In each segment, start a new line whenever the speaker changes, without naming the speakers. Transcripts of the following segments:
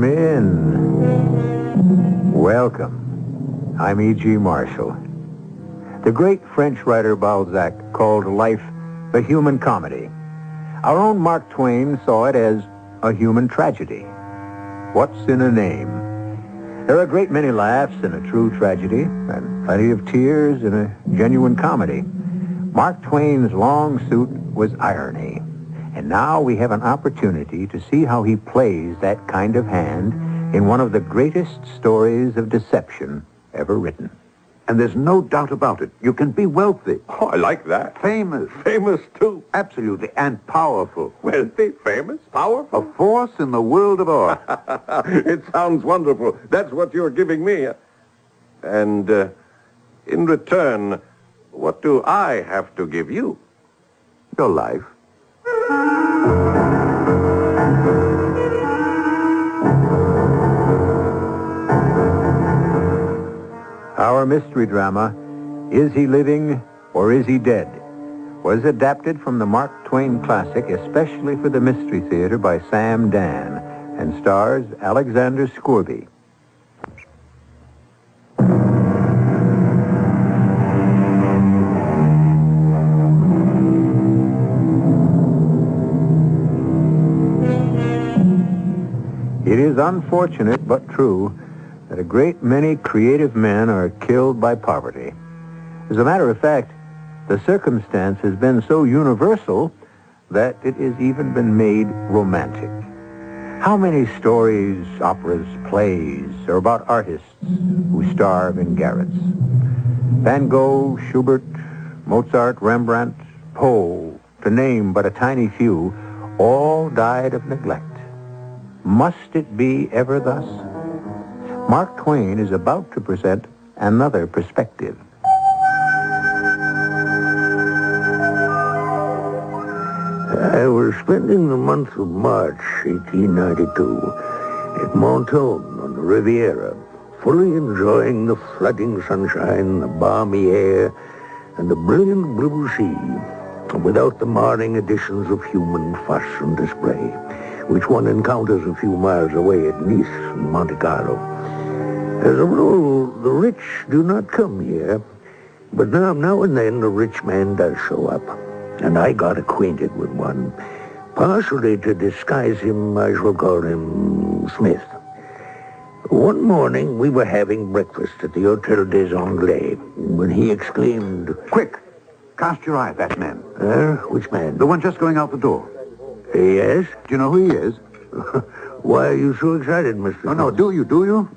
Come in. Welcome. I'm E.G. Marshall. The great French writer Balzac called life the human comedy. Our own Mark Twain saw it as a human tragedy. What's in a name? There are a great many laughs in a true tragedy, and plenty of tears in a genuine comedy. Mark Twain's long suit was irony. And now we have an opportunity to see how he plays that kind of hand in one of the greatest stories of deception ever written.
And there's no doubt about it. You can be wealthy.
Oh, I like that.
Famous.
Famous, too.
Absolutely. And powerful.
Wealthy, famous, powerful.
A force in the world of art.
It sounds wonderful. That's what you're giving me. And in return, what do I have to give you?
Your life.
Our mystery drama, Is He Living or Is He Dead?, was adapted from the Mark Twain classic especially for the Mystery Theater by Sam Dan and stars Alexander Scourby. It is unfortunate but true that a great many creative men are killed by poverty. As a matter of fact, the circumstance has been so universal that it has even been made romantic. How many stories, operas, plays are about artists who starve in garrets? Van Gogh, Schubert, Mozart, Rembrandt, Poe, to name but a tiny few, all died of neglect. Must it be ever thus? Mark Twain is about to present another perspective.
I was spending the month of March, 1892, at Mentone on the Riviera, fully enjoying the flooding sunshine, the balmy air, and the brilliant blue sea, without the marring additions of human fuss and display, which one encounters a few miles away at Nice and Monte Carlo. As a rule, the rich do not come here, but now and then a rich man does show up, and I got acquainted with one, partially to disguise him, I shall call him Smith. One morning, we were having breakfast at the Hotel des Anglais, when he exclaimed,
Quick! Cast your eye at that man.
Which man?
The one just going out the door.
Yes?
Do you know who he is?
Why are you so excited, Mr.
Oh, no, do you?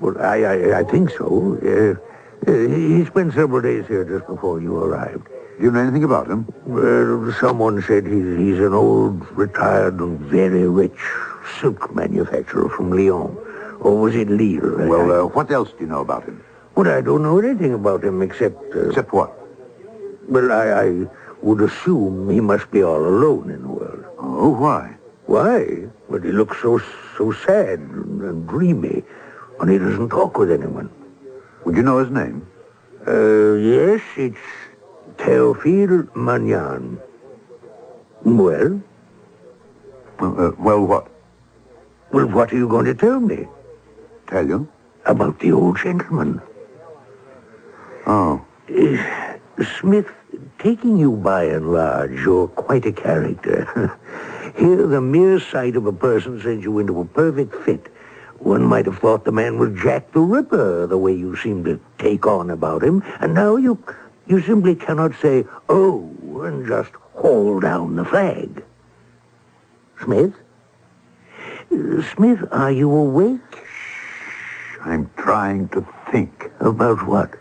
Well, I think so. He spent several days here just before you arrived.
Do you know anything about him?
Well, someone said he's an old, retired, and very rich silk manufacturer from Lyon. Or was it Lille?
Well, what else do you know about him?
Well, I don't know anything about him except...
Except what?
Well, I would assume he must be all alone in the world.
Oh, why?
Why? Well, he looks so sad and dreamy, and he doesn't talk with anyone.
Would you know his name?
Yes, it's Théophile Magnan. Well?
Well, what?
Well, what are you going to tell me?
Tell you?
About the old gentleman.
Oh.
Smith, taking you by and large, you're quite a character. Here, the mere sight of a person sends you into a perfect fit. One might have thought the man was Jack the Ripper, the way you seem to take on about him. And now you simply cannot say, oh, and just haul down the flag. Smith? Smith, are you awake?
Shh, I'm trying to think.
About what?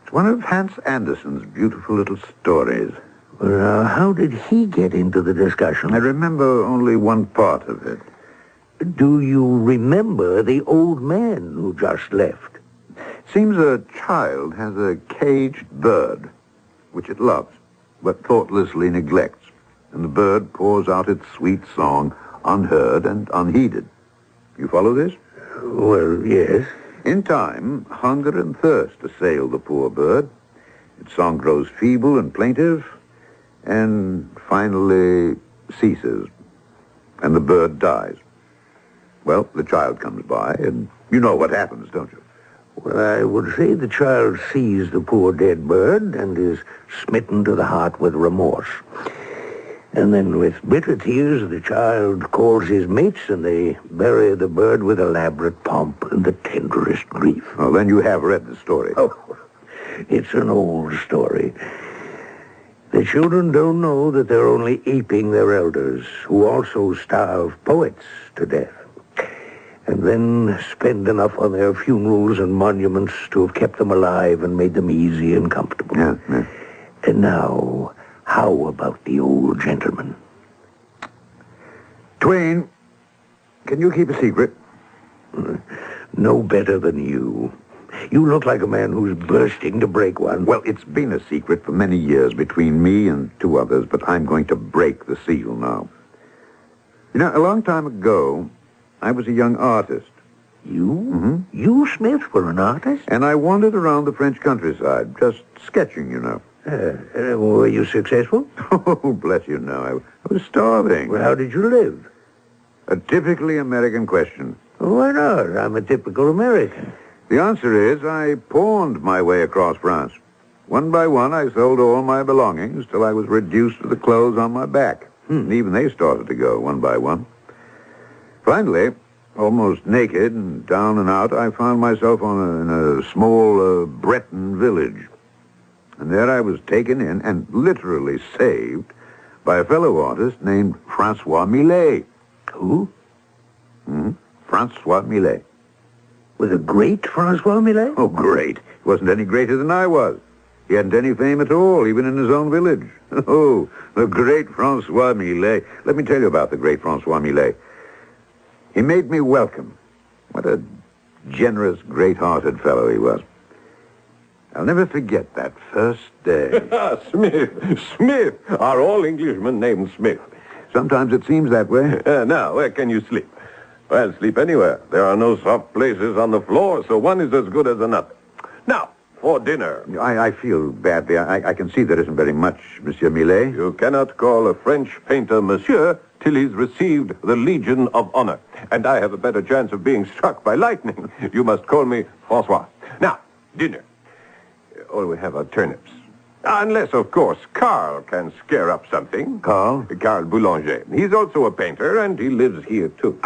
It's one of Hans Andersen's beautiful little stories.
Well, how did he get into the discussion?
I remember only one part of it.
Do you remember the old man who just left?
Seems a child has a caged bird, which it loves, but thoughtlessly neglects. And the bird pours out its sweet song, unheard and unheeded. You follow this?
Well, yes.
In time, hunger and thirst assail the poor bird. Its song grows feeble and plaintive, and finally ceases, and the bird dies. Well, the child comes by, and you know what happens, don't you?
Well, I would say the child sees the poor dead bird and is smitten to the heart with remorse. And then with bitter tears, the child calls his mates and they bury the bird with elaborate pomp and the tenderest grief.
Well, then you have read the story.
Oh, it's an old story. The children don't know that they're only aping their elders, who also starve poets to death, and then spend enough on their funerals and monuments to have kept them alive and made them easy and comfortable.
Yeah.
And now, how about the old gentleman?
Twain, can you keep a secret?
No better than you. You look like a man who's bursting to break one.
Well, it's been a secret for many years between me and two others, but I'm going to break the seal now. You know, a long time ago, I was a young artist.
You?
Mm-hmm.
You, Smith, were an artist?
And I wandered around the French countryside, just sketching, you know.
Were you successful?
Oh, bless you, no. I was starving.
Well, how did you live?
A typically American question.
Why not? I'm a typical American.
The answer is I pawned my way across France. One by one, I sold all my belongings till I was reduced to the clothes on my back. And even they started to go one by one. Finally, almost naked and down and out, I found myself in a small Breton village. And there I was taken in and literally saved by a fellow artist named Francois Millet.
Who?
Francois Millet.
With a great Francois Millet?
Oh, great. He wasn't any greater than I was. He hadn't any fame at all, even in his own village. Oh, the great Francois Millet. Let me tell you about the great Francois Millet. He made me welcome. What a generous, great-hearted fellow he was. I'll never forget that first day.
Smith. Are all Englishmen named Smith?
Sometimes it seems that way.
Now, where can you sleep? Well, sleep anywhere. There are no soft places on the floor, so one is as good as another. Now, for dinner.
I feel badly. I can see there isn't very much, Monsieur Millet.
You cannot call a French painter monsieur till he's received the Legion of Honor. And I have a better chance of being struck by lightning. You must call me Francois. Now, dinner. All we have are turnips. Unless, of course, Carl can scare up something.
Carl?
Carl Boulanger. He's also a painter, and he lives here, too.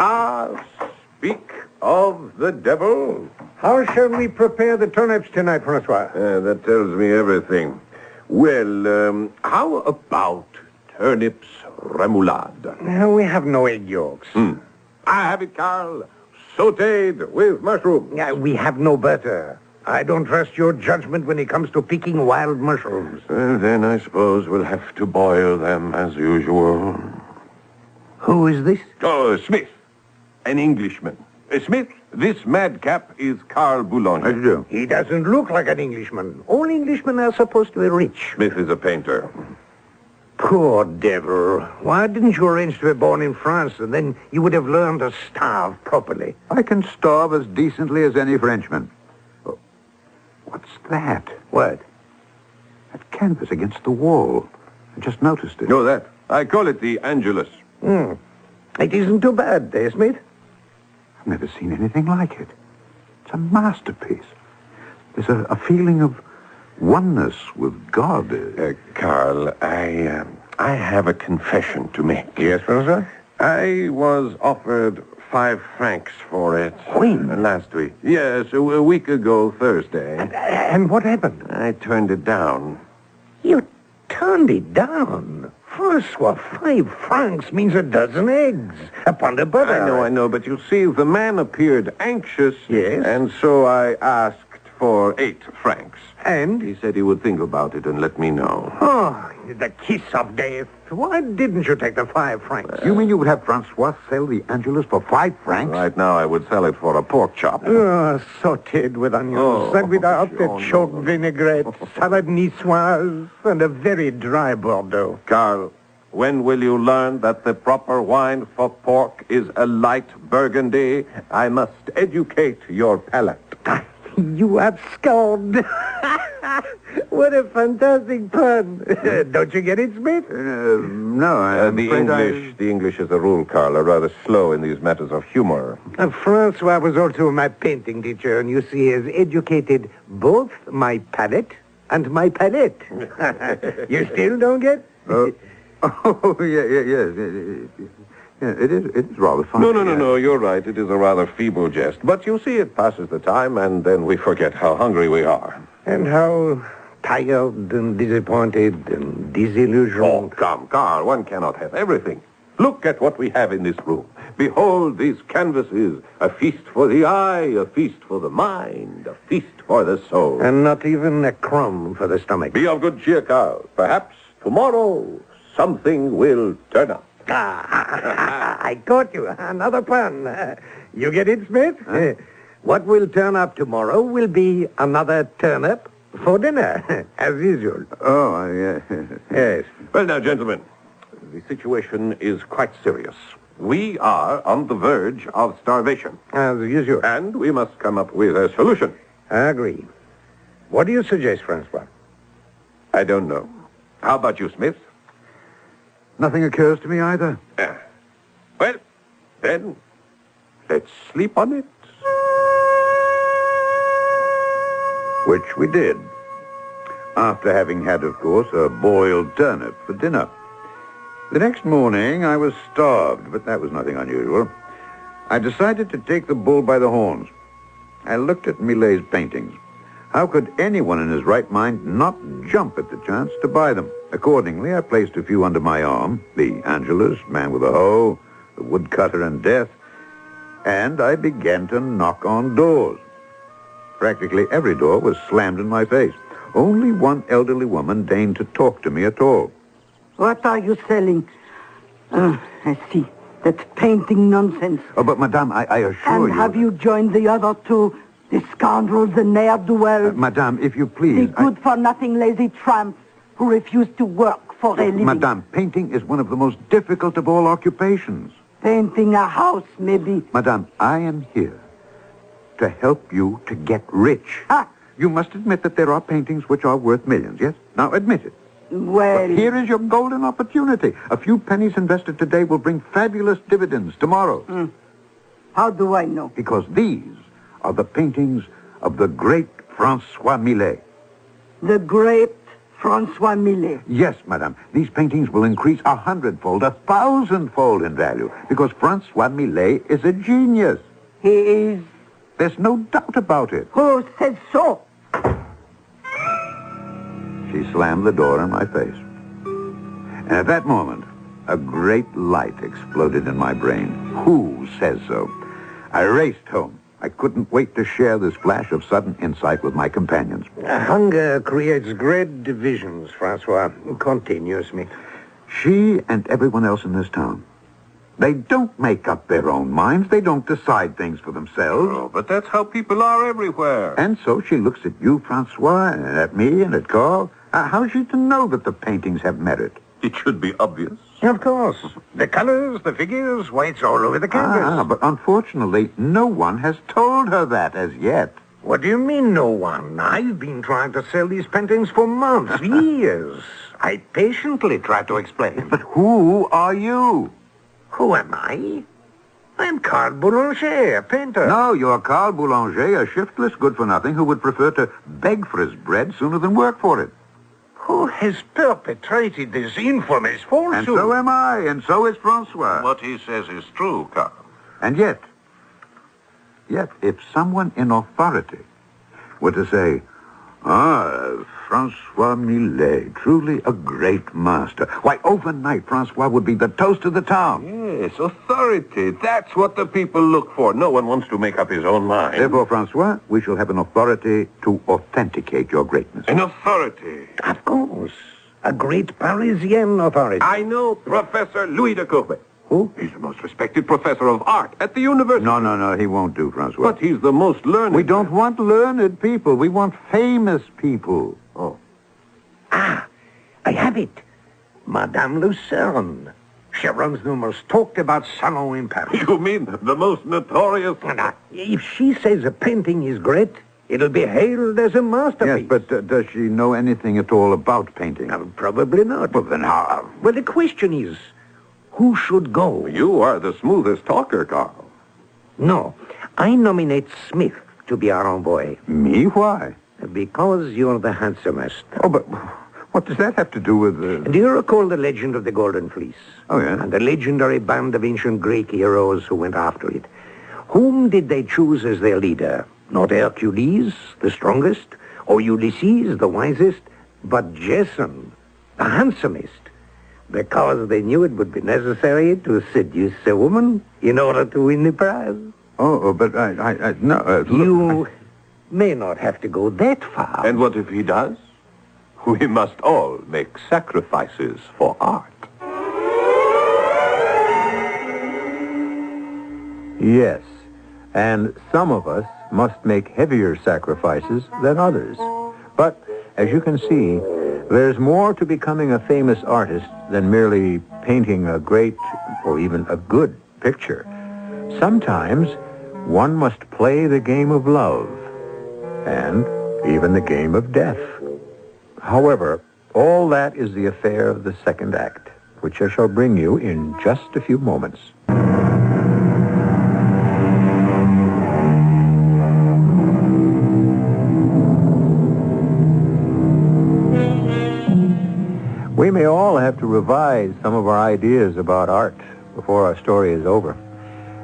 Speak of the devil.
How shall we prepare the turnips tonight, Francois?
That tells me everything. Well, how about turnips remoulade?
We have no egg yolks.
I have it, Carl. Sautéed with mushrooms.
We have no butter. I don't trust your judgment when it comes to picking wild mushrooms.
Well, then I suppose we'll have to boil them as usual.
Who is this?
Oh, Smith, an Englishman. Smith, this madcap is Carl Boulanger.
How do you do?
He doesn't look like an Englishman. All Englishmen are supposed to be rich.
Smith is a painter.
Poor devil. Why didn't you arrange to be born in France, and then you would have learned to starve properly?
I can starve as decently as any Frenchman. Oh, what's that?
What?
That canvas against the wall. I just noticed it.
No, that. I call it the Angelus.
It isn't too bad, eh, Smith?
I've never seen anything like it. It's a masterpiece. There's a feeling of oneness with God.
Carl, I have a confession to make.
Yes, Francois?
I was offered 5 francs for it.
When?
Last week. Yes, a week ago, Thursday.
And what happened?
I turned it down.
You turned it down. Francois, 5 francs means a dozen eggs. A pound of butter.
I know, but you see, the man appeared anxious.
Yes?
And so I asked for 8 francs.
And?
He said he would think about it and let me know.
Oh, the kiss of death. Why didn't you take the 5 francs?
You mean you would have Francois sell the Angelus for 5 francs?
Right now, I would sell it for a pork chop.
Sautéed with onions, and without the choke vinaigrette, salad niçoise, and a very dry Bordeaux.
Carl, when will you learn that the proper wine for pork is a light burgundy? I must educate your palate.
You abscond.
What a fantastic pun. Don't you get it, Smith?
No,
The English as a rule, Carl, are rather slow in these matters of humor.
Francois was also my painting teacher, and you see, he has educated both my palate and my palette. You still don't get?
yes. Yeah, it is rather funny.
No, you're right. It is a rather feeble jest. But you see, it passes the time, and then we forget how hungry we are.
And how tired and disappointed and disillusioned.
Oh, come, Carl, one cannot have everything. Look at what we have in this room. Behold these canvases, a feast for the eye, a feast for the mind, a feast for the soul.
And not even a crumb for the stomach.
Be of good cheer, Carl. Perhaps tomorrow something will turn up.
I caught you. Another pun. You get it, Smith? Huh? What will turn up tomorrow will be another turnip for dinner, as usual.
Oh, yeah.
Yes.
Well, now, gentlemen, the situation is quite serious. We are on the verge of starvation.
As usual.
And we must come up with a solution.
I agree. What do you suggest, Francois?
I don't know. How about you, Smith?
Nothing occurs to me either.
Well, then, let's sleep on it.
Which we did. After having had, of course, a boiled turnip for dinner. The next morning, I was starved, but that was nothing unusual. I decided to take the bull by the horns. I looked at Millet's paintings. How could anyone in his right mind not jump at the chance to buy them? Accordingly, I placed a few under my arm, the Angelus, Man with a Hoe, the Woodcutter, and Death, and I began to knock on doors. Practically every door was slammed in my face. Only one elderly woman deigned to talk to me at all.
What are you selling? I see. That's painting nonsense.
Oh, but, Madame, I assure you...
And have you joined the other two, the scoundrels, the ne'er-do-wells?
Madame, if you please...
The good-for-nothing lazy tramps who refuse to work for a living.
Madame, painting is one of the most difficult of all occupations.
Painting a house, maybe.
Madame, I am here to help you to get rich.
Ah.
You must admit that there are paintings which are worth millions, yes? Now, admit it.
Well...
But here is your golden opportunity. A few pennies invested today will bring fabulous dividends tomorrow.
How do I know?
Because these are the paintings of the great Francois Millet.
The great Francois Millet.
Yes, madame. These paintings will increase 100-fold, 1,000-fold in value, because Francois Millet is a genius.
He is...
There's no doubt about it.
Who says so?
She slammed the door in my face. And at that moment, a great light exploded in my brain. Who says so? I raced home. I couldn't wait to share this flash of sudden insight with my companions.
Hunger creates great divisions, Francois. Continue, Smith.
She and everyone else in this town. They don't make up their own minds. They don't decide things for themselves.
Oh, but that's how people are everywhere.
And so she looks at you, Francois, and at me, and at Carl. How's she to know that the paintings have merit?
It should be obvious.
Of course. The colors, the figures, why, it's all over the canvas.
But unfortunately, no one has told her that as yet.
What do you mean, no one? I've been trying to sell these paintings for months, years. I patiently try to explain.
But who are you?
Who am I? I'm Carl Boulanger, a painter.
No, you're Carl Boulanger, a shiftless good-for-nothing who would prefer to beg for his bread sooner than work for it.
Who has perpetrated this infamous falsehood?
And so am I, and so is Francois.
What he says is true, Carl.
And yet, if someone in authority were to say, Francois Millet, truly a great master. Why, overnight, Francois would be the toast of the town.
Yes, authority. That's what the people look for. No one wants to make up his own mind.
Therefore, Francois, we shall have an authority to authenticate your greatness.
An authority?
Of course. A great Parisian authority.
I know Professor Louis de Courbet.
Who?
He's the most respected professor of art at the university.
No, he won't do, Francois.
But he's the most learned.
We don't want learned people. We want famous people.
Oh.
I have it. Madame Lucerne. She runs the most talked about salon in Paris.
You mean the most notorious?
Now, if she says a painting is great, It'll be hailed as a masterpiece.
Yes, but does she know anything at all about painting?
Probably not.
Well, then how?
Well, the question is, who should go?
You are the smoothest talker, Carl.
No, I nominate Smith to be our envoy.
Me? Why?
Because you're the handsomest.
Oh, but what does that have to do with
Do you recall the legend of the Golden Fleece?
Oh, yeah.
And the legendary band of ancient Greek heroes who went after it. Whom did they choose as their leader? Not Hercules, the strongest, or Ulysses, the wisest, but Jason, the handsomest. Because they knew it would be necessary to seduce a woman in order to win the prize.
Oh, but I no.
You may not have to go that far.
And what if he does? We must all make sacrifices for art.
Yes, and some of us must make heavier sacrifices than others. But, as you can see, there's more to becoming a famous artist than merely painting a great or even a good picture. Sometimes one must play the game of love and even the game of death. However, all that is the affair of the second act, which I shall bring you in just a few moments. We may all have to revise some of our ideas about art before our story is over.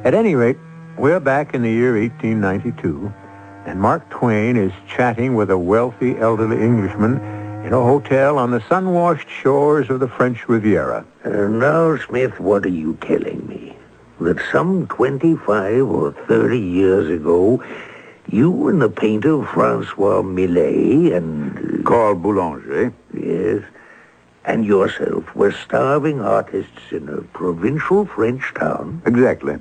At any rate, we're back in the year 1892, and Mark Twain is chatting with a wealthy elderly Englishman in a hotel on the sun-washed shores of the French Riviera.
Now, Smith, what are you telling me? That some 25 or 30 years ago, you and the painter Francois Millet and...
Carl Boulanger.
Yes, and yourself were starving artists in a provincial French town?
Exactly.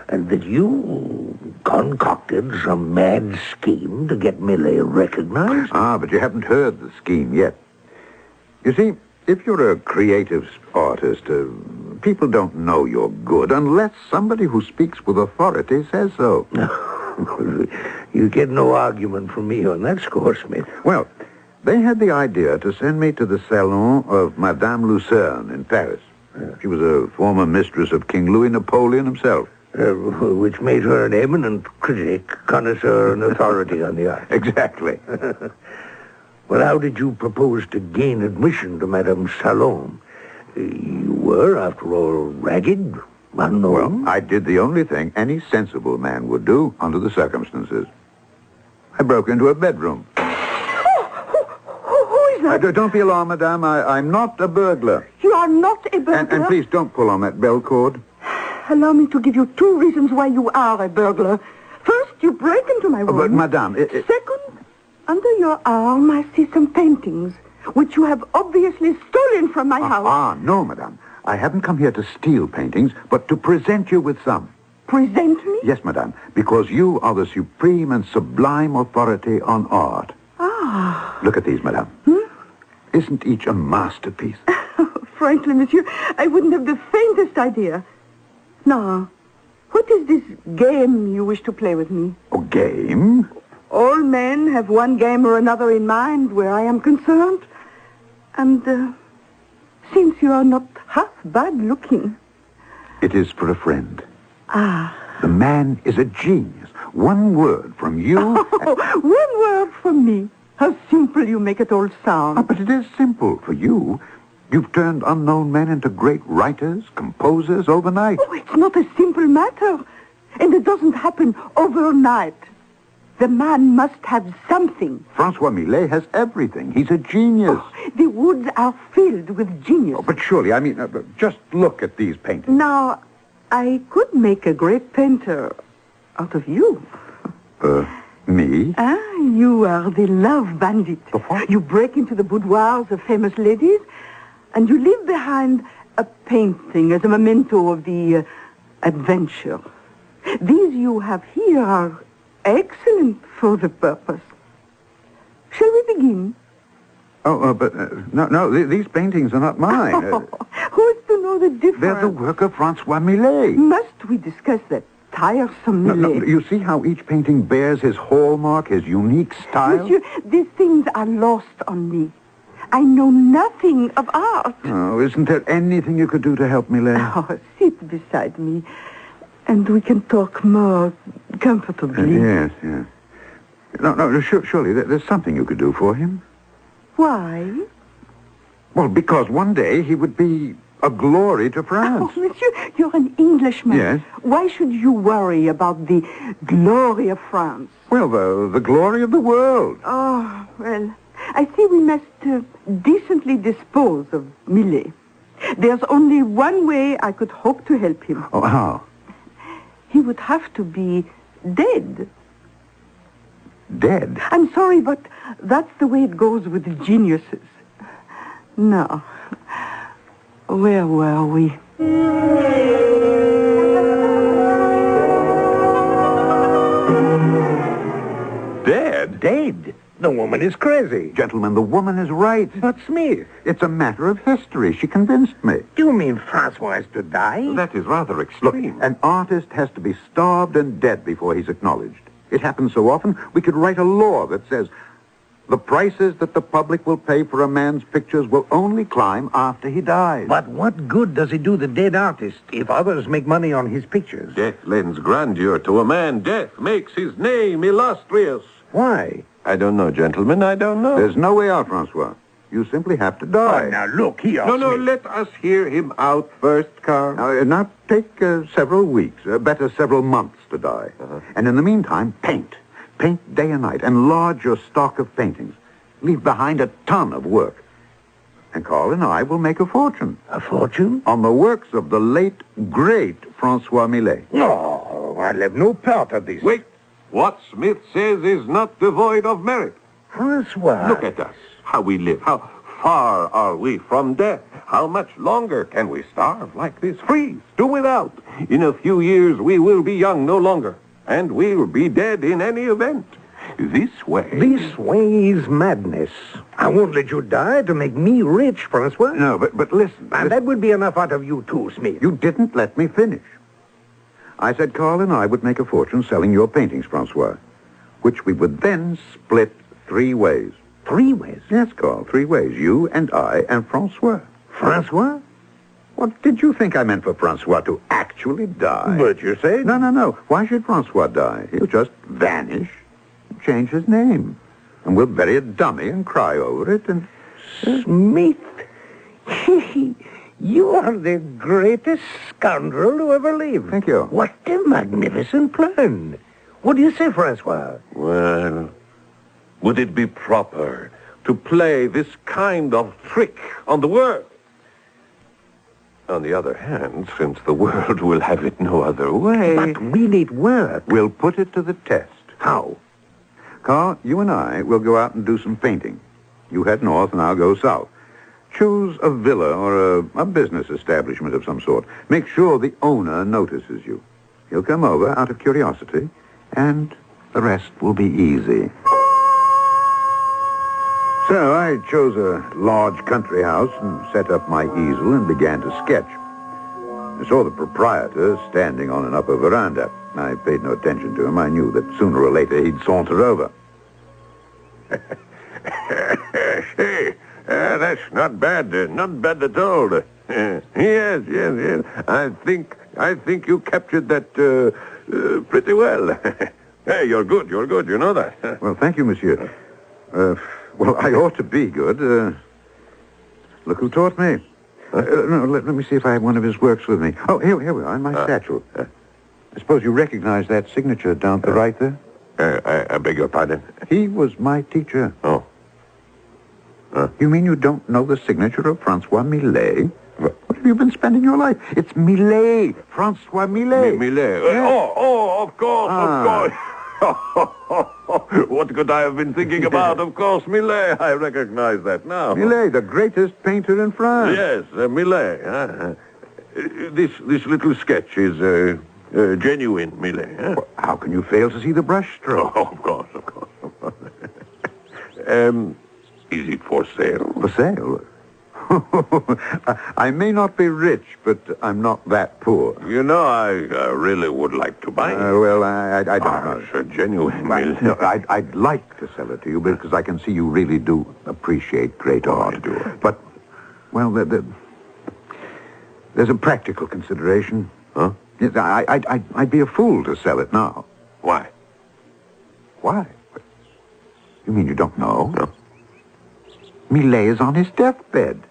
And that you concocted some mad scheme to get Millet recognized?
Ah, but you haven't heard the scheme yet. You see, if you're a creative artist, people don't know you're good unless somebody who speaks with authority says so.
You get no argument from me on that score, Smith.
Well, they had the idea to send me to the salon of Madame Lucerne in Paris. She was a former mistress of King Louis Napoleon himself.
Which made her an eminent critic, connoisseur, and authority on the art.
Exactly.
Well, how did you propose to gain admission to Madame's salon? You were, after all, ragged, unknown.
Well, I did the only thing any sensible man would do under the circumstances. I broke into her bedroom.
Who is that?
Don't be alarmed, madame. I'm not a burglar.
You are not a burglar.
And please don't pull on that bell cord.
Allow me to give you 2 reasons why you are a burglar. First, you break into my room.
But, madame...
Second, under your arm, I see some paintings, which you have obviously stolen from my house.
No, madame. I haven't come here to steal paintings, but to present you with some.
Present me?
Yes, madame, because you are the supreme and sublime authority on art.
Ah.
Look at these, madame. Isn't each a masterpiece?
Frankly, monsieur, I wouldn't have the faintest idea. Now, what is this game you wish to play with me?
A game?
All men have one game or another in mind where I am concerned. And since you are not half bad looking...
It is for a friend.
Ah.
The man is a genius. One word from you...
One word from me. How simple you make it all sound.
But it is simple for you. You've turned unknown men into great writers, composers overnight.
Oh, it's not a simple matter. And it doesn't happen overnight. The man must have something.
Francois Millet has everything. He's a genius.
Oh, the woods are filled with genius.
But surely, just look at these paintings.
Now, I could make a great painter out of you.
Me?
You are the love bandit.
The what?
You break into the boudoirs of famous ladies, and you leave behind a painting as a memento of the adventure. These you have here are excellent for the purpose. Shall we begin?
No, these paintings are not mine.
Who's to know the difference?
They're the work of Francois Millet.
Must we discuss that tiresome,
No,
Millet.
you see how each painting bears his hallmark, his unique style?
Monsieur, these things are lost on me. I know nothing of art.
Oh, isn't there anything you could do to help me, Millet?
Oh, sit beside me, and we can talk more comfortably.
Yes. No, surely there's something you could do for him.
Why?
Well, because one day he would be a glory to France.
Oh, monsieur, you're an Englishman.
Yes.
Why should you worry about the glory of France?
Well, the glory of the world.
Oh, well, I see we must decently dispose of Millet. There's only one way I could hope to help him.
Oh, how?
He would have to be dead.
Dead?
I'm sorry, but that's the way it goes with geniuses. No. Where were we?
Dead?
Dead? The woman is crazy.
Gentlemen, the woman is right.
But Smith,
It's a matter of history. She convinced me.
do you mean Francois is to die?
That is rather
Look,
extreme.
an artist has to be starved and dead before he's acknowledged. It happens so often, we could write a law that says the prices that the public will pay for a man's pictures will only climb after he dies.
But what good does it do the dead artist if others make money on his pictures?
Death lends grandeur to a man. Death makes his name illustrious.
Why?
I don't know, gentlemen. I don't know.
There's no way out, Francois. You simply have to die.
Oh, now look here,
No,
Smith.
let us hear him out first, Carl.
Now take several weeks, better several months to die. And in the meantime, paint. Paint day and night. Enlarge your stock of paintings. Leave behind a ton of work. And Carl and I will make a fortune.
A fortune?
On the works of the late, great Francois Millet.
No, I'll have no part of this.
Wait. What Smith says is not devoid of merit.
Francois.
Look at us. How we live. How far are we from death? How much longer can we starve like this? Freeze. Do without. In a few years, we will be young no longer. And we'll be dead in any event. This way.
This way is madness. I won't let you die to make me rich, Francois.
No, but listen.
And that would be enough out of you too, Smith.
You didn't let me finish. I said Carl and I would make a fortune selling your paintings, Francois, which we would then split 3 ways.
3 ways?
Yes, Carl, 3 ways. You and I and Francois.
Francois?
What did you think I meant for Francois to actually die?
But you said...
No. Why should Francois die? He'll just vanish, change his name, and we'll bury a dummy and cry over it and...
Smith, you are the greatest scoundrel who ever lived.
Thank you.
What a magnificent plan. What do you say, Francois?
Well, would it be proper to play this kind of trick on the world? On the other hand, since the world will have it no other way...
But will it work?
We'll put it to the test.
How?
Carl, you and I will go out and do some painting. You head north and I'll go south. Choose a villa or a business establishment of some sort. Make sure the owner notices you. He'll come over out of curiosity, and the rest will be easy. So I chose a large country house and set up my easel and began to sketch. I saw the proprietor standing on an upper veranda. I paid no attention to him. I knew that sooner or later he'd saunter over.
Hey, that's not bad. Not bad at all. Yes. I think you captured that pretty well. Hey, you're good. You know that.
Well, thank you, monsieur. Well, I ought to be good. Look who taught me. No, let me see if I have one of his works with me. Oh, here we are, in my satchel. I suppose you recognize that signature down to the right there?
I beg your pardon.
He was my teacher.
Oh.
You mean you don't know the signature of Francois Millet? What have you been spending your life? It's Millet. Francois Millet.
Millet.
Yes.
Of course. What could I have been thinking about? Of course, Millet. I recognize that now.
Millet, the greatest painter in France.
Yes, Millet. This little sketch is genuine, Millet.
Well, how can you fail to see the brushstroke?
Oh, of course. Is it for sale?
For sale? I may not be rich, but I'm not that poor.
You know, I really would like to buy it.
Well, I don't know.
It's a genuine will.
No, I'd like to sell it to you because I can see you really do appreciate great art.
I do.
But, well, there's a practical consideration.
Huh?
Yes, I'd be a fool to sell it now.
Why?
Why? You mean you don't know?
No.
Millet is on his deathbed.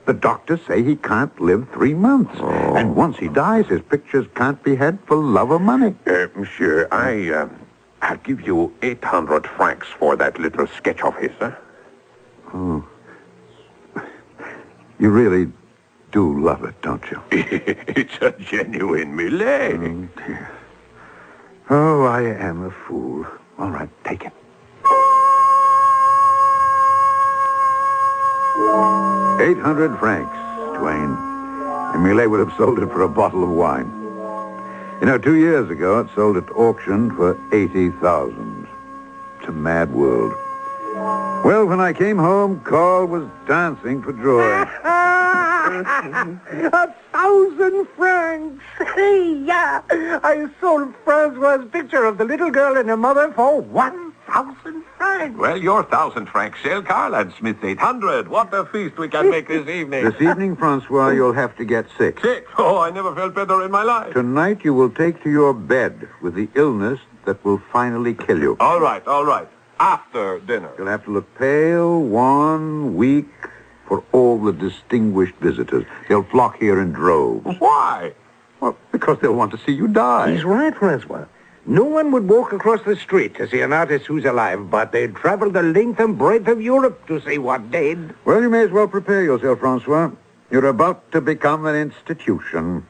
The doctors say he can't live 3 months.
Oh.
And once he dies, his pictures can't be had for love or money.
Monsieur, I'll give you 800 francs for that little sketch of his, huh?
Oh. You really do love it, don't you?
It's a genuine Millet.
Oh, dear. Oh, I am a fool. All right, take it. 800 francs, Twain. And Millet would have sold it for a bottle of wine. You know, 2 years ago, it sold at auction for 80,000. It's a mad world. Well, when I came home, Carl was dancing for joy.
1,000 francs! Yeah! I sold Francois's picture of the little girl and her mother for 1,000 francs.
Well, your 1,000 francs sale, Carl, and Smith's 800. What a feast we can make this evening.
This evening, Francois, you'll have to get 6.
6? Oh, I never felt better in my life.
Tonight, you will take to your bed with the illness that will finally kill you.
All right. After dinner.
You'll have to look pale, wan, weak for all the distinguished visitors. They'll flock here in droves.
Why?
Well, because they'll want to see you die.
He's right, Francois. No one would walk across the street to see an artist who's alive, but they'd travel the length and breadth of Europe to see what dead.
Well, you may as well prepare yourself, Francois. You're about to become an institution.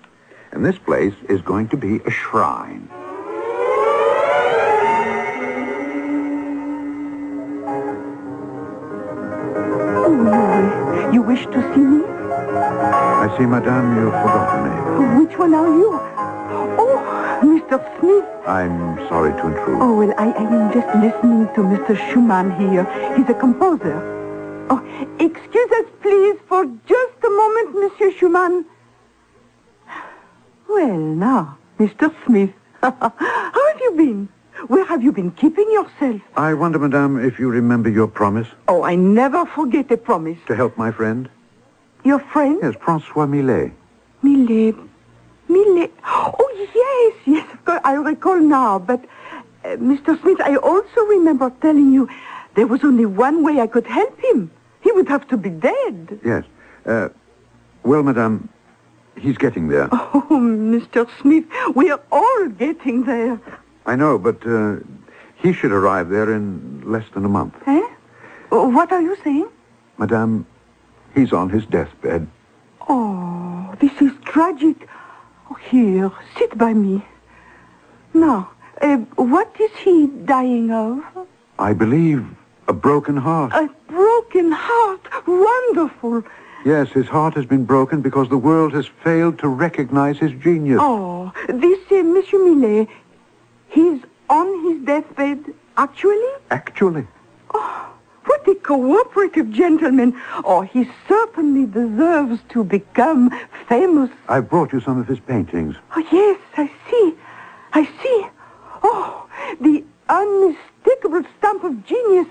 And this place is going to be a shrine.
You wish to see me?
I see, madame, you've forgotten me.
Which one are you? Oh, Mr. Smith.
I'm sorry to intrude.
Oh, well, I am just listening to Mr. Schumann here. He's a composer. Oh, excuse us, please, for just a moment, Monsieur Schumann. Well, now, Mr. Smith, how have you been? Where have you been keeping yourself?
I wonder, madame, if you remember your promise
Oh, I never forget a promise.
to help my friend.
Your friend?
Yes, Francois Millet.
Millet. Oh, yes, of course, I recall now. But, Mr. Smith, I also remember telling you there was only one way I could help him. He would have to be dead.
Yes. Well, madame, he's getting there.
Oh, Mr. Smith, we are all getting there.
I know, but he should arrive there in less than a month.
Eh? What are you saying?
Madame, he's on his deathbed.
Oh, this is tragic. Oh, here, sit by me. Now, what is he dying of?
I believe a broken heart.
A broken heart. Wonderful.
Yes, his heart has been broken because the world has failed to recognize his genius.
Oh, this Monsieur Millet, he's on his deathbed, actually?
Actually.
Oh, what a cooperative gentleman. Oh, he certainly deserves to become famous.
I brought you some of his paintings.
Oh, yes, I see. Oh, the unmistakable stamp of genius.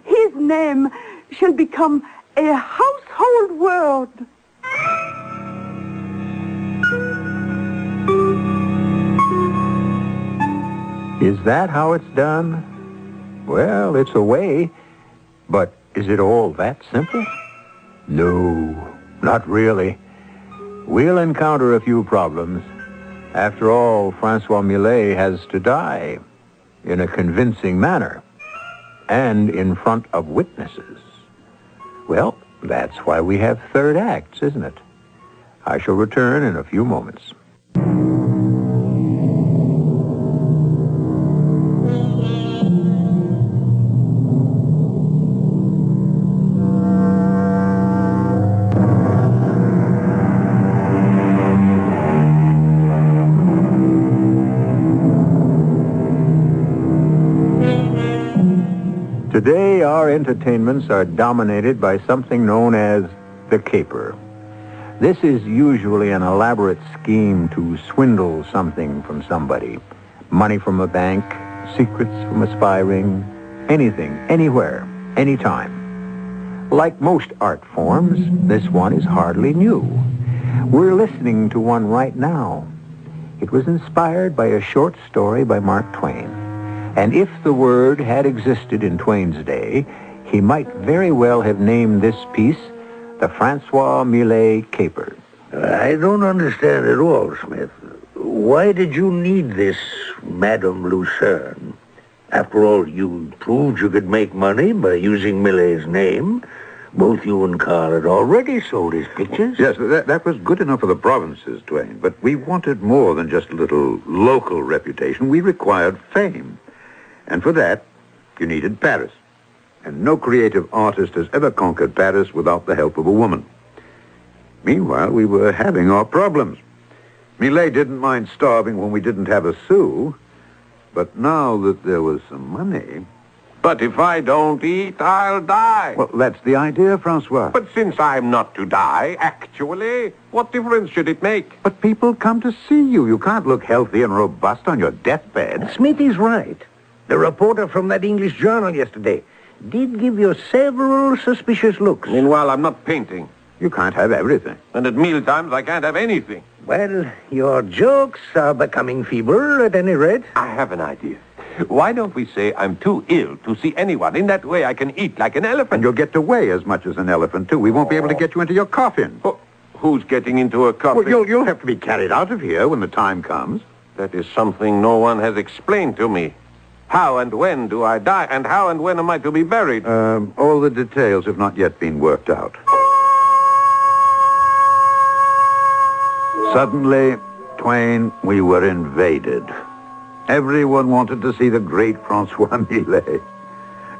His name shall become a household word.
Is that how it's done? Well, it's a way, but is it all that simple? No, not really. We'll encounter a few problems. After all, Francois Millet has to die in a convincing manner and in front of witnesses. Well, that's why we have third acts, isn't it? I shall return in a few moments. Today, our entertainments are dominated by something known as the caper. This is usually an elaborate scheme to swindle something from somebody. Money from a bank, secrets from a spy ring, anything, anywhere, anytime. Like most art forms, this one is hardly new. We're listening to one right now. It was inspired by a short story by Mark Twain. And if the word had existed in Twain's day, he might very well have named this piece the Francois Millet Caper.
I don't understand at all, Smith. Why did you need this Madame Lucerne? After all, you proved you could make money by using Millet's name. Both you and Carl had already sold his pictures.
Yes, that was good enough for the provinces, Twain. But we wanted more than just a little local reputation. We required fame. And for that, you needed Paris. And no creative artist has ever conquered Paris without the help of a woman. Meanwhile, we were having our problems. Millet didn't mind starving when we didn't have a sou. But now that there was some money...
But if I don't eat, I'll die.
Well, that's the idea, Francois.
But since I'm not to die, actually, what difference should it make?
But people come to see you. You can't look healthy and robust on your deathbed.
Smith is right. The reporter from that English journal yesterday did give you several suspicious looks.
Meanwhile, I'm not painting.
You can't have everything.
And at mealtimes, I can't have anything.
Well, your jokes are becoming feeble, at any rate.
I have an idea. Why don't we say I'm too ill to see anyone? In that way, I can eat like an elephant.
And you'll get to weigh as much as an elephant, too. We won't be able to get you into your coffin.
Oh, who's getting into a coffin?
Well, you'll have to be carried out of here when the time comes.
That is something no one has explained to me. How and when do I die? And how and when am I to be buried?
All the details have not yet been worked out. Suddenly, Twain, we were invaded. Everyone wanted to see the great Francois Millet.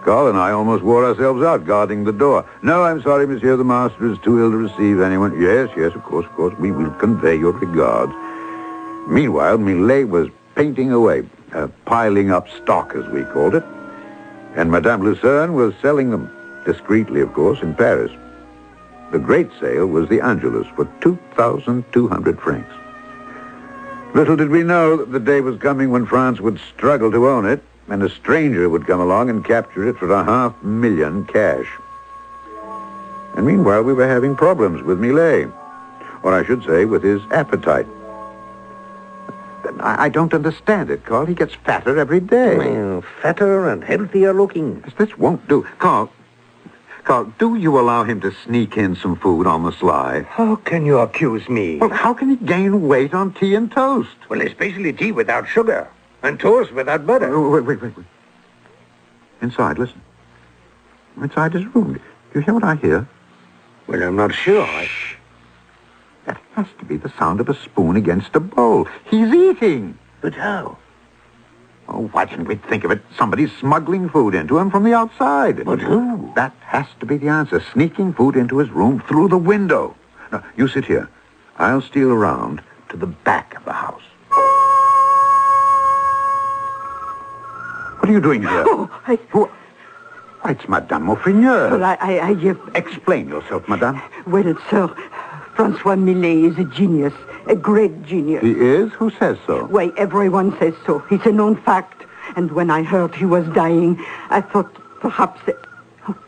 Carl and I almost wore ourselves out guarding the door. No, I'm sorry, monsieur, the master is too ill to receive anyone. Yes, of course, we will convey your regards. Meanwhile, Millet was painting away, piling up stock, as we called it. And Madame Lucerne was selling them, discreetly, of course, in Paris. The great sale was the Angelus for 2,200 francs. Little did we know that the day was coming when France would struggle to own it, and a stranger would come along and capture it for $500,000 cash. And meanwhile, we were having problems with Millet, or I should say, with his appetite. I don't understand it, Carl. He gets fatter every day.
Well, fatter and healthier looking.
This won't do. Carl, do you allow him to sneak in some food on the sly?
How can you accuse me?
Well, how can he gain weight on tea and toast?
Well, especially tea without sugar and toast without butter.
Wait. Inside, listen. Inside his room. Do you hear what I hear?
Well, I'm not sure.
That has to be the sound of a spoon against a bowl. He's eating.
But how?
Oh, why didn't we think of it? Somebody's smuggling food into him from the outside.
But who?
That has to be the answer. Sneaking food into his room through the window. Now, you sit here. I'll steal around to the back of the house. What are you doing here?
Oh,
It's Madame Mauffrigneur.
Well, I
Explain yourself, Madame.
Well, sir, Francois Millet is a genius, a great genius.
He is? Who says so?
Why, everyone says so. It's a known fact. And when I heard he was dying, I thought perhaps...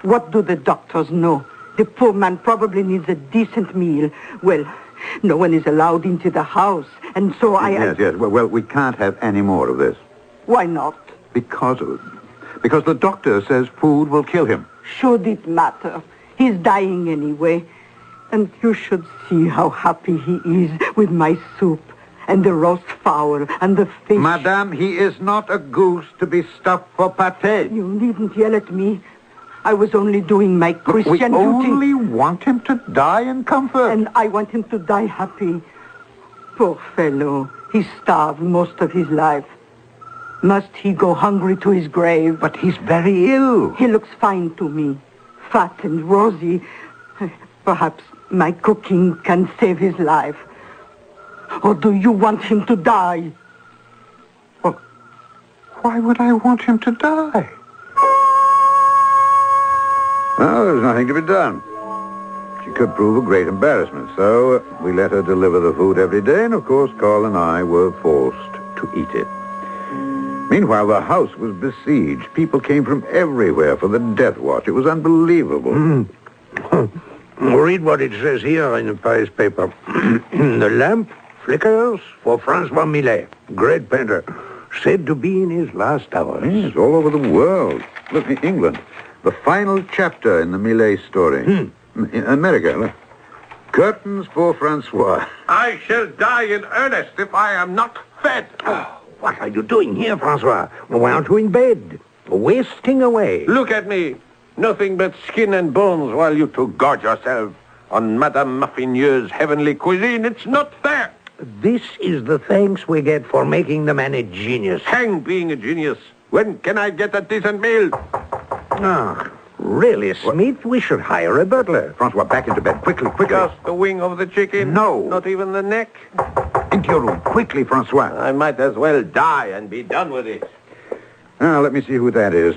What do the doctors know? The poor man probably needs a decent meal. Well, no one is allowed into the house. And so
Yes. Well, we can't have any more of this.
Why not?
Because the doctor says food will kill him.
Should it matter? He's dying anyway. And you should see how happy he is with my soup and the roast fowl and the fish.
Madame, he is not a goose to be stuffed for pâté.
You needn't yell at me. I was only doing my Christian duty.
We only want him to die in comfort.
And I want him to die happy. Poor fellow. He starved most of his life. Must he go hungry to his grave?
But he's very ill.
He looks fine to me. Fat and rosy. Perhaps my cooking can save his life. Or do you want him to die?
Well, why would I want him to die? Well, there's nothing to be done. She could prove a great embarrassment. So we let her deliver the food every day, and of course Carl and I were forced to eat it. Meanwhile, the house was besieged. People came from everywhere for the death watch. It was unbelievable.
Read what it says here in the Paris paper. The lamp flickers for Francois Millet, great painter, said to be in his last hours.
Yes, all over the world. Look, in England, the final chapter in the Millet story. In America, look. Curtains for Francois.
I shall die in earnest if I am not fed.
What are you doing here, Francois? Why aren't you in bed? Wasting away.
Look at me. Nothing but skin and bones while you two gorge yourselves on Madame Muffineux's heavenly cuisine. It's not fair.
This is the thanks we get for making the man a genius.
Hang being a genius. When can I get a decent meal?
Really, Smith? We should hire a butler.
Francois, back into bed. Quickly.
Just the wing of the chicken?
No.
Not even the neck?
Into your room. Quickly, Francois.
I might as well die and be done with it.
Now, let me see who that is.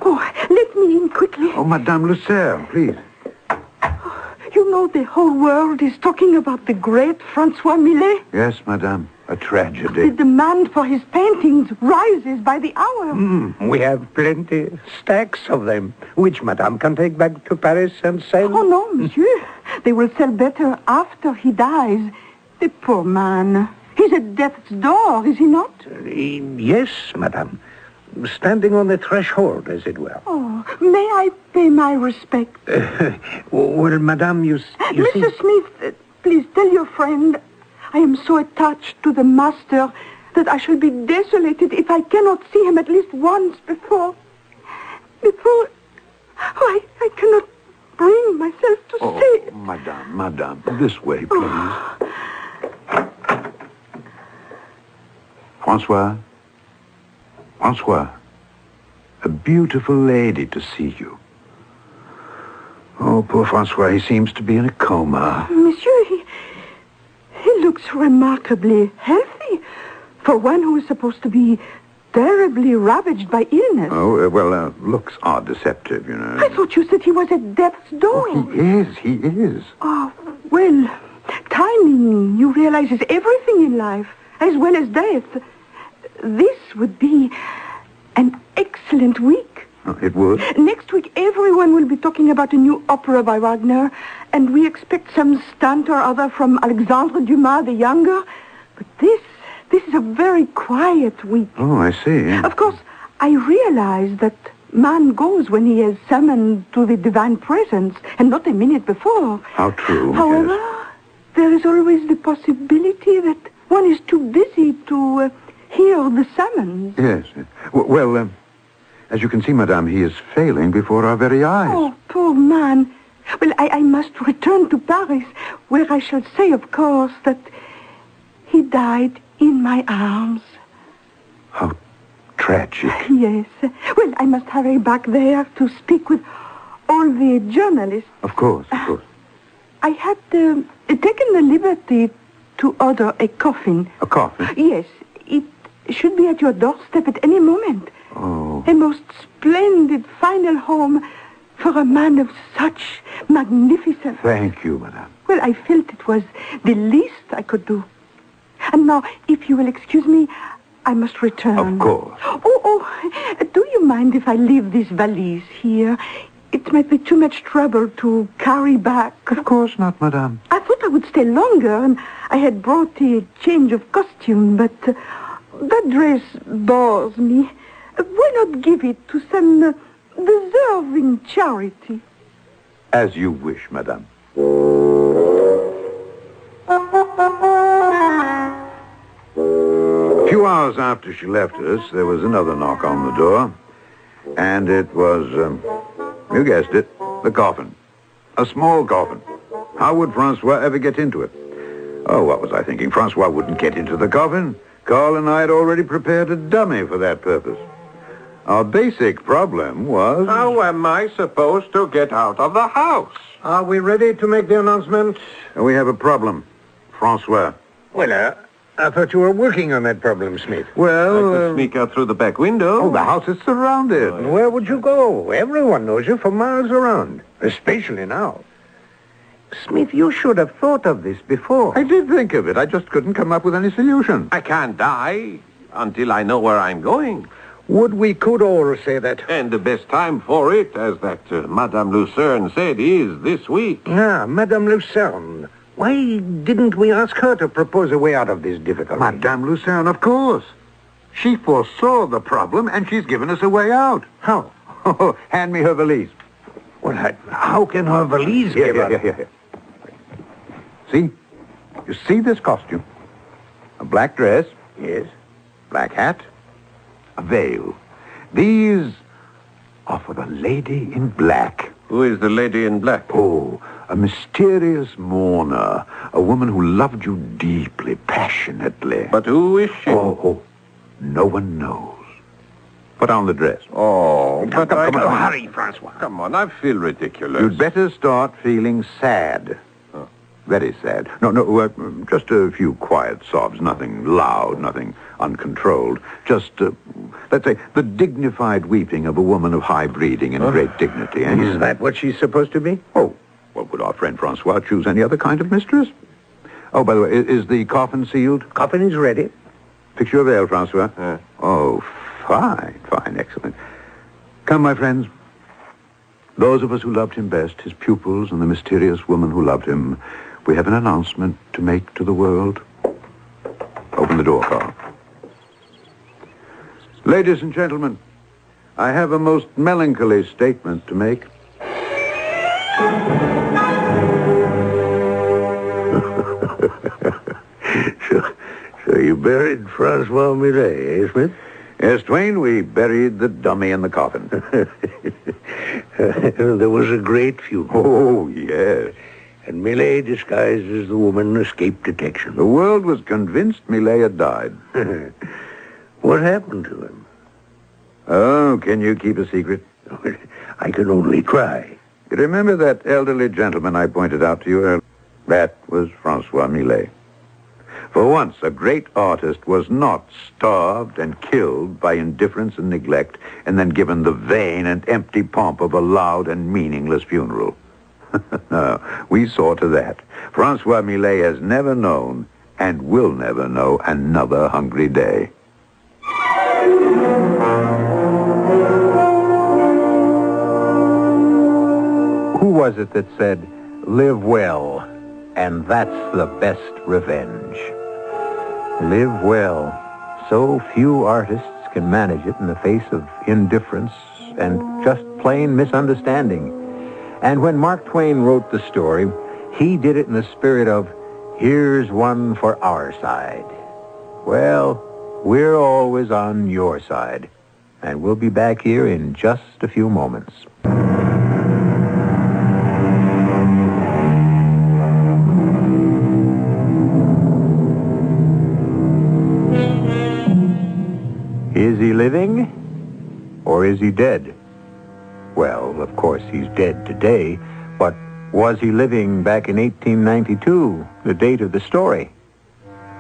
Oh, let me in quickly.
Oh, Madame Lucerne, please.
You know the whole world is talking about the great Francois Millet.
Yes, Madame. A tragedy.
The demand for his paintings rises by the hour.
We have plenty, stacks of them, which Madame can take back to Paris and sell.
Oh, no, monsieur. They will sell better after he dies. The poor man. He's at death's door, is he not?
Yes, Madame. Standing on the threshold, as it were.
Oh, may I pay my respect?
Well, Madame, you see...
Mr. Smith, please tell your friend I am so attached to the master that I shall be desolated if I cannot see him at least once before... Oh, I cannot bring myself to say...
Madame, this way, please. Francois, a beautiful lady to see you. Oh, poor Francois, he seems to be in a coma.
Monsieur, he looks remarkably healthy for one who is supposed to be terribly ravaged by illness.
Oh, looks are deceptive, you know.
I thought you said he was at death's door.
Oh, he is.
Oh, well, timing, you realize, is everything in life, as well as death. This would be an excellent week.
Oh, it would?
Next week, everyone will be talking about a new opera by Wagner, and we expect some stunt or other from Alexandre Dumas the Younger. But this is a very quiet week.
Oh, I see.
Of course, I realize that man goes when he is summoned to the divine presence, and not a minute before.
How true.
However,
yes.
There is always the possibility that one is too busy to hear the summons.
Yes. Well, as you can see, Madame, he is failing before our very eyes.
Oh, poor man. Well, I must return to Paris, where I shall say, of course, that he died in my arms.
How tragic.
Yes. Well, I must hurry back there to speak with all the journalists.
Of course.
I had taken the liberty to order a coffin.
A coffin?
Yes. It should be at your doorstep at any moment.
Oh.
A most splendid final home for a man of such magnificence.
Thank you, Madame.
Well, I felt it was the least I could do. And now, if you will excuse me, I must return.
Of course.
Oh, do you mind if I leave this valise here? It might be too much trouble to carry back.
Of course not, Madame.
I thought I would stay longer, and I had brought a change of costume, but that dress bores me. Why not give it to some deserving charity?
As you wish, Madame. A few hours after she left us, there was another knock on the door. And it was, you guessed it, the coffin. A small coffin. How would Francois ever get into it? Oh, what was I thinking? Francois wouldn't get into the coffin. Carl and I had already prepared a dummy for that purpose. Our basic problem was...
How am I supposed to get out of the house?
Are we ready to make the announcement?
We have a problem. Francois.
Well, I thought you were working on that problem, Smith.
Well,
I could sneak out through the back window.
the house is surrounded.
Where would you go? Everyone knows you for miles around, especially now. Smith, you should have thought of this before.
I did think of it. I just couldn't come up with any solution.
I can't die until I know where I'm going.
We could all say that.
And the best time for it, as that Madame Lucerne said, is this week.
Ah, Madame Lucerne. Why didn't we ask her to propose a way out of this difficulty?
Madame Lucerne, of course. She foresaw the problem, and she's given us a way out.
How?
Oh, hand me her valise.
Well, how can her valise give her...
Here. See? You see this costume? A black dress.
Yes.
Black hat. A veil. These are for the lady in black.
Who is the lady in black?
Oh, a mysterious mourner. A woman who loved you deeply, passionately.
But who is she?
Oh, no one knows. Put on the dress.
Oh, but
Come on, hurry, Francois.
Come on, I feel ridiculous.
You'd better start feeling sad.
Oh.
Very sad. No, just a few quiet sobs. Nothing loud, nothing uncontrolled. Just, let's say, the dignified weeping of a woman of high breeding and great dignity. Eh?
Is that what she's supposed to be?
Oh, well, would our friend Francois choose any other kind of mistress? Oh, by the way, is the coffin sealed?
Coffin is ready.
Fix your veil, Francois. Oh, fine, excellent. Come, my friends. Those of us who loved him best, his pupils and the mysterious woman who loved him, we have an announcement to make to the world. Open the door, Carl. Ladies and gentlemen, I have a most melancholy statement to make.
So you buried Francois Millet, eh, Smith?
Yes, Twain, we buried the dummy in the coffin.
There was a great funeral.
Oh, yes.
And Millet, disguised as the woman, escaped detection.
The world was convinced Millet had died.
What happened to him?
Oh, can you keep a secret?
I can only try.
You remember that elderly gentleman I pointed out to you earlier? That was Francois Millet. For once, a great artist was not starved and killed by indifference and neglect and then given the vain and empty pomp of a loud and meaningless funeral. No, we saw to that. Francois Millet has never known and will never know another hungry day.
Who was it that said, "Live well, and that's the best revenge"? Live well. So few artists can manage it in the face of indifference and just plain misunderstanding. And when Mark Twain wrote the story, he did it in the spirit of, "Here's one for our side." Well, we're always on your side. And we'll be back here in just a few moments. Is he living, or is he dead? Well, of course, he's dead today, but was he living back in 1892, the date of the story?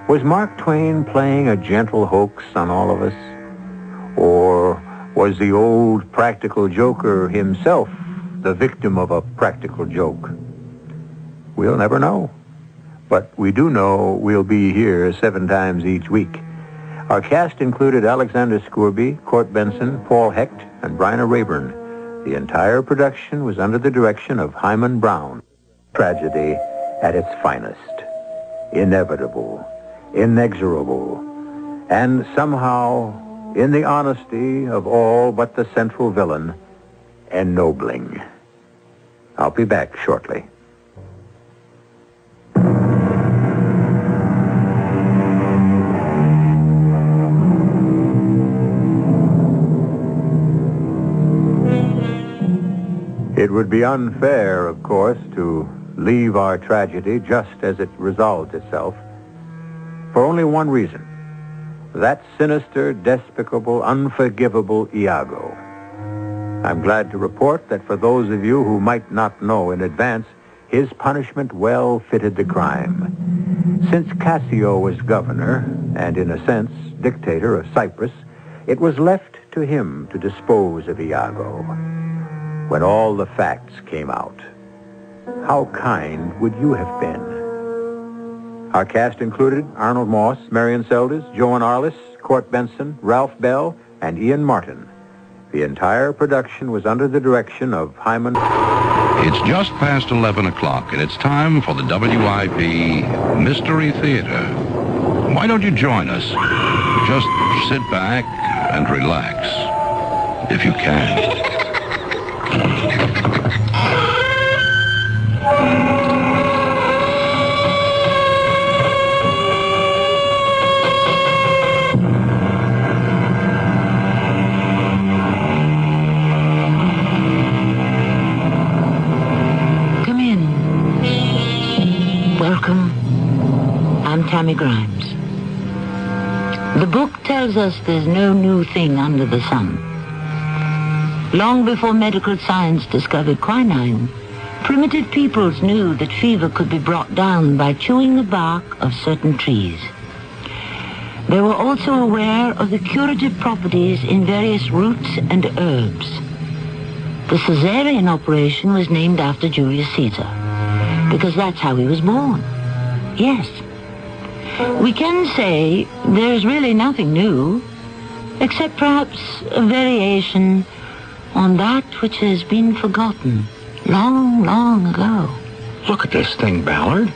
Was Mark Twain playing a gentle hoax on all of us? Or was the old practical joker himself the victim of a practical joke? We'll never know. But we do know we'll be here 7 times each week. Our cast included Alexander Scourby, Court Benson, Paul Hecht, and Bryna Rayburn. The entire production was under the direction of Himan Brown. Tragedy at its finest. Inevitable, inexorable, and somehow, in the honesty of all but the central villain, ennobling. I'll be back shortly. It would be unfair, of course, to leave our tragedy just as it resolved itself, for only one reason. That sinister, despicable, unforgivable Iago. I'm glad to report that for those of you who might not know in advance, his punishment well fitted the crime. Since Cassio was governor, and in a sense, dictator of Cyprus, it was left to him to dispose of Iago. When all the facts came out, how kind would you have been? Our cast included Arnold Moss, Marion Seldes, Joan Arliss, Court Benson, Ralph Bell, and Ian Martin. The entire production was under the direction of Himan.
It's just past 11 o'clock, and it's time for the WIP Mystery Theater. Why don't you join us? Just sit back and relax, if you can.
Welcome. I'm Tammy Grimes. The book tells us there's no new thing under the sun. Long before medical science discovered quinine, primitive peoples knew that fever could be brought down by chewing the bark of certain trees. They were also aware of the curative properties in various roots and herbs. The Caesarean operation was named after Julius Caesar, because that's how he was born. Yes. We can say there's really nothing new, except perhaps a variation on that which has been forgotten long, long ago.
Look at this thing, Ballard.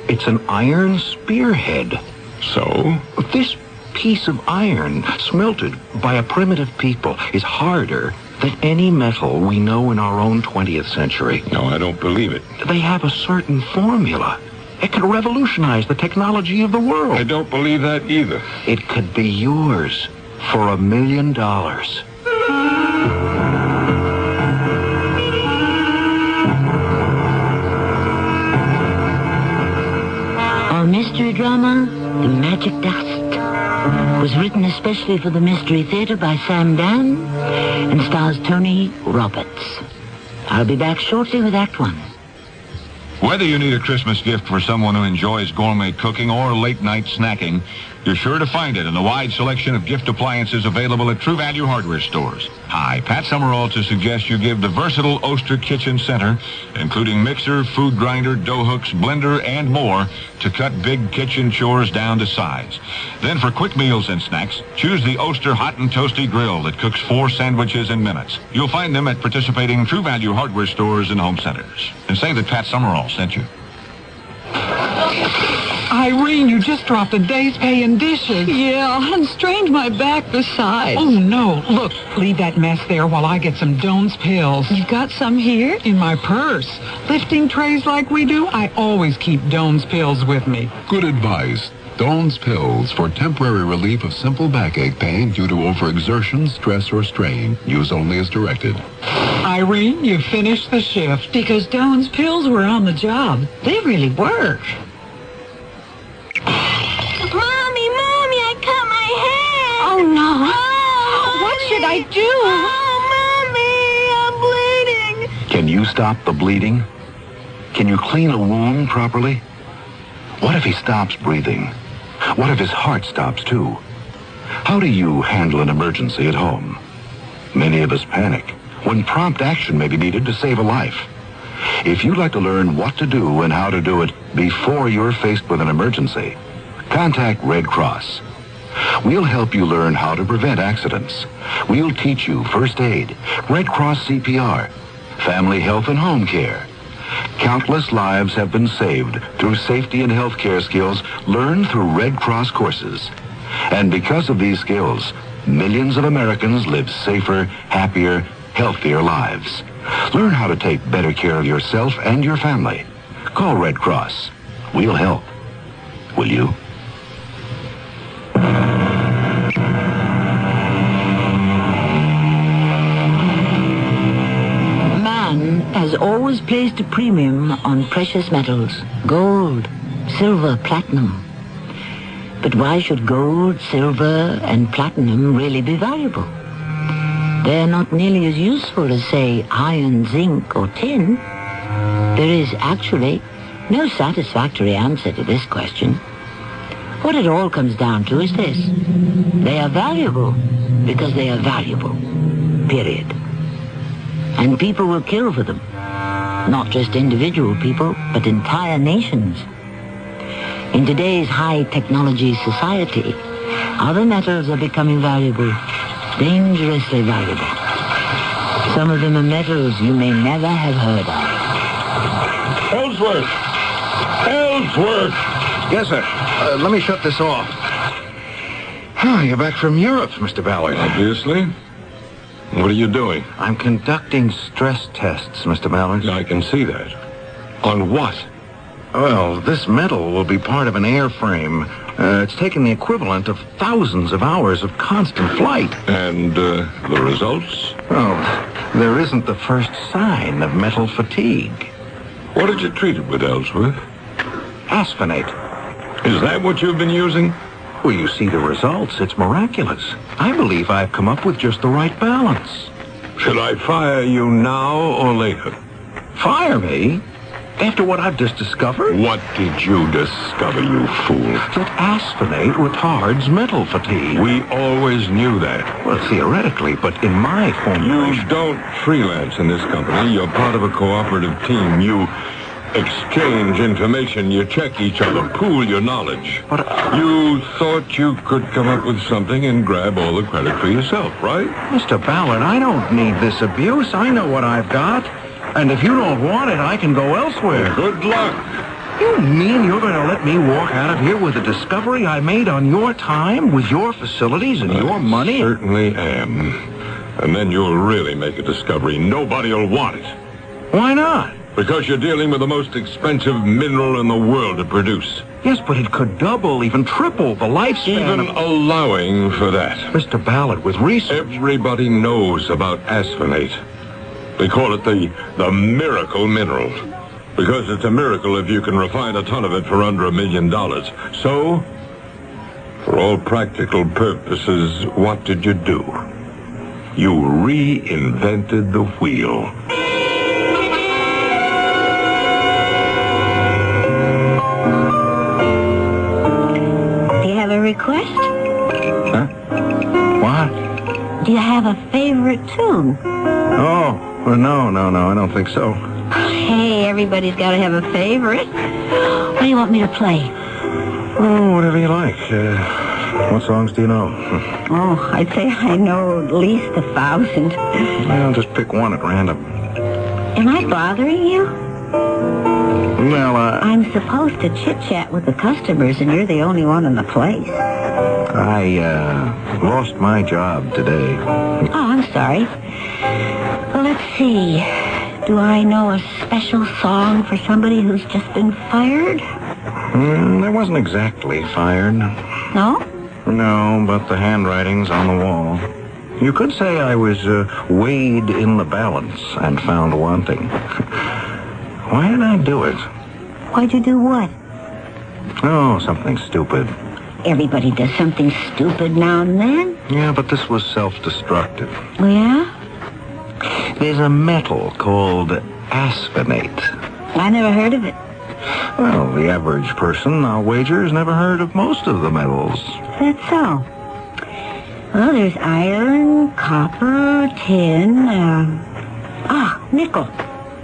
It's an iron spearhead.
So?
This piece of iron, smelted by a primitive people, is harder than any metal we know in our own 20th century.
No, I don't believe it.
They have a certain formula. It could revolutionize the technology of the world.
I don't believe that either.
It could be yours for $1 million.
Our mystery drama, The Magic Dust, was written especially for the Mystery Theater by Sam Dan and stars Tony Roberts. I'll be back shortly with Act One.
Whether you need a Christmas gift for someone who enjoys gourmet cooking or late-night snacking, you're sure to find it in the wide selection of gift appliances available at True Value hardware stores. Hi, Pat Summerall to suggest you give the versatile Oster Kitchen Center, including mixer, food grinder, dough hooks, blender, and more, to cut big kitchen chores down to size. Then for quick meals and snacks, choose the Oster Hot and Toasty Grill that cooks 4 sandwiches in minutes. You'll find them at participating True Value hardware stores and home centers. And say that Pat Summerall sent you.
Irene, you just dropped a day's pay in dishes.
Yeah, and strained my back besides.
Oh, no. Look, leave that mess there while I get some Doan's pills.
You've got some here?
In my purse. Lifting trays like we do, I always keep Doan's pills with me.
Good advice. Doan's pills for temporary relief of simple backache pain due to overexertion, stress, or strain. Use only as directed.
Irene, you finished the shift.
Because Doan's pills were on the job. They really work.
Mommy, I cut my hair.
Oh, no.
Oh,
what should I do?
Oh, Mommy, I'm bleeding.
Can you stop the bleeding? Can you clean a wound properly? What if he stops breathing? What if his heart stops too? How do you handle an emergency at home? Many of us panic when prompt action may be needed to save a life. If you'd like to learn what to do and how to do it before you're faced with an emergency, contact Red Cross. We'll help you learn how to prevent accidents. We'll teach you first aid, Red Cross CPR, family health and home care. Countless lives have been saved through safety and health care skills learned through Red Cross courses. And because of these skills, millions of Americans live safer, happier, healthier lives. Learn how to take better care of yourself and your family. Call Red Cross. We'll help. Will you?
Man has always placed a premium on precious metals, gold, silver, platinum. But why should gold, silver, and platinum really be valuable? They're not nearly as useful as, say, iron, zinc, or tin. There is actually No satisfactory answer to this question. What it all comes down to is this. They are valuable because they are valuable. Period. And people will kill for them. Not just individual people, but entire nations. In today's high-technology society, other metals are becoming valuable, dangerously valuable. Some of them are metals you may never have heard of.
Ellsworth! Ellsworth! Yes, sir. Let me shut this off. Oh, you're back from Europe, Mr. Ballard.
Obviously. What are you doing?
I'm conducting stress tests, Mr. Ballard.
I can see that. On what?
Well, this metal will be part of an airframe. It's taken the equivalent of thousands of hours of constant flight.
And the results?
Oh, there isn't the first sign of metal fatigue.
What did you treat it with, Ellsworth?
Asphenate.
Is that what you've been using?
Well, you see the results. It's miraculous. I believe I've come up with just the right balance.
Should I fire you now or later?
Fire me? After what I've just discovered?
What did you discover, you fool?
That asphenate retards metal fatigue.
We always knew that.
Well, theoretically, but in my formulation...
You don't freelance in this company. You're part of a cooperative team. You exchange information. You check each other. Pool your knowledge.
But
you thought you could come up with something and grab all the credit for yourself, right?
Mr. Ballard, I don't need this abuse. I know what I've got. And if you don't want it, I can go elsewhere.
Good luck.
You mean you're going to let me walk out of here with a discovery I made on your time, with your facilities and your money?
Certainly am. And then you'll really make a discovery. Nobody'll want it.
Why not?
Because you're dealing with the most expensive mineral in the world to produce.
Yes, but it could double, even triple the lifespan.
Even allowing for that.
Mr. Ballard, with research...
Everybody knows about asphenate. They call it the miracle mineral. Because it's a miracle if you can refine a ton of it for under $1 million. So, for all practical purposes, what did you do? You reinvented the wheel.
Do you have a request?
Huh? What?
Do you have a favorite tune?
Oh. Well, no, I don't think so.
Hey, everybody's got to have a favorite. What do you want me to play?
Oh, whatever you like. What songs do you know?
Oh, I'd say I know at least 1,000.
Well, just pick one at random.
Am I bothering you?
Well,
I'm supposed to chit-chat with the customers, and you're the only one in the place.
I lost my job today.
Oh, I'm sorry. Well, let's see. Do I know a special song for somebody who's just been fired?
I wasn't exactly fired.
No?
No, but the handwriting's on the wall. You could say I was weighed in the balance and found wanting. Why did I do it?
Why'd you do what?
Oh, something stupid.
Everybody does something stupid now and then.
Yeah, but this was self-destructive.
Oh, yeah?
There's a metal called asphenate.
I never heard of it.
Well, the average person, I'll wager, has never heard of most of the metals.
That's so. Well, there's iron, copper, tin, nickel.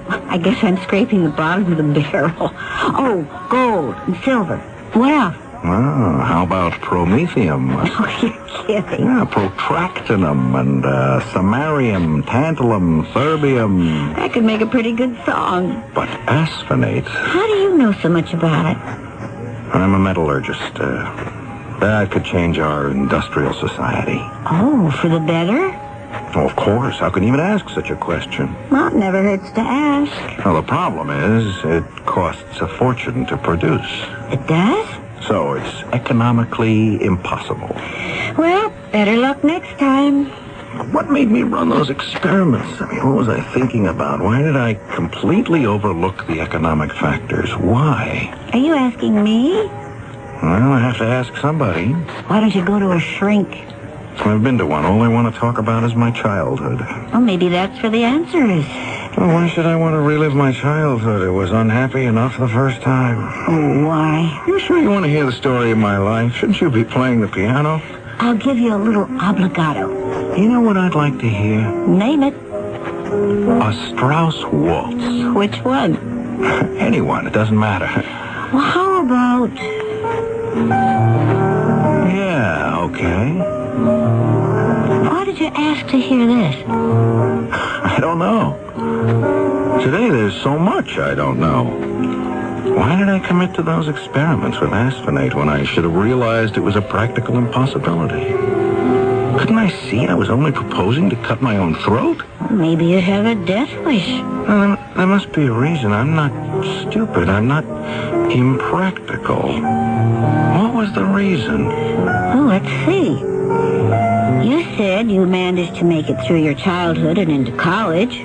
I guess I'm scraping the bottom of the barrel. Oh, gold and silver. What else?
Oh, how about promethium?
Oh, you're kidding.
Yeah, protractinum and samarium, tantalum, terbium.
That could make a pretty good song.
But asphenate...
How do you know so much about it?
I'm a metallurgist. That could change our industrial society.
Oh, for the better?
Oh, of course. How can you even ask such a question?
Well, it never hurts to ask.
Well, the problem is it costs a fortune to produce.
It does?
So it's economically impossible.
Well, better luck next time.
What made me run those experiments? I mean, what was I thinking about? Why did I completely overlook the economic factors? Why?
Are you asking me?
Well, I have to ask somebody.
Why don't you go to a shrink?
I've been to one. All I want to talk about is my childhood.
Well, maybe that's where the answer is.
Well, why should I want to relive my childhood? It was unhappy enough the first time.
Oh, why?
You sure you want to hear the story of my life? Shouldn't you be playing the piano?
I'll give you a little obligato.
You know what I'd like to hear?
Name it.
A Strauss waltz.
Which one?
Anyone, it doesn't matter.
Well, how about...
Yeah, okay.
Why did you ask to hear this?
I don't know. Today there's so much I don't know. Why did I commit to those experiments with asphenate when I should have realized it was a practical impossibility? Couldn't I see I was only proposing to cut my own throat?
Maybe you have a death wish.
Well, there must be a reason. I'm not stupid. I'm not impractical. What was the reason?
Oh, let's see. You said you managed to make it through your childhood and into college.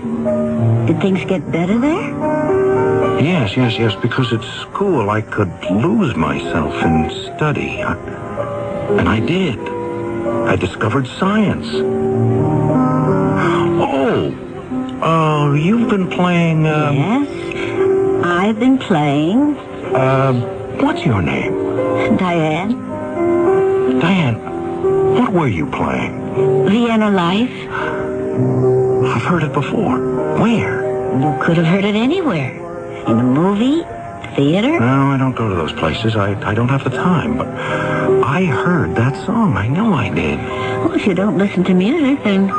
Did things get better there?
Yes, because at school I could lose myself in study. And I did. I discovered science. Oh, you've been playing,
Yes, I've been playing.
What's your name?
Diane.
Diane, what were you playing?
Vienna Life.
I've heard it before. Where?
You could have heard it anywhere. In a movie, theater.
No, I don't go to those places. I don't have the time, but I heard that song. I know I did.
Well, if you don't listen to music, then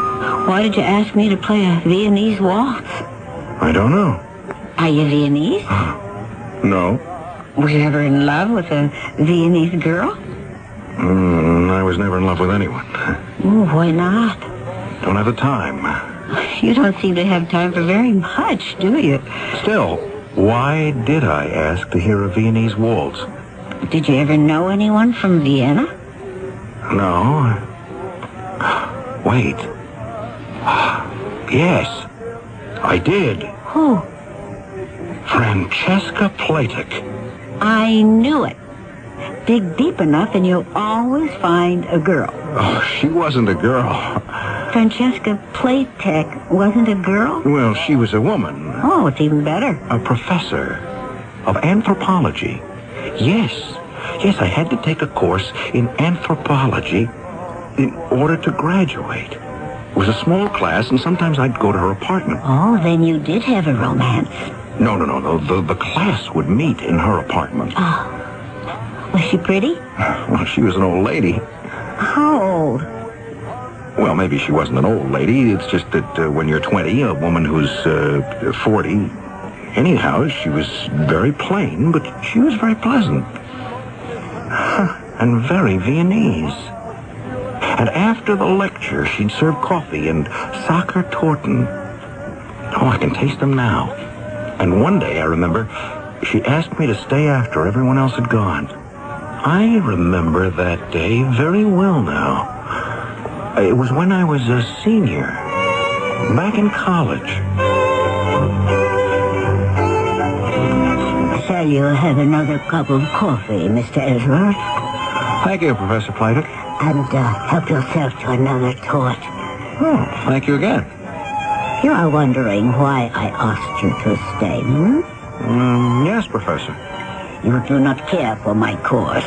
why did you ask me to play a Viennese waltz?
I don't know.
Are you Viennese?
No.
Were you ever in love with a Viennese girl?
I was never in love with anyone.
Oh, why not?
Don't have the time.
You don't seem to have time for very much, do you?
Still, why did I ask to hear a Viennese waltz?
Did you ever know anyone from Vienna?
No. Wait. Yes, I did.
Who?
Francesca Platek.
I knew it. Dig deep enough and you'll always find a girl.
Oh, she wasn't a girl.
Francesca Platek wasn't a girl?
Well, she was a woman.
Oh, it's even better.
A professor of anthropology. Yes, I had to take a course in anthropology in order to graduate. It was a small class, and sometimes I'd go to her apartment.
Oh, then you did have a romance.
No. The class would meet in her apartment.
Oh. Was she pretty?
Well, she was an old lady.
How old?
Well, maybe she wasn't an old lady. It's just that when you're 20, a woman who's 40... Anyhow, she was very plain, but she was very pleasant. And very Viennese. And after the lecture, she'd serve coffee and soccer torten. Oh, I can taste them now. And one day, I remember, she asked me to stay after everyone else had gone. I remember that day very well now. It was when I was a senior, back in college.
Shall you have another cup of coffee, Mr. Edgar?
Thank you, Professor Platek.
And help yourself to another torch.
Oh, thank you again.
You are wondering why I asked you to stay, hmm?
Yes, Professor.
You do not care for my course.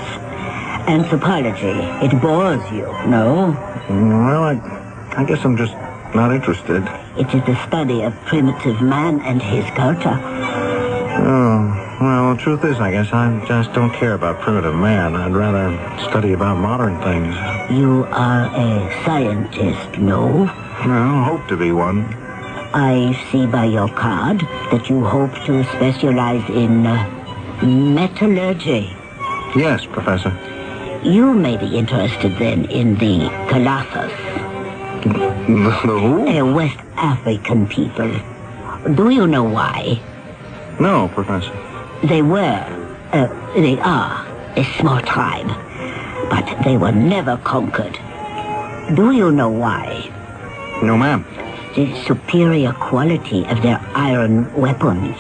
Anthropology, it bores you, no?
Well, I guess I'm just not interested.
It is the study of primitive man and his culture.
Oh, well, the truth is, I guess I just don't care about primitive man. I'd rather study about modern things.
You are a scientist, no?
Well, hope to be one.
I see by your card that you hope to specialize in metallurgy.
Yes, Professor.
You may be interested then in the Colossus.
The who?
West African people. Do you know why?
No, Professor.
They are a small tribe, but they were never conquered. Do you know why?
No, ma'am.
The superior quality of their iron weapons.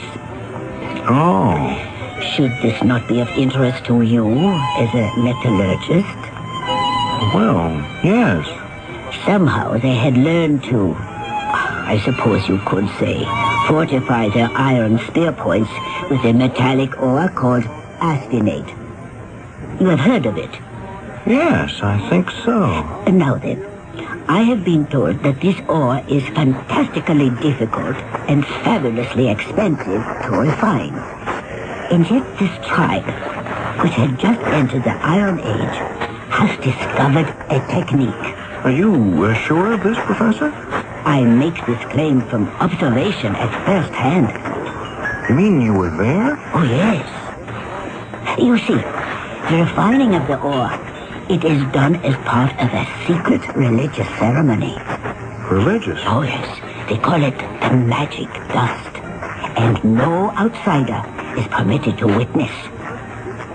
Oh.
Should this not be of interest to you as a metallurgist?
Well, yes.
Somehow they had learned to I suppose you could say, fortify their iron spear points with a metallic ore called asphenate. You have heard of it?
Yes, I think so.
Now then, I have been told that this ore is fantastically difficult and fabulously expensive to refine. And yet this tribe, which had just entered the Iron Age, has discovered a technique.
Are you sure of this, Professor?
I make this claim from observation at first hand.
You mean you were there?
Oh, yes. You see, the refining of the ore, it is done as part of a secret religious ceremony.
Religious?
Oh, yes. They call it the magic dust. And no outsider is permitted to witness.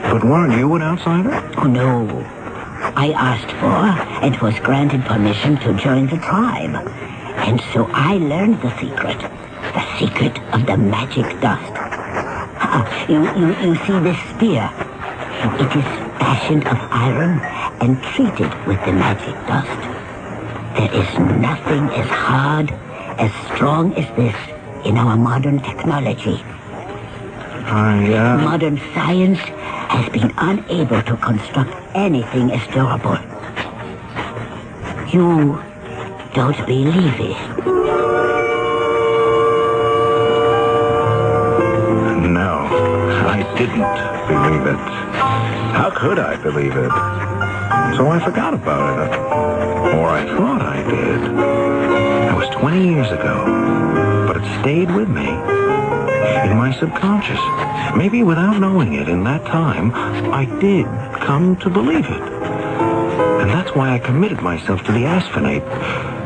But weren't you an outsider?
Oh, no. I asked for and was granted permission to join the tribe. And so I learned the secret of the magic dust. You see this spear? It is fashioned of iron and treated with the magic dust. There is nothing as hard, as strong as this in our modern technology. Modern science has been unable to construct anything as durable. You don't believe it?
No, I didn't believe it. How could I believe it? So I forgot about it. Or I thought I did. That was 20 years ago. But it stayed with me. In my subconscious. Maybe without knowing it, in that time, I did come to believe it. And that's why I committed myself to the asphenate.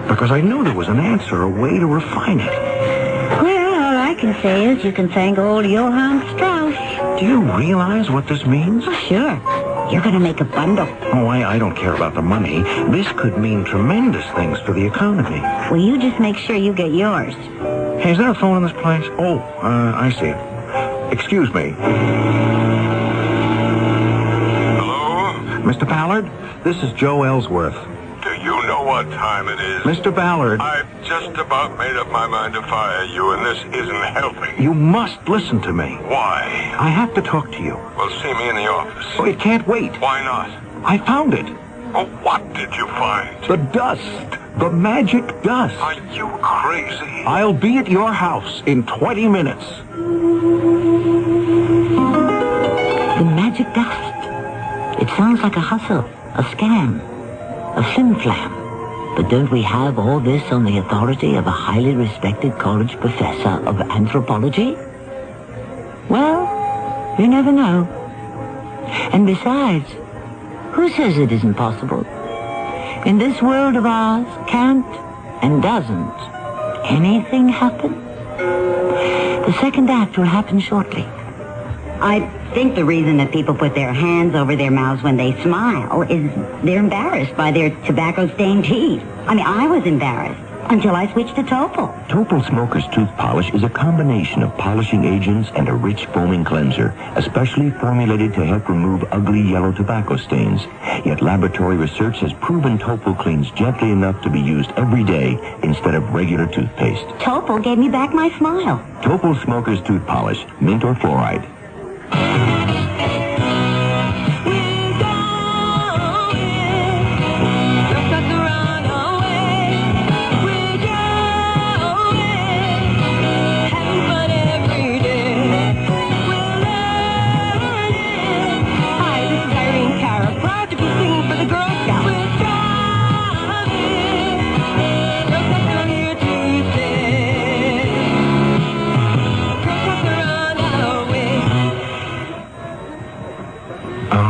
Because I knew there was an answer, a way to refine it.
Well, all I can say is you can thank old Johann Strauss.
Do you realize what this means?
Oh, sure. You're going to make a bundle.
Oh, I don't care about the money. This could mean tremendous things for the economy.
Well, you just make sure you get yours.
Hey, is there a phone in this place? Oh, I see it. Excuse me.
Hello?
Mr. Ballard, this is Joe Ellsworth.
Do you know what time it is?
Mr. Ballard.
I've just about made up my mind to fire you, and this isn't helping.
You must listen to me.
Why?
I have to talk to you.
Well, see me in the office.
Oh, it can't wait.
Why not?
I found it.
Oh, what did you find?
The dust. The magic dust.
Are you crazy?
I'll be at your house in 20 minutes.
The magic dust. It sounds like a hustle, a scam, a flim-flam. But don't we have all this on the authority of a highly respected college professor of anthropology? Well, you never know. And besides, who says it isn't possible? In this world of ours, can't and doesn't anything happen? The second act will happen shortly.
I think the reason that people put their hands over their mouths when they smile is they're embarrassed by their tobacco-stained teeth. I mean, I was embarrassed until I switched to Topol.
Topol Smoker's Tooth Polish is a combination of polishing agents and a rich foaming cleanser, especially formulated to help remove ugly yellow tobacco stains. Yet laboratory research has proven Topol cleans gently enough to be used every day instead of regular toothpaste.
Topol gave me back my smile.
Topol Smoker's Tooth Polish, mint or fluoride.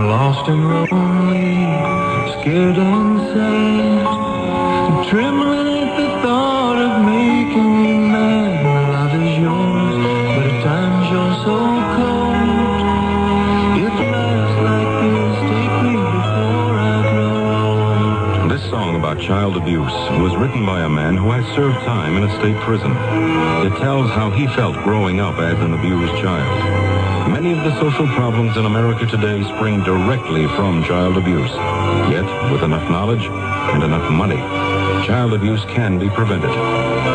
Lost and lonely, scared and sad, trembling at the thought of making me mad. My love is yours, but at times you're so cold. If life's like this, take me before I grow old.
This song about child abuse was written by a man who had served time in a state prison. It tells how he felt growing up as an abused child. Many of the social problems in America today spring directly from child abuse. Yet, with enough knowledge and enough money, child abuse can be prevented.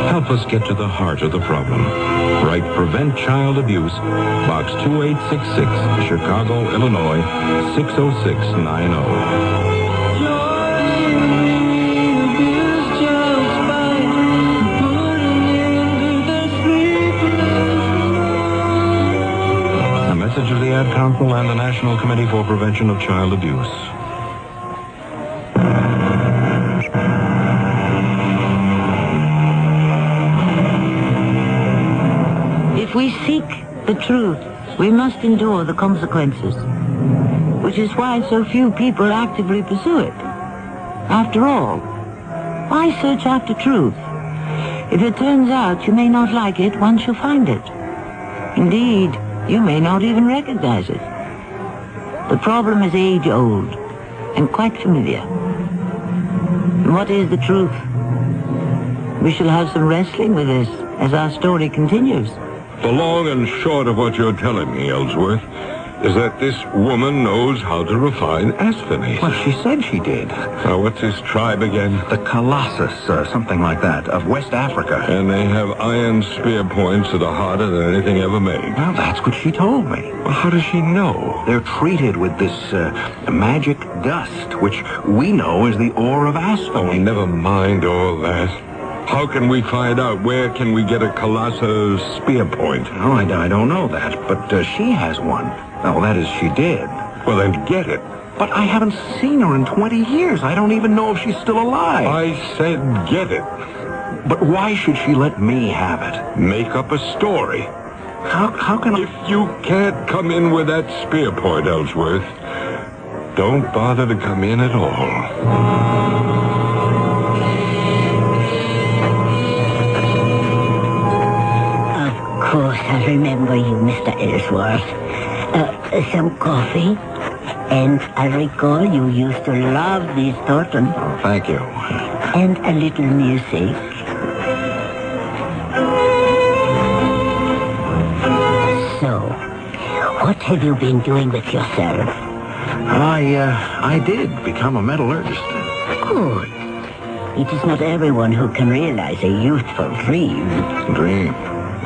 Help us get to the heart of the problem. Write Prevent Child Abuse, Box 2866, Chicago, Illinois, 60690. Message of the Ad Council and the National Committee for Prevention of Child Abuse.
If we seek the truth, we must endure the consequences, which is why so few people actively pursue it. After all, why search after truth? If it turns out you may not like it once you find it. Indeed, you may not even recognize it. The problem is age-old and quite familiar. And what is the truth? We shall have some wrestling with this as our story continues.
The long and short of what you're telling me, Ellsworth, is that this woman knows how to refine asphenate.
Well, she said she did.
Now, what's this tribe again?
The Colossus, something like that, of West Africa.
And they have iron spear points that are harder than anything ever made.
Well, that's what she told me.
Well, how does she know?
They're treated with this magic dust, which we know is the ore of asphenate.
Oh, never mind all that. How can we find out? Where can we get a Colossus spear point?
Oh, I don't know that, but she has one. Oh, that is, she did.
Well, then get it.
But I haven't seen her in 20 years. I don't even know if she's still alive.
I said get it.
But why should she let me have it?
Make up a story.
How can I...
If you can't come in with that spear point, Ellsworth, don't bother to come in at all.
Of course, I remember you, Mr. Ellsworth. Some coffee, and I recall you used to love these Thornton.
Oh, thank you.
And a little music. So, what have you been doing with yourself?
I did become a metallurgist.
Good. It is not everyone who can realize a youthful dream.
Dream?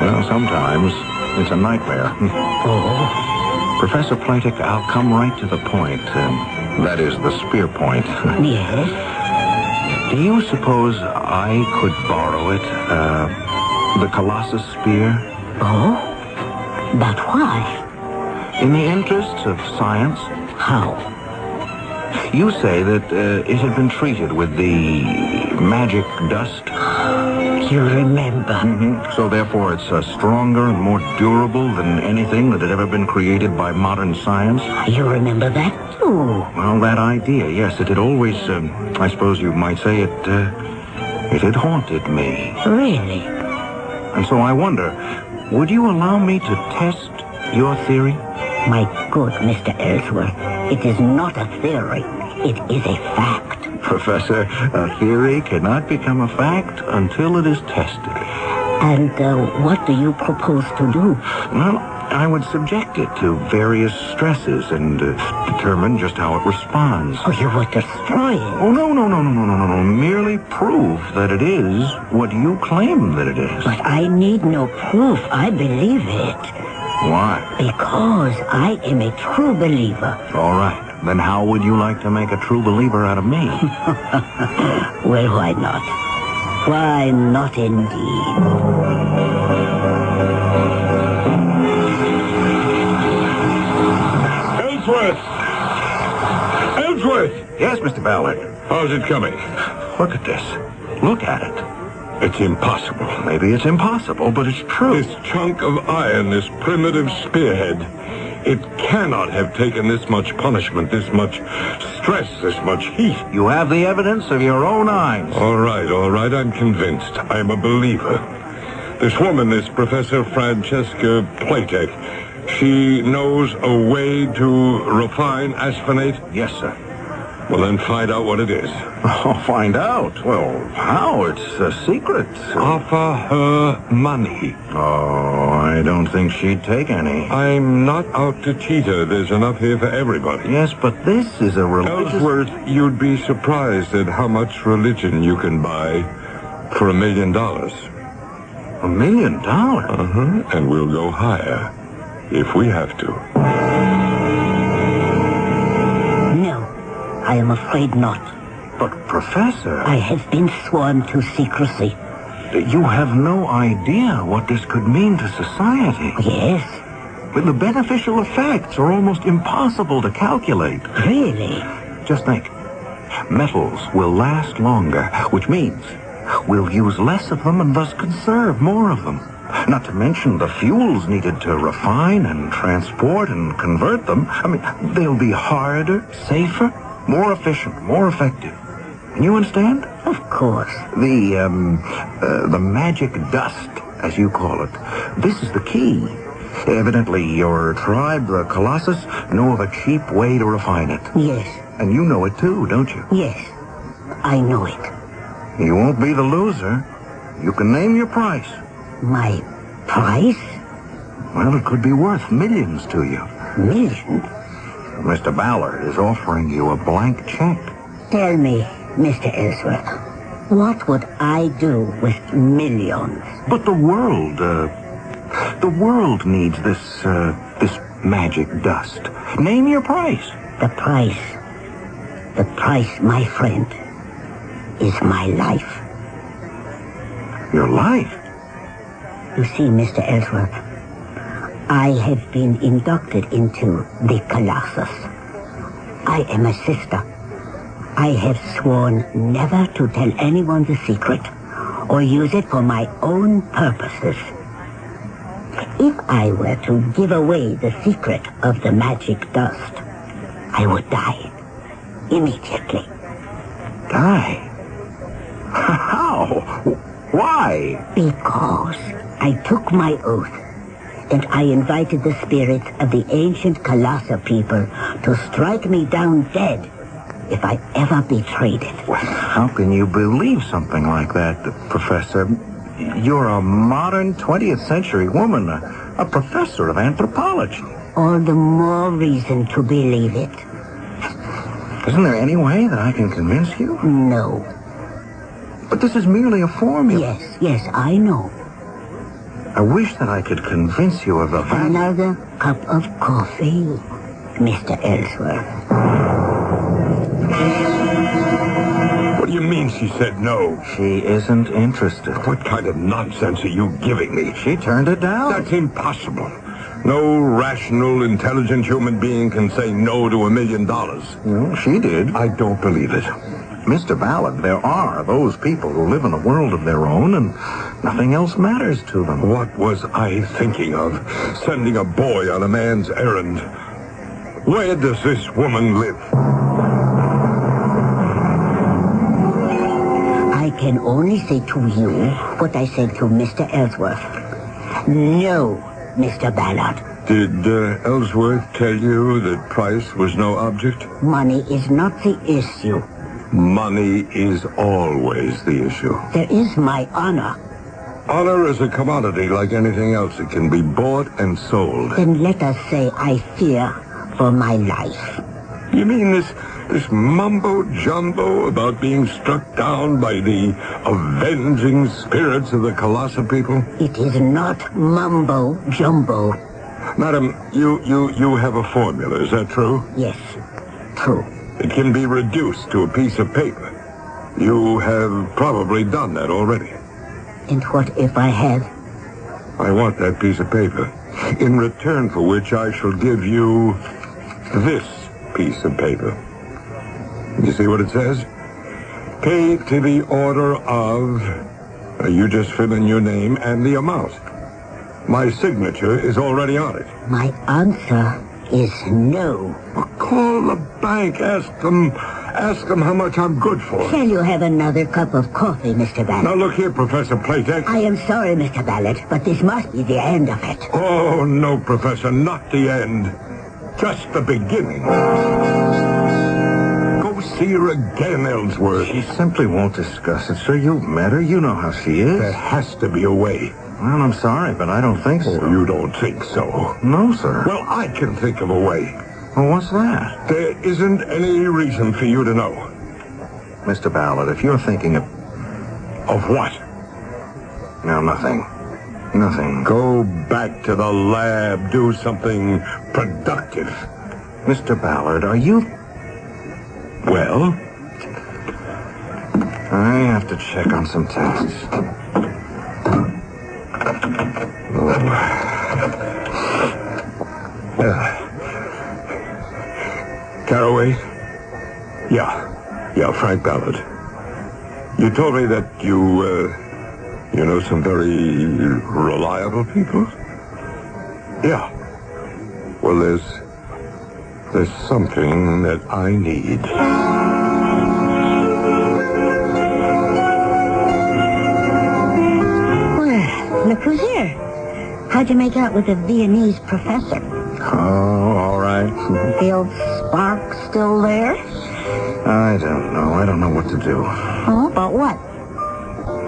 Well, sometimes it's a nightmare.
Oh?
Professor Platek, I'll come right to the point. That is, the spear point.
Yes?
Do you suppose I could borrow it? The Colossus spear?
Oh? But why?
In the interests of science.
How?
You say that it had been treated with the magic dust.
You remember.
Mm-hmm. So therefore it's stronger and more durable than anything that had ever been created by modern science.
You remember that too?
Well, that idea, yes, it had always, I suppose you might say it had haunted me.
Really?
And so I wonder, would you allow me to test your theory?
My good Mr. Ellsworth, it is not a theory. It is a fact.
Professor, a theory cannot become a fact until it is tested.
And what do you propose to do?
Well, I would subject it to various stresses and determine just how it responds.
Oh, you would destroy it?
Oh, no. Merely prove that it is what you claim that it is.
But I need no proof. I believe it.
Why?
Because I am a true believer.
All right. Then how would you like to make a true believer out of me?
Well, why not? Why not indeed?
Ellsworth!
Yes, Mr. Ballard.
How's it coming?
Look at this. Look at it.
It's impossible.
Maybe it's impossible, but it's true.
This chunk of iron, this primitive spearhead, it cannot have taken this much punishment, this much stress, this much heat.
You have the evidence of your own eyes.
All right, I'm convinced. I'm a believer. This woman, this Professor Francesca Platek, she knows a way to refine asphenate?
Yes, sir.
Well, then find out what it is.
Oh, find out? Well, how? It's a secret.
Offer her money.
Oh, I don't think she'd take any.
I'm not out to cheat her. There's enough here for everybody.
Yes, but this is a religious...
Ellsworth, you'd be surprised at how much religion you can buy for $1 million.
$1 million?
And we'll go higher if we have to.
No, I am afraid not.
But, Professor...
I have been sworn to secrecy.
You have no idea what this could mean to society.
Yes.
But the beneficial effects are almost impossible to calculate.
Really?
Just think. Metals will last longer, which means we'll use less of them and thus conserve more of them. Not to mention the fuels needed to refine and transport and convert them. I mean, they'll be harder, safer, more efficient, more effective. You understand?
Of course.
The magic dust, as you call it. This is the key. Evidently, your tribe, the Colossus, know of a cheap way to refine it.
Yes.
And you know it too, don't you?
Yes, I know it.
You won't be the loser. You can name your price.
My price?
Well, it could be worth millions to you.
Millions?
Mr. Ballard is offering you a blank check.
Tell me, Mr. Ellsworth, what would I do with millions?
But the world needs this magic dust. Name your price.
The price, my friend, is my life.
Your life?
You see, Mr. Ellsworth, I have been inducted into the Colossus. I am a sister. I have sworn never to tell anyone the secret or use it for my own purposes. If I were to give away the secret of the magic dust, I would die immediately.
Die? How? Why?
Because I took my oath, and I invited the spirits of the ancient Colossus people to strike me down dead if I ever betrayed it.
Well, how can you believe something like that, Professor? You're a modern 20th century woman, a professor of anthropology.
All the more reason to believe it.
Isn't there any way that I can convince you?
No.
But this is merely a formula.
Yes, I know.
I wish that I could convince you of the value.
Another cup of coffee, Mr. Ellsworth.
What do you mean she said no?
She isn't interested.
What kind of nonsense are you giving me?
She turned it down.
That's impossible. No rational, intelligent human being can say no to $1 million.
Well, she did.
I don't believe it.
Mr. Ballard, there are those people who live in a world of their own and nothing else matters to them.
What was I thinking of? Sending a boy on a man's errand. Where does this woman live?
I can only say to you what I said to Mr. Ellsworth. No, Mr. Ballard.
Did Ellsworth tell you that price was no object?
Money is not the issue.
Money is always the issue.
There is my honor.
Honor is a commodity like anything else. It can be bought and sold.
Then let us say I fear for my life.
You mean this mumbo-jumbo about being struck down by the avenging spirits of the Colossus people?
It is not mumbo-jumbo.
Madam, you have a formula, is that true?
Yes, true.
It can be reduced to a piece of paper. You have probably done that already.
And what if I have?
I want that piece of paper, in return for which I shall give you this piece of paper. You see what it says? Pay to the order of... you just fill in your name and the amount. My signature is already on it.
My answer is no.
Well, call the bank. Ask them how much I'm good for.
Shall you have another cup of coffee, Mr. Ballard?
Now, look here, Professor Playtex.
I am sorry, Mr. Ballard, but this must be the end of it.
Oh, no, Professor, not the end. Just the beginning. Go see her again, Ellsworth.
She simply won't discuss it, sir. You've met her. You know how she is.
There has to be a way.
Well, I'm sorry, but I don't think so.
Oh, you don't think so?
No, sir.
Well, I can think of a way.
Well, what's that?
There isn't any reason for you to know.
Mr. Ballard, if you're thinking of...
Of what?
No, nothing.
Nothing.
Go back to the lab. Do something productive.
Mr. Ballard, are you...
Well?
I have to check on some tests.
Caraway? Yeah, Frank Ballard. You told me that you know some very reliable people? Yeah. Well, there's something that I need.
Well, look who's here. How'd you make out with the Viennese professor?
Oh, all right.
The old spark still there?
I don't know. I don't know what to do.
Oh, about what?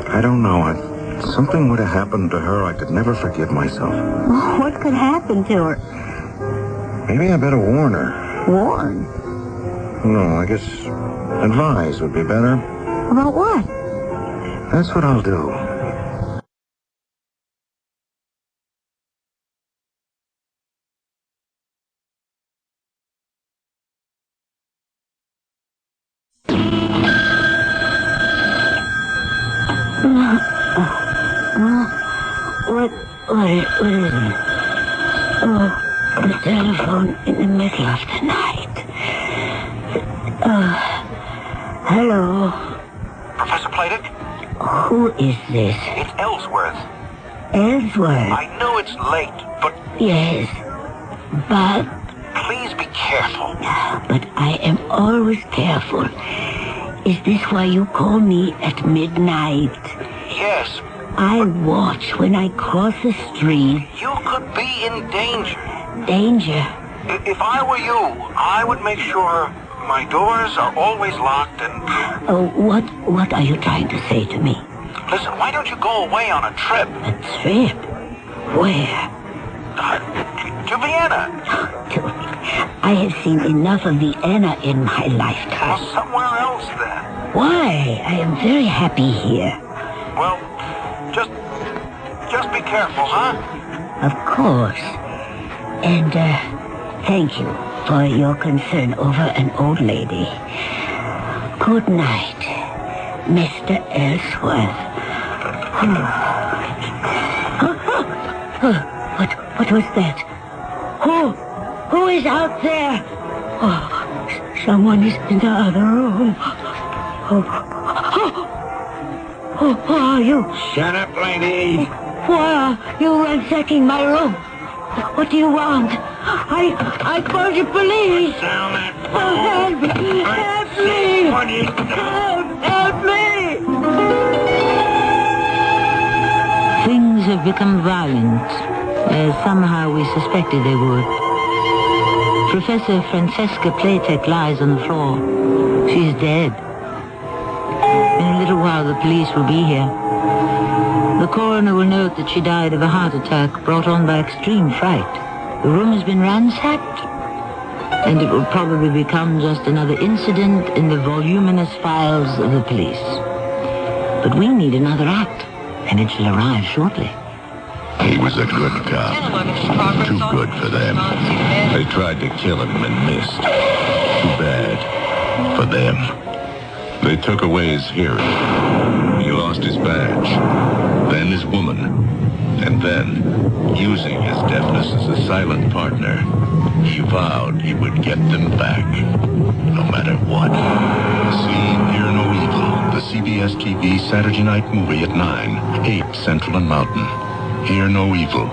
I don't know. If something would have happened to her, I could never forgive myself.
Oh, what could happen to her?
Maybe I better warn her.
Warn?
No, I guess advise would be better.
About what?
That's what I'll do.
What is it? Oh, the telephone in the middle of the night. Hello?
Professor Platek?
Who is this?
It's Ellsworth.
Ellsworth?
I know it's late, but...
Yes, but...
Please be careful.
But I am always careful. Is this why you call me at midnight?
Yes.
I watch when I cross the street.
You could be in danger.
Danger?
If I were you, I would make sure my doors are always locked and...
Oh, what are you trying to say to me?
Listen, why don't you go away on a trip?
A trip? Where?
To Vienna.
I have seen enough of Vienna in my lifetime.
Well, somewhere else then.
Why? I am very happy here.
Well, just be careful, huh?
Of course. And, thank you for your concern over an old lady. Good night, Mr. Ellsworth. What was that? Who is out there? Oh, someone is in the other room. Who are you?
Shut up, lady.
Why are you ransacking my room? What do you want? I called the police.
Down that
phone. Help me! Help me! Help me!
Things have become violent, as somehow we suspected they would. Professor Francesca Platek lies on the floor. She's dead. In a little while, the police will be here. The coroner will note that she died of a heart attack brought on by extreme fright. The room has been ransacked, and it will probably become just another incident in the voluminous files of the police. But we need another act, and it shall arrive shortly.
He was a good cop. Too good for them. They tried to kill him and missed. Too bad for them. They took away his hearing. He lost his badge. Then his woman. And then, using his deafness as a silent partner, he vowed he would get them back, no matter what. See Hear No Evil, the CBS TV Saturday night movie at 9, 8 Central and Mountain. Hear No Evil.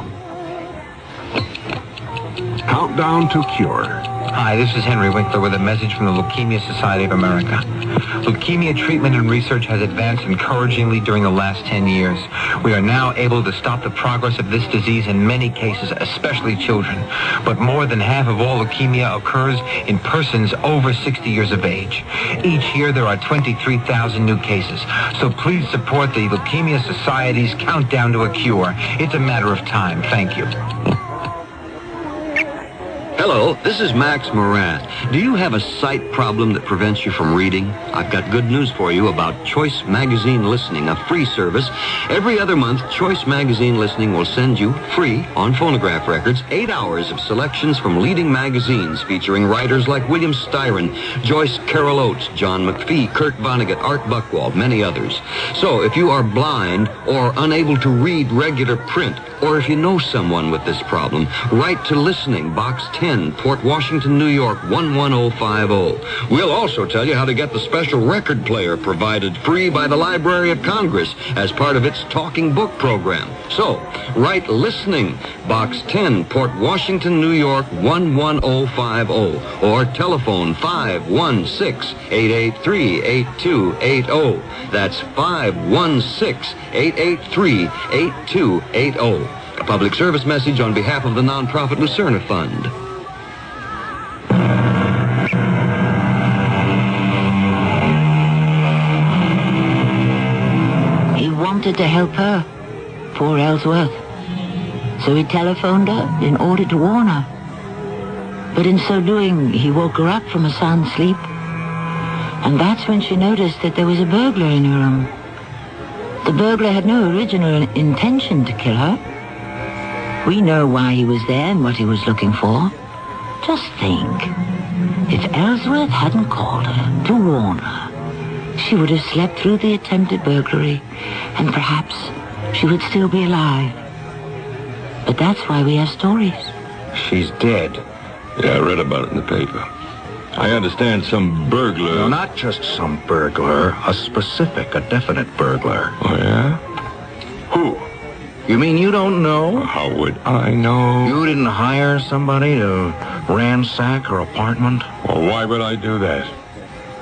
Countdown to Cure.
Hi, this is Henry Winkler with a message from the Leukemia Society of America. Leukemia treatment and research has advanced encouragingly during the last 10 years. We are now able to stop the progress of this disease in many cases, especially children. But more than half of all leukemia occurs in persons over 60 years of age. Each year there are 23,000 new cases. So please support the Leukemia Society's Countdown to a Cure. It's a matter of time. Thank you.
Hello, this is Max Moran. Do you have a sight problem that prevents you from reading? I've got good news for you about Choice Magazine Listening, a free service. Every other month, Choice Magazine Listening will send you, free, on phonograph records, 8 hours of selections from leading magazines featuring writers like William Styron, Joyce Carol Oates, John McPhee, Kurt Vonnegut, Art Buchwald, many others. So if you are blind or unable to read regular print, or if you know someone with this problem, write to Listening, Box 10, Port Washington, New York, 11050. We'll also tell you how to get the special record player provided free by the Library of Congress as part of its Talking Book program. So, write Listening, Box 10, Port Washington, New York, 11050, or telephone 516-883-8280. That's 516-883-8280. A public service message on behalf of the nonprofit Lucerna Fund.
He wanted to help her, poor Ellsworth. So he telephoned her in order to warn her. But in so doing, he woke her up from a sound sleep. And that's when she noticed that there was a burglar in her room. The burglar had no original intention to kill her. We know why he was there and what he was looking for. Just think. If Ellsworth hadn't called her to warn her, she would have slept through the attempted burglary, and perhaps she would still be alive. But that's why we have stories.
She's dead. Yeah, I read about it in the paper. I understand some burglar...
No, not just some burglar. A specific, a definite burglar.
Oh, yeah? Who?
You mean you don't know?
How would I know?
You didn't hire somebody to ransack her apartment?
Well, why would I do that?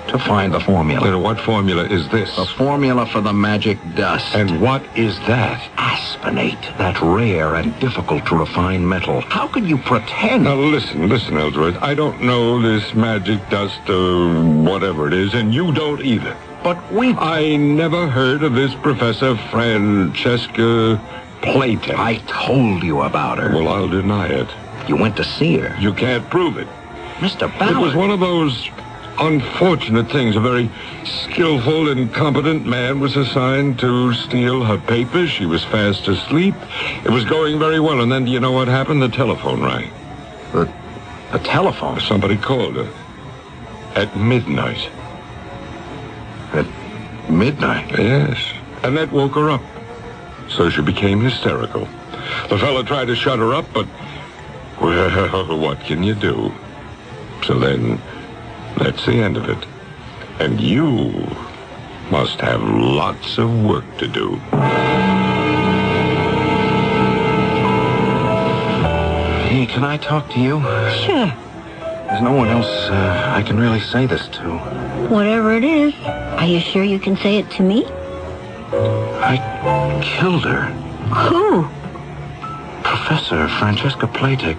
To find the formula.
What formula is this?
The formula for the magic dust.
And what is that?
Aspenate, that rare and difficult to refine metal. How can you pretend?
Now, listen, Ellsworth. I don't know this magic dust, whatever it is, and you don't either.
But
I never heard of this Professor Francesca Playtech.
I told you about her.
Well, I'll deny it.
You went to see her.
You can't prove it.
Mr. Ballard.
It was one of those unfortunate things. A very skillful and competent man was assigned to steal her papers. She was fast asleep. It was going very well, and then do you know what happened? The telephone rang.
The telephone?
Somebody called her. At midnight.
At midnight?
Yes. And that woke her up. So she became hysterical. The fellow tried to shut her up, but, well, what can you do? So then, that's the end of it. And you must have lots of work to do.
Hey, can I talk to you?
Sure.
There's no one else I can really say this to.
Whatever it is, are you sure you can say it to me?
I killed her.
Who?
Professor Francesca Playtech.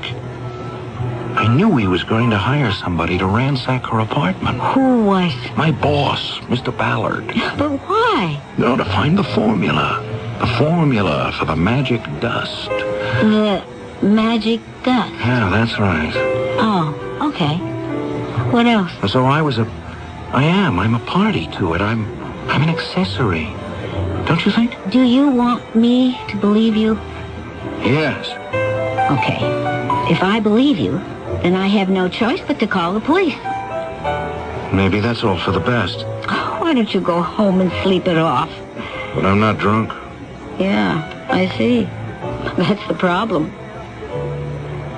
I knew he was going to hire somebody to ransack her apartment.
Who was?
My boss, Mr. Ballard.
But why?
No, to find the formula. The formula for the magic dust.
The magic dust?
Yeah, that's right.
Oh, okay. What else?
So I'm a party to it. I'm an accessory. Don't you think?
Do you want me to believe you?
Yes.
Okay. If I believe you, then I have no choice but to call the police.
Maybe that's all for the best.
Why don't you go home and sleep it off?
But I'm not drunk.
Yeah, I see. That's the problem.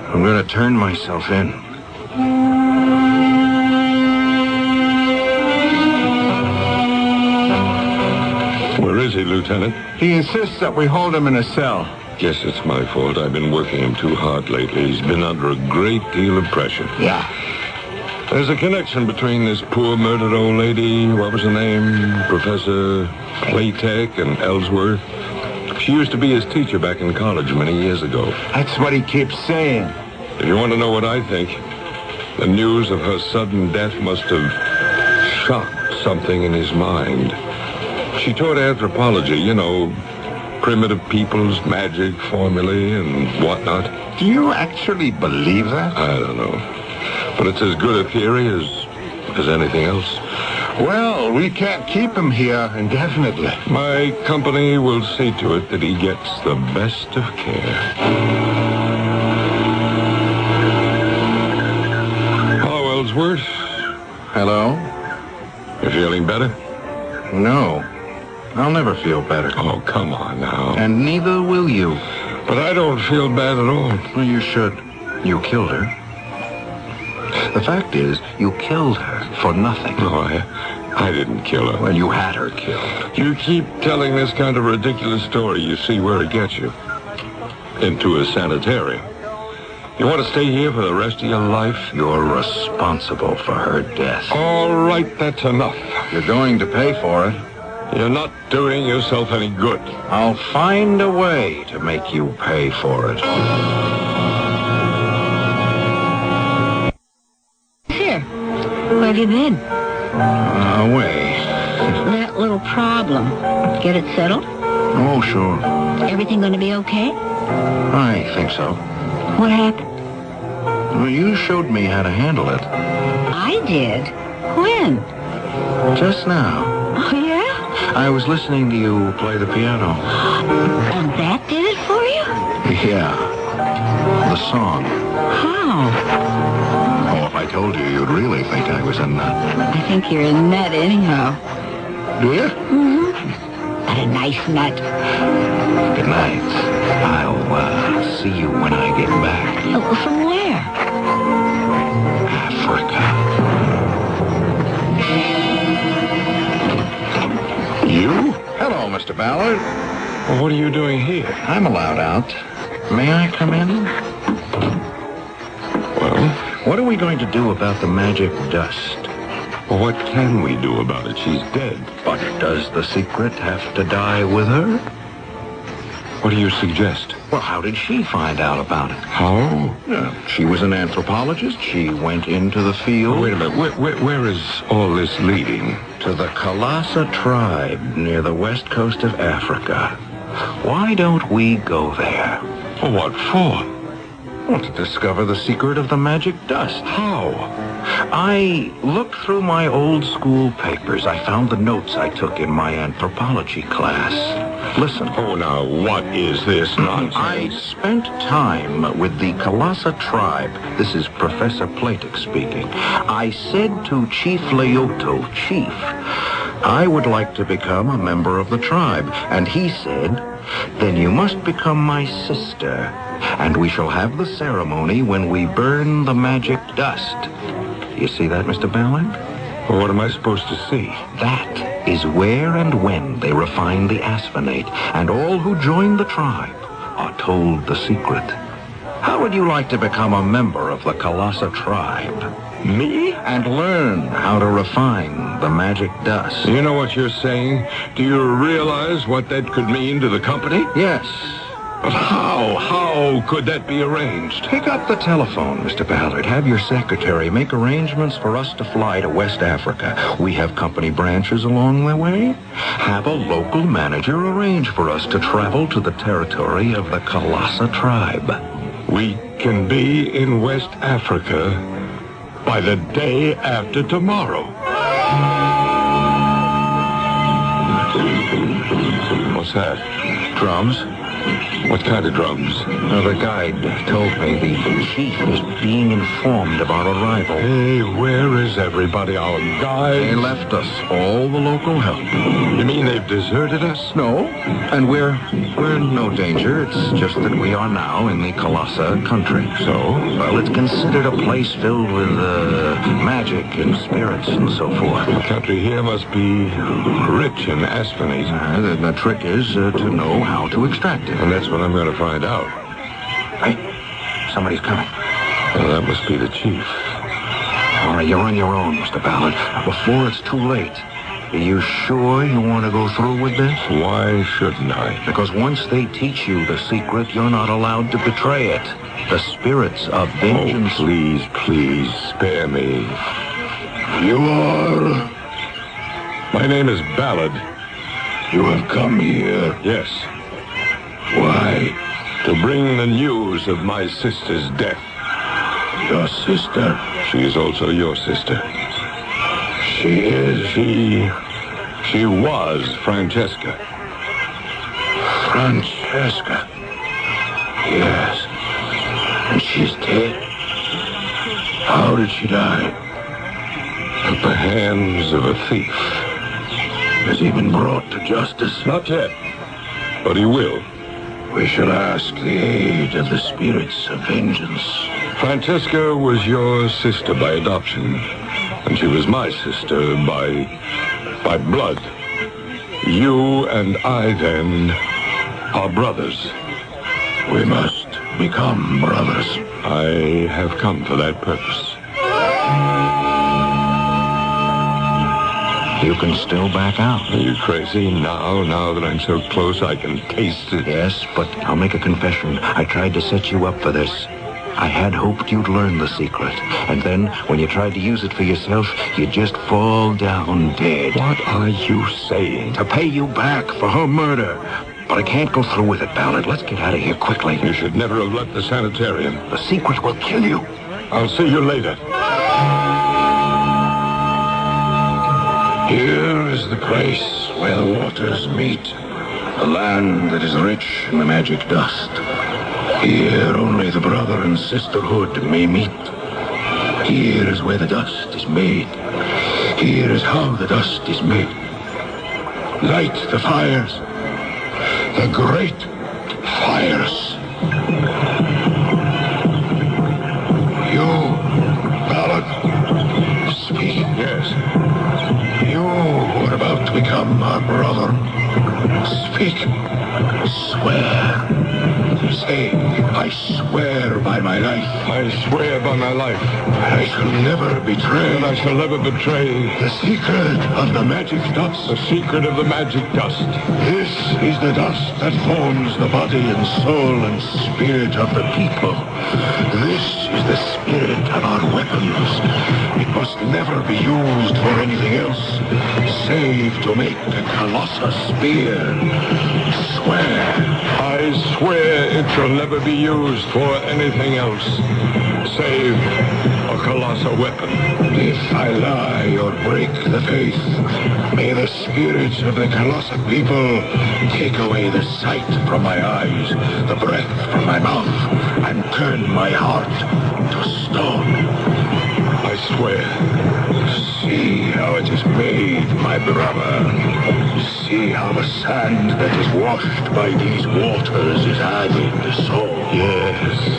I'm going to turn myself in.
Where is he, Lieutenant?
He insists that we hold him in a cell.
Guess it's my fault. I've been working him too hard lately. He's been under a great deal of pressure.
Yeah.
There's a connection between this poor murdered old lady, what was her name, Professor Playtech, and Ellsworth. She used to be his teacher back in college many years ago.
That's what he keeps saying.
If you want to know what I think, the news of her sudden death must have shocked something in his mind. She taught anthropology, primitive peoples, magic, formulae, and whatnot.
Do you actually believe that?
I don't know. But it's as good a theory as anything else.
Well, we can't keep him here indefinitely.
My company will see to it that he gets the best of care. Hello, Ellsworth.
Hello?
You feeling better?
No. I'll never feel better.
Oh, come on now.
And neither will you.
But I don't feel bad at all.
Well, you should. You killed her. The fact is, you killed her for nothing.
No, I didn't kill her.
Well, you had her killed.
You keep telling this kind of ridiculous story, you see where it gets you. Into a sanitarium. You want to stay here for the rest of your life?
You're responsible for her death.
All right, that's enough.
You're going to pay for it.
You're not doing yourself any good.
I'll find a way to make you pay for it.
Here. Where have you been?
Away.
That little problem. Get it settled?
Oh, sure.
Everything going to be okay?
I think so.
What happened?
Well, you showed me how to handle it.
I did? When?
Just now.
Oh, yeah?
I was listening to you play the piano.
And that did it for you?
Yeah. The song.
How?
Oh, if I told you, you'd really think I was a nut.
I think you're a nut anyhow.
Do you?
Mm-hmm. And a nice nut.
Good night. I'll see you when I get back.
Oh, from where?
Africa. You? Hello, Mr. Ballard.
Well, what are you doing here?
I'm allowed out. May I come in?
Well?
What are we going to do about the magic dust?
Well, what can we do about it? She's dead.
But does the secret have to die with her?
What do you suggest?
Well, how did she find out about it?
How?
She was an anthropologist. She went into the field.
Oh, wait a minute. Where is all this leading?
To the Kalasa tribe near the west coast of Africa. Why don't we go there?
Well, what for?
Well, to discover the secret of the magic dust.
How?
I looked through my old school papers. I found the notes I took in my anthropology class. Listen.
Oh, now, what is this nonsense?
I spent time with the Kalasa tribe. This is Professor Platic speaking. I said to Chief Leoto, Chief, I would like to become a member of the tribe. And he said, then you must become my sister, and we shall have the ceremony when we burn the magic dust. You see that, Mr. Ballard?
Well, what am I supposed to see?
That is where and when they refine the asphenate, and all who join the tribe are told the secret. How would you like to become a member of the Kalasa tribe?
Me?
And learn how to refine the magic dust.
You know what you're saying? Do you realize what that could mean to the company?
Yes.
But how? How could that be arranged?
Pick up the telephone, Mr. Ballard. Have your secretary make arrangements for us to fly to West Africa. We have company branches along the way. Have a local manager arrange for us to travel to the territory of the Kalasa tribe.
We can be in West Africa by the day after tomorrow. What's that?
Drums.
What kind of drums?
The guide told me the chief is being informed of our arrival.
Hey, where is everybody? Our guides?
They left us, all the local help.
You mean they've deserted us?
No, and we're in no danger. It's just that we are now in the Kalasa country.
So?
Well, it's considered a place filled with magic and spirits and so forth.
The country here must be rich in asphenate.
The trick is to know how to extract it.
And that's what I'm going to find out.
Hey, somebody's coming.
Well, that must be the chief.
All right, you're on your own, Mr. Ballard. Before it's too late. Are you sure you want to go through with this?
Why shouldn't I?
Because once they teach you the secret, you're not allowed to betray it. The spirits of vengeance...
Oh, please, spare me.
You are...
My name is Ballard.
You have come here.
Yes. Why? To bring the news of my sister's death.
Your sister?
She is also your sister.
She is?
She was Francesca.
Francesca? Yes. And she's dead? How did she die?
At the hands of a thief.
Has he been brought to justice?
Not yet, but he will.
We shall ask the aid of the spirits of vengeance.
Francesca was your sister by adoption, and she was my sister by blood. You and I, then, are brothers.
We must become brothers.
I have come for that purpose.
You can still back out.
Are you crazy? Now that I'm so close, I can taste it.
Yes, but I'll make a confession. I tried to set you up for this. I had hoped you'd learn the secret. And then, when you tried to use it for yourself, you'd just fall down dead.
What are you saying?
To pay you back for her murder. But I can't go through with it, Ballard. Let's get out of here quickly.
You should never have left the sanitarium.
The secret will kill you.
I'll see you later.
Here is the place where the waters meet. A land that is rich in the magic dust. Here only the brother and sisterhood may meet. Here is where the dust is made. Here is how the dust is made. Light the fires. The great fires. You, Ballard, speak.
Yes.
You who are about to become our brother. Speak. Swear. Say, I swear by my life.
I swear by my life.
That I shall never betray.
That I shall never betray.
The secret of the magic dust.
The secret of the magic dust.
This is the dust that forms the body and soul and spirit of the people. This is the spirit of our weapons. It must never be used for anything else, save to make a colossus spear. Swear.
I swear it shall never be used for anything else, save a colossal weapon.
If I lie or break the faith, may the spirits of the colossal people take away the sight from my eyes, the breath from my mouth, and turn my heart to stone.
I swear.
See how it is made, my brother. See how the sand that is washed by these waters is added, so. Yes.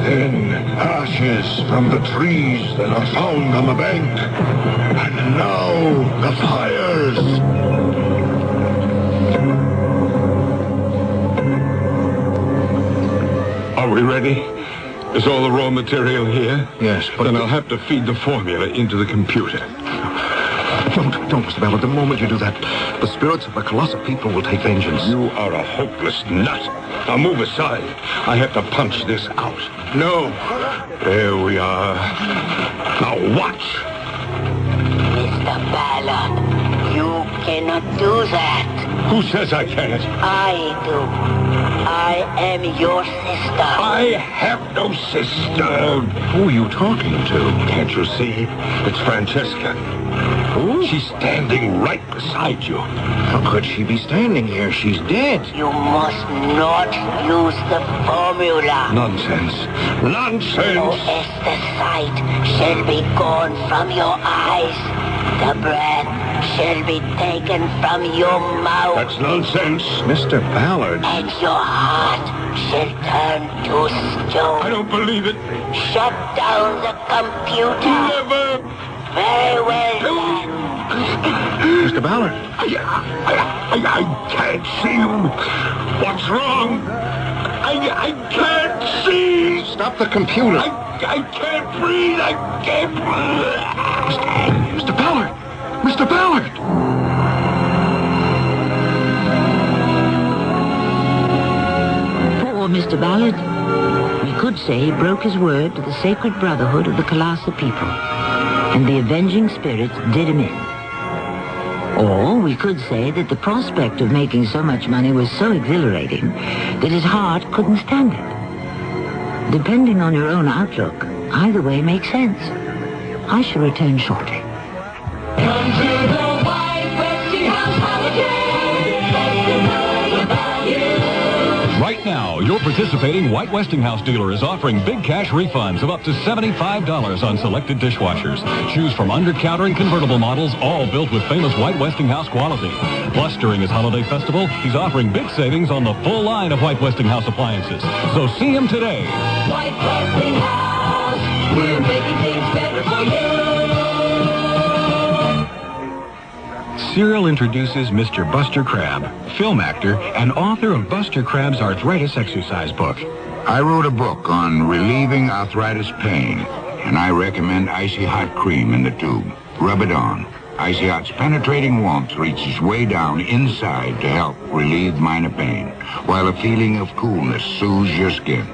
Then ashes from the trees that are found on the bank. And now the fires.
Are we ready? Is all the raw material here?
Yes, but...
Then I'll have to feed the formula into the computer.
Don't, Mr. Ballard. The moment you do that, the spirits of the colossal people will take vengeance.
You are a hopeless nut. Now move aside. I have to punch this out. No. There we are. Now watch.
Mr. Ballard, you cannot do that.
Who says I can't?
I do. I am your sister.
I have no sister.
Who are you talking to?
Can't you see? It's Francesca. Who? She's standing right beside you.
How could she be standing here? She's dead.
You must not use the formula.
Nonsense.
So as the sight shall be gone from your eyes, the breath shall be taken from your mouth.
That's nonsense.
Mr. Ballard.
And your heart shall turn to stone.
I don't believe it.
Shut down the computer.
Never.
Very well then.
Mr. Ballard.
I can't see you. What's wrong? I can't see.
Stop the computer.
I can't breathe. I can't breathe.
Mr. Ballard. Mr. Ballard.
Poor Mr. Ballard. We could say he broke his word to the sacred brotherhood of the Colossus people. And the avenging spirits did him in. Or we could say that the prospect of making so much money was so exhilarating that his heart couldn't stand it. Depending on your own outlook, either way makes sense. I shall return shortly.
Come to the White Westinghouse Holiday Festival of Value.
Right now, your participating White Westinghouse dealer is offering big cash refunds of up to $75 on selected dishwashers. Choose from under-counter and convertible models, all built with famous White Westinghouse quality. Plus, during his holiday festival, he's offering big savings on the full line of White Westinghouse appliances. So see him today.
White Westinghouse, we're making things better for you.
Serial introduces Mr. Buster Crabbe, film actor and author of Buster Crabbe's arthritis exercise book.
I wrote a book on relieving arthritis pain, and I recommend Icy Hot Cream in the tube. Rub it on. Icy Hot's penetrating warmth reaches way down inside to help relieve minor pain, while a feeling of coolness soothes your skin.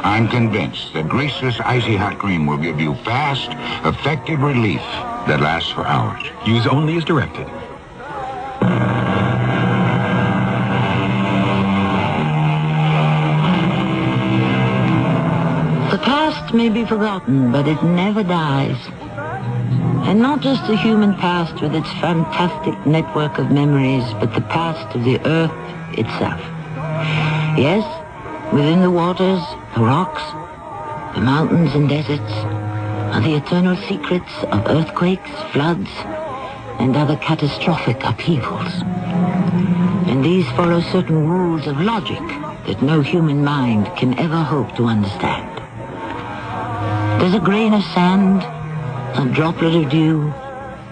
I'm convinced that graceless Icy Hot Cream will give you fast, effective relief that lasts for hours.
Use only as directed.
The past may be forgotten, but it never dies. And not just the human past with its fantastic network of memories, but the past of the earth itself. Yes, within the waters, the rocks, the mountains and deserts are the eternal secrets of earthquakes, floods, and other catastrophic upheavals. And these follow certain rules of logic that no human mind can ever hope to understand. Does a grain of sand, a droplet of dew,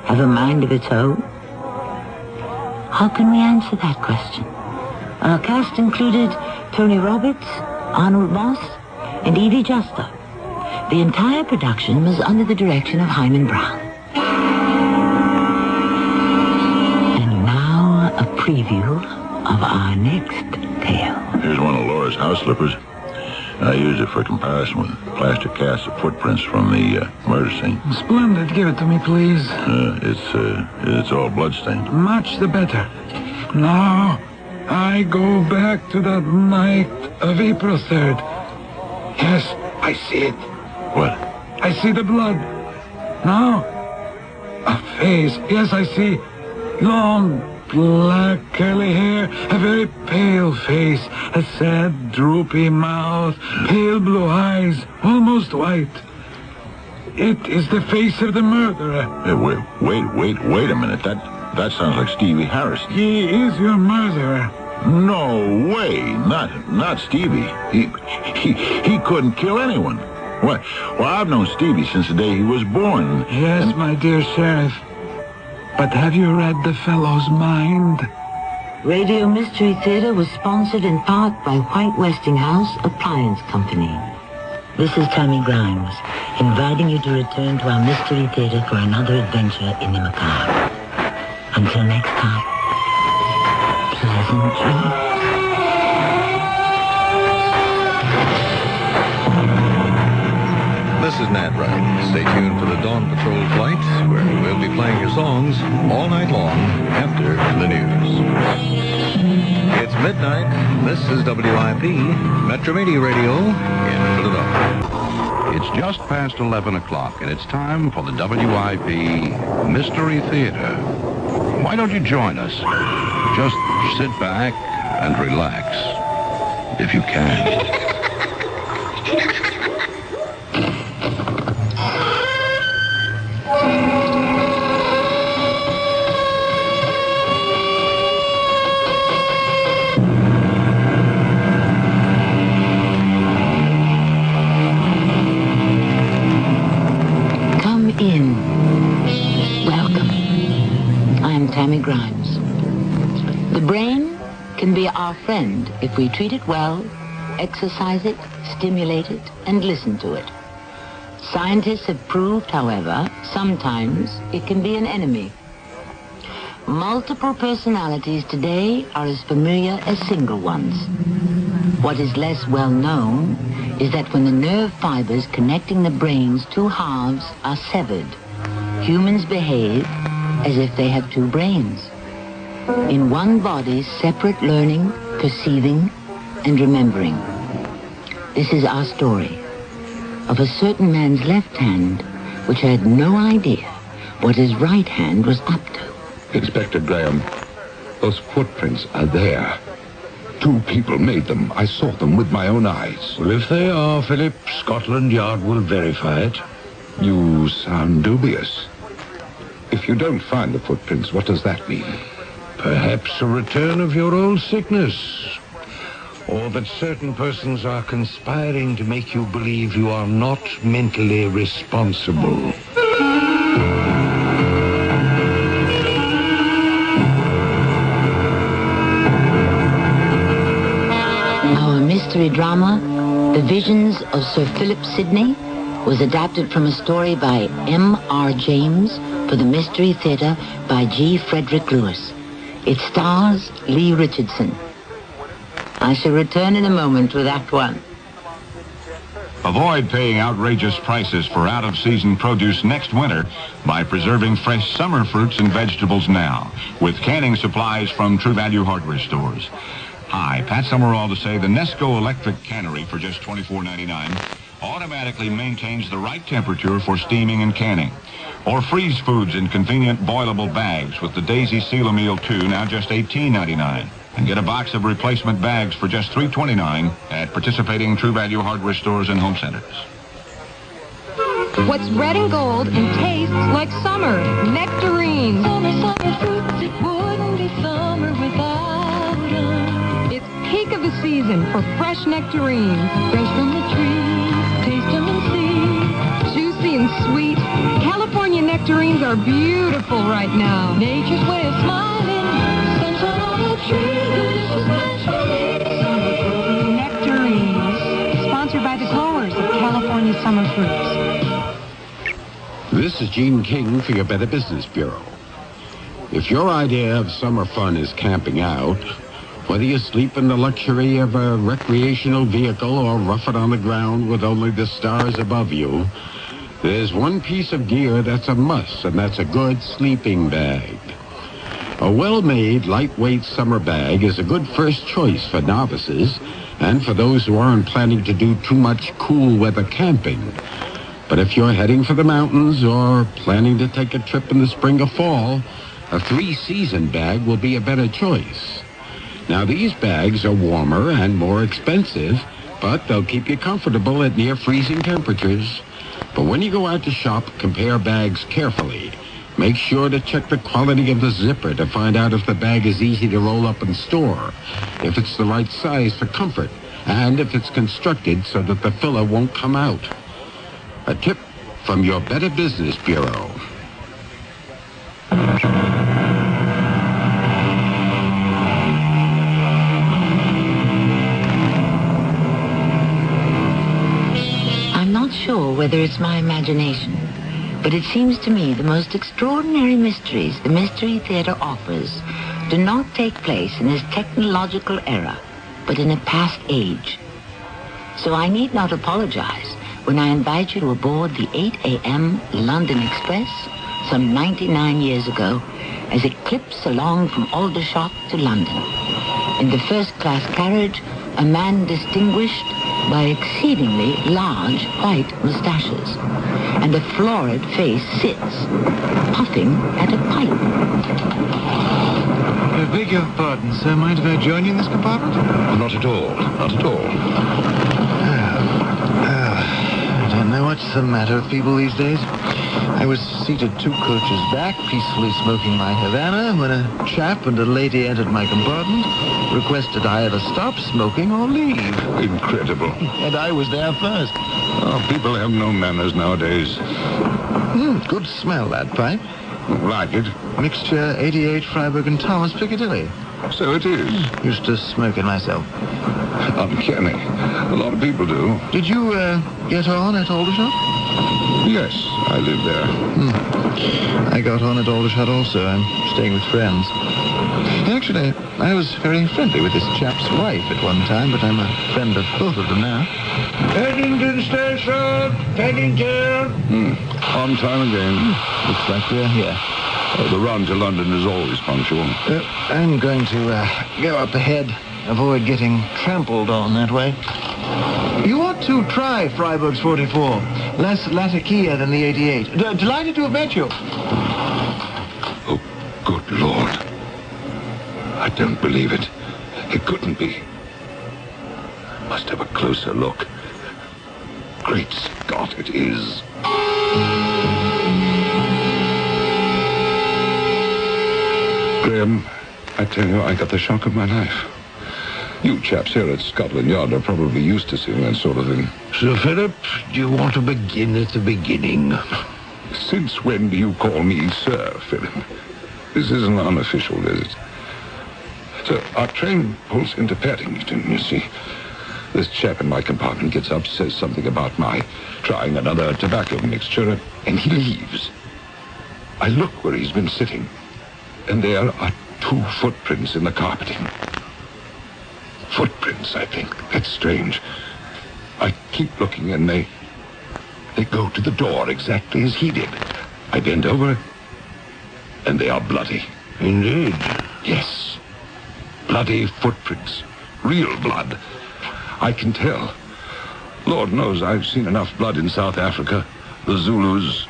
have a mind of its own? How can we answer that question? Our cast included Tony Roberts, Arnold Moss, and Evie Juster. The entire production was under the direction of Himan Brown. And now a preview of our next tale.
Here's one of Laura's house slippers. I used it for comparison with plaster casts of footprints from the murder scene.
Splendid. Give it to me, please.
It's all bloodstained.
Much the better. Now, I go back to that night of April 3rd. Yes, I see it.
What?
I see the blood. Now, a face. Yes, I see. Long, black, curly hair, a very pale face, a sad, droopy mouth, pale blue eyes, almost white. It is the face of the murderer.
Hey, wait a minute. That sounds like Stevie Harris.
He is your murderer.
No way. Not Stevie. He couldn't kill anyone. What? Well, I've known Stevie since the day he was born.
Yes, my dear Sheriff. But have you read the fellow's mind?
Radio Mystery Theater was sponsored in part by White Westinghouse Appliance Company. This is Tammy Grimes, inviting you to return to our Mystery Theater for another adventure in the macabre. Until next time, pleasant dreams.
This is Nat Wright. Stay tuned for the Dawn Patrol flight, where we'll be playing your songs all night long after the news. It's midnight. This is WIP, Metro Media Radio in Philadelphia.
It's just past 11 o'clock, and it's time for the WIP Mystery Theater. Why don't you join us? Just sit back and relax, if you can.
Tammy Grimes. The brain can be our friend if we treat it well, exercise it, stimulate it, and listen to it. Scientists have proved, however, sometimes it can be an enemy. Multiple personalities today are as familiar as single ones. What is less well known is that when the nerve fibers connecting the brain's two halves are severed, humans behave as if they have two brains. In one body, separate learning, perceiving, and remembering. This is our story of a certain man's left hand which had no idea what his right hand was up to.
Inspector Graham, those footprints are there. Two people made them. I saw them with my own eyes.
Well, if they are, Philip, Scotland Yard will verify it.
You sound dubious. If you don't find the footprints, what does that mean?
Perhaps a return of your old sickness. Or that certain persons are conspiring to make you believe you are not mentally responsible.
Our mystery drama, The Visions of Sir Philip Sidney, was adapted from a story by M.R. James for the Mystery Theater by G. Frederick Lewis. It stars Lee Richardson. I shall return in a moment with Act One.
Avoid paying outrageous prices for out-of-season produce next winter by preserving fresh summer fruits and vegetables now with canning supplies from True Value hardware stores. Hi, Pat Summerall to say the Nesco electric cannery for just $24.99 automatically maintains the right temperature for steaming and canning. Or freeze foods in convenient boilable bags with the Daisy Seal-A-Meal 2, now just $18.99. And get a box of replacement bags for just $3.29 at participating True Value hardware stores and home centers.
What's red and gold and tastes like summer? Nectarines. Summer fruits, it wouldn't be summer without them. It's peak of the season for fresh nectarines. Fresh from the tree, taste them and see. Juicy and sweet. California nectarines are beautiful right now. Nature's way of smiling. Sunshine on the tree. Nectarines. Sponsored by the growers of California summer fruits.
This is Gene King for your Better Business Bureau. If your idea of summer fun is camping out, whether you sleep in the luxury of a recreational vehicle or rough it on the ground with only the stars above you, there's one piece of gear that's a must, and that's a good sleeping bag. A well-made, lightweight summer bag is a good first choice for novices and for those who aren't planning to do too much cool weather camping. But if you're heading for the mountains or planning to take a trip in the spring or fall, a three-season bag will be a better choice. Now, these bags are warmer and more expensive, but they'll keep you comfortable at near freezing temperatures. But when you go out to shop, compare bags carefully. Make sure to check the quality of the zipper to find out if the bag is easy to roll up and store, if it's the right size for comfort, and if it's constructed so that the filler won't come out. A tip from your Better Business Bureau.
I'm not sure whether it's my imagination, but it seems to me the most extraordinary mysteries the Mystery Theater offers do not take place in this technological era, but in a past age. So I need not apologize when I invite you to aboard the 8 a.m. London Express some 99 years ago as it clips along from Aldershot to London. In the first-class carriage, a man distinguished by exceedingly large white mustaches, and a florid face sits, puffing at a pipe.
I beg your pardon, sir. Mind if I join you in this compartment?
Not at all. Not at all.
I don't know what's the matter with people these days. I was seated 2 coaches back, peacefully smoking my Havana, when a chap and a lady entered my compartment, requested I either stop smoking or leave.
Incredible.
And I was there first.
Oh, people have no manners nowadays.
Good smell, that pipe.
Like it?
Mixture 88 Freiburg and Thomas Piccadilly.
So it is.
Used to smoke it myself.
Uncanny. A lot of people do.
Did you get on at Aldershot?
Yes, I live there.
I got on at Aldershot also. I'm staying with friends. Actually, I was very friendly with this chap's wife at one time, but I'm a friend of both of them now.
Paddington Station! Paddington!
On time again.
Looks like we're here.
Oh, the run to London is always punctual.
I'm going to go up ahead. Avoid getting trampled on that way. You ought to try Freiburg's 44. Less latakia than the 88. Delighted to have met you.
Oh, good Lord. I don't believe it. It couldn't be. Must have a closer look. Great Scott, it is. Graham, I tell you, I got the shock of my life. You chaps here at Scotland Yard are probably used to seeing that sort of thing.
Sir Philip, do you want to begin at the beginning?
Since when do you call me Sir Philip? This is an unofficial visit. So, our train pulls into Paddington, you see. This chap in my compartment gets up, says something about my trying another tobacco mixture, and he leaves. I look where he's been sitting, and there are 2 footprints in the carpeting. Footprints, I think. That's strange. I keep looking, and they go to the door exactly as he did. I bend over, and they are bloody.
Indeed.
Yes. Bloody footprints. Real blood. I can tell. Lord knows I've seen enough blood in South Africa. The Zulus.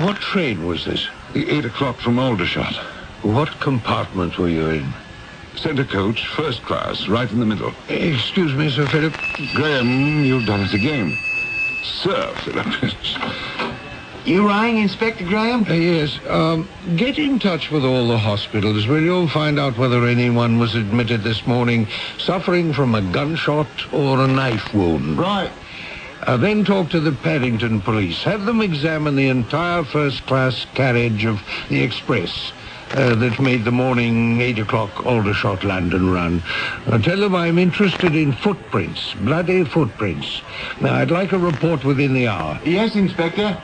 What train was this?
The 8 o'clock from Aldershot.
What compartment were you in?
Center coach, first class, right in the middle.
Excuse me, Sir Philip.
Graham, you've done it again. Sir Philip.
You rang, Inspector Graham?
Yes. Get in touch with all the hospitals, will you? Find out whether anyone was admitted this morning suffering from a gunshot or a knife wound.
Right.
Then talk to the Paddington police. Have them examine the entire first-class carriage of the express that made the morning 8 o'clock Aldershot London run. Tell them I'm interested in footprints, bloody footprints. Now, I'd like a report within the hour.
Yes, Inspector.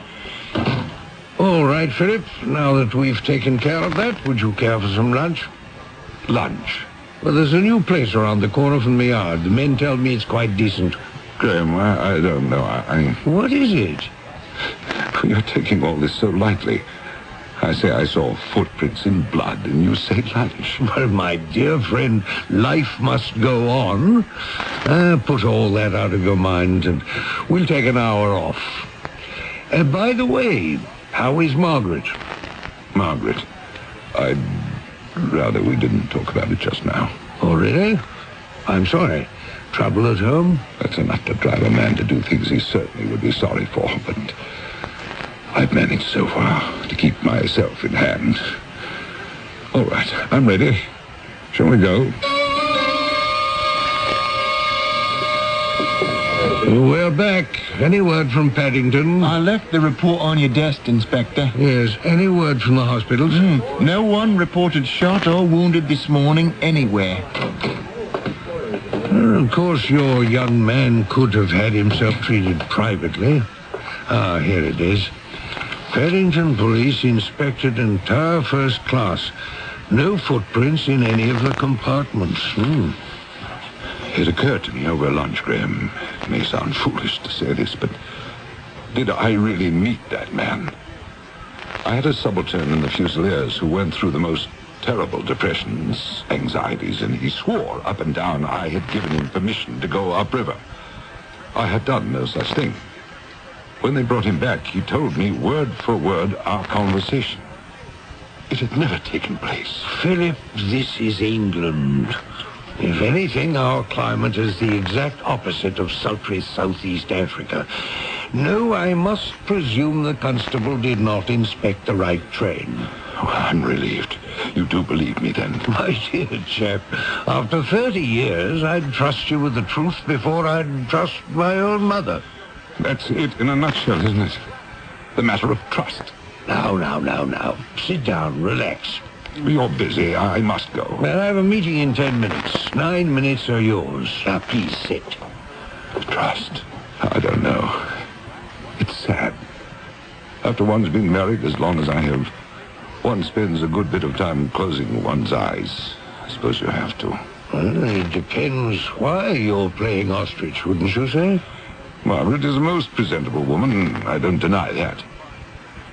All right, Philip. Now that we've taken care of that, would you care for some lunch?
Lunch?
Well, there's a new place around the corner from the yard. The men tell me it's quite decent.
Graham, I don't know.
What is it?
You're taking all this so lightly. I say I saw footprints in blood, and you say lunch.
Well, my dear friend, life must go on. Put all that out of your mind, and we'll take an hour off. By the way, how is Margaret?
Margaret? I'd rather we didn't talk about it just now.
Oh, really? I'm sorry. Trouble at home?
That's enough to drive a man to do things he certainly would be sorry for, but I've managed so far to keep myself in hand. All right, I'm ready. Shall we go?
We're back. Any word from Paddington?
I left the report on your desk, Inspector.
Yes. Any word from the hospitals?
No one reported shot or wounded this morning anywhere.
Of course, your young man could have had himself treated privately. Here it is. Paddington Police inspected entire first class. No footprints in any of the compartments.
It occurred to me over lunch, Graham. It may sound foolish to say this, but did I really meet that man? I had a subaltern in the Fusiliers who went through the most terrible depressions, anxieties, and he swore up and down I had given him permission to go upriver. I had done no such thing. When they brought him back, he told me word for word our conversation. It had never taken place.
Philip, this is England. If anything, our climate is the exact opposite of sultry southeast Africa. No, I must presume the constable did not inspect the right train.
Oh, I'm relieved. You do believe me, then?
My dear chap, after 30 years, I'd trust you with the truth before I'd trust my own mother.
That's it in a nutshell, isn't it? The matter of trust.
Now. Sit down, relax.
You're busy. I must go.
Well, I have a meeting in 10 minutes. 9 minutes are yours. Now, please sit.
Trust? I don't know. It's sad. After one's been married as long as I have, one spends a good bit of time closing one's eyes. I suppose you have to.
Well, it depends why you're playing ostrich, wouldn't you say?
Margaret is a most presentable woman. I don't deny that.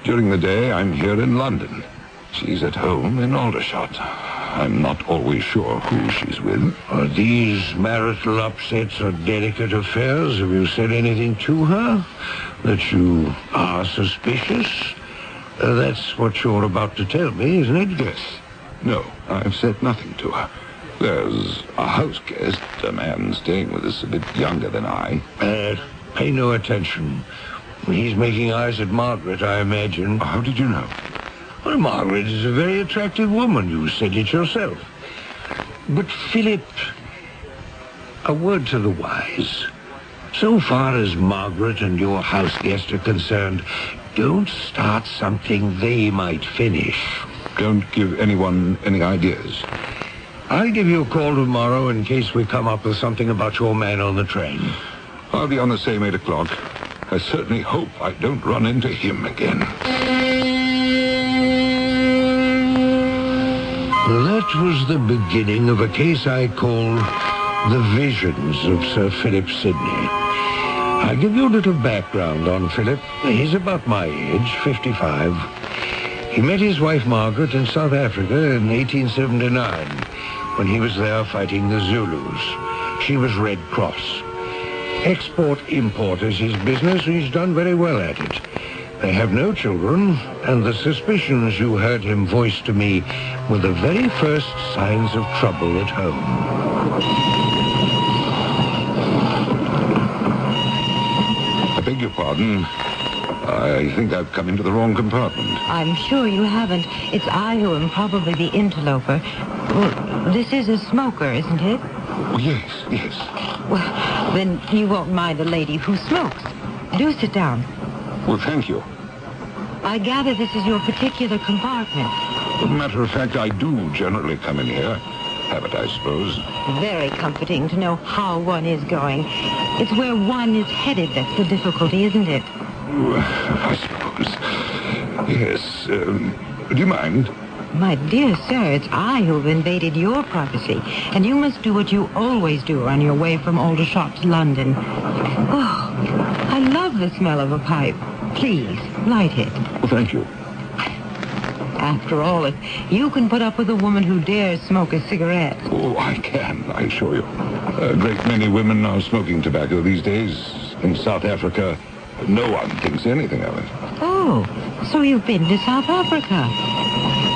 During the day, I'm here in London. She's at home in Aldershot. I'm not always sure who she's with.
Are these marital upsets or delicate affairs? Have you said anything to her? That you are suspicious? That's what you're about to tell me, isn't it?
Yes. No, I've said nothing to her. There's a house guest, a man staying with us a bit younger than I.
Pay no attention. He's making eyes at Margaret, I imagine.
How did you know?
Well, Margaret is a very attractive woman. You said it yourself. But, Philip, a word to the wise. So far as Margaret and your house guest are concerned, don't start something they might finish.
Don't give anyone any ideas.
I'll give you a call tomorrow in case we come up with something about your man on the train.
I'll be on the same 8 o'clock. I certainly hope I don't run into him again.
That was the beginning of a case I call The Visions of Sir Philip Sidney. I'll give you a little background on Philip. He's about my age, 55. He met his wife Margaret in South Africa in 1879, when he was there fighting the Zulus. She was Red Cross. Export-import is his business. He's done very well at it. They have no children, and the suspicions you heard him voice to me were the very first signs of trouble at home.
I beg your pardon. I think I've come into the wrong compartment.
I'm sure you haven't. It's I who am probably the interloper. Well, this is a smoker, isn't it?
Oh, yes.
Well, then you won't mind a lady who smokes. Do sit down.
Well, thank you.
I gather this is your particular compartment.
As a matter of fact, I do generally come in here. Habit, I suppose.
Very comforting to know how one is going. It's where one is headed that's the difficulty, isn't it?
I suppose. Yes. Do you mind?
My dear sir, it's I who've invaded your privacy, and you must do what you always do on your way from Aldershot to London. Oh, I love the smell of a pipe. Please, light it.
Well, thank you.
After all, if you can put up with a woman who dares smoke a cigarette.
Oh, I can, I assure you. A great many women are smoking tobacco these days. In South Africa, no one thinks anything of it.
Oh, so you've been to South Africa?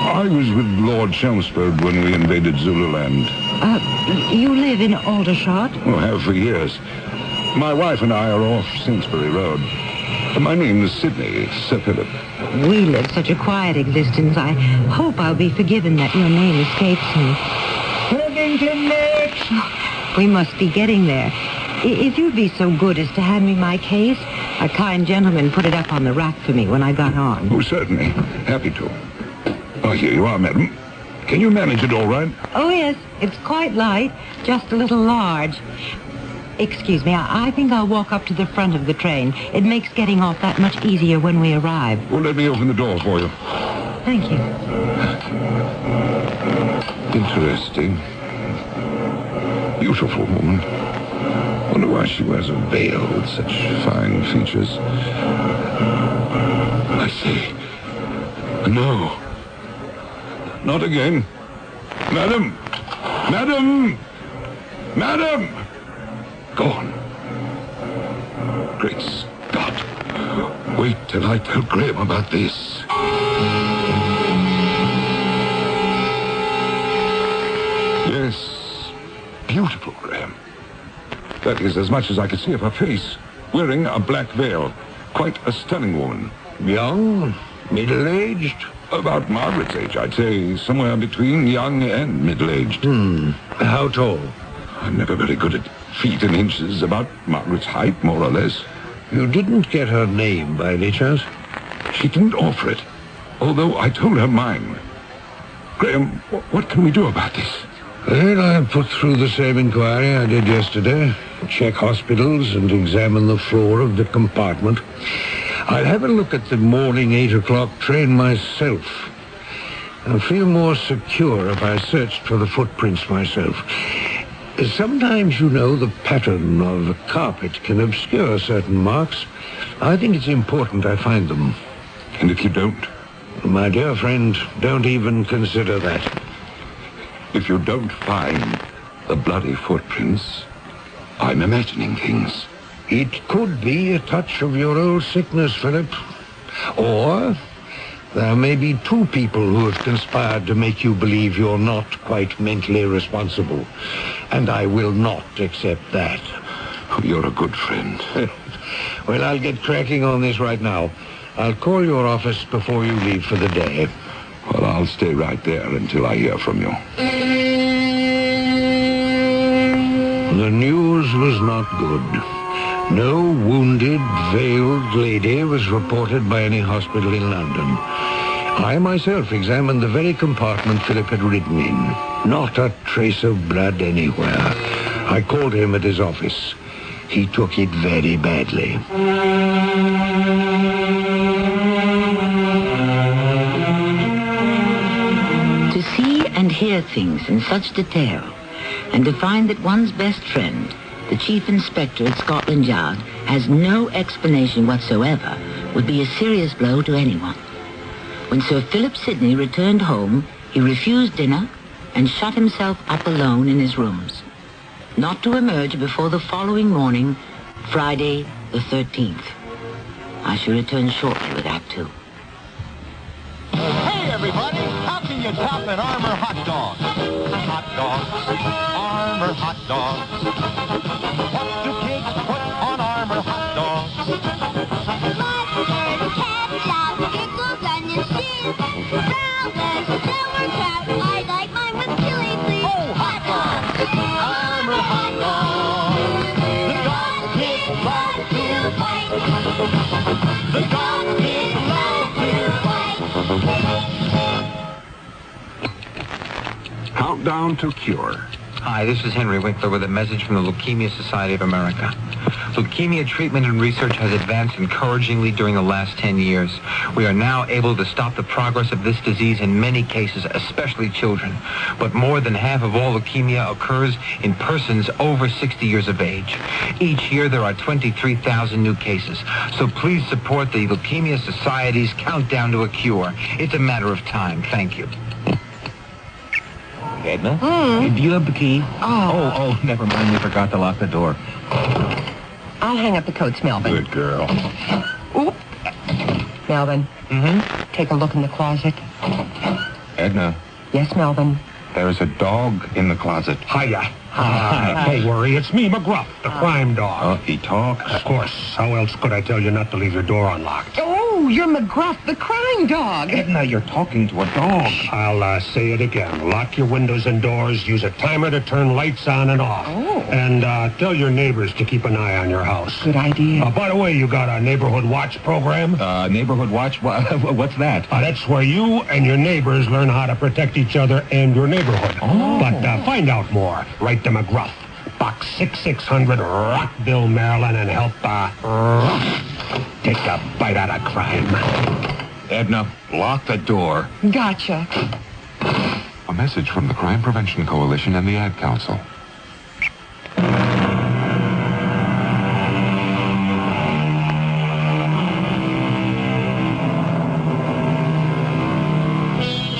I was with Lord Chelmsford when we invaded Zululand.
You live in Aldershot?
Oh, have for years. My wife and I are off Sainsbury Road. My name is Sidney, Sir Philip.
We live such a quiet existence. I hope I'll be forgiven that your name escapes me.
Paddington next!
We must be getting there. If you'd be so good as to hand me my case, a kind gentleman put it up on the rack for me when I got on.
Oh, certainly. Happy to. Oh, here you are, madam. Can you manage it all right?
Oh, yes. It's quite light, just a little large. Excuse me, I think I'll walk up to the front of the train. It makes getting off that much easier when we arrive.
Well, let me open the door for you.
Thank you.
Interesting. Beautiful woman. Wonder why she wears a veil with such fine features. I say, no. Not again. Madam! Madam! Madam! Gone. Great Scott. Wait till I tell Graham about this. Yes. Beautiful, Graham. That is as much as I could see of her face. Wearing a black veil. Quite a stunning woman.
Young? Middle-aged?
About Margaret's age, I'd say. Somewhere between young and middle-aged.
How tall?
I'm never very good at feet and inches. About Margaret's height, more or less.
You didn't get her name by any chance?
She didn't offer it, although I told her mine. Graham, what can we do about this?
Well, I'll put through the same inquiry I did yesterday. Check hospitals and examine the floor of the compartment. I'll have a look at the morning 8 o'clock train myself. I'll feel more secure if I searched for the footprints myself. Sometimes, you know, the pattern of a carpet can obscure certain marks. I think it's important I find them.
And if you don't?
My dear friend, don't even consider that.
If you don't find the bloody footprints, I'm imagining things.
It could be a touch of your old sickness, Philip. Or there may be two people who have conspired to make you believe you're not quite mentally responsible. And I will not accept that.
You're a good friend.
Well, I'll get cracking on this right now. I'll call your office before you leave for the day.
Well, I'll stay right there until I hear from you.
The news was not good. No wounded, veiled lady was reported by any hospital in London. I myself examined the very compartment Philip had ridden in. Not a trace of blood anywhere. I called him at his office. He took it very badly.
To see and hear things in such detail, and to find that one's best friend, the Chief Inspector at Scotland Yard, has no explanation whatsoever, would be a serious blow to anyone. When Sir Philip Sidney returned home, he refused dinner and shut himself up alone in his rooms, not to emerge before the following morning, Friday the 13th. I shall return shortly with Act 2.
Hey, everybody! How can you top an Armour hot dog? Hot dogs, Armour hot dogs. What do kids put on Armour hot dogs? Mustard, ketchup, pickles, onions, cheese, brown and sauerkraut. I like mine with chili, please. Oh, hot dogs! Armour hot dogs. The dog kids love to fight. The dog kids love to fight.
Countdown to cure.
Hi, this is Henry Winkler with a message from the Leukemia Society of America. Leukemia treatment and research has advanced encouragingly during the last 10 years. We are now able to stop the progress of this disease in many cases, especially children. But more than half of all leukemia occurs in persons over 60 years of age. Each year there are 23,000 new cases. So please support the Leukemia Society's countdown to a cure. It's a matter of time. Thank you.
Edna? Do you have the key? Oh, never mind. We forgot to lock the door.
I'll hang up the coats, Melvin.
Good girl.
Oop. Melvin. Take a look in the closet.
Edna,
Yes, Melvin.
there's a dog in the closet.
Hiya. Don't worry, it's me, McGruff, the crime dog.
Oh, he talks?
Of course. How else could I tell you not to leave your door unlocked?
Oh, you're McGruff, the crime dog.
Edna, you're talking to a dog.
I'll say it again. Lock your windows and doors. Use a timer to turn lights on and off.
Oh.
And tell your neighbors to keep an eye on your house.
Good idea.
By the way, you got a neighborhood watch program?
Neighborhood watch? What's that?
That's where you and your neighbors learn how to protect each other and your neighborhood.
Oh.
But find out more. Write to McGruff, Box 6600, Rockville, Maryland, and help take a bite out of crime.
Edna, lock the door.
Gotcha.
A message from the Crime Prevention Coalition and the Ad Council.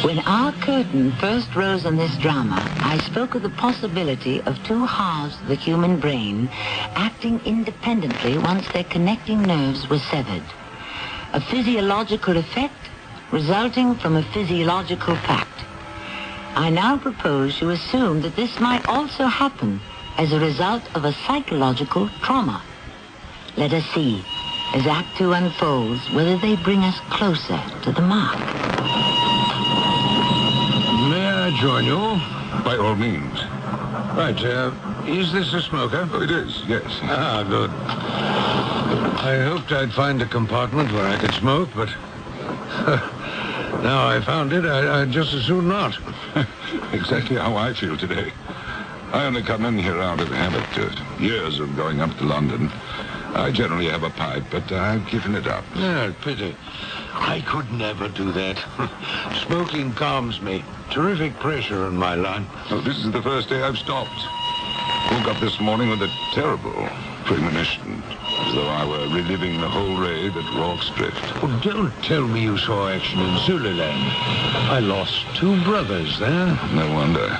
When our curtain first rose on this drama, I spoke of the possibility of two halves of the human brain acting independently once their connecting nerves were severed. A physiological effect resulting from a physiological fact. I now propose to assume that this might also happen as a result of a psychological trauma. Let us see, as Act 2 unfolds, whether they bring us closer to the mark.
May I join you?
By all means.
Right, is this a smoker?
Oh, it is, yes.
Ah, good. I hoped I'd find a compartment where I could smoke, but now I found it, I'd just as soon not.
Exactly how I feel today. I only come in here out of habit. Years of going up to London. I generally have a pipe, but I've given it up.
Yeah, pity. I could never do that. Smoking calms me. Terrific pressure in my lung.
Well, this is the first day I've stopped. Woke up this morning with a terrible premonition.
as though I were reliving the whole raid at Rorke's Drift.
Oh, don't tell me you saw action in Zululand. I lost 2 brothers there.
No wonder.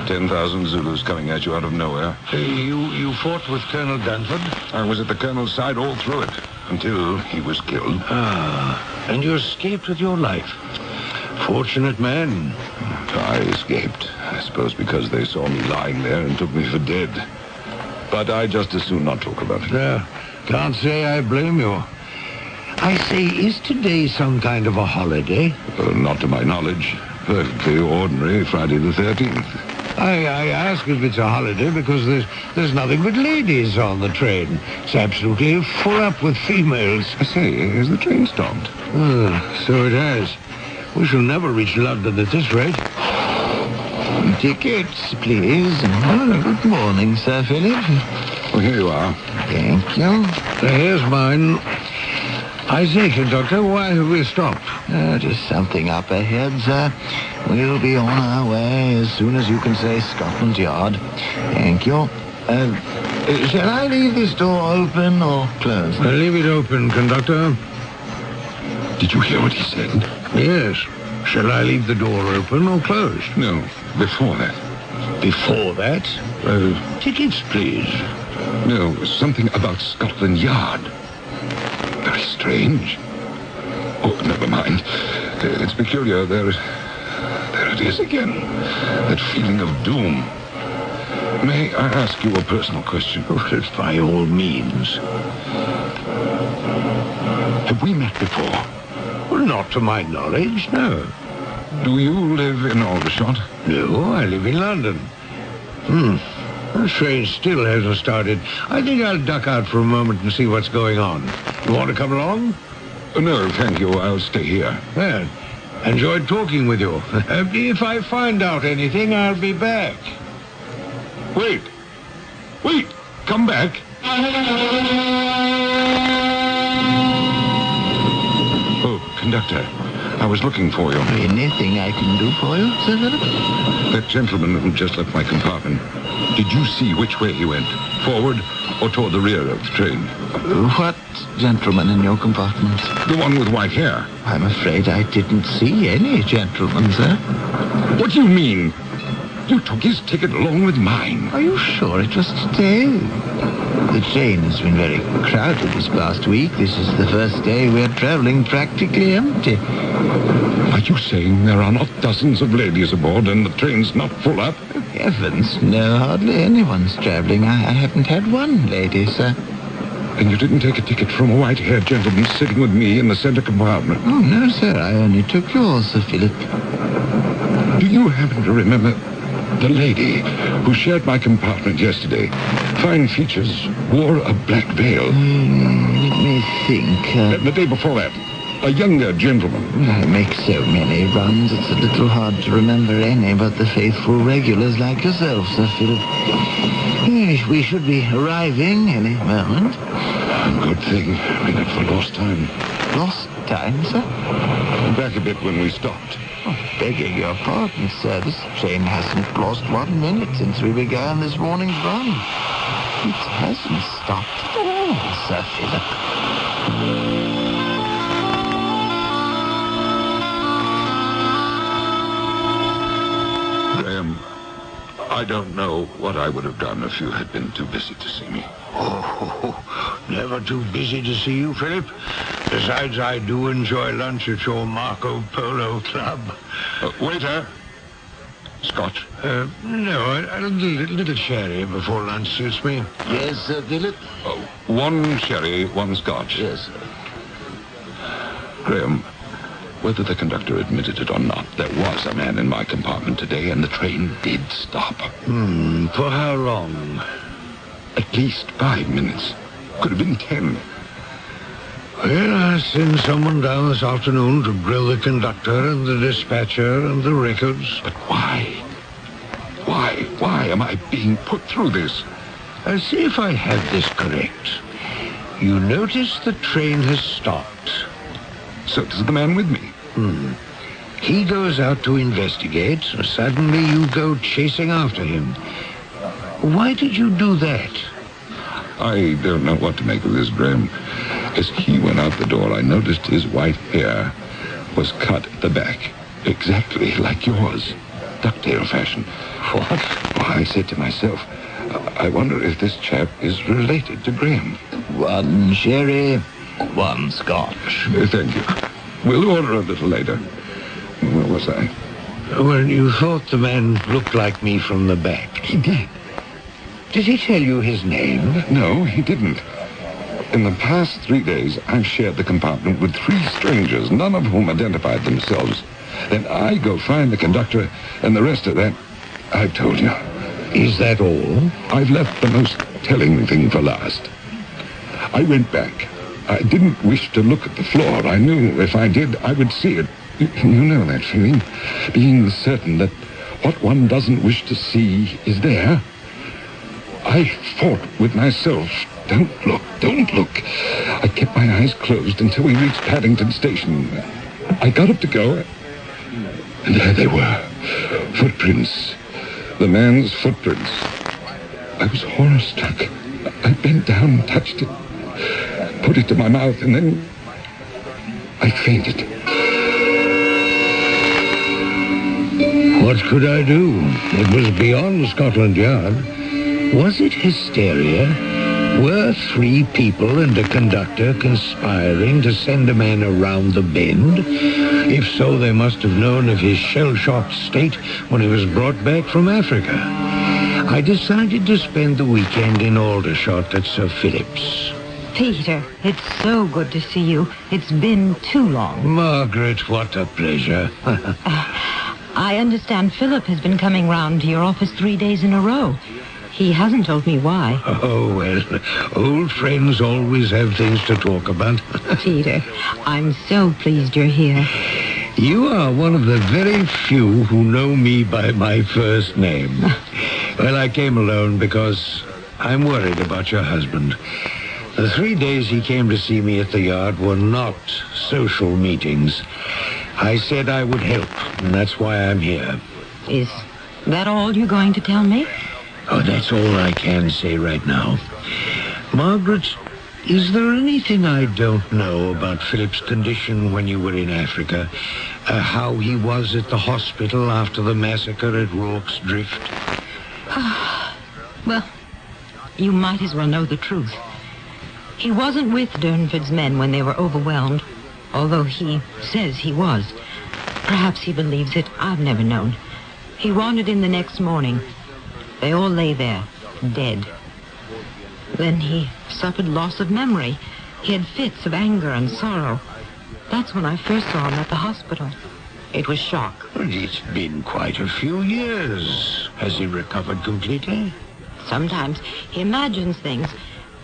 10,000 Zulus coming at you out of nowhere.
You fought with Colonel Dunford?
I was at the colonel's side all through it, until he was killed.
Ah, and you escaped with your life. Fortunate man.
I escaped, I suppose because they saw me lying there and took me for dead. But I just as soon not talk about it.
Can't say I blame you. I say, is today some kind of a holiday?
Not to my knowledge. Perfectly ordinary Friday the 13th.
I ask if it's a holiday because there's nothing but ladies on the train. It's absolutely full up with females.
I say, has the train stopped?
So it has. We shall never reach London at this rate.
Tickets, please. Good morning, Sir Philip.
Well, here you are.
Thank you.
Here's mine. I say, conductor, why have we stopped?
Just something up ahead, sir. We'll be on our way as soon as you can say Scotland Yard. Thank you. Shall I leave this door open or closed?
Leave it open, conductor.
Did you hear what he said?
Yes. Shall I leave the door open or closed?
No, before that.
Before that? Tickets, please.
No, something about Scotland Yard. Very strange. Oh, never mind. It's peculiar. There it is again. That feeling of doom. May I ask you a personal question?
By all means.
Have we met before?
Well, not to my knowledge, no.
Do you live in Aldershot?
No, I live in London. The train still hasn't started. I think I'll duck out for a moment and see what's going on. You want to come along?
No, thank you. I'll stay here.
Well, enjoyed talking with you. If I find out anything, I'll be back.
Wait! Come back! Oh, conductor. I was looking for you.
Anything I can do for you, Sir Philip?
That gentleman who just left my compartment. Did you see which way he went? Forward or toward the rear of the train?
What gentleman in your compartment?
The one with white hair.
I'm afraid I didn't see any gentleman, sir.
What do you mean? You took his ticket along with mine.
Are you sure it was today? The train has been very crowded this past week. This is the first day we're traveling practically empty.
Are you saying there are not dozens of ladies aboard and the train's not full up?
Heavens, no, hardly anyone's traveling. I haven't had one lady, sir.
And you didn't take a ticket from a white-haired gentleman sitting with me in the center compartment?
Oh, no, sir. I only took yours, Sir Philip.
Do you happen to remember the lady who shared my compartment yesterday? Fine features, wore a black veil.
Let me think.
The day before that, a younger gentleman.
I make so many runs, it's a little hard to remember any but the faithful regulars like yourself, Sir Philip. We should be arriving any moment.
Good thing. Made up for lost time.
Lost time, sir?
Back a bit when we stopped.
Oh, begging your pardon, sir. This train hasn't lost 1 minute since we began this morning's run. It hasn't stopped at all, Sir Philip.
I don't know what I would have done if you had been too busy to see me.
Oh, never too busy to see you, Philip. Besides, I do enjoy lunch at your Marco Polo Club.
Waiter. Scotch?
No, a little sherry before lunch suits me.
Yes, Sir Philip?
One sherry, one scotch.
Yes, sir.
Graham, whether the conductor admitted it or not, there was a man in my compartment today, and the train did stop.
For how long?
At least 5 minutes. Could have been 10.
Well, I'll send someone down this afternoon to grill the conductor and the dispatcher and the records.
But why? Why am I being put through this?
I'll see if I have this correct. You notice the train has stopped.
So does the man with me.
He goes out to investigate. Suddenly you go chasing after him. Why did you do that?
I don't know what to make of this, Graham. As he went out the door, I noticed his white hair was cut at the back, exactly like yours, ducktail fashion. What? Well, I said to myself, I wonder if this chap is related to Graham.
One sherry, one scotch.
Thank you. We'll order a little later. Where was I?
Well, you thought the man looked like me from the back.
He did.
Did he tell you his name?
No, he didn't. In the past 3 days, I've shared the compartment with 3 strangers, none of whom identified themselves. Then I go find the conductor, and the rest of that, I've told you.
Is that all?
I've left the most telling thing for last. I went back. I didn't wish to look at the floor. I knew if I did, I would see it. You know that feeling? Being certain that what one doesn't wish to see is there. I fought with myself. Don't look, don't look. I kept my eyes closed until we reached Paddington Station. I got up to go, and there they were. Footprints. The man's footprints. I was horror-struck. I bent down, touched it, put it to my mouth, and then I fainted.
What could I do? It was beyond Scotland Yard. Was it hysteria? Were 3 people and a conductor conspiring to send a man around the bend? If so, they must have known of his shell-shocked state when he was brought back from Africa. I decided to spend the weekend in Aldershot at Sir Philip's.
Peter, it's so good to see you. It's been too long.
Margaret, what a pleasure.
I understand Philip has been coming round to your office 3 days in a row. He hasn't told me why.
Oh, well, old friends always have things to talk about.
Peter, I'm so pleased you're here.
You are one of the very few who know me by my first name. Well, I came alone because I'm worried about your husband. The 3 days he came to see me at the yard were not social meetings. I said I would help, and that's why I'm here.
Is that all you're going to tell me?
Oh, that's all I can say right now. Margaret, is there anything I don't know about Philip's condition when you were in Africa? How he was at the hospital after the massacre at Rorke's Drift?
Well, you might as well know the truth. He wasn't with Durnford's men when they were overwhelmed, although he says he was. Perhaps he believes it. I've never known. He wandered in the next morning. They all lay there, dead. Then he suffered loss of memory. He had fits of anger and sorrow. That's when I first saw him at the hospital. It was shock.
It's been quite a few years. Has he recovered completely?
Sometimes he imagines things.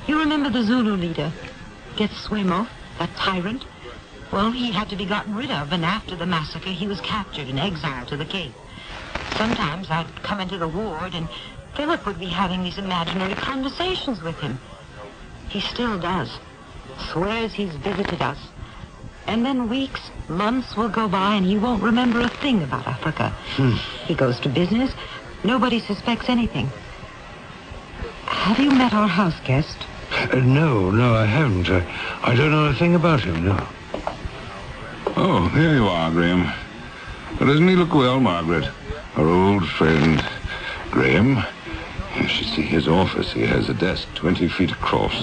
You remember the Zulu leader, Getswemo, that tyrant? Well, he had to be gotten rid of, and after the massacre, he was captured and exiled to the Cape. Sometimes I'd come into the ward, and Philip would be having these imaginary conversations with him. He still does. Swears he's visited us. And then weeks, months will go by, and he won't remember a thing about Africa. He goes to business. Nobody suspects anything. Have you met our house guest?
No, I haven't. I don't know a thing about him, no.
Oh, there you are, Graham. But doesn't he look well, Margaret? Our old friend, Graham. You should see his office. He has a desk 20 feet across.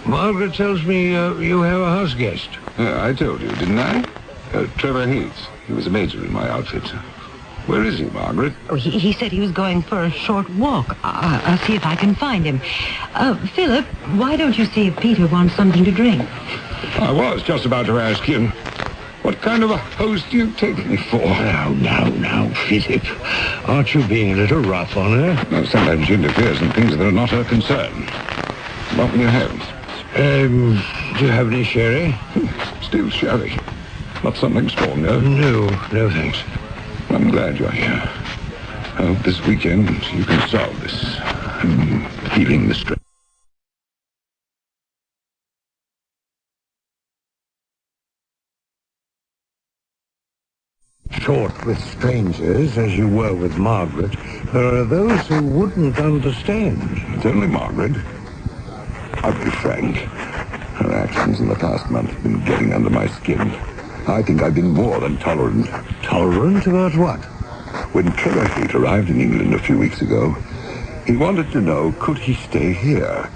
Margaret tells me you have a house guest.
I told you, didn't I? Trevor Heath. He was a major in my outfit. Where is he, Margaret?
Oh, he said he was going for a short walk. I'll see if I can find him. Philip, why don't you see if Peter wants something to drink?
I was just about to ask him. What kind of a host do you take me for?
Now, Philip. Aren't you being a little rough on her?
No, sometimes she interferes in things that are not her concern. What will you have?
Do you have any sherry?
Still sherry. Not something stronger?
No, thanks.
I'm glad you're here. I hope this weekend you can solve this. I'm feeling the stress.
Short with strangers, as you were with Margaret, there are those who wouldn't understand.
It's only Margaret.
I'll be frank. Her actions in the past month have been getting under my skin. I think I've been more than tolerant.
Tolerant about what?
When Trevor Haight arrived in England a few weeks ago, he wanted to know, could he stay here?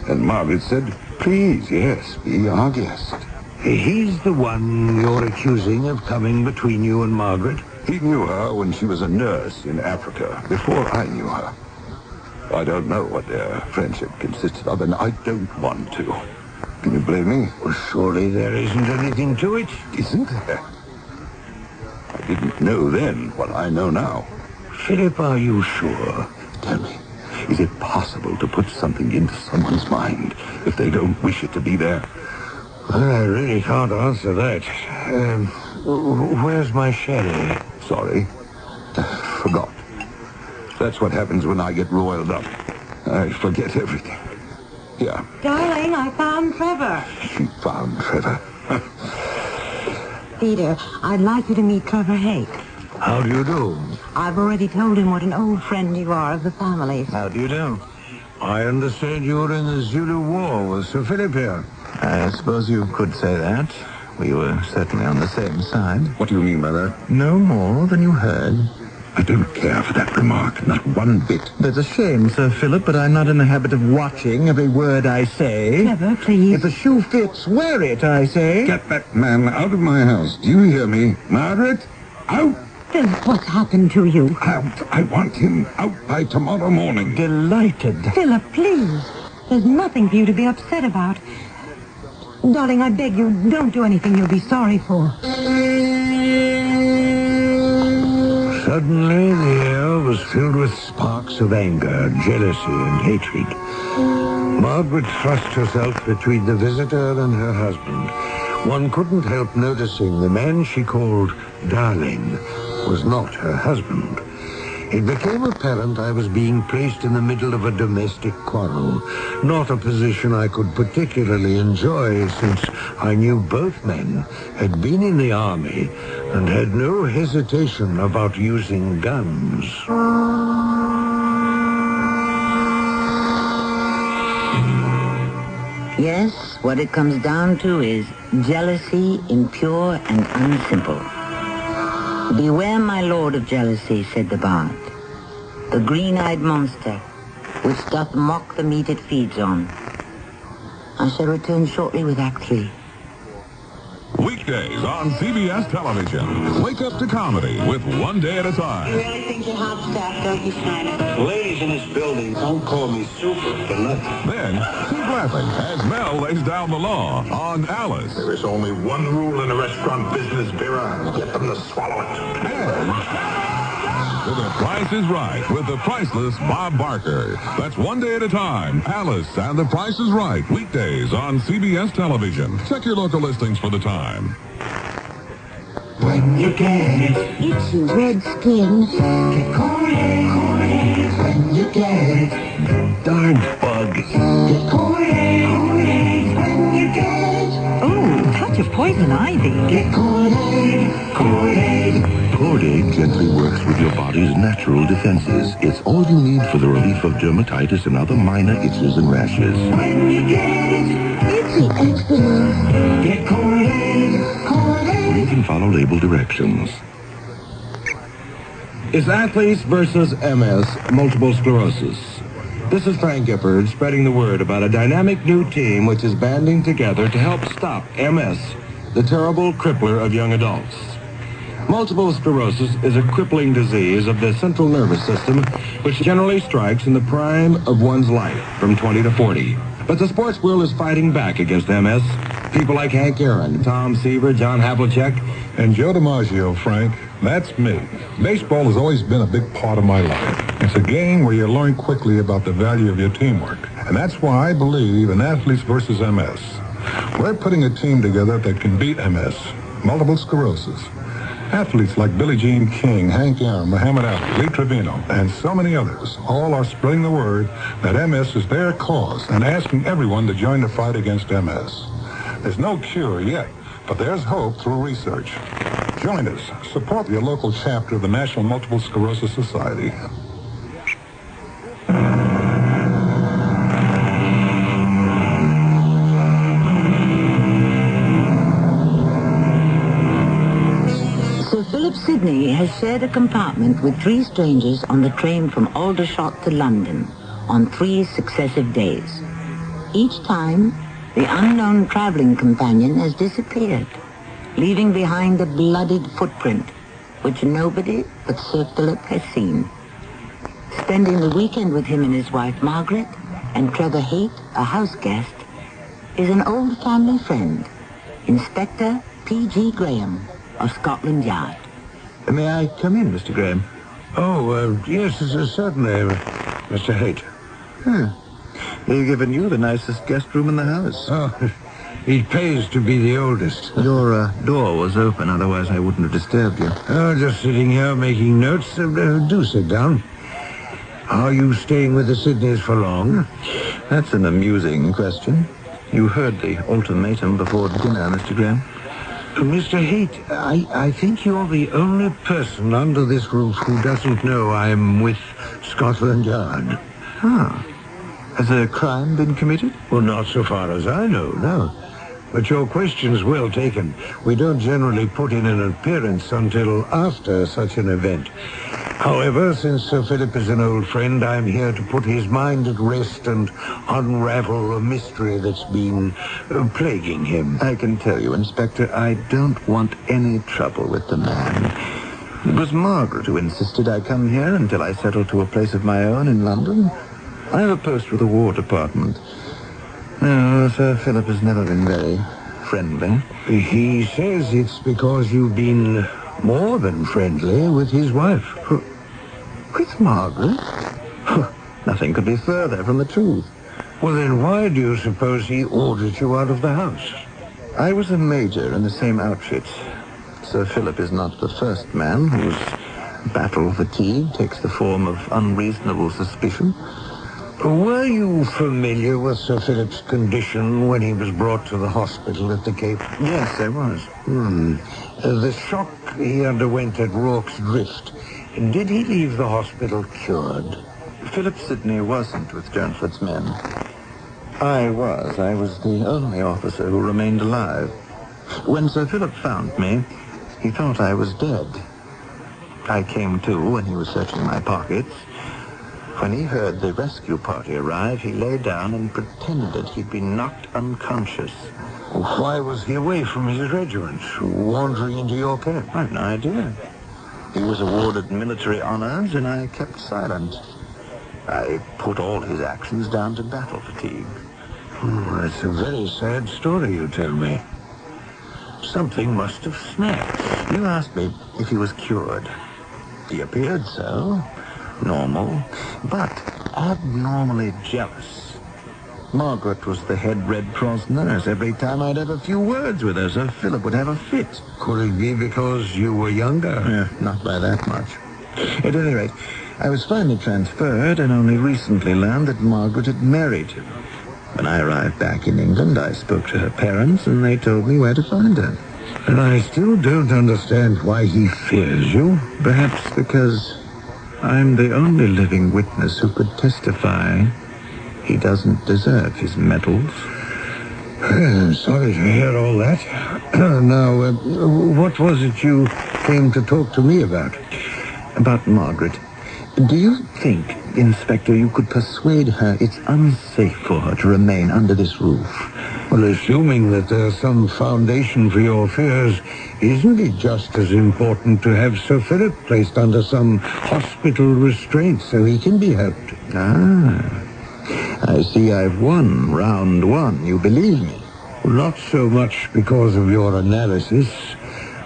And Margaret said, please, yes, be our guest.
He's the one you're accusing of coming between you and Margaret?
He knew her when she was a nurse in Africa, before I knew her. I don't know what their friendship consisted of, and I don't want to. Can you blame me?
Well, surely there isn't anything to it.
Isn't there? I didn't know then what I know now.
Philip, are you sure?
Tell me, is it possible to put something into someone's mind if they don't wish it to be there?
Well, I really can't answer that. Where's my sherry?
Sorry. Forgot. That's what happens when I get roiled up. I forget everything. Here.
Darling, I found Trevor.
She found Trevor.
Peter, I'd like you to meet Trevor Haight.
How do you do?
I've already told him what an old friend you are of the family.
How do you do? I understand you were in the Zulu War with Sir Philip here.
I suppose you could say that. We were certainly on the same side.
What do you mean by that?
No more than you heard.
I don't care for that remark, not one bit.
That's a shame, Sir Philip, but I'm not in the habit of watching every word I say.
Trevor, please.
If the shoe fits, wear it, I say.
Get that man out of my house. Do you hear me? Margaret, out!
Philip, what's happened to you?
Out. I want him out by tomorrow morning.
Delighted.
Philip, please. There's nothing for you to be upset about. Darling, I beg you, don't do anything you'll be sorry for.
Suddenly, the air was filled with sparks of anger, jealousy, and hatred. Margaret thrust herself between the visitor and her husband. One couldn't help noticing the man she called darling was not her husband. It became apparent I was being placed in the middle of a domestic quarrel, not a position I could particularly enjoy since I knew both men had been in the army and had no hesitation about using guns.
Yes, what it comes down to is jealousy impure and unsimple. Beware, my lord of jealousy, said the bard, the green-eyed monster, which doth mock the meat it feeds on. I shall return shortly with Act 3.
Weekdays on CBS television. Wake up to comedy with One Day at a Time.
You really think you're hot stuff, don't you, Snyder?
Ladies in this building, don't call me super for nothing.
Then, keep laughing as Mel lays down the law on Alice.
There is only one rule in the restaurant business, Vera. Get them to swallow it.
And The Price is Right with the priceless Bob Barker. That's One Day at a Time. Alice and The Price is Right. Weekdays on CBS television. Check your local listings for the time.
When you get it,
Itchy red skin.
get Kool-Aid. When you get it,
Darn bug.
get Kool-Aid. When you get it,
Oh, touch of poison ivy.
get Kool-Aid. Kool-Aid.
Kool-Aid gently works with your body's natural defenses. It's all you need for the relief of dermatitis and other minor itches and rashes.
When you get it,
Itchy eczema.
get Kool-Aid. Kool-Aid.
Read and follow label directions.
It's athletes versus MS, multiple sclerosis. This is Frank Gifford spreading the word about a dynamic new team which is banding together to help stop MS, the terrible crippler of young adults. Multiple sclerosis is a crippling disease of the central nervous system which generally strikes in the prime of one's life, from 20 to 40. But the sports world is fighting back against MS. People like Hank Aaron, Tom Seaver, John Havlicek,
And Joe DiMaggio, Frank, that's me. Baseball has always been a big part of my life. It's a game where you learn quickly about the value of your teamwork. And that's why I believe in Athletes versus MS. We're putting a team together that can beat MS, multiple sclerosis. Athletes like Billie Jean King, Hank Aaron, Muhammad Ali, Lee Trevino, and so many others all are spreading the word that MS is their cause and asking everyone to join the fight against MS. There's no cure yet, but there's hope through research. Join us. Support your local chapter of the National Multiple Sclerosis Society.
Philip Sidney has shared a compartment with 3 strangers on the train from Aldershot to London on 3 successive days. Each time, the unknown traveling companion has disappeared, leaving behind a bloodied footprint, which nobody but Sir Philip has seen. Spending the weekend with him and his wife, Margaret, and Trevor Haight, a house guest, is an old family friend, Inspector P.G. Graham of Scotland Yard.
May I come in, Mr. Graham?
Oh, yes, certainly, Mr. Haight.
They've given you the nicest guest room in the house.
Oh, it pays to be the oldest.
Your door was open, otherwise I wouldn't have disturbed you.
Oh, just sitting here making notes. Do sit down. Are you staying with the Sidneys for long?
That's an amusing question. You heard the ultimatum before dinner, Mr. Graham.
Mr. Haight, I think you're the only person under this roof who doesn't know I'm with Scotland Yard.
Has a crime been committed?
Well, not so far as I know, no. But your question's well taken. We don't generally put in an appearance until after such an event. However, since Sir Philip is an old friend, I'm here to put his mind at rest and unravel a mystery that's been plaguing him.
I can tell you, Inspector, I don't want any trouble with the man. It was Margaret who insisted I come here until I settled to a place of my own in London. I have a post with the War Department. No, Sir Philip has never been very friendly.
He says it's because you've been more than friendly with his wife.
With Margaret? Nothing could be further from the truth.
Well, then why do you suppose he ordered you out of the house?
I was a major in the same outfit. Sir Philip is not the first man whose battle fatigue takes the form of unreasonable suspicion.
Were you familiar with Sir Philip's condition when he was brought to the hospital at the Cape?
Yes, I was.
The shock he underwent at Rorke's Drift, did he leave the hospital cured?
Philip Sidney wasn't with Jernford's men. I was. I was the only officer who remained alive. When Sir Philip found me, he thought I was dead. I came to when he was searching my pockets. When he heard the rescue party arrive, he lay down and pretended he'd been knocked unconscious.
Why was he away from his regiment, wandering into your camp?
I've no idea. He was awarded military honors, and I kept silent. I put all his actions down to battle fatigue.
That's a very sad story you tell me. Something must have snapped.
You asked me if he was cured. He appeared so. Normal, but abnormally jealous. Margaret was the head Red Cross nurse. Every time I'd have a few words with her, Sir Philip would have a fit.
Could it be because you were younger?
Not by that much. At any rate, I was finally transferred and only recently learned that Margaret had married him. When I arrived back in England, I spoke to her parents, and they told me where to find her.
And I still don't understand why he fears you.
Perhaps because I'm the only living witness who could testify he doesn't deserve his medals.
Sorry to hear all that. Now, what was it you came to talk to me about?
About Margaret. Do you think, Inspector, you could persuade her it's unsafe for her to remain under this roof?
Well, assuming that there's some foundation for your fears, isn't it just as important to have Sir Philip placed under some hospital restraint so he can be helped?
I see I've won round one. You believe me?
Well, not so much because of your analysis,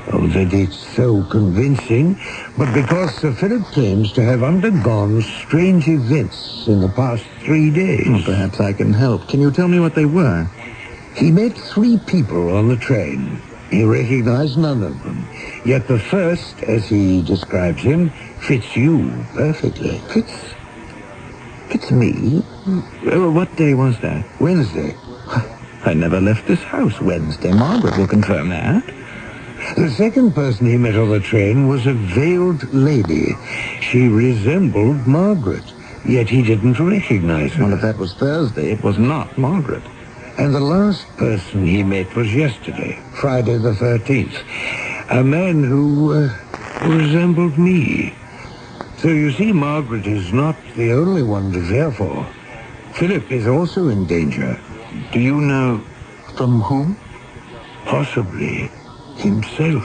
that it's so convincing, but because Sir Philip claims to have undergone strange events in the past 3 days.
Well, perhaps I can help. Can you tell me what they were?
He met 3 people on the train. He recognized none of them. Yet the first, as he describes him, fits you perfectly.
Fits me? What day was that?
Wednesday.
I never left this house Wednesday. Margaret will confirm that.
The second person he met on the train was a veiled lady. She resembled Margaret, yet he didn't recognize her.
Well, if that was Thursday, it was not Margaret.
And the last person he met was yesterday, Friday the 13th. A man who resembled me. So you see, Margaret is not the only one to fear for. Philip is also in danger.
Do you know from whom?
Possibly himself.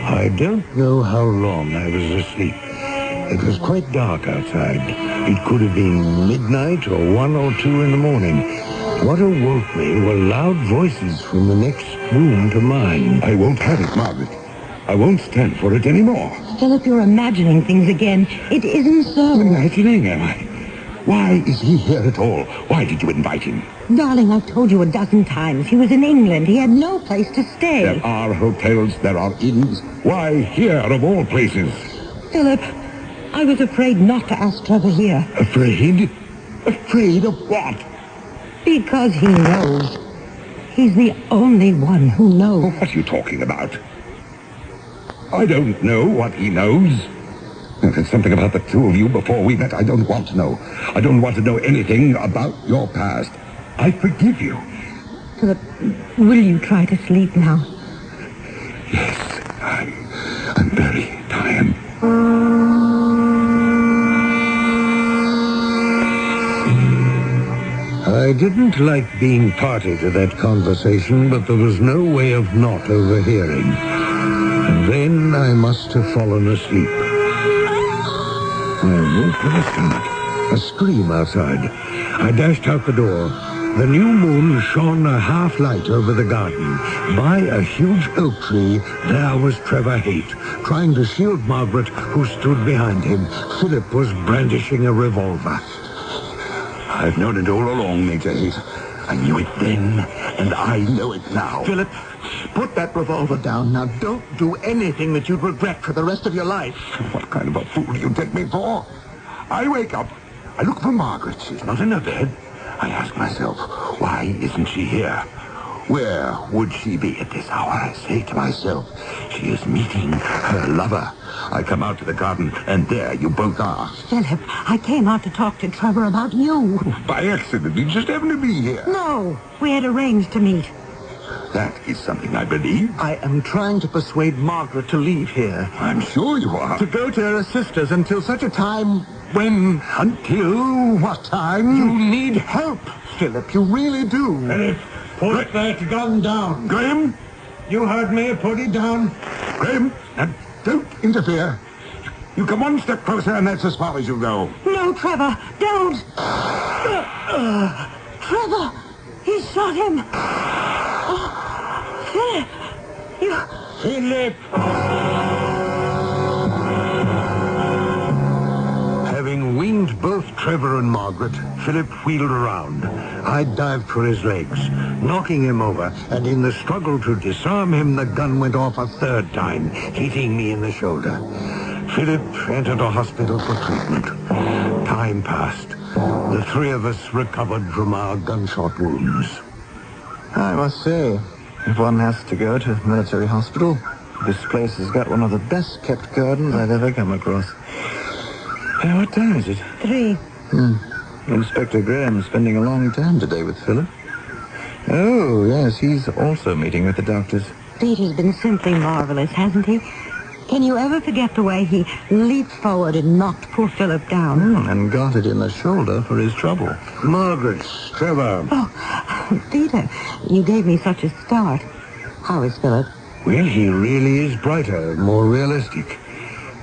I don't know how long I was asleep. It was quite dark outside. It could have been midnight or 1 or 2 in the morning. What awoke me were loud voices from the next room to mine.
I won't have it, Margaret. I won't stand for it anymore.
Philip, you're imagining things again. It isn't so.
Imagining, am I? Why is he here at all? Why did you invite him?
Darling, I've told you a dozen times. He was in England. He had no place to stay.
There are hotels, there are inns. Why here of all places?
Philip, I was afraid not to ask Trevor here.
Afraid? Afraid of what?
Because he knows. He's the only one who knows.
What are you talking about? I don't know what he knows. If it's something about the two of you before we met, I don't want to know. I don't want to know anything about your past. I forgive you.
Philip, will you try to sleep now?
Yes, I'm very tired.
I didn't like being party to that conversation, but there was no way of not overhearing. And then I must have fallen asleep. I woke with a start. A scream outside. I dashed out the door. The new moon shone a half-light over the garden. By a huge oak tree, there was Trevor Haight, trying to shield Margaret, who stood behind him. Philip was brandishing a revolver.
I've known it all along, Major Haight. I knew it then, and I know it now.
Philip, put that revolver down. Now, don't do anything that you'd regret for the rest of your life.
What kind of a fool do you take me for? I wake up. I look for Margaret. She's not in her bed. I ask myself, why isn't she here? Where would she be at this hour? I say to myself, she is meeting her lover. I come out to the garden, and there you both are.
Philip, I came out to talk to Trevor about you.
By accident, you just happened to be here.
No, we had arranged to meet.
That is something I believe.
I am trying to persuade Margaret to leave here.
I'm sure you are.
To go to her sister's until such a time when...
Until what time?
You need help, Philip. You really do.
Philip, put that gun down.
Graham?
You heard me. Put it down.
Graham, now don't interfere. You come one step closer, and that's as far as you go.
No, Trevor, don't. Trevor, he shot him. Philip, you...
Philip! Having weaned both Trevor and Margaret, Philip wheeled around. I dived for his legs, knocking him over, and in the struggle to disarm him, the gun went off a third time, hitting me in the shoulder. Philip entered a hospital for treatment. Time passed. The three of us recovered from our gunshot wounds.
I must say, if one has to go to a military hospital, this place has got one of the best-kept gardens I've ever come across. What time is it?
3.
Inspector Graham's spending a long time today with Philip. Oh, yes, he's also meeting with the doctors.
Peter's been simply marvelous, hasn't he? Can you ever forget the way he leaped forward and knocked poor Philip down?
And got it in the shoulder for his trouble.
Margaret, Trevor.
Oh, Peter, you gave me such a start. How is Philip?
Well, he really is brighter, more realistic.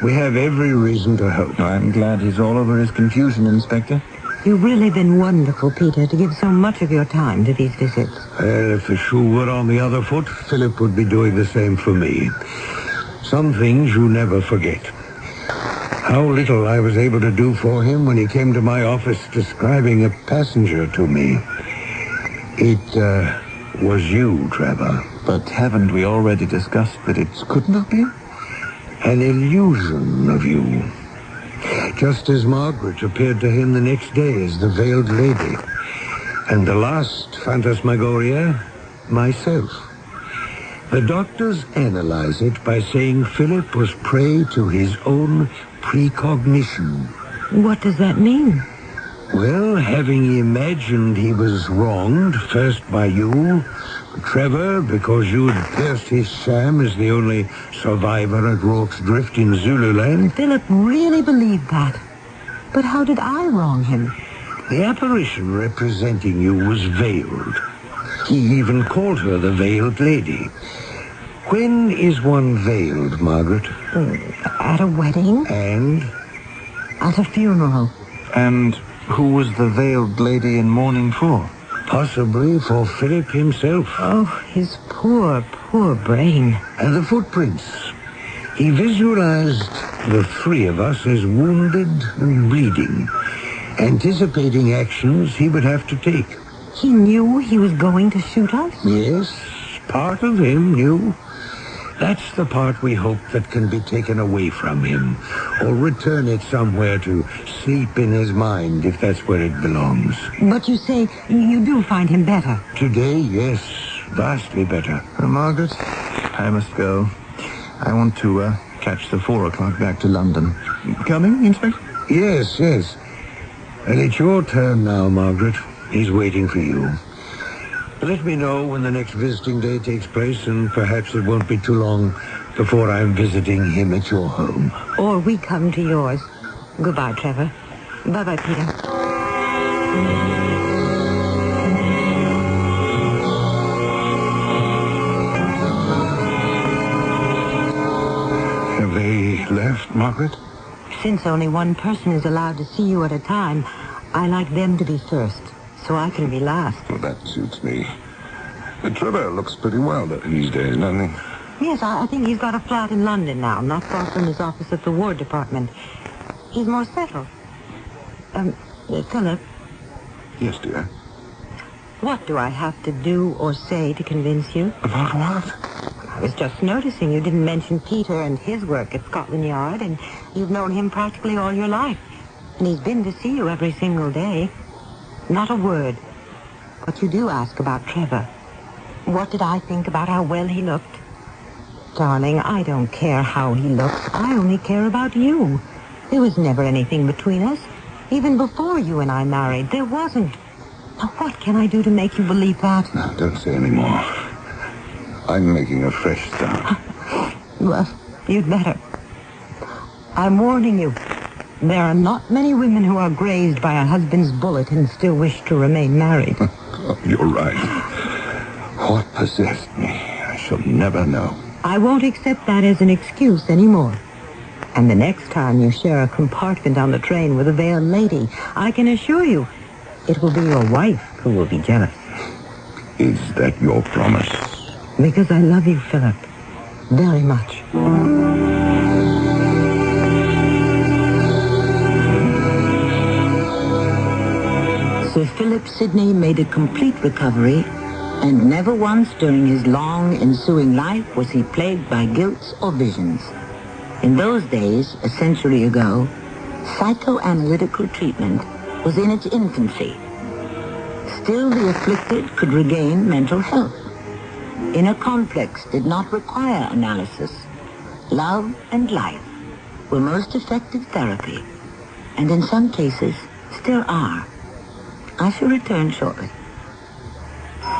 We have every reason to hope.
I'm glad he's all over his confusion, Inspector.
You've really been wonderful, Peter, to give so much of your time to these visits.
Well, if the shoe were on the other foot, Philip would be doing the same for me. Some things you never forget. How little I was able to do for him when he came to my office describing a passenger to me. It was you, Trevor.
But haven't we already discussed that it couldn't have been?
An illusion of you. Just as Margaret appeared to him the next day as the veiled lady. And the last phantasmagoria, myself. The doctors analyze it by saying Philip was prey to his own precognition.
What does that mean?
Well, having imagined he was wronged, first by you, Trevor, because you had pierced his sham as the only survivor at Rorke's Drift in Zululand.
Philip really believed that. But how did I wrong him?
The apparition representing you was veiled. He even called her the Veiled Lady. When is one veiled, Margaret?
At a wedding?
And?
At a funeral.
And who was the veiled lady in mourning for?
Possibly for Philip himself.
Oh, his poor, poor brain.
And the footprints. He visualized the three of us as wounded and bleeding, anticipating actions he would have to take.
He knew he was going to shoot us?
Yes, part of him knew. That's the part we hope that can be taken away from him, or return it somewhere to sleep in his mind, if that's where it belongs.
But you say you do find him better?
Today, yes, vastly better.
Margaret, I must go. I want to catch the 4 o'clock back to London. Coming, Inspector?
Yes. And it's your turn now, Margaret. He's waiting for you. Let me know when the next visiting day takes place, and perhaps it won't be too long before I'm visiting him at your home.
Or we come to yours. Goodbye, Trevor. Bye-bye, Peter.
Have they left, Margaret?
Since only one person is allowed to see you at a time, I like them to be first, so I can be last.
Well, that suits me. Trevor looks pretty well these days, doesn't he?
Yes, I think he's got a flat in London now, not far from his office at the War Department. He's more settled. Philip,
Yes, dear.
what do I have to do or say to convince you?
About what?
I was just noticing you didn't mention Peter and his work at Scotland Yard, and you've known him practically all your life. And he's been to see you every single day. Not a word. But you do ask about Trevor. What did I think about how well he looked? Darling, I don't care how he looks. I only care about you. There was never anything between us. Even before you and I married, there wasn't. Now, what can I do to make you believe that?
No, don't say any more. I'm making a fresh start.
Well, you'd better. I'm warning you. There are not many women who are grazed by a husband's bullet and still wish to remain married.
Oh, you're right. What possessed me, I shall never know.
I won't accept that as an excuse anymore. And the next time you share a compartment on the train with a veiled lady, I can assure you, it will be your wife who will be jealous.
Is that your promise?
Because I love you, Philip, very much. Sir Philip Sidney made a complete recovery, and never once during his long ensuing life was he plagued by guilt or visions. In those days, a century ago, psychoanalytical treatment was in its infancy. Still, the afflicted could regain mental health. Inner complex did not require analysis. Love and life were most effective therapy, and in some cases still are. I shall return shortly.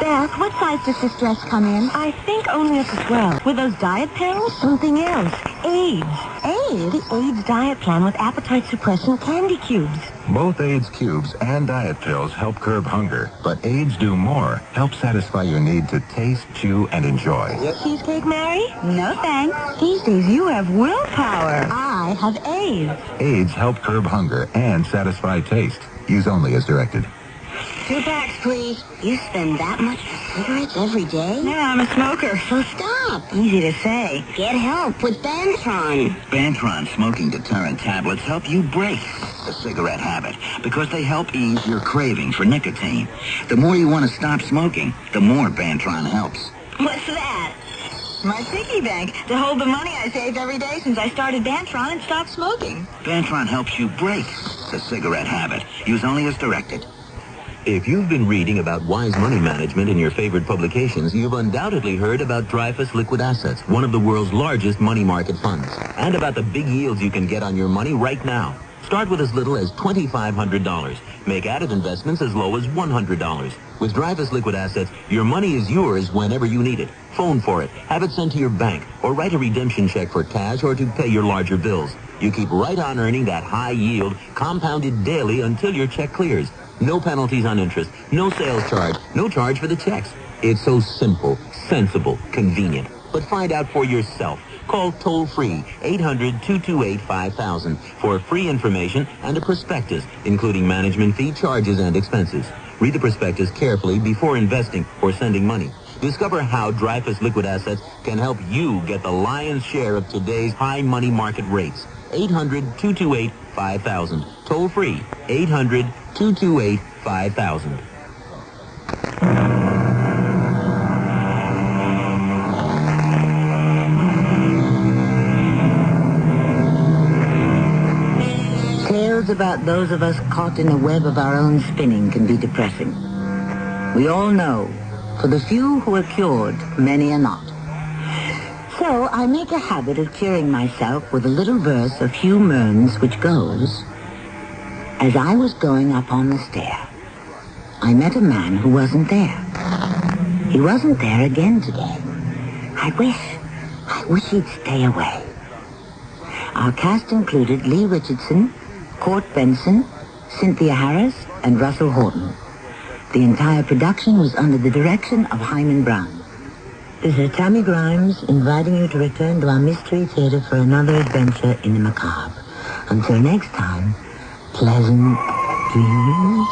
Beth, what size does this dress come in?
I think only up to 12. With those diet pills?
Something else.
AIDS.
AIDS?
The AIDS diet plan with appetite-suppressant candy cubes.
Both AIDS cubes and diet pills help curb hunger, but AIDS Do More help satisfy your need to taste, chew, and enjoy.
Cheesecake, Mary?
No, thanks.
These days you have willpower.
I have AIDS.
AIDS help curb hunger and satisfy taste. Use only as directed.
2 packs, please. You spend that much for cigarettes every day?
Yeah, I'm a smoker.
So stop.
Easy to say.
Get help with Bantron.
Bantron smoking deterrent tablets help you break the cigarette habit because they help ease your craving for nicotine. The more you want to stop smoking, the more Bantron helps.
What's that? My piggy bank to hold the money I saved every day since I started Bantron and stopped smoking.
Bantron helps you break the cigarette habit. Use only as directed.
If you've been reading about wise money management in your favorite publications, you've undoubtedly heard about Dreyfus Liquid Assets, one of the world's largest money market funds, and about the big yields you can get on your money right now. Start with as little as $2,500. Make added investments as low as $100. With Dreyfus Liquid Assets, your money is yours whenever you need it. Phone for it, have it sent to your bank, or write a redemption check for cash or to pay your larger bills. You keep right on earning that high yield, compounded daily until your check clears. No penalties on interest, no sales charge, no charge for the checks. It's so simple, sensible, convenient. But find out for yourself. Call toll-free 800-228-5000 for free information and a prospectus, including management fee, charges, and expenses. Read the prospectus carefully before investing or sending money. Discover how Dreyfus Liquid Assets can help you get the lion's share of today's high money market rates. 800-228-5000. Toll-free 800-228-5000.
Tales about those of us caught in a web of our own spinning can be depressing. We all know, for the few who are cured, many are not. So I make a habit of curing myself with a little verse of Hugh Mearns which goes, "As I was going up on the stair, I met a man who wasn't there. He wasn't there again today. I wish he'd stay away." Our cast included Lee Richardson, Court Benson, Cynthia Harris, and Russell Horton. The entire production was under the direction of Himan Brown. This is Tammy Grimes inviting you to return to our Mystery Theater for another adventure in the macabre. Until next time, pleasant dreams.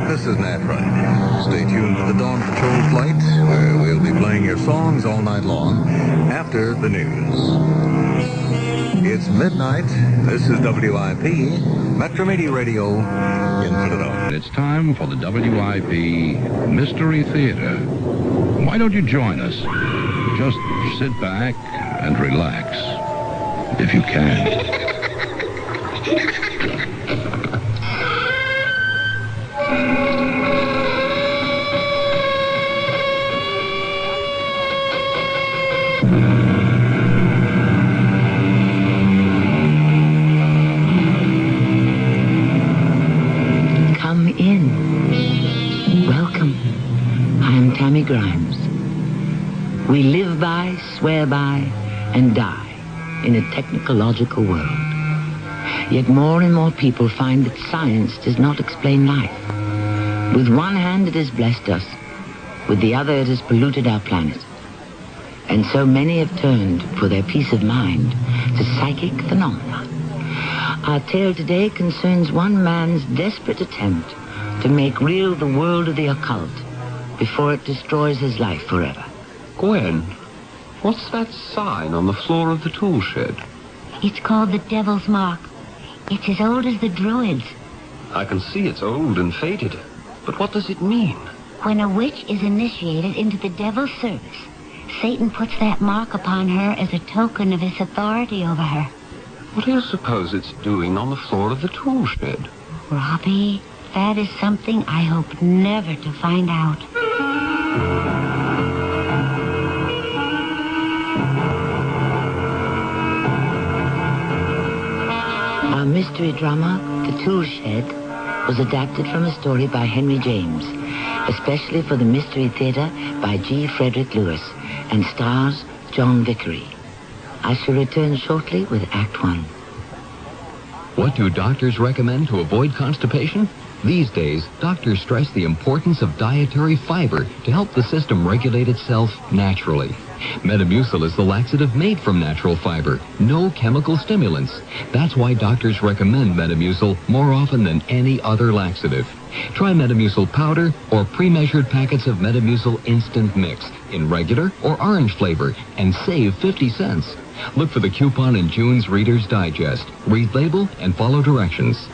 This is Nat Wright. Stay tuned to the Dawn Patrol flight, where we'll be playing your songs all night long after the news. It's midnight. This is WIP, Metro Media Radio in Philadelphia.
It's time for the WIP Mystery Theater. Why don't you join us? Just sit back and relax, if you can.
Tammy Grimes. We live by, swear by, and die in a technological world. Yet more and more people find that science does not explain life. With one hand it has blessed us, with the other it has polluted our planet. And so many have turned for their peace of mind to psychic phenomena. Our tale today concerns one man's desperate attempt to make real the world of the occult before it destroys his life forever.
Gwen, what's that sign on the floor of the tool shed?
It's called the Devil's Mark. It's as old as the Druids.
I can see it's old and faded, but what does it mean?
When a witch is initiated into the Devil's service, Satan puts that mark upon her as a token of his authority over her.
What do you suppose it's doing on the floor of the tool shed?
Robbie, that is something I hope never to find out.
Our mystery drama, The Tool Shed, was adapted from a story by Henry James, especially for the Mystery Theater by G. Frederick Lewis, and stars John Vickery. I shall return shortly with Act 1.
What do doctors recommend to avoid constipation? These days, doctors stress the importance of dietary fiber to help the system regulate itself naturally. Metamucil is the laxative made from natural fiber, no chemical stimulants. That's why doctors recommend Metamucil more often than any other laxative. Try Metamucil powder or pre-measured packets of Metamucil instant mix in regular or orange flavor and save 50 cents. Look for the coupon in June's Reader's Digest. Read label and follow directions.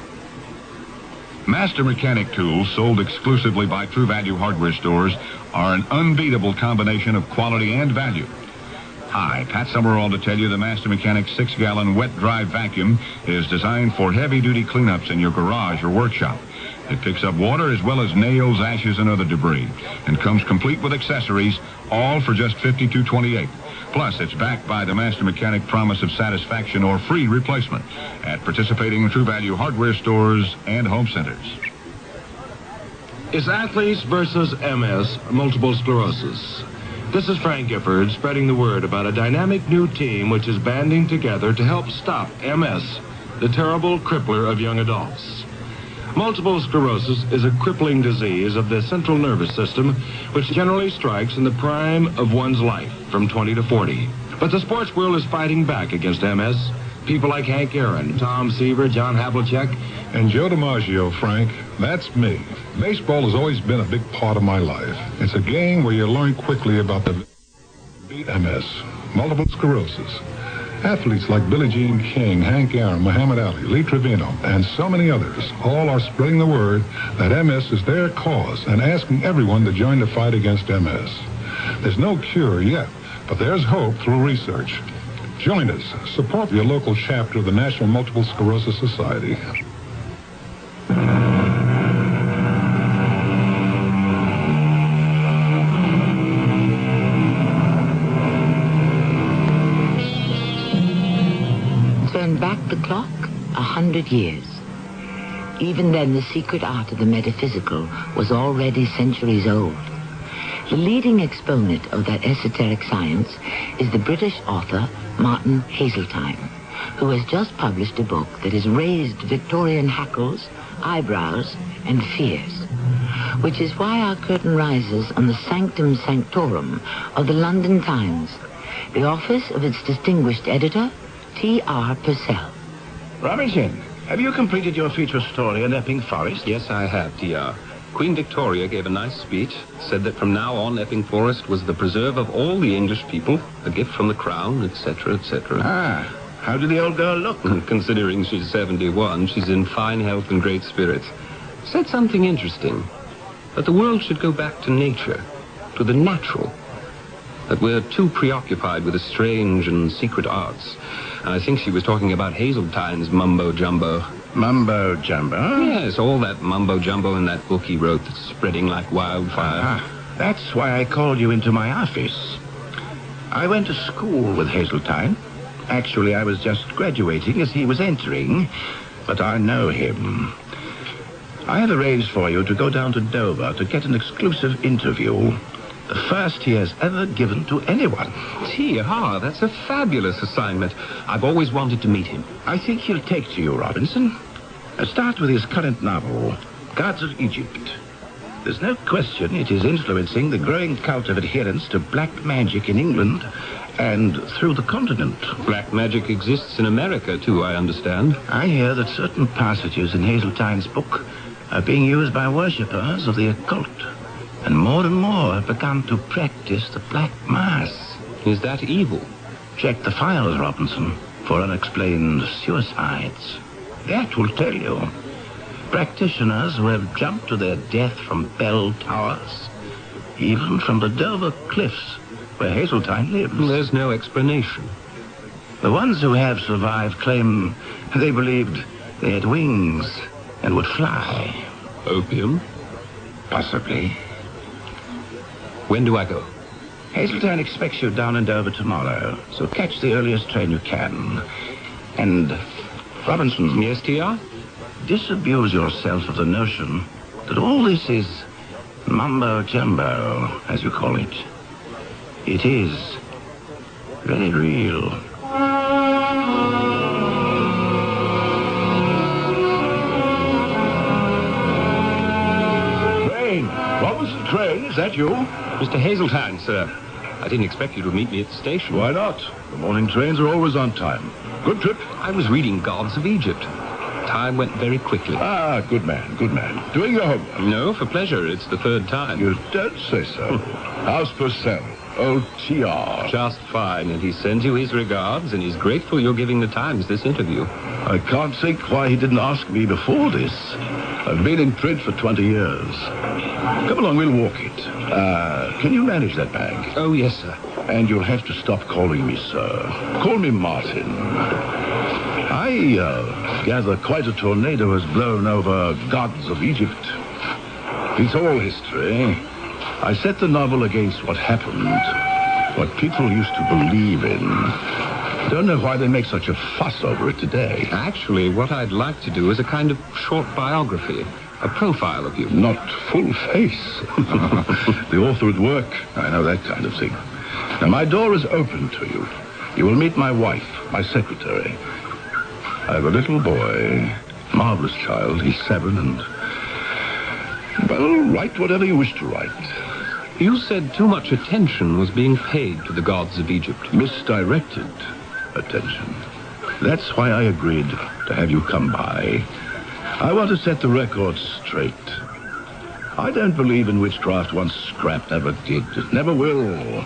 Master Mechanic tools sold exclusively by True Value hardware stores are an unbeatable combination of quality and value. Hi, Pat Summerall to tell you the Master Mechanic 6-gallon wet-dry vacuum is designed for heavy-duty cleanups in your garage or workshop. It picks up water as well as nails, ashes, and other debris, and comes complete with accessories, all for just $52.28. Plus, it's backed by the Master Mechanic promise of satisfaction or free replacement at participating True Value hardware stores and home centers.
It's athletes versus MS, multiple sclerosis. This is Frank Gifford spreading the word about a dynamic new team which is banding together to help stop MS, the terrible crippler of young adults. Multiple sclerosis is a crippling disease of the central nervous system which generally strikes in the prime of one's life, from 20 to 40. But the sports world is fighting back against MS. People like Hank Aaron, Tom Seaver, John Havlicek,
and Joe DiMaggio, Frank. That's me. Baseball has always been a big part of my life. It's a game where you learn quickly about the MS, multiple sclerosis. Athletes like Billie Jean King, Hank Aaron, Muhammad Ali, Lee Trevino, and so many others all are spreading the word that MS is their cause and asking everyone to join the fight against MS. There's no cure yet, but there's hope through research. Join us. Support your local chapter of the National Multiple Sclerosis Society.
Turn back the clock 100 years. Even then, the secret art of the metaphysical was already centuries old. The leading exponent of that esoteric science is the British author Martin Haseltine, who has just published a book that has raised Victorian hackles, eyebrows, and fears, which is why our curtain rises on the Sanctum Sanctorum of the London Times, the office of its distinguished editor, T.R. Purcell.
Robinson, have you completed your feature story on Epping Forest?
Yes, I have, T.R. Queen Victoria gave a nice speech, said that from now on Epping Forest was the preserve of all the English people, a gift from the Crown, etc., etc.
Ah, how did the old girl look?
Considering she's 71, she's in fine health and great spirits. Said something interesting, that the world should go back to nature, to the natural, that we're too preoccupied with the strange and secret arts. And I think she was talking about Haseltine's mumbo-jumbo.
Mumbo-jumbo?
Yes, all that mumbo-jumbo in that book he wrote that's spreading like wildfire.
That's why I called you into my office. I went to school with Haseltine. Actually, I was just graduating as he was entering, but I know him. I have arranged for you to go down to Dover to get an exclusive interview. The first he has ever given to anyone.
T.R., that's a fabulous assignment. I've always wanted to meet him.
I think he'll take to you, Robinson. Start with his current novel, Gods of Egypt. There's no question it is influencing the growing cult of adherence to black magic in England and through the continent.
Black magic exists in America, too, I understand.
I hear that certain passages in Haseltine's book are being used by worshippers of the occult. And more have begun to practice the Black Mass.
Is that evil?
Check the files, Robinson, for unexplained suicides. That will tell you. Practitioners who have jumped to their death from bell towers, even from the Dover cliffs where Haseltine lives.
There's no explanation.
The ones who have survived claim they believed they had wings and would fly.
Opium?
Possibly.
When do I go?
Haseltine expects you down in Dover tomorrow, so catch the earliest train you can. And, Robinson...
Yes, T.R.?
Disabuse yourself of the notion that all this is mumbo-jumbo, as you call it. It is very real.
Robinson Train, is that you?
Mr. Haseltine, sir. I didn't expect you to meet me at the station.
Why not? The morning trains are always on time. Good trip?
I was reading Gods of Egypt. Time went very quickly.
Ah, good man, good man. Doing your homework?
No, for pleasure. It's the third time.
You don't say so. How's Purcell? Old T.R.
Just fine, and he sends you his regards, and he's grateful you're giving the Times this interview.
I can't think why he didn't ask me before this. I've been in print for 20 years. Come along, we'll walk it. Can you manage that bag?
Oh, yes, sir.
And you'll have to stop calling me sir. Call me Martin. I gather quite a tornado has blown over Gods of Egypt. It's all history. I set the novel against what happened.
what people used to believe in. Don't know why they make such a fuss over it today.
Actually, what I'd like to do is a kind of short biography, a profile of you.
Not full face. The author at work, I know that kind of thing. Now, my door is open to you. You will meet my wife, my secretary. I have a little boy, marvelous child. He's 7 and... well, write whatever you wish to write.
You said too much attention was being paid to the gods of Egypt.
Misdirected attention. That's why I agreed to have you come by. I want to set the record straight. I don't believe in witchcraft. Once scrap, never did. Never will.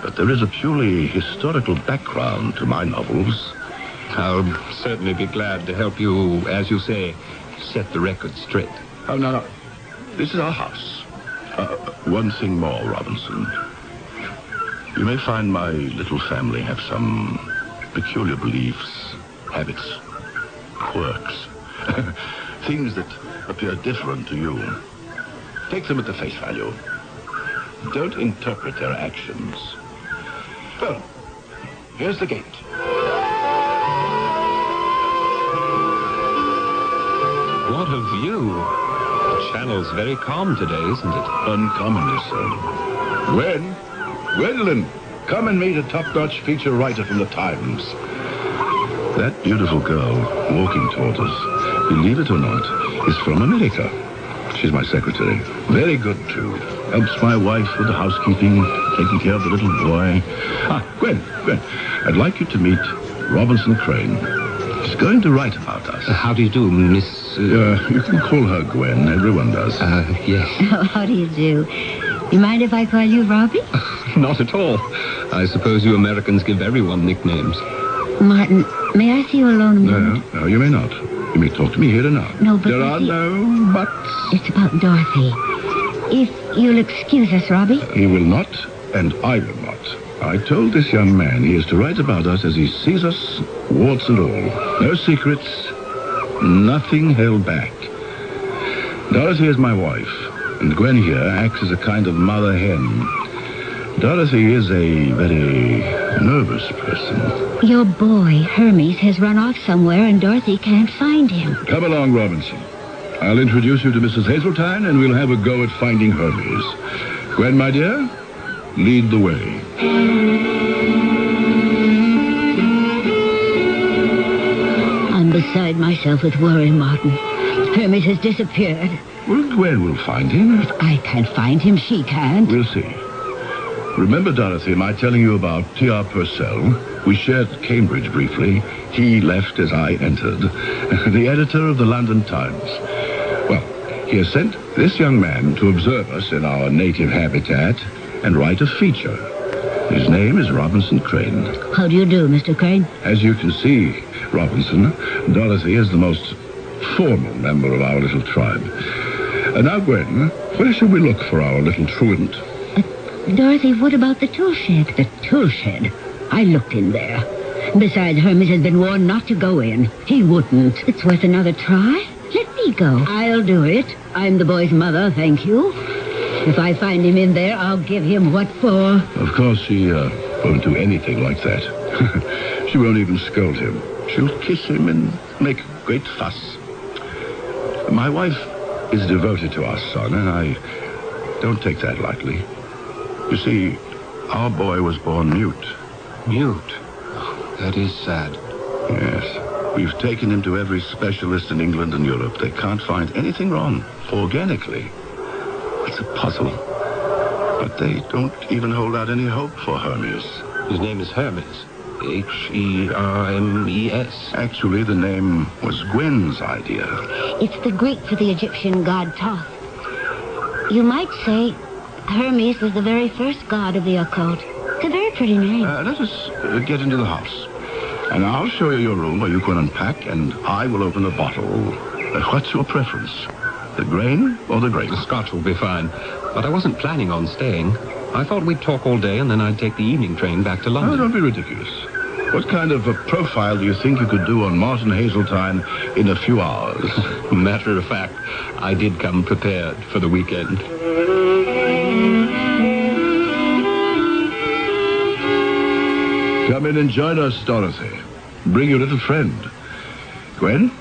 But there is a purely historical background to my novels.
I'll certainly be glad to help you, as you say, set the record straight.
Oh, no. This is our house. One thing more, Robinson. You may find my little family have some peculiar beliefs, habits, quirks, things that appear different to you. Take them at the face value. Don't interpret their actions. Well, here's the gate.
What a view. The channel's very calm today, isn't it?
Uncommonly so. Gwendolyn, come and meet a top-notch feature writer from the Times. That beautiful girl walking toward us, believe it or not, is from America. She's my secretary. Very good, too. Helps my wife with the housekeeping, taking care of the little boy. Gwen, I'd like you to meet Robinson Crane. She's going to write about us.
How do you do, Miss...
you can call her Gwen. Everyone does.
Yes.
Oh, how do you do? You mind if I call you Robbie?
Not at all. I suppose you Americans give everyone nicknames.
Martin, may I see you alone a moment?
No, you may not. You may talk to me here and now.
No, but...
There are no buts.
It's about Dorothy. If you'll excuse us, Robbie.
He will not, and I will not. I told this young man he is to write about us as he sees us, warts and all. No secrets, nothing held back. Dorothy is my wife, and Gwen here acts as a kind of mother hen. Dorothy is a very nervous person.
Your boy, Hermes, has run off somewhere and Dorothy can't find him.
Come along, Robinson. I'll introduce you to Mrs. Hazeltine, and we'll have a go at finding Hermes. Gwen, my dear, lead the way.
I'm beside myself with worry, Martin. Hermes has disappeared.
Well, Gwen will find him.
If I can't find him, she can't.
We'll see. Remember, Dorothy, my telling you about T.R. Purcell? We shared Cambridge briefly. He left as I entered. The editor of the London Times. Well, he has sent this young man to observe us in our native habitat and write a feature. His name is Robinson Crane.
How do you do, Mr. Crane?
As you can see, Robinson, Dorothy is the most formal member of our little tribe. And now, Gwen, where shall we look for our little truant?
Dorothy, what about the tool shed? The tool shed? I looked in there. Besides, Hermes has been warned not to go in. He wouldn't. It's worth another try. Let me go. I'll do it. I'm the boy's mother, thank you. If I find him in there, I'll give him what for.
Of course, she won't do anything like that. She won't even scold him. She'll kiss him and make a great fuss. My wife is devoted to our son, and I don't take that lightly. You see, our boy was born mute.
Mute? That is sad.
Yes. We've taken him to every specialist in England and Europe. They can't find anything wrong, organically. It's a puzzle. But they don't even hold out any hope for Hermes.
His name is Hermes. Hermes.
Actually, the name was Gwen's idea.
It's the Greek for the Egyptian god Thoth. You might say Hermes was the very first god of the occult. It's a very pretty name.
Let us get into the house. And I'll show you your room where you can unpack, and I will open a bottle. What's your preference? The grain or the grape?
The Scotch will be fine. But I wasn't planning on staying. I thought we'd talk all day, and then I'd take the evening train back to London.
Oh, don't be ridiculous. What kind of a profile do you think you could do on Martin Hazeltine in a few hours?
Matter of fact, I did come prepared for the weekend.
Come in and join us, Dorothy. Bring your little friend. Gwen,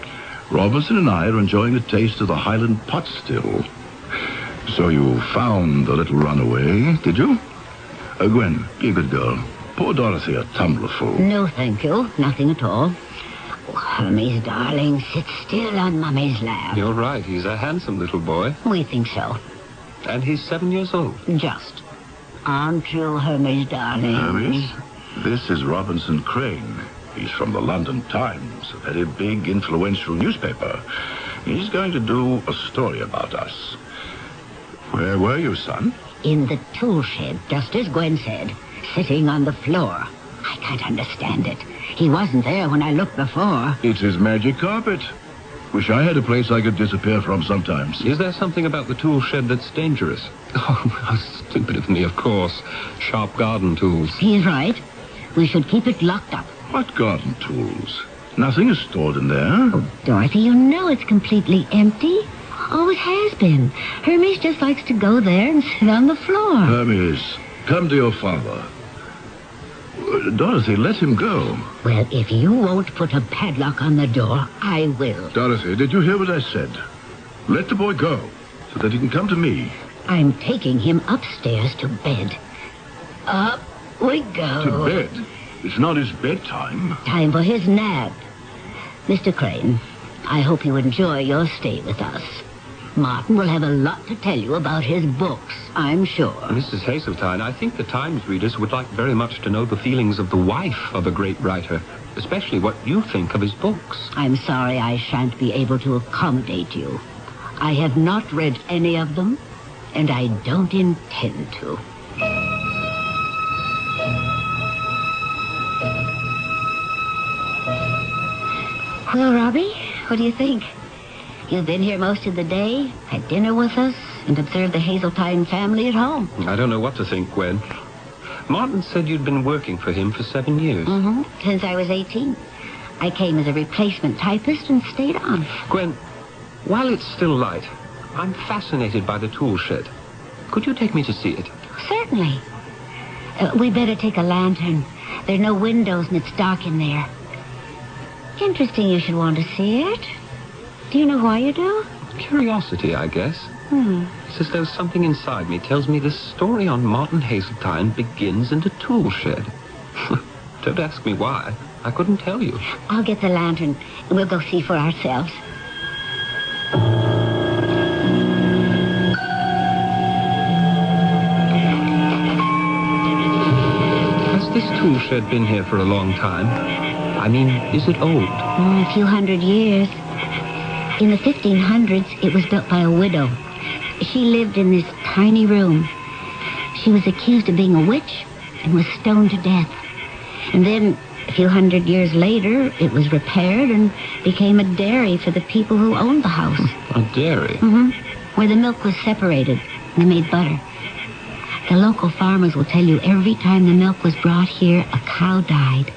Robinson and I are enjoying a taste of the Highland pot still. So you found the little runaway, did you? Gwen, be a good girl. Pour Dorothy a tumblerful.
No, thank you. Nothing at all. Oh, Hermes, darling, sit still on Mummy's lap.
You're right. He's a handsome little boy.
We think so.
And he's 7 years old.
Just. Aren't you, Hermes, darling?
Hermes, this is Robinson Crane. He's from the London Times, a very big, influential newspaper. He's going to do a story about us. Where were you, son?
In the tool shed, just as Gwen said. Sitting on the floor. I can't understand it. He wasn't there when I looked before.
It's his magic carpet. Wish I had a place I could disappear from sometimes.
Is there something about the tool shed that's dangerous? Oh, how stupid of me, of course. Sharp garden tools.
He's right. We should keep it locked up.
What garden tools? Nothing is stored in there.
Oh, Dorothy, you know it's completely empty. Always has been. Hermes just likes to go there and sit on the floor.
Hermes, come to your father. Dorothy, let him go.
Well, if you won't put a padlock on the door, I will.
Dorothy, did you hear what I said? Let the boy go, so that he can come to me.
I'm taking him upstairs to bed. Up we go.
To bed? It's not his bedtime.
Time for his nap. Mr. Crane, I hope you enjoy your stay with us. Martin will have a lot to tell you about his books, I'm sure.
Mrs. Hazeltine, I think the Times readers would like very much to know the feelings of the wife of a great writer, especially what you think of his books.
I'm sorry I shan't be able to accommodate you. I have not read any of them, and I don't intend to. Well, Robbie, what do you think? You've been here most of the day, had dinner with us, and observed the Hazeltine family at home.
I don't know what to think, Gwen. Martin said you'd been working for him for 7 years.
Mm-hmm. Since I was 18. I came as a replacement typist and stayed on.
Gwen, while it's still light, I'm fascinated by the tool shed. Could you take me to see it?
Certainly. We better take a lantern. There are no windows and it's dark in there. Interesting you should want to see it. Do you know why you do?
Curiosity, I guess. It's as though something inside me tells me this story on Martin Hazeltine begins in the tool shed. Don't ask me why. I couldn't tell you.
I'll get the lantern and we'll go see for ourselves.
Has this tool shed been here for a long time? I mean, is it old?
A few hundred years. In the 1500s, it was built by a widow. She lived in this tiny room. She was accused of being a witch and was stoned to death. And then, a few hundred years later, it was repaired and became a dairy for the people who owned the house.
A dairy?
Mm-hmm. Where the milk was separated and they made butter. The local farmers will tell you every time the milk was brought here, a cow died.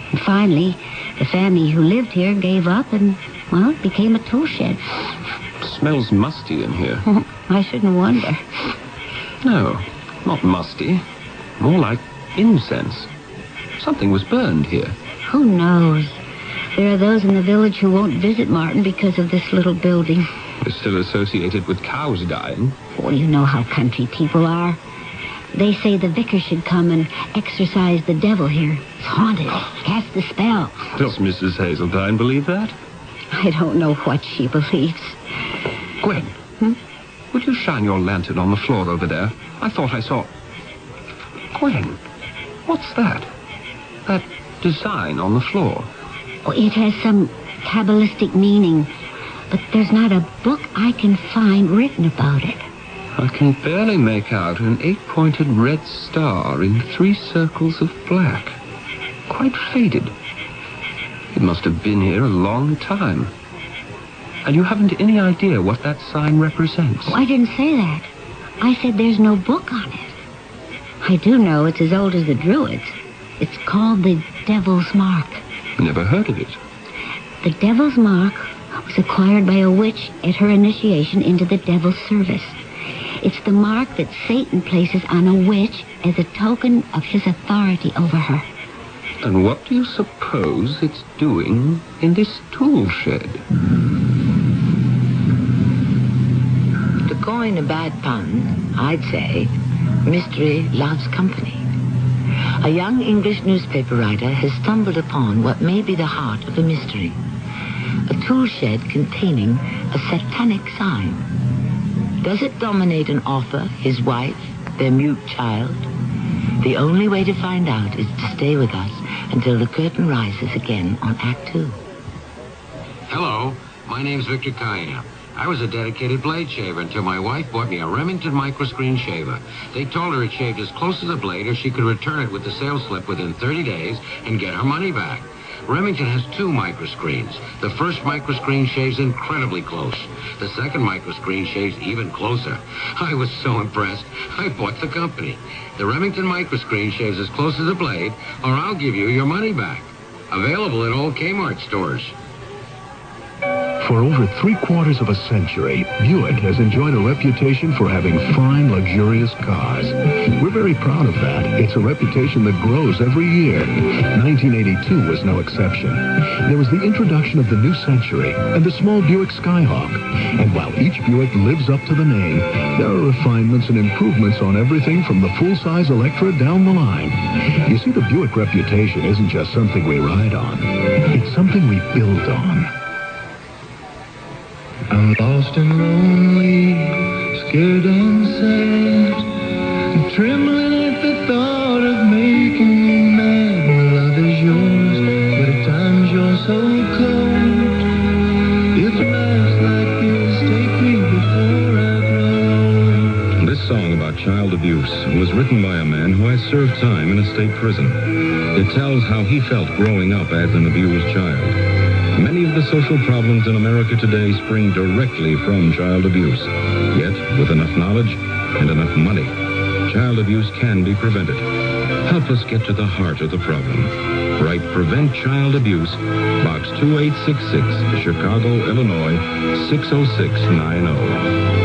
And finally, the family who lived here gave up and, well, it became a tool shed.
Smells musty in here.
I shouldn't wonder.
No, not musty. More like incense. Something was burned here.
Who knows? There are those in the village who won't visit Martin because of this little building.
It's still associated with cows dying.
Well, you know how country people are. They say the vicar should come and exorcise the devil here. It's haunted. Cast the spell.
Does Mrs. Hazeltine believe that?
I don't know what she believes.
Gwen, would you shine your lantern on the floor over there? I thought I saw... Gwen, what's that? That design on the floor.
Oh, it has some Kabbalistic meaning, but there's not a book I can find written about it.
I can barely make out an 8-pointed red star in 3 circles of black. Quite faded. It must have been here a long time. And you haven't any idea what that sign represents.
Oh, I didn't say that. I said there's no book on it. I do know it's as old as the Druids. It's called the Devil's Mark.
Never heard of it.
The Devil's Mark was acquired by a witch at her initiation into the Devil's service. It's the mark that Satan places on a witch as a token of his authority over her.
And what do you suppose it's doing in this tool shed?
To coin a bad pun, I'd say, mystery loves company. A young English newspaper writer has stumbled upon what may be the heart of a mystery. A tool shed containing a satanic sign. Does it dominate an author, his wife, their mute child? The only way to find out is to stay with us until the curtain rises again on Act 2.
Hello, my name's Victor Cayenne. I was a dedicated blade shaver until my wife bought me a Remington microscreen shaver. They told her it shaved as close to the blade or she could return it with the sales slip within 30 days and get her money back. Remington has 2 microscreens. The first microscreen shaves incredibly close. The second microscreen shaves even closer. I was so impressed, I bought the company. The Remington microscreen shaves as close as the blade, or I'll give you your money back. Available at all Kmart stores.
For over 3/4 of a century, Buick has enjoyed a reputation for having fine, luxurious cars. We're very proud of that. It's a reputation that grows every year. 1982 was no exception. There was the introduction of the new Century and the small Buick Skyhawk. And while each Buick lives up to the name, there are refinements and improvements on everything from the full-size Electra down the line. You see, the Buick reputation isn't just something we ride on. It's something we build on.
I'm lost and lonely, scared and sad, trembling at the thought of making you mad. My love is yours, but at times you're so cold. If life's like this, take me before I grow old.
This song about child abuse was written by a man who has served time in a state prison. It tells how he felt growing up as an abused child. Many of the social problems in America today spring directly from child abuse. Yet, with enough knowledge and enough money, child abuse can be prevented. Help us get to the heart of the problem. Write Prevent Child Abuse, Box 2866, Chicago, Illinois, 60690.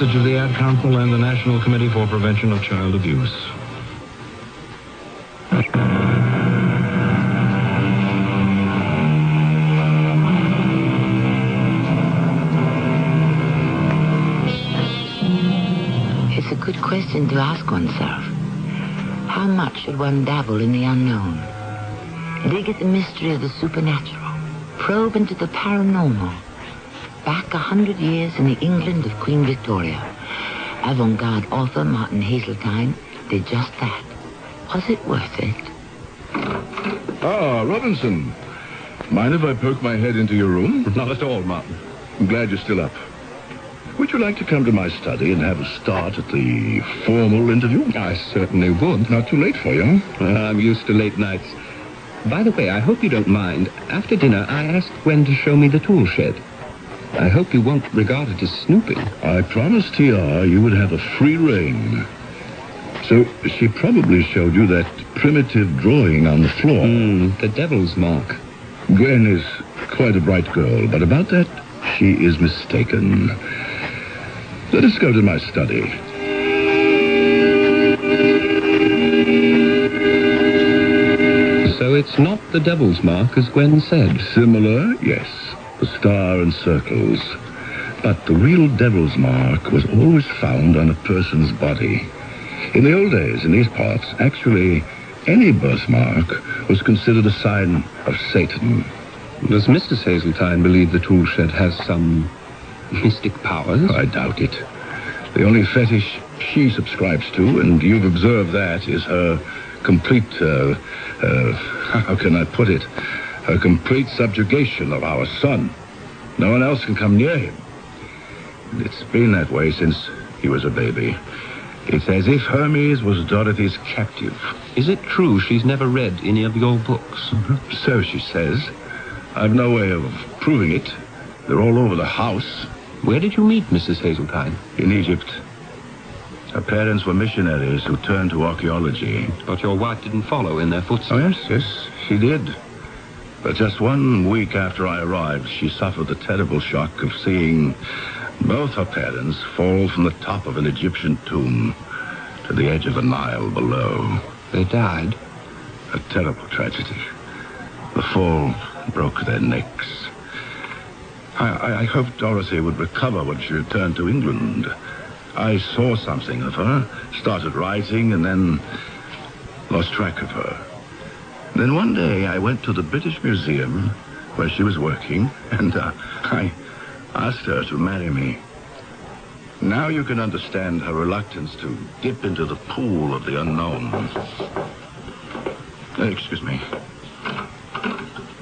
Message of the Ad Council and the National Committee for Prevention of Child Abuse.
It's a good question to ask oneself. How much should one dabble in the unknown? Dig at the mystery of the supernatural. Probe into the paranormal. Back 100 years in the England of Queen Victoria, avant-garde author Martin Hazeltine did just that. Was it worth it?
Ah, Robinson. Mind if I poke my head into your room?
Not at all, Martin.
I'm glad you're still up. Would you like to come to my study and have a start at the formal interview?
I certainly would.
Not too late for you.
I'm used to late nights. By the way, I hope you don't mind. After dinner, I asked Gwen to show me the tool shed. I hope you won't regard it as snooping.
I promised TR you would have a free rein. So she probably showed you that primitive drawing on the floor.
The devil's mark.
Gwen is quite a bright girl, but about that, she is mistaken. Let us go to my study.
So it's not the devil's mark, as Gwen said.
Similar, yes. The star and circles. But the real devil's mark was always found on a person's body. In the old days, in these parts, actually, any birthmark was considered a sign of Satan.
Does Mrs. Hazeltine believe the tool shed has some mystic powers?
I doubt it. The only fetish she subscribes to, and you've observed that, is her complete, how can I put it? Her complete subjugation of our son. No one else can come near him. It's been that way since he was a baby. It's as if Hermes was Dorothy's captive.
Is it true she's never read any of your books?
So she says. I've no way of proving it. They're all over the house.
Where did you meet Mrs. Hazeltine?
In Egypt. Her parents were missionaries who turned to archaeology.
But your wife didn't follow in their footsteps?
Oh, yes, she did. But just 1 week after I arrived, she suffered the terrible shock of seeing both her parents fall from the top of an Egyptian tomb to the edge of the Nile below.
They died?
A terrible tragedy. The fall broke their necks. I hoped Dorothy would recover when she returned to England. I saw something of her, started writing, and then lost track of her. Then one day I went to the British Museum where she was working, and I asked her to marry me. Now you can understand her reluctance to dip into the pool of the unknown. Excuse me.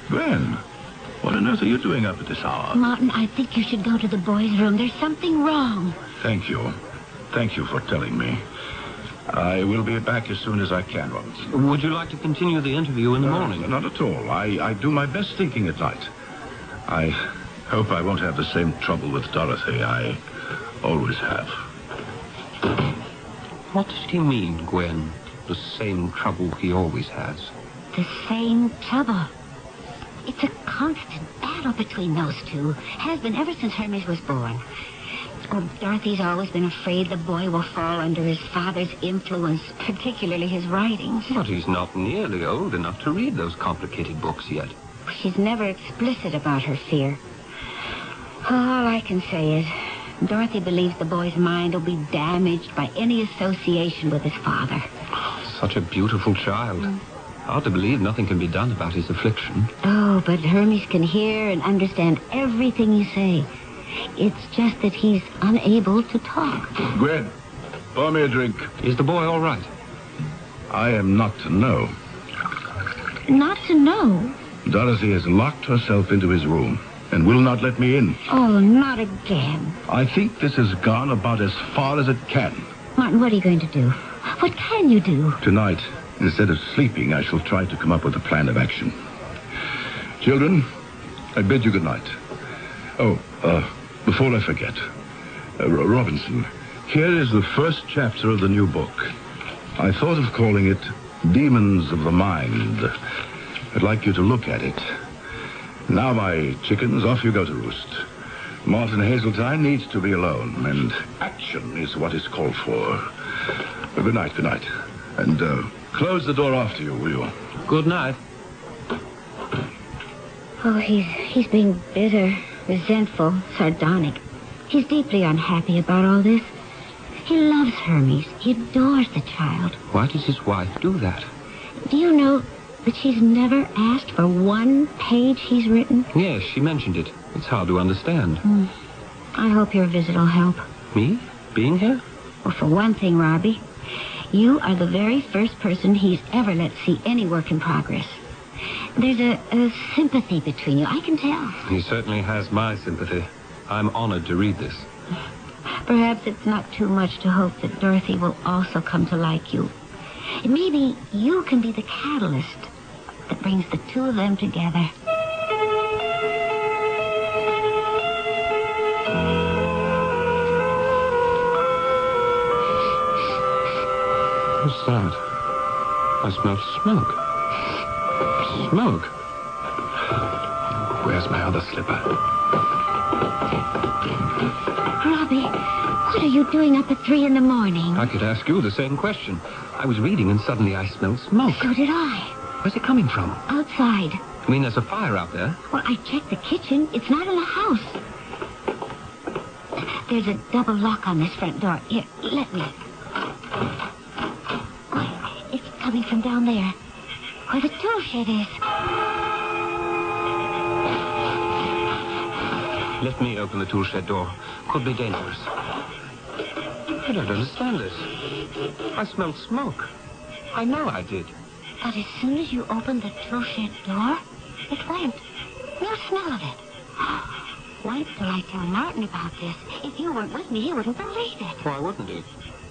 Gwen, what on earth are you doing up at this hour?
Martin, I think you should go to the boys' room. There's something wrong.
Thank you. Thank you for telling me. I will be back as soon as I can, Robinson.
Would you like to continue the interview in the morning?
Not at all. I do my best thinking at night. I hope I won't have the same trouble with Dorothy I always have.
What did he mean, Gwen? The same trouble he always has.
The same trouble. It's a constant battle between those two. Has been ever since Hermes was born. Oh, Dorothy's always been afraid the boy will fall under his father's influence, particularly his writings.
But he's not nearly old enough to read those complicated books yet.
She's never explicit about her fear. All I can say is, Dorothy believes the boy's mind will be damaged by any association with his father.
Such a beautiful child. Hard to believe nothing can be done about his affliction.
Oh, but Hermes can hear and understand everything you say. It's just that he's unable to talk.
Gwen, pour me a drink.
Is the boy all right?
I am not to know.
Not to know?
Dorothy has locked herself into his room and will not let me in.
Oh, not again.
I think this has gone about as far as it can.
Martin, what are you going to do? What can you do?
Tonight, instead of sleeping, I shall try to come up with a plan of action. Children, I bid you good night. Oh, before I forget, Robinson, here is the first chapter of the new book. I thought of calling it Demons of the Mind. I'd like you to look at it. Now, my chickens, off you go to roost. Martin Hazeltine needs to be alone, and action is what is called for. Good night, good night. And close the door after you, will you?
Good night.
Oh, he's being bitter, resentful, sardonic. He's deeply unhappy about all this. He loves Hermes. He adores the child.
Why does his wife do that?
Do you know that she's never asked for one page he's written?
Yes, she mentioned it. It's hard to understand.
I hope your visit will help.
Me? Being here?
Well, for one thing, Robbie, you are the very first person he's ever let see any work in progress. There's a sympathy between you, I can tell.
He certainly has my sympathy. I'm honored to read this.
Perhaps it's not too much to hope that Dorothy will also come to like you. Maybe you can be the catalyst that brings the two of them together.
What's that? I smell smoke. Smoke? Where's my other slipper?
Robbie, what are you doing up at 3 a.m?
I could ask you the same question. I was reading and suddenly I smelled smoke.
So did I.
Where's it coming from?
Outside.
You mean there's a fire out there?
Well, I checked the kitchen. It's not in the house. There's a double lock on this front door. Here, let me. It's coming from down there, where the tool shed is.
Let me open the tool shed door. Could be dangerous. I don't understand this. I smelled smoke. I know I did.
But as soon as you opened the tool shed door, it went. No smell of it. Wait till I tell Martin about this. If you weren't with me, he wouldn't believe it.
Why wouldn't he?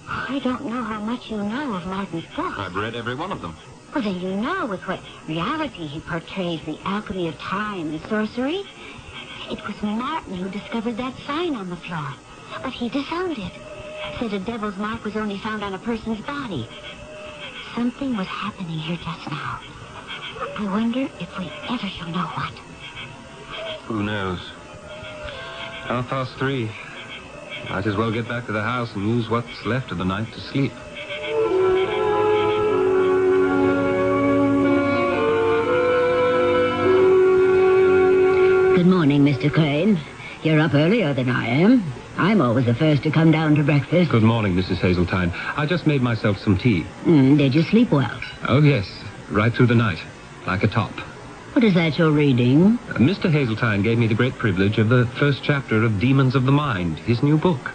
I don't know how much you know of Martin's books.
I've read every one of them.
Well, then you know with what reality he portrays the alchemy of time and sorcery. It was Martin who discovered that sign on the floor. But he disowned it. Said a devil's mark was only found on a person's body. Something was happening here just now. I wonder if we ever shall know what.
Who knows? 3:30. Might as well get back to the house and use what's left of the night to sleep.
Good morning, Mr. Crane. You're up earlier than I am. I'm always the first to come down to breakfast.
Good morning, Mrs. Hazeltine. I just made myself some tea.
Did you sleep well?
Oh, yes. Right through the night. Like a top.
What is that you're reading?
Mr. Hazeltine gave me the great privilege of the first chapter of Demons of the Mind, his new book.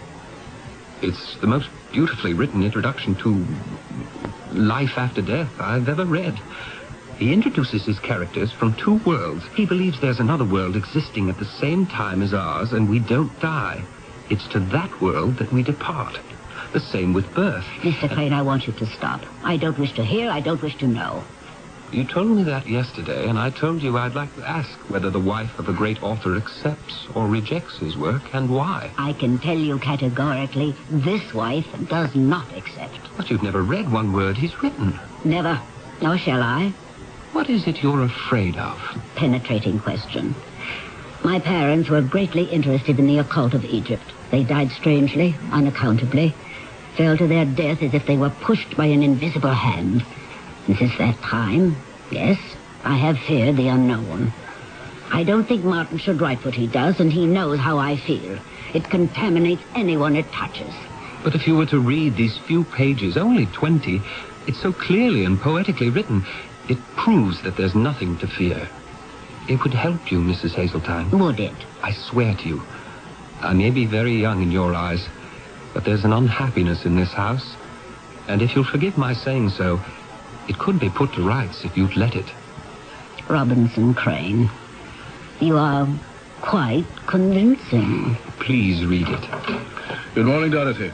It's the most beautifully written introduction to life after death I've ever read. He introduces his characters from two worlds. He believes there's another world existing at the same time as ours, and we don't die. It's to that world that we depart. The same with birth.
Mr. Crane, I want you to stop. I don't wish to hear, I don't wish to know.
You told me that yesterday, and I told you I'd like to ask whether the wife of a great author accepts or rejects his work, and why.
I can tell you categorically, this wife does not accept.
But you've never read one word he's written.
Never. Nor shall I.
What is it you're afraid of?
Penetrating question. My parents were greatly interested in the occult of Egypt. They died strangely, unaccountably, fell to their death as if they were pushed by an invisible hand. And since that time, yes, I have feared the unknown. I don't think Martin should write what he does, and he knows how I feel. It contaminates anyone it touches.
But if you were to read these few pages, only 20, it's so clearly and poetically written, it proves that there's nothing to fear. It would help you, Mrs. Hazeltine.
Would it?
I swear to you. I may be very young in your eyes, but there's an unhappiness in this house. And if you'll forgive my saying so, it could be put to rights if you'd let it.
Robinson Crane, you are quite convincing.
Please read it.
Good morning, Dorothy.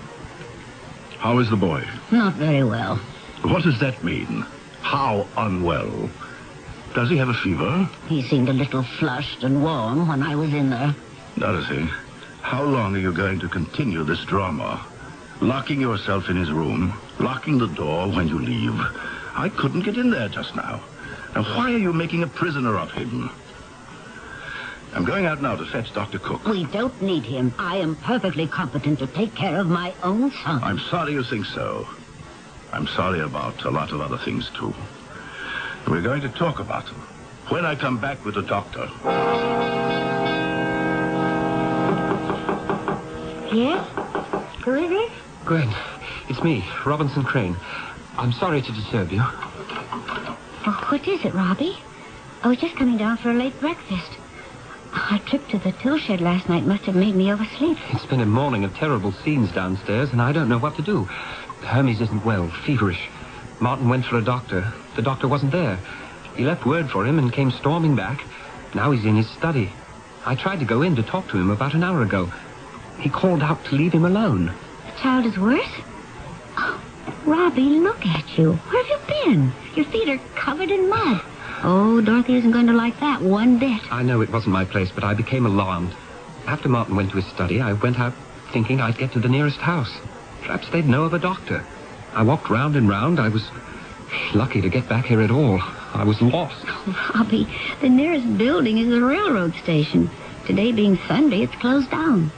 How is the boy?
Not very well.
What does that mean? How unwell? Does he have a fever?
He seemed a little flushed and warm when I was in there.
Dorothy, how long are you going to continue this drama? Locking yourself in his room, locking the door when you leave. I couldn't get in there just now. Now, why are you making a prisoner of him? I'm going out now to fetch Dr. Cook.
We don't need him. I am perfectly competent to take care of my own son.
I'm sorry you think so. I'm sorry about a lot of other things, too. We're going to talk about them when I come back with the doctor.
Yes? Who is it?
Gwen, it's me, Robinson Crane. I'm sorry to disturb you.
Oh, what is it, Robbie? I was just coming down for a late breakfast. Our trip to the tool shed last night must have made me oversleep.
It's been a morning of terrible scenes downstairs, and I don't know what to do. Hermes isn't well, feverish. Martin went for a doctor. The doctor wasn't there. He left word for him and came storming back. Now he's in his study. I tried to go in to talk to him about an hour ago. He called out to leave him alone.
The child is worse? Oh, Robbie, look at you. Where have you been? Your feet are covered in mud. Oh, Dorothy isn't going to like that one bit.
I know it wasn't my place, but I became alarmed. After Martin went to his study, I went out thinking I'd get to the nearest house. Perhaps they'd know of a doctor. I walked round and round. I was lucky to get back here at all. I was lost.
Oh, Robbie, the nearest building is the railroad station. Today being Sunday, it's closed down.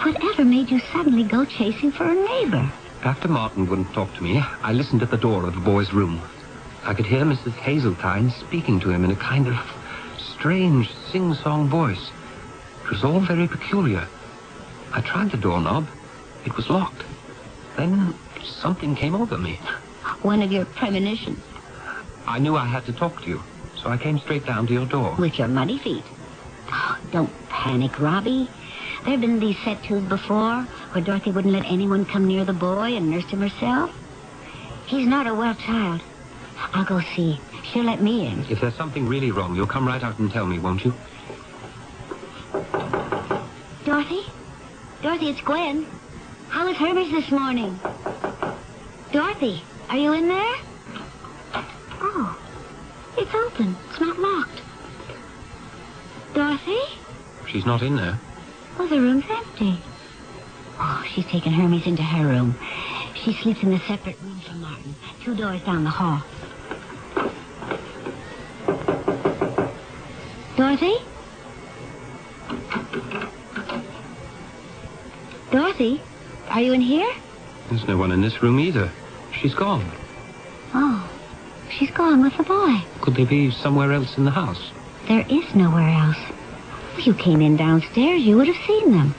Whatever made you suddenly go chasing for a neighbor?
After Martin wouldn't talk to me, I listened at the door of the boy's room. I could hear Mrs. Hazeltine speaking to him in a kind of strange sing-song voice. It was all very peculiar. I tried the doorknob. It was locked. Then something came over me.
One of your premonitions.
I knew I had to talk to you, so I came straight down to your door.
With your muddy feet. Oh, don't panic, Robbie. There have been these set to's before, where Dorothy wouldn't let anyone come near the boy and nursed him herself. He's not a well child. I'll go see. She'll let me in.
If there's something really wrong, you'll come right out and tell me, won't you?
Dorothy? Dorothy, it's Gwen. How was Hermes this morning? Dorothy, are you in there? Oh, it's open. It's not locked. Dorothy?
She's not in there.
Oh, the room's empty. Oh, she's taken Hermes into her room. She sleeps in a separate room from Martin, 2 doors down the hall. Dorothy? Dorothy, are you in here?
There's no one in this room either. She's gone.
Oh, she's gone with the boy.
Could they be somewhere else in the house?
There is nowhere else. If you came in downstairs, you would have seen them.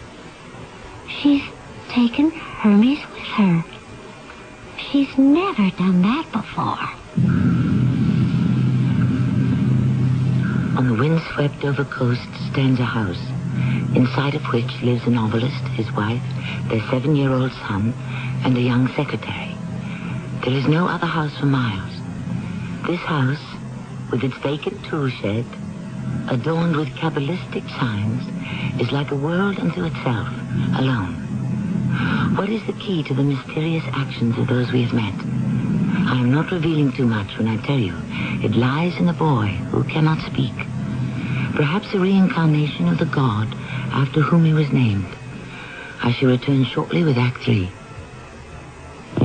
She's taken Hermes with her. She's never done that before.
On the wind-swept-over coast stands a house, inside of which lives a novelist, his wife, their 7-year-old son, and a young secretary. There is no other house for miles. This house, with its vacant tool shed, adorned with Kabbalistic signs, is like a world unto itself, alone. What is the key to the mysterious actions of those we have met? I am not revealing too much when I tell you it lies in a boy who cannot speak. Perhaps a reincarnation of the god after whom he was named. I shall return shortly with Act 3.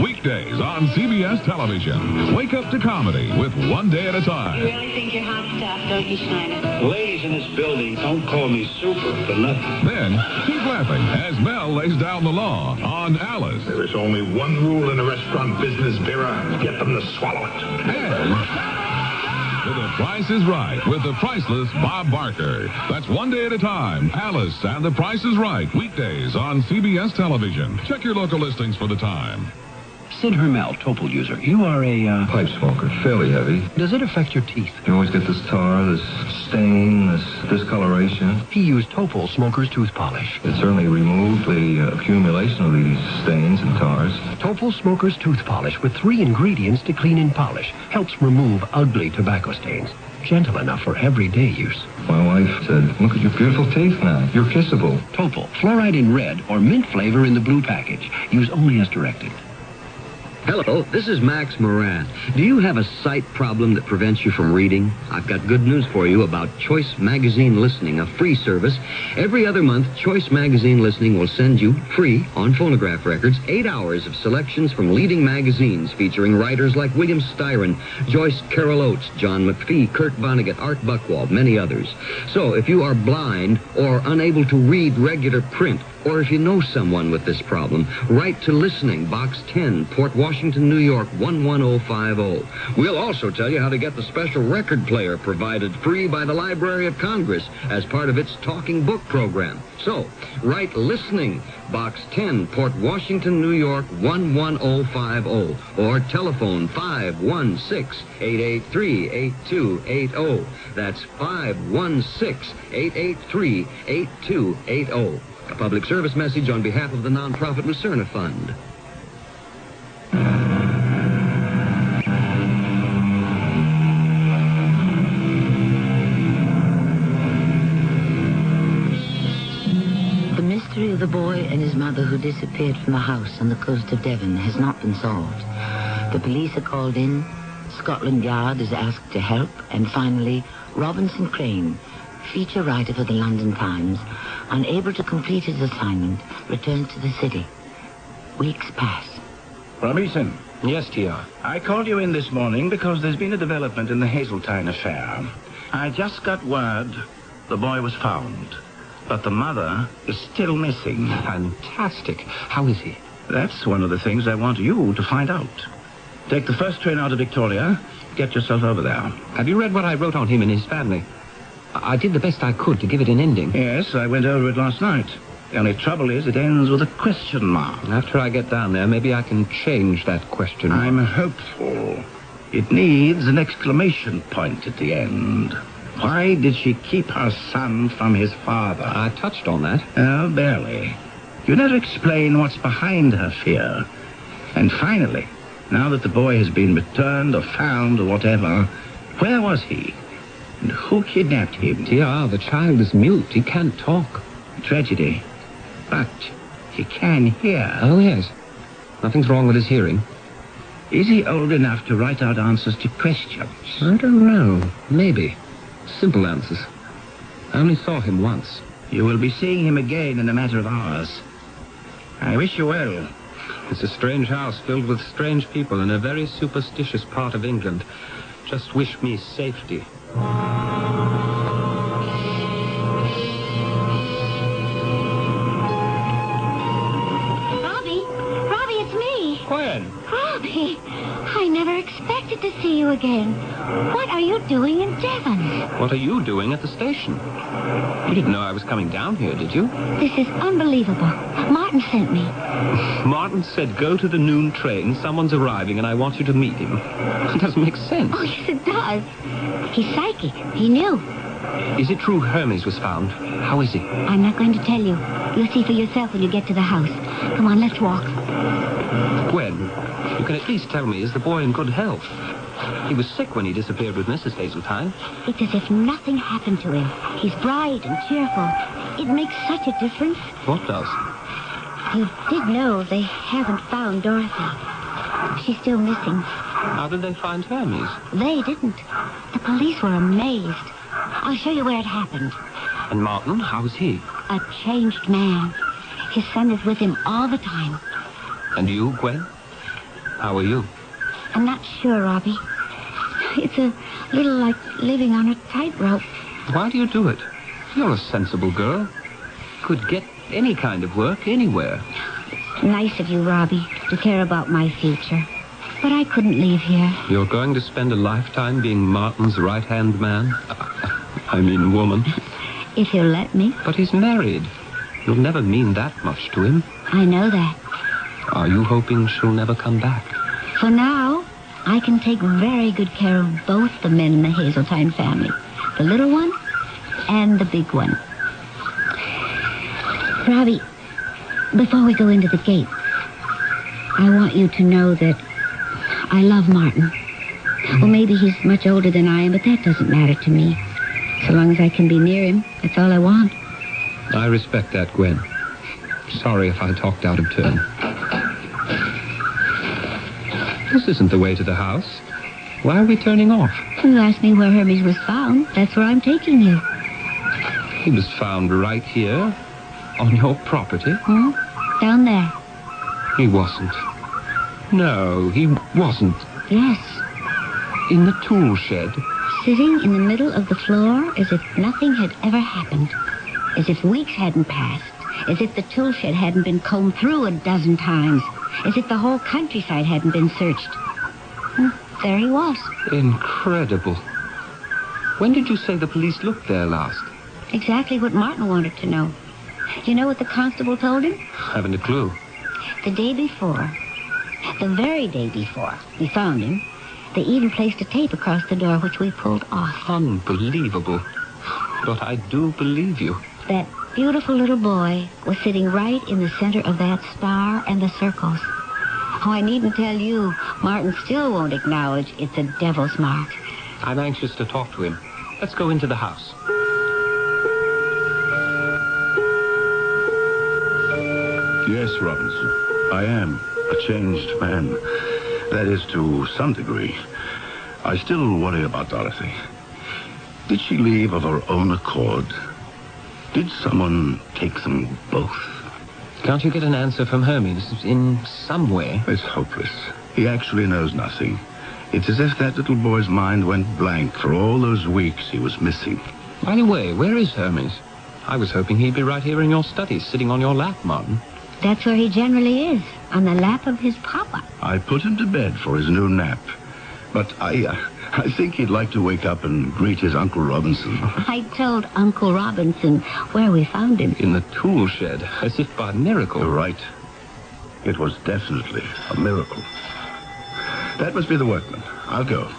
Weekdays on CBS television. Wake up to comedy with One Day at a Time.
You really think you're hot stuff, don't you, Schneider? Ladies in this building don't call me super for nothing.
Then, keep laughing as Mel lays down the law on Alice.
There is only one rule in the restaurant business, Vera. Get them to swallow it.
And The Price is Right with the priceless Bob Barker. That's One Day at a Time. Alice and The Price is Right. Weekdays on CBS television. Check your local listings for the time.
Sid Hermel, Topol user. You are a,
pipe smoker, fairly heavy.
Does it affect your teeth?
You always get this tar, this stain, this discoloration.
He used Topol Smoker's tooth polish.
It certainly removed the accumulation of these stains and tars.
Topol Smoker's tooth polish with 3 ingredients to clean and polish. Helps remove ugly tobacco stains. Gentle enough for everyday use.
My wife said, look at your beautiful teeth now. You're kissable.
Topol, fluoride in red or mint flavor in the blue package. Use only as directed.
Hello, this is Max Moran. Do you have a sight problem that prevents you from reading? I've got good news for you about Choice Magazine Listening, a free service. Every other month, Choice Magazine Listening will send you, free, on phonograph records, 8 hours of selections from leading magazines featuring writers like William Styron, Joyce Carol Oates, John McPhee, Kurt Vonnegut, Art Buchwald, many others. So if you are blind or unable to read regular print, or if you know someone with this problem, write to Listening, Box 10, Port Washington, New York, 11050. We'll also tell you how to get the special record player provided free by the Library of Congress as part of its Talking Book program. So, write Listening, Box 10, Port Washington, New York, 11050, or telephone 516-883-8280. That's 516-883-8280. A public service message on behalf of the nonprofit Lucerna Fund.
The mystery of the boy and his mother who disappeared from the house on the coast of Devon has not been solved. The police are called in, Scotland Yard is asked to help, and finally, Robinson Crane, feature writer for the London Times, unable to complete his assignment, returns to the city. Weeks pass.
Robinson.
Yes, T.R.
I called you in this morning because there's been a development in the Hazeltine affair. I just got word the boy was found, but the mother is still missing.
Fantastic. How is he?
That's one of the things I want you to find out. Take the first train out of Victoria. Get yourself over there.
Have you read what I wrote on him and his family? I did the best I could to give it an ending.
Yes, I went over it last night. The only trouble is it ends with a question mark.
After I get down there, maybe I can change that question mark.
I'm hopeful. It needs an exclamation point at the end. Why did she keep her son from his father?
I touched on that.
Oh, barely. You never explain what's behind her fear. And finally, now that the boy has been returned or found or whatever, where was he? And who kidnapped him?
T.R., the child is mute. He can't talk.
Tragedy. But he can hear.
Oh, yes. Nothing's wrong with his hearing.
Is he old enough to write out answers to questions?
I don't know. Maybe. Simple answers. I only saw him once.
You will be seeing him again in a matter of hours. I wish you well.
It's a strange house filled with strange people in a very superstitious part of England. Just wish me safety. Gwen.
Robbie, I never expected to see you again. What are you doing in Devon?
What are you doing at the station? You didn't know I was coming down here, did you?
This is unbelievable. Martin sent me.
Martin said go to the noon train. Someone's arriving and I want you to meet him. It doesn't make sense.
Oh, yes, it does. He's psychic. He knew.
Is it true Hermes was found? How is he?
I'm not going to tell you. You'll see for yourself when you get to the house. Come on, let's walk.
Gwen, you can at least tell me, is the boy in good health? He was sick when he disappeared with Mrs. Hazeltine.
It's as if nothing happened to him. He's bright and cheerful. It makes such a difference.
What does?
You did know they haven't found Dorothy. She's still missing.
How did they find Hermes?
They didn't. The police were amazed. I'll show you where it happened.
And Martin, how's he?
A changed man. His son is with him all the time.
And you, Gwen? How are you?
I'm not sure, Robbie. It's a little like living on a tightrope.
Why do you do it? You're a sensible girl. Could get any kind of work anywhere.
Nice of you, Robbie, to care about my future. But I couldn't leave here.
You're going to spend a lifetime being Martin's right-hand man? I mean woman.
If you'll let me.
But he's married. You'll never mean that much to him.
I know that.
Are you hoping she'll never come back?
For now, I can take very good care of both the men in the Hazeltine family. The little one and the big one. Robbie, before we go into the gate, I want you to know that I love Martin. Well, maybe he's much older than I am, but that doesn't matter to me. So long as I can be near him, that's all I want.
I respect that, Gwen. Sorry if I talked out of turn. This isn't the way to the house. Why are we turning off?
You asked me where Hermes was found. That's where I'm taking you.
He was found right here, on your property.
Hmm? Down there.
He wasn't. No, he wasn't.
Yes.
In the tool shed.
Sitting in the middle of the floor as if nothing had ever happened. As if weeks hadn't passed. As if the tool shed hadn't been combed through a dozen times. As if the whole countryside hadn't been searched. There he was.
Incredible. When did you say the police looked there last?
Exactly what Martin wanted to know. Do you know what the constable told him?
Haven't a clue.
The day before, the very day before we found him, they even placed a tape across the door, which we pulled off.
Unbelievable. But I do believe you.
That beautiful little boy was sitting right in the center of that star and the circles. Oh, I needn't tell you, Martin still won't acknowledge it's a devil's mark.
I'm anxious to talk to him. Let's go into the house.
Yes, Robinson. I am a changed man. That is, to some degree. I still worry about Dorothy. Did she leave of her own accord? Did someone take them both?
Can't you get an answer from Hermes in some way?
It's hopeless. He actually knows nothing. It's as if that little boy's mind went blank for all those weeks he was missing.
By the way, where is Hermes? I was hoping he'd be right here in your study, sitting on your lap, Martin.
That's where he generally is, on the lap of his papa.
I put him to bed for his new nap. But I think he'd like to wake up and greet his Uncle Robinson.
I told Uncle Robinson where we found him.
In the tool shed, as if by miracle.
You're right. It was definitely a miracle. That must be the workman. I'll go.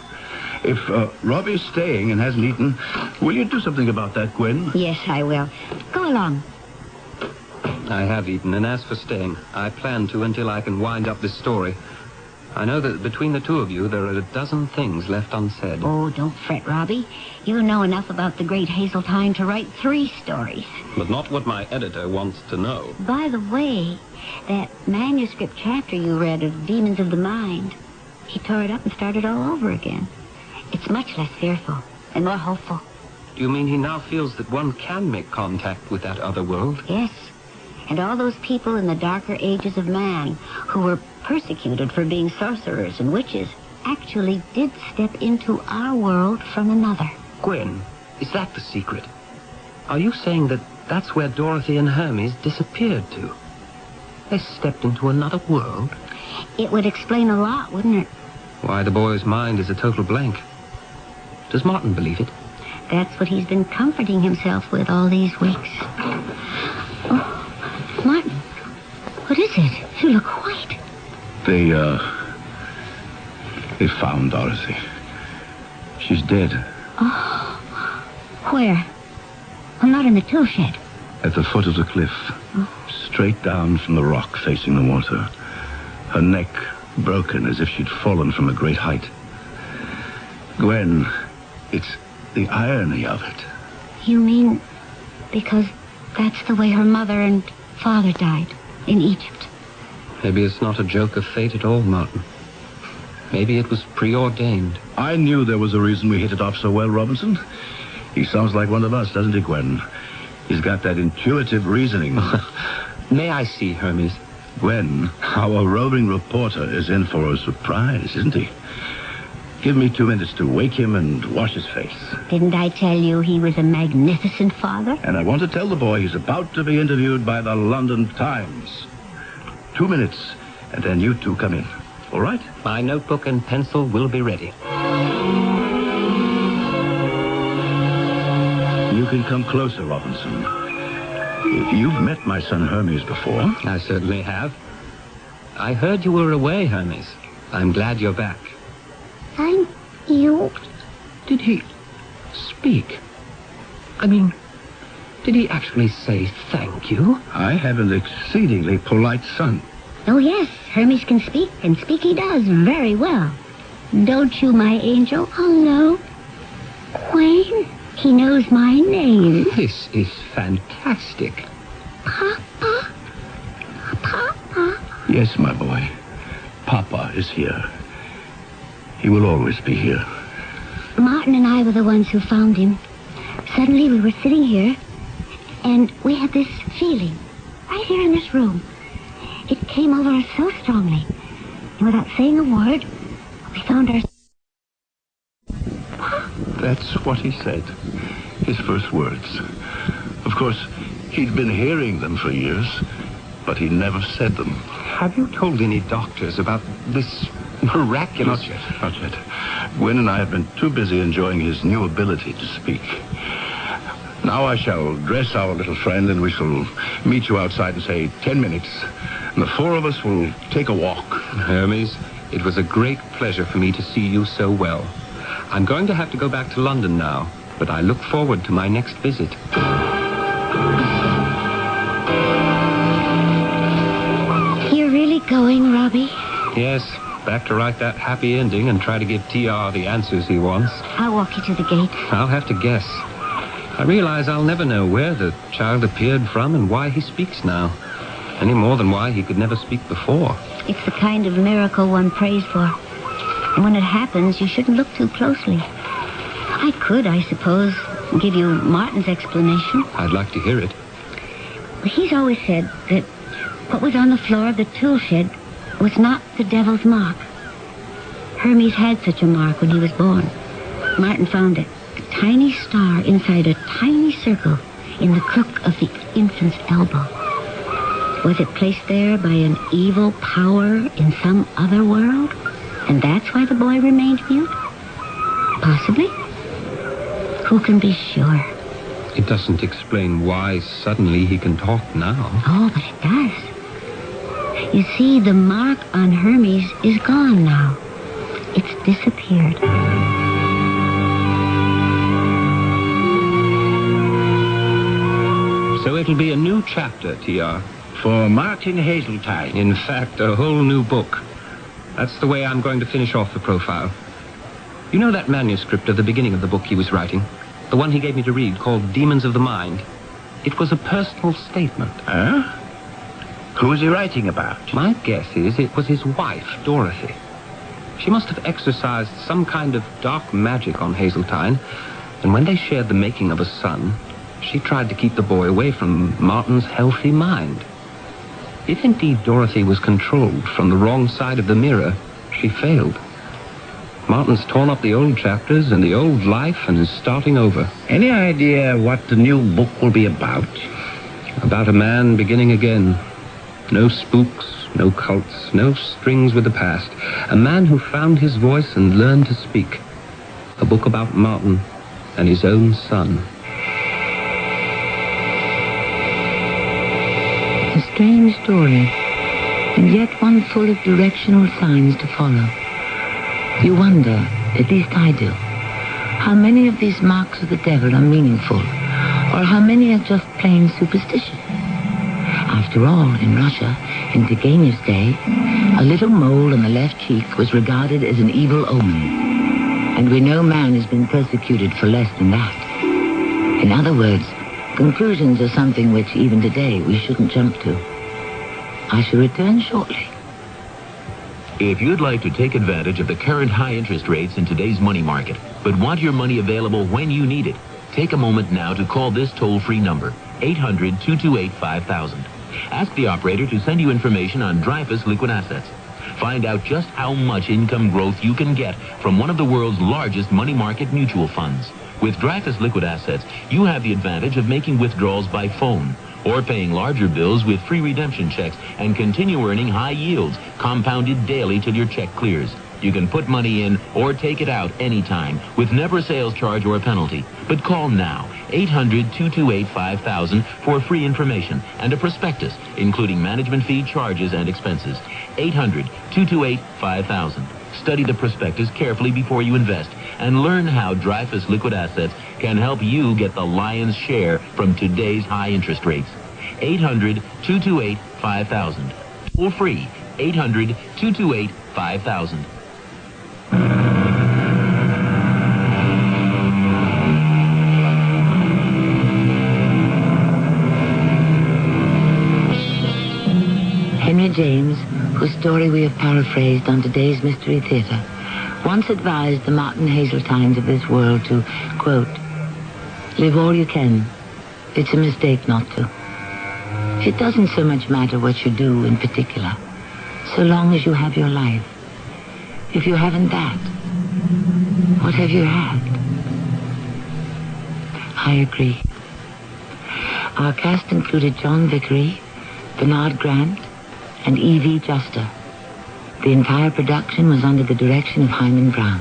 If Robbie's staying and hasn't eaten, will you do something about that, Gwen?
Yes, I will. Go along.
I have eaten, and as for staying, I plan to until I can wind up this story. I know that between the two of you, there are a dozen things left unsaid.
Oh, don't fret, Robbie. You know enough about the great Hazeltine to write 3 stories.
But not what my editor wants to know.
By the way, that manuscript chapter you read of Demons of the Mind, he tore it up and started all over again. It's much less fearful and more hopeful.
Do you mean he now feels that one can make contact with that other world?
Yes. And all those people in the darker ages of man who were persecuted for being sorcerers and witches actually did step into our world from another.
Gwen, is that the secret? Are you saying that that's where Dorothy and Hermes disappeared to? They stepped into another world?
It would explain a lot, wouldn't it?
Why the boy's mind is a total blank. Does Martin believe it?
That's what he's been comforting himself with all these weeks. Oh, Martin, what is it? You look white.
They found Dorothy. She's dead.
Oh, where? I'm not in the tool shed.
At the foot of the cliff. Straight down from the rock facing the water. Her neck broken as if she'd fallen from a great height. Gwen, it's the irony of it.
You mean because that's the way her mother and father died in Egypt?
Maybe it's not a joke of fate at all, Martin. Maybe it was preordained.
I knew there was a reason we hit it off so well, Robinson. He sounds like one of us, doesn't he, Gwen? He's got that intuitive reasoning.
May I see Hermes?
Gwen, our roving reporter is in for a surprise, isn't he? Give me 2 minutes to wake him and wash his face.
Didn't I tell you he was a magnificent father?
And I want to tell the boy he's about to be interviewed by the London Times. 2 minutes, and then you two come in. All right?
My notebook and pencil will be ready.
You can come closer, Robinson. You've met my son Hermes before.
I certainly have. I heard you were away, Hermes. I'm glad you're back.
Thank you.
Did he speak? I mean, did he actually say thank you?
I have an exceedingly polite son.
Oh, yes, Hermes can speak, and speak he does very well. Don't you, my angel? Oh, no. Twain, he knows my name.
This is fantastic.
Papa. Papa.
Yes, my boy. Papa is here. He will always be here.
Martin and I were the ones who found him. Suddenly we were sitting here, and we had this feeling, right here in this room. It came over us so strongly. And without saying a word, we found our...
That's what he said. His first words. Of course, he'd been hearing them for years, but he never said them.
Have you told any doctors about this miraculous...
Not yet. Gwen and I have been too busy enjoying his new ability to speak. Now I shall dress our little friend, and we shall meet you outside in, say, 10 minutes. And the four of us will take a walk.
Hermes, it was a great pleasure for me to see you so well. I'm going to have to go back to London now, but I look forward to my next visit.
You're really going, Robbie?
Yes, back to write that happy ending and try to give TR the answers he wants.
I'll walk you to the gate.
I'll have to guess. I realize I'll never know where the child appeared from and why he speaks now. Any more than why he could never speak before.
It's the kind of miracle one prays for. And when it happens, you shouldn't look too closely. I could, I suppose, give you Martin's explanation.
I'd like to hear it.
He's always said that what was on the floor of the tool shed was not the devil's mark. Hermes had such a mark when he was born. Martin found it. A tiny star inside a tiny circle in the crook of the infant's elbow. Was it placed there by an evil power in some other world? And that's why the boy remained mute? Possibly. Who can be sure?
It doesn't explain why suddenly he can talk now.
Oh, but it does. You see, the mark on Hermes is gone now. It's disappeared.
So it'll be a new chapter, TR.
For Martin Hazeltine.
In fact, a whole new book. That's the way I'm going to finish off the profile. You know that manuscript of the beginning of the book he was writing? The one he gave me to read, called Demons of the Mind. It was a personal statement.
Huh? Who is he writing about?
My guess is it was his wife, Dorothy. She must have exercised some kind of dark magic on Hazeltine, and when they shared the making of a son, she tried to keep the boy away from Martin's healthy mind. If indeed Dorothy was controlled from the wrong side of the mirror, she failed. Martin's torn up the old chapters and the old life and is starting over.
Any idea what the new book will be about?
About a man beginning again. No spooks, No cults, no strings with the past. A man who found his voice and learned to speak. A book about Martin and his own son.
A strange story, and yet one full of directional signs to follow. You wonder, at least I do, how many of these marks of the devil are meaningful, or how many are just plain superstition. After all, in Russia, in Turgenev's day, a little mole on the left cheek was regarded as an evil omen. And we know man has been persecuted for less than that. In other words, conclusions are something which, even today, we shouldn't jump to. I shall return shortly.
If you'd like to take advantage of the current high interest rates in today's money market, but want your money available when you need it, take a moment now to call this toll-free number, 800-228-5000. Ask the operator to send you information on Dreyfus Liquid Assets. Find out just how much income growth you can get from one of the world's largest money market mutual funds. With Dreyfus Liquid Assets, you have the advantage of making withdrawals by phone or paying larger bills with free redemption checks and continue earning high yields, compounded daily till your check clears. You can put money in or take it out anytime with never a sales charge or a penalty. But call now, 800-228-5000 for free information and a prospectus, including management fee, charges, and expenses. 800-228-5000. Study the prospectus carefully before you invest and learn how Dreyfus Liquid Assets can help you get the lion's share from today's high interest rates. 800-228-5000. Toll free, 800-228-5000.
Henry James, whose story we have paraphrased on today's Mystery Theater, once advised the Martin Hazeltines of this world to, quote, live all you can. It's a mistake not to. It doesn't so much matter what you do in particular, so long as you have your life. If you haven't that, what have you had? I agree. Our cast included John Vickery, Bernard Grant, and E.V. Juster. The entire production was under the direction of Himan Brown.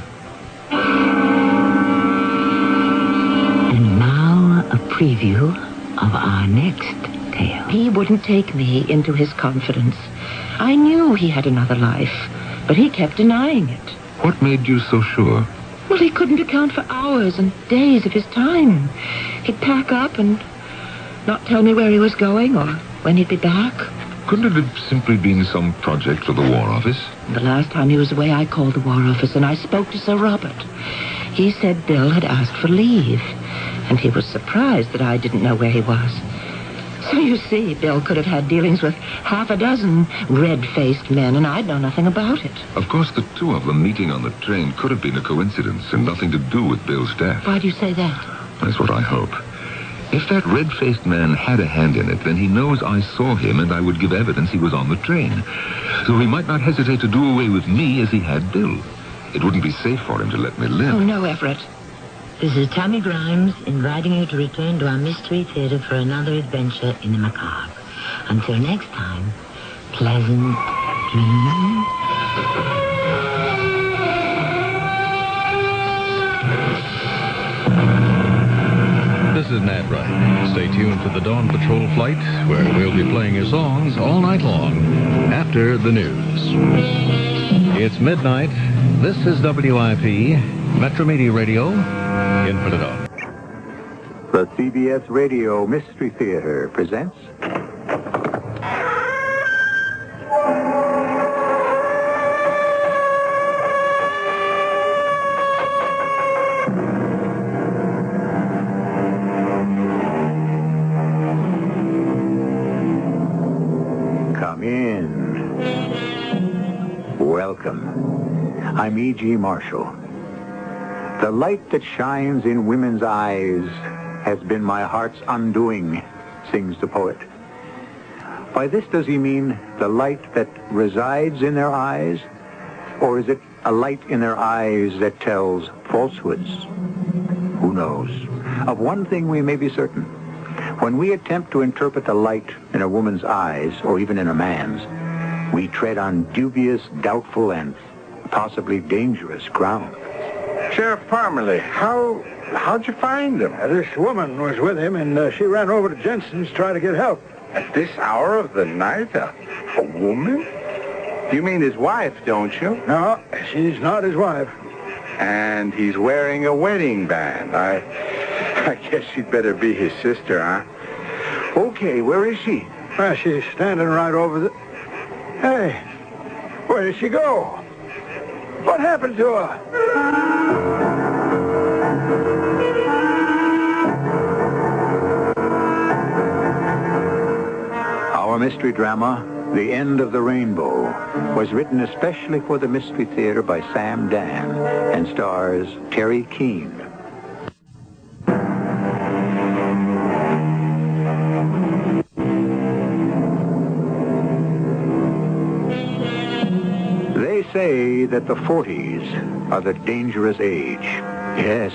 And now a preview of our next tale.
He wouldn't take me into his confidence. I knew he had another life, but he kept denying it.
What made you so sure?
Well, he couldn't account for hours and days of his time. He'd pack up and not tell me where he was going or when he'd be back.
Couldn't it have simply been some project for the War Office?
The last time he was away, I called the War Office and I spoke to Sir Robert. He said Bill had asked for leave, and he was surprised that I didn't know where he was. So you see, Bill could have had dealings with half a dozen red-faced men, and I'd know nothing about it.
Of course, the two of them meeting on the train could have been a coincidence and nothing to do with Bill's death.
Why do you say that?
That's what I hope. If that red-faced man had a hand in it, then he knows I saw him and I would give evidence he was on the train. So he might not hesitate to do away with me as he had Bill. It wouldn't be safe for him to let me live.
Oh, no, Everett.
This is Tammy Grimes inviting you to return to our Mystery Theater for another adventure in the macabre. Until next time, pleasant dreams.
This is Nat Wright. Stay tuned for the Dawn Patrol flight, where we'll be playing your songs all night long after the news. It's midnight. This is WIP, Metro Media Radio, in for the dawn.
The CBS Radio Mystery Theater presents... Come in. Welcome. I'm E.G. Marshall. The light that shines in women's eyes has been my heart's undoing, sings the poet. By this does he mean the light that resides in their eyes, or is it a light in their eyes that tells falsehoods? Who knows? Of one thing we may be certain. When we attempt to interpret the light in a woman's eyes, or even in a man's, we tread on dubious, doubtful, and possibly dangerous ground.
Sheriff Parmalee, how'd you find him?
This woman was with him, and she ran over to Jensen's to try to get help.
At this hour of the night? A woman? You mean his wife, don't you?
No, she's not his wife.
And he's wearing a wedding band. I guess she'd better be his sister, huh? Okay, where is she?
Well, she's standing right over the... Hey, where did she go? What happened to her?
Our mystery drama, The End of the Rainbow, was written especially for the Mystery Theater by Sam Dan and stars Terry Keane. They say that the 40s are the dangerous age. Yes,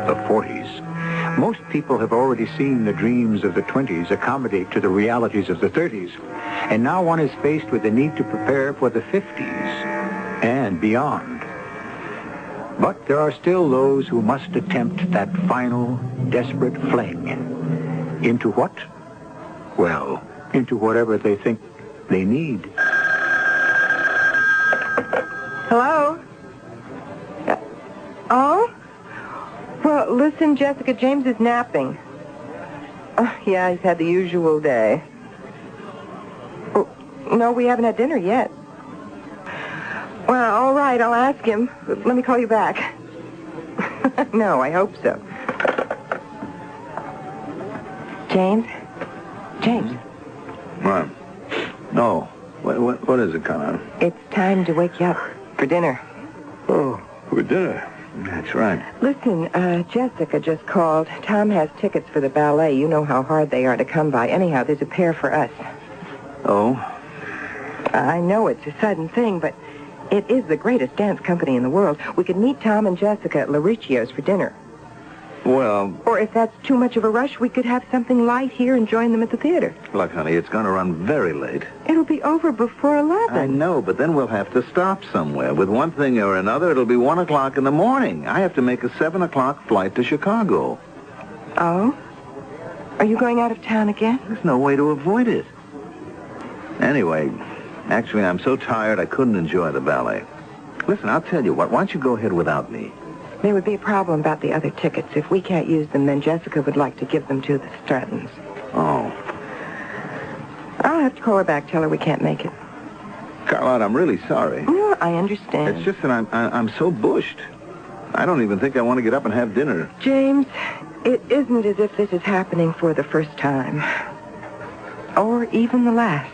the 40s. Most people have already seen the dreams of the 20s accommodate to the realities of the 30s, and now one is faced with the need to prepare for the 50s and beyond. But there are still those who must attempt that final, desperate fling. Into what? Well, into whatever they think they need.
Hello? Oh? Well, listen, Jessica, James is napping. Yeah, he's had the usual day. Oh, no, we haven't had dinner yet. Well, all right, I'll ask him. Let me call you back. No, I hope so. James? James?
What? No. What is it, Connor?
It's time to wake you up for dinner.
Oh, for dinner? That's right.
Listen, Jessica just called. Tom has tickets for the ballet. You know how hard they are to come by. Anyhow, there's a pair for us.
Oh?
I know it's a sudden thing, but it is the greatest dance company in the world. We could meet Tom and Jessica at Lauricchio's for dinner.
Well...
Or if that's too much of a rush, we could have something light here and join them at the theater.
Look, honey, it's going to run very late.
It'll be over before 11.
I know, but then we'll have to stop somewhere. With one thing or another, it'll be 1 o'clock in the morning. I have to make a 7 o'clock flight to Chicago.
Oh? Are you going out of town again?
There's no way to avoid it. Anyway, actually, I'm so tired I couldn't enjoy the ballet. Listen, I'll tell you what. Why don't you go ahead without me?
There would be a problem about the other tickets. If we can't use them, then Jessica would like to give them to the Strattons.
Oh.
I'll have to call her back, tell her we can't make it.
Carlotta, I'm really sorry.
No, I understand.
It's just that I'm so bushed. I don't even think I want to get up and have dinner.
James, it isn't as if this is happening for the first time. Or even the last.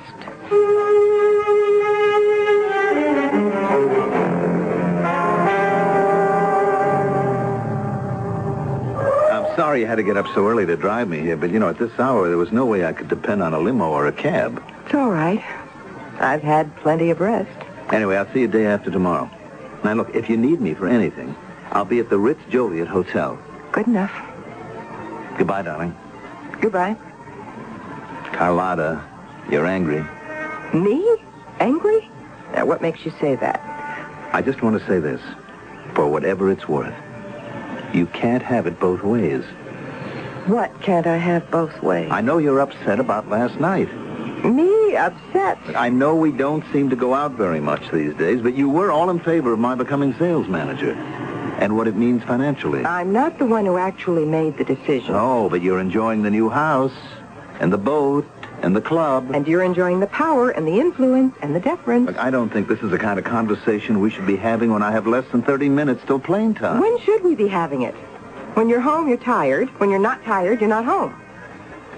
Sorry you had to get up so early to drive me here, but, at this hour, there was no way I could depend on a limo or a cab.
It's all right. I've had plenty of rest.
Anyway, I'll see you day after tomorrow. Now, look, if you need me for anything, I'll be at the Ritz Joliet Hotel.
Good enough.
Goodbye, darling.
Goodbye.
Carlotta, you're angry.
Me? Angry? Now, what makes you say that?
I just want to say this. For whatever it's worth, you can't have it both ways.
What can't I have both ways?
I know you're upset about last night.
Me? Upset?
I know we don't seem to go out very much these days, but you were all in favor of my becoming sales manager and what it means financially.
I'm not the one who actually made the decision.
Oh, but you're enjoying the new house and the boat and the club.
And you're enjoying the power and the influence and the deference.
Look, I don't think this is the kind of conversation we should be having when I have less than 30 minutes till plane time.
When should we be having it? When you're home, you're tired. When you're not tired, you're not home.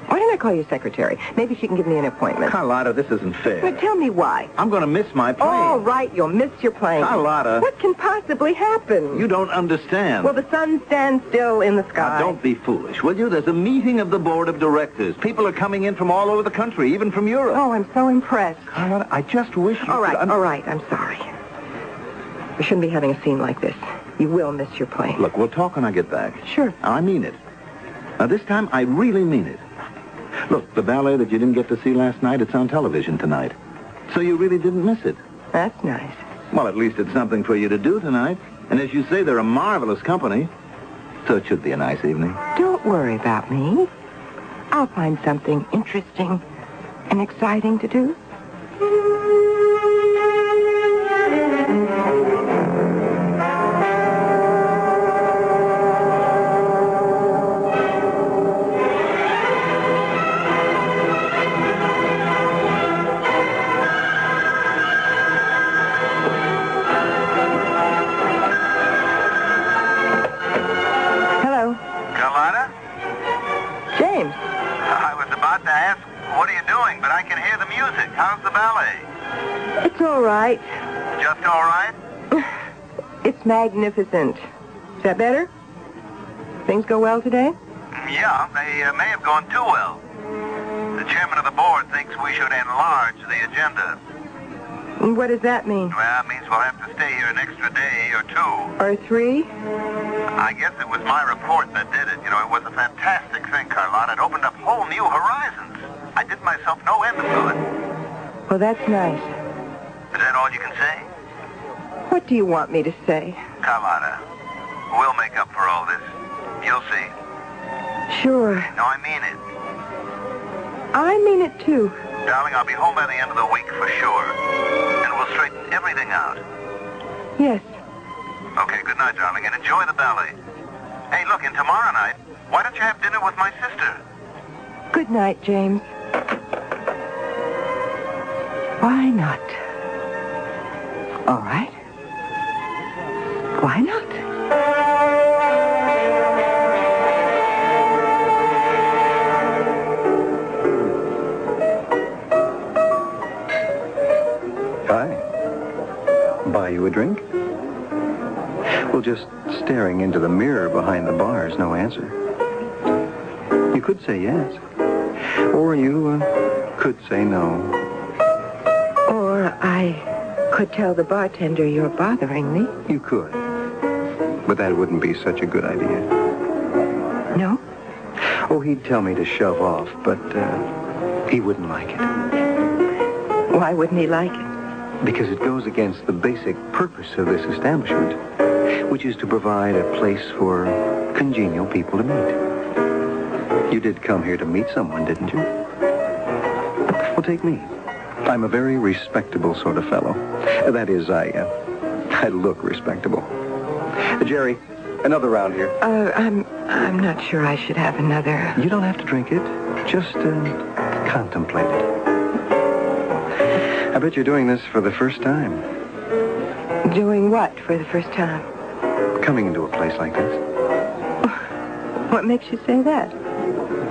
Why don't I call your secretary? Maybe she can give me an appointment.
Carlotta, this isn't fair.
But tell me why.
I'm going to miss my plane.
All right, you'll miss your plane.
Carlotta.
What can possibly happen?
You don't understand.
Well, the sun stands still in the sky.
Now, don't be foolish, will you? There's a meeting of the board of directors. People are coming in from all over the country, even from Europe.
Oh, I'm so impressed.
Carlotta, I just wish you
all right, I'm sorry. We shouldn't be having a scene like this. You will miss your plane.
Look, we'll talk when I get back.
Sure.
I mean it. Now, this time, I really mean it. Look, the ballet that you didn't get to see last night, it's on television tonight. So you really didn't miss it?
That's nice.
Well, at least it's something for you to do tonight. And as you say, they're a marvelous company. So it should be a nice evening.
Don't worry about me. I'll find something interesting and exciting to do.
How's the ballet?
It's all right.
Just all right?
It's magnificent. Is that better? Things go well today?
Yeah, they may have gone too well. The chairman of the board thinks we should enlarge the agenda.
What does that mean?
Well, it means we'll have to stay here an extra day or two.
Or 3?
I guess it was my report that did it. You know, it was a fantastic thing, Carlotta. It opened up whole new horizons. I did myself no end of good.
Well, that's nice.
Is that all you can say?
What do you want me to say?
Carlotta, we'll make up for all this. You'll see.
Sure.
No, I mean it.
I mean it, too.
Darling, I'll be home by the end of the week for sure. And we'll straighten everything out.
Yes.
Okay, good night, darling, and enjoy the ballet. Hey, look, and tomorrow night, why don't you have dinner with my sister?
Good night, James. Why not? All right. Why not?
Hi. Buy you a drink? Well, just staring into the mirror behind the bar is no answer. You could say yes. Or you could say no.
Or I could tell the bartender you're bothering me.
You could. But that wouldn't be such a good idea.
No?
Oh, he'd tell me to shove off, but he wouldn't like it.
Why wouldn't he like it?
Because it goes against the basic purpose of this establishment, which is to provide a place for congenial people to meet. You did come here to meet someone, didn't you? Well, take me. I'm a very respectable sort of fellow. That is, I look respectable. Jerry, another round here.
I'm not sure I should have another.
You don't have to drink it. Just contemplate it. I bet you're doing this for the first time.
Doing what for the first time?
Coming into a place like this.
What makes you say that?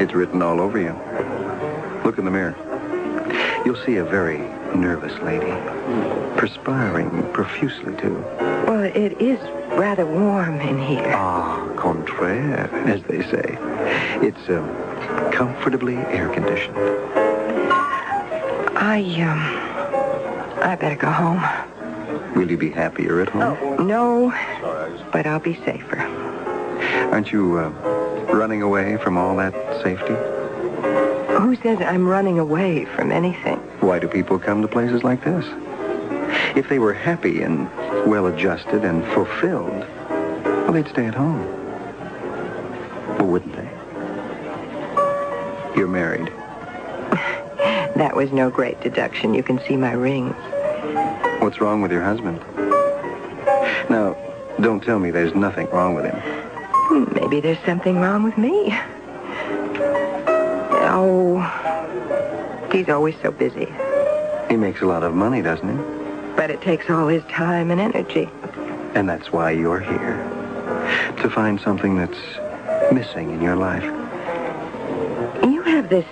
It's written all over you. Look in the mirror. You'll see a very nervous lady. Perspiring profusely, too.
Well, it is rather warm in here.
Ah, contraire, as they say. It's comfortably air-conditioned.
I better go home.
Will you be happier at home?
No, but I'll be safer.
Aren't you running away from all that safety?
Who says I'm running away from anything?
Why do people come to places like this? If they were happy and well-adjusted and fulfilled, well, they'd stay at home. Well, wouldn't they? You're married.
That was no great deduction. You can see my rings.
What's wrong with your husband? Now, don't tell me there's nothing wrong with him.
Maybe there's something wrong with me. Oh, he's always so busy.
He makes a lot of money, doesn't he?
But it takes all his time and energy.
And that's why you're here. To find something that's missing in your life.
You have this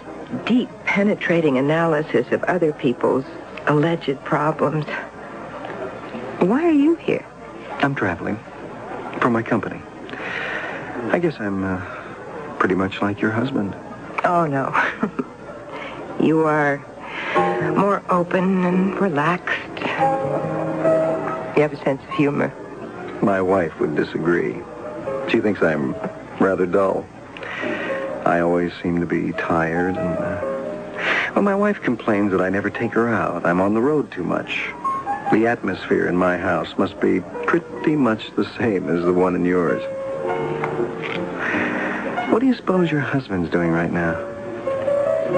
deep, penetrating analysis of other people's alleged problems. Why are you here?
I'm traveling. For my company. I guess I'm pretty much like your husband.
Oh, no. You are more open and relaxed. You have a sense of humor.
My wife would disagree. She thinks I'm rather dull. I always seem to be tired and, Well, my wife complains that I never take her out. I'm on the road too much. The atmosphere in my house must be pretty much the same as the one in yours. What do you suppose your husband's doing right now?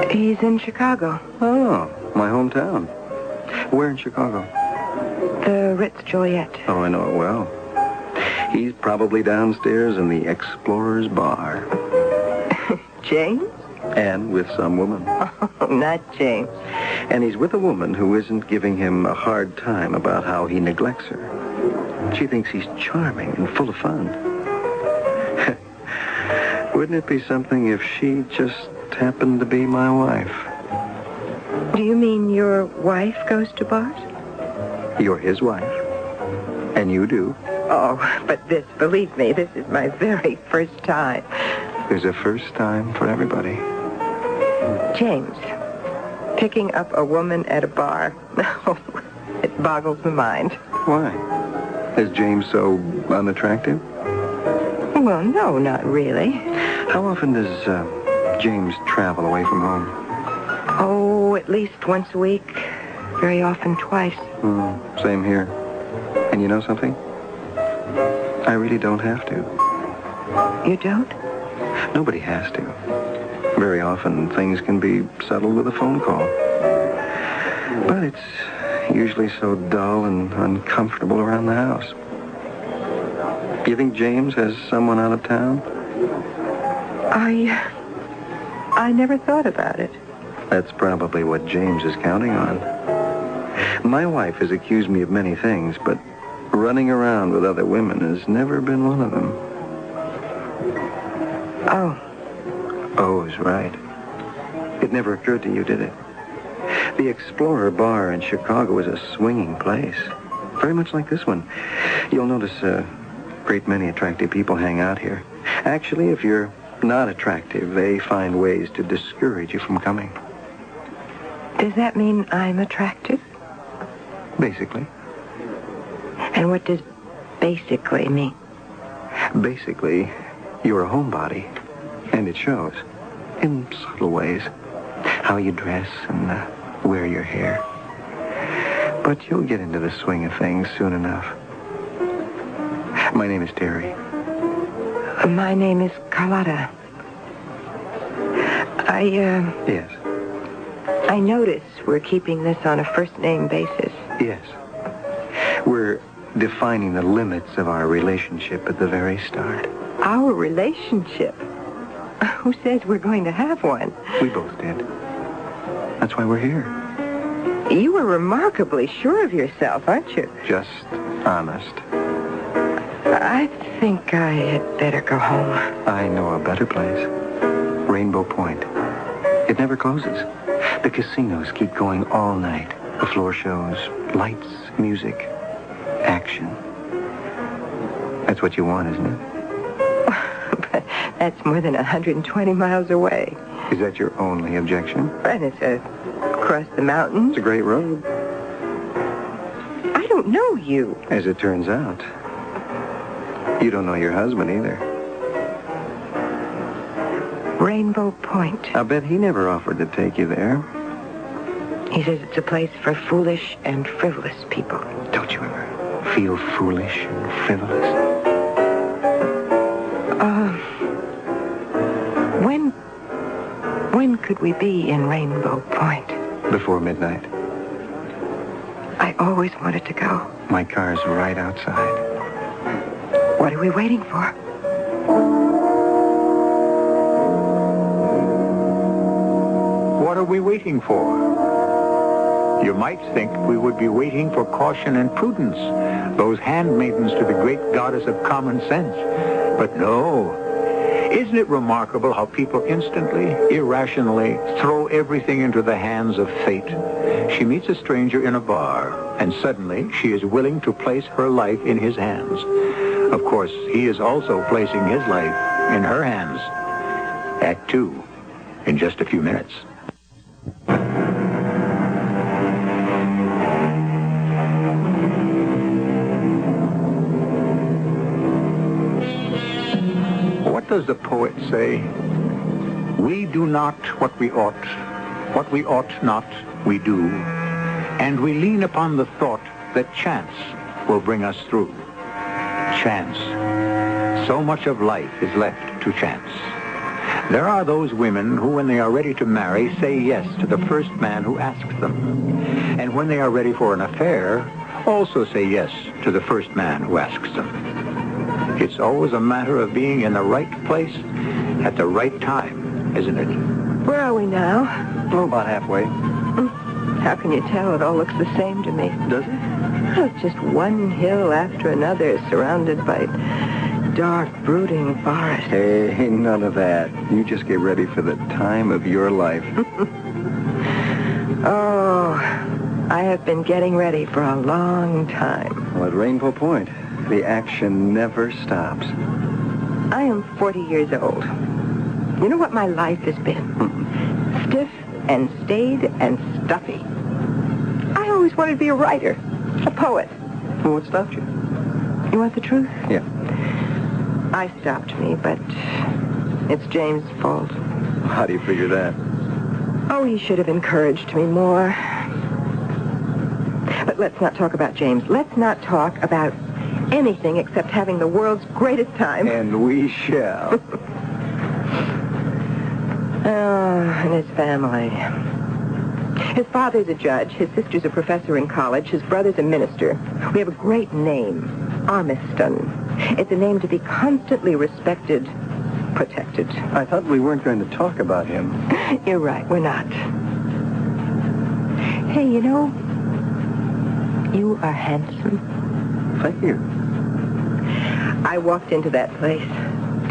He's in Chicago.
Oh, my hometown. Where in Chicago?
The Ritz Joliet.
Oh, I know it well. He's probably downstairs in the Explorer's Bar.
James?
And with some woman.
Oh, not James.
And he's with a woman who isn't giving him a hard time about how he neglects her. She thinks he's charming and full of fun. Wouldn't it be something if she just happened to be my wife?
Do you mean your wife goes to bars?
You're his wife. And you do.
Oh, but this, believe me, this is my very first time.
There's a first time for everybody.
James, picking up a woman at a bar, no, it boggles the mind.
Why? Is James so unattractive?
Well, no, not really.
How often does James travel away from home?
Oh, at least once a week. Very often twice.
Same here. And you know something? I really don't have to.
You don't?
Nobody has to. Very often, things can be settled with a phone call. But it's usually so dull and uncomfortable around the house. You think James has someone out of town?
I never thought about it.
That's probably what James is counting on. My wife has accused me of many things, but running around with other women has never been one of them.
Oh.
Oh is right. It never occurred to you, did it? The Explorer Bar in Chicago is a swinging place. Very much like this one. You'll notice a great many attractive people hang out here. Actually, if you're not attractive, they find ways to discourage you from coming.
Does that mean I'm attractive?
Basically.
And what does basically mean?
Basically, you're a homebody. And it shows. In subtle ways. How you dress and wear your hair. But you'll get into the swing of things soon enough. My name is Terry.
My name is Carlotta.
Yes.
I notice we're keeping this on a first-name basis.
Yes. We're defining the limits of our relationship at the very start.
Our relationship? Who says we're going to have one?
We both did. That's why we're here.
You were remarkably sure of yourself, aren't you?
Just honest.
I think I had better go home.
I know a better place. Rainbow Point. It never closes. The casinos keep going all night. The floor shows, lights, music, action. That's what you want, isn't it?
But that's more than 120 miles away.
Is that your only objection?
And it's across the mountains.
It's a great road.
I don't know you.
As it turns out, you don't know your husband either.
Rainbow Point.
I'll bet he never offered to take you there.
He says it's a place for foolish and frivolous people.
Don't you ever feel foolish and frivolous?
When could we be in Rainbow Point?
Before midnight.
I always wanted to go.
My car's right outside.
What are we waiting for?
What are we waiting for? You might think we would be waiting for caution and prudence, those handmaidens to the great goddess of common sense. But no. Isn't it remarkable how people instantly, irrationally throw everything into the hands of fate? She meets a stranger in a bar, and suddenly she is willing to place her life in his hands. Of course, he is also placing his life in her hands. Act 2, in just a few minutes. What does the poet say? We do not what we ought, What we ought not, we do. And we lean upon the thought that chance will bring us through. Chance. So much of life is left to chance. There are those women who, when they are ready to marry, say yes to the first man who asks them. And when they are ready for an affair, also say yes to the first man who asks them. It's always a matter of being in the right place at the right time, isn't it?
Where are we now?
Oh, about halfway.
How can you tell? It all looks the same to me.
Does it?
Oh, it's just one hill after another, surrounded by dark, brooding forest.
Hey, none of that. You just get ready for the time of your life.
Oh, I have been getting ready for a long time.
Well, at Rainbow Point, the action never stops.
I am 40 years old. You know what my life has been? Stiff and staid and stuffy. I always wanted to be a writer, a poet.
Well, what stopped you?
You want the truth?
Yeah.
I stopped me, but it's James' fault.
How do you figure that?
Oh, he should have encouraged me more. But let's not talk about James. Let's not talk about anything except having the world's greatest time.
And we shall.
Oh, and his family. His father's a judge. His sister's a professor in college. His brother's a minister. We have a great name, Armiston. It's a name to be constantly respected, protected.
I thought we weren't going to talk about him.
You're right, we're not. Hey, you know, you are handsome.
Thank you.
I walked into that place.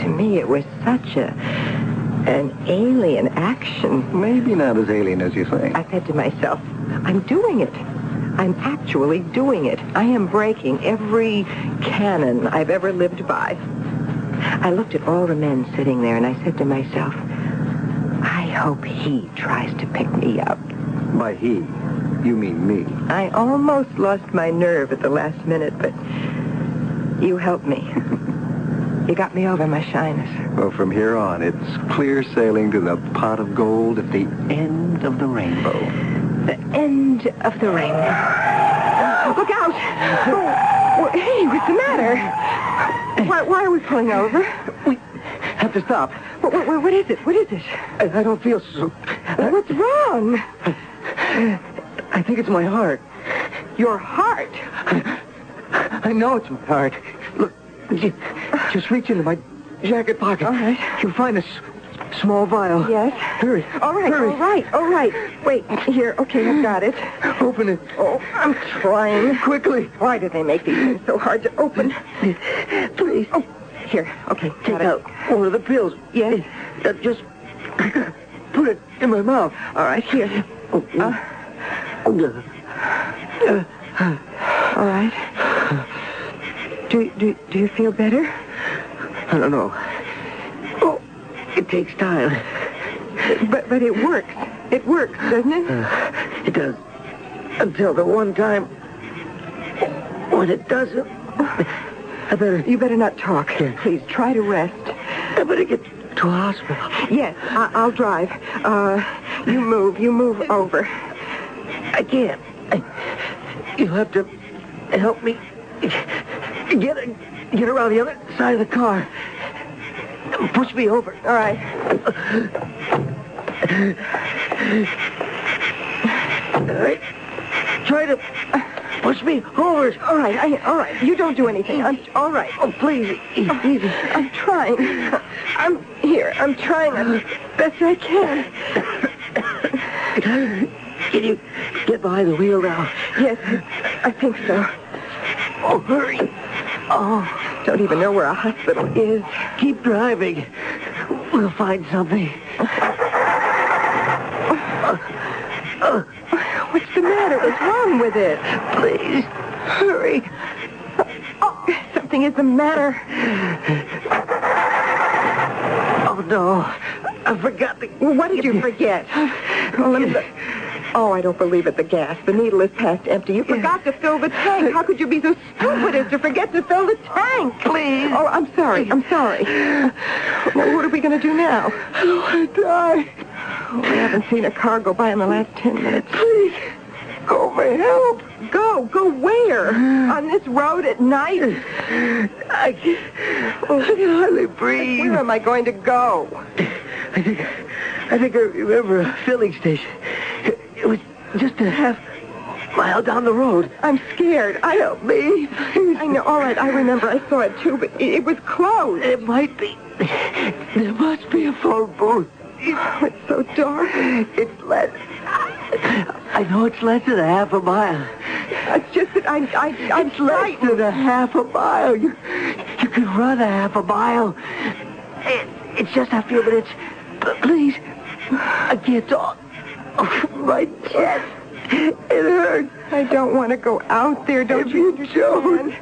To me, it was such an alien action.
Maybe not as alien as you think.
I said to myself, I'm doing it. I'm actually doing it. I am breaking every canon I've ever lived by. I looked at all the men sitting there, and I said to myself, I hope he tries to pick me up.
By he, you mean me.
I almost lost my nerve at the last minute, but you helped me. You got me over my shyness.
Well, from here on, it's clear sailing to the pot of gold at the end of the rainbow.
The end of the rainbow. Look out! Oh, hey, what's the matter? Why are we pulling over?
We have to stop.
What is it? What is it?
I don't feel so...
What's wrong?
I think it's my heart.
Your heart?
I know it's my heart. Look, just reach into my jacket pocket.
All right.
You'll find a small vial.
Yes?
Hurry.
All right,
Hurry.
all right. Wait, here. Okay, I've got it.
Open it.
Oh, I'm trying.
Quickly.
Why do they make these things so hard to open?
Please.
Oh, here. Okay,
Take out one of the pills.
Yes?
Just put it in my mouth.
All right, here. All right. Do you feel better?
I don't know. Oh, it takes time.
But it works. It works, doesn't it?
It does. Until the one time when it doesn't.
You better not talk. Please, try to rest.
I better get to a hospital.
Yes, I'll drive. You move over.
I can't. You'll have to help me get around the other side of the car. Push me over.
All right.
All right. Try to push me over.
All right. You don't do anything. All right.
Oh, please. Easy.
I'm trying. I'm here. I'm trying as best I can.
Can you get behind the wheel now?
Yes, I think so.
Oh, hurry.
Oh, don't even know where a hospital is.
Keep driving. We'll find something.
What's the matter? What's wrong with it?
Please, hurry.
Oh, something is the matter.
Oh, no. I forgot the...
What did you forget? Well, let me... Oh, I don't believe it, the gas. The needle is past empty. You forgot to fill the tank. How could you be so stupid as to forget to fill the tank?
Please.
Oh, I'm sorry. Well, what are we going to do now?
I want to die.
Oh, I haven't seen a car go by in the last 10 minutes.
Please, go for help.
Go where? On this road at night?
I can hardly breathe.
Where am I going to go?
I think I remember a filling station. It was just a half mile down the road.
I'm scared.
Help me.
I know. All right, I remember. I saw it too, but it was closed.
It might be. There must be a phone booth.
Oh, it's so dark.
It's less. I know it's less than a half a mile.
It's just that I'm
it's less than a half a mile. You can run a half a mile. It's just a few minutes. Please, I can't talk. Oh, my chest. It hurts.
I don't want to go out there. Don't you understand?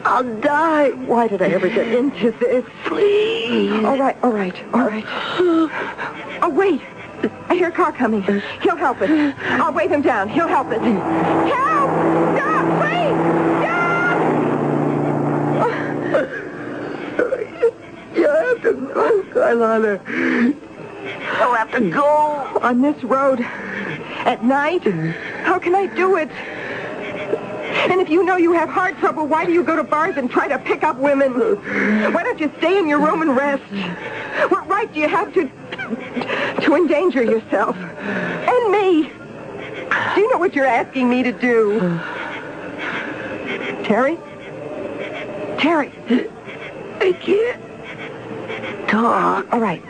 I'll die.
Why did I ever get into this?
Please.
All right. Oh, wait. I hear a car coming. He'll help us. I'll wave him down. He'll help us. Help! Stop, please! Stop!
You have to go, Carlotta. You'll have to go.
On this road. At night? How can I do it? And if you know you have heart trouble, why do you go to bars and try to pick up women? Why don't you stay in your room and rest? What right do you have to endanger yourself? And me? Do you know what you're asking me to do? Terry? Terry?
I can't talk.
All right,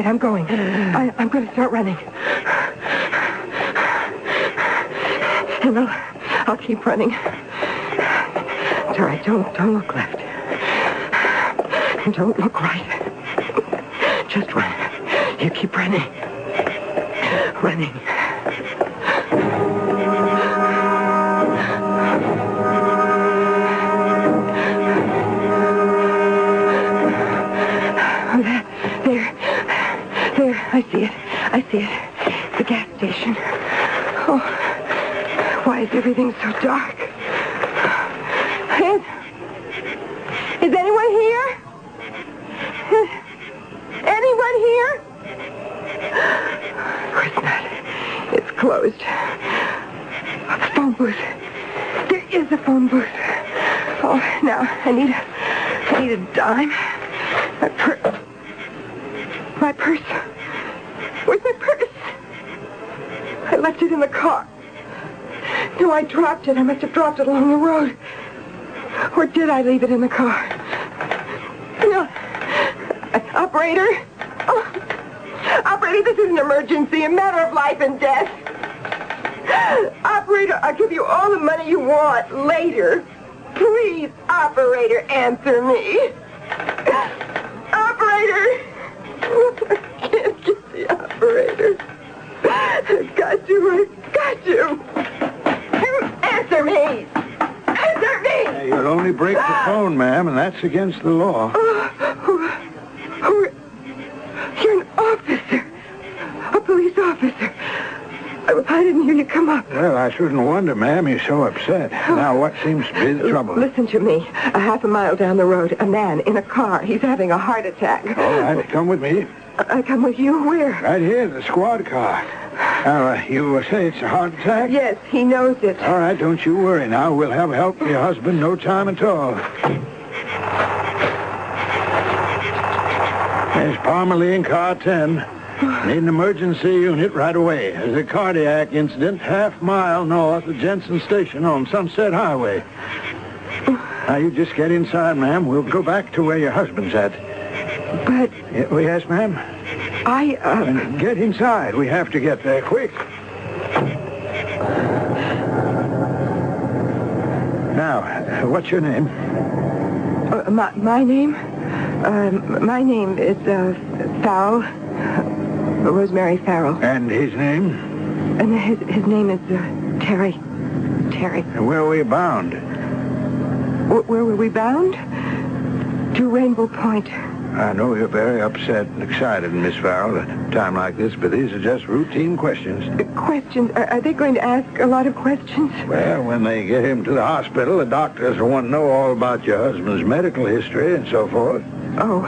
I'm going. I'm going to start running. And I'll keep running. It's all right. Don't look left. And don't look right. Just run. You keep running. Running. There. I see it. The gas station. Oh. Why is everything so dark? Is anyone here? Anyone here? Of course not. It's closed. A phone booth. There is a phone booth. Oh, now I need a dime. My purse. Where's my purse? I left it in the car. No, I dropped it. I must have dropped it along the road. Or did I leave it in the car? No. Operator? Oh. Operator, this is an emergency, a matter of life and death. Operator, I'll give you all the money you want later. Please, operator, answer me. Operator! I can't get the operator. I've got you. Answer me! Answer me!
You'll only break the phone, ma'am, and that's against the law.
You're an officer. A police officer. I didn't hear you come up.
Well, I shouldn't wonder, ma'am. You're so upset. Now, what seems to be the trouble?
Listen to me. A half a mile down the road, a man in a car. He's having a heart attack.
All right, come with me.
I come with you? Where?
Right here, the squad car. Now, you say it's a heart attack?
Yes, he knows it.
All right, don't you worry now. We'll have help for your husband no time at all. There's Palmerly in car 10. Need an emergency unit right away. There's a cardiac incident half mile north of Jensen Station on Sunset Highway. Now, you just get inside, ma'am. We'll go back to where your husband's at.
But...
Yes, ma'am? Get inside. We have to get there quick. Now, what's your name?
My name? My name is, Farrell. Rosemary Farrell.
And his name?
And his name is, Terry.
And where were you bound?
Where were we bound? To Rainbow Point.
I know you're very upset and excited, Miss Farrell, at a time like this, but these are just routine questions.
Questions? Are they going to ask a lot of questions?
Well, when they get him to the hospital, the doctors will want to know all about your husband's medical history and so forth.
Oh,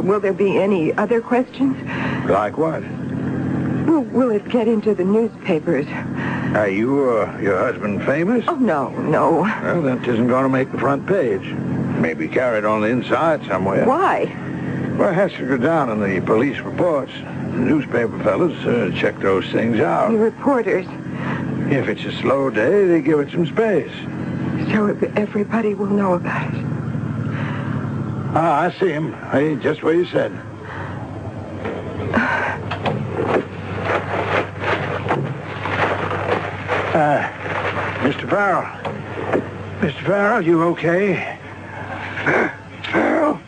will there be any other questions?
Like what?
will it get into the newspapers?
Are your husband famous?
Oh, no.
Well, that isn't going to make the front page. Maybe carried on the inside somewhere.
Why?
Well, it has to go down in the police reports. The newspaper fellas check those things out.
The reporters.
If it's a slow day, they give it some space.
So everybody will know about it.
Ah, I see him. Hey, just what you said. Mr. Farrell. Mr. Farrell, you okay? Farrell?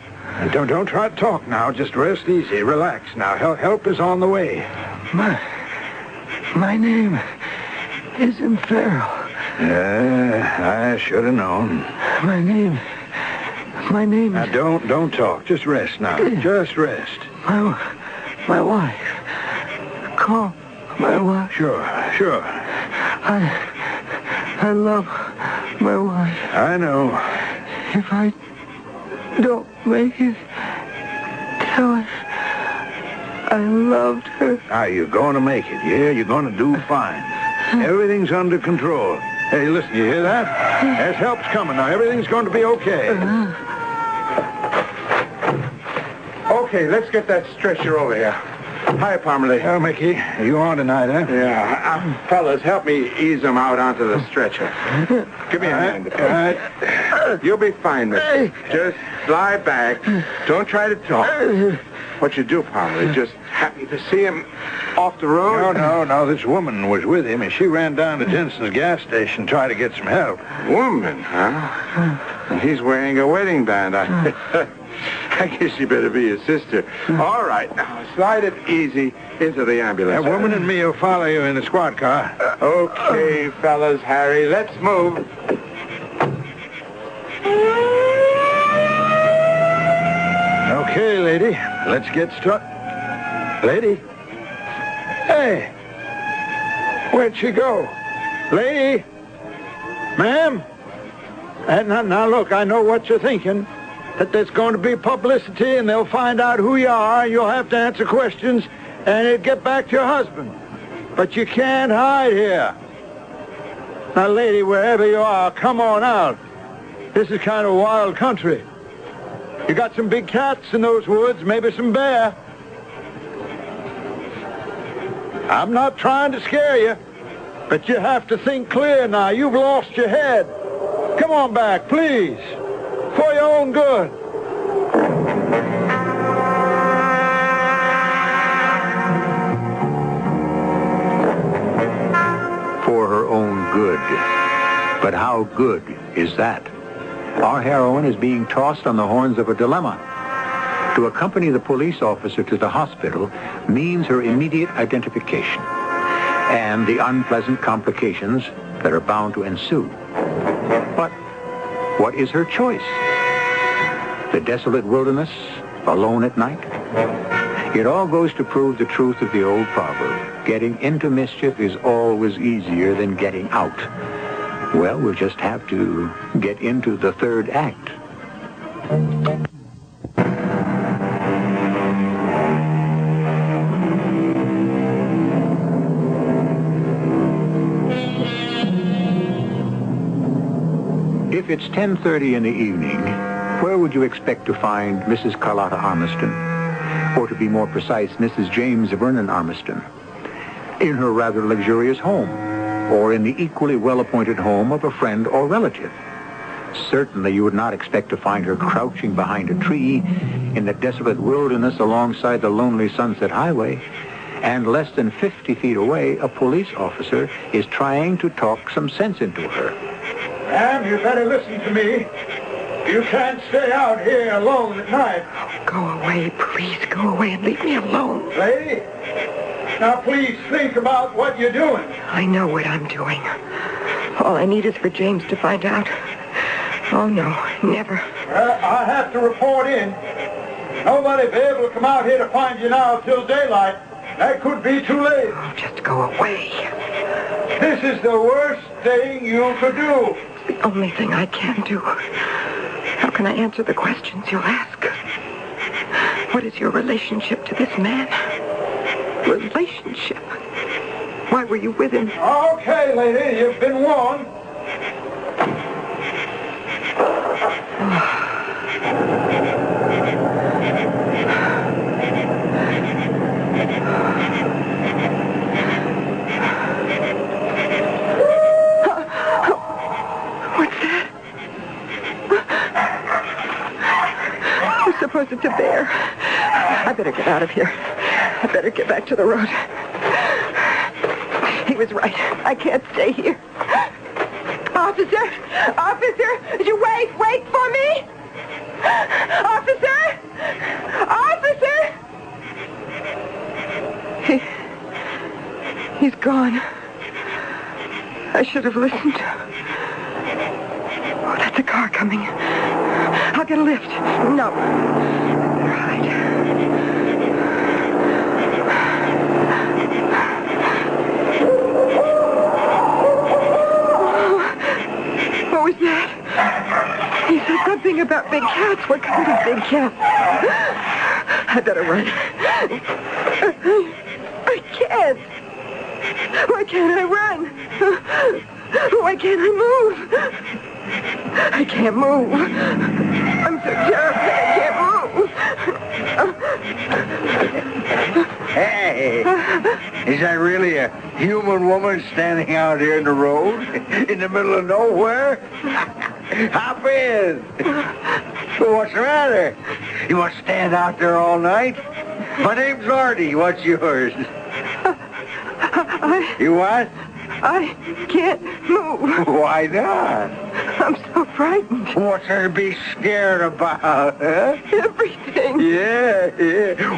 Don't try to talk now. Just rest easy. Relax now. Help is on the way.
My name isn't Farrell.
I should have known.
My name
Now, don't talk. Just rest now. Just rest.
My wife. Call my wife.
Sure.
I love my wife.
I know.
If I don't make it, tell her I loved her.
Are you going to make it? Yeah, you're going to do fine. Everything's under control. Hey, listen, you hear that? There's help's coming now. Everything's going to be okay.
Okay, let's get that stretcher over here. Hi, Parmalee.
Oh, Mickey, you on tonight, huh?
Yeah. Fellas, help me ease him out onto the stretcher. Give me a hand.
All right.
You'll be fine, mister. Just lie back. Don't try to talk. What you do, Parmalee? Just happy to see him off the road?
No. This woman was with him, and she ran down to Jensen's gas station to try to get some help.
Woman, huh? And he's wearing a wedding band. I guess you better be his sister. All right, now, slide it easy into the ambulance.
That woman and me will follow you in the squad car.
Okay, fellas, Harry, let's move.
Okay, lady, let's get started. Lady? Hey, where'd she go? Lady? Ma'am? Now, look, I know what you're thinking. That there's going to be publicity and they'll find out who you are and you'll have to answer questions and it'll get back to your husband. But you can't hide here. Now, lady, wherever you are, come on out. This is kind of wild country. You got some big cats in those woods, maybe some bear. I'm not trying to scare you, but you have to think clear now. You've lost your head. Come on back, please. For your own good.
For her own good. But how good is that? Our heroine is being tossed on the horns of a dilemma. To accompany the police officer to the hospital means her immediate identification and the unpleasant complications that are bound to ensue. But what is her choice? The desolate wilderness, alone at night? It all goes to prove the truth of the old proverb. Getting into mischief is always easier than getting out. Well, we'll just have to get into the third act. If it's 10:30 in the evening, where would you expect to find Mrs. Carlotta Armiston? Or to be more precise, Mrs. James Vernon Armiston? In her rather luxurious home, or in the equally well-appointed home of a friend or relative. Certainly you would not expect to find her crouching behind a tree in the desolate wilderness alongside the lonely Sunset Highway, and less than 50 feet away, a police officer is trying to talk some sense into her.
Ma'am, you better listen to me. You can't stay out here alone at night.
Go away, please. Go away and leave me alone.
Lady, now please think about what you're doing.
I know what I'm doing. All I need is for James to find out. Oh, no, never.
I have to report in. Nobody will be able to come out here to find you now till daylight. That could be too late.
Oh, just go away.
This is the worst thing you could do.
It's the only thing I can do. How can I answer the questions you'll ask? What is your relationship to this man? Relationship? were you with him?
Okay, lady, you've been warned.
What's that? We're supposed to bear. I better get out of here. I better get back to the road. He was right. I can't stay here. Officer! Officer! Wait for me! Officer! Officer! He's gone. I should have listened. Oh, that's a car coming. I'll get a lift. No. I better hide. What was that? He said something about big cats. What kind of big cats? I better run. I can't. Why can't I run? Why can't I move? I can't move. I'm so terrified. I can't move.
Hey, is that really a human woman standing out here in the road? In the middle of nowhere? Hop in. What's the matter? You want to stand out there all night? My name's Artie. What's yours? You what?
I can't move.
Why not?
I'm so frightened.
What's there to be scared about, huh?
Everything.
Yeah.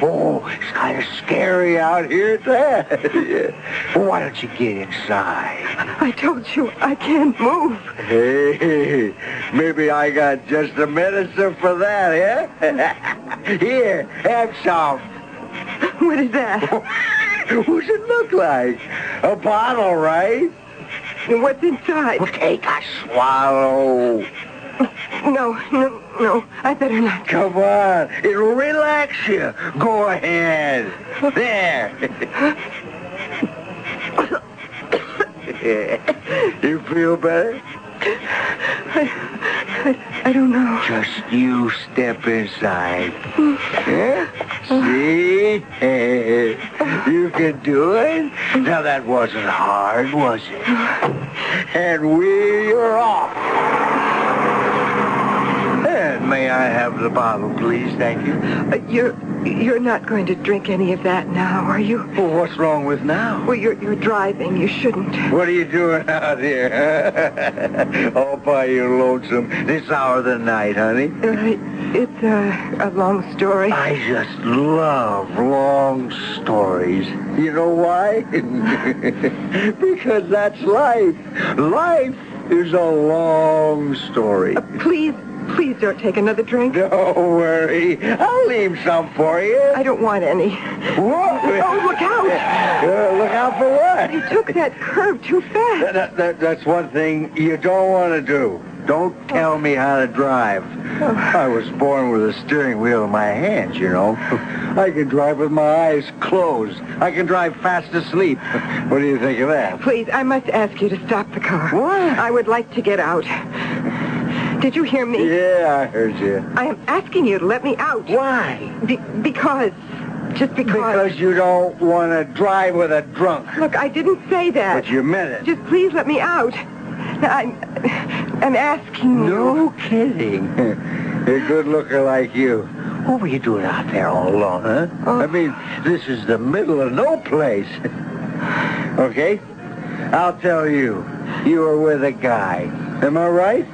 Oh, it's kind of scary out here at that. Yeah. Well, why don't you get inside?
I told you I can't move.
Hey, maybe I got just the medicine for that, yeah? Here, have some.
What is that?
What's it look like? A bottle, right?
What's inside?
Well, take a swallow.
No. I better not.
Come on. It'll relax you. Go ahead. There. You feel better?
I don't know.
Just you step inside. Yeah? See? You can do it. Now that wasn't hard, was it? And we're off. And may I have the bottle, please? Thank you.
You're not going to drink any of that now, are you?
Well, what's wrong with now?
Well, you're driving. You shouldn't.
What are you doing out here? All by your lonesome this hour of the night, honey?
It's a long story.
I just love long stories. You know why? Because that's life. Life is a long story.
Please don't take another drink.
Don't worry. I'll leave some for you.
I don't want any.
What?
Oh, look out.
Look out for what?
You took that curve too fast.
That's one thing you don't want to do. Don't tell me how to drive. I was born with a steering wheel in my hands, you know. I can drive with my eyes closed. I can drive fast asleep. What do you think of that?
Please, I must ask you to stop the car.
What?
I would like to get out. Did you hear me?
Yeah, I heard you.
I am asking you to let me out.
Why?
Because. Just because.
Because you don't want to drive with a drunk.
Look, I didn't say that.
But you meant it.
Just please let me out. I'm asking you.
No kidding. A good looker like you. What were you doing out there all alone, huh? I mean, this is the middle of no place. Okay? I'll tell you. You were with a guy. Am I right?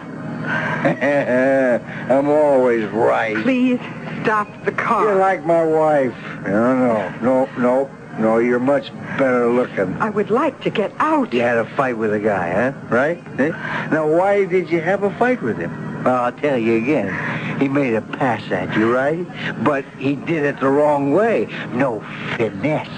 I'm always right.
Please stop the car.
You're like my wife. No, you're much better looking.
I would like to get out.
You had a fight with a guy, huh? Right? Now, why did you have a fight with him? Well, I'll tell you again. He made a pass at you, right? But he did it the wrong way. No finesse.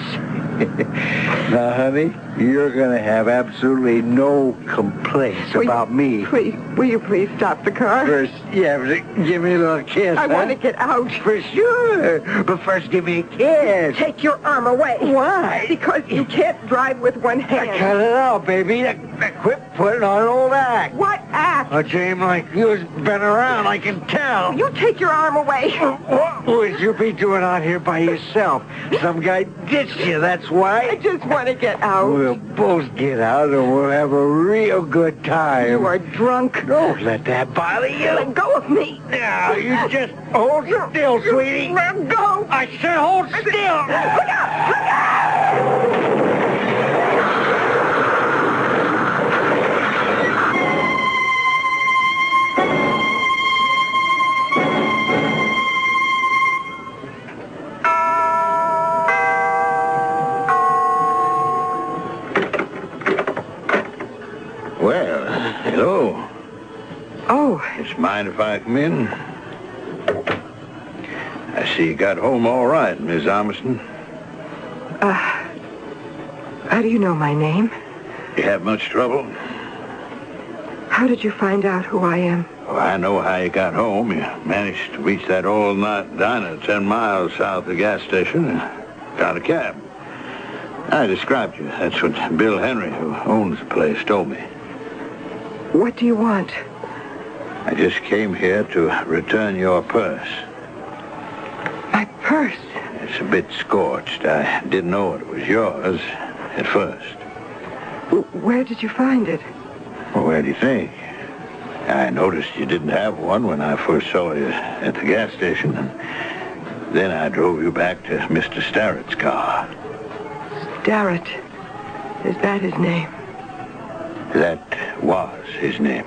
Now, honey, you're going to have absolutely no complaints about me.
Will you please stop the car?
First, give me a little kiss,
I want to get out.
For sure. But first, give me a kiss.
Take your arm away.
Why?
Because you can't drive with one hand.
Cut it out, baby. Quit putting on an old act.
What act?
A dame like you's been around, I can tell.
You take your arm away.
What would you be doing out here by yourself? Some guy ditched you, that's why.
I just want to get out.
We'll both get out and we'll have a real good time.
You are drunk.
Don't let that bother you.
Let go of me.
Now, you just hold still, sweetie.
Let go.
I said hold still.
Look out! Look out!
Well, hello.
Oh.
It's mind if I come in? I see you got home all right, Miss Armstrong.
How do you know my name?
You have much trouble?
How did you find out who I am?
Well, I know how you got home. You managed to reach that all-night diner 10 miles south of the gas station and got a cab. I described you. That's what Bill Henry, who owns the place, told me.
What do you want?
I just came here to return your purse.
My purse?
It's a bit scorched. I didn't know it was yours at first.
Where did you find it?
Well, where do you think? I noticed you didn't have one when I first saw you at the gas station, and then I drove you back to Mr. Starrett's car.
Starrett. Is that his name?
That was his name.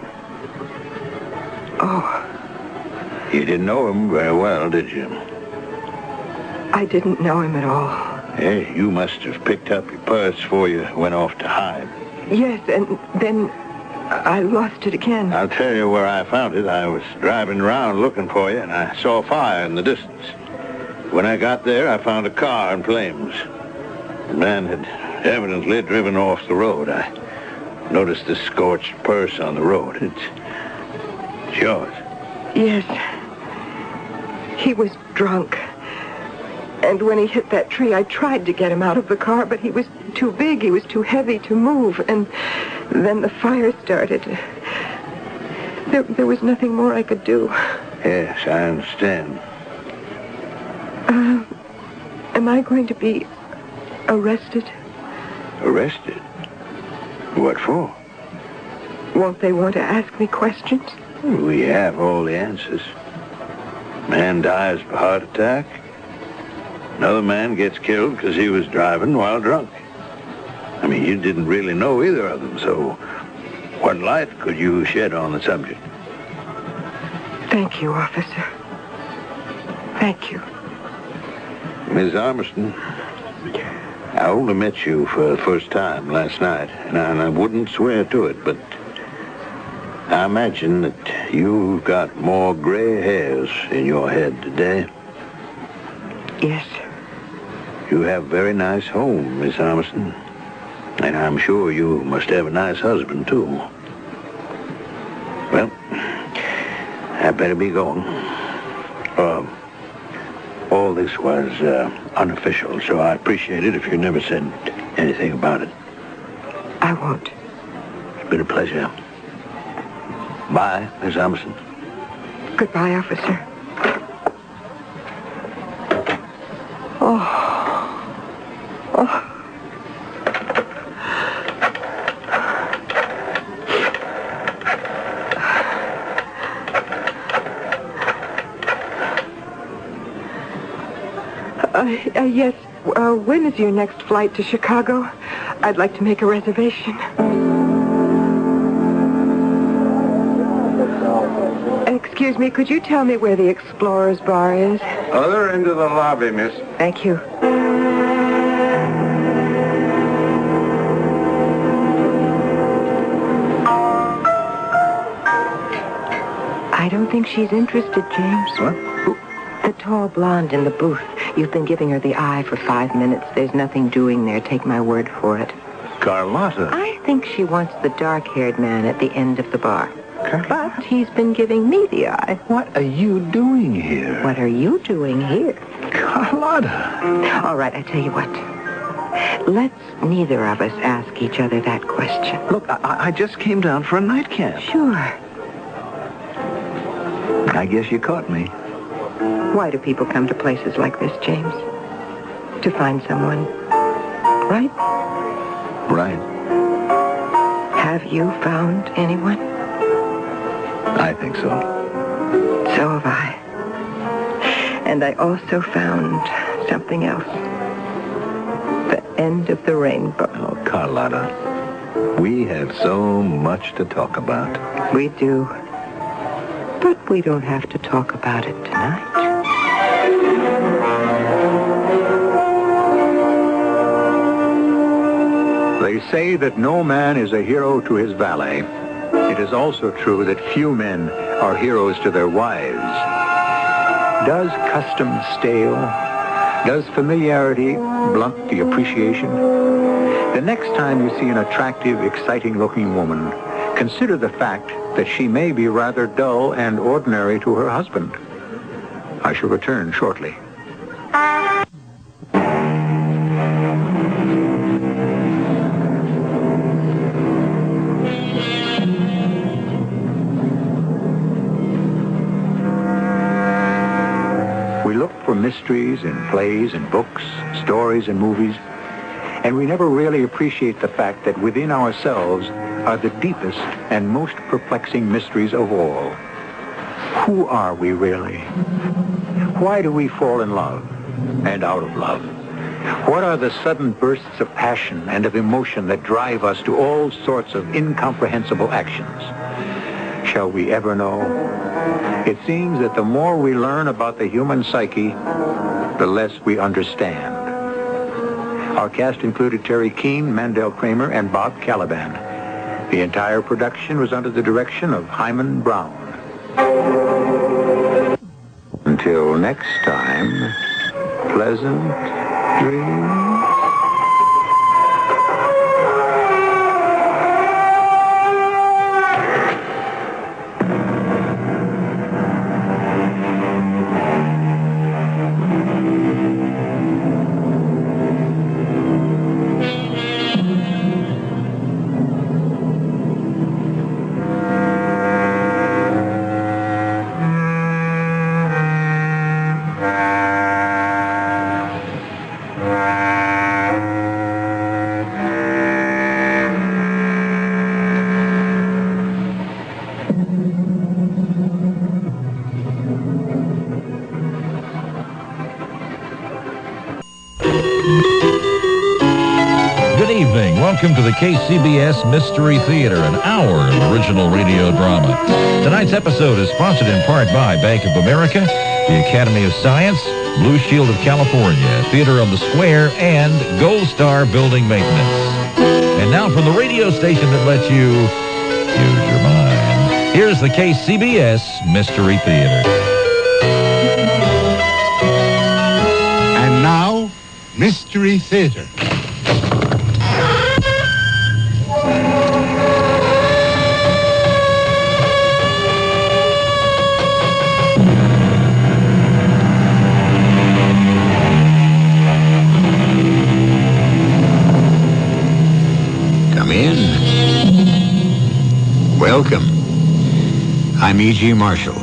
Oh.
You didn't know him very well, did you?
I didn't know him at all.
Hey, you must have picked up your purse before you went off to hide.
Yes, and then I lost it again.
I'll tell you where I found it. I was driving around looking for you, and I saw a fire in the distance. When I got there, I found a car in flames. The man had evidently driven off the road. I noticed the scorched purse on the road. It's yours.
Yes. He was drunk. And when he hit that tree, I tried to get him out of the car, but he was too big. He was too heavy to move. And then the fire started. There was nothing more I could do.
Yes, I understand.
Am I going to be arrested?
Arrested? What for?
Won't they want to ask me questions?
We have all the answers. Man dies of a heart attack. Another man gets killed because he was driving while drunk. I mean, you didn't really know either of them, so what light could you shed on the subject?
Thank you, officer. Thank you.
Miss Armstrong, I only met you for the first time last night, and I wouldn't swear to it, but I imagine that you've got more gray hairs in your head today.
Yes.
You have a very nice home, Miss Armstrong. And I'm sure you must have a nice husband, too. Well, I better be going. All this was unofficial, so I appreciate it if you never said anything about it.
I won't.
It's been a pleasure. Bye, Miss Armstrong.
Goodbye, officer. Yes. When is your next flight to Chicago? I'd like to make a reservation. Excuse me, could you tell me where the Explorer's Bar is?
Other end of the lobby, miss.
Thank you. I don't think she's interested, James.
What?
The tall blonde in the booth. You've been giving her the eye for 5 minutes. There's nothing doing there. Take my word for it.
Carlotta.
I think she wants the dark-haired man at the end of the bar. But he's been giving me the eye.
What are you doing here?
What are you doing here?
Carlotta.
All right, I tell you what. Let's neither of us ask each other that question.
Look, I just came down for a nightcap.
Sure.
I guess you caught me.
Why do people come to places like this, James? To find someone, right?
Right.
Have you found anyone?
I think so.
So have I. And I also found something else. The end of the rainbow.
Oh, Carlotta, we have so much to talk about.
We do. But we don't have to talk about it tonight.
They say that no man is a hero to his valet. It is also true that few men are heroes to their wives. Does custom stale? Does familiarity blunt the appreciation? The next time you see an attractive, exciting-looking woman, consider the fact that she may be rather dull and ordinary to her husband. I shall return shortly. We look for mysteries in plays and books, stories and movies, and we never really appreciate the fact that within ourselves are the deepest and most perplexing mysteries of all. Who are we really? Why do we fall in love and out of love? What are the sudden bursts of passion and of emotion that drive us to all sorts of incomprehensible actions? Shall we ever know? It seems that the more we learn about the human psyche, the less we understand. Our cast included Terry Keane, Mandel Kramer, and Bob Caliban. The entire production was under the direction of Himan Brown. Until next time, pleasant dreams.
Welcome to the CBS Mystery Theater, an hour of original radio drama. Tonight's episode is sponsored in part by Bank of America, the Academy of Science, Blue Shield of California, Theater on the Square, and Gold Star Building Maintenance. And now from the radio station that lets you use your mind, here's the CBS Mystery Theater.
And now, Mystery Theater.
Welcome. I'm E.G. Marshall.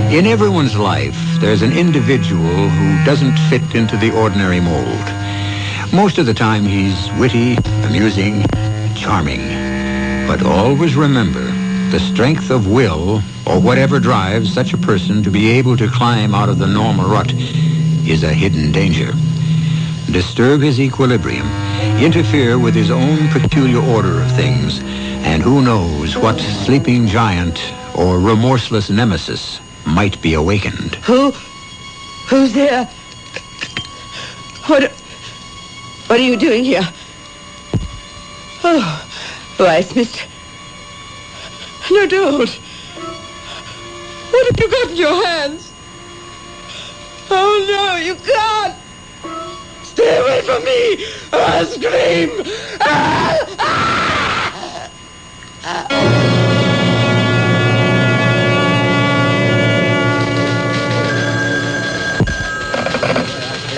In everyone's life, there's an individual who doesn't fit into the ordinary mold. Most of the time, he's witty, amusing, charming. But always remember, the strength of will, or whatever drives such a person to be able to climb out of the normal rut, is a hidden danger. Disturb his equilibrium, interfere with his own peculiar order of things, and who knows what sleeping giant or remorseless nemesis might be awakened.
Who's there? What are you doing here? Oh, Vice, mister. No, don't. What have you got in your hands? Oh, no, you can't. Stay away from me. I'll scream.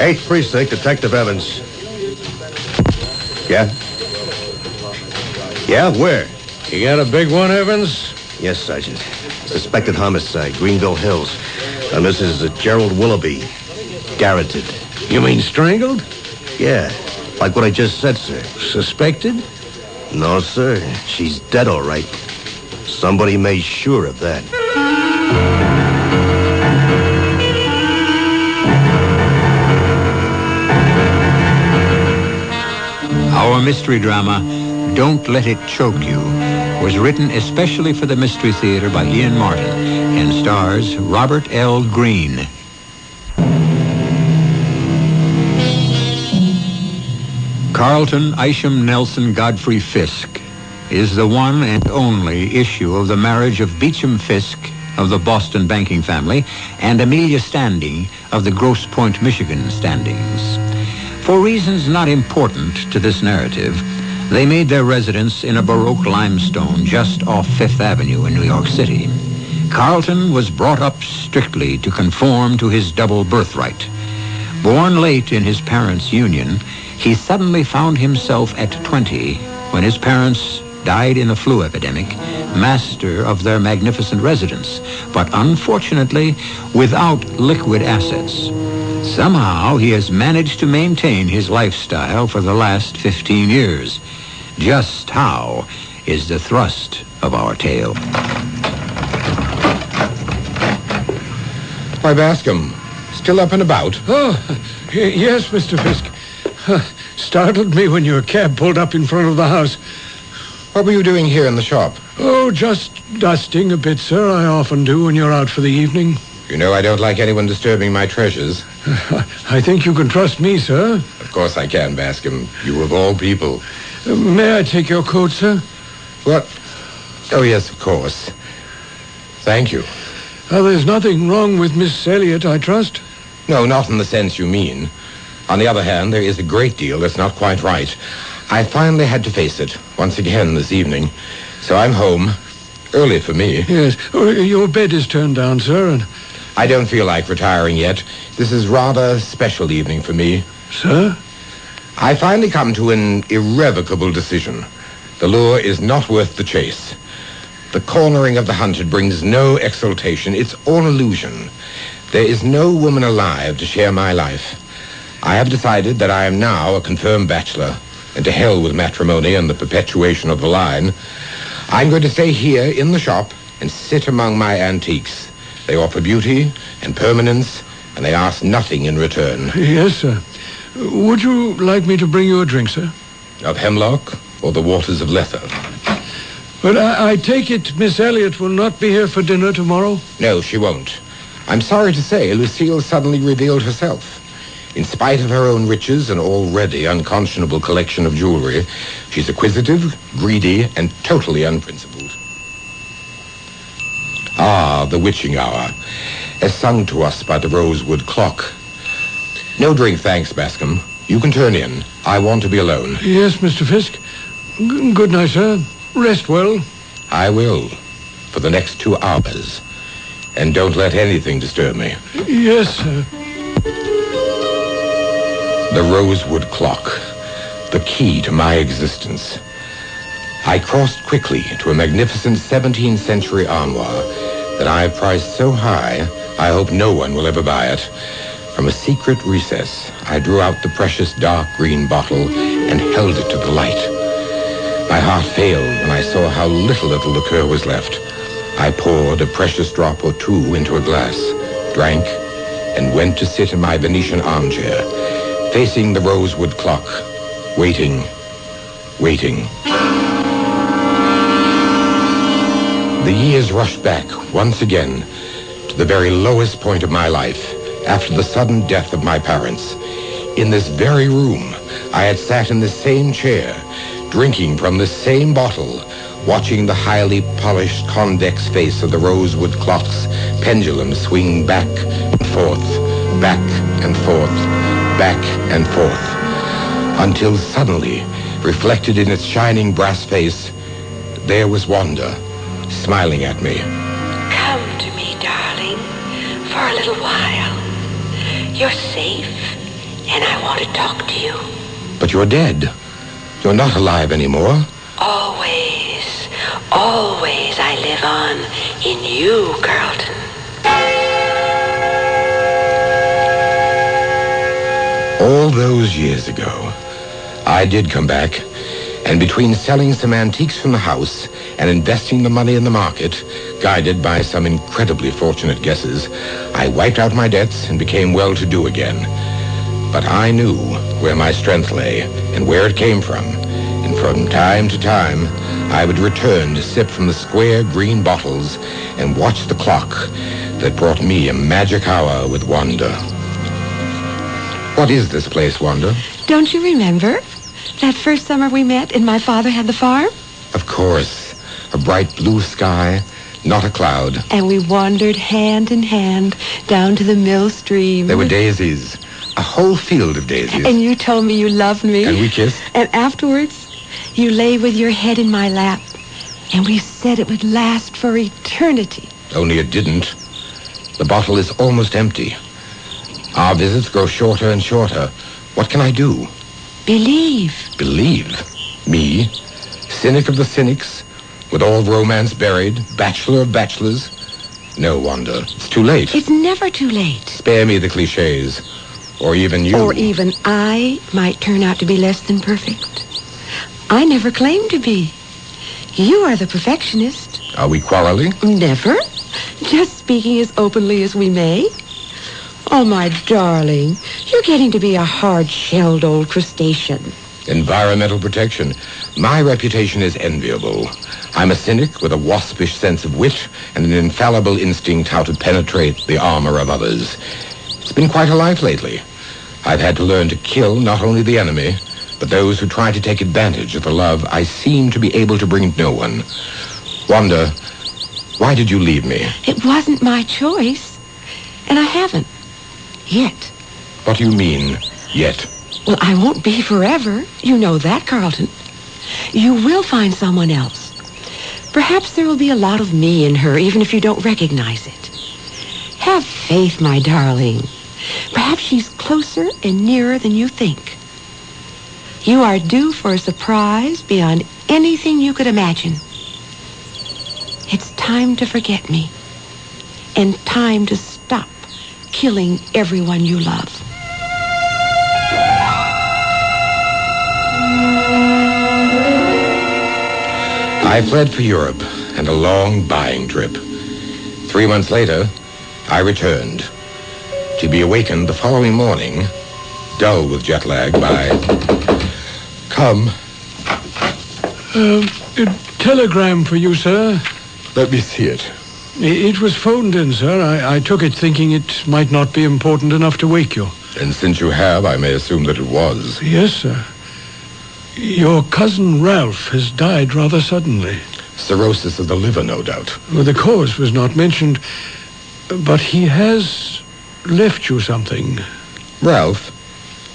Eighth Precinct, Detective Evans. Yeah? Yeah, where?
You got a big one, Evans?
Yes, Sergeant. Suspected homicide, Greenville Hills. And this is Gerald Willoughby. Garroted.
You mean strangled?
Yeah, like what I just said, sir.
Suspected?
No, sir. She's dead, all right. Somebody made sure of that.
Our mystery drama, Don't Let It Choke You, was written especially for the Mystery Theater by Ian Martin and stars Robert L. Greene. Carlton Isham Nelson Godfrey Fisk is the one and only issue of the marriage of Beecham Fisk of the Boston banking family and Amelia Standing of the Grosse Pointe, Michigan standings. For reasons not important to this narrative, they made their residence in a Baroque limestone just off Fifth Avenue in New York City. Carlton was brought up strictly to conform to his double birthright. Born late in his parents' union, he suddenly found himself at 20 when his parents died in a flu epidemic, master of their magnificent residence, but unfortunately without liquid assets. Somehow he has managed to maintain his lifestyle for the last 15 years. Just how is the thrust of our tale.
Why, Bascom, still up and about?
Oh, yes, Mr. Fisk. Startled me when your cab pulled up in front of the house.
What were you doing here in the shop?
Oh, just dusting a bit, sir. I often do when you're out for the evening.
You know I don't like anyone disturbing my treasures.
I think you can trust me, sir.
Of course I can, Bascom. You of all people.
May I take your coat, sir?
What? Oh, yes, of course. Thank you.
There's nothing wrong with Miss Elliot, I trust?
No, not in the sense you mean. On the other hand, there is a great deal that's not quite right. I finally had to face it once again this evening. So I'm home. Early for me.
Yes. Your bed is turned down, sir, and
I don't feel like retiring yet. This is rather a special evening for me.
Sir?
I finally come to an irrevocable decision. The lure is not worth the chase. The cornering of the hunted brings no exultation. It's all illusion. There is no woman alive to share my life. I have decided that I am now a confirmed bachelor, and to hell with matrimony and the perpetuation of the line. I'm going to stay here in the shop and sit among my antiques. They offer beauty and permanence, and they ask nothing in return.
Yes, sir. Would you like me to bring you a drink, sir?
Of hemlock or the waters of Lethe?
But I take it Miss Elliot will not be here for dinner tomorrow?
No, she won't. I'm sorry to say Lucille suddenly revealed herself. In spite of her own riches and already unconscionable collection of jewelry, she's acquisitive, greedy, and totally unprincipled. Ah, the witching hour, as sung to us by the rosewood clock. No drink, thanks, Bascom. You can turn in. I want to be alone.
Yes, Mr. Fisk. Good night, sir. Rest well.
I will, for the next 2 hours. And don't let anything disturb me.
Yes, sir.
The rosewood clock, the key to my existence. I crossed quickly to a magnificent 17th century armoire that I have priced so high, I hope no one will ever buy it. From a secret recess, I drew out the precious dark green bottle and held it to the light. My heart failed when I saw how little of the liqueur was left. I poured a precious drop or two into a glass, drank, and went to sit in my Venetian armchair, facing the rosewood clock, waiting. The years rushed back once again to the very lowest point of my life, after the sudden death of my parents. In this very room, I had sat in the same chair, drinking from the same bottle, watching the highly polished convex face of the rosewood clock's pendulum swing back and forth, back and forth, back and forth, until suddenly, reflected in its shining brass face, there was Wanda, smiling at me.
Come to me, darling, for a little while. You're safe, and I want to talk to you.
But you're dead. You're not alive anymore.
Always, always I live on in you, Carlton.
All those years ago, I did come back, and between selling some antiques from the house and investing the money in the market, guided by some incredibly fortunate guesses, I wiped out my debts and became well-to-do again. But I knew where my strength lay and where it came from, and from time to time, I would return to sip from the square green bottles and watch the clock that brought me a magic hour with Wanda. What is this place, Wanda?
Don't you remember? That first summer we met and my father had the farm?
Of course. A bright blue sky, not a cloud.
And we wandered hand in hand down to the mill stream.
There were daisies. A whole field of daisies.
And you told me you loved me.
And we kissed.
And afterwards, you lay with your head in my lap. And we said it would last for eternity.
Only it didn't. The bottle is almost empty. Our visits grow shorter and shorter. What can I do?
Believe.
Believe? Me? Cynic of the cynics? With all romance buried? Bachelor of bachelors? No, Wanda. It's too late.
It's never too late.
Spare me the cliches. Or even you.
Or even I might turn out to be less than perfect. I never claimed to be. You are the perfectionist.
Are we quarreling?
Never. Just speaking as openly as we may. Oh, my darling, you're getting to be a hard-shelled old crustacean.
Environmental protection. My reputation is enviable. I'm a cynic with a waspish sense of wit and an infallible instinct how to penetrate the armor of others. It's been quite a life lately. I've had to learn to kill not only the enemy, but those who try to take advantage of the love I seem to be able to bring no one. Wanda, why did you leave me?
It wasn't my choice, and I haven't. Yet.
What do you mean, yet?
Well, I won't be forever. You know that, Carlton. You will find someone else. Perhaps there will be a lot of me in her, even if you don't recognize it. Have faith, my darling. Perhaps she's closer and nearer than you think. You are due for a surprise beyond anything you could imagine. It's time to forget me, and time to stop killing everyone you love.
I fled for Europe and a long buying trip. 3 months later, I returned, to be awakened the following morning, dull with jet lag, by... Come.
A telegram for you, sir.
Let me see it.
It was phoned in, sir. I took it thinking it might not be important enough to wake you.
And since you have, I may assume that it was.
Yes, sir. Your cousin Ralph has died rather suddenly.
Cirrhosis of the liver, no doubt.
Well, the cause was not mentioned, but he has left you something.
Ralph?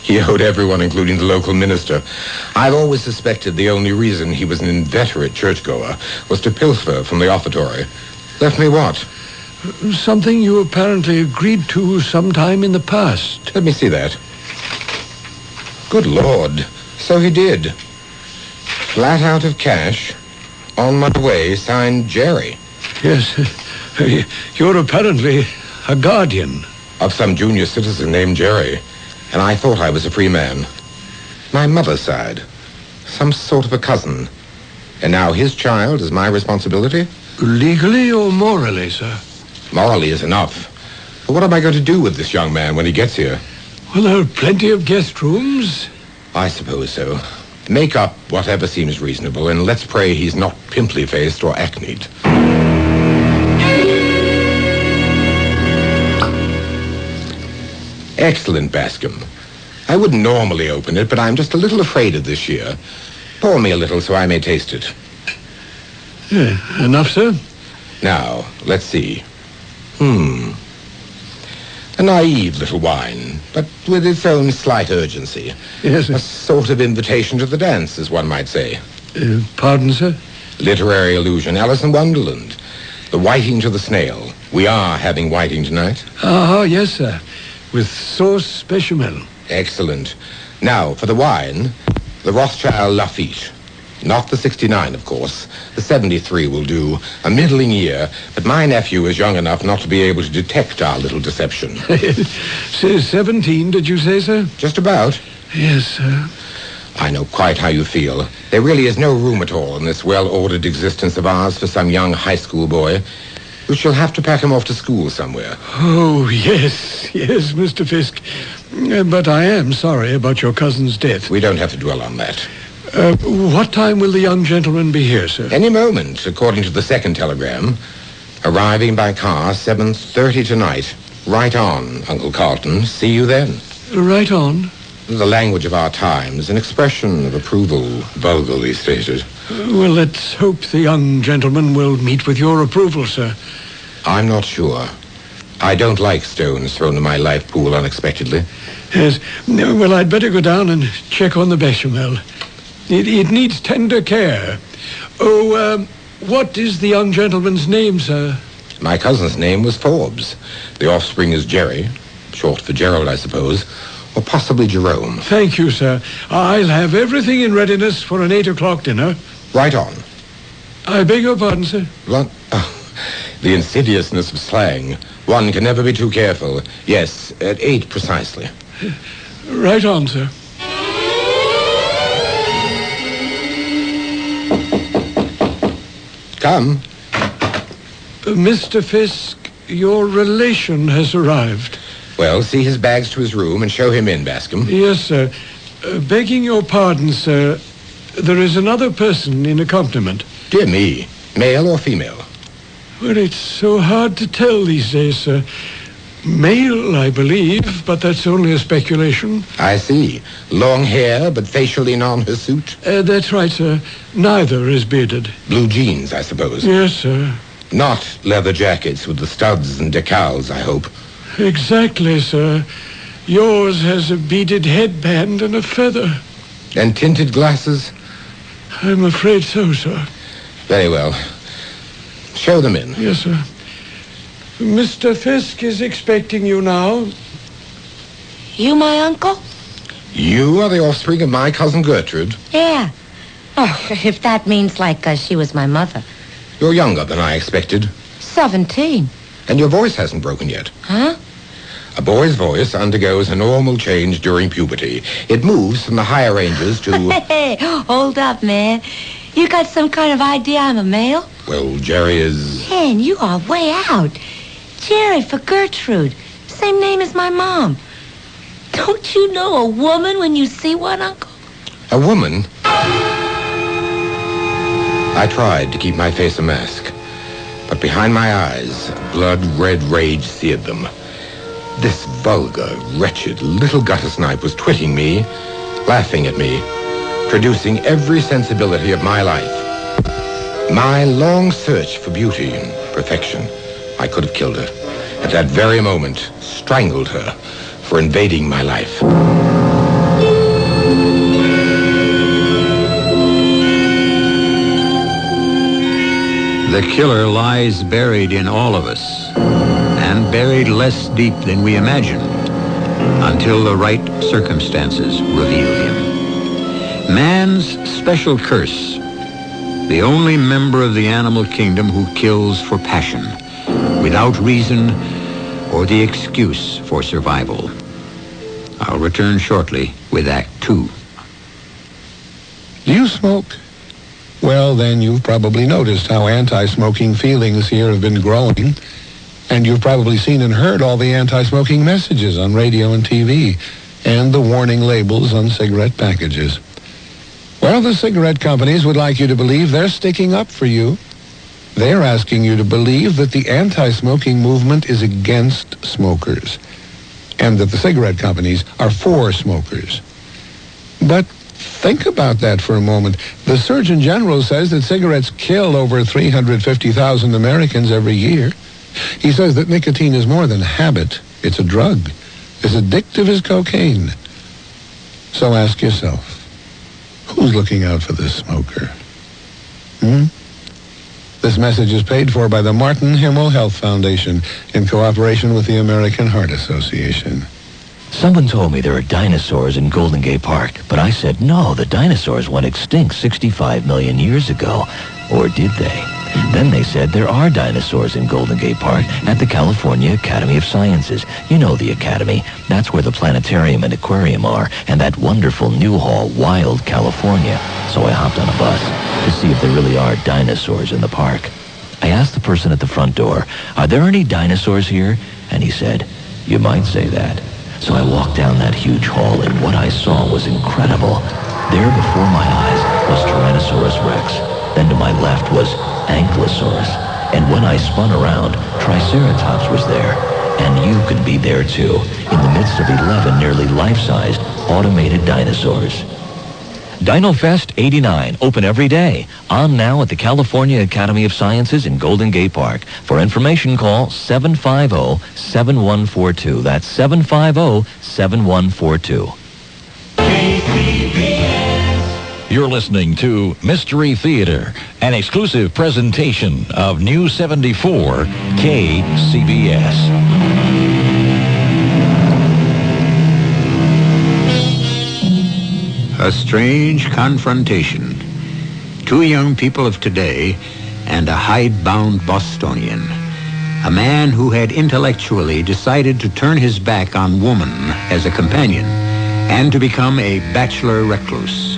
He owed everyone, including the local minister. I've always suspected the only reason he was an inveterate churchgoer was to pilfer from the offertory. Left me what?
Something you apparently agreed to sometime in the past.
Let me see that. Good Lord. So he did. Flat out of cash. On my way, signed Jerry.
Yes. You're apparently a guardian.
Of some junior citizen named Jerry. And I thought I was a free man. My mother's side. Some sort of a cousin. And now his child is my responsibility?
Legally or morally, sir?
Morally is enough. But what am I going to do with this young man when he gets here?
Well, there are plenty of guest rooms.
I suppose so. Make up whatever seems reasonable, and let's pray he's not pimply-faced or acneed. Excellent, Bascom. I wouldn't normally open it, but I'm just a little afraid of this year. Pour me a little so I may taste it.
Yeah, enough, sir?
Now, let's see. A naive little wine, but with its own slight urgency.
Yes, sir.
A sort of invitation to the dance, as one might say.
Pardon, sir?
Literary allusion. Alice in Wonderland. The whiting to the snail. We are having whiting tonight.
Yes, sir. With sauce bechamel.
Excellent. Now, for the wine, the Rothschild Lafitte. Not the 69, of course. The 73 will do. A middling year, but my nephew is young enough not to be able to detect our little deception.
17, did you say, sir?
Just about.
Yes, sir.
I know quite how you feel. There really is no room at all in this well-ordered existence of ours for some young high school boy. We shall have to pack him off to school somewhere.
Oh, yes, Mr. Fisk. But I am sorry about your cousin's death.
We don't have to dwell on that.
What time will the young gentleman be here, sir?
Any moment, according to the second telegram. Arriving by car 7:30 tonight. Right on, Uncle Carlton. See you then.
Right on.
The language of our times, an expression of approval, vulgarly stated.
Well, let's hope the young gentleman will meet with your approval, sir.
I'm not sure. I don't like stones thrown in my life pool unexpectedly.
Yes. Well, I'd better go down and check on the bechamel. It needs tender care. Oh, what is the young gentleman's name, sir?
My cousin's name was Forbes. The offspring is Jerry. Short for Gerald, I suppose. Or possibly Jerome.
Thank you, sir. I'll have everything in readiness for an 8 o'clock dinner.
Right on.
I beg your pardon, sir.
The insidiousness of slang. One can never be too careful. Yes, at 8 precisely.
Right on, sir.
Come.
Mr. Fisk, your relation has arrived.
Well, see his bags to his room and show him in, Bascom.
Yes, sir. Begging your pardon, sir, there is another person in accompaniment.
Dear me. Male or female?
Well, it's so hard to tell these days, sir. Male, I believe, but that's only a speculation.
I see. Long hair, but facially non-hirsute?
That's right, sir. Neither is bearded.
Blue jeans, I suppose?
Yes, sir.
Not leather jackets with the studs and decals, I hope.
Exactly, sir. Yours has a beaded headband and a feather.
And tinted glasses?
I'm afraid so, sir.
Very well. Show them in.
Yes, sir. Mr. Fisk is expecting you now.
You my uncle?
You are the offspring of my cousin Gertrude?
Yeah. Oh, if that means like she was my mother.
You're younger than I expected.
17.
And your voice hasn't broken yet.
Huh?
A boy's voice undergoes a normal change during puberty. It moves from the higher ranges to...
Hey, hold up, man. You got some kind of idea I'm a male?
Well, Jerry is...
Man, you are way out. Jerry for Gertrude. Same name as my mom. Don't you know a woman when you see one, Uncle?
A woman? I tried to keep my face a mask, but behind my eyes, blood-red rage seared them. This vulgar, wretched little gutter snipe was twitting me, laughing at me, producing every sensibility of my life. My long search for beauty and perfection. I could have killed her. At that very moment, strangled her for invading my life.
The killer lies buried in all of us, and buried less deep than we imagine, until the right circumstances reveal him. Man's special curse, the only member of the animal kingdom who kills for passion, without reason or the excuse for survival. I'll return shortly with Act 2.
Do you smoke? Well, then you've probably noticed how anti-smoking feelings here have been growing. And you've probably seen and heard all the anti-smoking messages on radio and TV, and the warning labels on cigarette packages. Well, the cigarette companies would like you to believe they're sticking up for you. They're asking you to believe that the anti-smoking movement is against smokers, and that the cigarette companies are for smokers. But think about that for a moment. The Surgeon General says that cigarettes kill over 350,000 Americans every year. He says that nicotine is more than habit. It's a drug, as addictive as cocaine. So ask yourself, who's looking out for this smoker? This message is paid for by the Martin Himmel Health Foundation in cooperation with the American Heart Association.
Someone told me there are dinosaurs in Golden Gate Park, but I said, no, the dinosaurs went extinct 65 million years ago. Or did they? Then they said there are dinosaurs in Golden Gate Park at the California Academy of Sciences. You know the Academy. That's where the planetarium and aquarium are, and that wonderful new hall, Wild, California. So I hopped on a bus to see if there really are dinosaurs in the park. I asked the person at the front door, are there any dinosaurs here? And he said, you might say that. So I walked down that huge hall, and what I saw was incredible. There before my eyes was Tyrannosaurus Rex. Then to my left was Ankylosaurus. And when I spun around, Triceratops was there. And you can be there too, in the midst of 11 nearly life-sized automated dinosaurs. DinoFest 89, open every day. On now at the California Academy of Sciences in Golden Gate Park. For information, call 750-7142. That's 750-7142.
You're listening to Mystery Theater, an exclusive presentation of New 74 KCBS.
A strange confrontation. Two young people of today and a hidebound Bostonian. A man who had intellectually decided to turn his back on woman as a companion and to become a bachelor recluse.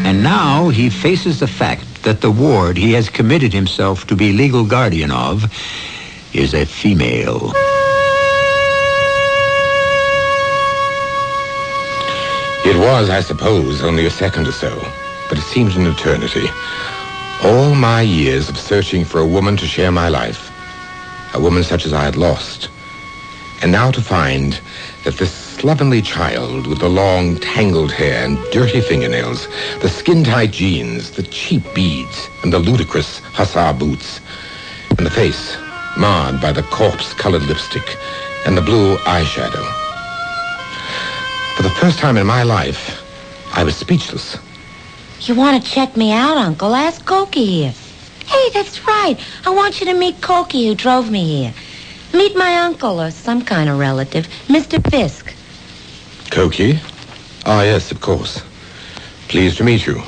And now he faces the fact that the ward he has committed himself to be legal guardian of is a female.
It was, I suppose, only a second or so, but it seemed an eternity. All my years of searching for a woman to share my life, a woman such as I had lost, and now to find that this slovenly child with the long, tangled hair and dirty fingernails, the skin-tight jeans, the cheap beads, and the ludicrous hussar boots, and the face marred by the corpse-colored lipstick and the blue eyeshadow. For the first time in my life, I was speechless.
You want to check me out, Uncle? Ask Cokie here. Hey, that's right. I want you to meet Cokie, who drove me here. Meet my uncle or some kind of relative, Mr. Fisk.
Cokie? Ah, yes, of course. Pleased to meet you.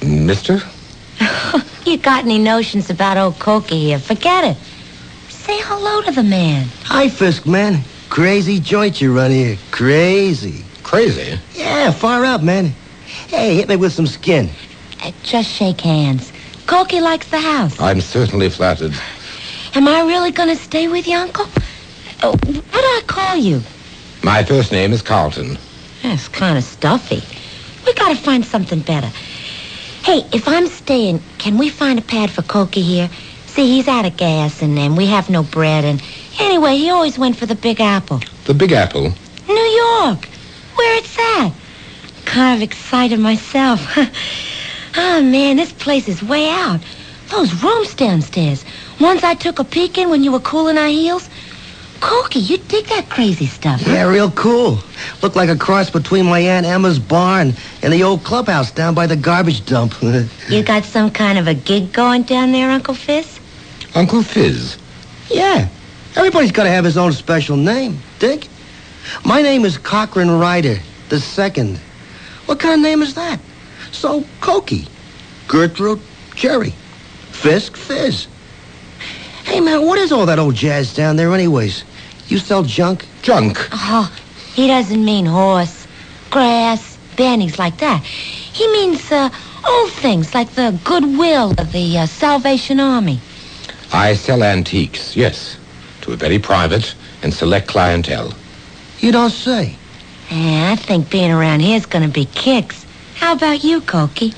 Mister?
You got any notions about old Cokie here? Forget it. Say hello to the man.
Hi, Fisk, man. Crazy joint you run here. Crazy.
Crazy?
Yeah, far out, man. Hey, hit me with some skin.
Just shake hands. Cokie likes the house.
I'm certainly flattered.
Am I really going to stay with you, Uncle? What do I call you?
My first name is Carlton.
That's kind of stuffy. We got to find something better. Hey, if I'm staying, can we find a pad for Cokie here? See, he's out of gas, and we have no bread, and anyway, he always went for the Big Apple.
The Big Apple?
New York. Where it's at. Kind of excited myself. Oh, man, this place is way out. Those rooms downstairs. Ones I took a peek in when you were cooling our heels. Cokie, you dig that crazy stuff, huh?
Yeah, real cool. Looked like a cross between my Aunt Emma's barn and the old clubhouse down by the garbage dump.
You got some kind of a gig going down there, Uncle Fizz?
Uncle Fizz?
Yeah. Everybody's got to have his own special name, dig? My name is Cochrane Ryder II. What kind of name is that? So, Cokie, Gertrude, Jerry, Fisk, Fizz. Hey, man, what is all that old jazz down there anyways? You sell junk?
Junk?
Oh, he doesn't mean horse, grass, bannies like that. He means old things like the goodwill of the Salvation Army.
I sell antiques, yes, to a very private and select clientele.
You don't say.
Yeah, I think being around here is going to be kicks. How about you, Cokie?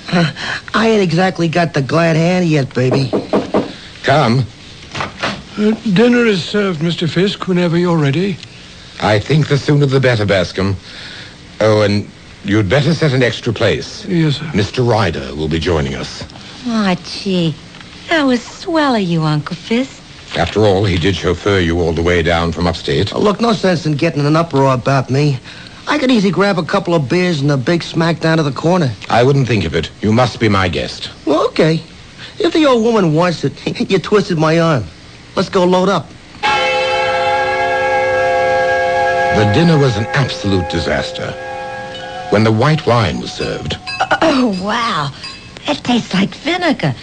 I ain't exactly got the glad hand yet, baby.
Come.
Dinner is served, Mr. Fisk, whenever you're ready.
I think the sooner the better, Bascom. Oh, and you'd better set an extra place.
Yes, sir.
Mr. Ryder will be joining us.
Oh, gee. That was swell of you, Uncle Fizz.
After all, he did chauffeur you all the way down from upstate.
Oh, look, no sense in getting in an uproar about me. I could easily grab a couple of beers and a big smack down to the corner.
I wouldn't think of it. You must be my guest.
Well, okay. If the old woman wants it, you twisted my arm. Let's go load up.
The dinner was an absolute disaster. When the white wine was served...
Oh, wow. That tastes like vinegar.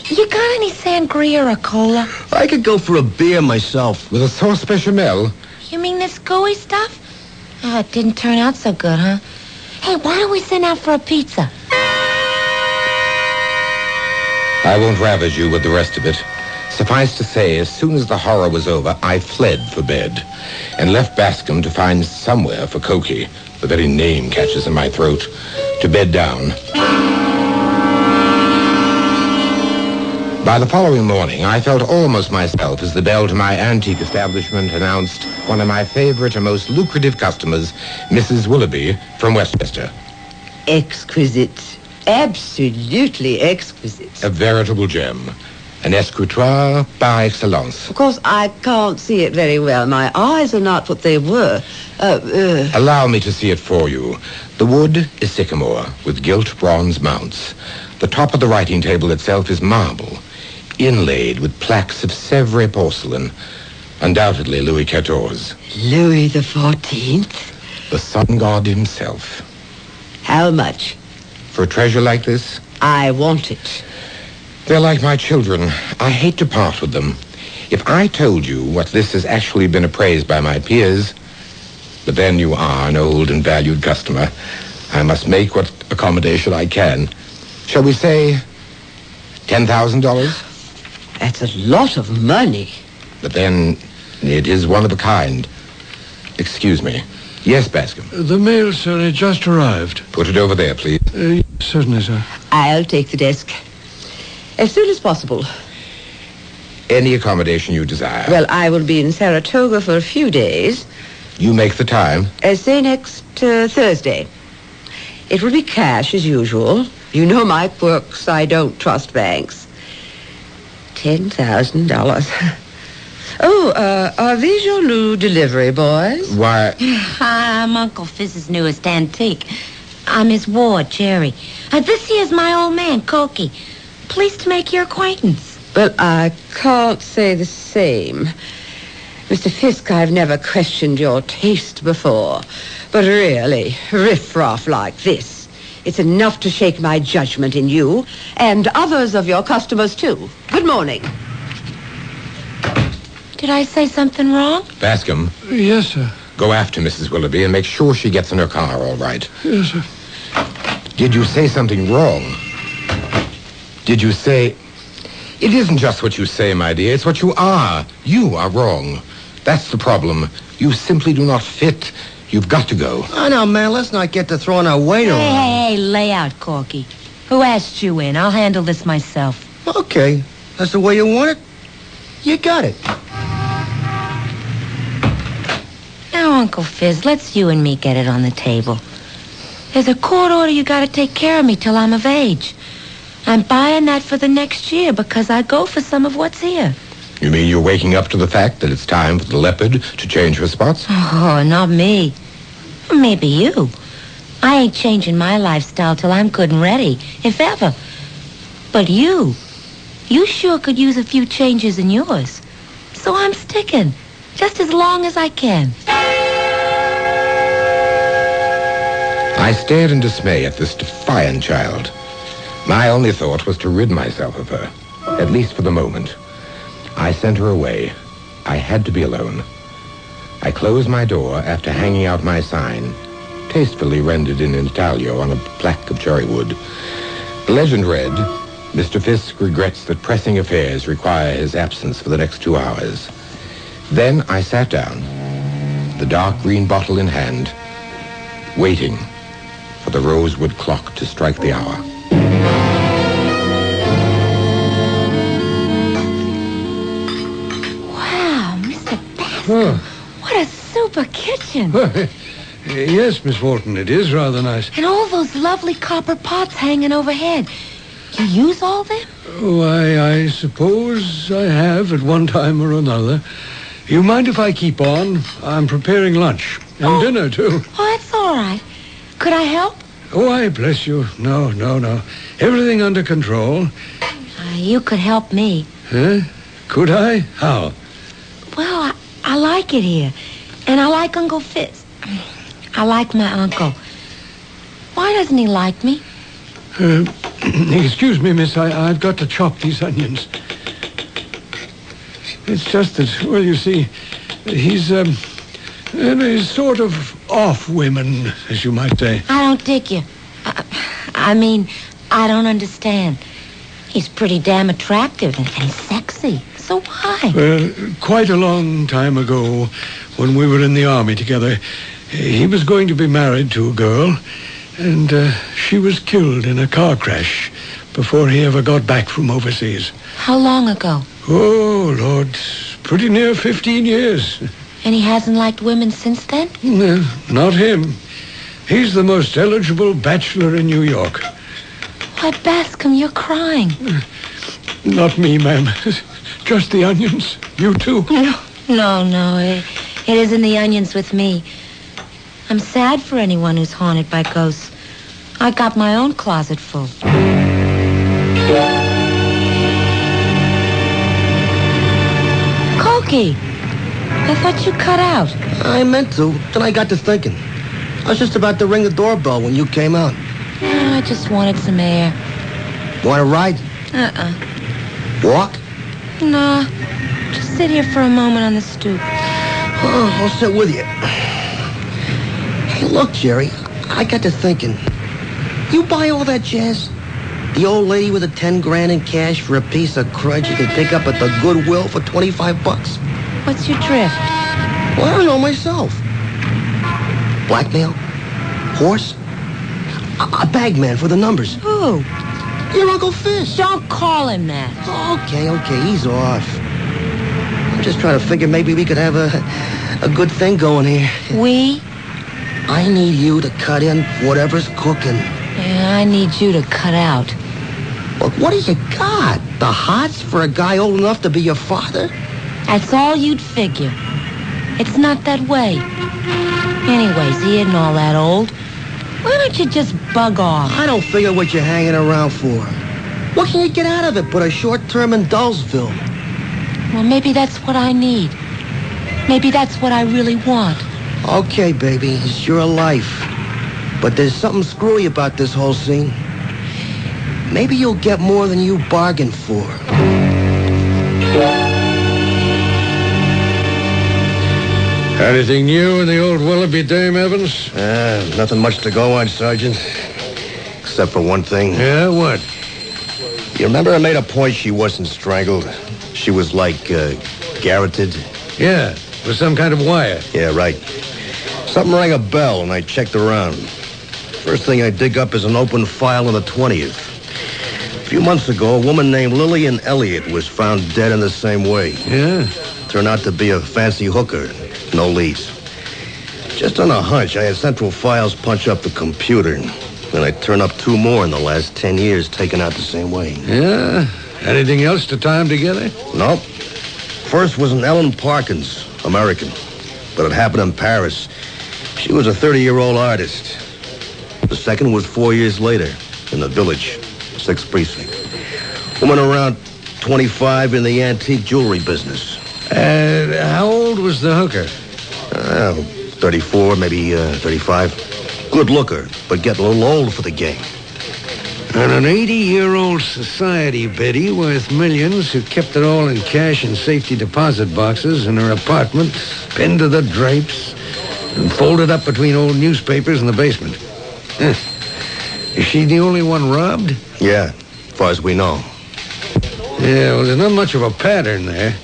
You got any sangria or cola?
I could go for a beer myself.
With a sauce bechamel?
You mean this gooey stuff? Oh, it didn't turn out so good, huh? Hey, why don't we send out for a pizza?
I won't ravage you with the rest of it. Suffice to say, as soon as the horror was over, I fled for bed and left Bascom to find somewhere for Cokie, the very name catches in my throat, to bed down. By the following morning, I felt almost myself as the bell to my antique establishment announced one of my favorite and most lucrative customers, Mrs. Willoughby from Westchester.
Exquisite. Absolutely exquisite.
A veritable gem. An escritoire par excellence.
Of course, I can't see it very well. My eyes are not what they were.
Allow me to see it for you. The wood is sycamore with gilt bronze mounts. The top of the writing table itself is marble, inlaid with plaques of Sèvres porcelain. Undoubtedly Louis XIV.
Louis the 14th?
The sun god himself.
How much?
For a treasure like this?
I want it.
They're like my children. I hate to part with them. If I told you what this has actually been appraised by my peers, but then you are an old and valued customer. I must make what accommodation I can. Shall we say $10,000?
That's a lot of money.
But then it is one of a kind. Excuse me. Yes, Bascom.
The mail, sir, it just arrived.
Put it over there, please.
Certainly, sir.
I'll take the desk. As soon as possible.
Any accommodation you desire.
Well, I will be in Saratoga for a few days.
You make the time.
Say next Thursday. It will be cash as usual. You know my quirks. I don't trust banks. $10,000. Oh, are these your new delivery boys?
Why?
I'm Uncle Fizz's newest antique. I'm his ward, Jerry. This here's my old man, Cokie. Pleased to make your acquaintance.
But I can't say the same. Mr. Fisk, I've never questioned your taste before. But really, riff-raff like this, it's enough to shake my judgment in you and others of your customers, too. Good morning.
Did I say something wrong?
Bascom.
Yes, sir.
Go after Mrs. Willoughby and make sure she gets in her car all right.
Yes, sir.
Did you say something wrong? Did you say... It isn't just what you say, my dear. It's what you are. You are wrong. That's the problem. You simply do not fit. You've got to go.
Oh, no, man, let's not get to throwing our weight around.
Hey, lay out, Corky. Who asked you in? I'll handle this myself.
Okay. That's the way you want it? You got it.
Now, Uncle Fizz, let's you and me get it on the table. There's a court order you gotta take care of me till I'm of age. I'm buying that for the next year because I go for some of what's here.
You mean you're waking up to the fact that it's time for the leopard to change her spots?
Oh, not me. Maybe you. I ain't changing my lifestyle till I'm good and ready, if ever. But you sure could use a few changes in yours. So I'm sticking, just as long as I can.
I stared in dismay at this defiant child. My only thought was to rid myself of her, at least for the moment. I sent her away. I had to be alone. I closed my door after hanging out my sign, tastefully rendered in intaglio on a plaque of cherry wood. The legend read, Mr. Fisk regrets that pressing affairs require his absence for the next 2 hours. Then I sat down, the dark green bottle in hand, waiting for the rosewood clock to strike the hour.
Wow, Mr. Bascom. What a super kitchen.
Yes, Miss Wharton, it is rather nice.
And all those lovely copper pots hanging overhead. you use all them?
Why, I suppose I have at one time or another. You mind if I keep on? I'm preparing lunch. And dinner, too.
Oh, that's all right. Could I help?
Oh, I bless you. No. Everything under control.
You could help me.
Huh? Could I? How?
Well, I like it here. And I like Uncle Fitz. I like my uncle. Why doesn't he like me?
Excuse me, miss. I've got to chop these onions. It's just that, well, you see, he's sort of off women, as you might say.
I don't dig you. I mean, I don't understand. He's pretty damn attractive and sexy. So why?
Well, quite a long time ago, when we were in the army together, he was going to be married to a girl, and she was killed in a car crash before he ever got back from overseas.
How long ago?
Oh, Lord, pretty near 15 years.
And he hasn't liked women since then?
No, not him. He's the most eligible bachelor in New York.
Why, Bascom, you're crying.
Not me, ma'am. Just the onions. You too.
No. It isn't the onions with me. I'm sad for anyone who's haunted by ghosts. I got my own closet full. Cokie, I thought you cut out.
I meant to. Then I got to thinking. I was just about to ring the doorbell when you came out.
I just wanted some air.
Want to ride? Walk?
No. Just sit here for a moment on the stoop.
Oh, I'll sit with you. Hey, look, Jerry, I got to thinking. You buy all that jazz? The old lady with the 10 grand in cash for a piece of crud you can pick up at the Goodwill for $25.
What's your drift?
Well, I don't know myself. Blackmail? Horse? A bagman for the numbers.
Who?
Your Uncle Fish.
Don't call him that.
Okay, he's off. I'm just trying to figure maybe we could have a good thing going here.
We?
I need you to cut in whatever's cooking.
Yeah, I need you to cut out.
Look, what do you got? The hots for a guy old enough to be your father?
That's all you'd figure. It's not that way. Anyways, he isn't all that old. Why don't you just bug off?
I don't figure what you're hanging around for. What can you get out of it but a short term in Dullsville?
Well, maybe that's what I need. Maybe that's what I really want.
Okay, baby, it's your life. But there's something screwy about this whole scene. Maybe you'll get more than you bargained for.
Anything new in the old Willoughby dame, Evans?
Nothing much to go on, Sergeant. Except for one thing.
Yeah, what?
You remember I made a point she wasn't strangled? She was like, garroted?
Yeah, with some kind of wire.
Yeah, right. Something rang a bell, and I checked around. First thing I dig up is an open file on the 20th. A few months ago, a woman named Lillian Elliott was found dead in the same way.
Yeah?
Turned out to be a fancy hooker. No leads. Just on a hunch, I had Central Files punch up the computer. And I turned up 2 more in the last 10 years, taken out the same way.
Yeah? Anything else to tie them together?
Nope. First was an Ellen Parkins, American. But it happened in Paris. She was a 30-year-old artist. The second was 4 years later, in the Village, 6th Precinct. Woman around 25 in the antique jewelry business.
How old was the hooker?
34, maybe 35. Good looker, but getting a little old for the game.
And an 80-year-old society biddy worth millions who kept it all in cash and safety deposit boxes in her apartment, pinned to the drapes, and folded up between old newspapers in the basement. Is she the only one robbed?
Yeah, as far as we know.
Yeah, well, there's not much of a pattern there.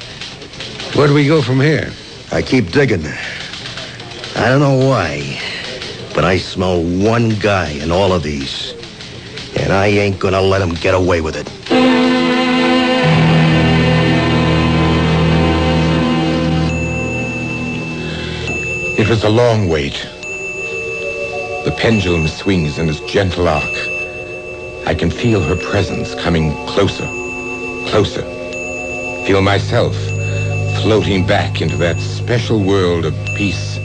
Where do we go from here?
I keep digging. I don't know why, but I smell one guy in all of these. And I ain't gonna let him get away with it.
It was a long wait. The pendulum swings in its gentle arc. I can feel her presence coming closer, closer. Feel myself floating back into that special world of peace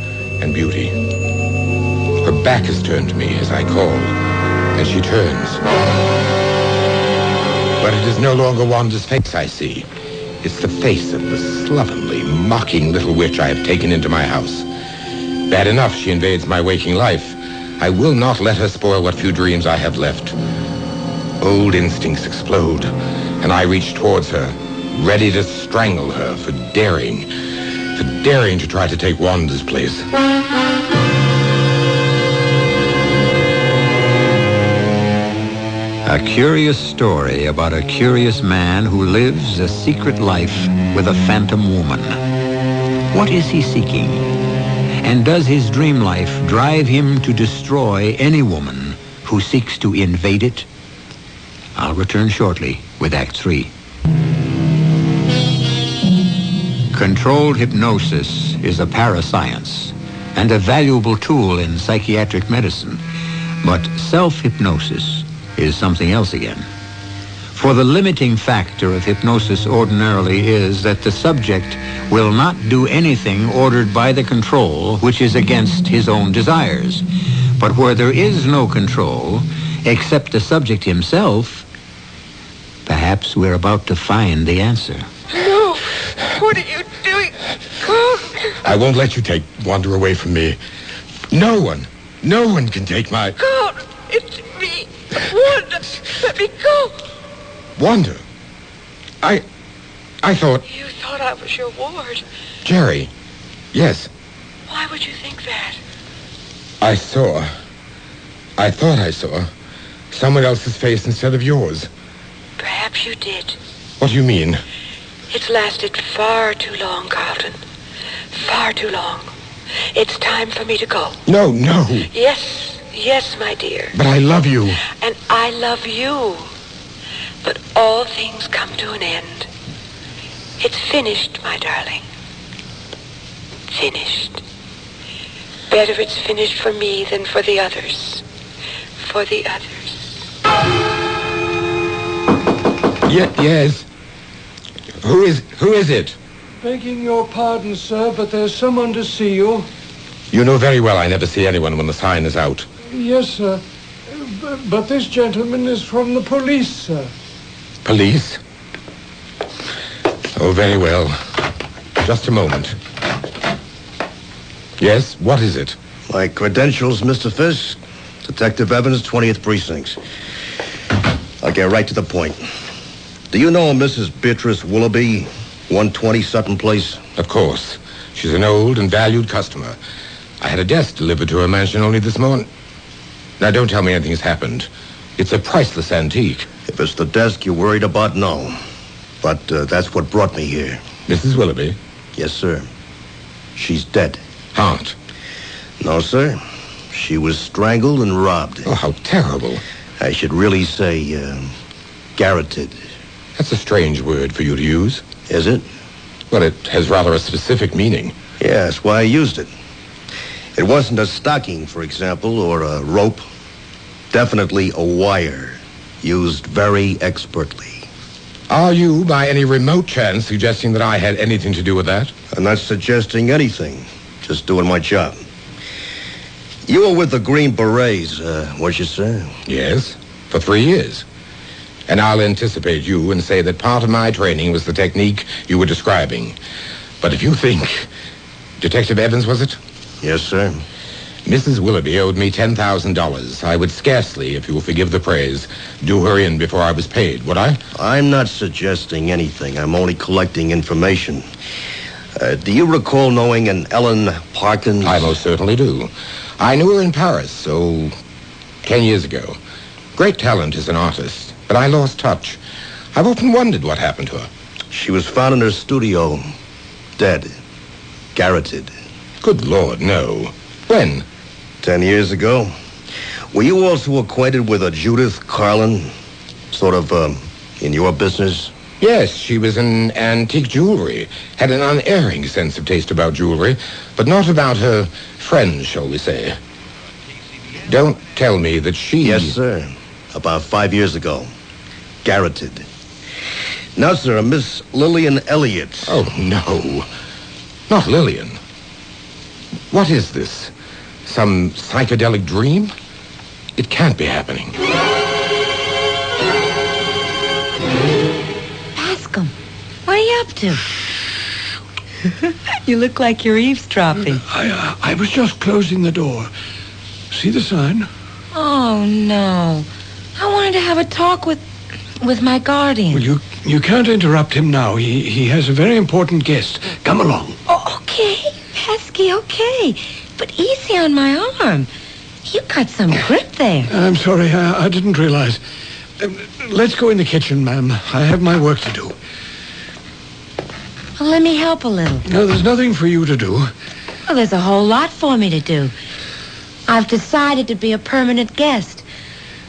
and beauty. Her back is turned to me as I call, and she turns. But it is no longer Wanda's face I see. It's the face of the slovenly, mocking little witch I have taken into my house. Bad enough she invades my waking life. I will not let her spoil what few dreams I have left. Old instincts explode, and I reach towards her, ready to strangle her for daring to try to take Wanda's place.
A curious story about a curious man who lives a secret life with a phantom woman. What is he seeking? And does his dream life drive him to destroy any woman who seeks to invade it? I'll return shortly with Act 3. Controlled hypnosis is a parascience and a valuable tool in psychiatric medicine. But self-hypnosis is something else again. For the limiting factor of hypnosis ordinarily is that the subject will not do anything ordered by the control which is against his own desires. But where there is no control, except the subject himself, perhaps we're about to find the answer.
No! What are you doing? Go!
I won't let you take Wanda away from me. No one can take my...
Go! It's me! Wanda! Let me go!
Wanda? I thought...
You thought I was your ward.
Jerry. Yes.
Why would you think that?
I thought I saw someone else's face instead of yours.
Perhaps you did.
What do you mean?
It's lasted far too long, Carlton. Far too long. It's time for me to go.
No.
Yes, my dear.
But I love you.
And I love you. But all things come to an end. It's finished, my darling. Finished. Better it's finished for me than for the others. For the others.
Yes. Who is it?
Begging your pardon, sir, but there's someone to see you.
You know very well I never see anyone when the sign is out.
Yes, sir. But this gentleman is from the police, sir.
Police? Oh, very well. Just a moment. Yes, what is it?
My credentials, Mr. Fisk. Detective Evans, 20th Precinct. I'll get right to the point. Do you know Mrs. Beatrice Willoughby, 120 Sutton Place?
Of course. She's an old and valued customer. I had a desk delivered to her mansion only this morning. Now, don't tell me anything's happened. It's a priceless antique.
If it's the desk you're worried about, no. But that's what brought me here.
Mrs. Willoughby?
Yes, sir. She's dead.
Aunt?
No, sir. She was strangled and robbed.
Oh, how terrible.
I should really say, garroted.
That's a strange word for you to use.
Is it?
Well, it has rather a specific meaning.
Yeah, that's why I used it. It wasn't a stocking, for example, or a rope. Definitely a wire, used very expertly.
Are you, by any remote chance, suggesting that I had anything to do with that?
I'm not suggesting anything. Just doing my job. You were with the Green Berets, was you, sir?
Yes, for 3 years. And I'll anticipate you and say that part of my training was the technique you were describing. But if you think... Detective Evans, was it?
Yes, sir.
Mrs. Willoughby owed me $10,000. I would scarcely, if you will forgive the praise, do her in before I was paid, would I?
I'm not suggesting anything. I'm only collecting information. Do you recall knowing an Ellen Parkins?
I most certainly do. I knew her in Paris, 10 years ago. Great talent as an artist, but I lost touch. I've often wondered what happened to her.
She was found in her studio, dead, garroted.
Good Lord, no. When?
10 years ago. Were you also acquainted with a Judith Carlin? Sort of, in your business?
Yes, she was in antique jewelry. Had an unerring sense of taste about jewelry, but not about her friends, shall we say. Don't tell me that she...
Yes, sir.
about 5 years ago. Garroted. Now, sir, a Miss Lillian Elliott.
Oh, no. Not Lillian. What is this? Some psychedelic dream? It can't be happening.
Bascom, what are you up to?
You look like you're eavesdropping.
I was just closing the door. See the sign?
Oh, no. I wanted to have a talk with my guardian.
Well, you can't interrupt him now. He has a very important guest. Come along.
Oh, okay, Pesky, okay. But easy on my arm. You got some grip there.
I'm sorry, I didn't realize. Let's go in the kitchen, ma'am. I have my work to do.
Well, let me help a little.
No, there's nothing for you to do.
Well, there's a whole lot for me to do. I've decided to be a permanent guest.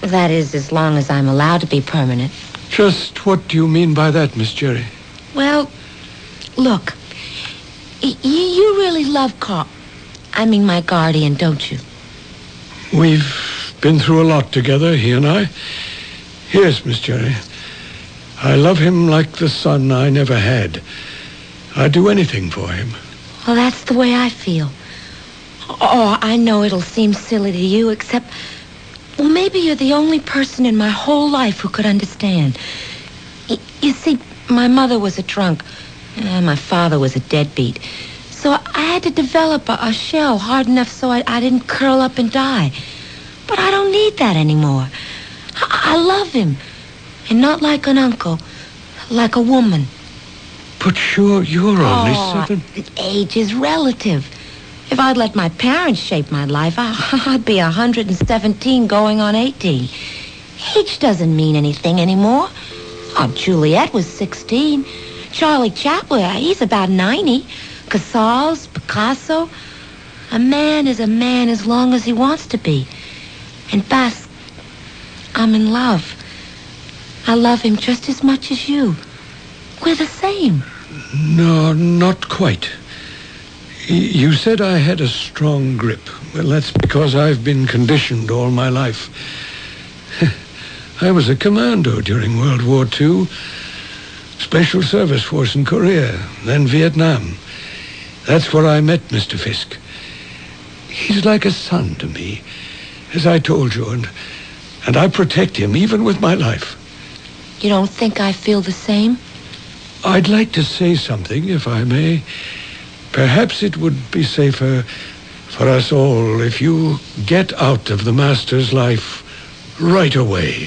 That is, as long as I'm allowed to be permanent.
Just what do you mean by that, Miss Jerry?
Well, look. You really love Carl. I mean, my guardian, don't you?
We've been through a lot together, he and I. Yes, Miss Jerry. I love him like the son I never had. I'd do anything for him.
Well, that's the way I feel. Oh, I know it'll seem silly to you, except... Well, maybe you're the only person in my whole life who could understand. You see, my mother was a drunk. My father was a deadbeat. So I had to develop a shell hard enough so I didn't curl up and die. But I don't need that anymore. I love him. And not like an uncle. Like a woman.
But you're only 7.
Age is relative. If I'd let my parents shape my life, I'd be 117 going on 18. Age doesn't mean anything anymore. Oh, Juliet was 16. Charlie Chaplin, he's about 90. Casals, Picasso. A man is a man as long as he wants to be. And Bas, I'm in love. I love him just as much as you. We're the same.
No, not quite. You said I had a strong grip. Well, that's because I've been conditioned all my life. I was a commando during World War II. Special Service Force in Korea, then Vietnam. That's where I met Mr. Fisk. He's like a son to me, as I told you, and I protect him even with my life.
You don't think I feel the same?
I'd like to say something, if I may. Perhaps it would be safer for us all if you get out of the Master's life right away.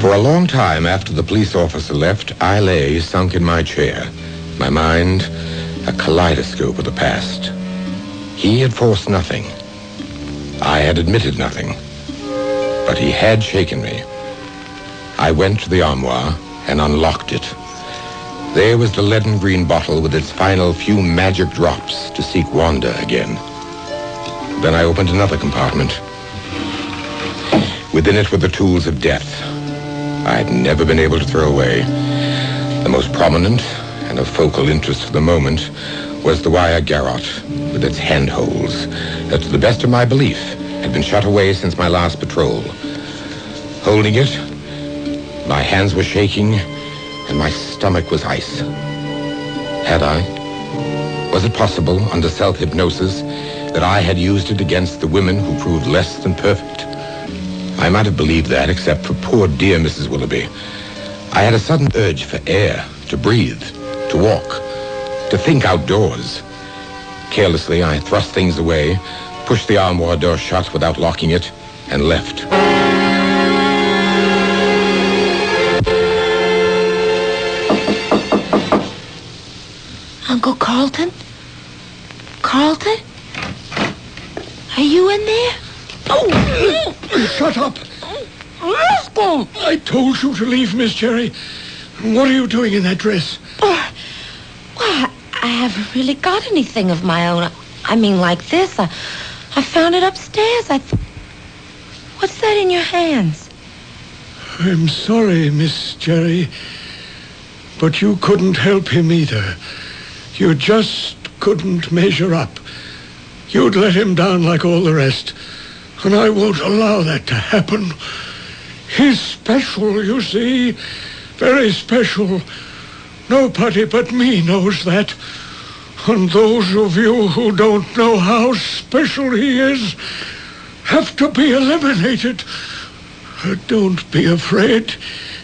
For a long time after the police officer left, I lay sunk in my chair, my mind a kaleidoscope of the past. He had forced nothing. I had admitted nothing. But he had shaken me. I went to the armoire and unlocked it. There was the leaden green bottle with its final few magic drops to seek Wanda again. Then I opened another compartment. Within it were the tools of death I had never been able to throw away. The most prominent and of focal interest for the moment was the wire garrote with its handholds that, to the best of my belief, had been shut away since my last patrol. Holding it, my hands were shaking and my stomach was ice. Had I? Was it possible, under self-hypnosis, that I had used it against the women who proved less than perfect? I might have believed that, except for poor dear Mrs. Willoughby. I had a sudden urge for air, to breathe, to walk, to think outdoors. Carelessly, I thrust things away, pushed the armoire door shut without locking it, and left.
Uncle Carlton? Carlton? Are you in there?
Oh! Shut up! I told you to leave, Miss Jerry. What are you doing in that dress?
Well, I haven't really got anything of my own. I mean, like this. I found it upstairs. What's that in your hands?
I'm sorry, Miss Jerry, but you couldn't help him either. You just couldn't measure up. You'd let him down like all the rest. And I won't allow that to happen. He's special, you see. Very special. Nobody but me knows that. And those of you who don't know how special he is have to be eliminated. Don't be afraid.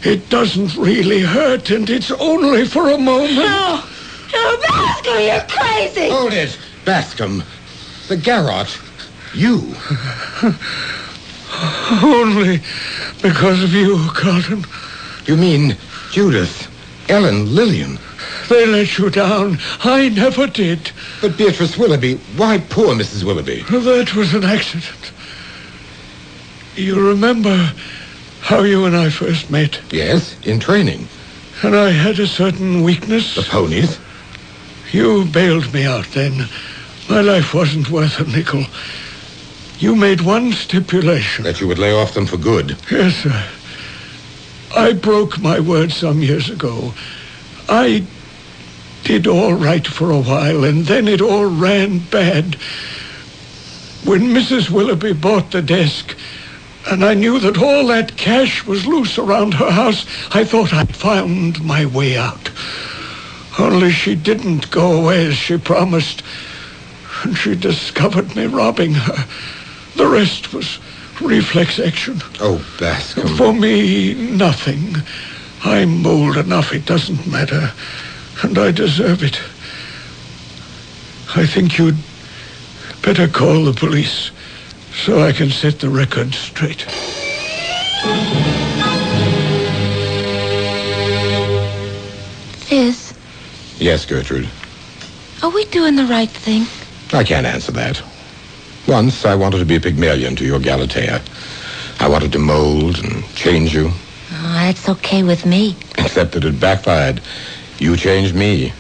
It doesn't really hurt, and it's only for a moment.
No, Bascom, you're crazy.
Hold it, Bascom. The garrote. You.
Only because of you, Carlton.
You mean Judith, Ellen, Lillian?
They let you down. I never did.
But Beatrice Willoughby, why poor Mrs. Willoughby?
That was an accident. You remember how you and I first met?
Yes, in training.
And I had a certain weakness.
The ponies?
You bailed me out then. My life wasn't worth a nickel. You made one stipulation.
That you would lay off them for good.
Yes, sir. I broke my word some years ago. I did all right for a while, and then it all ran bad. When Mrs. Willoughby bought the desk, and I knew that all that cash was loose around her house, I thought I'd found my way out. Only she didn't go away as she promised, and she discovered me robbing her. The rest was reflex action.
Oh, Bascom.
For me, nothing. I'm old enough, it doesn't matter. And I deserve it. I think you'd better call the police so I can set the record straight.
Fizz,
Yes, Gertrude.
are we doing the right thing?
I can't answer that. Once I wanted to be a Pygmalion to your Galatea. I wanted to mold and change you.
Oh, that's okay with me.
Except that it backfired. You changed me.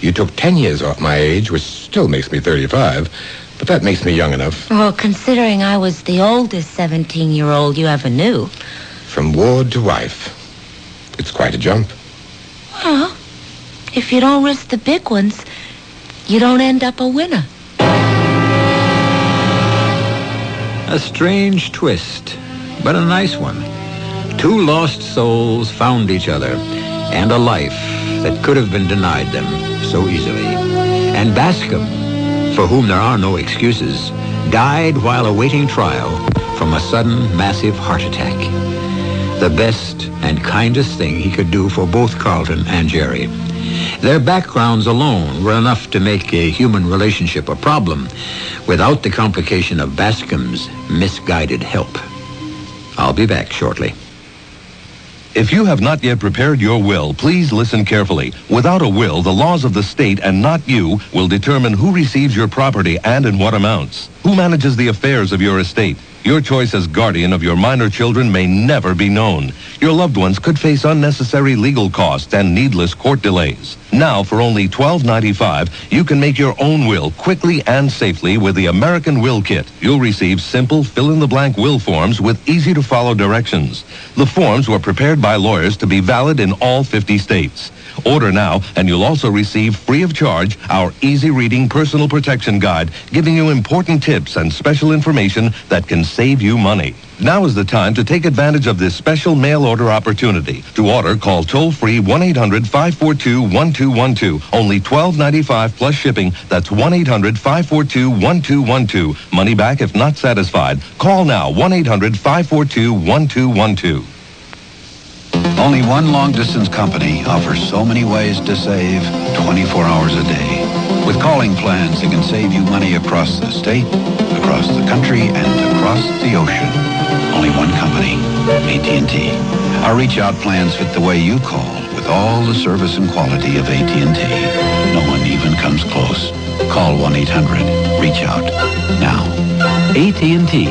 You took 10 years off my age, which still makes me 35, but that makes me young enough.
Well, considering I was the oldest 17-year-old you ever knew.
From ward to wife. It's quite a jump.
Well, if you don't risk the big ones, you don't end up a winner.
A strange twist, but a nice one. Two lost souls found each other, and a life that could have been denied them so easily. And Bascom, for whom there are no excuses, died while awaiting trial from a sudden massive heart attack. The best and kindest thing he could do for both Carlton and Jerry. Their backgrounds alone were enough to make a human relationship a problem without the complication of Bascom's misguided help. I'll be back shortly.
If you have not yet prepared your will, please listen carefully. Without a will, the laws of the state and not you will determine who receives your property and in what amounts. Who manages the affairs of your estate? Your choice as guardian of your minor children may never be known. Your loved ones could face unnecessary legal costs and needless court delays. Now, for only $12.95, you can make your own will quickly and safely with the American Will Kit. You'll receive simple fill-in-the-blank will forms with easy-to-follow directions. The forms were prepared by lawyers to be valid in all 50 states. Order now, and you'll also receive free of charge our easy-reading personal protection guide, giving you important tips and special information that can save you money. Now is the time to take advantage of this special mail order opportunity. To order, call toll-free 1-800-542-1212. Only $12.95 plus shipping. That's 1-800-542-1212. Money back if not satisfied. Call now, 1-800-542-1212.
Only one long-distance company offers so many ways to save 24 hours a day. With calling plans that can save you money across the state, across the country, and across the ocean. Only one company, AT&T. Our reach-out plans fit the way you call with all the service and quality of AT&T. No one even comes close. Call 1-800-REACH-OUT now. AT&T,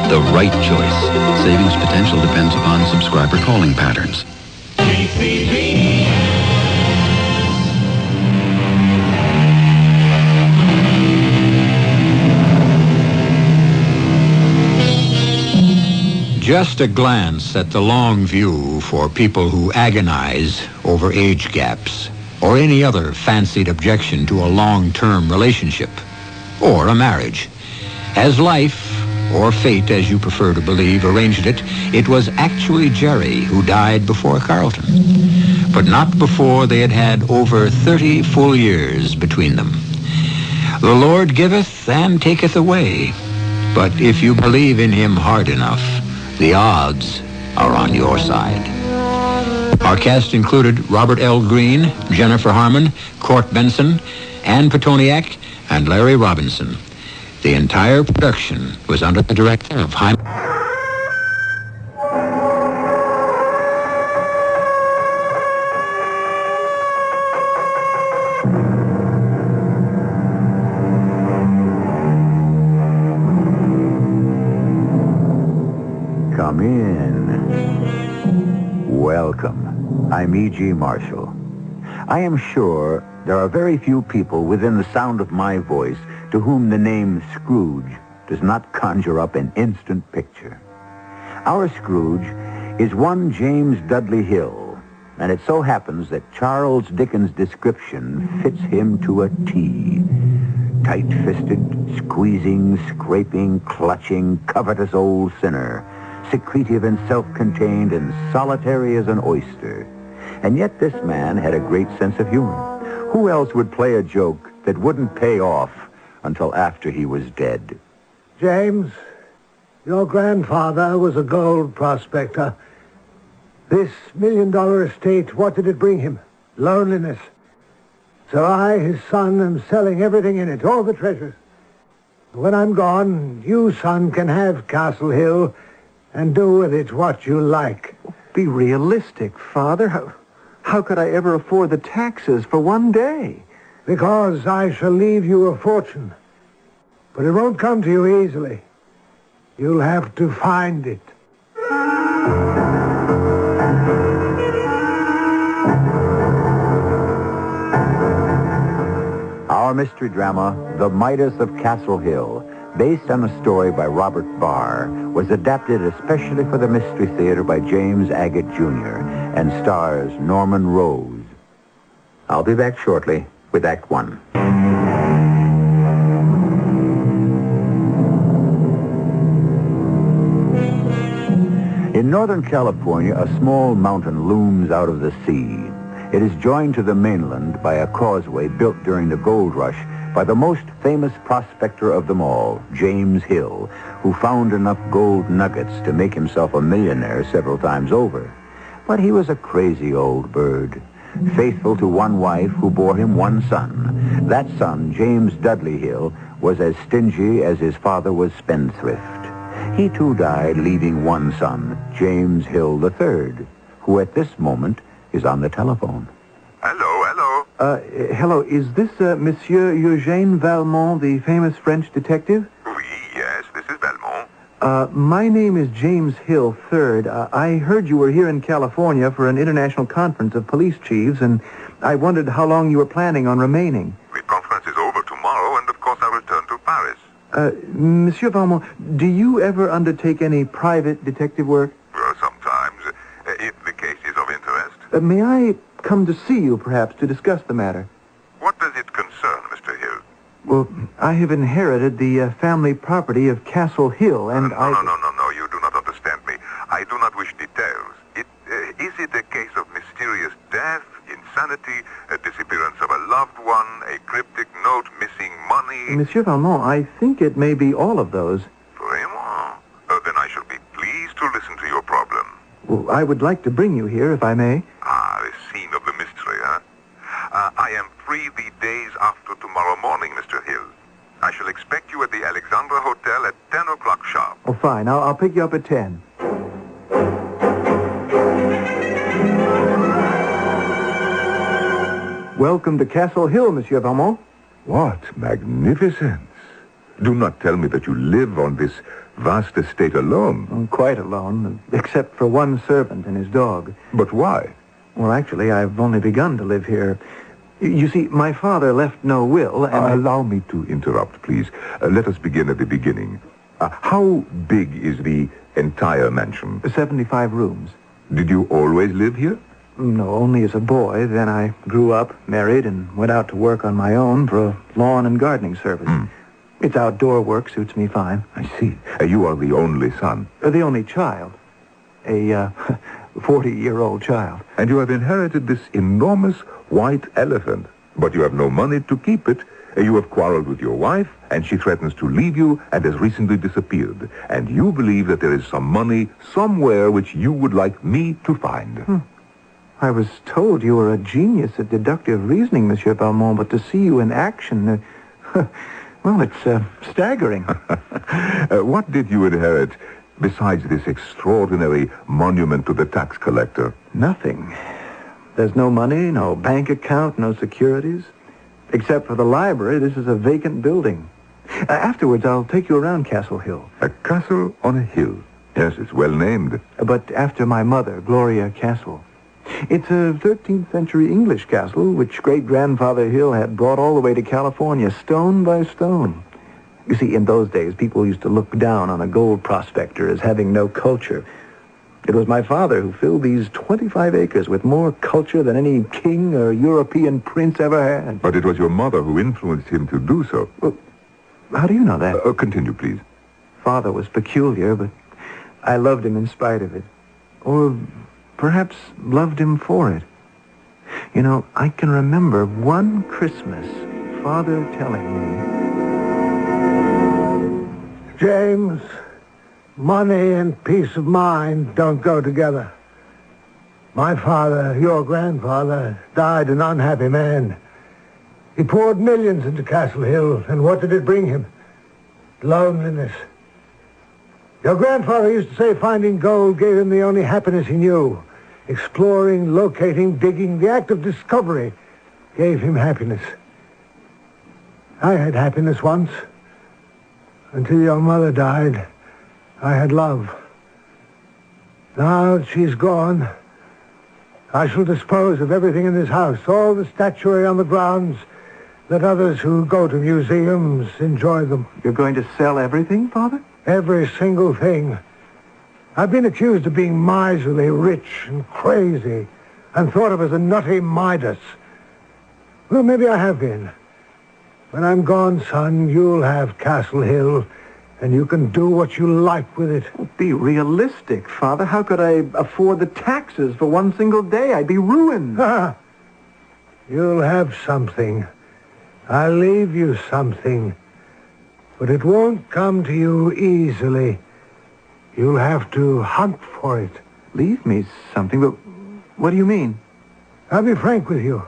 the right choice. Savings potential depends upon subscriber calling patterns.
Just a glance at the long view for people who agonize over age gaps or any other fancied objection to a long-term relationship or a marriage. As life, or fate, as you prefer to believe, arranged it, it was actually Jerry who died before Carlton. But not before they had had over 30 full years between them. The Lord giveth and taketh away, but if you believe in him hard enough, the odds are on your side. Our cast included Robert L. Greene, Jennifer Harmon, Court Benson, Ann Petoniak, and Larry Robinson. The entire production was under the direction of Himan.
Come in. Welcome. I'm E.G. Marshall. I am sure there are very few people within the sound of my voice to whom the name Scrooge does not conjure up an instant picture. Our Scrooge is one James Dudley Hill, and it so happens that Charles Dickens' description fits him to a T. Tight-fisted, squeezing, scraping, clutching, covetous old sinner, secretive and self-contained and solitary as an oyster. And yet this man had a great sense of humor. Who else would play a joke that wouldn't pay off until after he was dead?
James, your grandfather was a gold prospector. This $1 million estate, what did it bring him? Loneliness. So I, his son, am selling everything in it, all the treasures. When I'm gone, you, son, can have Castle Hill and do with it what you like.
Be realistic, Father. How could I ever afford the taxes for one day?
Because I shall leave you a fortune. But it won't come to you easily. You'll have to find it.
Our mystery drama, The Midas of Castle Hill, based on a story by Robert Barr, was adapted especially for the Mystery Theater by James Agate Jr. and stars Norman Rose. I'll be back shortly with Act One. In Northern California, a small mountain looms out of the sea. It is joined to the mainland by a causeway built during the gold rush by the most famous prospector of them all, James Hill, who found enough gold nuggets to make himself a millionaire several times over. But he was a crazy old bird, faithful to one wife who bore him one son. That son, James Dudley Hill, was as stingy as his father was spendthrift. He too died, leaving one son, James Hill III, who at this moment is on the telephone.
Hello, is this Monsieur Eugène Valmont, the famous French detective?
Oui, yes, this is Valmont.
My name is James Hill III. I heard you were here in California for an international conference of police chiefs, and I wondered how long you were planning on remaining.
The conference is over tomorrow, and of course I return to Paris.
Monsieur Valmont, do you ever undertake any private detective work?
Sometimes, if the case is of interest.
May I come to see you, perhaps, to discuss the matter?
What does it concern, Mr. Hill?
Well, I have inherited the family property of Castle Hill, and
No, you do not understand me. I do not wish details. Is it a case of mysterious death, insanity, a disappearance of a loved one, a cryptic note, missing money?
Monsieur Valmont, I think it may be all of those.
Vraiment? Then I shall be pleased to listen to your problem.
Well, I would like to bring you here, if I may.
The scene of the mystery, huh? I am free the days after tomorrow morning, Mr. Hill. I shall expect you at the Alexandra Hotel at 10 o'clock sharp.
Oh, fine. I'll pick you up at 10. Welcome to Castle Hill, Monsieur Valmont.
What magnificence. Do not tell me that you live on this vast estate alone.
I'm quite alone, except for one servant and his dog.
But why?
Well, actually, I've only begun to live here. You see, my father left no will, and...
Allow me to interrupt, please. Let us begin at the beginning. How big is the entire mansion?
75 rooms.
Did you always live here?
No, only as a boy. Then I grew up, married, and went out to work on my own for a lawn and gardening service. It's outdoor work, suits me fine.
I see. You are the only son.
The only child. A 40-year-old child.
And you have inherited this enormous white elephant. But you have no money to keep it. You have quarreled with your wife, and she threatens to leave you and has recently disappeared. And you believe that there is some money somewhere which you would like me to find.
I was told you were a genius at deductive reasoning, Monsieur Valmont, but to see you in action, well, it's staggering.
What did you inherit besides this extraordinary monument to the tax collector?
Nothing. There's no money, no bank account, no securities. Except for the library, this is a vacant building. Afterwards, I'll take you around Castle Hill.
A castle on a hill. Yes, it's well named.
But after my mother, Gloria Castle. It's a 13th century English castle, which great-grandfather Hill had brought all the way to California, stone by stone. You see, in those days, people used to look down on a gold prospector as having no culture. It was my father who filled these 25 acres with more culture than any king or European prince ever had.
But it was your mother who influenced him to do so.
Well, how do you know that?
Continue, please.
Father was peculiar, but I loved him in spite of it. Or perhaps loved him for it. You know, I can remember one Christmas, Father telling me...
James... Money and peace of mind don't go together. My father, your grandfather, died an unhappy man. He poured millions into Castle Hill, and what did it bring him? Loneliness. Your grandfather used to say finding gold gave him the only happiness he knew. Exploring, locating, digging, the act of discovery gave him happiness. I had happiness once. Until your mother died, I had love. Now that she's gone, I shall dispose of everything in this house, all the statuary on the grounds. Let others who go to museums enjoy them.
You're going to sell everything, Father?
Every single thing. I've been accused of being miserly, rich, and crazy, and thought of as a nutty Midas. Well, maybe I have been. When I'm gone, son, you'll have Castle Hill, and you can do what you like with it.
Be realistic, Father. How could I afford the taxes for one single day? I'd be ruined.
You'll have something. I'll leave you something. But it won't come to you easily. You'll have to hunt for it.
Leave me something? But what do you mean?
I'll be frank with you.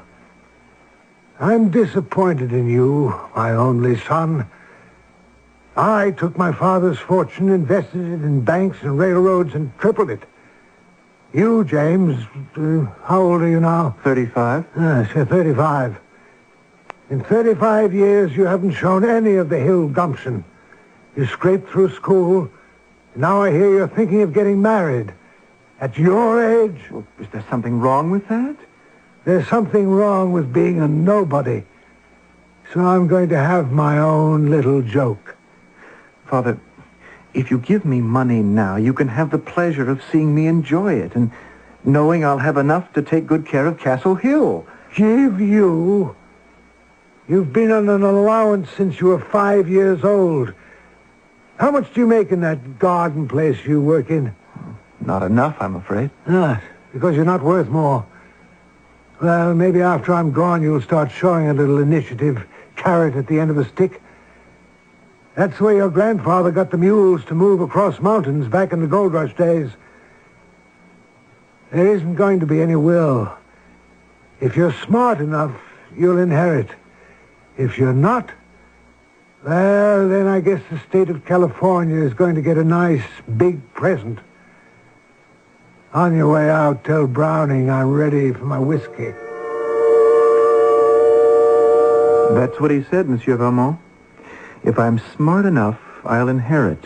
I'm disappointed in you, my only son. I took my father's fortune, invested it in banks and railroads, and tripled it. You, James, how old are you now?
35.
Yes, you're 35. In 35 years, you haven't shown any of the Hill gumption. You scraped through school. Now I hear you're thinking of getting married. At your age?
Well, is there something wrong with that?
There's something wrong with being a nobody. So I'm going to have my own little joke.
Father, if you give me money now, you can have the pleasure of seeing me enjoy it and knowing I'll have enough to take good care of Castle Hill.
Give you? You've been on an allowance since you were 5 years old. How much do you make in that garden place you work in?
Not enough, I'm afraid.
Because you're not worth more. Well, maybe after I'm gone, you'll start showing a little initiative, carrot at the end of a stick. That's where your grandfather got the mules to move across mountains back in the gold rush days. There isn't going to be any will. If you're smart enough, you'll inherit. If you're not, well, then I guess the state of California is going to get a nice big present. On your way out, tell Browning I'm ready for my whiskey.
That's what he said, Monsieur Valmont. If I'm smart enough, I'll inherit.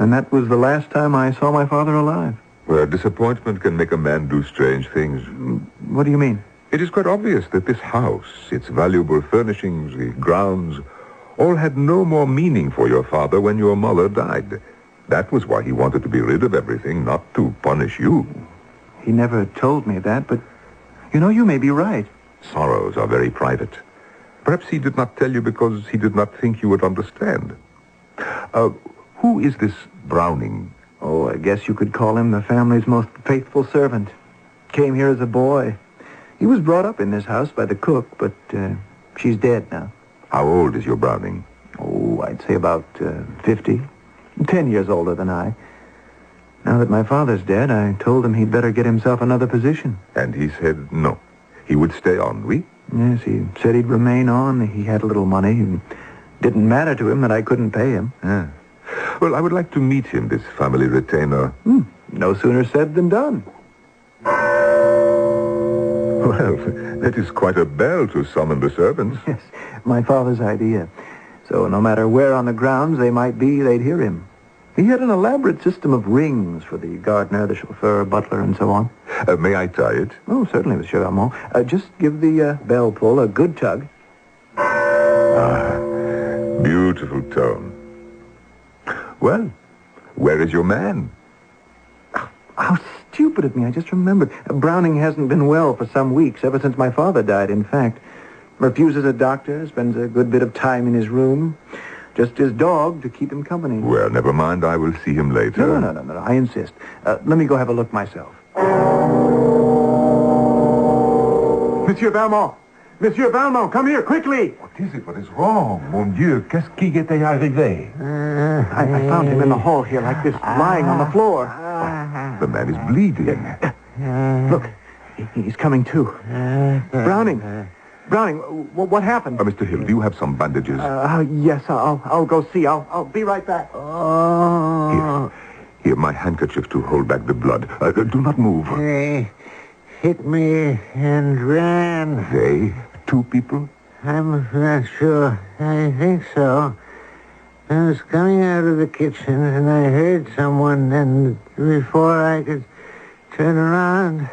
And that was the last time I saw my father alive.
Well, disappointment can make a man do strange things.
What do you mean?
It is quite obvious that this house, its valuable furnishings, the grounds, all had no more meaning for your father when your mother died. That was why he wanted to be rid of everything, not to punish you.
He never told me that, but, you know, you may be right.
Sorrows are very private. Perhaps he did not tell you because he did not think you would understand. Who is this Browning?
Oh, I guess you could call him the family's most faithful servant. Came here as a boy. He was brought up in this house by the cook, but she's dead now.
How old is your Browning?
Oh, I'd say about 50. 10 years older than I. Now that my father's dead, I told him he'd better get himself another position.
And he said no. He would stay on, oui?
Yes, he said he'd remain on. He had a little money. It didn't matter to him that I couldn't pay him.
Ah. Well, I would like to meet him, this family retainer.
No sooner said than done.
Well, that is quite a bell to summon the servants.
Yes, my father's idea. So no matter where on the grounds they might be, they'd hear him. He had an elaborate system of rings for the gardener, the chauffeur, butler, and so on.
May I tie it?
Oh, certainly, Monsieur Armand. Just give the bell pull a good tug.
Beautiful tone. Well, where is your man?
How stupid of me. I just remembered. Browning hasn't been well for some weeks, ever since my father died, in fact. Refuses a doctor, spends a good bit of time in his room. Just his dog to keep him company.
Well, never mind. I will see him later.
No. I insist. Let me go have a look myself. Monsieur Valmont! Monsieur Valmont, come here, quickly!
What is it? What is wrong? Mon Dieu, qu'est-ce qui est arrivé?
I found him in the hall here like this, lying on the floor.
The man is bleeding.
Look, he's coming to. Browning, what happened?
Mr. Hill, do you have some bandages?
Yes, I'll go see. I'll be right back.
Here, my handkerchief to hold back the blood. Do not move.
They hit me and ran.
They? 2 people?
I'm not sure. I think so. I was coming out of the kitchen and I heard someone, and before I could turn around,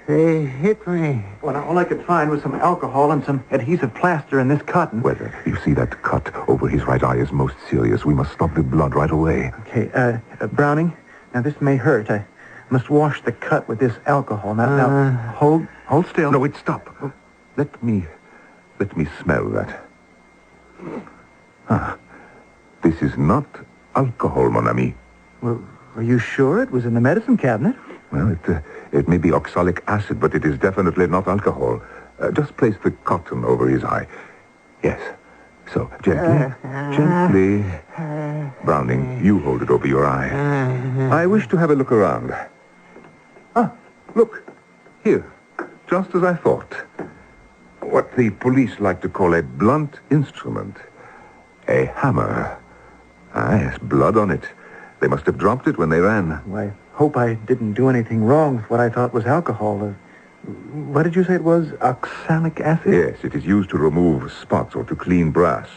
they hit me.
Well, all I could find was some alcohol and some adhesive plaster in this cotton.
Well, you see that cut over his right eye is most serious. We must stop the blood right away.
Okay, Browning, now this may hurt. I must wash the cut with this alcohol. Now, hold still.
No, wait, stop. Let me smell that. This is not alcohol, mon ami.
Well, are you sure it was in the medicine cabinet?
Well, it may be oxalic acid, but it is definitely not alcohol. Just place the cotton over his eye. Yes. So, gently. Gently. Browning, you hold it over your eye. I wish to have a look around. Look. Here. Just as I thought. What the police like to call a blunt instrument. A hammer. Yes, blood on it. They must have dropped it when they ran.
Well, I hope I didn't do anything wrong with what I thought was alcohol. What did you say it was? Oxalic acid?
Yes, it is used to remove spots or to clean brass.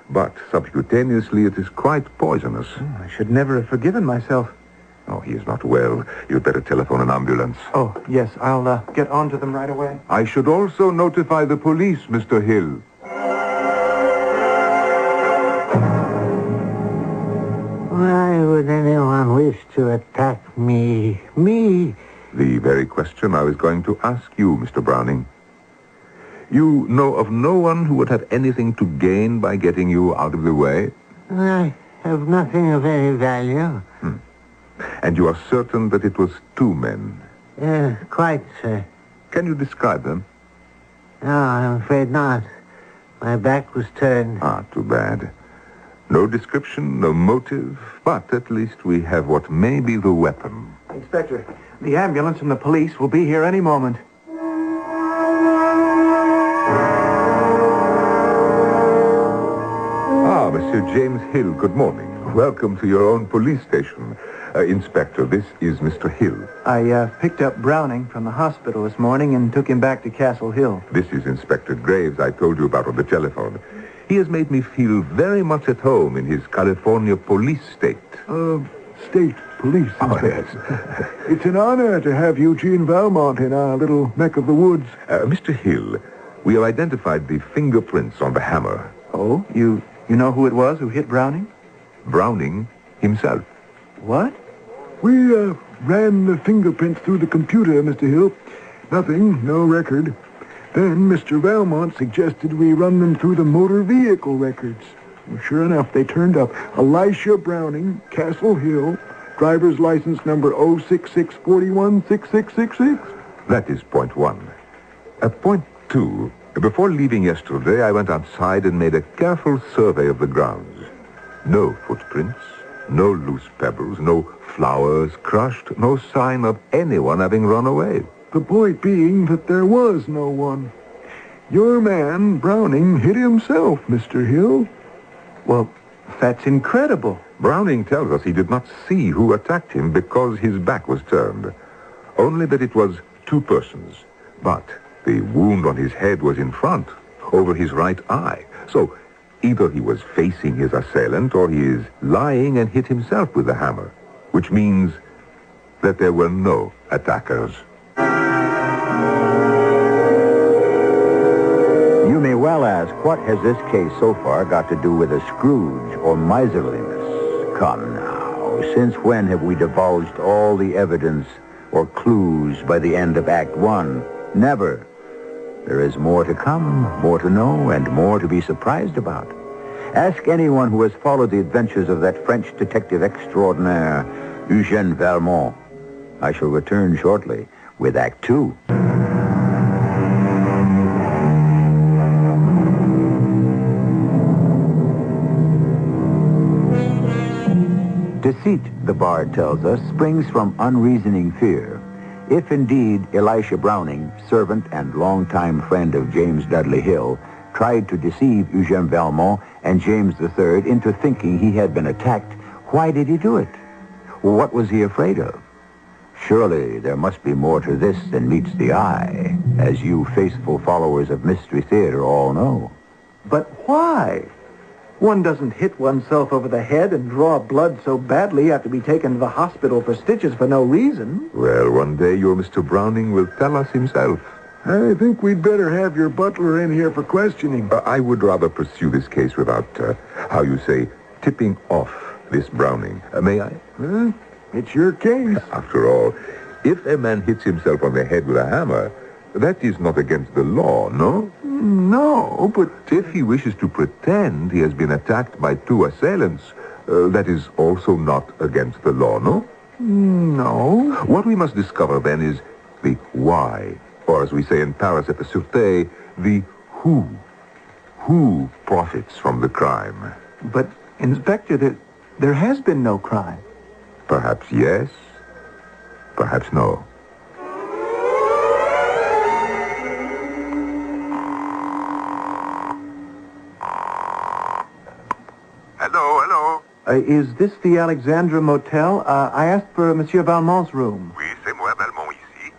But subcutaneously, it is quite poisonous.
I should never have forgiven myself.
Oh, he is not well. You'd better telephone an ambulance.
Oh, yes, I'll get on to them right away.
I should also notify the police, Mr. Hill.
Why would anyone wish to attack me? Me?
The very question I was going to ask you, Mr. Browning. You know of no one who would have anything to gain by getting you out of the way?
I have nothing of any value.
And you are certain that it was 2 men?
Quite, sir.
Can you describe them?
No, I'm afraid not. My back was turned.
Too bad. No description, no motive, but at least we have what may be the weapon.
Inspector, the ambulance and the police will be here any moment.
Monsieur James Hill, good morning. Welcome to your own police station. Inspector, this is Mr. Hill.
I picked up Browning from the hospital this morning and took him back to Castle Hill.
This is Inspector Graves I told you about on the telephone. He has made me feel very much at home in his California police state.
State police.
Oh, yes.
It's an honor to have Eugene Valmont in our little neck of the woods.
Mr. Hill, we have identified the fingerprints on the hammer.
Oh? You know who it was who hit Browning?
Browning himself.
What?
We ran the fingerprints through the computer, Mr. Hill. Nothing, no record. Then Mr. Valmont suggested we run them through the motor vehicle records. Well, sure enough, they turned up. Elisha Browning, Castle Hill, driver's license number 066416666.
That is point one. At point two, before leaving yesterday, I went outside and made a careful survey of the grounds. No footprints, no loose pebbles, no flowers crushed, no sign of anyone having run away.
The point being that there was no one. Your man, Browning, hit himself, Mr. Hill.
Well, that's incredible.
Browning tells us he did not see who attacked him because his back was turned. Only that it was two persons. But the wound on his head was in front, over his right eye. So either he was facing his assailant or he is lying and hit himself with the hammer, which means that there were no attackers.
You may well ask, what has this case so far got to do with a Scrooge or miserliness? Come now, since when have we divulged all the evidence or clues by the end of Act One? Never. There is more to come, more to know, and more to be surprised about. Ask anyone who has followed the adventures of that French detective extraordinaire, Eugène Valmont. I shall return shortly with Act Two. Deceit, the bard tells us, springs from unreasoning fear. If indeed Elisha Browning, servant and longtime friend of James Dudley Hill, tried to deceive Eugène Valmont and James III into thinking he had been attacked, why did he do it? What was he afraid of? Surely there must be more to this than meets the eye, as you faithful followers of Mystery Theater all know.
But why? One doesn't hit oneself over the head and draw blood so badly you have to be taken to the hospital for stitches for no reason.
Well, one day your Mr. Browning will tell us himself.
I think we'd better have your butler in here for questioning.
I would rather pursue this case without, how you say, tipping off this Browning. May I?
Huh? It's your case.
After all, if a man hits himself on the head with a hammer, that is not against the law, no?
No, but
if he wishes to pretend he has been attacked by two assailants, that is also not against the law, no?
No.
What we must discover, then, is the why, or as we say in Paris at the Sûreté, the who. Who profits from the crime?
But, Inspector, there has been no crime.
Perhaps yes, perhaps no. Hello.
Is this the Alexandra Motel? I asked for Monsieur Valmont's room.
Oui, c'est moi, Valmont, ici.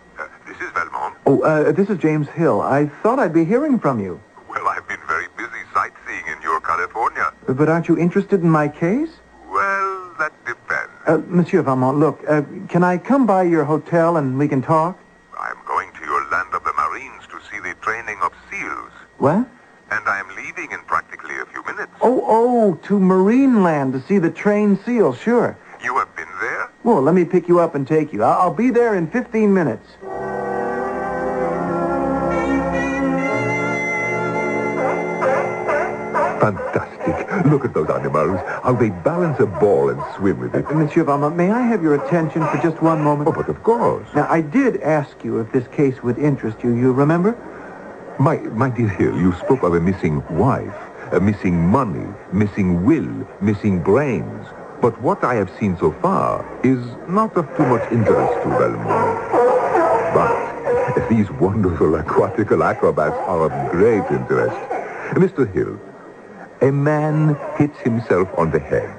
This is Valmont.
Oh, this is James Hill. I thought I'd be hearing from you.
Well, I've been very busy sightseeing in your California.
But aren't you interested in my case?
Well, that depends.
Monsieur Valmont, look, can I come by your hotel and we can talk?
I'm going to your land of the Marines to see the training of SEALs.
What?
And I'm leaving in practically a few minutes.
Oh, to Marine Land to see the trained SEAL, sure.
You have been there?
Well, let me pick you up and take you. I'll be there in 15 minutes.
Fantastic. Look at those animals. How they balance a ball and swim with it.
Monsieur Valmont, may I have your attention for just one moment?
Oh, but of course.
Now, I did ask you if this case would interest you. You remember?
My dear Hill, you spoke of a missing wife, a missing money, missing will, missing brains. But what I have seen so far is not of too much interest to Valmont. But these wonderful aquatical acrobats are of great interest. Mr. Hill, a man hits himself on the head.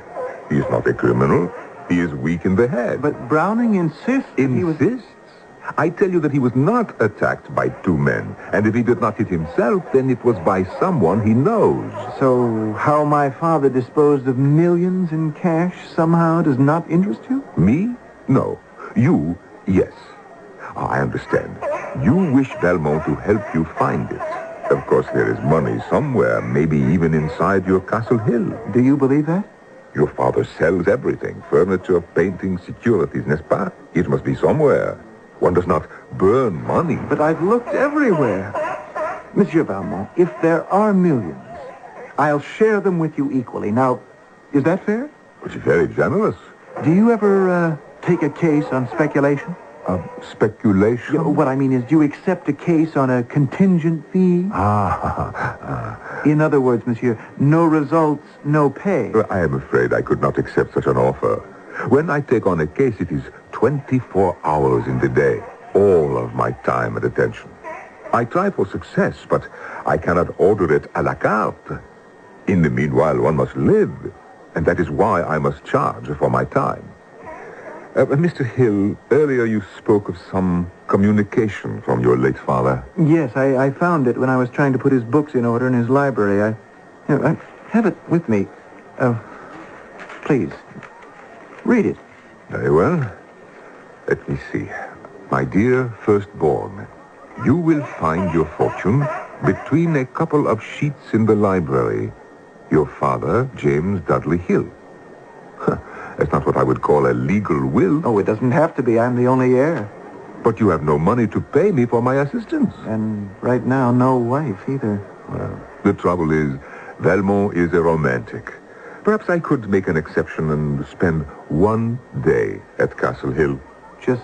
He is not a criminal. He is weak in the head.
But Browning insists
Insists? I tell you that he was not attacked by two men. And if he did not hit himself, then it was by someone he knows.
So how my father disposed of millions in cash somehow does not interest you?
Me? No. You, yes. I understand. You wish Valmont to help you find it. Of course, there is money somewhere, maybe even inside your Castle Hill.
Do you believe that?
Your father sells everything. Furniture, painting, securities, n'est-ce pas? It must be somewhere. One does not burn money.
But I've looked everywhere. Monsieur Valmont, if there are millions, I'll share them with you equally. Now, is that fair?
Which is very generous.
Do you ever take a case on speculation?
Speculation?
Yeah, what I mean is, do you accept a case on a contingent fee? In other words, monsieur, no results, no pay.
I am afraid I could not accept such an offer. When I take on a case, it is 24 hours in the day, all of my time and attention. I try for success, but I cannot order it à la carte. In the meanwhile, one must live, and that is why I must charge for my time. Mr. Hill, earlier you spoke of some communication from your late father.
Yes, I found it when I was trying to put his books in order in his library. I have it with me. Please, read it.
Very well. Let me see. My dear firstborn, you will find your fortune between a couple of sheets in the library. Your father, James Dudley Hill. That's not what I would call a legal will.
Oh, it doesn't have to be. I'm the only heir.
But you have no money to pay me for my assistance.
And right now, no wife either.
Well, the trouble is, Valmont is a romantic. Perhaps I could make an exception and spend one day at Castle Hill.
Just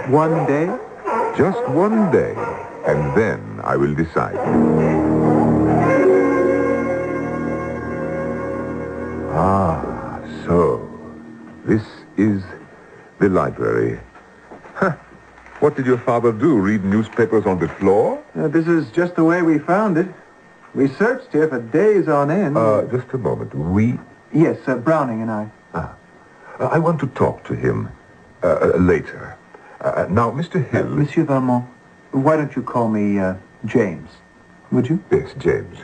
one day?
Just one day. And then I will decide. So, this is the library. What did your father do? Read newspapers on the floor?
This is just the way we found it. We searched here for days on end.
Just a moment. We?
Yes, Browning and I.
I want to talk to him later. Now, Mr. Hill...
Monsieur Valmont, why don't you call me James? Would you?
Yes, James.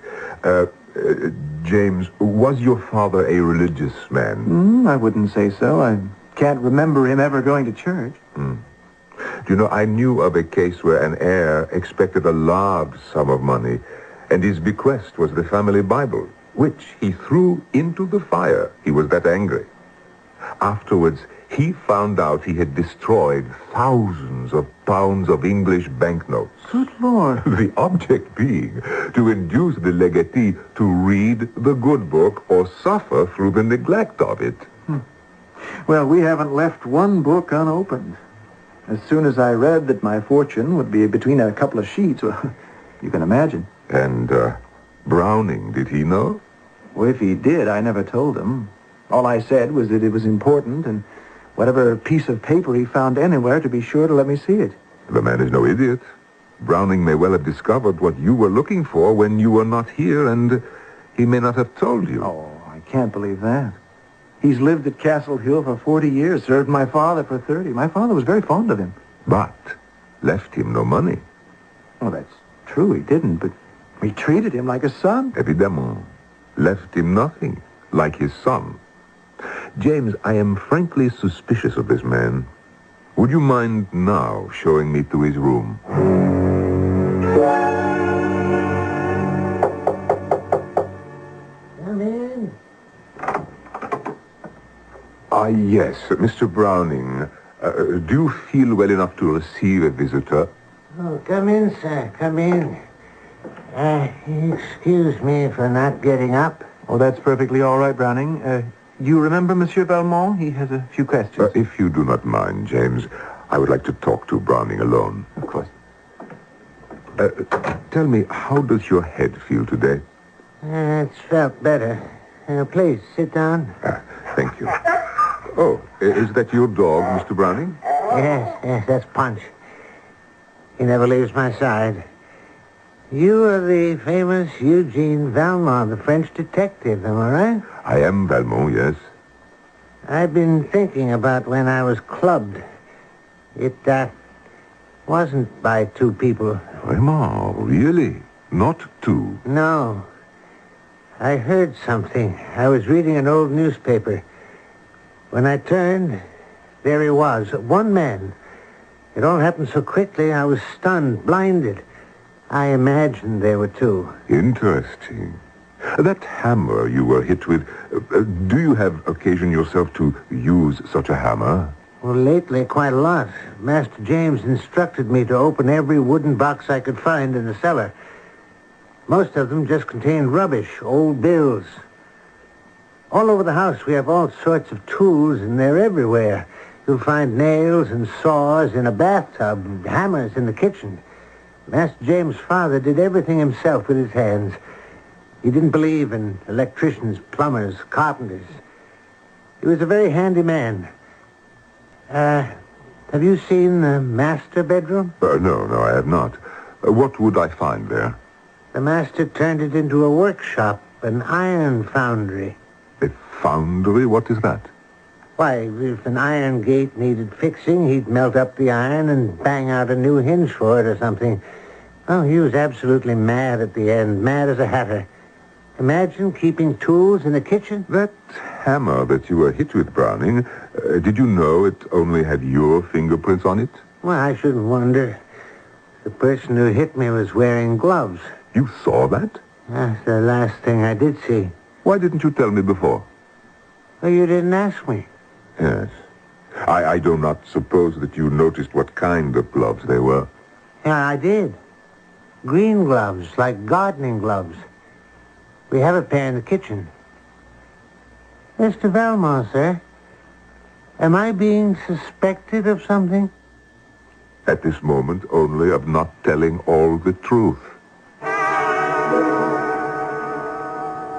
James, was your father a religious man?
I wouldn't say so. I can't remember him ever going to church.
Do you know, I knew of a case where an heir expected a large sum of money, and his bequest was the family Bible, which he threw into the fire. He was that angry. Afterwards, he found out he had destroyed thousands of pounds of English banknotes.
Good Lord.
The object being to induce the legatee to read the good book or suffer through the neglect of it.
Well, we haven't left one book unopened. As soon as I read that my fortune would be between a couple of sheets, well, you can imagine.
And Browning, did he know?
Well, if he did, I never told him. All I said was that it was important, and whatever piece of paper he found anywhere, to be sure to let me see it.
The man is no idiot. Browning may well have discovered what you were looking for when you were not here, and he may not have told you.
Oh, I can't believe that. He's lived at Castle Hill for 40 years, served my father for 30. My father was very fond of him.
But left him no money.
Oh, that's true, he didn't, but we treated him like a son.
Évidemment. Left him nothing, like his son. James, I am frankly suspicious of this man. Would you mind now showing me to his room?
Come in.
Yes, Mr. Browning. Do you feel well enough to receive a visitor?
Oh, come in, sir. Come in. Excuse me for not getting up.
Oh, that's perfectly all right, Browning. You remember Monsieur Valmont? He has a few questions.
If you do not mind, James, I would like to talk to Browning alone.
Of course.
Tell me, how does your head feel today?
It's felt better. Please, sit down.
Thank you. Oh, is that your dog, Mr. Browning?
Yes, that's Punch. He never leaves my side. You are the famous Eugene Valmont, the French detective, am I right?
I am Valmont, yes.
I've been thinking about when I was clubbed. It, wasn't by two people.
Vraiment, really? Not two?
No. I heard something. I was reading an old newspaper. When I turned, there he was, one man. It all happened so quickly, I was stunned, blinded. I imagined there were two.
Interesting. That hammer you were hit with, do you have occasion yourself to use such a hammer?
Well, lately, quite a lot. Master James instructed me to open every wooden box I could find in the cellar. Most of them just contain rubbish, old bills. All over the house we have all sorts of tools, and they're everywhere. You'll find nails and saws in a bathtub, and hammers in the kitchen. Master James' father did everything himself with his hands. He didn't believe in electricians, plumbers, carpenters. He was a very handy man. Have you seen the master bedroom?
No, I have not. What would I find there?
The master turned it into a workshop, an iron foundry.
A foundry? What is that?
Why, if an iron gate needed fixing, he'd melt up the iron and bang out a new hinge for it or something. Oh, he was absolutely mad at the end, mad as a hatter. Imagine keeping tools in the kitchen.
That hammer that you were hit with, Browning, did you know it only had your fingerprints on it?
Well, I shouldn't wonder. The person who hit me was wearing gloves.
You saw that?
That's the last thing I did see.
Why didn't you tell me before?
Well, you didn't ask me.
Yes. I do not suppose that you noticed what kind of gloves they were.
Yeah, I did. Green gloves, like gardening gloves. We have a pair in the kitchen. Mr. Valmont, sir, am I being suspected of something?
At this moment, only of not telling all the truth.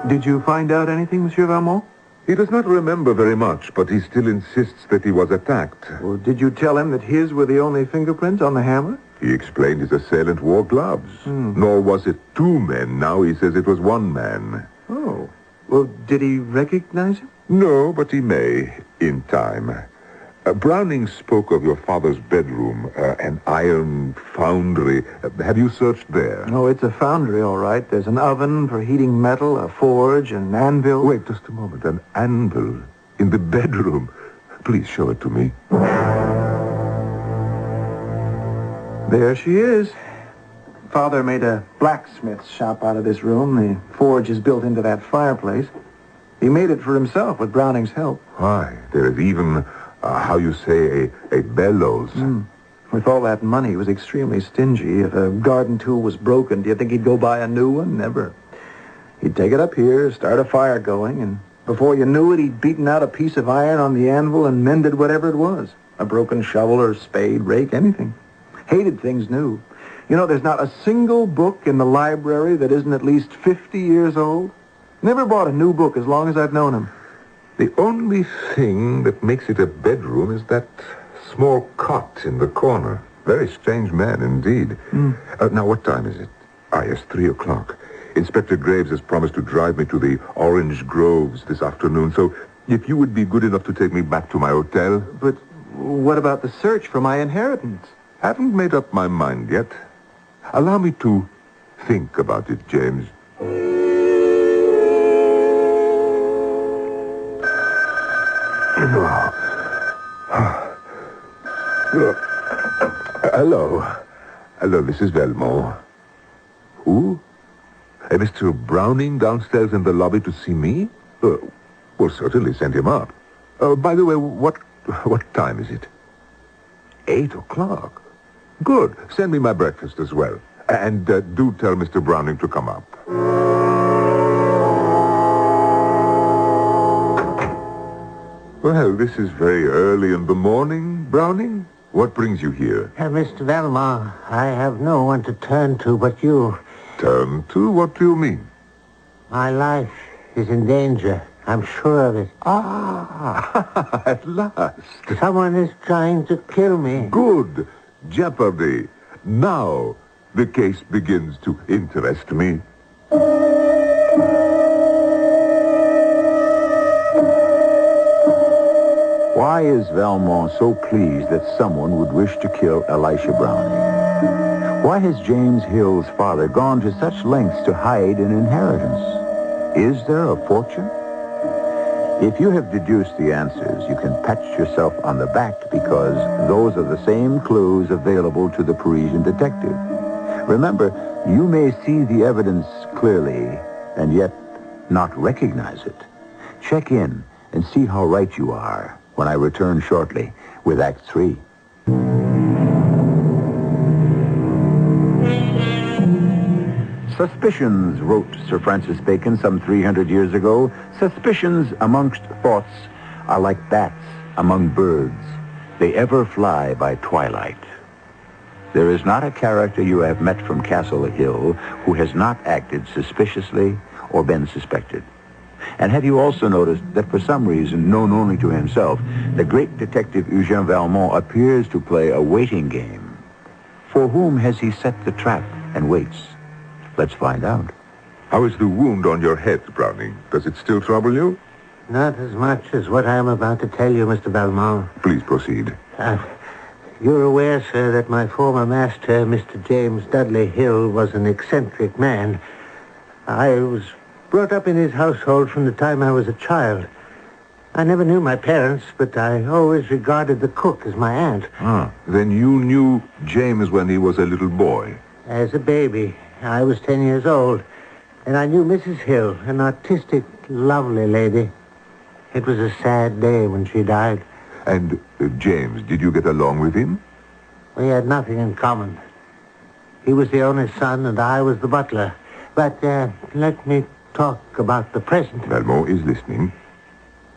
Did you find out anything, Monsieur Valmont?
He does not remember very much, but he still insists that he was attacked.
Well, did you tell him that his were the only fingerprints on the hammer?
He explained his assailant wore gloves. Nor was it two men. Now he says it was one man.
Oh. Well, did he recognize him?
No, but he may, in time. Browning spoke of your father's bedroom, an iron foundry. Have you searched there?
No, it's a foundry, all right. There's an oven for heating metal, a forge, an anvil.
Wait just a moment. An anvil in the bedroom. Please show it to me.
There she is. Father made a blacksmith's shop out of this room. The forge is built into that fireplace. He made it for himself with Browning's help.
Why, there is even... how you say, a bellows.
With all that money, he was extremely stingy. If a garden tool was broken, do you think he'd go buy a new one? Never. He'd take it up here, start a fire going, and before you knew it, he'd beaten out a piece of iron on the anvil and mended whatever it was. A broken shovel or spade, rake, anything. Hated things new. You know, there's not a single book in the library that isn't at least 50 years old. Never bought a new book as long as I've known him.
The only thing that makes it a bedroom is that small cot in the corner. Very strange man indeed. Now, what time is it? Yes, 3 o'clock. Inspector Graves has promised to drive me to the Orange Groves this afternoon, so if you would be good enough to take me back to my hotel...
But what about the search for my inheritance?
Haven't made up my mind yet. Allow me to think about it, James. Hello, this is Velmont. Who? Mr. Browning downstairs in the lobby to see me? Well, certainly send him up. By the way, what time is it? 8 o'clock. Good. Send me my breakfast as well. And do tell Mr. Browning to come up. Well, this is very early in the morning, Browning. What brings you here?
Mr. Valmont, I have no one to turn to but you.
Turn to? What do you mean?
My life is in danger. I'm sure of it.
At last.
Someone is trying to kill me.
Good. Jeopardy. Now the case begins to interest me.
Why is Valmont so pleased that someone would wish to kill Elisha Browning? Why has James Hill's father gone to such lengths to hide an inheritance? Is there a fortune? If you have deduced the answers, you can pat yourself on the back because those are the same clues available to the Parisian detective. Remember, you may see the evidence clearly and yet not recognize it. Check in and see how right you are when I return shortly with Act 3. Suspicions, wrote Sir Francis Bacon some 300 years ago. Suspicions amongst thoughts are like bats among birds. They ever fly by twilight. There is not a character you have met from Castle Hill who has not acted suspiciously or been suspected. And have you also noticed that for some reason, known only to himself, the great detective Eugène Valmont appears to play a waiting game? For whom has he set the trap and waits? Let's find out.
How is the wound on your head, Browning? Does it still trouble you?
Not as much as what I am about to tell you, Mr. Valmont.
Please proceed.
You're aware, sir, that my former master, Mr. James Dudley Hill, was an eccentric man. I was brought up in his household from the time I was a child. I never knew my parents, but I always regarded the cook as my aunt.
Then you knew James when he was a little boy?
As a baby. I was 10 years old, and I knew Mrs. Hill, an artistic, lovely lady. It was a sad day when she died.
And James, did you get along with him?
We had nothing in common. He was the only son, and I was the butler. But let me talk about the present.
Valmont is listening.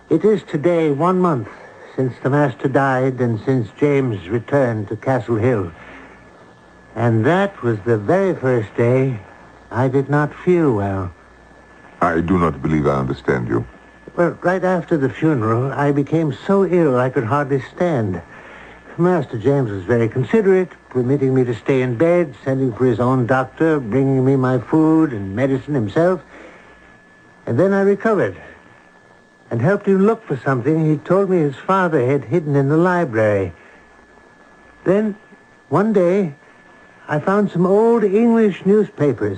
It is today 1 month since the master died and since James returned to Castle Hill. And that was the very first day I did not feel well.
I do not believe I understand you.
Well, right after the funeral, I became so ill I could hardly stand. Master James was very considerate, permitting me to stay in bed, sending for his own doctor, bringing me my food and medicine himself. And then I recovered and helped him look for something he told me his father had hidden in the library. Then, one day, I found some old English newspapers.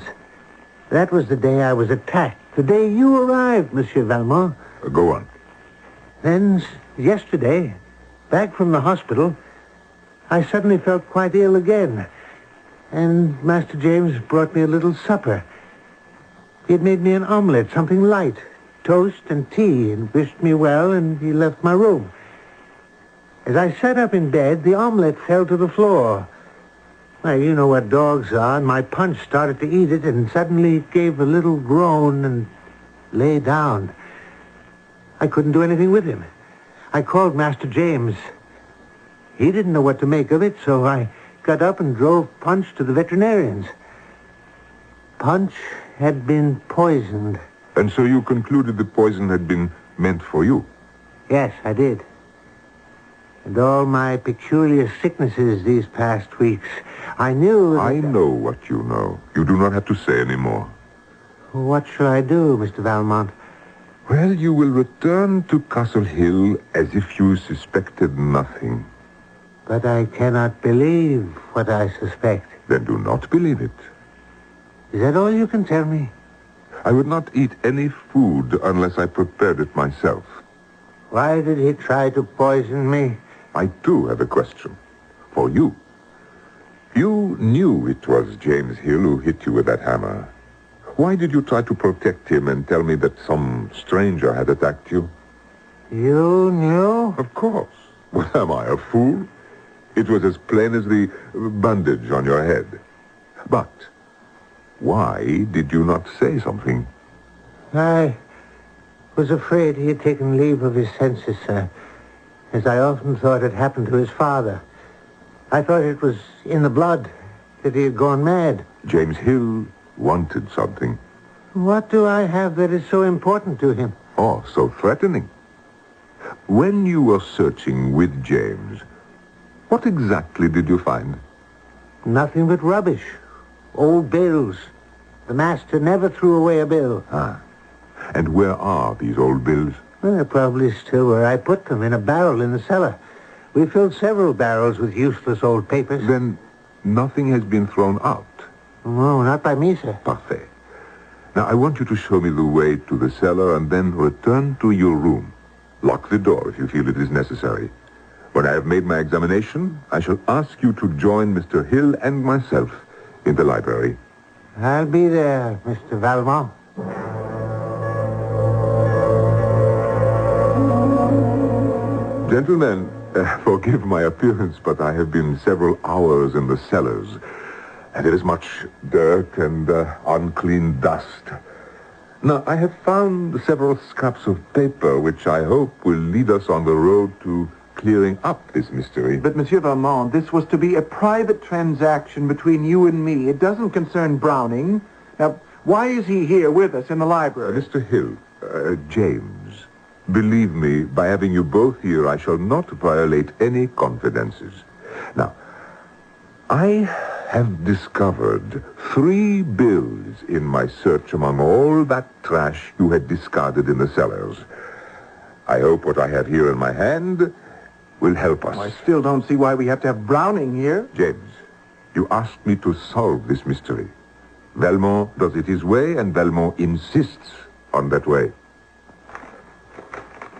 That was the day I was attacked, the day you arrived, Monsieur Valmont.
Go on.
Then, yesterday, back from the hospital, I suddenly felt quite ill again. And Master James brought me a little supper. He had made me an omelette, something light, toast and tea, and wished me well, and he left my room. As I sat up in bed, the omelette fell to the floor. Well, you know what dogs are, and my Punch started to eat it, and suddenly it gave a little groan and lay down. I couldn't do anything with him. I called Master James. He didn't know what to make of it, so I got up and drove Punch to the veterinarians. Punch had been poisoned.
And so you concluded the poison had been meant for you?
Yes, I did. And all my peculiar sicknesses these past weeks, I knew that...
I know what you know. You do not have to say any more.
What shall I do, Mr. Valmont?
Well, you will return to Castle Hill as if you suspected nothing.
But I cannot believe what I suspect.
Then do not believe it.
Is that all you can tell me?
I would not eat any food unless I prepared it myself.
Why did he try to poison me?
I, too, have a question. For you. You knew it was James Hill who hit you with that hammer. Why did you try to protect him and tell me that some stranger had attacked you?
You knew?
Of course. What am I, a fool? It was as plain as the bandage on your head. But why did you not say something?
I was afraid he had taken leave of his senses, sir, as I often thought had happened to his father. I thought it was in the blood, that he had gone mad.
James Hill wanted something.
What do I have that is so important to him?
Oh, so threatening. When you were searching with James, what exactly did you find?
Nothing but rubbish. Old bills. The master never threw away a bill.
Ah. And where are these old bills?
Well, they're probably still where I put them, in a barrel in the cellar. We filled several barrels with useless old papers.
Then nothing has been thrown out?
No, not by me, sir.
Parfait. Now, I want you to show me the way to the cellar and then return to your room. Lock the door if you feel it is necessary. When I have made my examination, I shall ask you to join Mr. Hill and myself in the library.
I'll be there, Mr. Valmont.
Gentlemen, forgive my appearance, but I have been several hours in the cellars. There is much dirt and unclean dust. Now, I have found several scraps of paper which I hope will lead us on the road to clearing up this mystery.
But, Monsieur Valmont, this was to be a private transaction between you and me. It doesn't concern Browning. Now, why is he here with us in the library?
Mr. Hill, James, believe me, by having you both here, I shall not violate any confidences. Now, I have discovered 3 bills in my search among all that trash you had discarded in the cellars. I hope what I have here in my hand will help us.
I still don't see why we have to have Browning here.
James, you asked me to solve this mystery. Valmont does it his way, and Valmont insists on that way.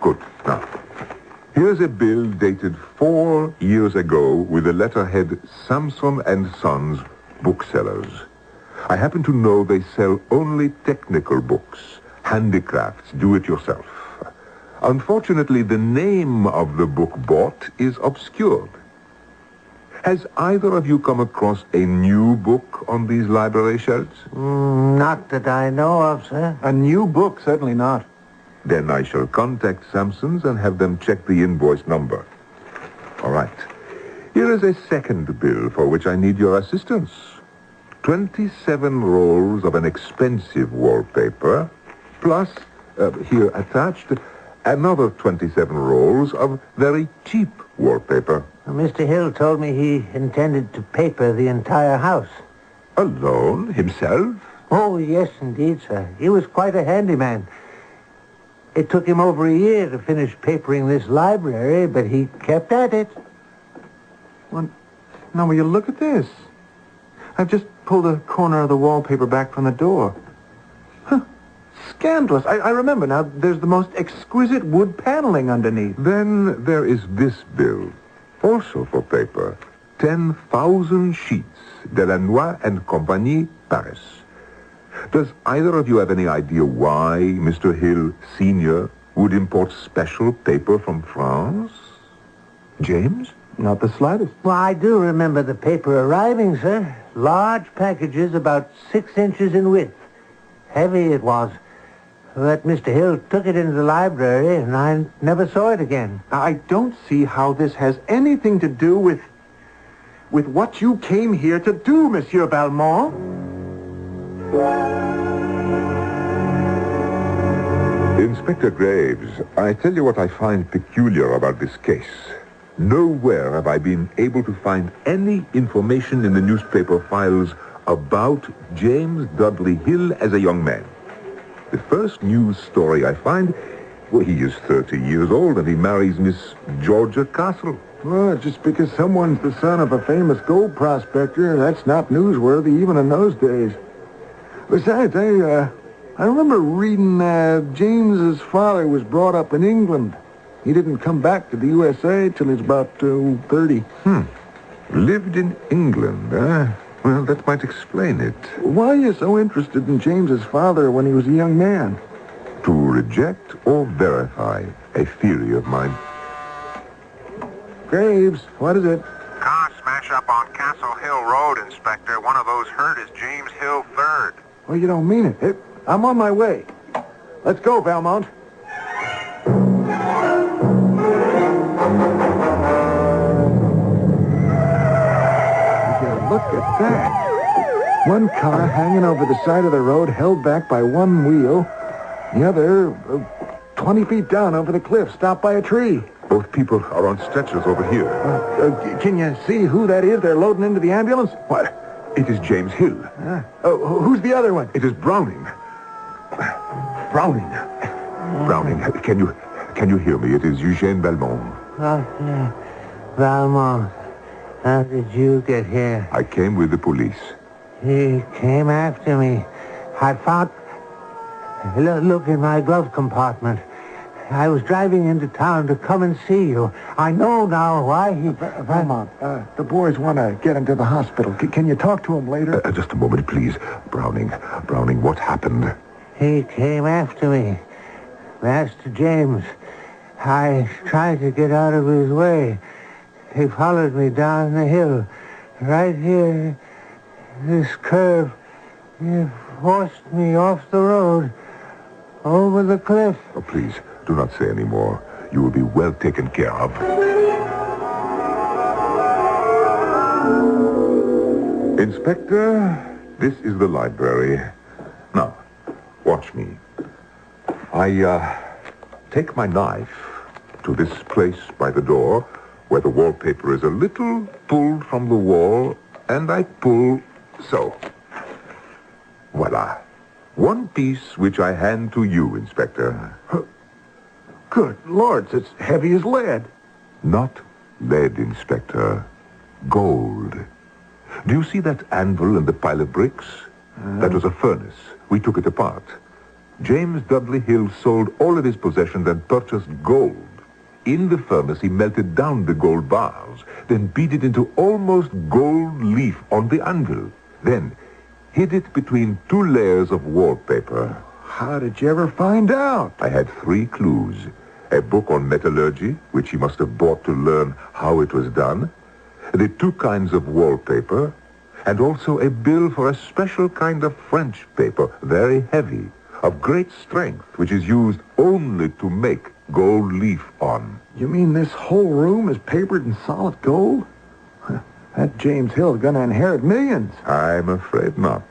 Good. Now, here's a bill dated 4 years ago with the letterhead Samson and Sons Booksellers. I happen to know they sell only technical books, handicrafts, do-it-yourself. Unfortunately, the name of the book bought is obscured. Has either of you come across a new book on these library shelves?
Not that I know of, sir.
A new book? Certainly not.
Then I shall contact Sampson's and have them check the invoice number. All right. Here is a second bill for which I need your assistance. 27 rolls of an expensive wallpaper, plus, here attached, another 27 rolls of very cheap wallpaper.
Mr. Hill told me he intended to paper the entire house.
Alone? Himself?
Oh, yes, indeed, sir. He was quite a handyman. It took him over a year to finish papering this library, but he kept at it.
Well, now, will you look at this? I've just pulled a corner of the wallpaper back from the door. Huh. Scandalous. I remember now. There's the most exquisite wood paneling underneath.
Then there is this bill, also for paper. 10,000 sheets. Delannoy and Compagnie, Paris. Does either of you have any idea why Mr. Hill, Sr., would import special paper from France? James?
Not the slightest.
Well, I do remember the paper arriving, sir. Large packages about 6 inches in width. Heavy it was. But Mr. Hill took it into the library, and I never saw it again.
I don't see how this has anything to do with what you came here to do, Monsieur Valmont.
Inspector Graves, I tell you what I find peculiar about this case. Nowhere have I been able to find any information in the newspaper files about James Dudley Hill as a young man. The first news story I find, well, he is 30 years old and he marries Miss Georgia Castle.
Well, just because someone's the son of a famous gold prospector, that's not newsworthy even in those days. Besides, I remember reading James's father was brought up in England. He didn't come back to the USA till he was about 30.
Lived in England, huh? Well, that might explain it.
Why are you so interested in James's father when he was a young man?
To reject or verify a theory of mine.
Graves, what is it?
Car smash up on Castle Hill Road, Inspector. One of those hurt is James Hill III.
Well, you don't mean it. I'm on my way. Let's go, Valmont. Look at that. One car hanging over the side of the road, held back by one wheel. The other, 20 feet down over the cliff, stopped by a tree.
Both people are on stretchers over here.
Can you see who that is they're loading into the ambulance?
What? It is James Hill.
Who's the other one?
It is Browning. Browning. Browning, can you hear me? It is Eugène Valmont.
Yeah. Valmont, how did you get here?
I came with the police.
He came after me. I found... Look in my glove compartment. I was driving into town to come and see you. I know now why he...
Valmont, the boys want to get him to the hospital. Can you talk to him later?
Just a moment, please. Browning, what happened?
He came after me. Master James. I tried to get out of his way. He followed me down the hill. Right here This curve, it forced me off the road, over the cliff.
Oh, please, do not say any more. You will be well taken care of. Inspector, this is the library. Now, watch me. I take my knife to this place by the door where the wallpaper is a little pulled from the wall, and I pull so. Voila. One piece which I hand to you, Inspector.
Good Lord, it's heavy as lead.
Not lead, Inspector. Gold. Do you see that anvil and the pile of bricks? That was a furnace. We took it apart. James Dudley Hill sold all of his possessions and purchased gold. In the furnace, he melted down the gold bars, then beat it into almost gold leaf on the anvil. Then hid it between 2 layers of wallpaper.
How did you ever find out?
I had 3 clues. A book on metallurgy, which he must have bought to learn how it was done. The 2 kinds of wallpaper, and also a bill for a special kind of French paper, very heavy, of great strength, which is used only to make gold leaf on.
You mean this whole room is papered in solid gold? That James Hill is going to inherit millions.
I'm afraid not.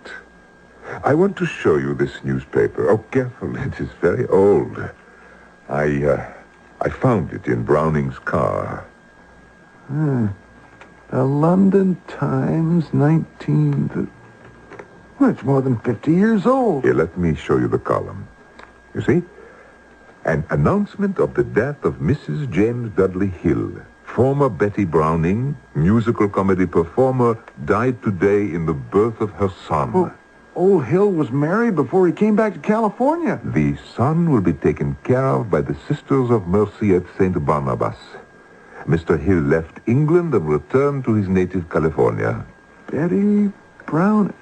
I want to show you this newspaper. Oh, careful, it is very old. I found it in Browning's car.
The London Times, 19th. Well, it's more than 50 years old.
Here, let me show you the column. You see? An announcement of the death of Mrs. James Dudley Hill, former Betty Browning, musical comedy performer, died today in the birth of her son.
Well, old Hill was married before he came back to California.
The son will be taken care of by the Sisters of Mercy at St. Barnabas. Mr. Hill left England and returned to his native California.
Betty Browning.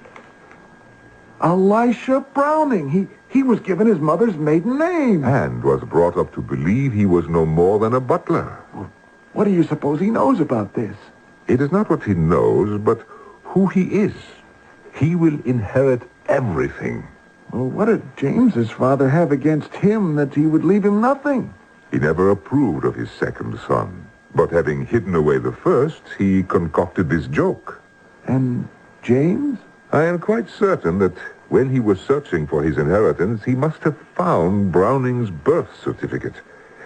Elisha Browning. He was given his mother's maiden name.
And was brought up to believe he was no more than a butler.
What do you suppose he knows about this?
It is not what he knows, but who he is. He will inherit everything.
Well, what did James's father have against him that he would leave him nothing?
He never approved of his second son. But having hidden away the first, he concocted this joke.
And James?
I am quite certain that when he was searching for his inheritance, he must have found Browning's birth certificate.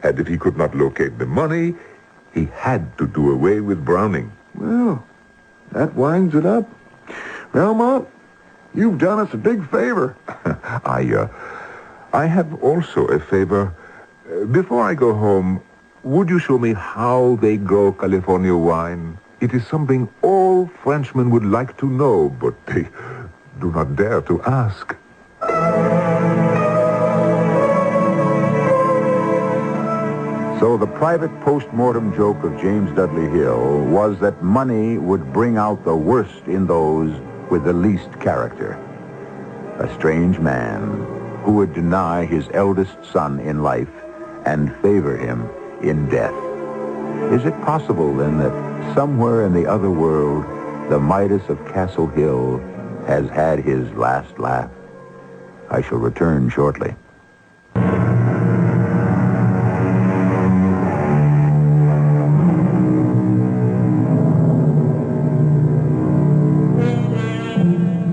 And if he could not locate the money, he had to do away with Browning.
Well, that winds it up. Belmont, you've done us a big favor.
I have also a favor. Before I go home, would you show me how they grow California wine? It is something all Frenchmen would like to know, but they do not dare to ask.
So the private post-mortem joke of James Dudley Hill was that money would bring out the worst in those with the least character. A strange man who would deny his eldest son in life and favor him in death. Is it possible, then, that somewhere in the other world, the Midas of Castle Hill has had his last laugh? I shall return shortly.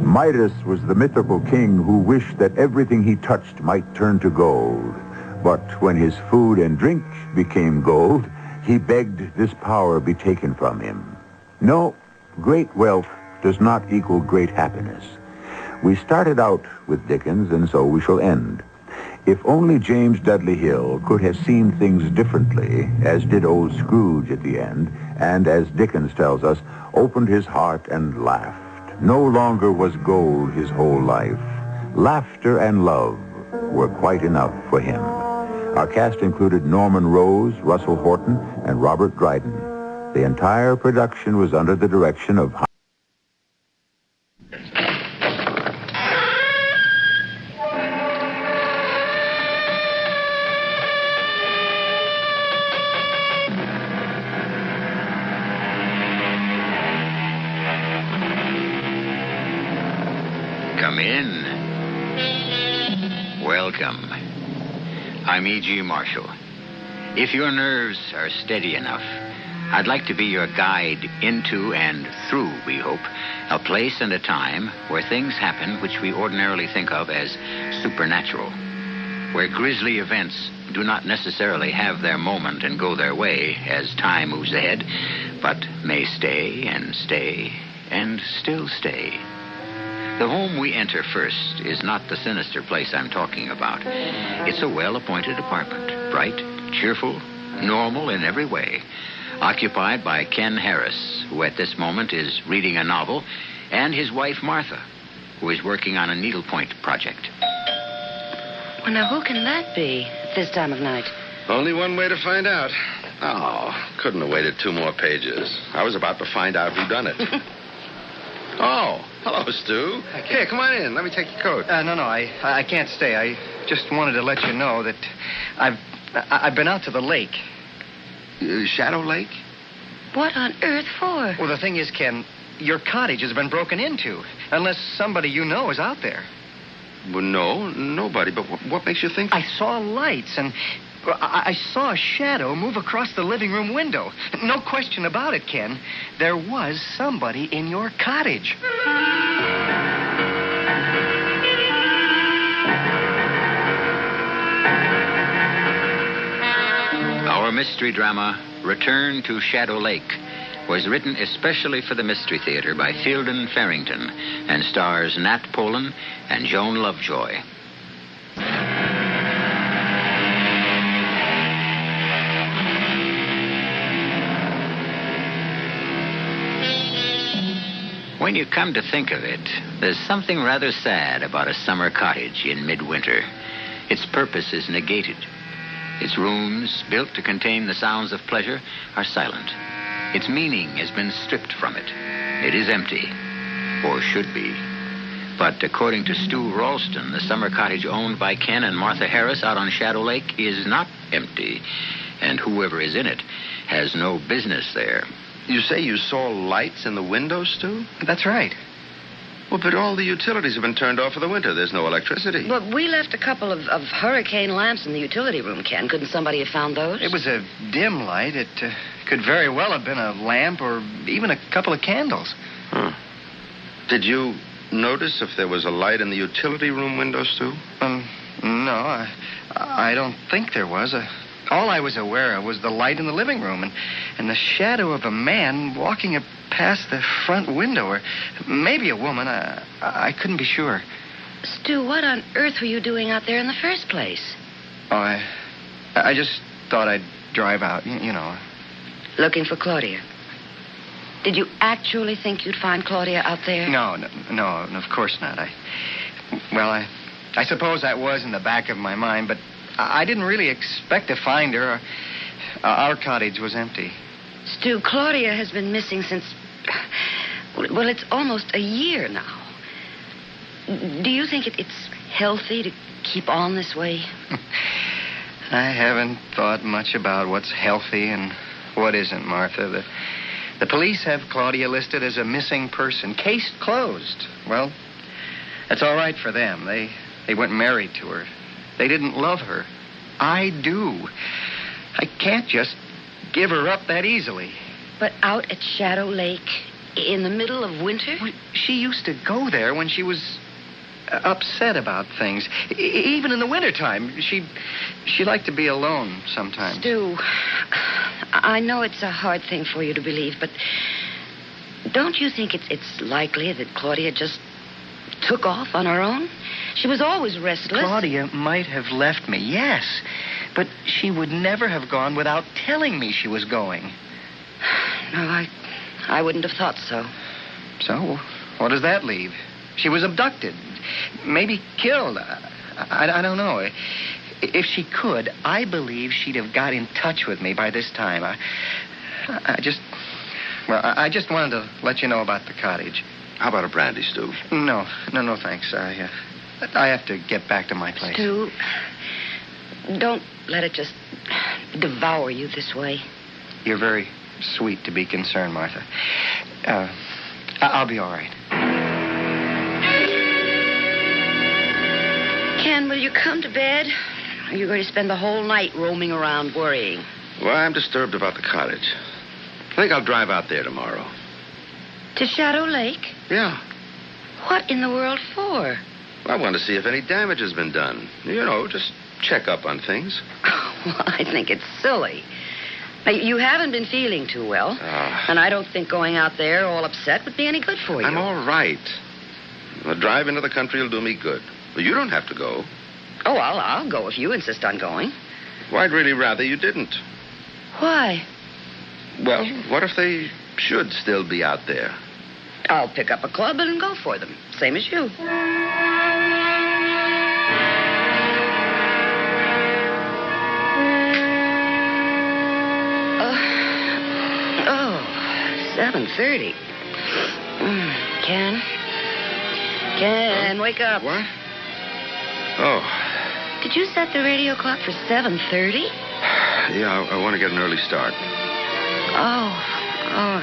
Midas was the mythical king who wished that everything he touched might turn to gold. But when his food and drink became gold, he begged this power be taken from him. No, great wealth does not equal great happiness. We started out with Dickens, and so we shall end. If only James Dudley Hill could have seen things differently, as did old Scrooge at the end, and as Dickens tells us, opened his heart and laughed. No longer was gold his whole life. Laughter and love were quite enough for him. Our cast included Norman Rose, Russell Horton, and Robert Dryden. The entire production was under the direction of
Welcome. I'm E.G. Marshall. If your nerves are steady enough, I'd like to be your guide into and through, we hope, a place and a time where things happen which we ordinarily think of as supernatural, where grisly events do not necessarily have their moment and go their way as time moves ahead, but may stay and stay and still stay. The home we enter first is not the sinister place I'm talking about. It's a well-appointed apartment, bright, cheerful, normal in every way, occupied by Ken Harris, who at this moment is reading a novel, and his wife, Martha, who is working on a needlepoint project.
Well, now, who can that be at this time of night?
Only one way to find out. Oh, couldn't have waited 2 more pages. I was about to find out who done it. Oh, hello, Stu. Here, come on in. Let me take your coat.
No, I can't stay. I just wanted to let you know that I've been out to the lake.
Shadow Lake?
What on earth for?
Well, the thing is, Ken, your cottage has been broken into. Unless somebody you know is out there.
Well, no, nobody. But what makes you think?
I saw lights, and I saw a shadow move across the living room window. No question about it, Ken. There was somebody in your cottage.
Our mystery drama, Return to Shadow Lake, was written especially for the Mystery Theater by Fielden Farrington and stars Nat Polen and Joan Lovejoy. When you come to think of it, there's something rather sad about a summer cottage in midwinter. Its purpose is negated. Its rooms, built to contain the sounds of pleasure, are silent. Its meaning has been stripped from it. It is empty, or should be. But according to Stu Ralston, the summer cottage owned by Ken and Martha Harris out on Shadow Lake is not empty, and whoever is in it has no business there.
You say you saw lights in the windows, Stu?
That's right.
Well, but all the utilities have been turned off for the winter. There's no electricity.
But we left a couple of hurricane lamps in the utility room, Ken. Couldn't somebody have found those?
It was a dim light. It could very well have been a lamp or even a couple of candles.
Huh. Did you notice if there was a light in the utility room windows, Stu?
No, I don't think there was. All I was aware of was the light in the living room and the shadow of a man walking past the front window, or maybe a woman. I couldn't be sure.
Stu, what on earth were you doing out there in the first place?
Oh, I just thought I'd drive out, you know.
Looking for Claudia. Did you actually think you'd find Claudia out there?
No, of course not. I suppose that was in the back of my mind, but I didn't really expect to find her. Our cottage was empty.
Stu, Claudia has been missing since... Well, it's almost a year now. Do you think it's healthy to keep on this way?
I haven't thought much about what's healthy and what isn't, Martha. The police have Claudia listed as a missing person. Case closed. Well, that's all right for them. They weren't married to her. They didn't love her. I do. I can't just give her up that easily.
But out at Shadow Lake, in the middle of winter?
Well, she used to go there when she was upset about things. Even in the wintertime. She liked to be alone sometimes.
Stu, I know it's a hard thing for you to believe, but don't you think it's likely that Claudia just took off on her own? She was always restless.
Claudia might have left me, yes. But she would never have gone without telling me she was going.
No, I wouldn't have thought so.
So, what does that leave? She was abducted. Maybe killed. I don't know. If she could, I believe she'd have got in touch with me by this time. I just wanted to let you know about the cottage.
How about a brandy, Stu?
No, thanks. I have to get back to my place.
Stu, don't let it just devour you this way.
You're very sweet to be concerned, Martha. I'll be all right.
Ken, will you come to bed? Or are you going to spend the whole night roaming around worrying?
Well, I'm disturbed about the cottage. I think I'll drive out there tomorrow.
To Shadow Lake?
Yeah.
What in the world for?
I want to see if any damage has been done. You know, just check up on things.
Well, I think it's silly. Now, you haven't been feeling too well. And I don't think going out there all upset would be any good for you.
I'm all right. A drive into the country will do me good. But you don't have to go.
Oh, I'll go if you insist on going.
Well, I'd really rather you didn't.
Why?
Well, what if they should still be out there?
I'll pick up a club and go for them. Same as you. Oh, 7:30. Ken, wake up.
What? Oh.
Did you set the radio clock for 7:30?
Yeah, I want to get an early start.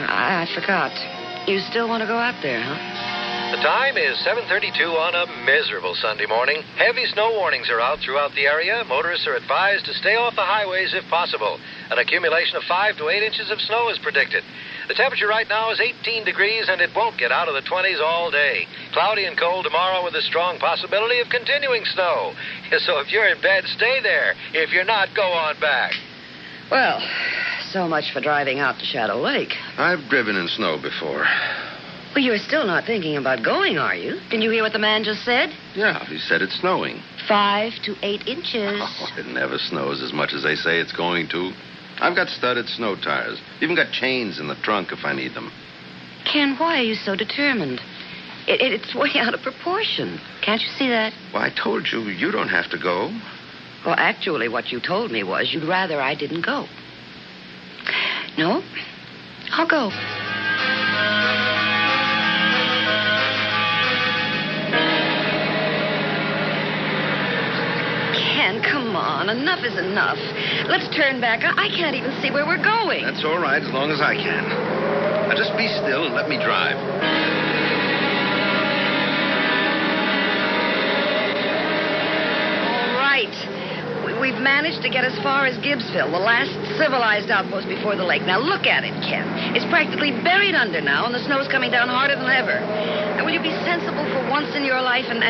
I forgot. You still want to go out there, huh?
The time is 7:32 on a miserable Sunday morning. Heavy snow warnings are out throughout the area. Motorists are advised to stay off the highways if possible. An accumulation of 5 to 8 inches of snow is predicted. The temperature right now is 18 degrees, and it won't get out of the 20s all day. Cloudy and cold tomorrow with a strong possibility of continuing snow. So if you're in bed, stay there. If you're not, go on back.
Well, so much for driving out to Shadow Lake.
I've driven in snow before.
Well, you're still not thinking about going, are you? Didn't you hear what the man just said?
Yeah, he said it's snowing.
5 to 8 inches.
Oh, it never snows as much as they say it's going to. I've got studded snow tires. Even got chains in the trunk if I need them.
Ken, why are you so determined? It's way out of proportion. Can't you see that?
Well, I told you, you don't have to go.
Well, actually, what you told me was you'd rather I didn't go. No, I'll go. Ken, come on. Enough is enough. Let's turn back. I can't even see where we're going.
That's all right, as long as I can. Now, just be still and let me drive.
All right. We've managed to get as far as Gibbsville, the last civilized outpost before the lake. Now, look at it, Ken. It's practically buried under now, and the snow's coming down harder than ever. Now, will you be sensible for once in your life and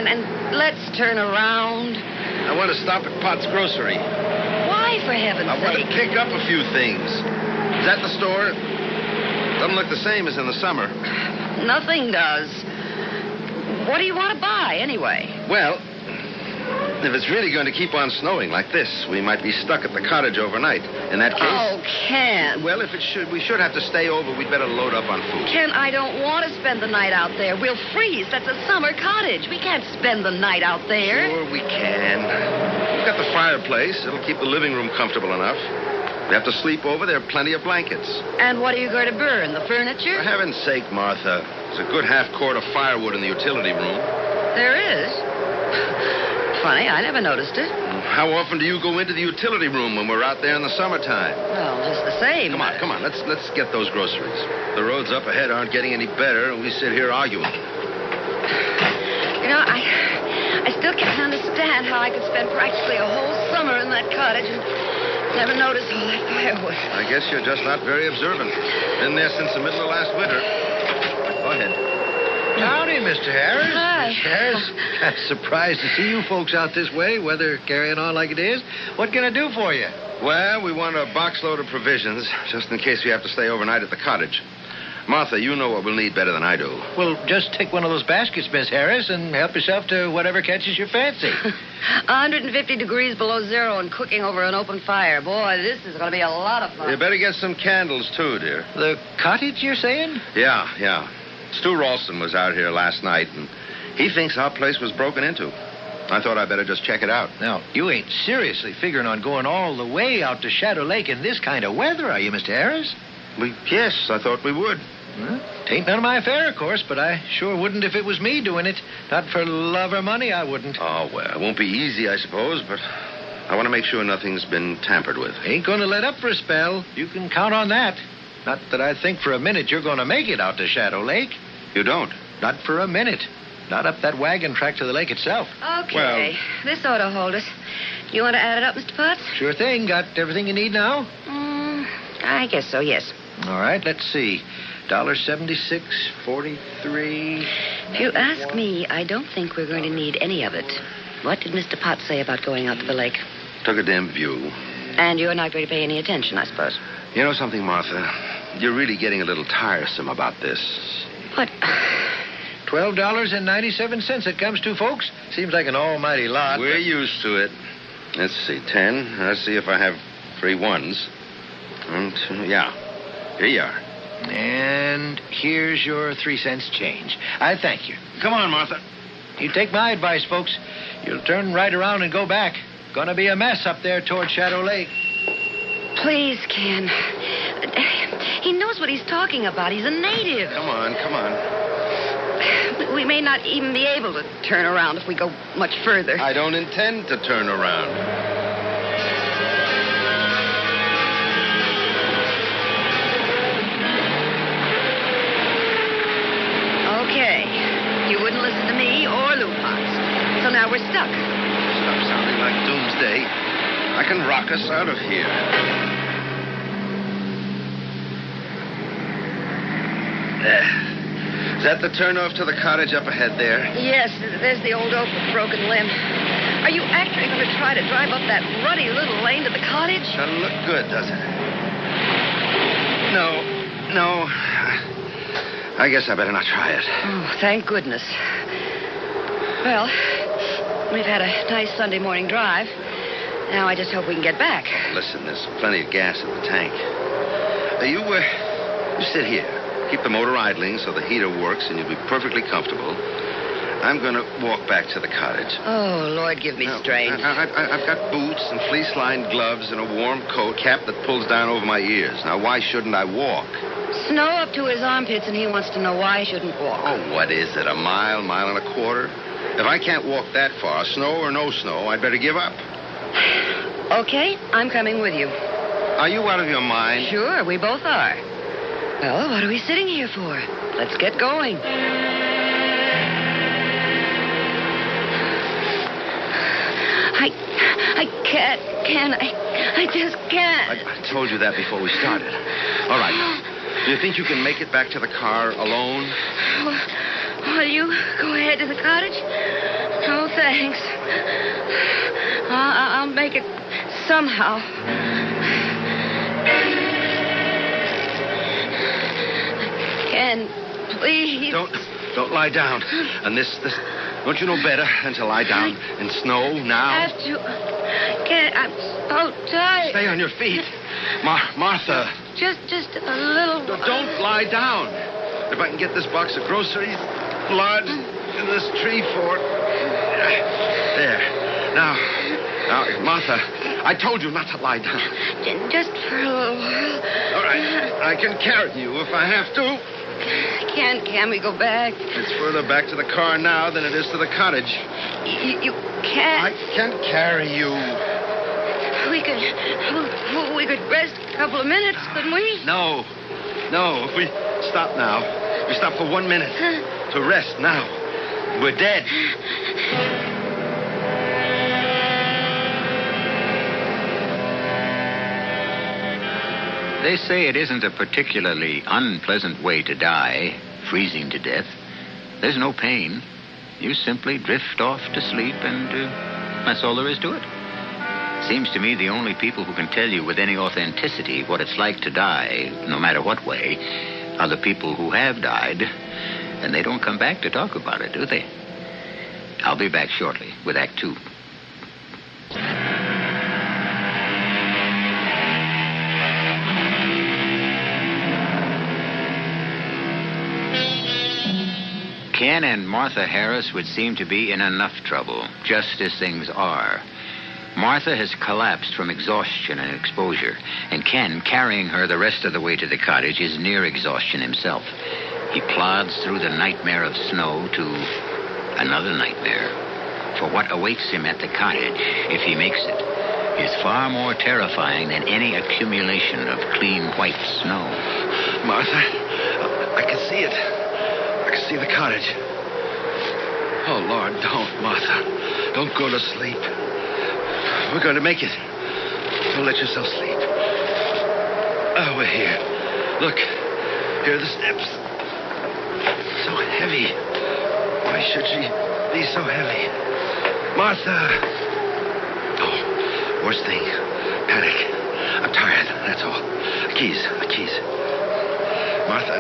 let's turn around?
I want to stop at Pot's Grocery.
Why, for heaven's sake?
I want to pick up a few things. Is that the store? Doesn't look the same as in the summer.
Nothing does. What do you want to buy, anyway?
Well, if it's really going to keep on snowing like this, we might be stuck at the cottage overnight. In that case...
Oh, Ken.
Well, if we should have to stay over, we'd better load up on food.
Ken, I don't want to spend the night out there. We'll freeze. That's a summer cottage. We can't spend the night out there.
Sure, we can. We've got the fireplace. It'll keep the living room comfortable enough. We have to sleep over. There are plenty of blankets.
And what are you going to burn, the furniture?
For heaven's sake, Martha. There's a good half-quart of firewood in the utility room.
There is? Funny, I never noticed it.
How often do you go into the utility room when we're out there in the summertime?
Well, just the same.
Come on. Let's get those groceries. The roads up ahead aren't getting any better, and we sit here arguing.
You know, I still can't understand how I could spend practically a whole summer in that cottage and never notice all that firewood.
I guess you're just not very observant. Been there since the middle of last winter. Go ahead.
Howdy, Mr. Harris.
Hi.
Mr. Harris, I'm surprised to see you folks out this way, weather carrying on like it is. What can I do for you?
Well, we want a box load of provisions, just in case we have to stay overnight at the cottage. Martha, you know what we'll need better than I do.
Well, just take one of those baskets, Miss Harris, and help yourself to whatever catches your fancy.
150 degrees below zero and cooking over an open fire. Boy, this is going to be a lot of fun.
You better get some candles, too, dear.
The cottage, you're saying?
Yeah. Stu Ralston was out here last night, and he thinks our place was broken into. I thought I'd better just check it out.
Now, you ain't seriously figuring on going all the way out to Shadow Lake in this kind of weather, are you, Mr. Harris?
Yes, I thought we would.
Well, tain't none of my affair, of course, but I sure wouldn't if it was me doing it. Not for love or money, I wouldn't.
Oh, well, it won't be easy, I suppose, but I want to make sure nothing's been tampered with.
Ain't going to let up for a spell. You can count on that. Not that I think for a minute you're going to make it out to Shadow Lake.
You don't?
Not for a minute. Not up that wagon track to the lake itself.
Okay. This ought to hold us. You want to add it up, Mr. Potts?
Sure thing. Got everything you need now?
I guess so, yes.
All right, let's see. $1.76.43.
If you ask me, I don't think we're going to need any of it. What did Mr. Potts say about going out to the lake?
Took a dim view.
And you're not going to pay any attention, I suppose.
You know something, Martha? You're really getting a little tiresome about this.
What?
$12.97 it comes to, folks. Seems like an almighty lot.
We're used to it. Let's see, 10. Let's see if I have 3 ones. 1, 2, yeah. Here you are.
And here's your 3 cents change. I thank you.
Come on, Martha.
You take my advice, folks. You'll turn right around and go back. Gonna be a mess up there toward Shadow Lake.
Please, Ken. He knows what he's talking about. He's a native.
Come on.
We may not even be able to turn around if we go much further.
I don't intend to turn around.
Okay. You wouldn't listen to me or Lou Potts. So now we're stuck.
Stop sounding like doomsday. I can rock us out of here. Is that the turnoff to the cottage up ahead there?
Yes, there's the old oak with broken limb. Are you actually going to try to drive up that ruddy little lane to the cottage?
Doesn't look good, does it? No. I guess I better not try it.
Oh, thank goodness. Well, we've had a nice Sunday morning drive. Now I just hope we can get back.
Listen, there's plenty of gas in the tank. You sit here. Keep the motor idling so the heater works and you'll be perfectly comfortable. I'm going to walk back to the cottage.
Oh, Lord, give me strength.
I've got boots and fleece-lined gloves and a warm coat, cap that pulls down over my ears. Now, why shouldn't I walk?
Snow up to his armpits, and he wants to know why I shouldn't walk.
Oh, what is it, a mile and a quarter? If I can't walk that far, snow or no snow, I'd better give up.
Okay, I'm coming with you.
Are you out of your mind?
Sure, we both are. Well, what are we sitting here for? Let's get going. I can't, can I just can't.
I told you that before we started. All right. Do you think you can make it back to the car alone?
Will you go ahead to the cottage? No, thanks. I'll make it somehow. Ken, please.
Don't lie down. And this, don't you know better than to lie down in snow now?
I have to. Ken, I'm so tired.
Stay on your feet. Martha.
Just a little.
Don't lie down. If I can get this box of groceries, blood, and this tree fort. There. Now, Martha, I told you not to lie down.
Just for a little while.
All right. I can carry you if I have to.
Can we go back?
It's further back to the car now than it is to the cottage.
You can't.
I can carry you.
We could rest a couple of minutes, couldn't we?
No. If we stop now, we stop for 1 minute to rest now. We're dead.
They say it isn't a particularly unpleasant way to die, freezing to death. There's no pain. You simply drift off to sleep, and that's all there is to it. Seems to me the only people who can tell you with any authenticity what it's like to die, no matter what way, are the people who have died, and they don't come back to talk about it, do they? I'll be back shortly with Act 2. Ken and Martha Harris would seem to be in enough trouble, just as things are. Martha has collapsed from exhaustion and exposure, and Ken, carrying her the rest of the way to the cottage, is near exhaustion himself. He plods through the nightmare of snow to another nightmare. For what awaits him at the cottage, if he makes it, is far more terrifying than any accumulation of clean white snow.
Martha, I can see it. I can see the cottage. Oh, Lord, don't, Martha. Don't go to sleep. We're going to make it. Don't let yourself sleep. Oh, we're here. Look, here are the steps. So heavy. Why should she be so heavy? Martha! Oh, worst thing. Panic. I'm tired, that's all. The keys. Martha,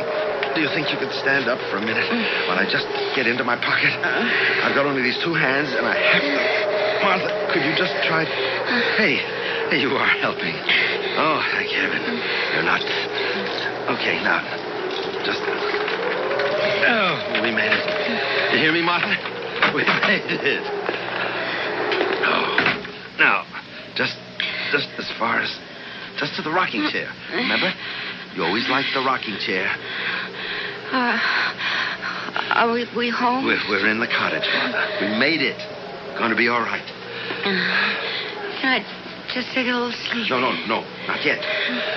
do you think you could stand up for a minute while I just get into my pocket? I've got only these two hands, and I have to... Martha, could you just try... Hey, you are helping. Oh, thank heaven. You're not... Okay, now, just... Oh, we made it. You hear me, Martha? We made it. Oh, now, just as far as... Just to the rocking chair. Remember? You always liked the rocking chair.
Are we home?
We're in the cottage, Martha. We made it. Going to be all right.
Can I just take a little sleep?
No, not yet.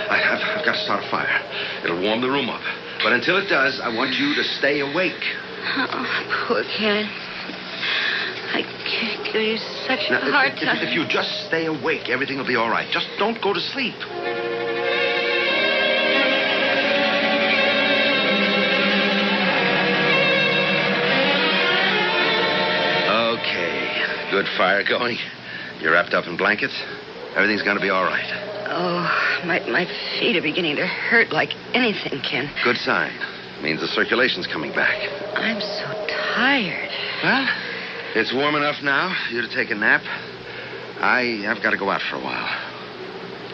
I've got to start a fire. It'll warm the room up. But until it does, I want you to stay awake.
Oh, poor Ken. I give you such a hard time.
If you just stay awake, everything will be all right. Just don't go to sleep. Okay. Good fire going. You're wrapped up in blankets. Everything's going to be all right.
Oh, my feet are beginning to hurt like anything, Ken.
Good sign. Means the circulation's coming back.
I'm so tired.
Well, it's warm enough now for you to take a nap. I've got to go out for a while.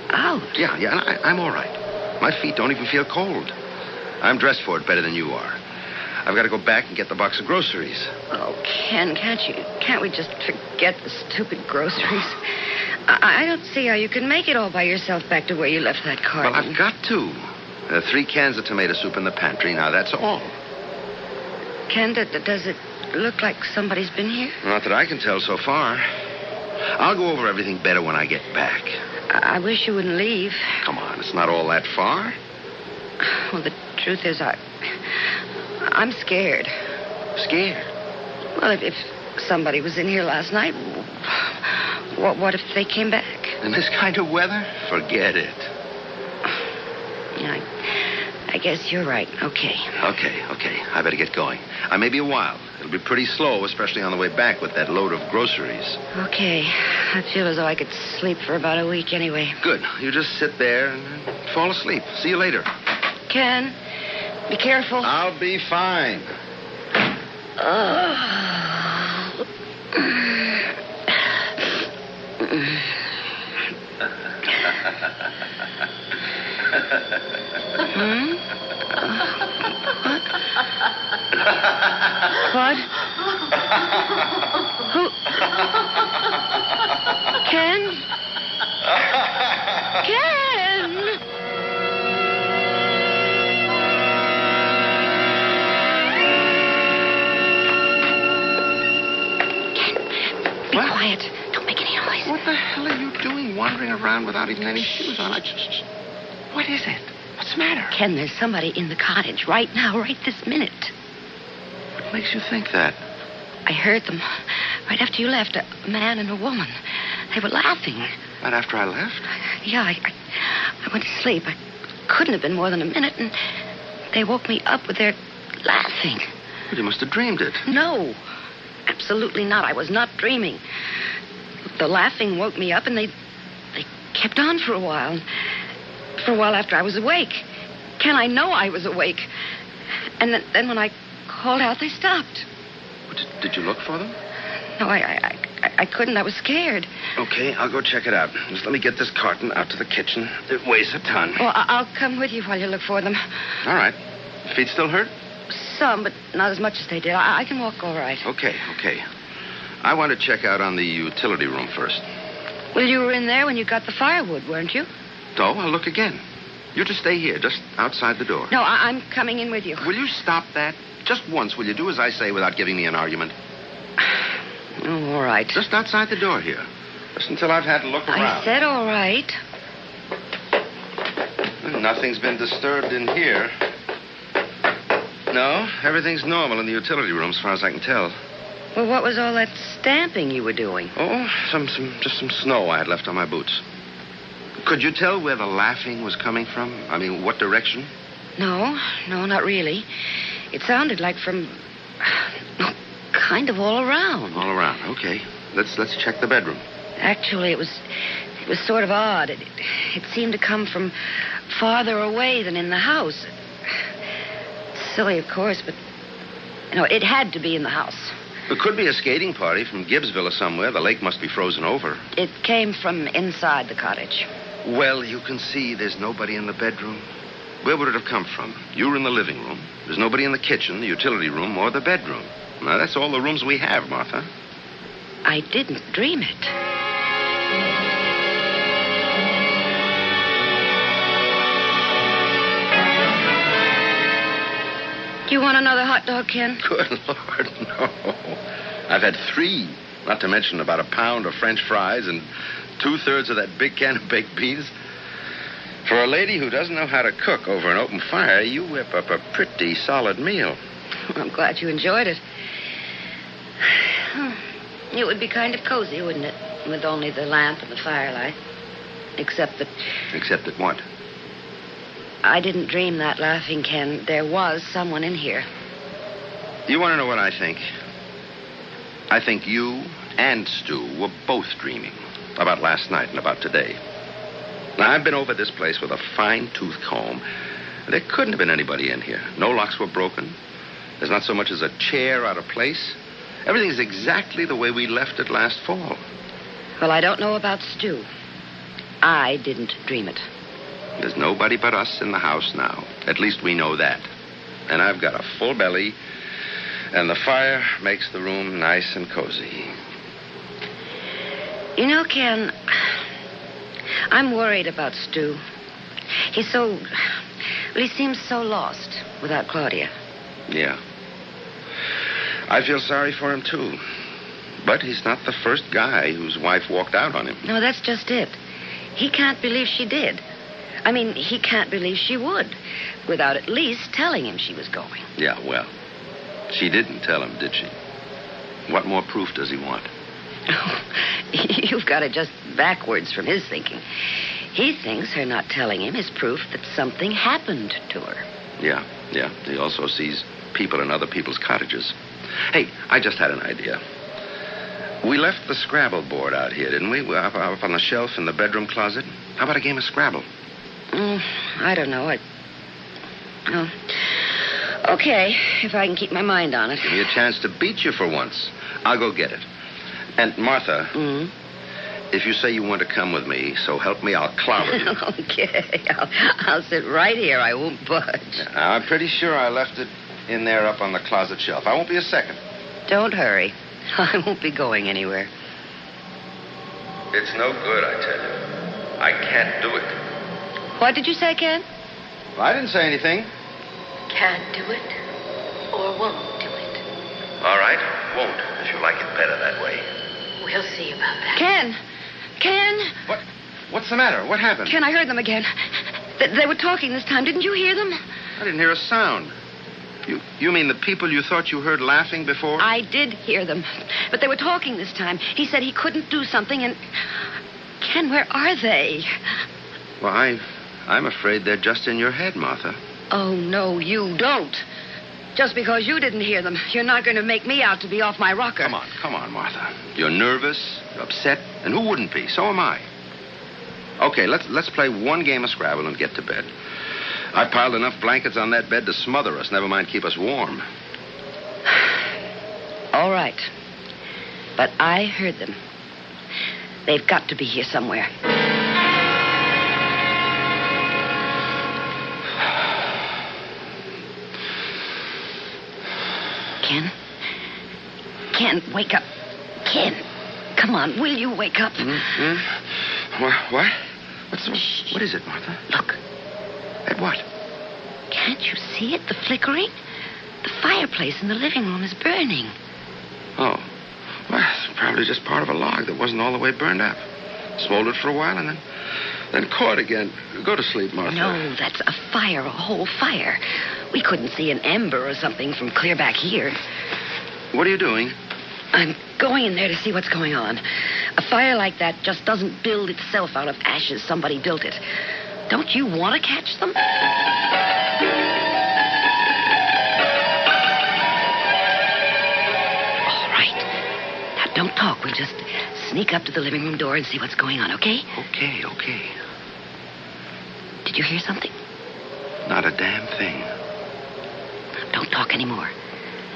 Out?
Yeah, and I'm all right. My feet don't even feel cold. I'm dressed for it better than you are. I've got to go back and get the box of groceries.
Oh, Ken, can't we just forget the stupid groceries? I don't see how you can make it all by yourself back to where you left that car.
Well, I've got to. There are 3 cans of tomato soup in the pantry. Now, that's all.
Ken, does it look like somebody's been here?
Not that I can tell so far. I'll go over everything better when I get back.
I wish you wouldn't leave.
Come on, it's not all that far.
Well, the truth is, I'm scared.
Scared?
Well, if somebody was in here last night, what if they came back?
In this kind of weather? Forget it.
Yeah, I guess you're right. Okay.
Okay. I better get going. I may be a while. It'll be pretty slow, especially on the way back with that load of groceries.
Okay. I feel as though I could sleep for about a week anyway.
Good. You just sit there and fall asleep. See you later.
Ken, be careful.
I'll be fine.
What? Who? Ken? Ken! Be quiet. Don't make any noise.
What the hell are you doing wandering around without even any shoes on? What is it? What's the matter?
Ken, there's somebody in the cottage right now, right this minute.
What makes you think that?
I heard them right after you left, a man and a woman. They were laughing.
Right after I left?
Yeah, I went to sleep. I couldn't have been more than a minute, and they woke me up with their laughing.
Well, you must have dreamed it.
No, absolutely not. I was not dreaming. The laughing woke me up, and they kept on for a while. For a while after I was awake. Ken, I know I was awake. And then when I called out, they stopped.
Did you look for them?
No, I couldn't. I was scared.
Okay, I'll go check it out. Just let me get this carton out to the kitchen. It weighs a ton.
Well, I'll come with you while you look for them.
All right. Feet still hurt?
Some, but not as much as they did. I can walk all right.
Okay. I want to check out on the utility room first.
Well, you were in there when you got the firewood, weren't you?
So, I'll look again. You just stay here, just outside the door.
No, I'm coming in with you.
Will you stop that? Just once, will you do as I say without giving me an argument?
Oh, all right.
Just outside the door here. Just until I've had a look around.
I said all right.
Nothing's been disturbed in here. No, everything's normal in the utility room as far as I can tell.
Well, what was all that stamping you were doing?
Oh, just some snow I had left on my boots. Could you tell where the laughing was coming from? I mean, what direction?
No, not really. It sounded like from... kind of all around.
All around, okay. Let's check the bedroom.
Actually, it was sort of odd. It seemed to come from farther away than in the house. Silly, of course, but... it had to be in the house.
It could be a skating party from Gibbsville or somewhere. The lake must be frozen over.
It came from inside the cottage.
Well, you can see there's nobody in the bedroom. Where would it have come from? You were in the living room. There's nobody in the kitchen, the utility room, or the bedroom. Now, that's all the rooms we have, Martha.
I didn't dream it. Do you want another hot dog, Ken?
Good Lord, no. I've had 3, not to mention about a pound of French fries and 2/3 of that big can of baked beans. For a lady who doesn't know how to cook over an open fire, you whip up a pretty solid meal.
I'm glad you enjoyed it. It would be kind of cozy, wouldn't it? With only the lamp and the firelight. Except that...
Except that what?
I didn't dream that laughing, Ken. There was someone in here.
You want to know what I think? I think you and Stu were both dreaming about last night and about today. Now, I've been over this place with a fine-tooth comb. There couldn't have been anybody in here. No locks were broken. There's not so much as a chair out of place. Everything's exactly the way we left it last fall.
Well, I don't know about Stu. I didn't dream it.
There's nobody but us in the house now. At least we know that. And I've got a full belly, and the fire makes the room nice and cozy.
You know, Ken, I'm worried about Stu. He seems so lost without Claudia.
Yeah. I feel sorry for him, too. But he's not the first guy whose wife walked out on him.
No, that's just it. He can't believe she did. I mean, he can't believe she would, without at least telling him she was going.
Yeah, well, she didn't tell him, did she? What more proof does he want?
Oh, you've got it just backwards from his thinking. He thinks her not telling him is proof that something happened to her.
Yeah. He also sees people in other people's cottages. Hey, I just had an idea. We left the Scrabble board out here, didn't we? Up on the shelf in the bedroom closet. How about a game of Scrabble?
I don't know. Okay, if I can keep my mind on it.
Give me a chance to beat you for once. I'll go get it. And, Martha, if you say you want to come with me, so help me, I'll clobber you.
Okay, I'll sit right here. I won't budge.
I'm pretty sure I left it in there up on the closet shelf. I won't be a second.
Don't hurry. I won't be going anywhere.
It's no good, I tell you. I can't do it.
What did you say, Ken?
Well, I didn't say anything.
Can't do it or won't do it.
All right, won't, if you like it better that way.
We'll see about that.
Ken!
What's the matter? What happened?
Ken, I heard them again. They were talking this time. Didn't you hear them?
I didn't hear a sound. You mean the people you thought you heard laughing before?
I did hear them. But they were talking this time. He said he couldn't do something and... Ken, where are they?
Well, I'm afraid they're just in your head, Martha.
Oh, no, you don't. Just because you didn't hear them, you're not going to make me out to be off my rocker.
Come on, Martha. You're nervous, you're upset, and who wouldn't be? So am I. Okay, let's play one game of Scrabble and get to bed. I piled enough blankets on that bed to smother us, never mind keep us warm.
All right. But I heard them. They've got to be here somewhere. Ken, wake up. Ken, come on, will you wake up?
What? What is it, Martha?
Look.
At what?
Can't you see it? The flickering? The fireplace in the living room is burning.
Oh. Well, it's probably just part of a log that wasn't all the way burned up. Smoldered for a while and then caught again. Go to sleep, Martha.
No, that's a fire, a whole fire. We couldn't see an ember or something from clear back here.
What are you doing?
I'm going in there to see what's going on. A fire like that just doesn't build itself out of ashes. Somebody built it. Don't you want to catch them? All right. Now, don't talk. We'll just sneak up to the living room door and see what's going on, okay?
Okay.
Did you hear something?
Not a damn thing.
Don't talk anymore.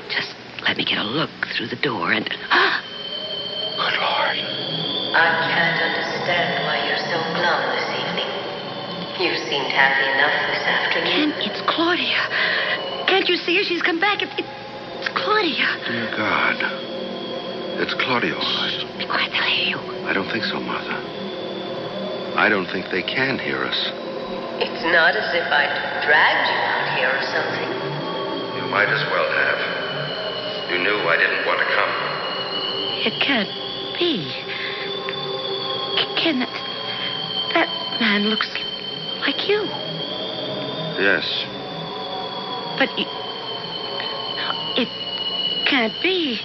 Just let me get a look through the door and...
Good Lord.
I can't understand why you're so glum this evening. You seemed happy enough this afternoon.
It's Claudia. Can't you see her? She's come back. It's Claudia.
Dear God. It's Claudia, all right.
Be quiet, they'll hear you.
I don't think so, Martha. I don't think they can hear us.
It's not as if I'd dragged you out here or something.
You might as well have. You knew I didn't want to come.
It can't be. Ken, that man looks like you.
Yes.
But it can't be.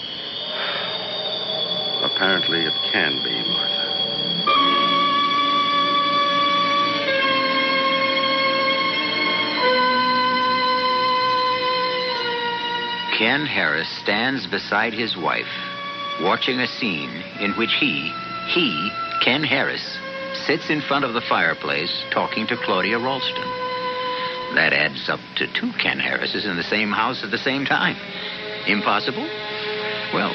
Apparently it can be, Martha.
Ken Harris stands beside his wife, watching a scene in which he, Ken Harris, sits in front of the fireplace talking to Claudia Ralston. That adds up to 2 Ken Harrises in the same house at the same time. Impossible? Well,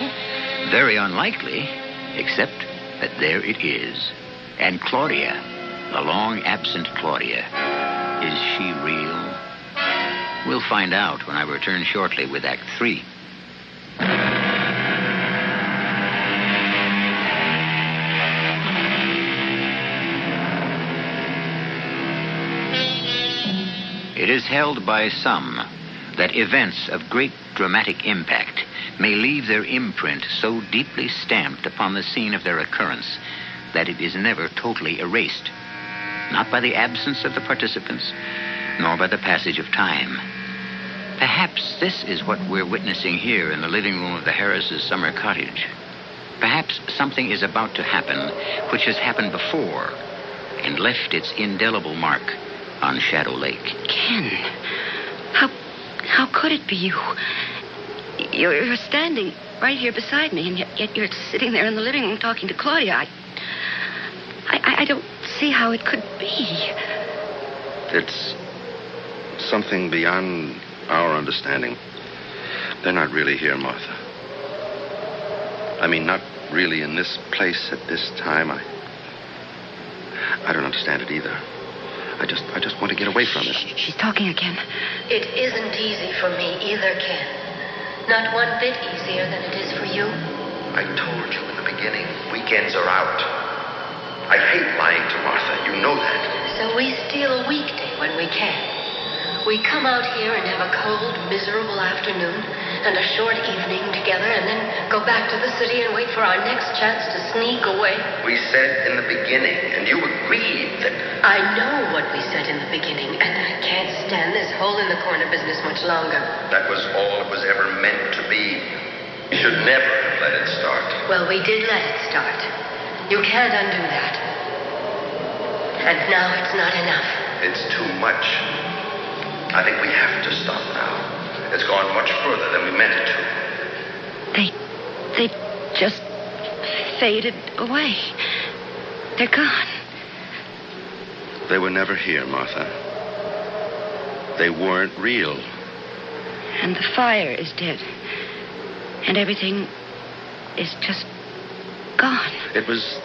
very unlikely, except that there it is. And Claudia, the long-absent Claudia, is she real? We'll find out when I return shortly with Act 3. It is held by some that events of great dramatic impact may leave their imprint so deeply stamped upon the scene of their occurrence that it is never totally erased, not by the absence of the participants, nor by the passage of time. Perhaps this is what we're witnessing here in the living room of the Harris' summer cottage. Perhaps something is about to happen which has happened before and left its indelible mark on Shadow Lake.
Ken, how could it be you? You're standing right here beside me, and yet you're sitting there in the living room talking to Claudia. I don't see how it could be.
It's something beyond our understanding. They're not really here, Martha. I mean, not really in this place at this time. I don't understand it either. I just want to get away from it.
She's talking again.
It isn't easy for me either, Ken. Not one bit easier than it is for you.
I told you in the beginning, weekends are out. I hate lying to Martha. You know that.
So we steal a weekday when we can. We come out here and have a cold, miserable afternoon and a short evening together and then go back to the city and wait for our next chance to sneak away.
We said in the beginning, and you agreed that...
I know what we said in the beginning, and I can't stand this hole-in-the-corner business much longer.
That was all it was ever meant to be. You should never have let it start.
Well, we did let it start. You can't undo that. And now it's not enough.
It's too much. I think we have to stop now. It's gone much further than we meant it to.
They just faded away. They're gone.
They were never here, Martha. They weren't real.
And the fire is dead. And everything is just gone.
It was,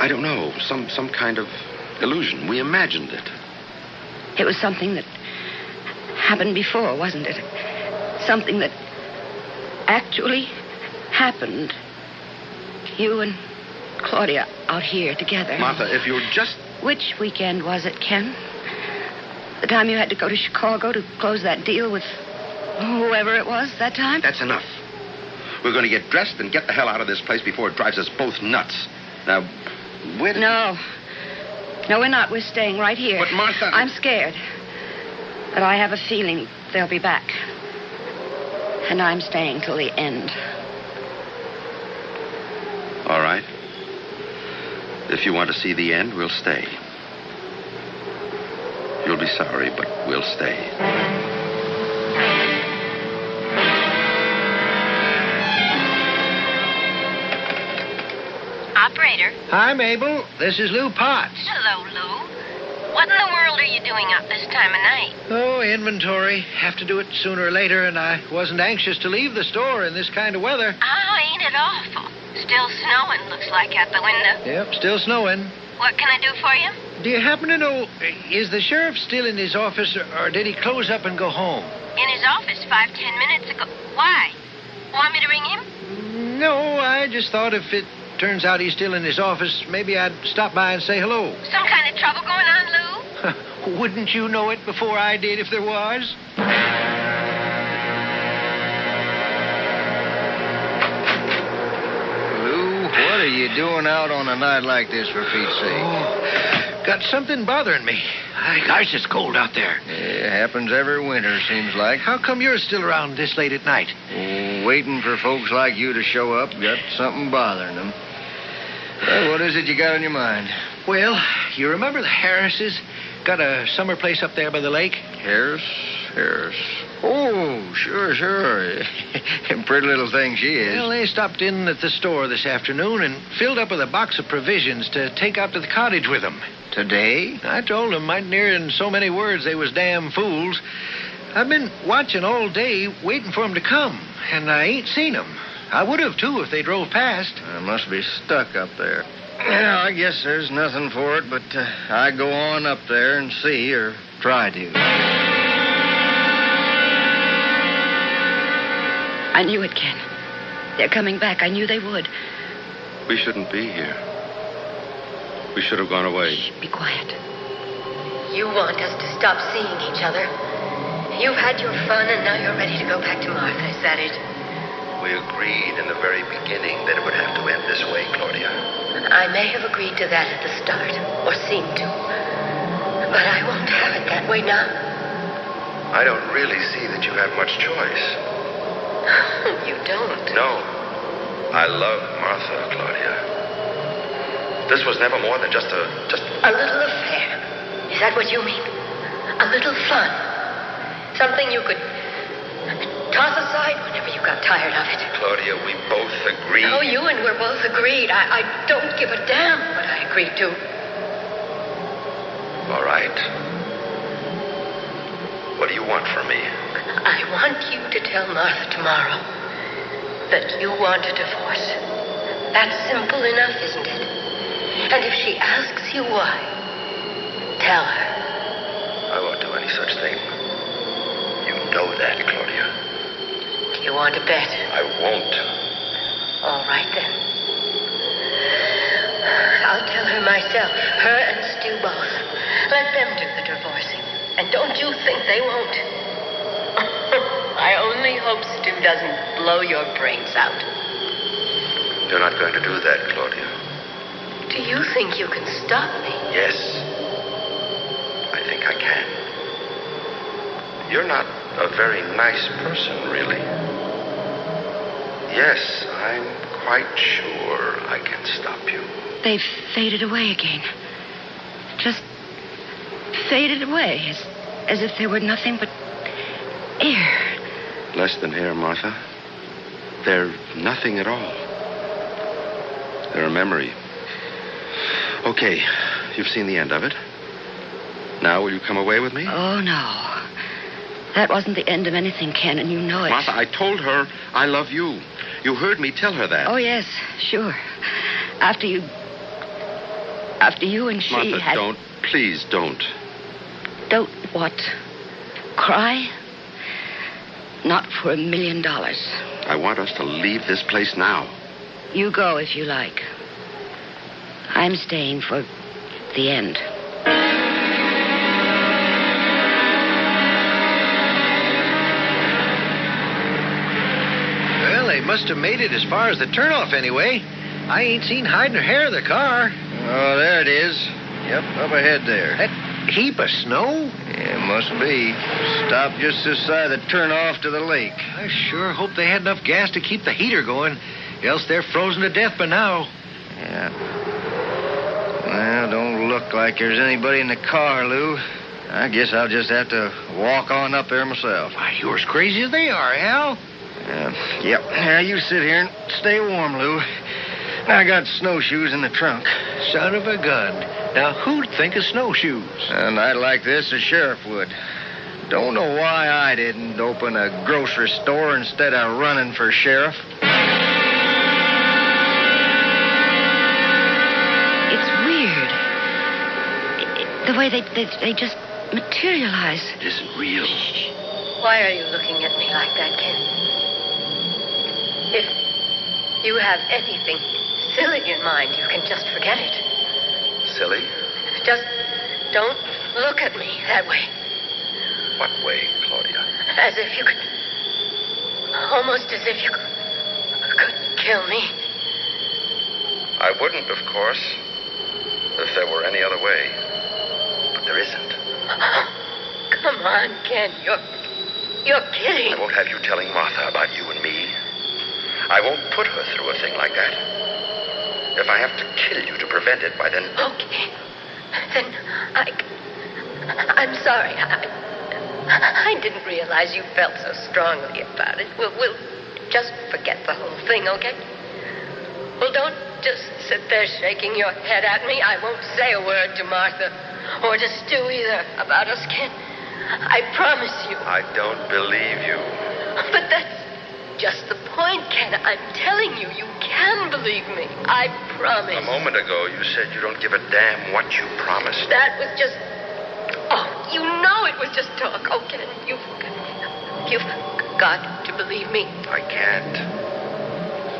I don't know, some kind of illusion. We imagined it.
It was something that happened before, wasn't it? Something that actually happened. You and Claudia out here together.
Martha, if you're just...
Which weekend was it, Ken? The time you had to go to Chicago to close that deal with whoever it was that time?
That's enough. We're going to get dressed and get the hell out of this place before it drives us both nuts. Now, where did...
No, we're not. We're staying right here.
But, Martha...
I'm scared. But I have a feeling they'll be back. And I'm staying till the end.
All right. If you want to see the end, we'll stay. You'll be sorry, but we'll stay.
Operator.
Hi, Mabel. This is Lou Potts.
Hello, Lou. What in the world are you doing up this time of night?
Oh, inventory. Have to do it sooner or later, and I wasn't anxious to leave the store in this kind of weather.
Oh, ain't it awful? Still snowing, looks like, out the window.
Yep, still snowing.
What can I do for you?
Do you happen to know, is the sheriff still in his office, or did he close up and go home?
In his office 5-10 minutes ago. Why? Want me to ring him?
No, I just thought if it turns out he's still in his office, maybe I'd stop by and say hello.
Some kind of trouble going on, Lou?
Wouldn't you know it before I did if there was?
Lou, what are you doing out on a night like this, for Pete's sake?
Oh, got something bothering me. Gosh, it's cold out there.
It happens every winter, seems like.
How come you're still around this late at night?
Oh, waiting for folks like you to show up. Got something bothering them. Well, what is it you got on your mind?
Well, you remember the Harrises? Got a summer place up there by the lake?
Harris? Oh, sure. Pretty little thing she is.
Well, they stopped in at the store this afternoon and filled up with a box of provisions to take out to the cottage with them.
Today?
I told them mightn't hear in so many words they was damn fools. I've been watching all day, waiting for them to come, and I ain't seen them. I would have, too, if they drove past.
I must be stuck up there. Yeah, I guess there's nothing for it, but I go on up there and see, or try to.
I knew it, Ken. They're coming back. I knew they would.
We shouldn't be here. We should have gone away.
Shh, be quiet.
You want us to stop seeing each other. You've had your fun, and now you're ready to go back to Martha. Is that it?
We agreed in the very beginning that it would have to end this way, Claudia.
I may have agreed to that at the start, or seemed to. But I won't have it that way now.
I don't really see that you have much choice.
You don't?
No. I love Martha, Claudia. This was never more than just a
little affair. Is that what you mean? A little fun. Something you could toss aside whenever you got tired of it.
Claudia, we both agreed.
Oh, you and we're both agreed. I don't give a damn what I agreed to.
All right. What do you want from me?
I want you to tell Martha tomorrow that you want a divorce. That's simple enough, isn't it? And if she asks you why, tell her.
I won't do any such thing. You know that, Claudia.
Do you want to bet?
I won't.
All right, then. I'll tell her myself, her and Stu both. Let them do the divorcing. And don't you think they won't. I only hope Stu doesn't blow your brains out.
You're not going to do that, Claudia.
Do you think you can stop me?
Yes. I think I can. You're not a very nice person, really. Yes, I'm quite sure I can stop you.
They've faded away again. Just faded away, as if they were nothing but air.
Less than air, Martha. They're nothing at all. They're a memory. Okay, you've seen the end of it. Now, will you come away with me?
Oh, no. That wasn't the end of anything, Ken, and you know it.
Martha, I told her I love you. You heard me tell her that.
Oh, yes, sure. After you and she
Martha,
had...
don't. Please, don't.
Don't what? Cry? Not for $1 million.
I want us to leave this place now.
You go if you like. I'm staying for the end.
Well, they must have made it as far as the turnoff anyway. I ain't seen hide nor hair of the car.
Oh, there it is. Yep, up ahead there.
That heap of snow?
Yeah, must be. Stopped just this side of the turnoff to the lake.
I sure hope they had enough gas to keep the heater going. Else they're frozen to death by now.
Yeah. Well, don't look like there's anybody in the car, Lou. I guess I'll just have to walk on up there myself.
Why, you're as crazy as they are, Al.
Yep. Now, you sit here and stay warm, Lou. I got snowshoes in the trunk.
Son of a gun. Now, who'd think of snowshoes?
A night like this, the sheriff would. Don't know why I didn't open a grocery store instead of running for sheriff.
It's weird. The way they just materialize.
It isn't real.
Why are you looking at me like that, Ken? If you have anything silly in mind, you can just forget it.
Silly?
Just don't look at me that way.
What way, Claudia?
As if you could... Almost as if you could kill me.
I wouldn't, of course, if there were any other way. But there isn't.
Come on, Ken. You're kidding.
I won't have you telling Martha about you and me. I won't put her through a thing like that. If I have to kill you to prevent it, why then...
Okay. Then I'm sorry. I didn't realize you felt so strongly about it. We'll just forget the whole thing, okay? Well, don't just sit there shaking your head at me. I won't say a word to Martha or to Stu either about us, Ken. I promise you.
I don't believe you.
But that's just the point, Ken. I'm telling you, you can believe me. I promise.
A moment ago, you said you don't give a damn what you promised.
That was just... Oh, you know it was just talk. Oh, Ken, you've got to believe me.
I can't.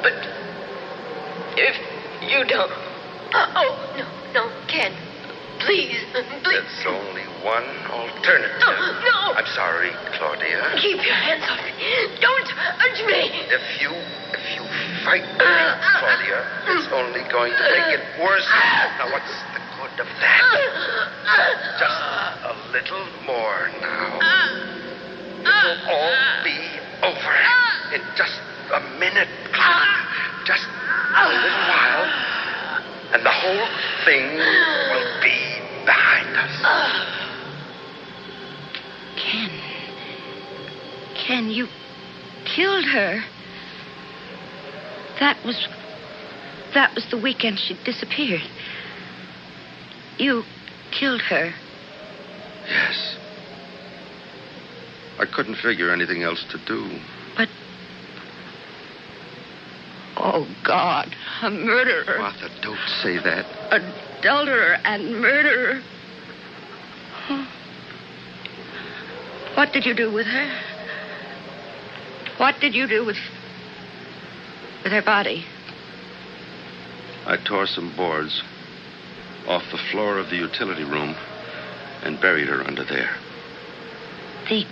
But if you don't... Oh, no, Ken. Please.
There's only one alternative.
No.
I'm sorry, Claudia.
Keep your hands off me. Don't touch me.
If you fight me, Claudia, it's only going to make it worse. Now, what's the good of that? Just a little more now. It'll all be over in just a minute, Claudia. Just a little while, and the whole thing will be behind us.
Ken, you killed her. That was the weekend she disappeared. You killed her.
Yes. I couldn't figure anything else to do.
But... Oh, God. A murderer.
Martha, don't say that.
Adulterer and murderer. What did you do with her? What did you do with her body?
I tore some boards off the floor of the utility room and buried her under there.
The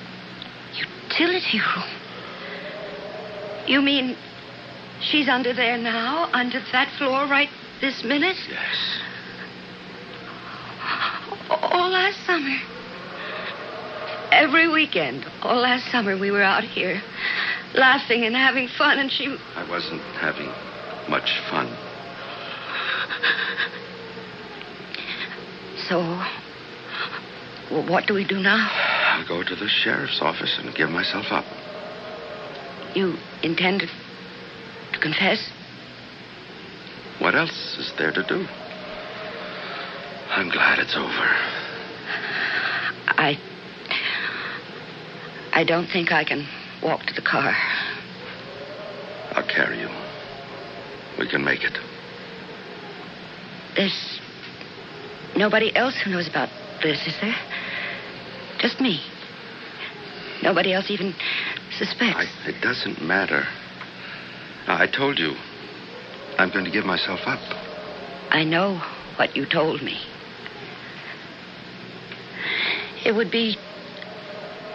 utility room? You mean she's under there now, under that floor right this minute?
Yes.
All last summer. Every weekend, all last summer, we were out here laughing and having fun, and she...
I wasn't having much fun.
So, what do we do now?
I'll go to the sheriff's office and give myself up.
You intend to confess?
What else is there to do? I'm glad it's over.
I don't think I can walk to the car.
I'll carry you. We can make it.
There's nobody else who knows about this, is there? Just me. Nobody else even suspects.
It doesn't matter. I told you. I'm going to give myself up.
I know what you told me. It would be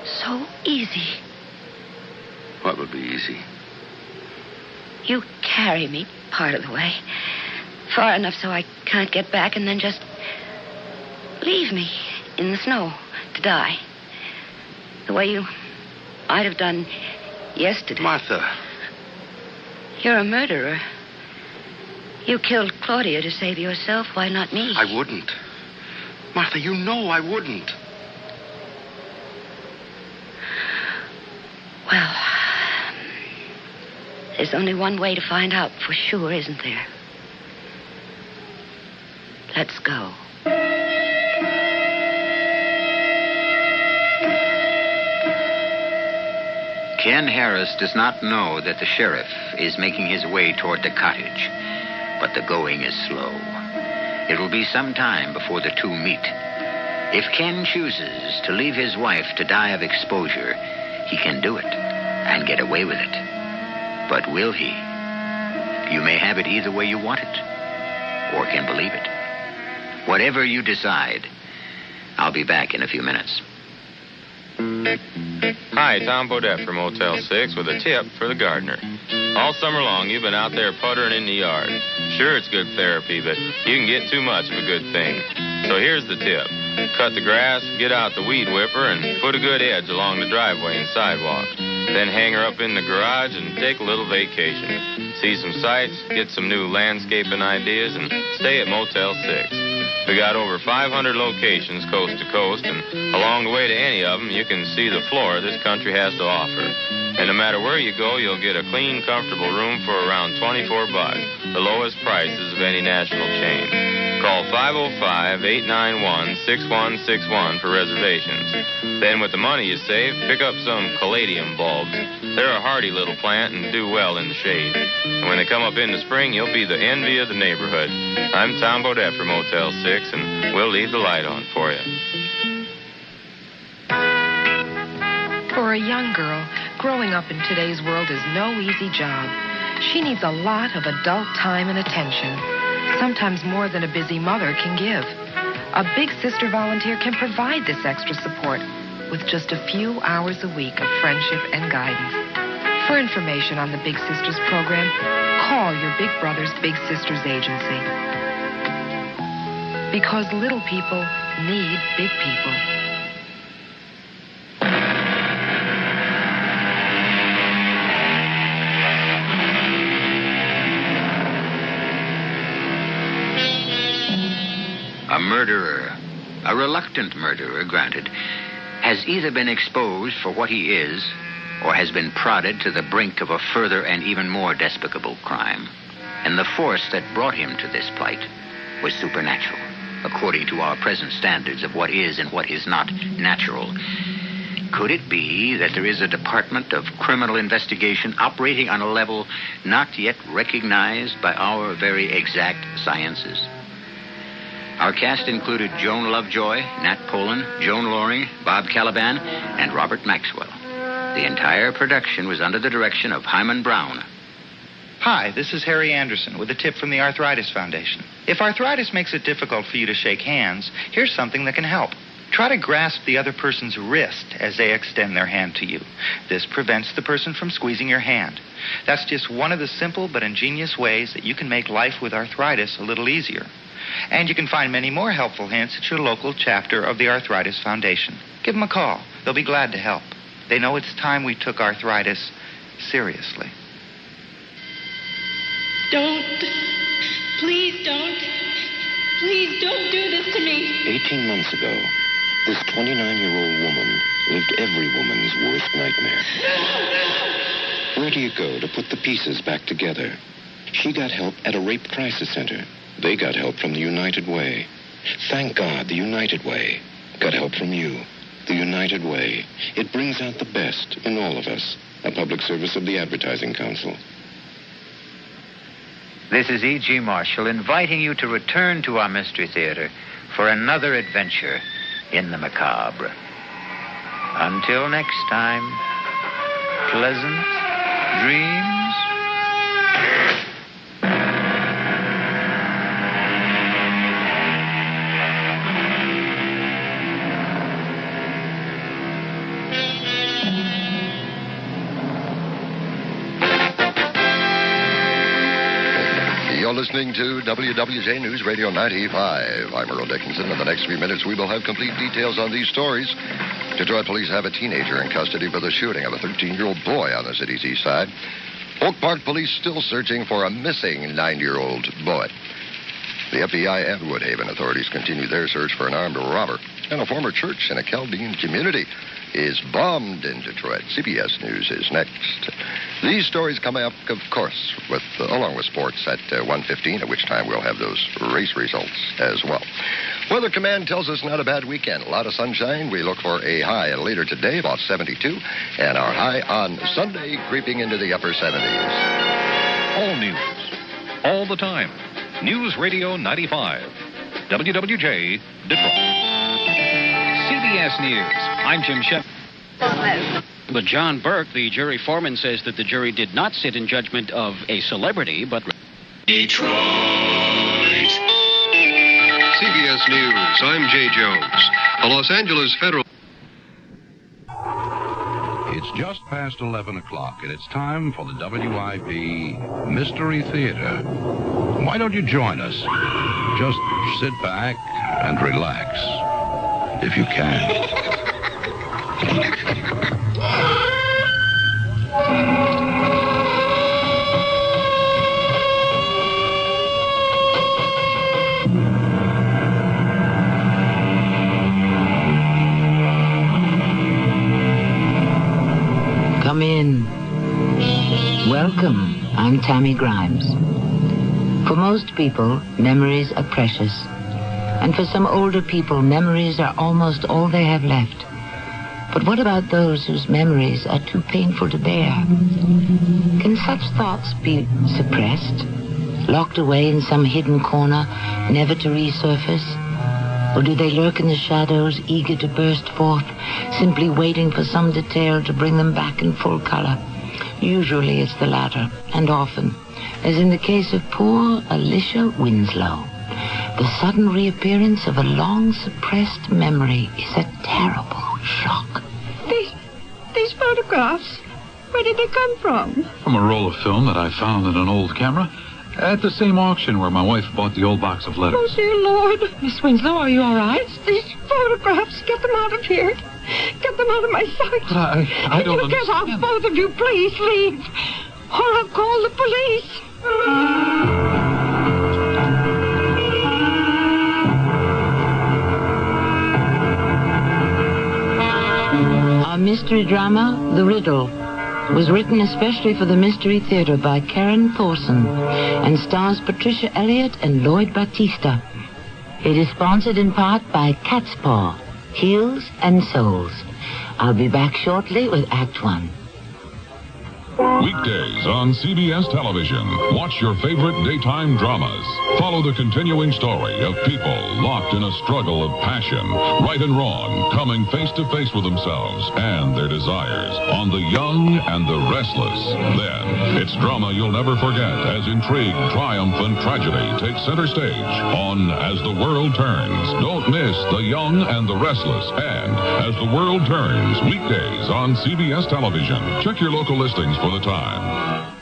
so easy.
What would be easy?
You carry me part of the way. Far enough so I can't get back, and then just leave me in the snow to die. The way you might have done yesterday.
Martha.
You're a murderer. You killed Claudia to save yourself. Why not me?
I wouldn't. Martha, you know I wouldn't.
Well, there's only one way to find out for sure, isn't there? Let's go.
Ken Harris does not know that the sheriff is making his way toward the cottage, but the going is slow. It will be some time before the two meet. If Ken chooses to leave his wife to die of exposure, he can do it and get away with it. But will he? You may have it either way you want it, or can believe it. Whatever you decide, I'll be back in a few minutes.
Hi, Tom Bodette from Motel 6 with a tip for the gardener. All summer long, you've been out there puttering in the yard. Sure, it's good therapy, but you can get too much of a good thing. So here's the tip. Cut the grass, get out the weed whipper, and put a good edge along the driveway and sidewalk. Then hang her up in the garage and take a little vacation. See some sights, get some new landscaping ideas, and stay at Motel 6. We got over 500 locations coast to coast, and along the way to any of them, you can see the flora this country has to offer. And no matter where you go, you'll get a clean, comfortable room for around $24, the lowest prices of any national chain. Call 505-891-6161 for reservations. Then with the money you save, pick up some caladium bulbs. They're a hardy little plant and do well in the shade. And when they come up in the spring, you'll be the envy of the neighborhood. I'm Tom Bodette from Motel 6, and we'll leave the light on for you.
For a young girl, growing up in today's world is no easy job. She needs a lot of adult time and attention, sometimes more than a busy mother can give. A Big Sister volunteer can provide this extra support with just a few hours a week of friendship and guidance. For information on the Big Sisters program, call your Big Brothers Big Sisters agency. Because little people need big people.
A murderer, a reluctant murderer, granted, has either been exposed for what he is or has been prodded to the brink of a further and even more despicable crime. And the force that brought him to this plight was supernatural, according to our present standards of what is and what is not natural. Could it be that there is a department of criminal investigation operating on a level not yet recognized by our very exact sciences? Our cast included Joan Lovejoy, Nat Polan, Joan Loring, Bob Caliban, and Robert Maxwell. The entire production was under the direction of Himan Brown.
Hi, this is Harry Anderson with a tip from the Arthritis Foundation. If arthritis makes it difficult for you to shake hands, here's something that can help. Try to grasp the other person's wrist as they extend their hand to you. This prevents the person from squeezing your hand. That's just one of the simple but ingenious ways that you can make life with arthritis a little easier. And you can find many more helpful hints at your local chapter of the Arthritis Foundation. Give them a call. They'll be glad to help. They know it's time we took arthritis seriously.
Don't. Please don't. Please don't do this to me.
18 months ago, this 29-year-old woman lived every woman's worst nightmare.
No.
Where do you go to put the pieces back together? She got help at a rape crisis center. They got help from the United Way. Thank God, the United Way got help from you. The United Way. It brings out the best in all of us. A public service of the Advertising Council.
This is E.G. Marshall inviting you to return to our Mystery Theater for another adventure in the macabre. Until next time, pleasant dreams.
You're listening to WWJ News Radio 95. I'm Earl Dickinson. In the next few minutes, we will have complete details on these stories. Detroit police have a teenager in custody for the shooting of a 13-year-old boy on the city's east side. Oak Park police still searching for a missing 9-year-old boy. The FBI and Woodhaven authorities continue their search for an armed robber. And a former church in a Chaldean community is bombed in Detroit. CBS News is next. These stories come up, of course, along with sports at 1:15, at which time we'll have those race results as well. Weather Command tells us not a bad weekend. A lot of sunshine. We look for a high later today, about 72, and our high on Sunday creeping into the upper 70s.
All news, all the time. News Radio 95, WWJ, Detroit.
CBS News. I'm Jim Shep. But John Burke, the jury foreman, says that the jury did not sit in judgment of a celebrity, but
Detroit. CBS News. I'm Jay Jones. The Los Angeles Federal...
It's just past 11 o'clock, and it's time for the WIP Mystery Theater. Why don't you join us? Just sit back and relax, if you can.
Come in. Welcome. I'm Tammy Grimes. For most people, memories are precious. And for some older people, memories are almost all they have left. But what about those whose memories are too painful to bear? Can such thoughts be suppressed, locked away in some hidden corner, never to resurface? Or do they lurk in the shadows, eager to burst forth, simply waiting for some detail to bring them back in full color? Usually it's the latter, and often, as in the case of poor Alicia Winslow, the sudden reappearance of a long-suppressed memory is a terrible shock.
These photographs, where did they come from?
From a roll of film that I found in an old camera at the same auction where my wife bought the old box of letters.
Oh, dear Lord. Miss Winslow, are you all right? These photographs, get them out of here. Get them out of my sight.
But I don't
understand. Get out, both of you. Please leave. Or I'll call the police.
Our mystery drama, The Riddle, was written especially for the Mystery Theater by Karen Thorson and stars Patricia Elliott and Lloyd Battista. It is sponsored in part by Cat's Paw, Heels and Souls. I'll be back shortly with Act 1.
Weekdays on CBS Television. Watch your favorite daytime dramas. Follow the continuing story of people locked in a struggle of passion, right and wrong, coming face to face with themselves and their desires on The Young and the Restless. Then, it's drama you'll never forget as intrigue, triumph, and tragedy take center stage on As the World Turns. Don't miss The Young and the Restless and As the World Turns, weekdays on CBS Television. Check your local listings for the time.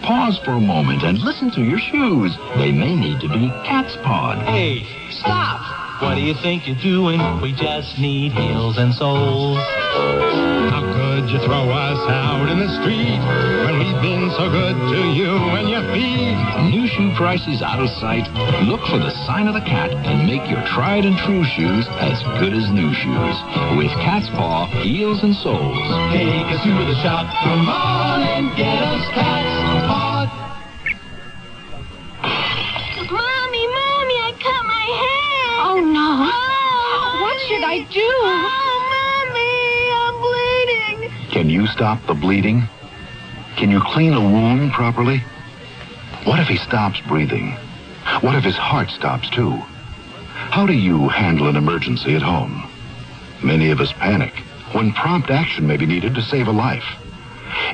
Pause for a moment and listen to your shoes. They may need to be cat's pawed.
Hey, stop! What do you think you're doing? We just need heels and soles.
How could you throw us out in the street when we've been so good to you and your feet?
New shoe prices out of sight. Look for the sign of the cat and make your tried and true shoes as good as new shoes with Cat's Paw heels and soles.
Take us to the shop, come on and get us Cat's Paw.
Mommy, I cut my hair. Oh, no. Oh, what should I do? Oh, Mommy, I'm bleeding.
Can you stop the bleeding? Can you clean a wound properly? What if he stops breathing? What if his heart stops too? How do you handle an emergency at home? Many of us panic when prompt action may be needed to save a life.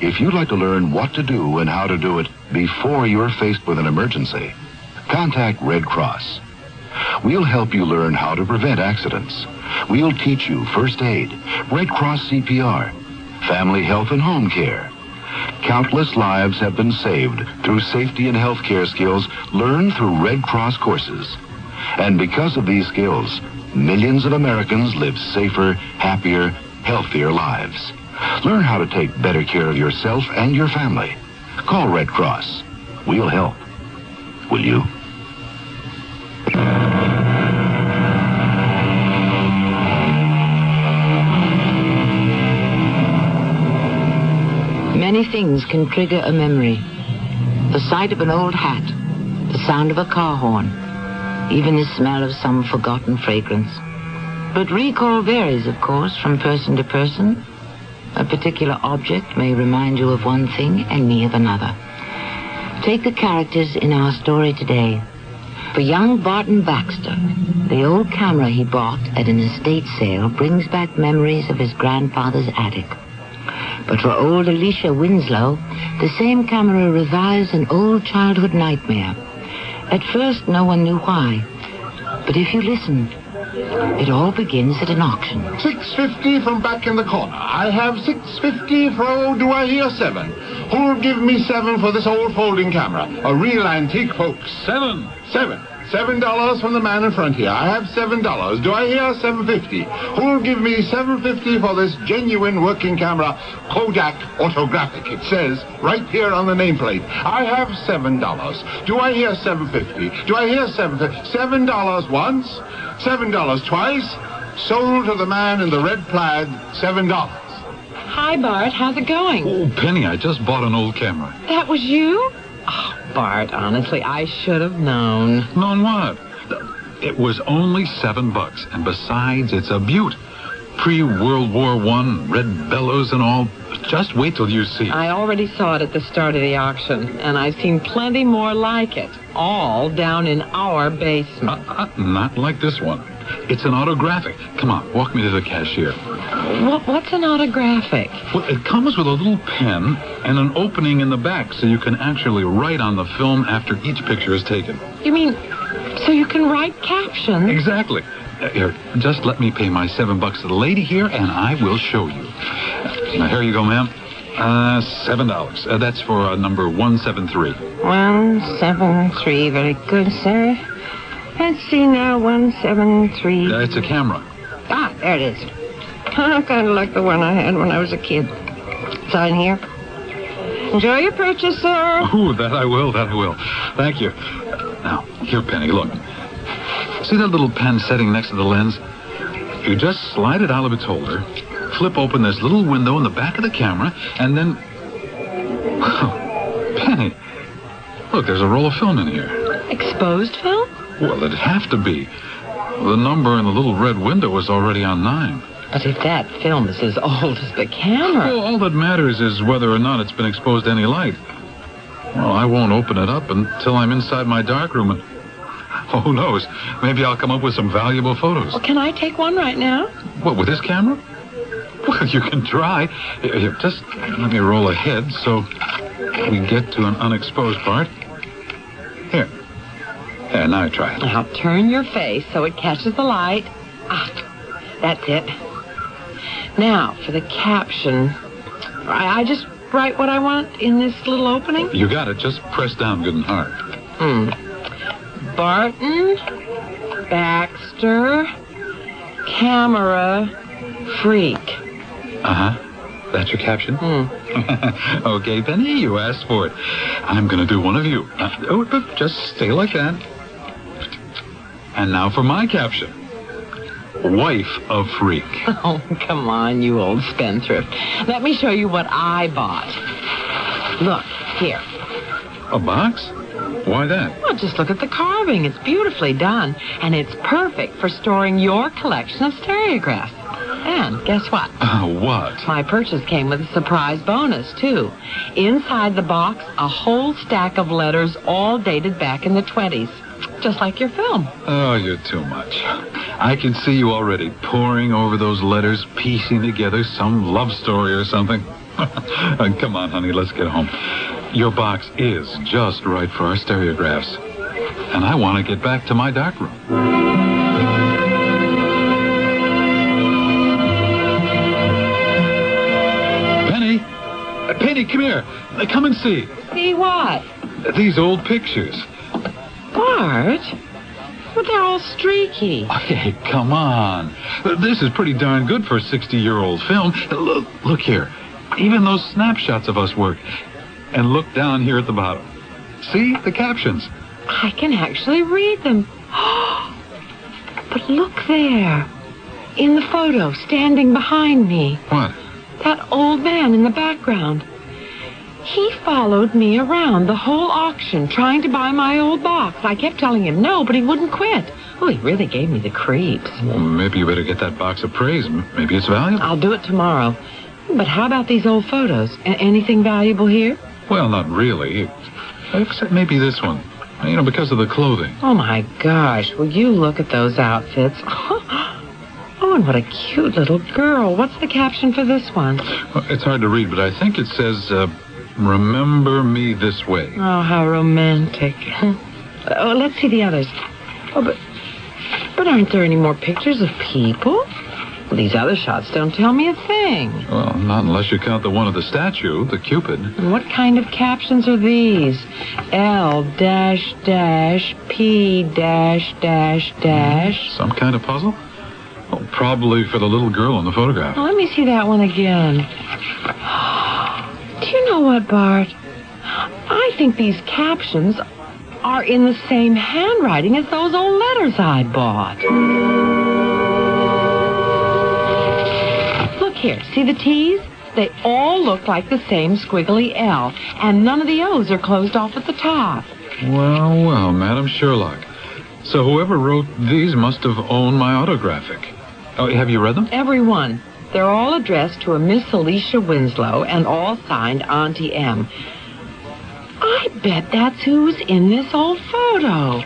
If you'd like to learn what to do and how to do it before you're faced with an emergency, contact Red Cross. We'll help you learn how to prevent accidents. We'll teach you first aid, Red Cross CPR, family health and home care. Countless lives have been saved through safety and health care skills learned through Red Cross courses. And because of these skills, millions of Americans live safer, happier, healthier lives. Learn how to take better care of yourself and your family. Call Red Cross. We'll help. Will you?
Many things can trigger a memory. The sight of an old hat, the sound of a car horn, even the smell of some forgotten fragrance. But recall varies, of course, from person to person. A particular object may remind you of one thing and me of another. Take the characters in our story today. For young Barton Baxter, the old camera he bought at an estate sale brings back memories of his grandfather's attic. But for old Alicia Winslow, the same camera revives an old childhood nightmare. At first, no one knew why. But if you listen, it all begins at an auction.
$6.50 from back in the corner. I have $6.50 for, oh, do I hear $7? Who'll give me $7 for this old folding camera? A real antique, folks. $7 from the man in front here. I have $7. Do I hear $7.50? Who'll give me $7.50 for this genuine working camera, Kodak Autographic? It says right here on the nameplate. I have $7. Do I hear $7.50? Do I hear $7.50? $7 once, $7 twice. Sold to the man in the red plaid, $7.
Hi, Bart. How's it going?
Oh, Penny, I just bought an old camera.
That was you? Oh, Bart, honestly, I should have known.
Known what? It was only $7, and besides, it's a beaut. Pre-World War I, red bellows and all. Just wait till you see.
I already saw it at the start of the auction, and I've seen plenty more like it, all down in our basement.
Not like this one. It's an autographic. Come on, walk me to the cashier.
What's an autographic?
Well, it comes with a little pen and an opening in the back so you can actually write on the film after each picture is taken.
You mean, so you can write captions?
Exactly. Here, just let me pay my $7 to the lady here, and I will show you. Now, here you go, ma'am. $7. That's for number 173.
173. Very good, sir. Let's see now, 173.
It's a camera.
Ah, there it is. Kind of like the one I had when I was a kid. Sign here. Enjoy your purchase, sir.
Ooh, that I will. Thank you. Now, here, Penny, look. See that little pen setting next to the lens? You just slide it out of its holder, flip open this little window in the back of the camera, and then... Oh, Penny, look, there's a roll of film in here.
Exposed film?
Well, it'd have to be. The number in the little red window was already on 9.
But if that film is as old as the camera...
Well, all that matters is whether or not it's been exposed to any light. Well, I won't open it up until I'm inside my darkroom, and who knows? Maybe I'll come up with some valuable photos.
Well, can I take one right now?
What, with this camera? Well, you can try. Here, just let me roll ahead so we get to an unexposed part. Here. There, now try it.
Now turn your face so it catches the light. Ah, that's it. Now, for the caption, I just write what I want in this little opening?
You got it. Just press down good and hard.
Barton, Baxter, camera, freak.
Uh-huh. That's your caption? Okay, Penny, you asked for it. I'm going to do one of you. Just stay like that. And now for my caption. Wife of freak.
Oh, come on, you old spendthrift. Let me show you what I bought. Look, here.
A box? Why that?
Well, just look at the carving. It's beautifully done. And it's perfect for storing your collection of stereographs. And guess what?
What?
My purchase came with a surprise bonus, too. Inside the box, a whole stack of letters all dated back in the 20s. Just like your film.
Oh, you're too much. I can see you already poring over those letters, piecing together some love story or something. Come on, honey, let's get home. Your box is just right for our stereographs. And I want to get back to my darkroom. Penny, come here. Come and see.
See what?
These old pictures.
Bart? But they're all streaky.
Hey, come on. This is pretty darn good for a 60-year-old film. Look here. Even those snapshots of us work. and look down here at the bottom. See the captions?
I can actually read them. But look there. In the photo, standing behind me.
What?
That old man in the background. He followed me around the whole auction, trying to buy my old box. I kept telling him no, but he wouldn't quit. Oh, he really gave me the creeps.
Well, maybe you better get that box appraised. Maybe it's valuable.
I'll do it tomorrow. But how about these old photos? Anything valuable here?
Well, not really. Except maybe this one. You know, because of the clothing.
Oh, my gosh. Will you look at those outfits? Oh, and what a cute little girl. What's the caption for this one?
Well, it's hard to read, but I think it says, remember me this way.
Oh, how romantic. Oh, let's see the others. Oh, but aren't there any more pictures of people? Well, these other shots don't tell me a thing.
Well, not unless you count the one of the statue, the Cupid.
And what kind of captions are these? L-P-.
Some kind of puzzle? Oh, probably for the little girl in the photograph.
Oh, let me see that one again. Do you know what, Bart? I think these captions are in the same handwriting as those old letters I bought. Look here, see the T's? They all look like the same squiggly L, and none of the O's are closed off at the top.
Well, Madam Sherlock. So whoever wrote these must have owned my autographic. Oh, have you read them?
Every one. They're all addressed to a Miss Alicia Winslow and all signed Auntie M. I bet that's who's in this old photo.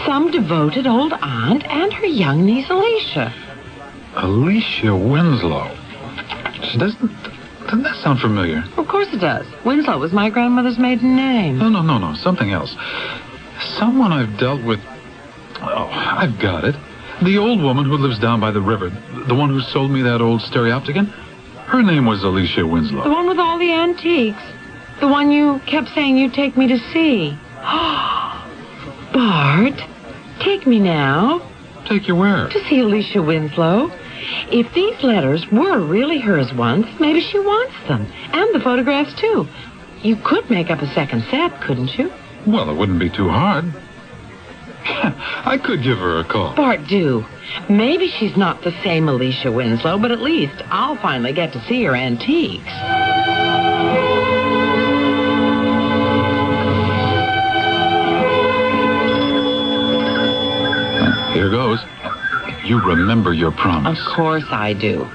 Some devoted old aunt and her young niece Alicia.
Alicia Winslow. Doesn't that sound familiar?
Of course it does. Winslow was my grandmother's maiden name.
No. Something else. Someone I've dealt with. Oh, I've got it. The old woman who lives down by the river. The one who sold me that old stereopticon. Her name was Alicia Winslow.
The one with all the antiques. The one you kept saying you'd take me to see. Bart, take me now.
Take you where?
To see Alicia Winslow. If these letters were really hers once, maybe she wants them. And the photographs, too. You could make up a second set, couldn't you?
Well, it wouldn't be too hard. I could give her a call.
Bart, do. Maybe she's not the same Alicia Winslow, but at least I'll finally get to see her antiques.
Here goes. You remember your promise.
Of course I do.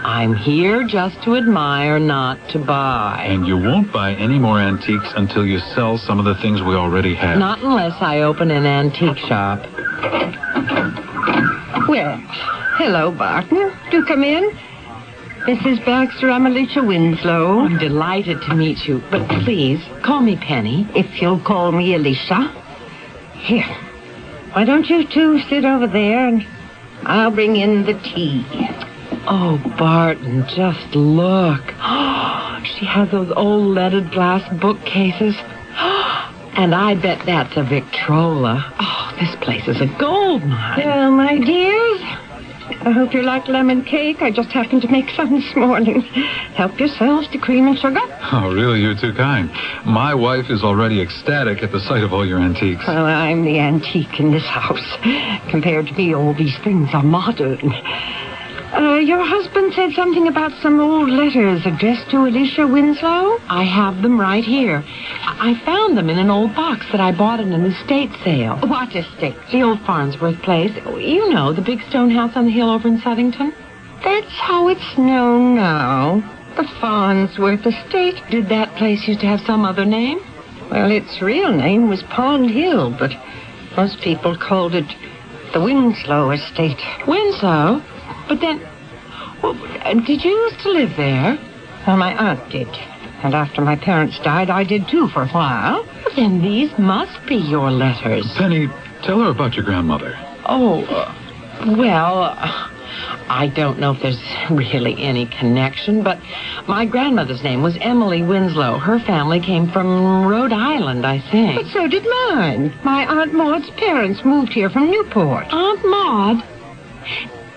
I'm here just to admire, not to buy.
And you won't buy any more antiques until you sell some of the things we already have.
Not unless I open an antique shop.
Well, hello, partner. Do come in. Mrs. Baxter, I'm Alicia Winslow.
I'm delighted to meet you, but please, call me Penny.
If you'll call me Alicia. Here. Why don't you two sit over there and I'll bring in the tea.
Oh, Barton, just look. She has those old leaded glass bookcases. And I bet that's a Victrola. Oh, this place is a gold mine.
Well, my dears, I hope you like lemon cake. I just happened to make some this morning. Help yourselves to cream and sugar.
Oh, really? You're too kind. My wife is already ecstatic at the sight of all your antiques.
Well, I'm the antique in this house. Compared to me, all these things are modern. Your husband said something about some old letters addressed to Alicia Winslow?
I have them right here. I found them in an old box that I bought in an estate sale.
What estate?
The old Farnsworth place. You know, the big stone house on the hill over in Southington.
That's how it's known now. The Farnsworth estate.
Did that place used to have some other name?
Well, its real name was Pond Hill, but most people called it the Winslow estate.
Winslow? But then, well, did you used to live there?
Well, my aunt did. And after my parents died, I did too for a while.
Well, then these must be your letters.
Penny, tell her about your grandmother.
Oh, well, I don't know if there's really any connection, but my grandmother's name was Emily Winslow. Her family came from Rhode Island, I think.
But so did mine. My Aunt Maud's parents moved here from Newport.
Aunt Maud?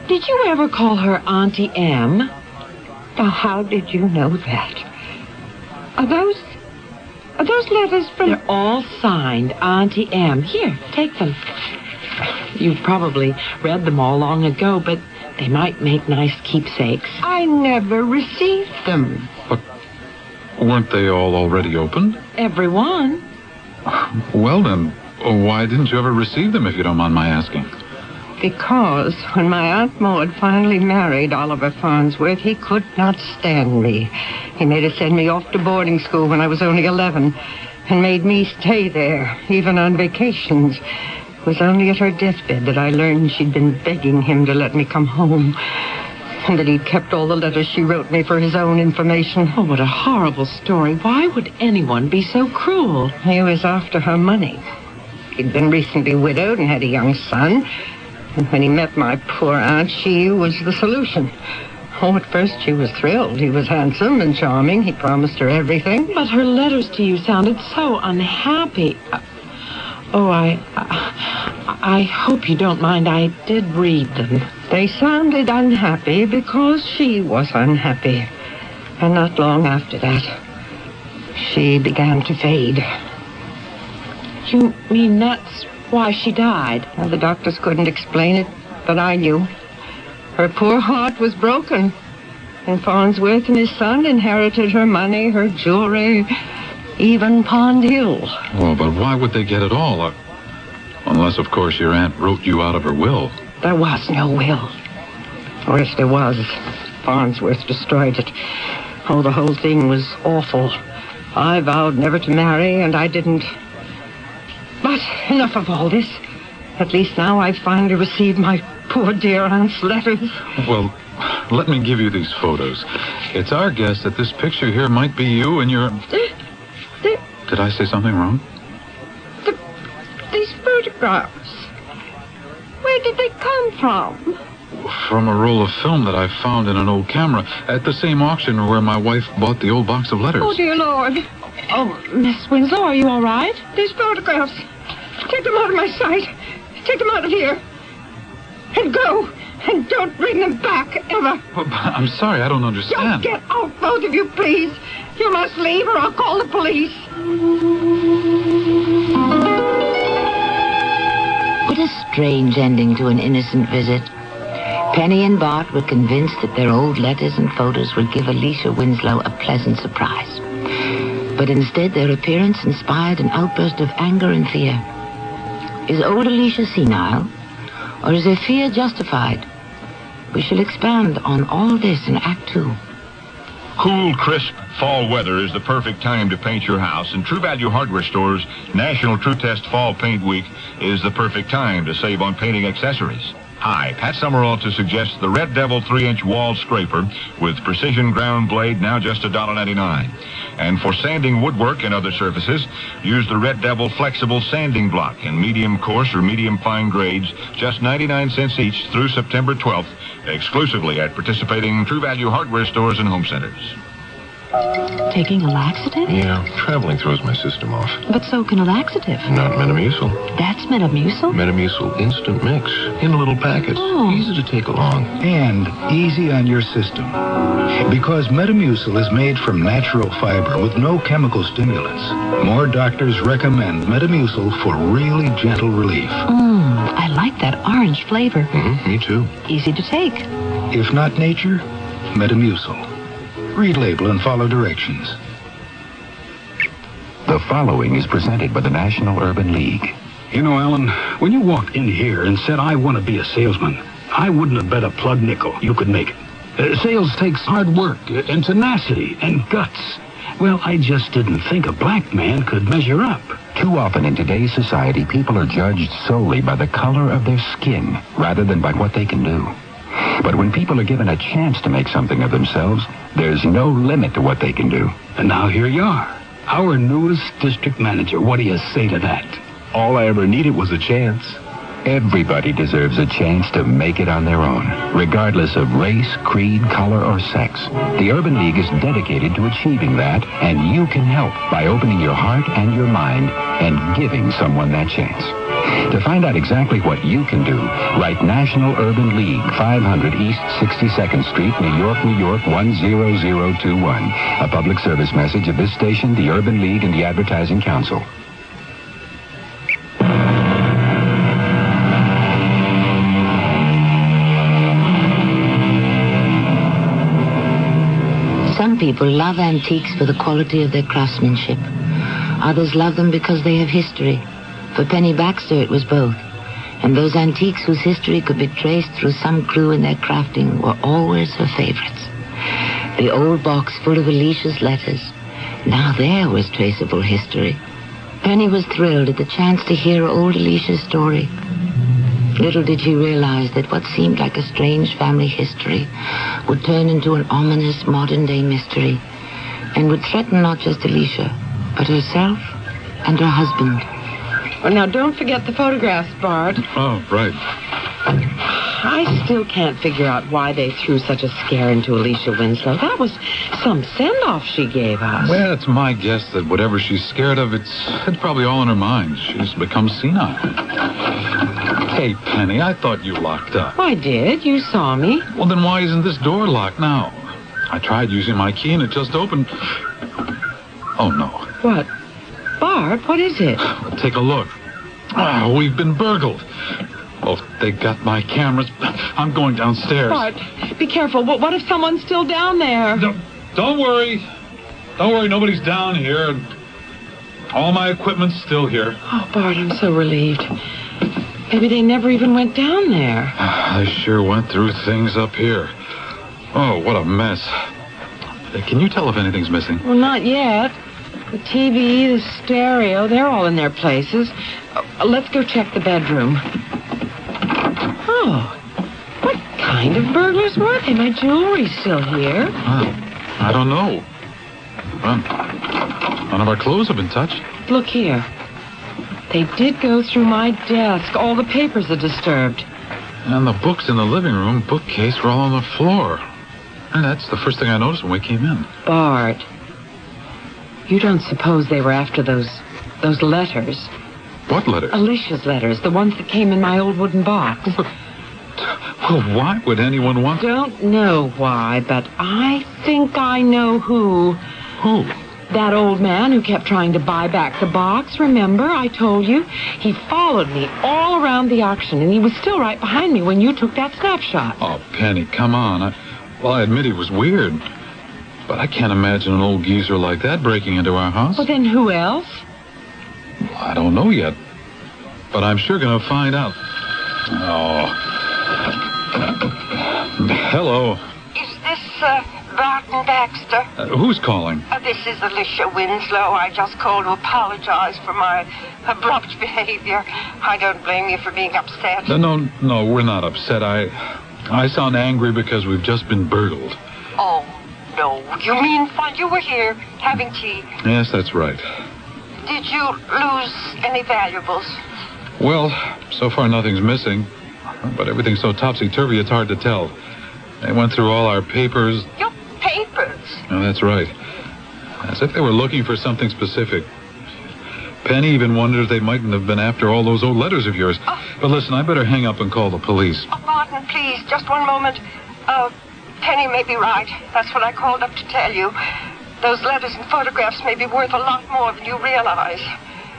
Did you ever call her Auntie M?
Now, how did you know that? Are those Are those letters from...
They're all signed Auntie M. Here, take them. You've probably read them all long ago, but they might make nice keepsakes.
I never received them.
But weren't they all already opened?
Every one.
Well, then, why didn't you ever receive them, if you don't mind my asking?
Because when my Aunt Maud finally married Oliver Farnsworth, he could not stand me. He made her send me off to boarding school when I was only 11 and made me stay there, even on vacations. It was only at her deathbed that I learned she'd been begging him to let me come home, and that he'd kept all the letters she wrote me for his own information.
Oh, what a horrible story. Why would anyone be so cruel?
He was after her money. He'd been recently widowed and had a young son. And when he met my poor aunt, she was the solution. Oh, at first she was thrilled. He was handsome and charming. He promised her everything.
But her letters to you sounded so unhappy. I hope you don't mind. I did read them.
They sounded unhappy because she was unhappy. And not long after that, she began to fade.
You mean that's why she died?
Well, the doctors couldn't explain it, but I knew. Her poor heart was broken. And Farnsworth and his son inherited her money, her jewelry, even Pond Hill.
Well, but why would they get it all? Unless, of course, your aunt wrote you out of her will.
There was no will. Or if there was, Farnsworth destroyed it. Oh, the whole thing was awful. I vowed never to marry, and I didn't. But enough of all this. At least now I've finally received my poor dear aunt's letters.
Well, let me give you these photos. It's our guess that this picture here might be you and your... Did I say something wrong?
These photographs. Where did they come from?
From a roll of film that I found in an old camera at the same auction where my wife bought the old box of letters.
Oh, dear Lord.
Oh, Miss Winslow, are you all right?
These photographs. Take them out of my sight. Take them out of here. And go. And don't bring them back, ever.
Well, I'm sorry, I don't understand.
Don't get out, both of you, please. You must leave or I'll call the police.
What a strange ending to an innocent visit. Penny and Bart were convinced that their old letters and photos would give Alicia Winslow a pleasant surprise. But instead, their appearance inspired an outburst of anger and fear. Is old Alicia senile? Or is her fear justified? We shall expand on all this in Act 2.
Cool, crisp fall weather is the perfect time to paint your house, and True Value Hardware Store's National True Test Fall Paint Week is the perfect time to save on painting accessories. Hi, Pat Summerall to suggest the Red Devil 3-inch wall scraper with precision ground blade, now just $1.99. And for sanding woodwork and other surfaces, use the Red Devil flexible sanding block in medium coarse or medium fine grades, just 99 cents each through September 12th, exclusively at participating True Value Hardware Stores and home centers.
Taking a laxative?
Yeah, traveling throws my system off.
But so can a laxative.
Not Metamucil.
That's Metamucil?
Metamucil instant mix in little packets.
Oh.
Easy to take along.
And easy on your system. Because Metamucil is made from natural fiber with no chemical stimulants. More doctors recommend Metamucil for really gentle relief.
I like that orange flavor.
Me too.
Easy to take.
If not nature, Metamucil. Read label and follow directions.
The following is presented by the National Urban League.
You know, Allan, when you walked in here and said, I want to be a salesman, I wouldn't have bet a plug nickel you could make it. Sales takes hard work and tenacity and guts. Well, I just didn't think a black man could measure up.
Too often in today's society, people are judged solely by the color of their skin rather than by what they can do. But when people are given a chance to make something of themselves, there's no limit to what they can do.
And now here you are, our newest district manager. What do you say to that?
All I ever needed was a chance. Everybody deserves a chance to make it on their own, regardless of race, creed, color, or sex. The Urban League is dedicated to achieving that, and you can help by opening your heart and your mind
and giving someone that chance. To find out exactly what you can do, write National Urban League, 500 East 62nd Street, New York, New York, 10021. A public service message of this station, the Urban League, and the Advertising Council.
Some people love antiques for the quality of their craftsmanship. Others love them because they have history. For Penny Baxter, it was both. And those antiques whose history could be traced through some clue in their crafting were always her favorites. The old box full of Alicia's letters. Now there was traceable history. Penny was thrilled at the chance to hear old Alicia's story. Little did she realize that what seemed like a strange family history would turn into an ominous modern-day mystery and would threaten not just Alicia, but herself and her husband.
Oh, now, don't forget the photographs, Bart.
Oh, right.
I still can't figure out why they threw such a scare into Alicia Winslow. That was some send-off she gave us.
Well, it's my guess that whatever she's scared of, it's probably all in her mind. She's become senile. Hey, Penny, I thought you locked up.
I did. You saw me.
Well, then why isn't this door locked now? I tried using my key and it just opened. Oh, no.
What? Bart, what is it?
Take a look. Oh, we've been burgled. Oh, they got my cameras. I'm going downstairs.
Bart, be careful. What if someone's still down there?
No, don't worry. Don't worry, nobody's down here. All my equipment's still here.
Oh, Bart, I'm so relieved. Maybe they never even went down there.
They sure went through things up here. Oh, what a mess. Can you tell if anything's missing?
Well, not yet. The TV, the stereo, they're all in their places. Let's go check the bedroom. Oh, what kind of burglars were they? My jewelry's still here.
I don't know. Well, none of our clothes have been touched.
Look here. They did go through my desk. All the papers are disturbed.
And the books in the living room bookcase were all on the floor. And that's the first thing I noticed when we came in.
Bart, you don't suppose they were after those letters?
What letters?
Alicia's letters, the ones that came in my old wooden box.
Well, why would anyone want...
Don't know why, but I think I know who.
Who?
That old man who kept trying to buy back the box, remember? I told you. He followed me all around the auction, and he was still right behind me when you took that snapshot.
Oh, Penny, come on. I admit he was weird. But I can't imagine an old geezer like that breaking into our house.
Well, then who else?
Well, I don't know yet. But I'm sure going to find out. Oh. Hello.
Is this, Barton Baxter?
Who's calling?
This is Alicia Winslow. I just called to apologize for my abrupt behavior. I don't blame you for being upset.
No, we're not upset. I sound angry because we've just been burgled.
Oh, no. You mean while you were here having tea?
Yes, that's right.
Did you lose any valuables?
Well, so far nothing's missing. But everything's so topsy-turvy, it's hard to tell. They went through all our papers.
Your papers?
Oh, that's right. As if they were looking for something specific. Penny even wondered if they mightn't have been after all those old letters of yours. But listen, I better hang up and call the police.
Oh, Barton, please, just one moment. Penny may be right. That's what I called up to tell you. Those letters and photographs may be worth a lot more than you realize.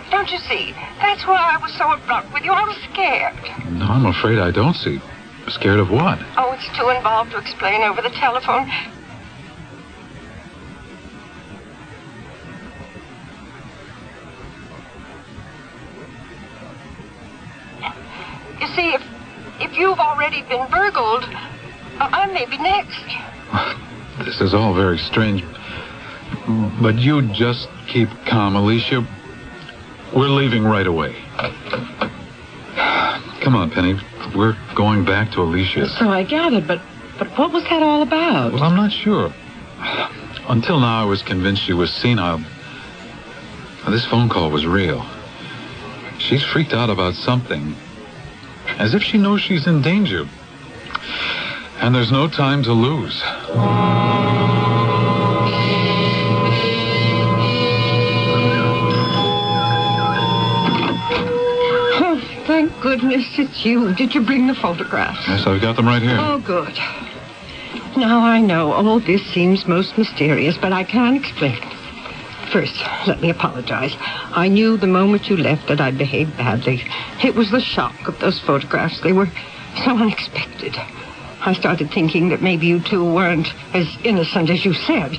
Don't you see? That's why I was so abrupt with you. I was scared.
No, I'm afraid I don't see. Scared of what?
Oh, it's too involved to explain over the telephone. You see, if you've already been burgled, I may be next.
This is all very strange. But you just keep calm, Alicia. We're leaving right away. Come on, Penny. We're going back to Alicia's.
So I gathered, but what was that all about?
Well, I'm not sure. Until now, I was convinced she was senile. This phone call was real. She's freaked out about something. As if she knows she's in danger. And there's no time to lose.
goodness, it's you. Did you bring the photographs?
Yes, I've got them right here.
Oh, good. Now I know all this seems most mysterious, but I can't explain. First, let me apologize. I knew the moment you left that I'd behaved badly. It was the shock of those photographs. They were so unexpected. I started thinking that maybe you two weren't as innocent as you said.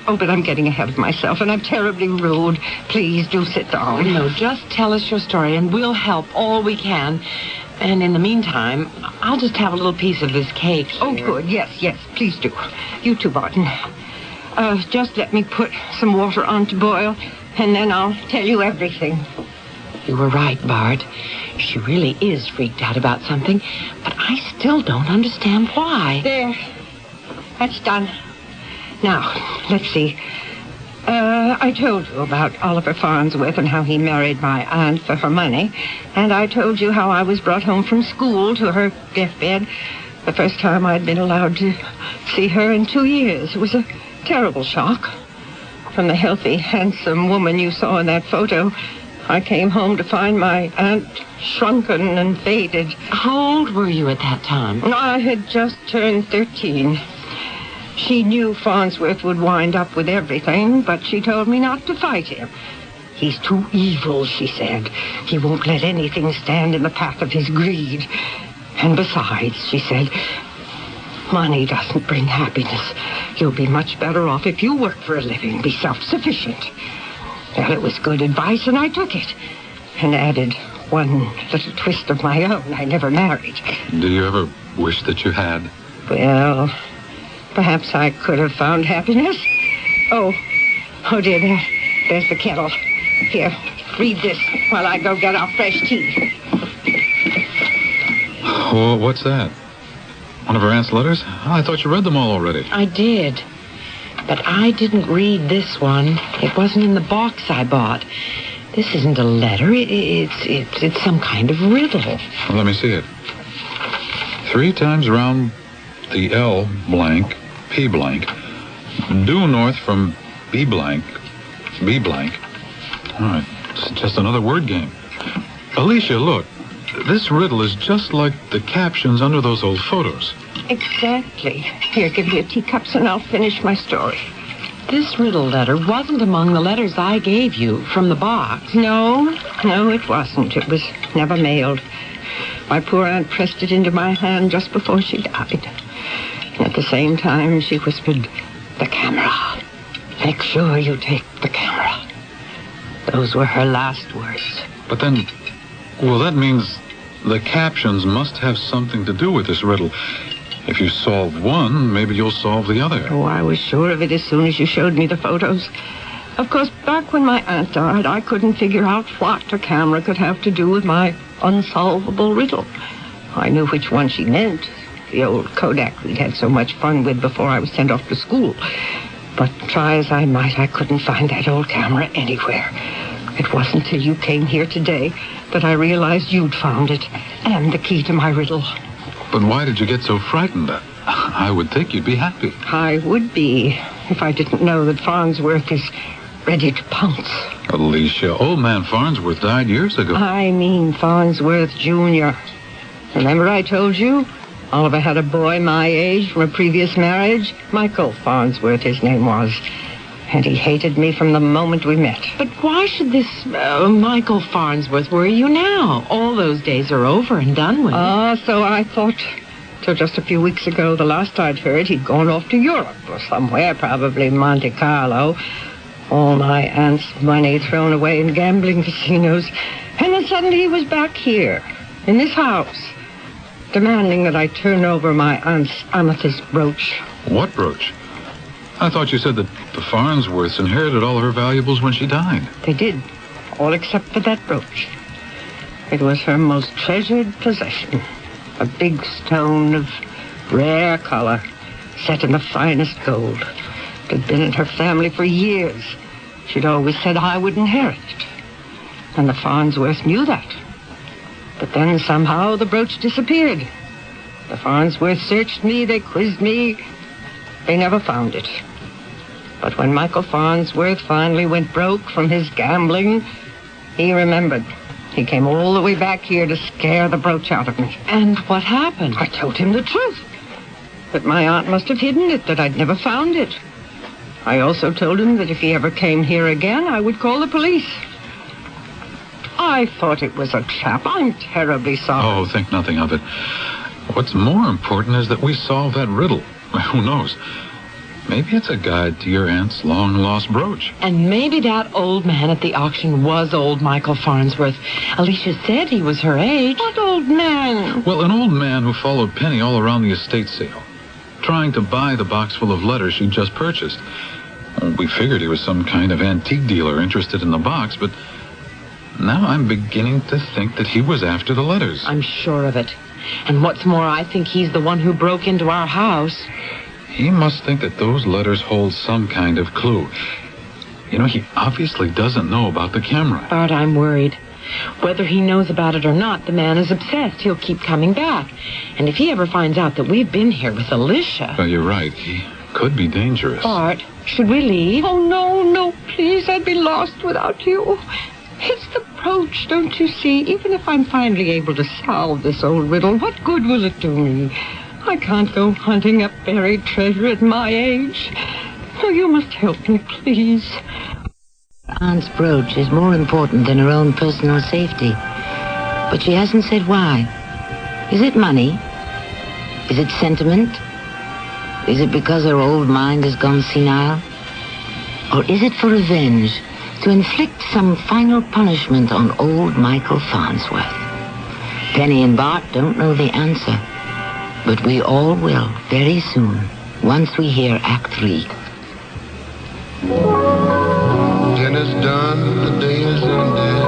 Oh, but I'm getting ahead of myself, and I'm terribly rude. Please do sit down.
Oh, no, just tell us your story, and we'll help all we can. And in the meantime, I'll just have a little piece of this cake here.
Oh, good. Yes, please do. You too, Barton. Just let me put some water on to boil, and then I'll tell you everything.
You were right, Bart. She really is freaked out about something, but I still don't understand why.
There. That's done. Now, let's see. I told you about Oliver Farnsworth and how he married my aunt for her money. And I told you how I was brought home from school to her deathbed. The first time I'd been allowed to see her in 2 years. It was a terrible shock. From the healthy, handsome woman you saw in that photo, I came home to find my aunt shrunken and faded.
How old were you at that time?
I had just turned 13. She knew Farnsworth would wind up with everything, but she told me not to fight him. He's too evil, she said. He won't let anything stand in the path of his greed. And besides, she said, money doesn't bring happiness. You'll be much better off if you work for a living, be self-sufficient. Well, it was good advice, and I took it. And added one little twist of my own. I never married.
Do you ever wish that you had?
Well, perhaps I could have found happiness. Oh dear, there's the kettle. Here, read this while I go get our fresh tea.
Oh, what's that? One of her aunt's letters? Oh, I thought you read them all already.
I did. But I didn't read this one. It wasn't in the box I bought. This isn't a letter. It's some kind of riddle.
Well, let me see it. 3 times round the L blank, P blank, due north from B blank, B blank. All right, it's just another word game. Alicia, look. This riddle is just like the captions under those old photos.
Exactly. Here, give me a teacups and I'll finish my story.
This riddle letter wasn't among the letters I gave you from the box.
No, it wasn't. It was never mailed. My poor aunt pressed it into my hand just before she died. And at the same time, she whispered, "The camera. Make sure you take the camera." Those were her last words.
But then, well, that means the captions must have something to do with this riddle. If you solve one, maybe you'll solve the other.
Oh, I was sure of it as soon as you showed me the photos. Of course, back when my aunt died, I couldn't figure out what a camera could have to do with my unsolvable riddle. I knew which one she meant, the old Kodak we'd had so much fun with before I was sent off to school. But try as I might, I couldn't find that old camera anywhere. It wasn't till you came here today that I realized you'd found it, and the key to my riddle.
But why did you get so frightened? I would think you'd be happy.
I would be, if I didn't know that Farnsworth is ready to pounce.
Alicia, old man Farnsworth died years ago.
I mean Farnsworth Jr. Remember I told you? Oliver had a boy my age from a previous marriage. Michael Farnsworth, his name was. And he hated me from the moment we met.
But why should this Michael Farnsworth worry you now? All those days are over and done with.
So I thought. Till just a few weeks ago, the last I'd heard, he'd gone off to Europe or somewhere, probably Monte Carlo. All my aunt's money thrown away in gambling casinos. And then suddenly he was back here, in this house, demanding that I turn over my aunt's amethyst brooch.
What brooch? I thought you said that the Farnsworths inherited all her valuables when she died.
They did, all except for that brooch. It was her most treasured possession. A big stone of rare color, set in the finest gold. It had been in her family for years. She'd always said I would inherit it. And the Farnsworths knew that. But then somehow the brooch disappeared. The Farnsworths searched me, they quizzed me. They never found it. But when Michael Farnsworth finally went broke from his gambling, he remembered. He came all the way back here to scare the brooch out of me.
And what happened?
I told him the truth. That my aunt must have hidden it, that I'd never found it. I also told him that if he ever came here again, I would call the police. I thought it was a trap. I'm terribly sorry.
Oh, think nothing of it. What's more important is that we solve that riddle. Who knows? Maybe it's a guide to your aunt's long-lost brooch.
And maybe that old man at the auction was old Michael Farnsworth. Alicia said he was her age.
What old man?
Well, an old man who followed Penny all around the estate sale, trying to buy the box full of letters she'd just purchased. We figured he was some kind of antique dealer interested in the box, but now I'm beginning to think that he was after the letters.
I'm sure of it. And what's more, I think he's the one who broke into our house.
He must think that those letters hold some kind of clue. You know, he obviously doesn't know about the camera.
Bart, I'm worried. Whether he knows about it or not, the man is obsessed. He'll keep coming back. And if he ever finds out that we've been here with Alicia...
Well, you're right. He could be dangerous.
Bart, should we leave?
Oh, no, please. I'd be lost without you. It's the brooch, don't you see? Even if I'm finally able to solve this old riddle, what good will it do me? I can't go hunting up buried treasure at my age. Oh, you must help me, please.
Aunt's brooch is more important than her own personal safety. But she hasn't said why. Is it money? Is it sentiment? Is it because her old mind has gone senile? Or is it for revenge, to inflict some final punishment on old Michael Farnsworth? Penny and Bart don't know the answer, but we all will very soon, once we hear Act 3.
Dinner's done, the day is ended.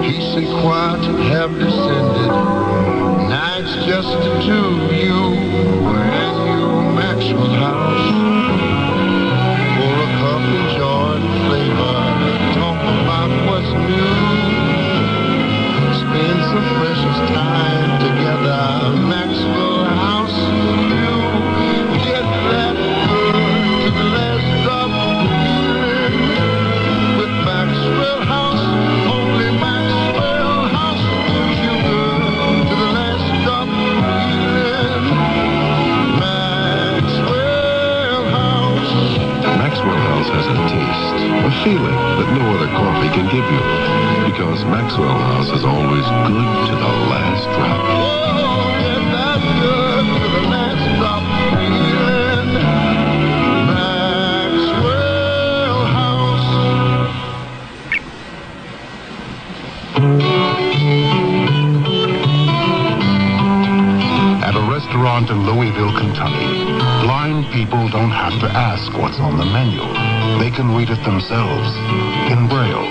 Peace and quiet have descended. Now it's just the two of you and your Maxwell house. Pour a cup, enjoy the flavor, talk about what's new. Spend some precious time together, Maxwell house. You get that good to the last drop. Maxwell House, only Maxwell House, sugar to the last drop, feeling. Maxwell House.
Maxwell House has a taste, a feeling that no other coffee can give you. Because Maxwell House is always good to the last drop.
Oh, yeah, that's good to the last drop, feeling. Maxwell House.
At a restaurant in Louisville, Kentucky, blind people don't have to ask what's on the menu. They can read it themselves in Braille.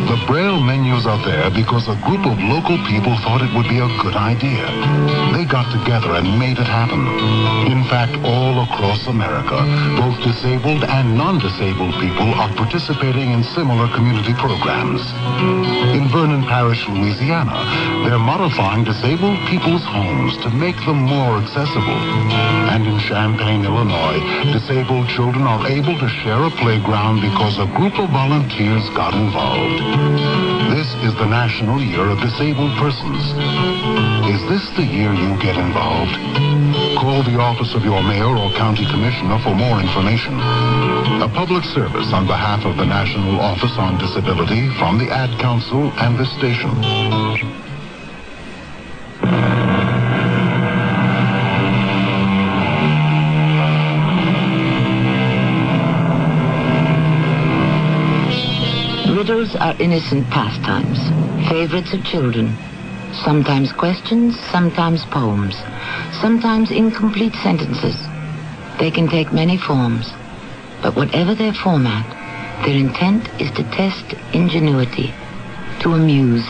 The Braille menus are there because a group of local people thought it would be a good idea. They got together and made it happen. In fact, all across America, both disabled and non-disabled people are participating in similar community programs. In Vernon Parish, Louisiana, they're modifying disabled people's homes to make them more accessible. And in Champaign, Illinois, disabled children are able to share a playground because a group of volunteers got involved. This is the National Year of Disabled Persons. Is this the year you get involved? Call the office of your mayor or county commissioner for more information. A public service on behalf of the National Office on Disability from the Ad Council and this station.
Riddles are innocent pastimes, favorites of children. Sometimes questions, sometimes poems, sometimes incomplete sentences. They can take many forms, but whatever their format, their intent is to test ingenuity, to amuse.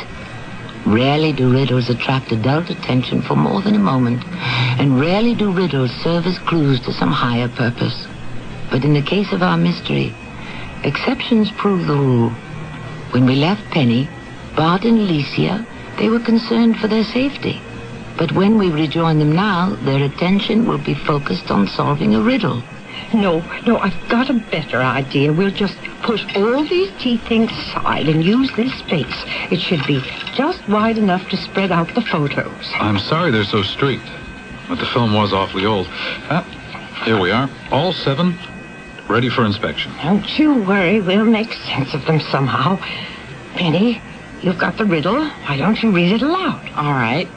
Rarely do riddles attract adult attention for more than a moment, and rarely do riddles serve as clues to some higher purpose. But in the case of our mystery, exceptions prove the rule. When we left Penny, Bart and Alicia, they were concerned for their safety. But when we rejoin them now, their attention will be focused on solving a riddle.
No, I've got a better idea. We'll just push all these teeth things aside and use this space. It should be just wide enough to spread out the photos.
I'm sorry they're so streaked, but the film was awfully old. Here we are, all 7, ready for inspection.
Don't you worry, we'll make sense of them somehow. Penny, you've got the riddle. Why don't you read it aloud?
All right,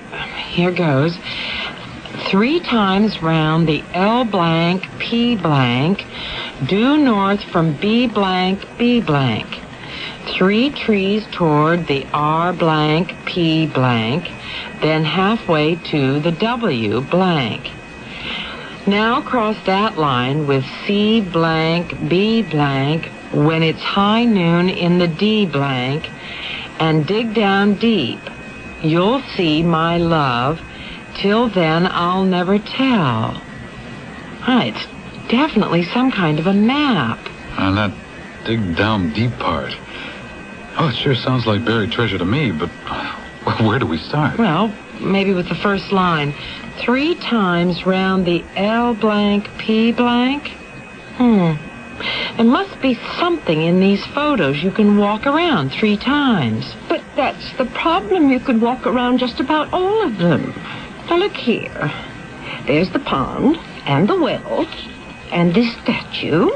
here goes. 3 times round the L blank, P blank, due north from B blank, B blank. 3 trees toward the R blank, P blank, then halfway to the W blank. Now cross that line with C blank, B blank, when it's high noon in the D blank, and dig down deep. You'll see my love. Till then, I'll never tell. It's definitely some kind of a map.
And that dig down deep part. Oh, it sure sounds like buried treasure to me, but where do we start?
Well, maybe with the first line. 3 times round the L blank, P blank. There must be something in these photos you can walk around 3 times.
But that's the problem. You could walk around just about all of them. Now, look here. There's the pond, and the well, and this statue.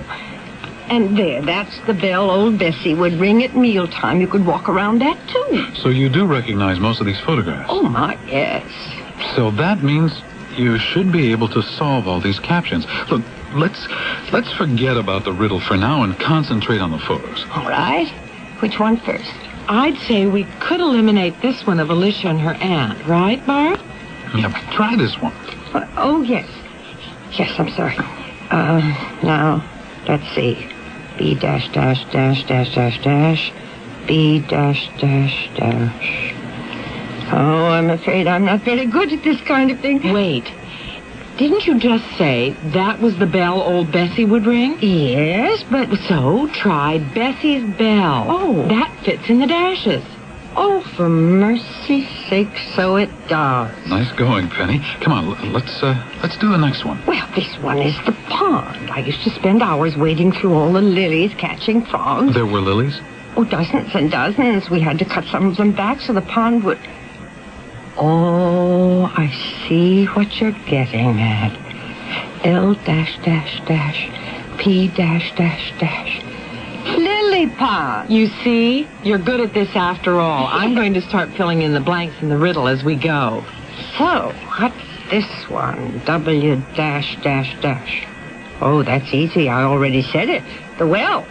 And there, that's the bell old Bessie would ring at mealtime. You could walk around that, too.
So you do recognize most of these photographs?
Oh, my, yes.
So that means you should be able to solve all these captions. Look, let's forget about the riddle for now and concentrate on the photos.
All right. Which one first?
I'd say we could eliminate this one of Alicia and her aunt, right, Barb?
Yeah, but try this one.
Oh, yes. Yes, I'm sorry. Now, let's see. B dash dash dash dash dash dash. B dash dash dash. Oh, I'm afraid I'm not very good at this kind of thing.
Wait. Didn't you just say that was the bell old Bessie would ring?
Yes, but...
So, try Bessie's bell.
Oh.
That fits in the dashes.
Oh, for mercy's sake, so it does.
Nice going, Penny. Come on, let's do the next one.
Well, this one is the pond. I used to spend hours wading through all the lilies, catching frogs.
There were lilies?
Oh, dozens and dozens. We had to cut some of them back so the pond would... Oh, I see what you're getting at. L dash dash dash, P dash dash dash. Lily pond.
You see? You're good at this after all. I'm going to start filling in the blanks in the riddle as we go.
So, what's this one? W dash dash dash. Oh, that's easy. I already said it. The well.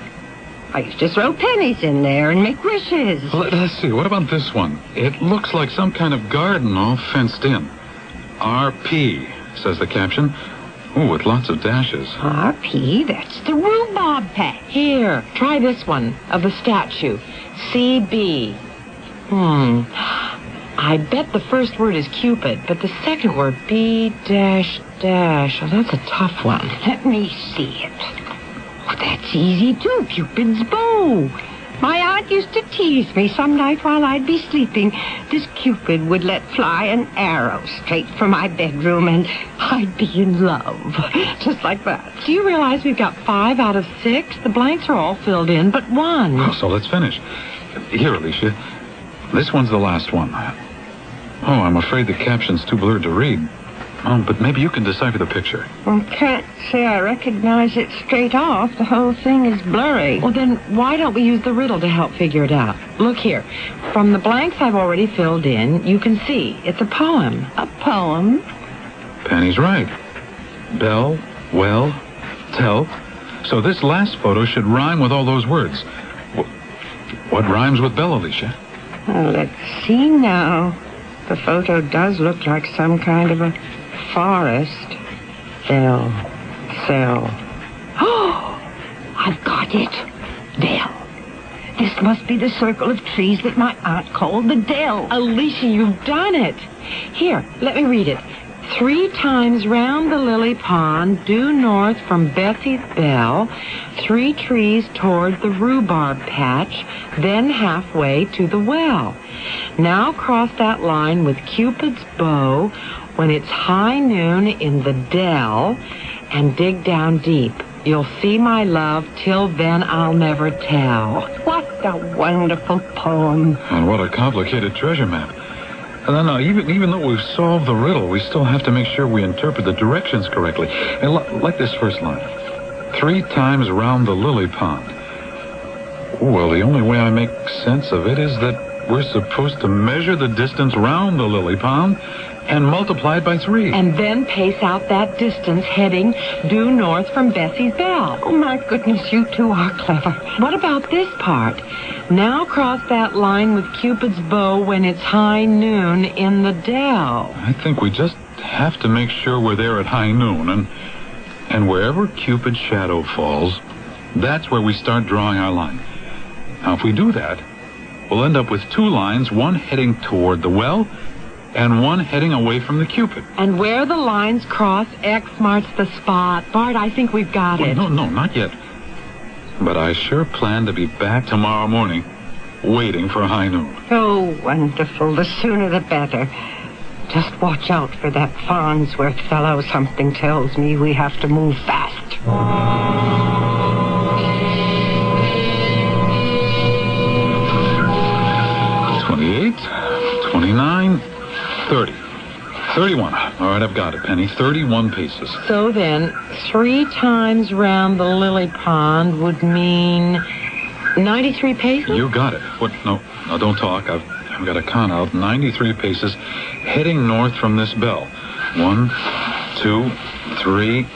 I used to throw pennies in there and make wishes.
Let's see. What about this one? It looks like some kind of garden all fenced in. RP, says the caption. Oh, with lots of dashes.
RP? That's the rhubarb patch.
Here, try this one of the statue. CB. I bet the first word is Cupid, but the second word, B dash dash. Oh, that's a tough one.
Let me see it. Oh, that's easy, too. Cupid's bow. My aunt used to tease me some night while I'd be sleeping. This Cupid would let fly an arrow straight for my bedroom, and I'd be in love. Just like that.
Do you realize we've got 5 out of 6? The blanks are all filled in, but 1.
Oh, so let's finish. Here, Alicia. This one's the last one. Oh, I'm afraid the caption's too blurred to read. Oh, but maybe you can decipher the picture.
Well, can't say I recognize it straight off. The whole thing is blurry.
Well, then why don't we use the riddle to help figure it out? Look here. From the blanks I've already filled in, you can see it's a poem.
A poem?
Penny's right. Bell, well, tell. So this last photo should rhyme with all those words. What rhymes with bell, Alicia?
Well, let's see now. The photo does look like some kind of a forest. Bell. Cell. Oh, I've got it. Dell. This must be the circle of trees that my aunt called the dell.
Alicia, you've done it. Here, let me read it. 3 times round the lily pond, due north from Bessie's bell, 3 trees toward the rhubarb patch, then halfway to the well. Now cross that line with Cupid's bow when it's high noon in the dell, and dig down deep. You'll see my love, till then I'll never tell.
What a wonderful poem.
And what a complicated treasure map. No, even though we've solved the riddle, we still have to make sure we interpret the directions correctly. And like this first line. 3 times round the lily pond. Well, the only way I make sense of it is that we're supposed to measure the distance round the lily pond and multiply it by 3.
And then pace out that distance heading due north from Bessie's Bell.
Oh, my goodness, you two are clever.
What about this part? Now cross that line with Cupid's bow when it's high noon in the dell.
I think we just have to make sure we're there at high noon, and wherever Cupid's shadow falls, that's where we start drawing our line. Now, if we do that, we'll end up with 2 lines, one heading toward the well and one heading away from the Cupid.
And where the lines cross, X marks the spot. Bart, I think we've got it.
No, not yet. But I sure plan to be back tomorrow morning, waiting for high noon.
Oh, wonderful. The sooner the better. Just watch out for that Farnsworth fellow. Something tells me we have to move fast.
28, 29, 30. 31. All right, I've got it, Penny. 31 paces.
So then, 3 times round the lily pond would mean 93 paces?
You got it. What? No, don't talk. I've got to count out 93 paces heading north from this bell. 1, 2, 3, 4.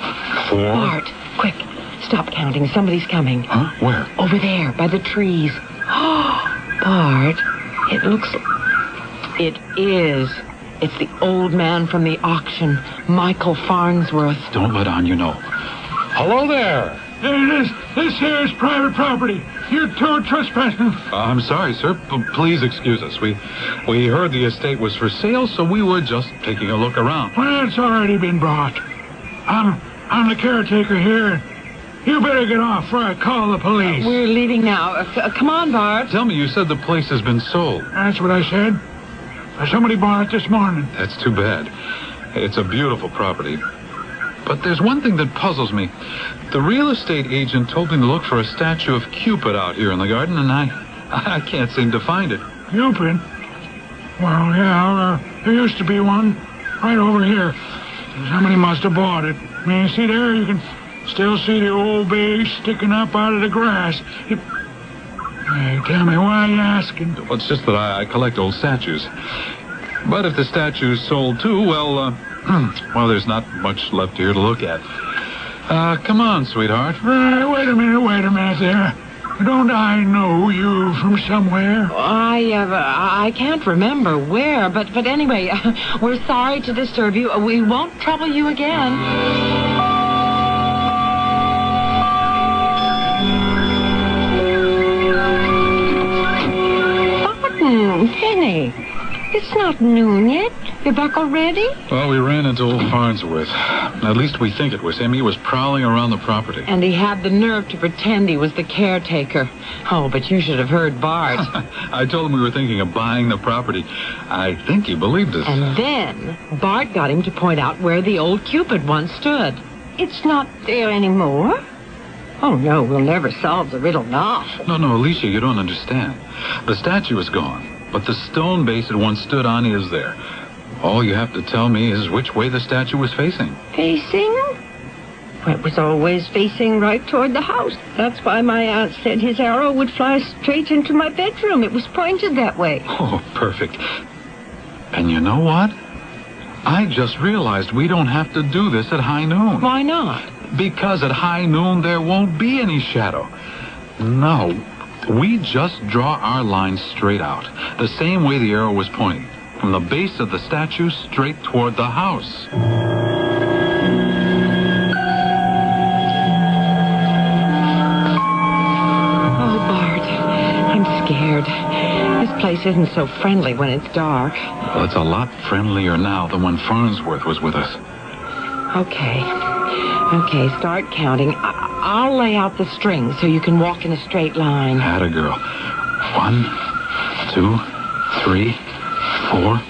Bart, quick. Stop counting. Somebody's coming.
Huh? Where?
Over there, by the trees. Bart, it looks... It is. It's the old man from the auction, Michael Farnsworth.
Don't let on you know. Hello there.
This here is private property. You're trespassing.
I'm sorry, sir. Please excuse us. We heard the estate was for sale, so we were just taking a look around.
Well, it's already been bought. I'm the caretaker here. You better get off before I call the police.
We're leaving now. Come on, Bart.
Tell me, you said the place has been sold.
That's what I said. Somebody bought it this morning.
That's too bad. It's a beautiful property. But there's one thing that puzzles me. The real estate agent told me to look for a statue of Cupid out here in the garden, and I can't seem to find it.
Cupid? Well, yeah, there used to be one right over here. Somebody must have bought it. I mean, see there, you can still see the old base sticking up out of the grass. Hey, tell me, why are you asking?
Well, it's just that I collect old statues. But if the statue's sold too, well, there's not much left here to look at. Come on, sweetheart.
Wait a minute there. Don't I know you from somewhere?
I can't remember where, but anyway, we're sorry to disturb you. We won't trouble you again.
Penny, it's not noon yet. You're back already?
Well, we ran into old Farnsworth. At least we think it was him. He was prowling around the property.
And he had the nerve to pretend he was the caretaker. Oh, but you should have heard Bart.
I told him we were thinking of buying the property. I think he believed us.
And then Bart got him to point out where the old Cupid once stood.
It's not there anymore? Oh, no, we'll never solve the riddle now.
No, Alicia, you don't understand. The statue is gone, but the stone base it once stood on is there. All you have to tell me is which way the statue was facing.
Facing? Well, it was always facing right toward the house. That's why my aunt said his arrow would fly straight into my bedroom. It was pointed that way.
Oh, perfect. And you know what? I just realized we don't have to do this at high noon.
Why not?
Because at high noon there won't be any shadow. No, we just draw our line straight out, the same way the arrow was pointing, from the base of the statue straight toward the house.
Oh, Bart, I'm scared. This place isn't so friendly when it's dark.
Well, it's a lot friendlier now than when Farnsworth was with us.
Okay, start counting. I'll lay out the string so you can walk in a straight line.
Atta girl. 1, 2, 3, 4.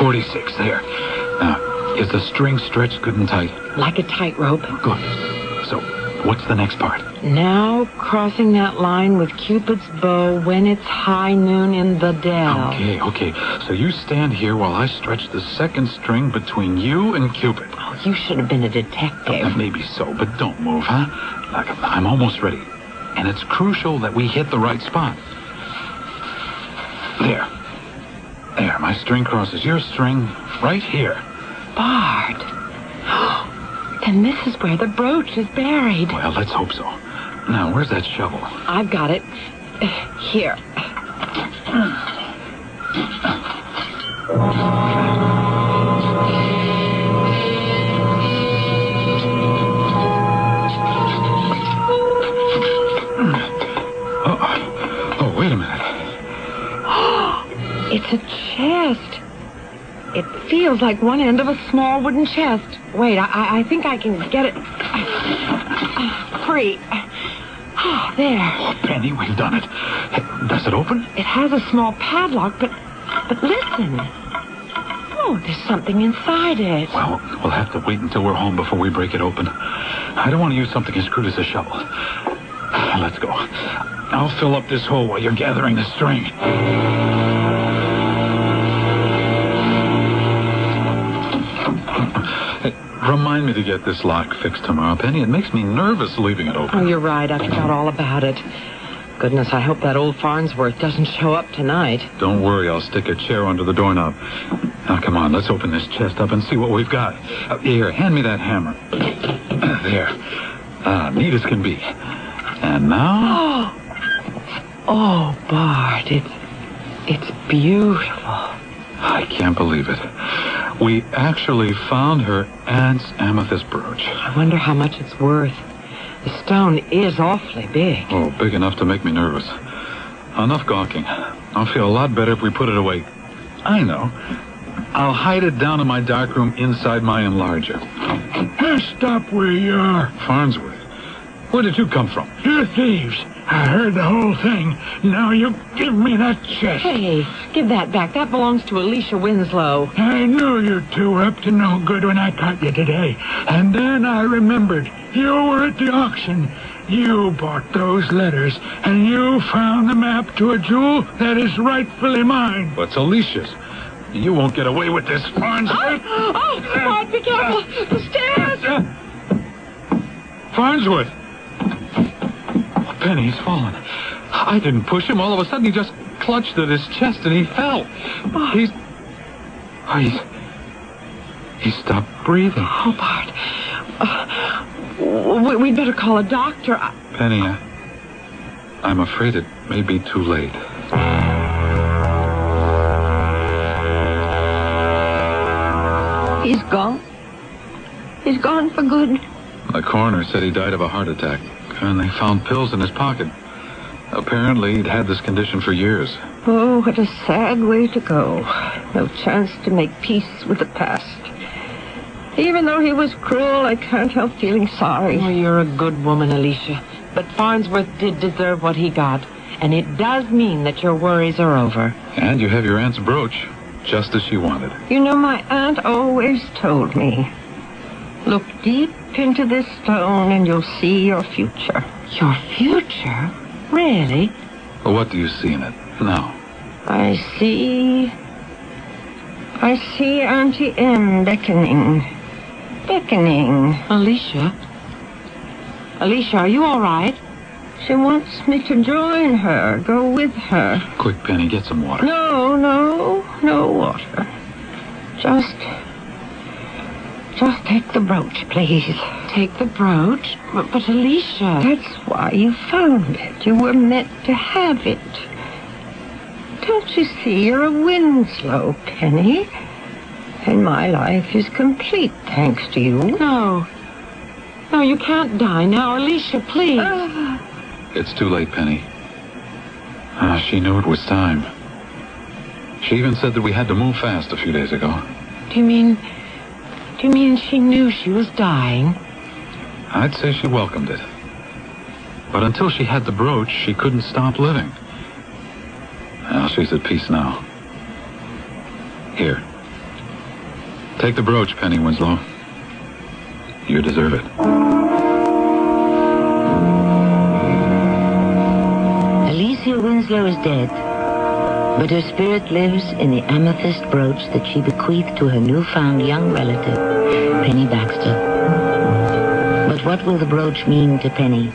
46, there. Now, is the string stretched good and tight?
Like a tightrope.
Good. So, what's the next part?
Now crossing that line with Cupid's bow when it's high noon in the dell.
Okay. So you stand here while I stretch the second string between you and Cupid.
Oh, you should have been a detective.
Maybe so, but don't move, huh? I'm almost ready. And it's crucial that we hit the right spot. There, my string crosses your string right here.
Bart. Then this is where the brooch is buried.
Well, let's hope so. Now, where's that shovel?
I've got it. Here.
Oh, wait a minute.
It's a chest. It feels like one end of a small wooden chest. Wait, I think I can get it free. Oh, there.
Oh, Penny, we've done it. Does it open?
It has a small padlock, but listen. Oh, there's something inside it.
Well, we'll have to wait until we're home before we break it open. I don't want to use something as crude as a shovel. Let's go. I'll fill up this hole while you're gathering the string. Remind me to get this lock fixed tomorrow, Penny. It makes me nervous leaving it open.
Oh, you're right. I forgot all about it. Goodness, I hope that old Farnsworth doesn't show up tonight.
Don't worry, I'll stick a chair under the doorknob. Now, come on, let's open this chest up and see what we've got. Here, hand me that hammer. There. Neat as can be. And now...
Oh, Bart, it's beautiful.
I can't believe it. We actually found her aunt's amethyst brooch.
I wonder how much it's worth. The stone is awfully big.
Oh, big enough to make me nervous. Enough gawking. I'll feel a lot better if we put it away. I know. I'll hide it down in my darkroom inside my enlarger.
Stop where you are.
Farnsworth, where did you come from?
You're thieves. I heard the whole thing. Now you give me that chest.
Hey, give that back. That belongs to Alicia Winslow.
I knew you two were up to no good when I caught you today. And then I remembered. You were at the auction. You bought those letters, and you found the map to a jewel that is rightfully mine.
But it's Alicia's. You won't get away with this, Farnsworth.
Oh, Bart, be careful. The stairs.
Farnsworth. Penny, he's fallen. I didn't push him. All of a sudden, he just clutched at his chest and he fell. He stopped breathing.
Oh, Bart. We'd better call a doctor.
Penny, I'm afraid it may be too late.
He's gone. He's gone for good.
The coroner said he died of a heart attack, and they found pills in his pocket. Apparently, he'd had this condition for years.
Oh, what a sad way to go. No chance to make peace with the past. Even though he was cruel, I can't help feeling sorry.
Oh, you're a good woman, Alicia. But Farnsworth did deserve what he got. And it does mean that your worries are over.
And you have your aunt's brooch, just as she wanted.
You know, my aunt always told me, look deep into this stone and you'll see your future.
Your future? Really?
Well, what do you see in it now?
I see Auntie M beckoning.
Alicia? Alicia, are you all right?
She wants me to join her, go with her.
Quick, Penny, get some water.
No water. Just take the brooch, please.
Take the brooch? But Alicia...
That's why you found it. You were meant to have it. Don't you see you're a Winslow, Penny? And my life is complete thanks to you.
No, you can't die now. Alicia, please.
It's too late, Penny. She knew it was time. She even said that we had to move fast a few days ago.
Do you mean she knew she was dying?
I'd say she welcomed it. But until she had the brooch, she couldn't stop living. Well, she's at peace now. Here, Take the brooch, Penny Winslow. You deserve it.
Alicia Winslow is dead, but her spirit lives in the amethyst brooch that she bequeathed to her newfound young relative, Penny Baxter. But what will the brooch mean to Penny?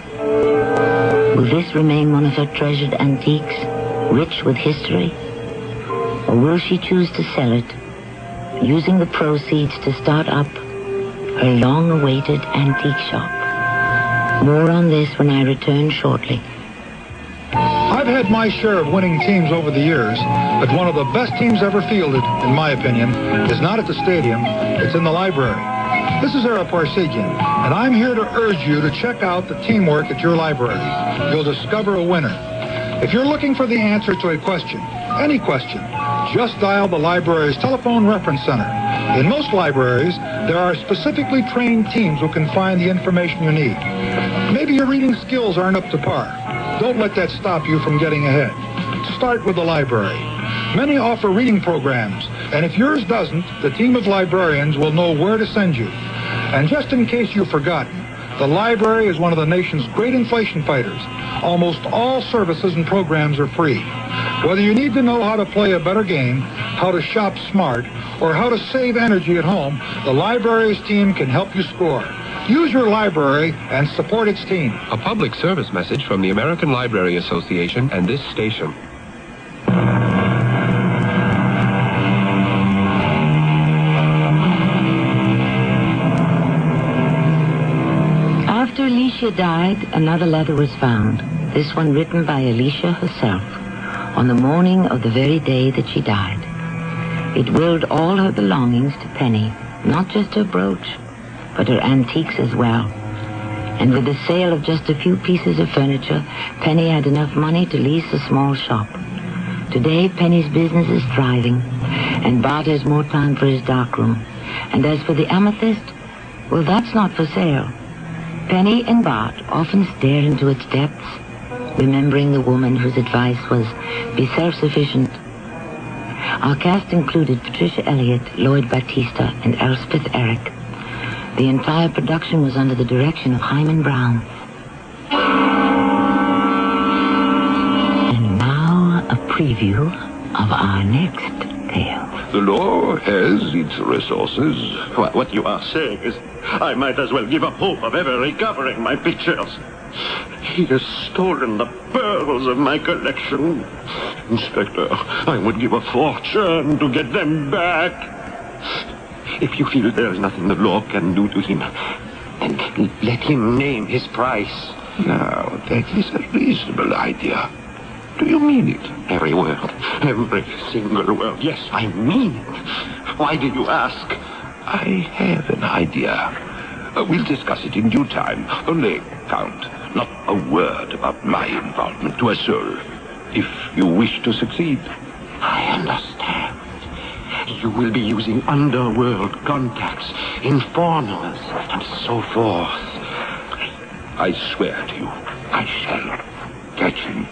Will this remain one of her treasured antiques, rich with history? Or will she choose to sell it, using the proceeds to start up her long-awaited antique shop? More on this when I return shortly.
I've had my share of winning teams over the years, but one of the best teams ever fielded, in my opinion, is not at the stadium, it's in the library. This is Ara Parsegian, and I'm here to urge you to check out the teamwork at your library. You'll discover a winner. If you're looking for the answer to a question, any question, just dial the library's telephone reference center. In most libraries, there are specifically trained teams who can find the information you need. Maybe your reading skills aren't up to par. Don't let that stop you from getting ahead. Start with the library. Many offer reading programs, and if yours doesn't, the team of librarians will know where to send you. And just in case you've forgotten, the library is one of the nation's great inflation fighters. Almost all services and programs are free. Whether you need to know how to play a better game, how to shop smart, or how to save energy at home, the library's team can help you score. Use your library and support its team.
A public service message from the American Library Association and this station.
After Alicia died, another letter was found. This one written by Alicia herself on the morning of the very day that she died. It willed all her belongings to Penny, not just her brooch, but her antiques as well. And with the sale of just a few pieces of furniture, Penny had enough money to lease a small shop. Today, Penny's business is thriving, and Bart has more time for his darkroom. And as for the amethyst, well, that's not for sale. Penny and Bart often stare into its depths, remembering the woman whose advice was, be self-sufficient. Our cast included Patricia Elliott, Lloyd Battista, and Elspeth Eric. The entire production was under the direction of Himan Brown. And now, a preview of our next tale.
The law has its resources.
What you are saying is I might as well give up hope of ever recovering my pictures. He has stolen the pearls of my collection. Inspector, I would give a fortune to get them back. If you feel there is nothing the law can do to him, then let him name his price.
Now, that is a reasonable idea. Do you mean it?
Every word. Every single word. Yes, I mean it. Why do you ask?
I have an idea. We'll discuss it in due time. Only, Count, not a word about my involvement to a soul. If you wish to succeed.
I understand. You will be using underworld contacts, informers, and so forth.
I swear to you, I shall catch him.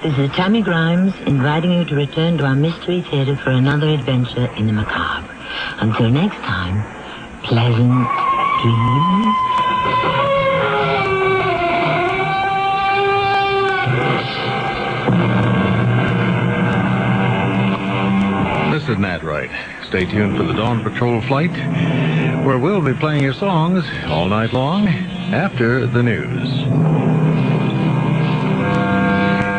This is Tammy Grimes inviting you to return to our Mystery Theater for another adventure in the macabre. Until next time, pleasant dreams.
This is Nat Wright. Stay tuned for the Dawn Patrol flight, where we'll be playing your songs all night long after the news.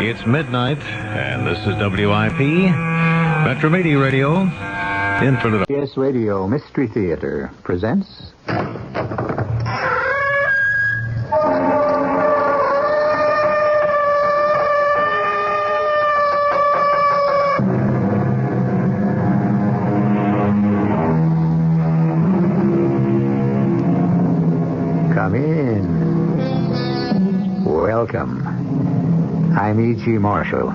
It's midnight, and this is WIP, Metro Media Radio, in front of the
CBS Radio Mystery Theater presents... Come in. Welcome. I'm E.G. Marshall.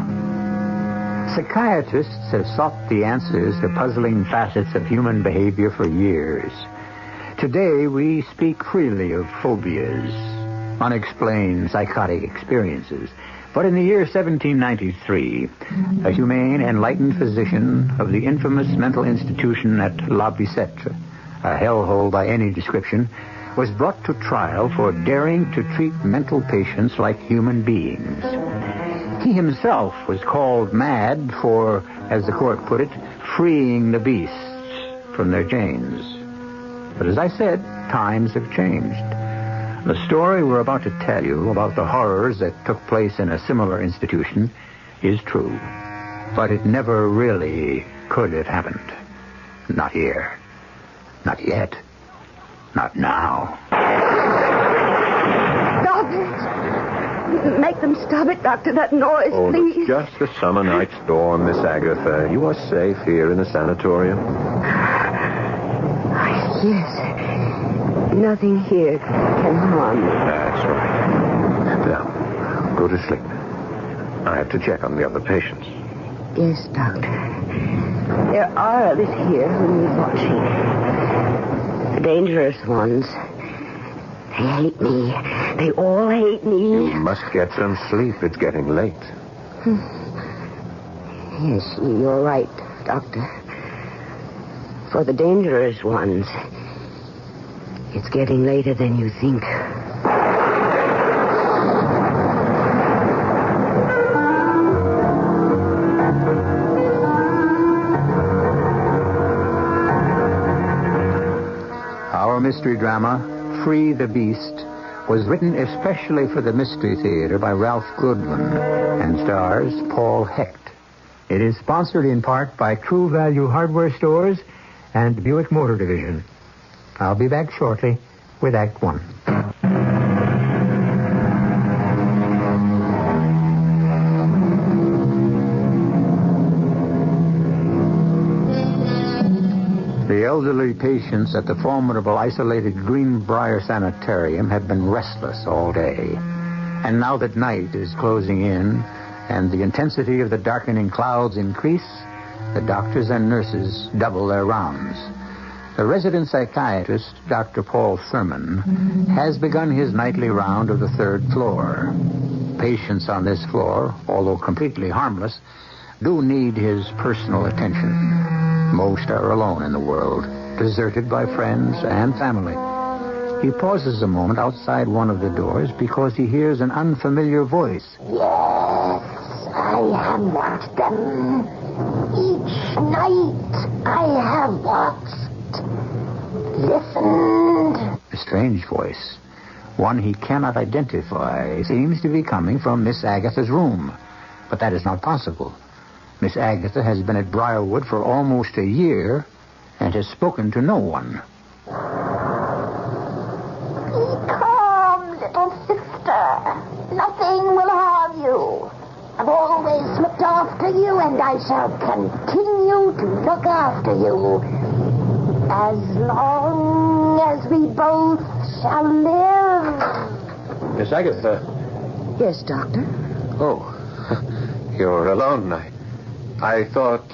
Psychiatrists have sought the answers to puzzling facets of human behavior for years. Today, we speak freely of phobias, unexplained psychotic experiences
But in the year 1793, a humane, enlightened physician of the infamous mental institution at La Bicêtre, a hellhole by any description, was brought to trial for daring to treat mental patients like human beings. He himself was called mad for, as the court put it, freeing the beasts from their chains. But as I said, times have changed. The story we're about to tell you about the horrors that took place in a similar institution is true. But it never really could have happened. Not here. Not yet. Not now.
Stop it! Make them stop it, Doctor. That noise, please.
It's just a summer night storm, Miss Agatha. You are safe here in the sanatorium.
Yes. Nothing here can harm me.
That's right. Now, go to sleep. I have to check on the other patients.
Yes, Doctor. There are others here who need watching. The dangerous ones. They hate me. They all hate me.
You must get some sleep. It's getting late.
Yes, you're right, Doctor. For the dangerous ones, it's getting later than you think.
Our mystery drama, Free the Beast, was written especially for the Mystery Theater by Ralph Goodwin and stars Paul Hecht. It is sponsored in part by True Value Hardware Stores and Buick Motor Division. I'll be back shortly with Act One. The elderly patients at the formidable isolated Greenbrier Sanitarium had been restless all day. And now that night is closing in and the intensity of the darkening clouds increase, the doctors and nurses double their rounds. The resident psychiatrist, Dr. Paul Thurman, has begun his nightly round of the third floor. Patients on this floor, although completely harmless, do need his personal attention. Most are alone in the world, deserted by friends and family. He pauses a moment outside one of the doors because he hears an unfamiliar voice.
Yes, I have watched them. Each night I have watched, listened.
A strange voice, one he cannot identify, seems to be coming from Miss Agatha's room. But that is not possible. Miss Agatha has been at Briarwood for almost a year and has spoken to no one.
Be calm, little sister. Nothing will harm you. I've always looked after you, and I shall continue to look after you. As long as we both shall live.
Miss Agatha.
Yes, Doctor?
Oh, you're alone. I thought...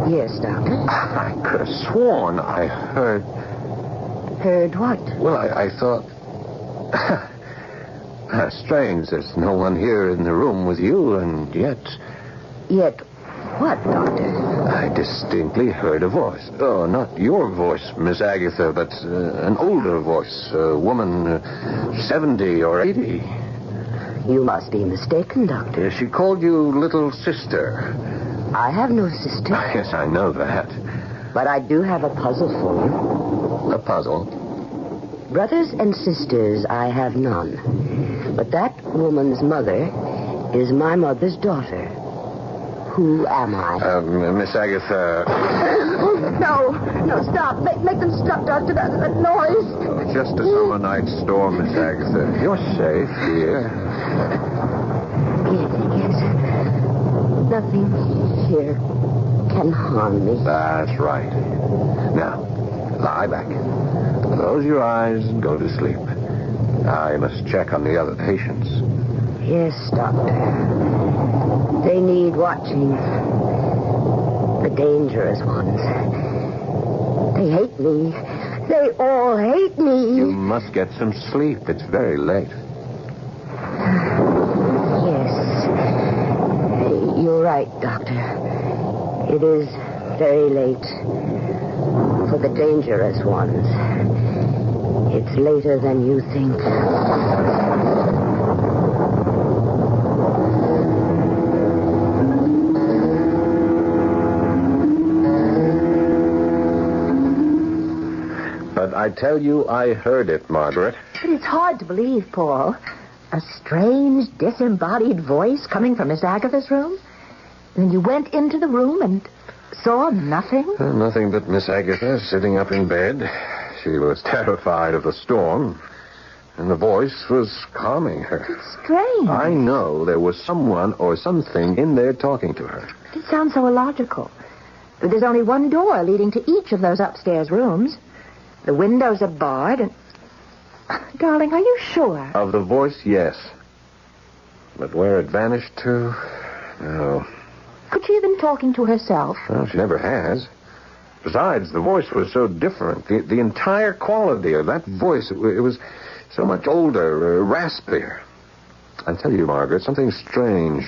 Yes, Doctor?
I could have sworn I heard...
Heard what?
Well, I thought... Strange, there's no one here in the room with you, and yet...
Yet what, Doctor?
I distinctly heard a voice. Oh, not your voice, Miss Agatha, but an older voice. A woman, 70 or 80.
You must be mistaken, Doctor.
She called you little sister.
I have no sister.
Yes, I know that.
But I do have a puzzle for you.
A puzzle?
Brothers and sisters, I have none. But that woman's mother is my mother's daughter. Who am I?
Miss Agatha...
No, stop. Make them stop, Doctor. That noise.
Just a summer night storm, Miss Agatha. You're safe here.
Yes. Nothing here can harm me.
That's right. Now, lie back. Close your eyes and go to sleep. I must check on the other patients.
Yes, Doctor. They need watching. The dangerous ones. They hate me. They all hate me.
You must get some sleep. It's very late.
Yes. right, Doctor. It is very late for the dangerous ones. It's later than you think.
But I tell you, I heard it, Margaret.
But it's hard to believe, Paul. A strange, disembodied voice coming from Miss Agatha's room? And then you went into the room and saw nothing?
Nothing but Miss Agatha sitting up in bed. She was terrified of the storm, and the voice was calming her.
It's strange.
I know there was someone or something in there talking to her.
It sounds so illogical. But there's only one door leading to each of those upstairs rooms. The windows are barred and... Darling, are you sure?
Of the voice, yes. But where it vanished to, no.
Could she have been talking to herself?
Well, she never has. Besides, the voice was so different. The entire quality of that voice, it was so much older, raspier. I tell you, Margaret, something strange,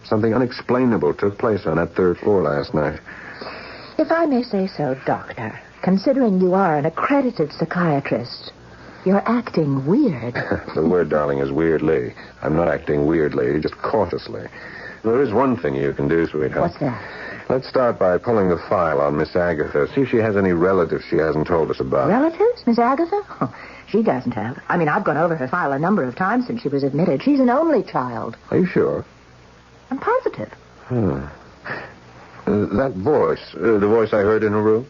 something unexplainable took place on that third floor last night.
If I may say so, Doctor, considering you are an accredited psychiatrist, you're acting weird.
The word, darling, is weirdly. I'm not acting weirdly, just cautiously. There is one thing you can do, sweetheart.
What's that?
Let's start by pulling the file on Miss Agatha. See if she has any relatives she hasn't told us about.
Relatives? Miss Agatha? Oh, she doesn't have. I mean, I've gone over her file a number of times since she was admitted. She's an only child.
Are you sure?
I'm positive.
That voice, the voice I heard in her room,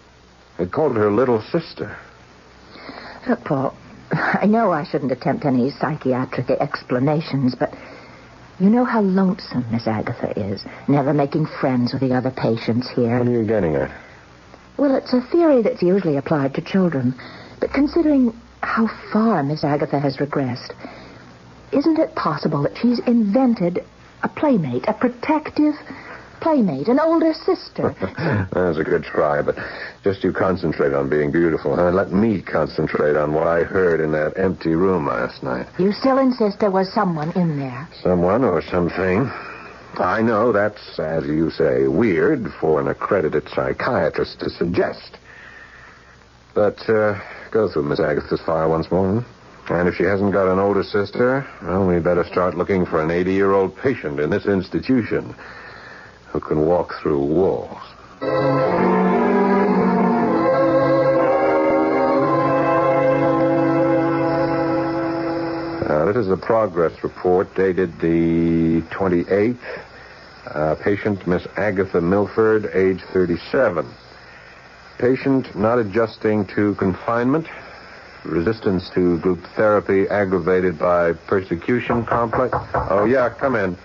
it called her little sister.
Look, Paul, I know I shouldn't attempt any psychiatric explanations, but you know how lonesome Miss Agatha is, never making friends with the other patients here.
What are you getting at?
Well, it's a theory that's usually applied to children, but considering how far Miss Agatha has regressed, isn't it possible that she's invented a playmate, a protective playmate, an older sister?
That's a good try, but just you concentrate on being beautiful, huh? Let me concentrate on what I heard in that empty room last night.
You still insist there was someone in there?
Someone or something. I know that's, as you say, weird for an accredited psychiatrist to suggest. But go through Miss Agatha's file once more. And if she hasn't got an older sister, well, we better start looking for an 80-year-old patient in this institution who can walk through walls. This is a progress report dated the 28th. Patient Miss Agatha Milford, age 37. Patient not adjusting to confinement. Resistance to group therapy aggravated by persecution complex. Oh, yeah, come in.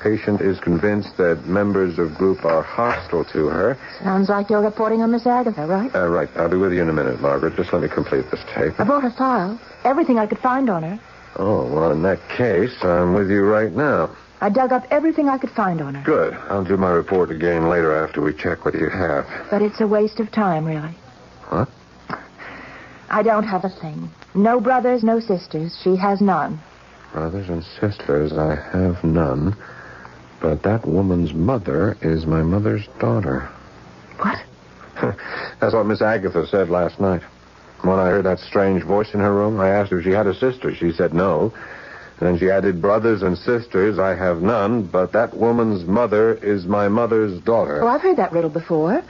Patient is convinced that members of group are hostile to her.
Sounds like you're reporting on Miss Agatha, right?
Right. I'll be with you in a minute, Margaret. Just let me complete this tape.
I brought her file. Everything I could find on her.
Oh, well, in that case, I'm with you right now.
I dug up everything I could find on her.
Good. I'll do my report again later after we check what you have.
But it's a waste of time, really.
What?
I don't have a thing. No brothers, no sisters. She has none.
Brothers and sisters, I have none. But that woman's mother is my mother's daughter.
What?
That's what Miss Agatha said last night. When I heard that strange voice in her room, I asked her if she had a sister. She said no. And then she added, brothers and sisters, I have none, but that woman's mother is my mother's daughter.
Oh, I've heard that riddle before.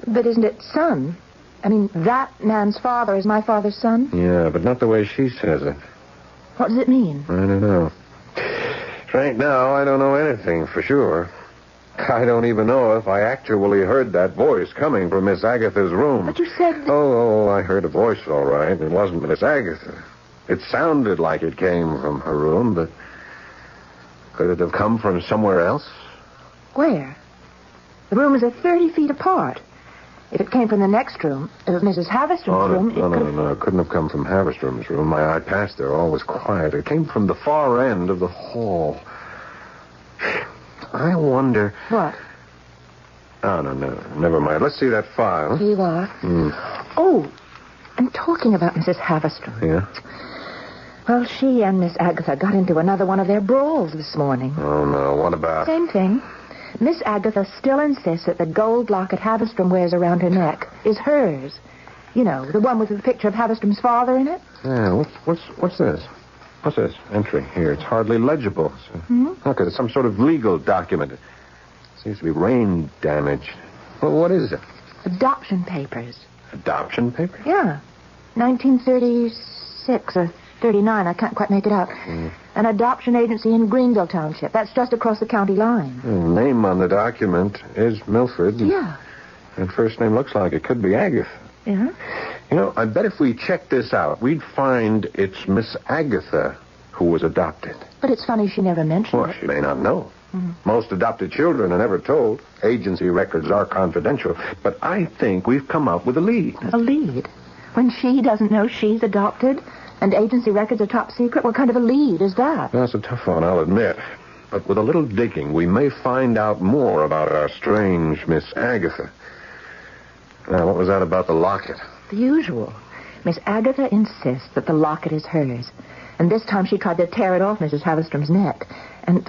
But isn't it son? I mean, that man's father is my father's son?
Yeah, but not the way she says it.
What does it mean?
I don't know. Right now, I don't know anything for sure. I don't even know if I actually heard that voice coming from Miss Agatha's room.
But you said...
Oh, I heard a voice, all right. It wasn't Miss Agatha. It sounded like it came from her room, but could it have come from somewhere else?
Where? The rooms are 30 feet apart. If it came from the next room, Mrs. Haverstrom's room...
No. It couldn't have come from Haverstrom's room. My eye passed there. All was quiet. It came from the far end of the hall. I wonder...
What?
Oh, no. Never mind. Let's see that file.
Here you are. Oh, I'm talking about Mrs. Haverstrom.
Yeah?
Well, she and Miss Agatha got into another one of their brawls this morning.
Oh, no. What about?
Same thing. Miss Agatha still insists that the gold locket Haverstrom wears around her neck is hers. You know, the one with the picture of Haverstrom's father in it.
Yeah, what's this? What's this entry here? It's hardly legible. Look, it's some sort of legal document. It seems to be rain damage. Well, what is it?
Adoption papers.
Adoption papers?
Yeah. 1936 or 39. I can't quite make it out. An adoption agency in Greenville Township. That's just across the county line.
The name on the document is Milford.
Yeah.
And first name looks like it could be Agatha.
Yeah?
You know, I bet if we checked this out, we'd find it's Miss Agatha who was adopted.
But it's funny she never mentioned
Well,
it.
she may not know. Most adopted children are never told. Agency records are confidential. But I think we've come up with a lead.
A lead? When she doesn't know she's adopted and agency records are top secret? What kind of a lead is that?
That's a tough one, I'll admit. But with a little digging, we may find out more about our strange Miss Agatha. Now, what was that about the locket?
The usual. Miss Agatha insists that the locket is hers. And this time she tried to tear it off Mrs. Haverstrom's neck. And,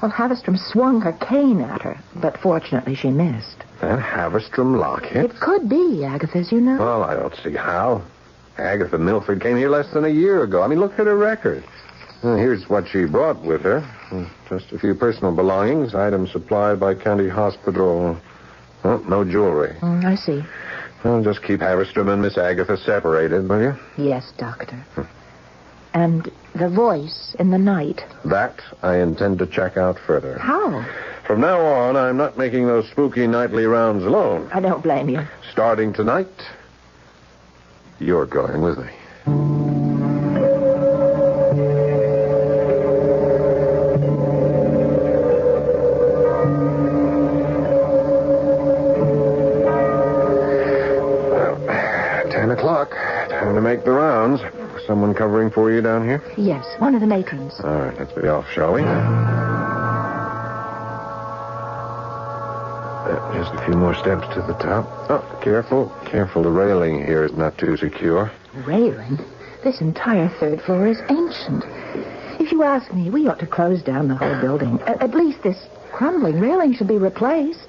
well, Haverstrom swung her cane at her. But fortunately she missed.
That Haverstrom locket?
It could be Agatha's, you know.
Well, I don't see how. Agatha Milford came here less than a year ago. I mean, look at her record. Here's what she brought with her. Just a few personal belongings, items supplied by county hospital. Oh, no jewelry.
I see.
Well, just keep Haverstrom and Miss Agatha separated, will you?
Yes, Doctor. And the voice in the night.
That I intend to check out further.
How?
From now on, I'm not making those spooky nightly rounds alone.
I don't blame you.
Starting tonight, you're going with me. Well, 10 o'clock. Time to make the rounds. Someone covering for you down here?
Yes, one of the matrons.
All right, let's be off, shall we? Just a few more steps to the top. Oh, careful. Careful, the railing here is not too secure.
Railing? This entire third floor is ancient. If you ask me, we ought to close down the whole building. At least this crumbling railing should be replaced.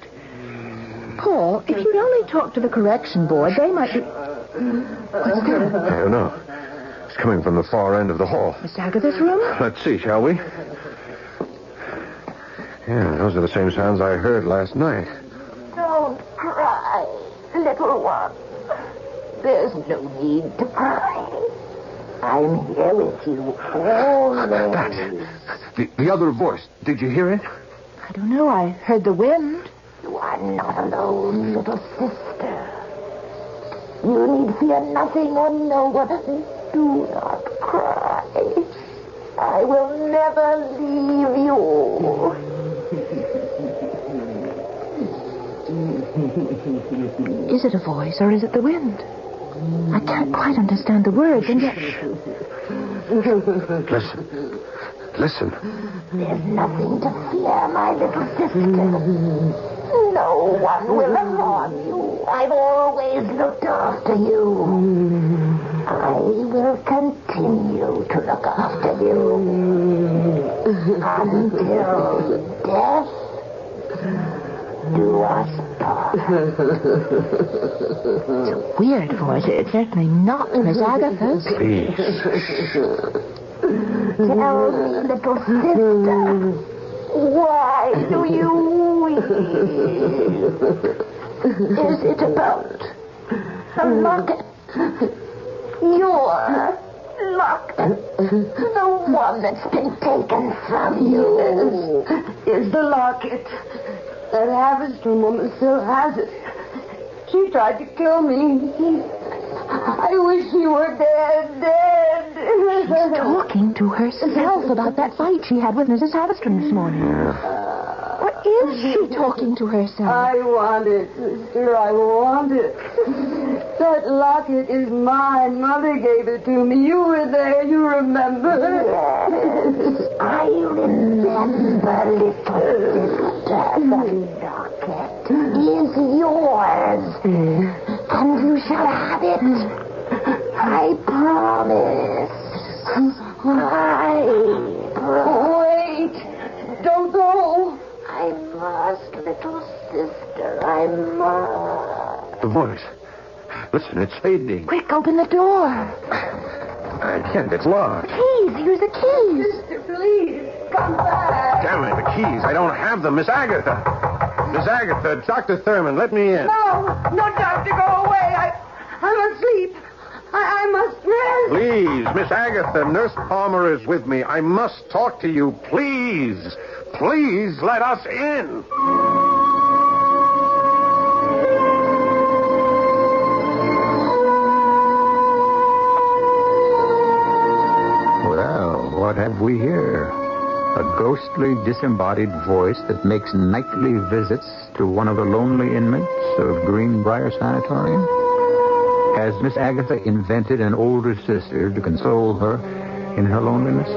Paul, if you'd only talk to the correction board, they might be... What's that?
I don't know. It's coming from the far end of the hall.
Miss Agatha's room?
Let's see, shall we? Yeah, those are the same sounds I heard last night.
Don't cry, little one. There's no need to cry. I'm here with you always.
The other voice. Did you hear it?
I don't know. I heard the wind.
You are not alone, little sister. You need fear nothing or no one. Do not cry. I will never leave you.
Is it a voice or is it the wind? I can't quite understand the words, and yet...
Listen.
There's nothing to fear, my little sister. No one will harm you. I've always looked after you. I will continue to look after you until death do us part.
It's a weird voice. It's certainly not Miss Agatha's.
Please.
Tell me, little sister, why do you weep? Is it about the locket? Your locket? The one that's been taken from you?
Is the locket. That Haverstrom woman still has it. She tried to kill me. I wish she were dead.
She's talking to herself about that fight she had with Mrs. Haverstrom this morning. What is she talking to herself?
I want it, sister. I want it. That locket is mine. Mother gave it to me. You were there. You remember?
Yes, I remember, little sister. The locket is yours. And you shall have it. I promise.
Wait. Don't go. I must, little sister. I must.
The voice. Listen, it's fading.
Quick, open the door.
I can't. It's locked.
Keys. Here's the keys.
Sister, please. Come back.
Damn it, the keys. I don't have them. Miss Agatha. Miss Agatha, Dr. Thurman, let me in.
No, doctor, go away. I'm asleep. I must rest.
Please, Miss Agatha, Nurse Palmer is with me. I must talk to you. Please. Please let us in.
Well, what have we here? A ghostly, disembodied voice that makes nightly visits to one of the lonely inmates of Greenbrier Sanatorium? Has Miss Agatha invented an older sister to console her in her loneliness?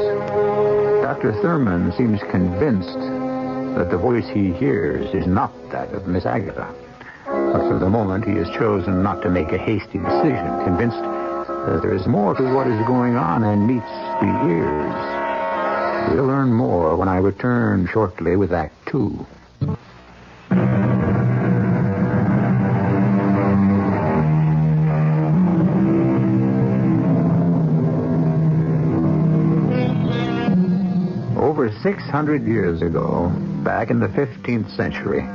Dr. Thurman seems convinced that the voice he hears is not that of Miss Agatha. But for the moment, he has chosen not to make a hasty decision, convinced that there is more to what is going on and meets the ears. We'll learn more when I return shortly with Act 2. Over 600 years ago, back in the 15th century,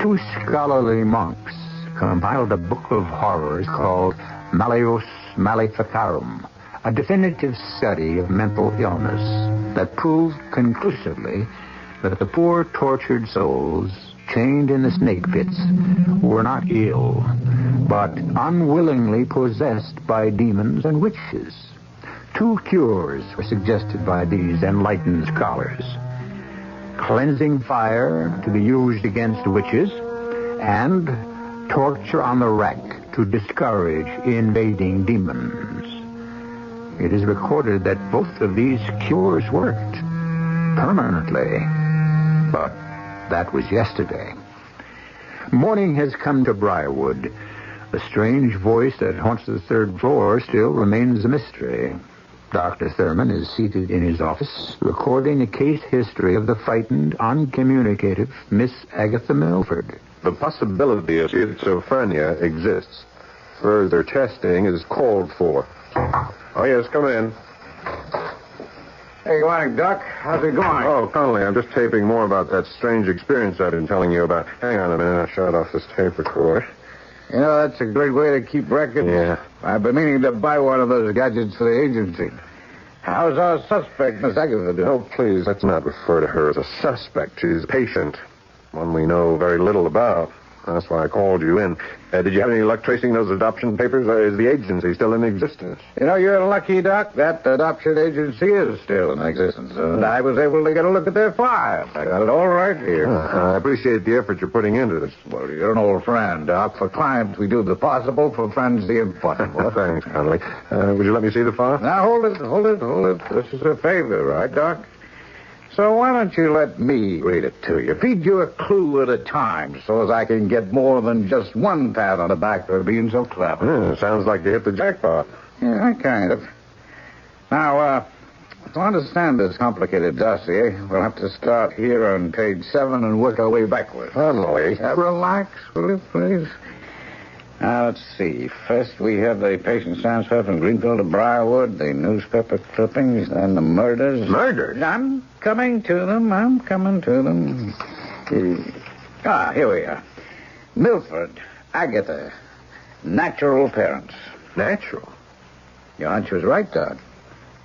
two scholarly monks compiled a book of horrors called Malleus Maleficarum, a definitive study of mental illness that proved conclusively that the poor tortured souls chained in the snake pits were not ill, but unwillingly possessed by demons and witches. Two cures were suggested by these enlightened scholars: cleansing fire to be used against witches, and torture on the rack to discourage invading demons. It is recorded that both of these cures worked permanently. But that was yesterday. Morning has come to Briarwood. The strange voice that haunts the third floor still remains a mystery. Dr. Thurman is seated in his office, recording a case history of the frightened, uncommunicative Miss Agatha Milford.
The possibility of schizophrenia exists. Further testing is called for. Oh, yes, come in.
Hey, good morning, Doc. How's it going?
Oh, Connolly, I'm just taping more about that strange experience I've been telling you about. Hang on a minute, I'll shut off this tape recorder.
You know, that's a great way to keep records.
Yeah.
I've been meaning to buy one of those gadgets for the agency. How's our suspect, Miss Agatha, doing?
Oh, please, let's not refer to her as a suspect. She's a patient, one we know very little about. That's why I called you in. Did you have any luck tracing those adoption papers? Is the agency still in existence?
You know, you're lucky, Doc. That adoption agency is still in existence. And I was able to get a look at their file. I got it all right here.
I appreciate the effort you're putting into this.
Well, you're an old friend, Doc. For clients, we do the possible. For friends, the impossible.
Thanks, Connolly. Would you let me see the file?
Now, hold it. This is a favor, right, Doc? So why don't you let me read it to you? Feed you a clue at a time so as I can get more than just one pat on the back for being so clever.
Sounds like you hit the jackpot.
Yeah, kind of. Now, to understand this complicated dossier, we'll have to start here on page 7 and work our way backwards.
Connolly.
Relax, will you, please? Now, let's see. First, we have the patient's transfer from Greenfield to Briarwood, the newspaper clippings, then the murders.
Murders?
I'm coming to them. Here we are. Milford, Agatha, natural parents.
Natural?
Your hunch was right, Doc.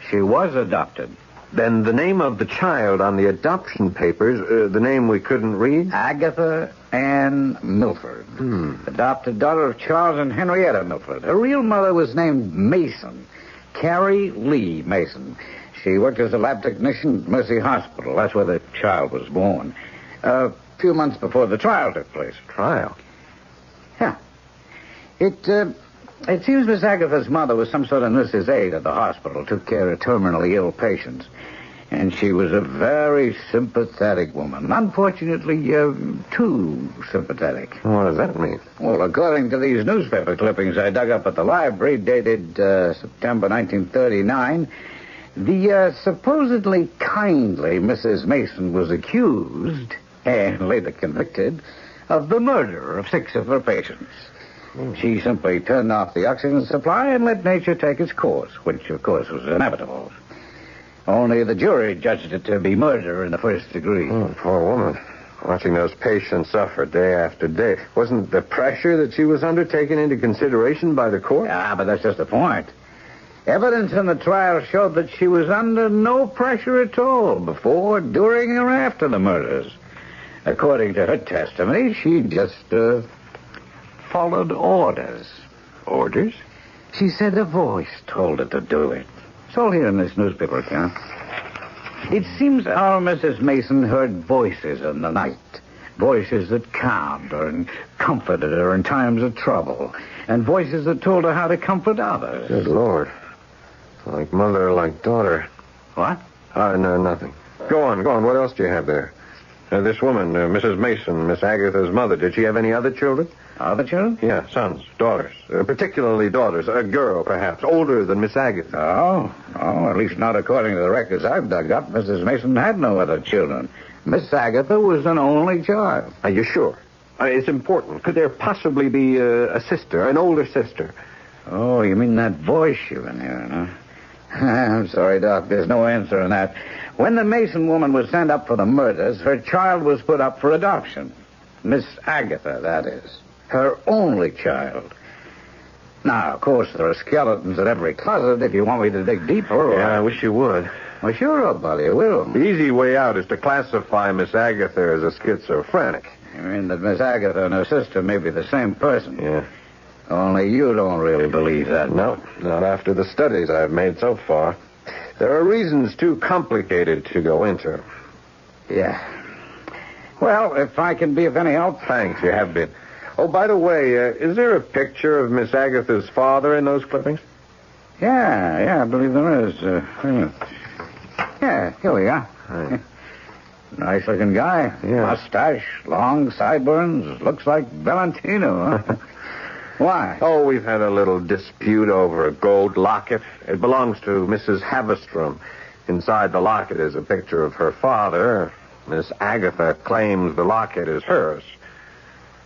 She was adopted.
Then the name of the child on the adoption papers, the name we couldn't read?
Agatha Ann Milford. Adopted daughter of Charles and Henrietta Milford. Her real mother was named Mason. Carrie Lee Mason. She worked as a lab technician at Mercy Hospital. That's where the child was born. A few months before the trial took place.
Trial?
Yeah. It seems Miss Agatha's mother was some sort of nurse's aide at the hospital, took care of terminally ill patients. And she was a very sympathetic woman. Unfortunately, too sympathetic.
What does that mean?
Well, according to these newspaper clippings I dug up at the library, dated September 1939,
The supposedly kindly Mrs. Mason was accused, and later convicted, of the murder of 6 of her patients. She simply turned off the oxygen supply and let nature take its course, which, of course, was inevitable. Only the jury judged it to be murder in the first degree.
Oh, poor woman. Watching those patients suffer day after day. Wasn't the pressure that she was under taken into consideration by the court?
Yeah, but that's just the point. Evidence in the trial showed that she was under no pressure at all before, during, or after the murders. According to her testimony, she just, followed orders.
Orders?
She said a voice told her to do it. It's all here in this newspaper account. It seems our Mrs. Mason heard voices in the night. Voices that calmed her and comforted her in times of trouble. And voices that told her how to comfort others.
Good Lord. Like mother, like daughter.
What?
No, nothing. Go on. What else do you have there? This woman, Mrs. Mason, Miss Agatha's mother, did she have any other children?
Other children?
Yeah, sons, daughters. Particularly daughters. A girl, perhaps, older than Miss Agatha.
Oh, at least not according to the records I've dug up. Mrs. Mason had no other children. Miss Agatha was an only child.
Are you sure? It's important. Could there possibly be a sister, an older sister?
Oh, you mean that voice you've been hearing, huh? I'm sorry, Doc. There's no answer on that. When the Mason woman was sent up for the murders, her child was put up for adoption. Miss Agatha, that is. Her only child. Now, of course, there are skeletons in every closet if you want me to dig deeper.
Yeah, I wish you would.
Well, sure, buddy, I will.
The easy way out is to classify Miss Agatha as a schizophrenic.
You mean that Miss Agatha and her sister may be the same person?
Yeah.
Only you don't really believe that.
No, not after the studies I've made so far. There are reasons too complicated to go into.
Yeah. Well, if I can be of any help...
Thanks, you have been. Oh, by the way, is there a picture of Miss Agatha's father in those clippings?
Yeah, I believe there is. Yeah, here we are.
Right.
Nice-looking guy.
Yeah.
Mustache, long sideburns. Looks like Valentino, huh? Why?
Oh, we've had a little dispute over a gold locket. It belongs to Mrs. Havistrom. Inside the locket is a picture of her father. Miss Agatha claims the locket is hers.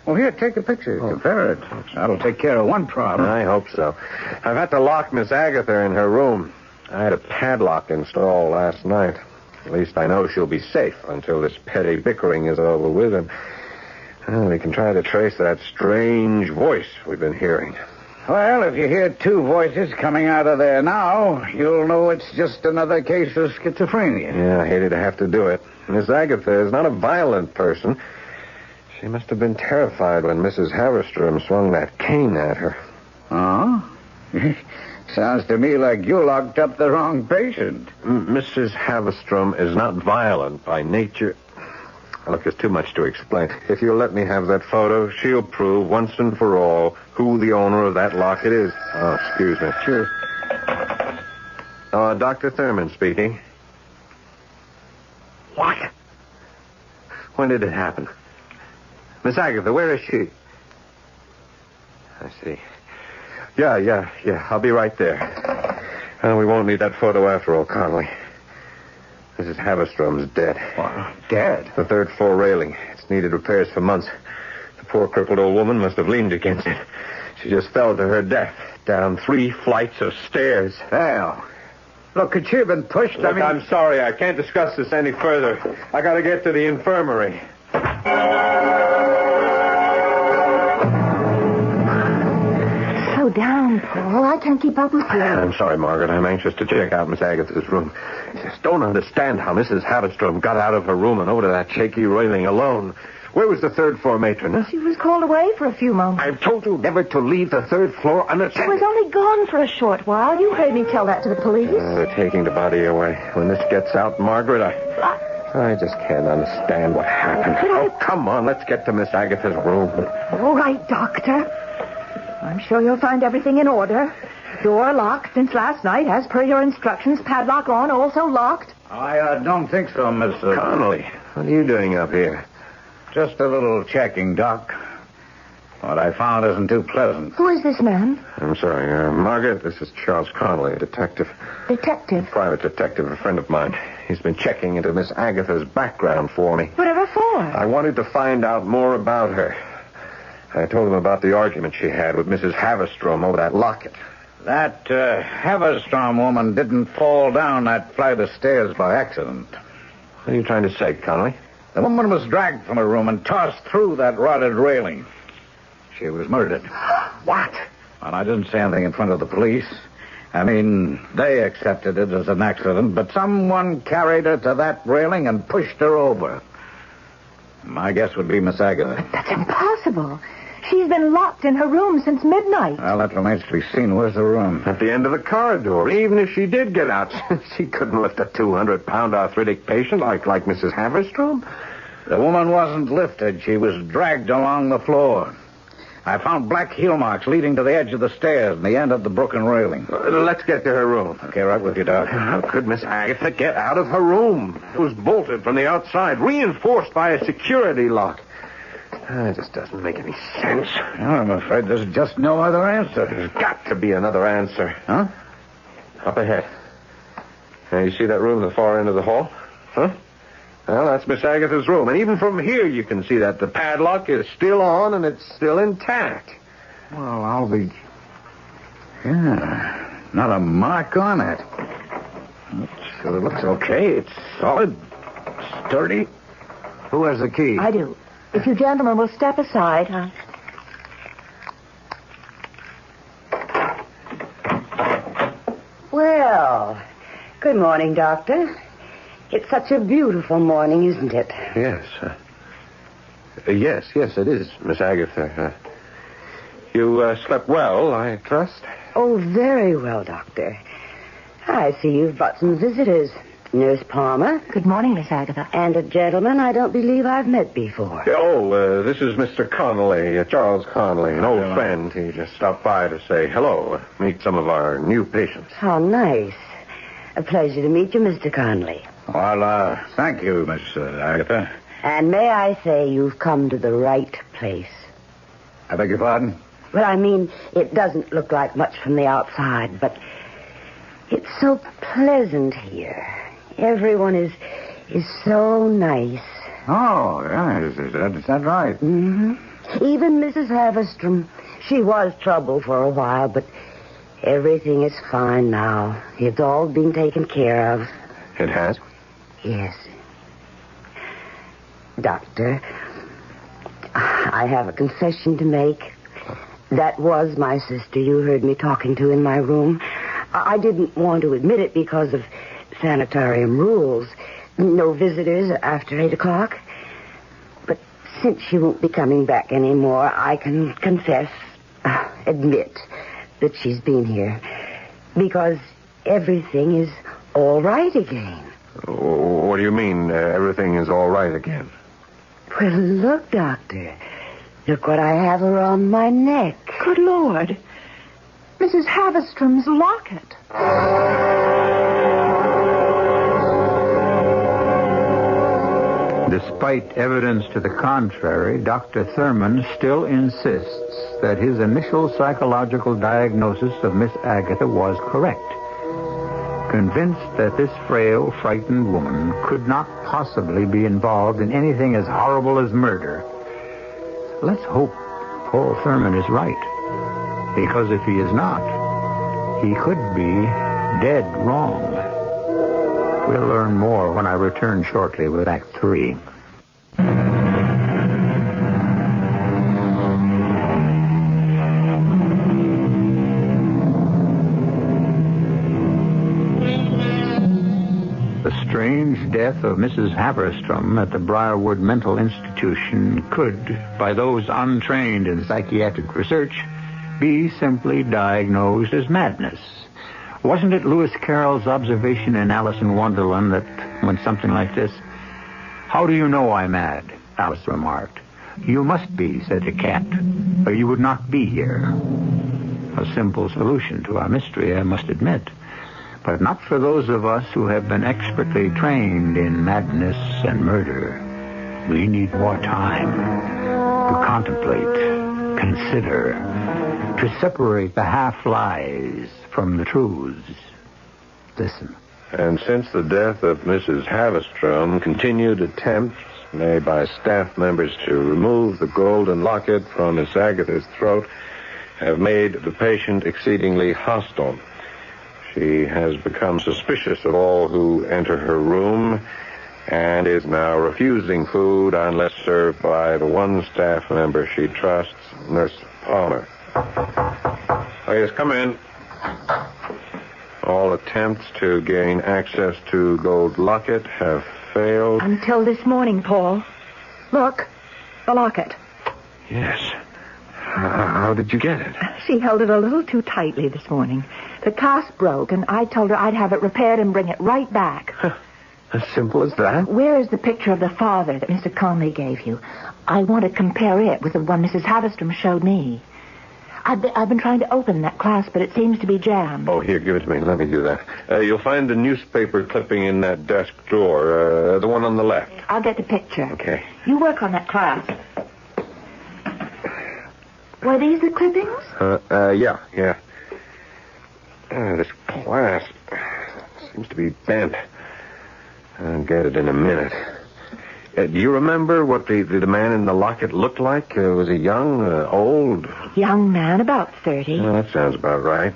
Well, here, take a picture. Compare it. That'll take care of one problem.
I hope so. I've had to lock Miss Agatha in her room. I had a padlock installed last night. At least I know she'll be safe until this petty bickering is over with, and we can try to trace that strange voice we've been hearing.
Well, if you hear 2 voices coming out of there now, you'll know it's just another case of schizophrenia.
Yeah, I hated to have to do it. Miss Agatha is not a violent person. She must have been terrified when Mrs. Havistrom swung that cane at her.
Oh? Sounds to me like you locked up the wrong patient.
Mrs. Havistrom is not violent by nature. Look, there's too much to explain. If you'll let me have that photo, she'll prove once and for all who the owner of that locket is. Oh, excuse me.
Sure.
Dr. Thurman speaking.
What?
When did it happen? Miss Agatha, where is she? I see. Yeah. I'll be right there. We won't need that photo after all, Conley. Mrs. Havistrom's dead.
What? Dead?
The 3rd floor railing. It's needed repairs for months. The poor crippled old woman must have leaned against it. She just fell to her death down 3 flights of stairs.
Hell. Look, could she have been pushed?
Look, I'm sorry. I can't discuss this any further. I got to get to the infirmary.
Slow down, Paul. I can't keep up with you.
I'm sorry, Margaret. I'm anxious to check out Miss Agatha's room. I just don't understand how Mrs. Havistrom got out of her room and over to that shaky railing alone. Where was the 3rd floor matron, huh?
She was called away for a few moments.
I've told you never to leave the 3rd floor
She
unattended.
was only gone for a short while. You heard me tell that to the police.
They're taking the body away. When this gets out, Margaret, I just can't understand what happened. Oh, come on. Let's get to Miss Agatha's room.
All right, Doctor. I'm sure you'll find everything in order. Door locked since last night, as per your instructions. Padlock on, also locked.
I don't think so, Miss...
Connolly, what are you doing up here?
Just a little checking, Doc. What I found isn't too pleasant.
Who is this man?
I'm sorry, Margaret, this is Charles Connolly, a detective.
Detective?
Private detective, a friend of mine. He's been checking into Miss Agatha's background for me.
Whatever for?
I wanted to find out more about her. I told him about the argument she had with Mrs. Haverstrom over that locket.
That Haverstrom woman didn't fall down that flight of stairs by accident.
What are you trying to say, Connolly?
The woman was dragged from her room and tossed through that rotted railing. She was murdered.
What?
And I didn't say anything in front of the police. I mean, they accepted it as an accident, but someone carried her to that railing and pushed her over. My guess would be Miss Agatha.
That's impossible. She's been locked in her room since midnight.
Well, that remains to be seen. Where's the room?
At the end of the corridor. Even if she did get out, she couldn't lift a 200-pound arthritic patient like Mrs. Haverstrom.
The woman wasn't lifted. She was dragged along the floor. I found black heel marks leading to the edge of the stairs and the end of the broken railing.
Let's get to her room.
Okay, right with you, Doc.
How could Miss Agatha get out of her room? It was bolted from the outside, reinforced by a security lock. It just doesn't make any sense.
Well, I'm afraid there's just no other answer.
There's got to be another answer.
Huh?
Up ahead. Now, you see that room at the far end of the hall? Huh? Well, that's Miss Agatha's room. And even from here, you can see that the padlock is still on and it's still intact.
Well, I'll be... Yeah, not a mark on it. It looks okay. It's solid, sturdy. Who has the key?
I do. If you gentlemen will step aside, huh?
Well, good morning, Doctor. It's such a beautiful morning, isn't it?
Yes. Yes, it is, Miss Agatha. You slept well, I trust?
Oh, very well, Doctor. I see you've brought some visitors. Nurse Palmer.
Good morning, Miss Agatha.
And a gentleman I don't believe I've met before.
Oh, this is Mr. Connolly, Charles Connolly, an old friend. He just stopped by to say hello, meet some of our new patients.
How nice. A pleasure to meet you, Mr. Connolly.
Well, thank you, Miss Agatha.
And may I say you've come to the right place.
I beg your pardon?
Well, I mean, it doesn't look like much from the outside, but it's so pleasant here. Everyone is so nice.
Oh, yeah, is that right?
Mm-hmm. Even Mrs. Haverstrom. She was trouble for a while, but everything is fine now. It's all been taken care of.
It has?
Yes. Doctor, I have a confession to make. That was my sister you heard me talking to in my room. I didn't want to admit it because of sanitarium rules. No visitors after 8 o'clock. But since she won't be coming back anymore, I can admit that she's been here. Because everything is all right again.
What do you mean, everything is all right again?
Well, look, Doctor. Look what I have around my neck.
Good Lord. Mrs. Haverstrom's locket.
Despite evidence to the contrary, Dr. Thurman still insists that his initial psychological diagnosis of Miss Agatha was correct. Convinced that this frail, frightened woman could not possibly be involved in anything as horrible as murder. Let's hope Paul Thurman is right. Because if he is not, he could be dead wrong. We'll learn more when I return shortly with Act 3. The strange death of Mrs. Haverstrom at the Briarwood Mental Institution could, by those untrained in psychiatric research, be simply diagnosed as madness. Wasn't it Lewis Carroll's observation in Alice in Wonderland that went something like this? "How do you know I'm mad?" Alice remarked. "You must be," said the cat, "or you would not be here." A simple solution to our mystery, I must admit. But not for those of us who have been expertly trained in madness and murder. We need more time to contemplate, consider, to separate the half-lies from the truths. listen.
And since the death of Mrs. Havistrom, continued attempts made by staff members to remove the golden locket from Miss Agatha's throat have made the patient exceedingly hostile. She has become suspicious of all who enter her room and is now refusing food unless served by the one staff member she trusts, Nurse Palmer. Oh, yes, come in. All attempts to gain access to gold locket have failed.
Until this morning, Paul. Look, the locket.
Yes. How did you get it?
She held it a little too tightly this morning. The clasp broke, and I told her I'd have it repaired and bring it right back.
As simple as that?
Where is the picture of the father that Mr. Conley gave you? I want to compare it with the one Mrs. Havistrom showed me. I've been trying to open that clasp, but it seems to be jammed.
Oh, here, give it to me. Let me do that. You'll find the newspaper clipping in that desk drawer, the one on the left.
I'll get the picture.
Okay.
You work on that clasp. Were these the clippings?
Yeah. This clasp seems to be bent. I'll get it in a minute. Do you remember what the man in the locket looked like? Was he young, old?
Young man, about 30.
Oh, that sounds about right.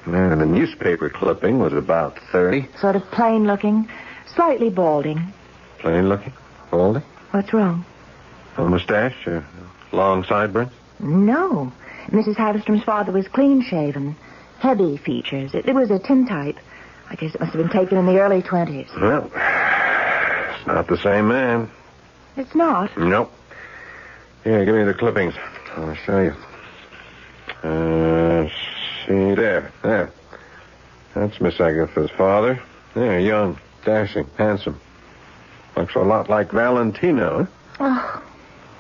The man in the newspaper clipping was about 30.
Sort of plain looking, slightly balding.
Plain looking? Balding?
What's wrong?
A mustache? Long sideburns?
No. Mrs. Havistrom's father was clean-shaven. Heavy features. It was a tintype. I guess it must have been taken in the early 20s.
Well, it's not the same man.
It's not?
Nope. Here, give me the clippings. I'll show you. See, there. That's Miss Agatha's father. There, young, dashing, handsome. Looks a lot like Valentino, huh?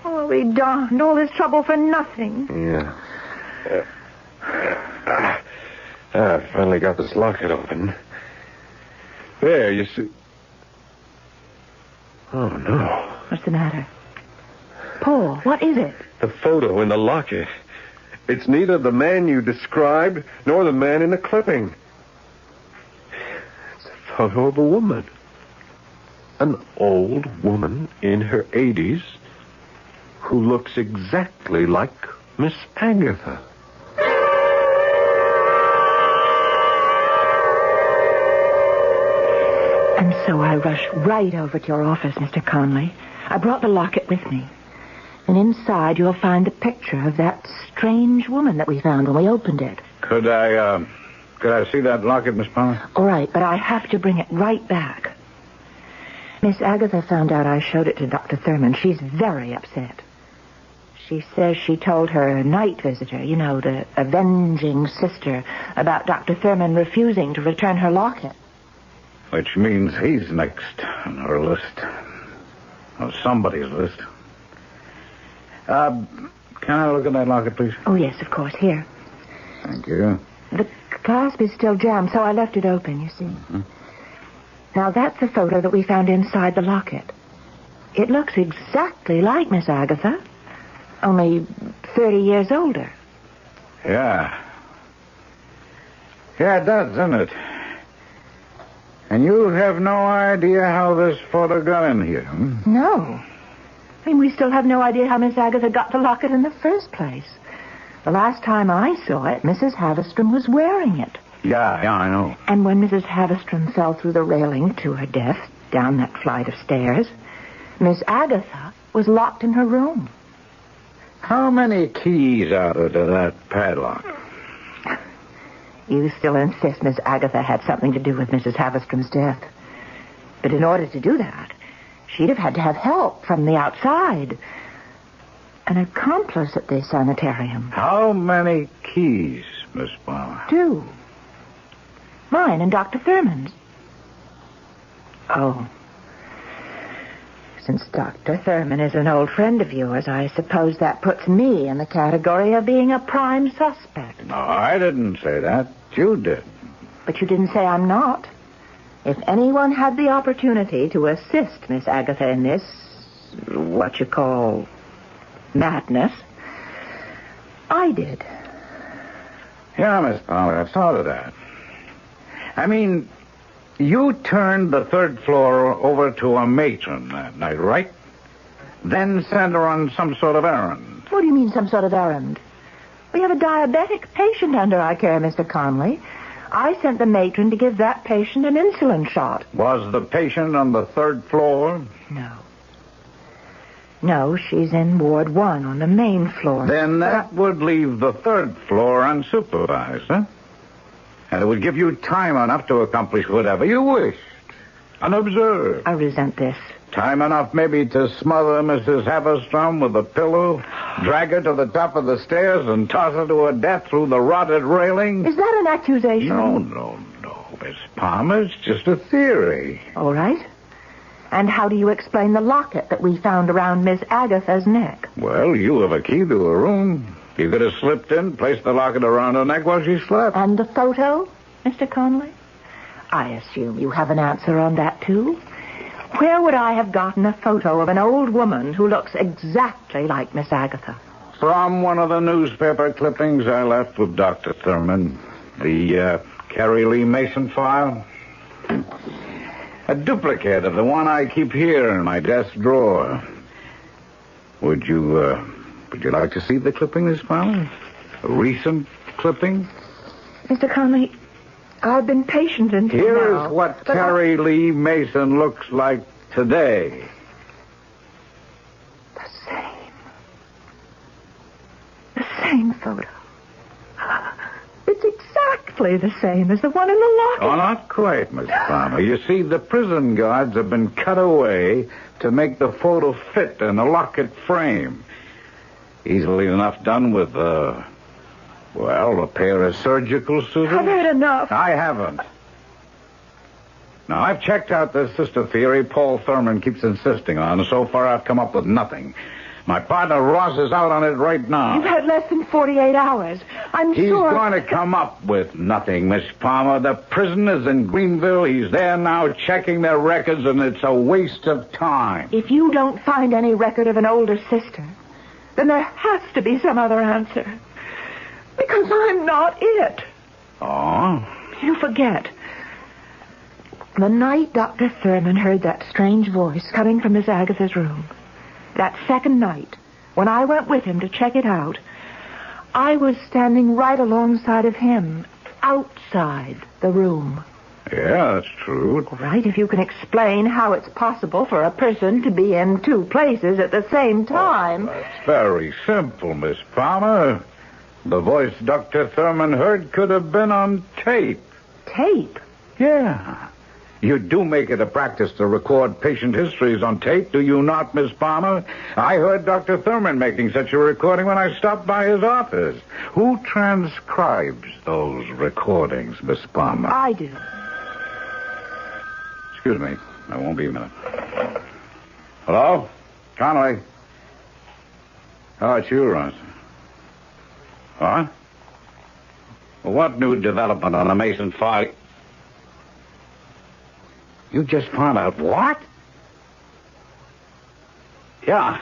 Oh, we darned all this trouble for nothing.
Yeah. I finally got this locket open. There, you see. Oh, no.
What's the matter? Paul, what is it?
The photo in the locket. It's neither the man you described nor the man in the clipping. It's a photo of a woman. An old woman in her 80s who looks exactly like Miss Agatha.
And so I rushed right over to your office, Mr. Conley. I brought the locket with me. And inside you'll find the picture of that strange woman that we found when we opened it.
Could I see that locket, Miss Palmer?
All right, but I have to bring it right back. Miss Agatha found out I showed it to Dr. Thurman. She's very upset. She says she told her night visitor, you know, the avenging sister, about Dr. Thurman refusing to return her locket.
Which means he's next on her list. Or somebody's list. Can I look at that locket, please?
Oh, yes, of course. Here.
Thank you.
The clasp is still jammed, so I left it open, you see. Mm-hmm. Now, that's the photo that we found inside the locket. It looks exactly like Miss Agatha, only 30 years older.
Yeah. Yeah, it does, doesn't it? And you have no idea how this photo got in here, hmm?
No. I mean, we still have no idea how Miss Agatha got the locket in the first place. The last time I saw it, Mrs. Havistrom was wearing it.
Yeah, I know.
And when Mrs. Havistrom fell through the railing to her death, down that flight of stairs, Miss Agatha was locked in her room.
How many keys are there to that padlock?
You still insist Miss Agatha had something to do with Mrs. Havistrom's death. But in order to do that, she'd have had to have help from the outside. An accomplice at the sanitarium.
How many keys, Miss Palmer?
2. Mine and Dr. Thurman's. Oh. Since Dr. Thurman is an old friend of yours, I suppose that puts me in the category of being a prime suspect.
No, I didn't say that. You did.
But you didn't say I'm not. If anyone had the opportunity to assist Miss Agatha in this, what you call, madness, I did.
Yeah, Miss Palmer, I've thought of that. I mean, You turned the third floor over to a matron that night, right? Then sent her on some sort of errand.
What do you mean, some sort of errand? We have a diabetic patient under our care, Mr. Conley. I sent the matron to give that patient an insulin shot.
Was the patient on the third floor?
No, she's in Ward 1 on the main floor.
Then that would leave the third floor unsupervised, huh? And it would give you time enough to accomplish whatever you wished. Unobserved.
I resent this.
Time enough maybe to smother Mrs. Haverstrom with a pillow, drag her to the top of the stairs, and toss her to her death through the rotted railing?
Is that an accusation?
No, Miss Palmer. It's just a theory.
All right. And how do you explain the locket that we found around Miss Agatha's neck?
Well, you have a key to her room. You could have slipped in, placed the locket around her neck while she slept.
And the photo, Mr. Conley? I assume you have an answer on that, too. Where would I have gotten a photo of an old woman who looks exactly like Miss Agatha?
From one of the newspaper clippings I left with Dr. Thurman. The Carrie Lee Mason file. A duplicate of the one I keep here in my desk drawer. Would you like to see the clipping, Miss Palmer? A recent clipping?
Mr. Conley, I've been patient until now.
Here's what Carrie Lee Mason looks like today.
The same photo. It's exactly the same as the one in the locket.
Oh, not quite, Miss Palmer. You see, the prison guards have been cut away to make the photo fit in the locket frame. Easily enough done with, a pair of surgical scissors.
I've had enough.
I haven't. Now, I've checked out this sister theory Paul Thurman keeps insisting on. So far, I've come up with nothing. My partner Ross is out on it right now.
You've had less than 48 hours.
He's going to come up with nothing, Miss Palmer. The prison is in Greenville. He's there now checking their records, and it's a waste of time.
If you don't find any record of an older sister, then there has to be some other answer. Because I'm not it.
Oh?
You forget. The night Dr. Thurman heard that strange voice coming from Miss Agatha's room, that second night, when I went with him to check it out, I was standing right alongside of him, outside the room.
Yeah, that's true.
Right, if you can explain how it's possible for a person to be in two places at the same time.
Oh, that's very simple, Miss Palmer. The voice Dr. Thurman heard could have been on tape.
Tape?
Yeah. You do make it a practice to record patient histories on tape, do you not, Miss Palmer? I heard Dr. Thurman making such a recording when I stopped by his office. Who transcribes those recordings, Miss Palmer?
I do.
Excuse me. I won't be a minute. Hello? Conley? Oh, it's you, Ross. What? Well, what new development on the Mason file? You just found out what? Yeah,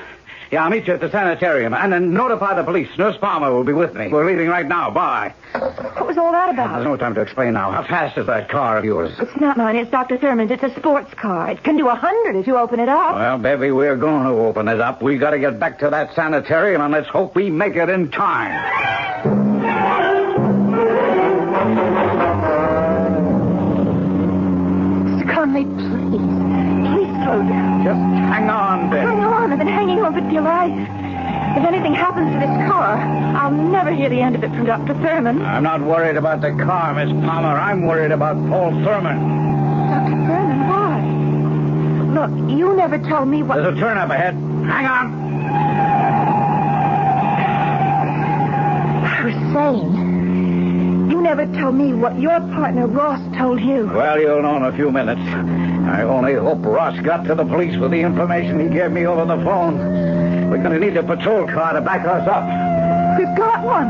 I'll meet you at the sanitarium. And then notify the police. Nurse Palmer will be with me. We're leaving right now. Bye.
What was all that about?
There's no time to explain now. How fast is that car of yours?
It's not mine. It's Dr. Thurman's. It's a sports car. It can do 100 if you open it up.
Well, baby, we're going to open it up. We got to get back to that sanitarium, and let's hope we make it in time.
Conley, please slow down.
Just hang on, Ben.
Hang on. I've been hanging on for dear life. If anything happens to this car, I'll never hear the end of it from Dr. Thurman.
I'm not worried about the car, Miss Palmer. I'm worried about Paul Thurman.
Dr. Thurman, why? Look, you never told me what...
There's a turn up ahead. Hang on.
I was saying... You never told me what your partner Ross told you.
Well, you'll know in a few minutes. I only hope Ross got to the police with the information he gave me over the phone. We're going to need a patrol car to back us up.
We've got one.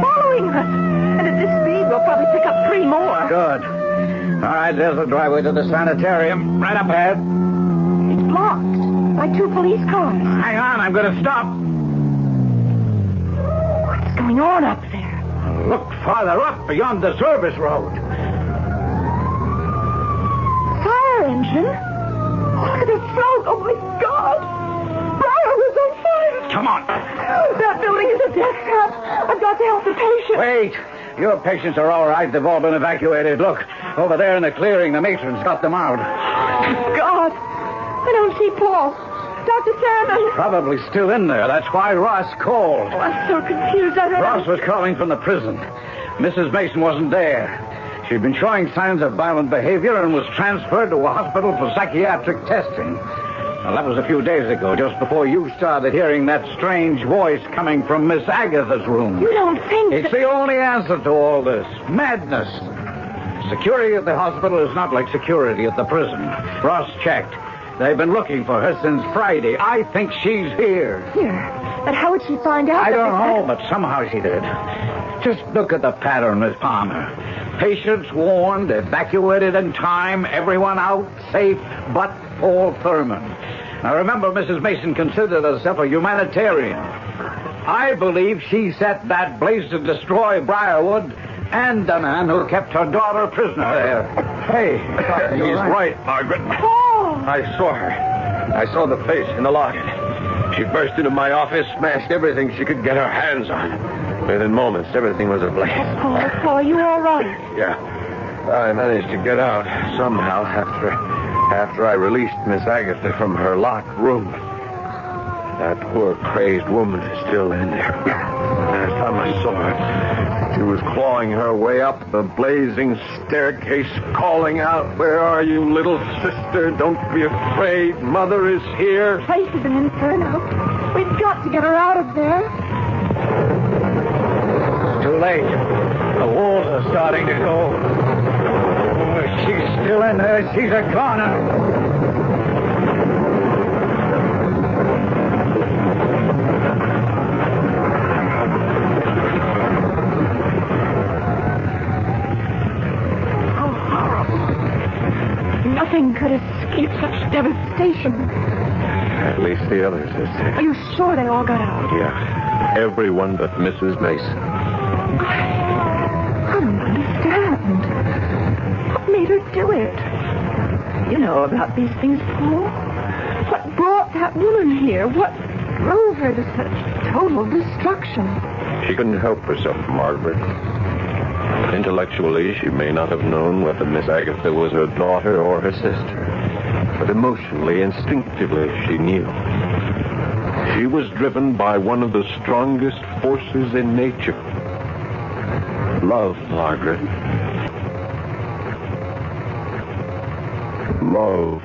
Following us. And at this speed, we'll probably pick up 3 more.
Good. All right, there's the driveway to the sanitarium. Right up ahead.
It's blocked by 2 police cars.
Hang on, I'm going to stop.
What's going on up there?
Look farther up beyond the service road.
engine. Look at the smoke. Oh, my God. Briar was on fire.
Come on.
That building is a death trap. I've got to help the patient.
Wait. Your patients are all right. They've all been evacuated. Look, over there in the clearing, the matron's got them out.
God. I don't see Paul. Dr. Sandman.
Probably still in there. That's why Ross called.
Oh, I'm so confused.
Ross was calling from the prison. Mrs. Mason wasn't there. She'd been showing signs of violent behavior and was transferred to a hospital for psychiatric testing. Well, that was a few days ago, just before you started hearing that strange voice coming from Miss Agatha's room.
You don't think
It's the only answer to all this. Madness. Security at the hospital is not like security at the prison. Ross checked. They've been looking for her since Friday. I think she's here.
Here? But how would she find out?
I don't know, but somehow she did. Just look at the pattern, Miss Palmer. Patients warned, evacuated in time, everyone out, safe, but Paul Thurman. Now remember, Mrs. Mason considered herself a humanitarian. I believe she set that blaze to destroy Briarwood and the man who kept her daughter prisoner there. Hey,
he's right, Margaret. I saw her. I saw the face in the locket. She burst into my office, smashed everything she could get her hands on. Within moments, everything was ablaze.
Paul, are you all right?
Yeah. I managed to get out somehow after I released Miss Agatha from her locked room. That poor crazed woman is still in there. Last time I saw her, she was clawing her way up the blazing staircase, calling out, "Where are you, little sister? Don't be afraid. Mother is here."
The place is an inferno. We've got to get her out of there.
Too late. The walls are starting to go. Oh, she's still in there. She's a goner.
Nothing could escape such devastation.
At least the others are safe.
Are you sure they all got out?
Yeah. Everyone but Mrs. Mason.
I don't understand. What made her do it? You know about these things, Paul. What brought that woman here? What drove her to such total destruction?
She couldn't help herself, Margaret. Intellectually, she may not have known whether Miss Agatha was her daughter or her sister. But emotionally, instinctively, she knew. She was driven by one of the strongest forces in nature. Love, Margaret. Love.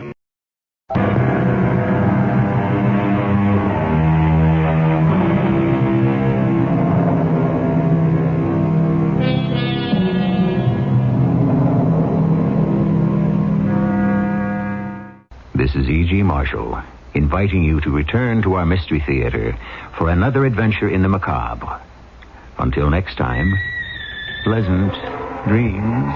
This is E.G. Marshall, inviting you to return to our Mystery Theater for another adventure in the macabre. Until next time, pleasant dreams.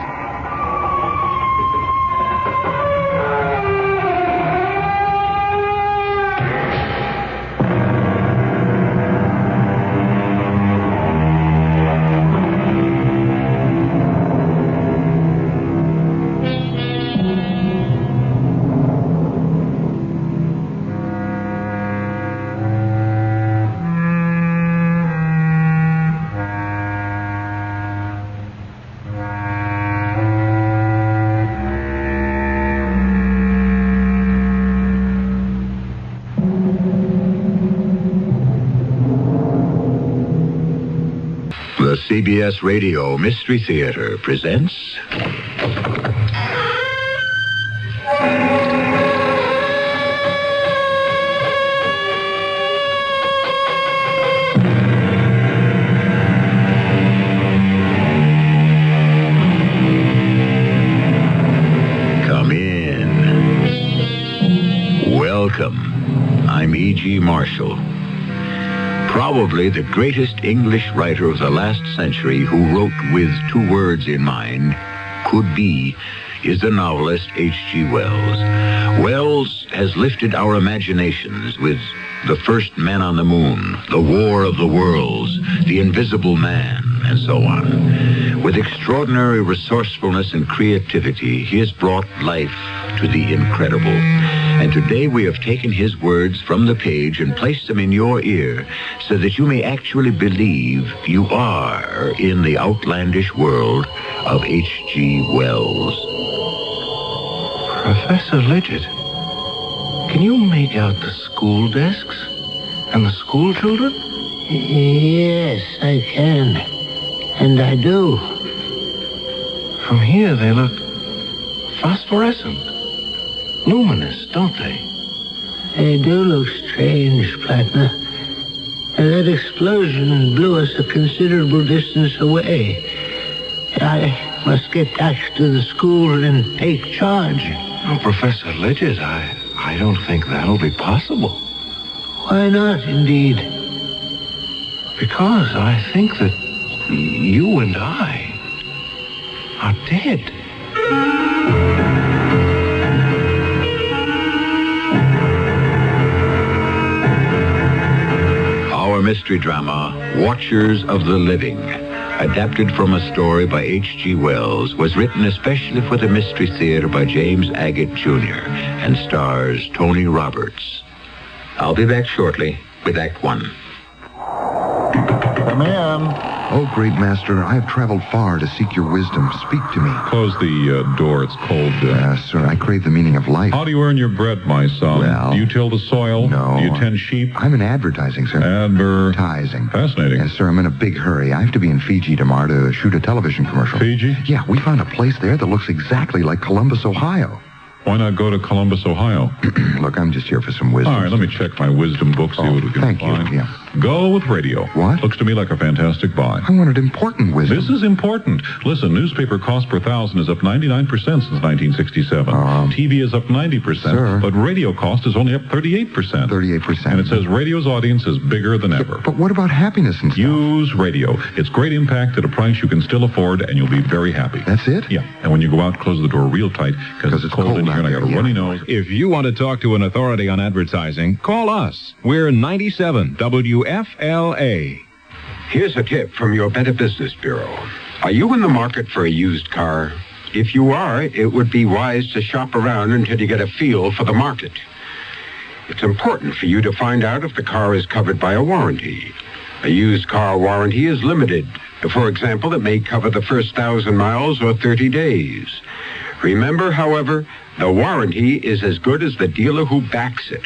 The CBS Radio Mystery Theater presents... Come in. Welcome. I'm E.G. Marshall. Probably the greatest English writer of the last century who wrote with two words in mind, could be, is the novelist H.G. Wells. Wells has lifted our imaginations with The First Man on the Moon, The War of the Worlds, The Invisible Man, and so on. With extraordinary resourcefulness and creativity, he has brought life
to the incredible. And today we have taken his words from the page and placed them in your ear so that you may actually believe you are in the outlandish world of H.G. Wells.
Professor Legend, can you make out the school desks and the school children?
Yes, I can. And I do.
From here they look phosphorescent. Luminous, don't they?
They do look strange, Plattner. And that explosion blew us a considerable distance away. I must get back to the school and take charge.
Oh, Professor Legend, I don't think that'll be possible.
Why not, indeed?
Because I think that you and I are dead.
Our mystery drama, Watchers of the Living, adapted from a story by H.G. Wells, was written especially for the Mystery Theater by James Agate Jr. and stars Tony Roberts. I'll be back shortly with Act One.
Come in. Oh, great master, I have traveled far to seek your wisdom. Speak to me.
Close the door. It's cold.
Sir, I crave the meaning of life.
How do you earn your bread, my son?
Well,
do you till the soil?
No.
Do you tend sheep?
I'm in advertising, sir. Advertising.
Fascinating.
Yes, sir, I'm in a big hurry. I have to be in Fiji tomorrow to shoot a television commercial.
Fiji?
Yeah, we found a place there that looks exactly like Columbus, Ohio.
Why not go to Columbus, Ohio?
Look, I'm just here for some wisdom.
All right, let me check my wisdom book, see what we can
thank
find.
you. Yeah.
Go with radio.
What?
Looks to me like a fantastic buy.
I wanted important wisdom.
This is important. Listen, newspaper cost per thousand is up 99% since 1967. TV is up 90%,
sir.
But radio cost is only up 38%.
38%.
And it says radio's audience is bigger than ever.
But what about happiness and stuff?
Use radio. It's great impact at a price you can still afford, and you'll be very happy.
That's it?
Yeah. And when you go out, close the door real tight, because it's cold in here and I got a runny nose.
If you want to talk to an authority on advertising, call us. We're 97 WFLA.
Here's a tip from your Better Business Bureau. Are you in the market for a used car? If you are, it would be wise to shop around until you get a feel for the market. It's important for you to find out if the car is covered by a warranty. A used car warranty is limited. For example, it may cover the first 1,000 miles or 30 days. Remember, however, the warranty is as good as the dealer who backs it.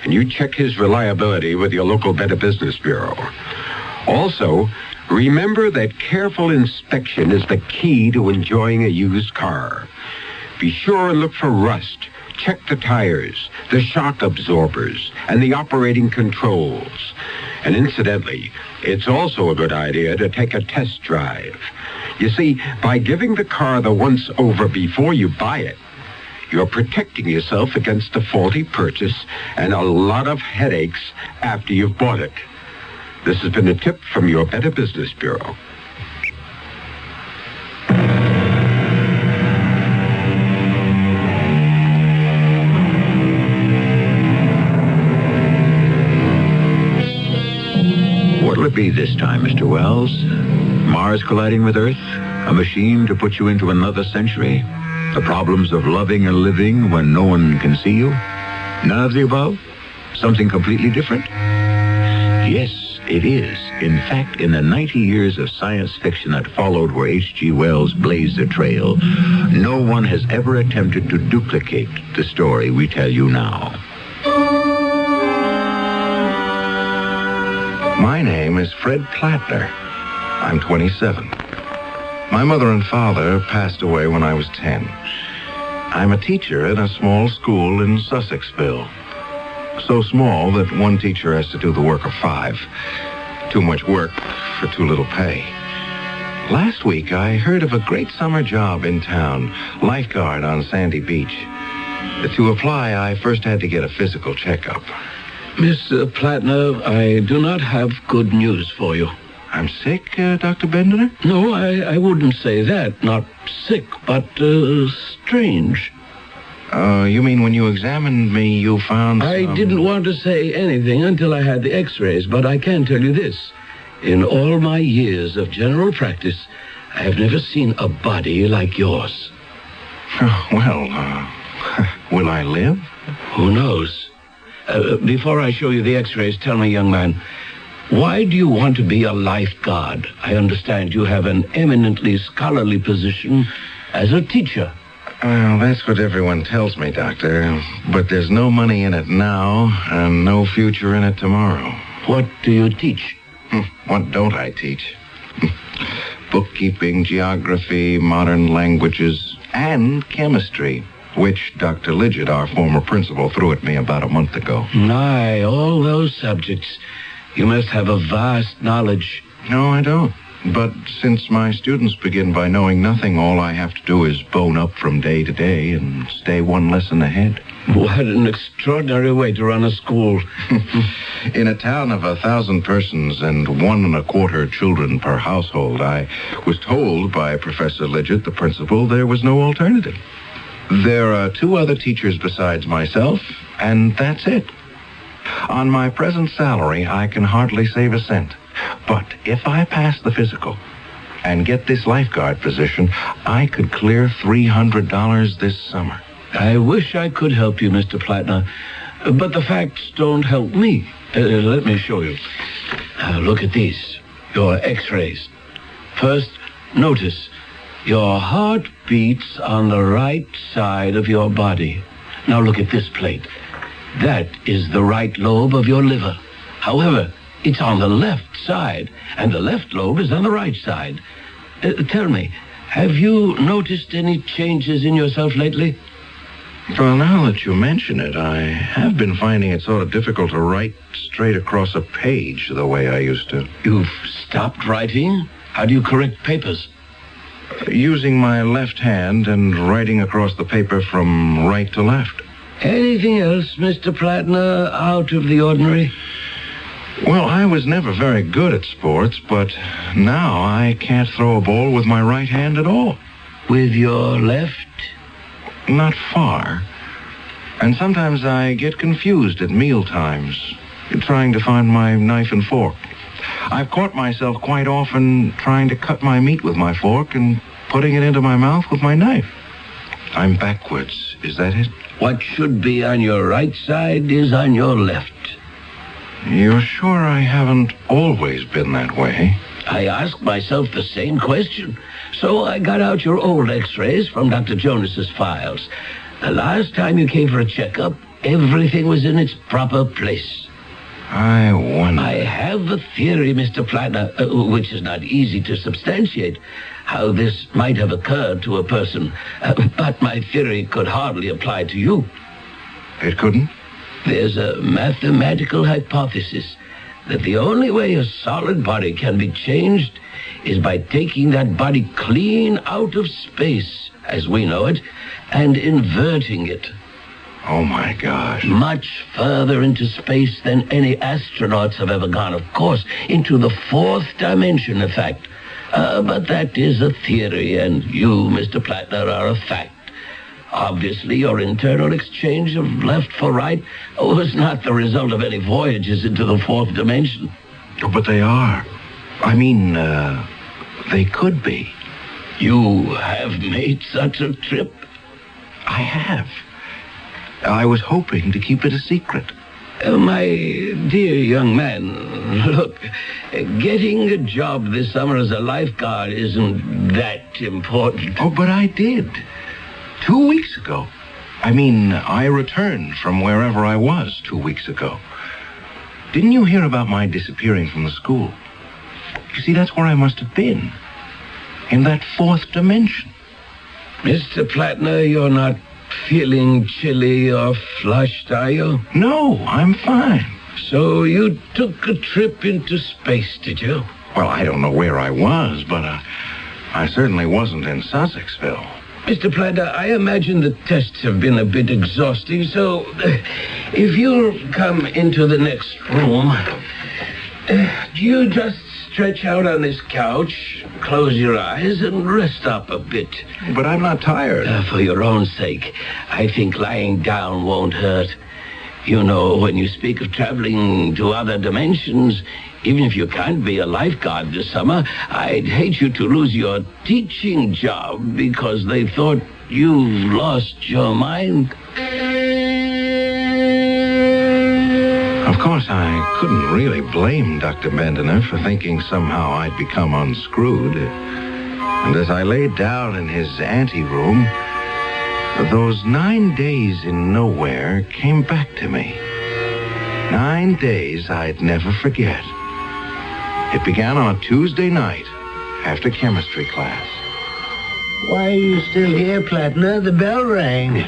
And you check his reliability with your local Better Business Bureau. Also, remember that careful inspection is the key to enjoying a used car. Be sure and look for rust. Check the tires, the shock absorbers, and the operating controls. And incidentally, it's also a good idea to take a test drive. You see, by giving the car the once-over before you buy it, you're protecting yourself against a faulty purchase and a lot of headaches after you've bought it. This has been a tip from your Better Business Bureau. What'll it be this time, Mr. Wells? Mars colliding with Earth? A machine to put you into another century? The problems of loving and living when no one can see you? None of the above? Something completely different? Yes, it is. In fact, in the 90 years of science fiction that followed where H.G. Wells blazed a trail, no one has ever attempted to duplicate the story we tell you now.
My name is Fred Plattner. I'm 27. My mother and father passed away when I was 10. I'm a teacher at a small school in Sussexville. So small that one teacher has to do the work of 5. Too much work for too little pay. Last week, I heard of a great summer job in town, lifeguard on Sandy Beach. To apply, I first had to get a physical checkup.
Mr. Plattner, I do not have good news for you.
I'm sick, Dr. Bendiner?
No, I wouldn't say that. Not sick, but strange.
You mean when you examined me, you found some...
I didn't want to say anything until I had the x-rays, but I can tell you this. In all my years of general practice, I have never seen a body like yours.
Well, Will I live?
Who knows? Before I show you the x-rays, tell me, young man, why do you want to be a lifeguard? I understand you have an eminently scholarly position as a teacher.
Well, that's what everyone tells me, Doctor. But there's no money in it now and no future in it tomorrow.
What do you teach?
What don't I teach? Bookkeeping, geography, modern languages, and chemistry, which Dr. Lidgett, our former principal, threw at me about a month ago.
Aye, all those subjects. You must have a vast knowledge.
No, I don't. But since my students begin by knowing nothing, all I have to do is bone up from day to day and stay one lesson ahead.
What an extraordinary way to run a school.
In a town of 1,000 persons and 1.25 children per household, I was told by Professor Lidgett, the principal, there was no alternative. There are 2 other teachers besides myself, and that's it. On my present salary, I can hardly save a cent. But if I pass the physical and get this lifeguard position, I could clear $300 this summer.
I wish I could help you, Mr. Plattner, but the facts don't help me. Let me show you. Look at these, your x-rays. First, notice your heart beats on the right side of your body. Now look at this plate. That is the right lobe of your liver. However, it's on the left side, and the left lobe is on the right side. Tell me, have you noticed any changes in yourself lately?
Well, now that you mention it, I have been finding it sort of difficult to write straight across a page the way I used to.
You've stopped writing? How do you correct papers?
Using my left hand and writing across the paper from right to left.
Anything else, Mr. Plattner, out of the ordinary?
Well, I was never very good at sports, but now I can't throw a ball with my right hand at all.
With your left?
Not far. And sometimes I get confused at meal times, trying to find my knife and fork. I've caught myself quite often trying to cut my meat with my fork and putting it into my mouth with my knife. I'm backwards. Is that it?
What should be on your right side is on your left.
You're sure I haven't always been that way?
I asked myself the same question. So I got out your old x-rays from Dr. Jonas's files. The last time you came for a checkup, everything was in its proper place.
I wonder...
I have a theory, Mr. Plattner, which is not easy to substantiate, how this might have occurred to a person. But my theory could hardly apply to you.
It couldn't?
There's a mathematical hypothesis that the only way a solid body can be changed is by taking that body clean out of space, as we know it, and inverting it.
Oh, my gosh.
Much further into space than any astronauts have ever gone, of course, into the 4th dimension, in fact. But that is a theory, and you, Mr. Plattner, are a fact. Obviously, your internal exchange of left for right was not the result of any voyages into the 4th dimension.
But they are. I mean, they could be.
You have made such a trip?
I have. I was hoping to keep it a secret.
My dear young man, look, getting a job this summer as a lifeguard isn't that important.
Oh, but I did. 2 weeks ago. I mean, I returned from wherever I was 2 weeks ago. Didn't you hear about my disappearing from the school? You see, that's where I must have been. In that 4th dimension.
Mr. Plattner, you're not feeling chilly or flushed, are you?
No, I'm fine.
So you took a trip into space, did you?
Well, I don't know where I was, but I certainly wasn't in Sussexville.
Mr. Plattner, I imagine the tests have been a bit exhausting, so if you'll come into the next room, you just stretch out on this couch, close your eyes, and rest up a bit.
But I'm not tired.
For your own sake, I think lying down won't hurt. You know, when you speak of traveling to other dimensions, even if you can't be a lifeguard this summer, I'd hate you to lose your teaching job because they thought You've lost your mind.
Of course, I couldn't really blame Dr. Bendiner for thinking somehow I'd become unscrewed. And as I laid down in his anteroom, those 9 days in nowhere came back to me. 9 days I'd never forget. It began on a Tuesday night after chemistry class.
Why are you still here, Plattner? The bell rang.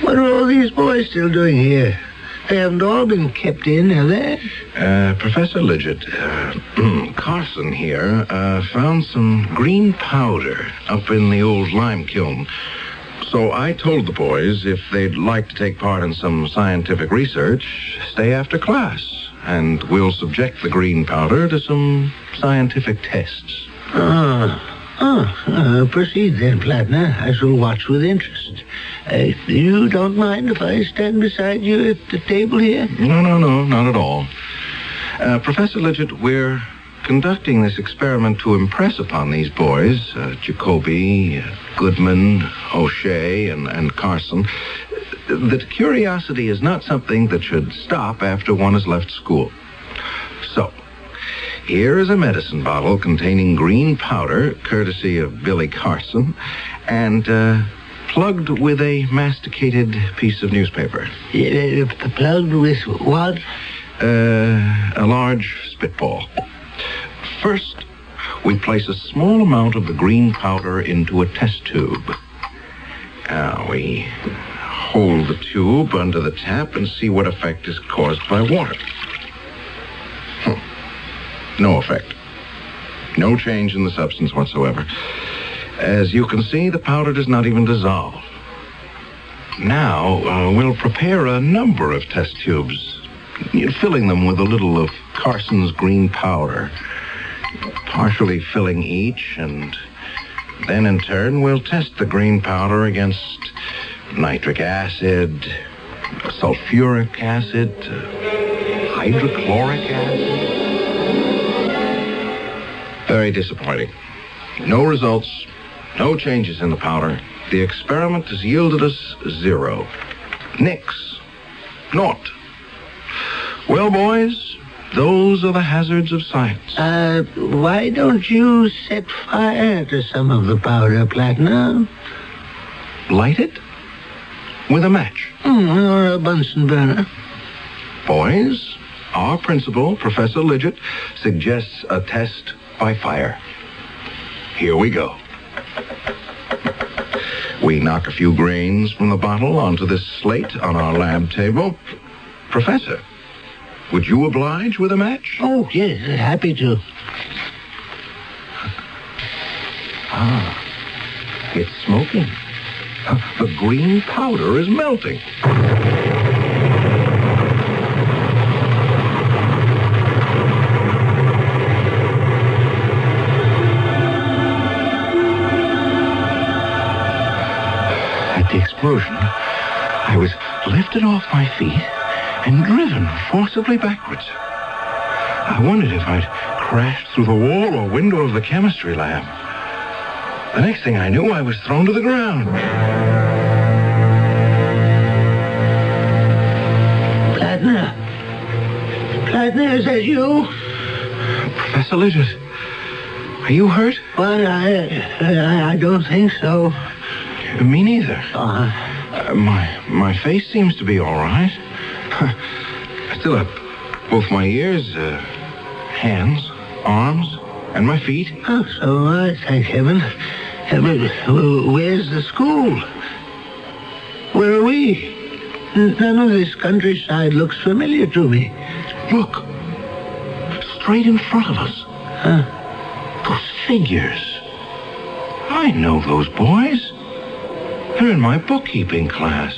What are all these boys still doing here? They haven't all been kept in, have they?
Professor Lidgett, Carson here, found some green powder up in the old lime kiln. So I told the boys if they'd like to take part in some scientific research, stay after class, and we'll subject the green powder to some scientific tests.
Proceed then, Plattner. I shall watch with interest. You don't mind if I stand beside you at the table here?
No, not at all. Professor Lidgett, we're conducting this experiment to impress upon these boys, Jacoby, Goodman, O'Shea, and Carson, that curiosity is not something that should stop after one has left school. So, here is a medicine bottle containing green powder, courtesy of Billy Carson, and plugged with a masticated piece of newspaper.
Plugged with what?
A large spitball. First, we place a small amount of the green powder into a test tube. Now, we hold the tube under the tap and see what effect is caused by water. No effect. No change in the substance whatsoever. As you can see, the powder does not even dissolve. Now, we'll prepare a number of test tubes, filling them with a little of Carson's green powder, partially filling each, and then in turn we'll test the green powder against nitric acid, sulfuric acid, hydrochloric acid. Very disappointing. No results, no changes in the powder. The experiment has yielded us 0. Nix. Naught. Well, boys, those are the hazards of science.
Why don't you set fire to some of the powder, Plattner?
Light it? With a match?
Or a Bunsen burner.
Boys, our principal, Professor Lidgett, suggests a test by fire. Here we go. We knock a few grains from the bottle onto this slate on our lab table. Professor, would you oblige with a match?
Oh, yes, happy to.
It's smoking. The green powder is melting. The explosion, I was lifted off my feet and driven forcibly backwards. I wondered if I'd crashed through the wall or window of the chemistry lab. The next thing I knew, I was thrown to the ground.
Plattner, is that you?
Professor Lidgett, are you hurt?
Well, I don't think so.
Me neither. My face seems to be all right. I still have both my ears, hands, arms, and my feet.
Oh, so I thank heaven. Where's the school? Where are we? None of this countryside looks familiar to me.
Look. Straight in front of us. Those figures. I know those boys. They're in my bookkeeping class.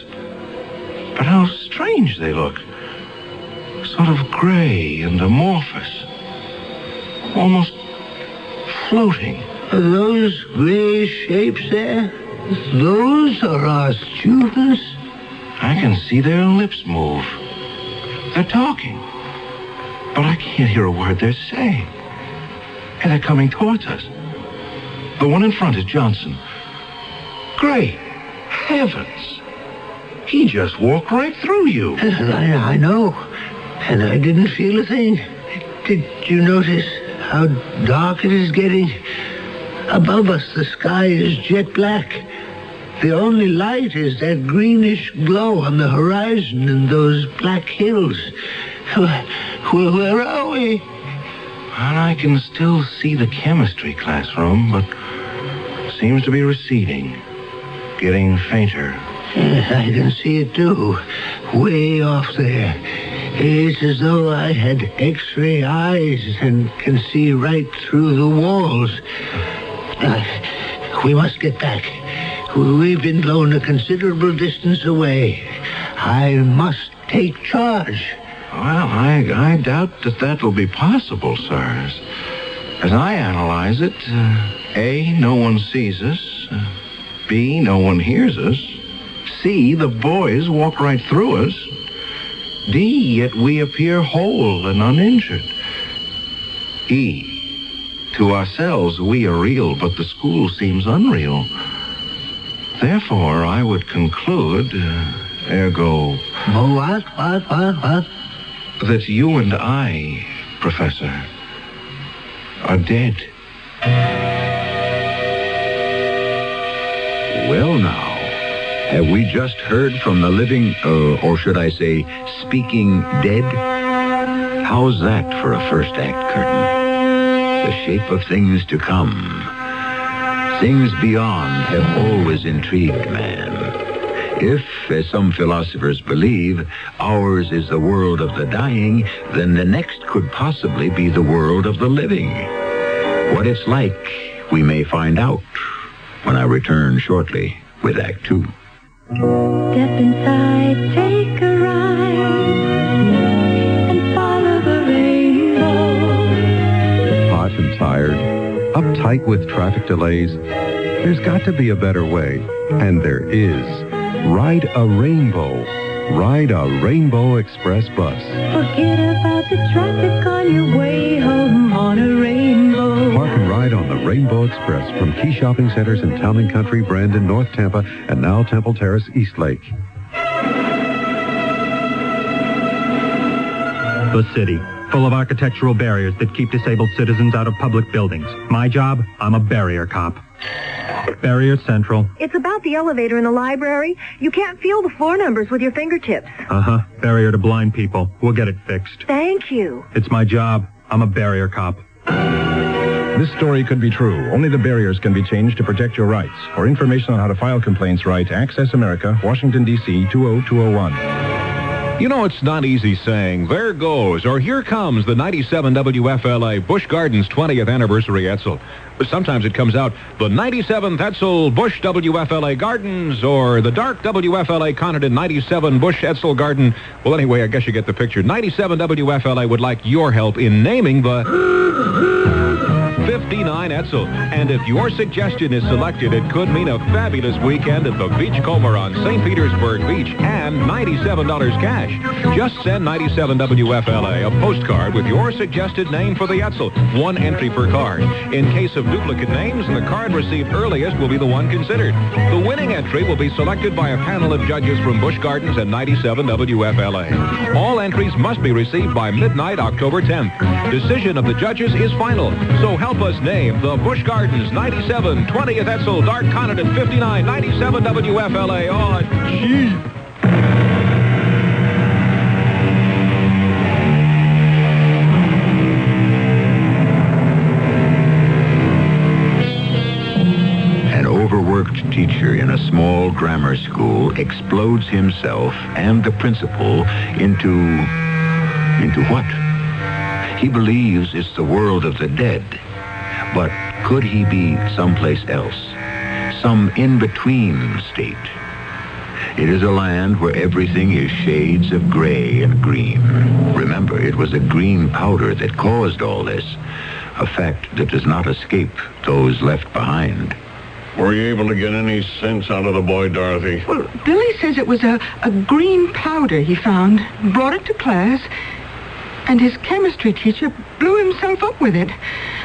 But how strange they look. Sort of gray and amorphous. Almost floating.
Are those gray shapes there? Those are our students?
I can see their lips move. They're talking. But I can't hear a word they're saying. And they're coming towards us. The one in front is Johnson. Great heavens. He just walked right through you.
I know. And I didn't feel a thing. Did you notice how dark it is getting? Above us, the sky is jet black. The only light is that greenish glow on the horizon and those black hills. Where are we?
And I can still see the chemistry classroom, but it seems to be receding, getting fainter.
I can see it too, way off there. It's as though I had X-ray eyes and can see right through the walls. We must get back. We've been blown a considerable distance away. I must take charge.
Well, I doubt that will be possible, sir. As I analyze it, A, no one sees us. B, no one hears us. C, the boys walk right through us. D, yet we appear whole and uninjured. E, to ourselves we are real, but the school seems unreal. Therefore, I would conclude, ergo...
What?
That you and I, Professor, are dead.
Well, now, have we just heard from the living, or should I say, speaking dead? How's that for a first act curtain? The shape of things to come. Things beyond have always intrigued man. If, as some philosophers believe, ours is the world of the dying, then the next could possibly be the world of the living. What it's like, we may find out when I return shortly with Act 2.
Step inside, take a ride, and follow the rainbow.
Hot and tired, uptight with traffic delays. There's got to be a better way, and there is. Ride a Rainbow. Ride a Rainbow Express bus.
Forget about the traffic on your way home on a rainbow.
Park and ride on the Rainbow Express from key shopping centers in Town and Country, Brandon, North Tampa, and now Temple Terrace, Eastlake.
The city, full of architectural barriers that keep disabled citizens out of public buildings. My job, I'm a barrier cop. Barrier Central.
It's about the elevator in the library. You can't feel the floor numbers with your fingertips.
Uh-huh. Barrier to blind people. We'll get it fixed.
Thank you.
It's my job. I'm a barrier cop.
This story could be true. Only the barriers can be changed to protect your rights. For information on how to file complaints, write Access America, Washington, D.C. 20201.
You know, it's not easy saying, there goes, or here comes the 97 WFLA Busch Gardens 20th Anniversary Etzel. But sometimes it comes out, the 97th Etzel Busch WFLA Gardens, or the Dark WFLA Conant 97 Busch Etzel Garden. Well, anyway, I guess you get the picture. 97 WFLA would like your help in naming the 59 Etzel. And if your suggestion is selected, it could mean a fabulous weekend at the Beachcomber on St. Petersburg Beach and $97 cash. Just send 97 WFLA a postcard with your suggested name for the Etzel. One entry per card. In case of duplicate names, the card received earliest will be the one considered. The winning entry will be selected by a panel of judges from Busch Gardens and 97 WFLA. All entries must be received by midnight, October 10th. Decision of the judges is final. So help us name the Busch Gardens 97, 20th Etzel, Dark Conant 59, 97 WFLA. Oh, gee.
Overworked teacher in a small grammar school explodes himself and the principal into what? He believes it's the world of the dead. But could he be someplace else? Some in-between state? It is a land where everything is shades of gray and green. Remember, it was a green powder that caused all this. A fact that does not escape those left behind.
Were you able to get any sense out of the boy, Dorothy?
Well, Billy says it was a green powder he found, brought it to class, and his chemistry teacher blew himself up with it,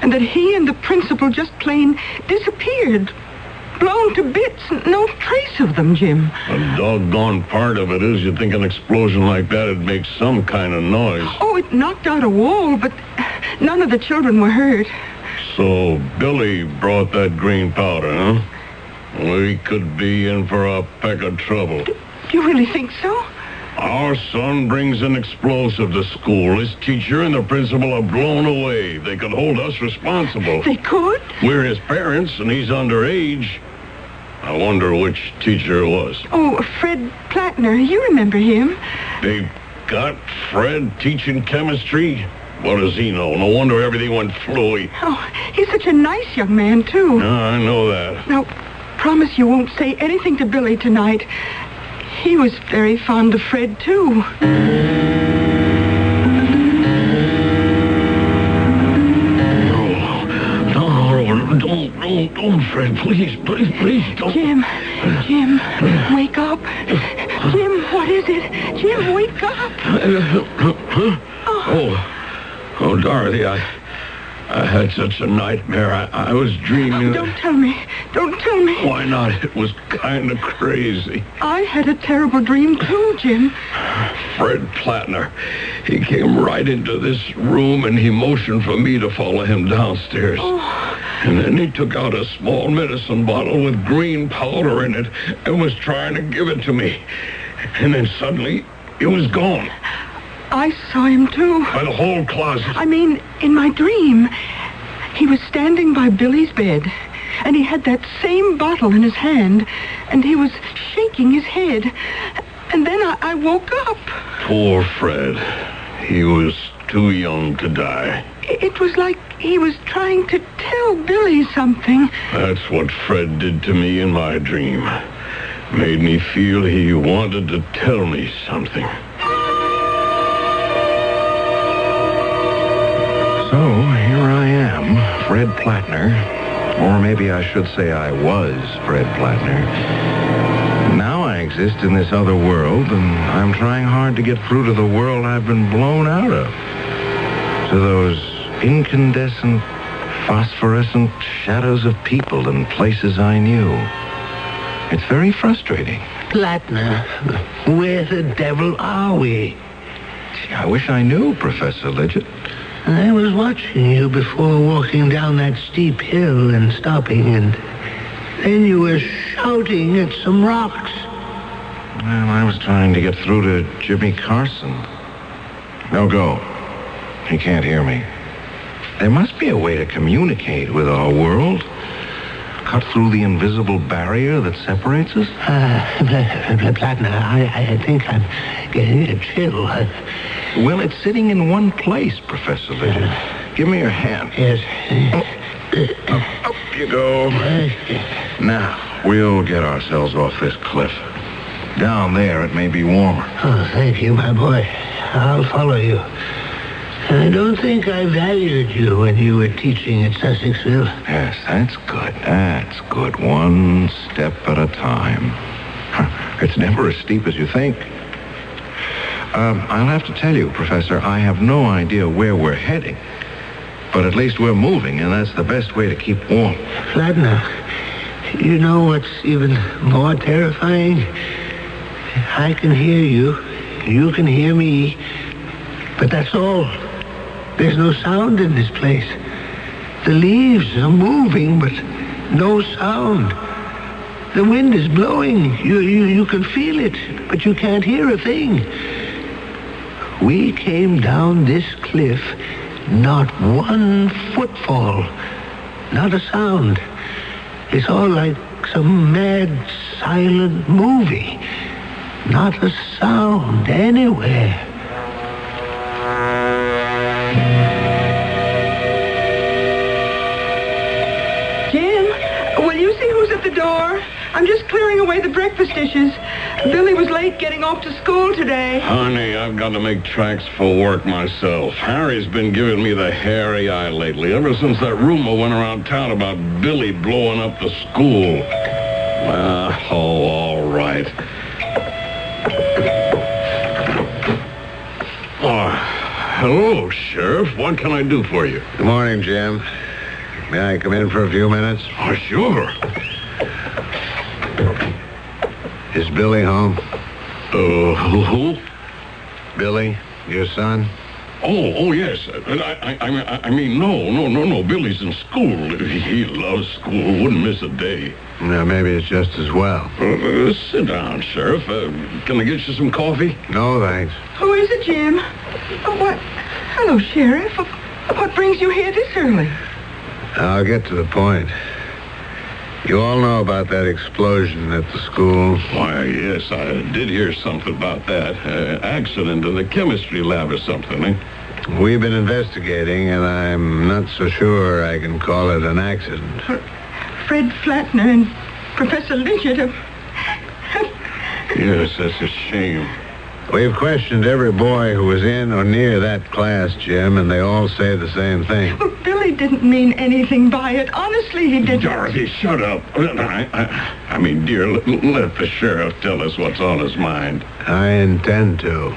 and that he and the principal just plain disappeared. blown to bits. No trace of them, Jim.
The doggone part of it is you'd think an explosion like that would make some kind of noise.
Oh, it knocked out a wall, but none of the children were hurt.
So Billy brought that green powder, huh? We could be in for a peck of trouble.
Do you really think so?
Our son brings an explosive to school. His teacher and the principal are blown away. They could hold us responsible.
They could?
We're his parents, and he's underage. I wonder which teacher it was.
Oh, Fred Plattner. You remember him.
They got Fred teaching chemistry? What does he know? No wonder everything went fluey.
Oh, he's such a nice young man, too.
I know that.
Now, promise you won't say anything to Billy tonight. He was very fond of Fred, too.
No, don't, Fred. Please, don't.
Jim, wake up. Jim, what is it? Jim, wake up.
Oh, Dorothy, I had such a nightmare. I was dreaming.
Don't tell me. Don't tell me.
Why not? It was kind of crazy.
I had a terrible dream, too, Jim.
Fred Plattner. He came right into this room, and he motioned for me to follow him downstairs.
Oh.
And then he took out a small medicine bottle with green powder in it and was trying to give it to me. And then suddenly, it was gone.
I saw him, too.
By the whole closet.
I mean, in my dream, he was standing by Billy's bed, and he had that same bottle in his hand, and he was shaking his head. And then I woke up.
Poor Fred. He was too young to die.
It was like he was trying to tell Billy something.
That's what Fred did to me in my dream. Made me feel he wanted to tell me something.
So, here I am, Fred Plattner. Or maybe I should say I was Fred Plattner. Now I exist in this other world, and I'm trying hard to get through to the world I've been blown out of. To those incandescent, phosphorescent shadows of people and places I knew. It's very frustrating.
Plattner, where the devil are we?
Gee, I wish I knew, Professor Lidgett.
I was watching you before walking down that steep hill and stopping, and then you were shouting at some rocks.
Well, I was trying to get through to Jimmy Carson. No go. He can't hear me. There must be a way to communicate with our world. Cut through the invisible barrier that separates us?
Plattner, I think I'm getting a chill.
Well, it's sitting in one place, Professor Lidgett. Give me your hand.
Yes.
Up you go. Now, we'll get ourselves off this cliff. Down there, it may be warmer.
Oh, thank you, my boy. I'll follow you. I don't think I valued you when you were teaching at Sussexville.
Yes, that's good. That's good. One step at a time. It's never as steep as you think. I'll have to tell you, Professor, I have no idea where we're heading. But at least we're moving, and that's the best way to keep warm.
Plattner, you know what's even more terrifying? I can hear you. You can hear me. But that's all. There's no sound in this place. The leaves are moving, but no sound. The wind is blowing. You can feel it, but you can't hear a thing. We came down this cliff, not one footfall, not a sound. It's all like some mad, silent movie. Not a sound anywhere.
Jim, will you see who's at the door? I'm just clearing away the breakfast dishes. Billy was late getting off to school today.
Honey, I've got to make tracks for work myself. Harry's been giving me the hairy eye lately, ever since that rumor went around town about Billy blowing up the school. All right. Hello, Sheriff. What can I do for you?
Good morning, Jim. May I come in for a few minutes?
Oh, sure.
Is Billy home?
Who?
Billy, your son?
Oh, yes. I mean, no. Billy's in school. He loves school. Wouldn't miss a day.
No, maybe it's just as well.
Sit down, Sheriff. Can I get you some coffee?
No, thanks.
Who is it, Jim? What? Hello, Sheriff. What brings you here this early?
I'll get to the point. You all know about that explosion at the school?
Why, yes, I did hear something about that. Accident in the chemistry lab or something, eh?
We've been investigating, and I'm not so sure I can call it an accident.
Fred Flatner and Professor Lidget.
Yes, that's a shame.
We've questioned every boy who was in or near that class, Jim, and they all say the same thing.
Billy didn't mean anything by it. Honestly, he didn't.
Dorothy, shut up. I mean, dear, let the sheriff tell us what's on his mind.
I intend to.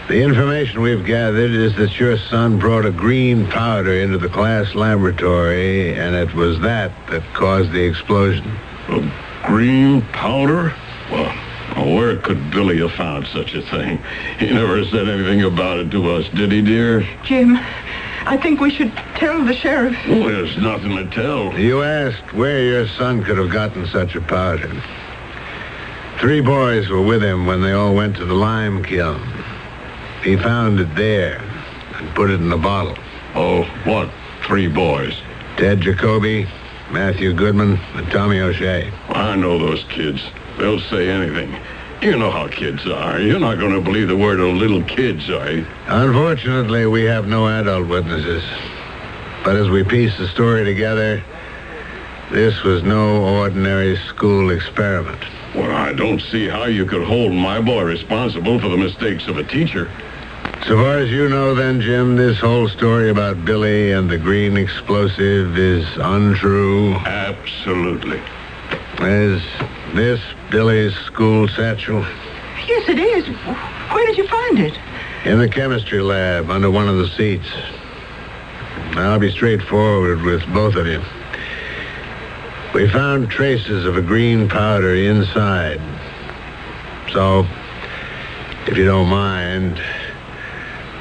The information we've gathered is that your son brought a green powder into the class laboratory, and it was that caused the explosion.
A green powder? Well, where could Billy have found such a thing? He never said anything about it to us, did he, dear?
Jim, I think we should tell the sheriff.
Well, there's nothing to tell.
You asked where your son could have gotten such a powder. 3 boys were with him when they all went to the lime kiln. He found it there and put it in a bottle.
Oh, what 3 boys?
Ted Jacoby, Matthew Goodman, and Tommy O'Shea.
I know those kids. They'll say anything. You know how kids are. You're not going to believe the word of little kids, are you?
Unfortunately, we have no adult witnesses. But as we piece the story together, this was no ordinary school experiment.
Well, I don't see how you could hold my boy responsible for the mistakes of a teacher.
So far as you know, then, Jim, this whole story about Billy and the green explosive is untrue?
Absolutely.
Is this Billy's school satchel?
Yes, it is. Where did you find it?
In the chemistry lab, under one of the seats. I'll be straightforward with both of you. We found traces of a green powder inside. So, if you don't mind,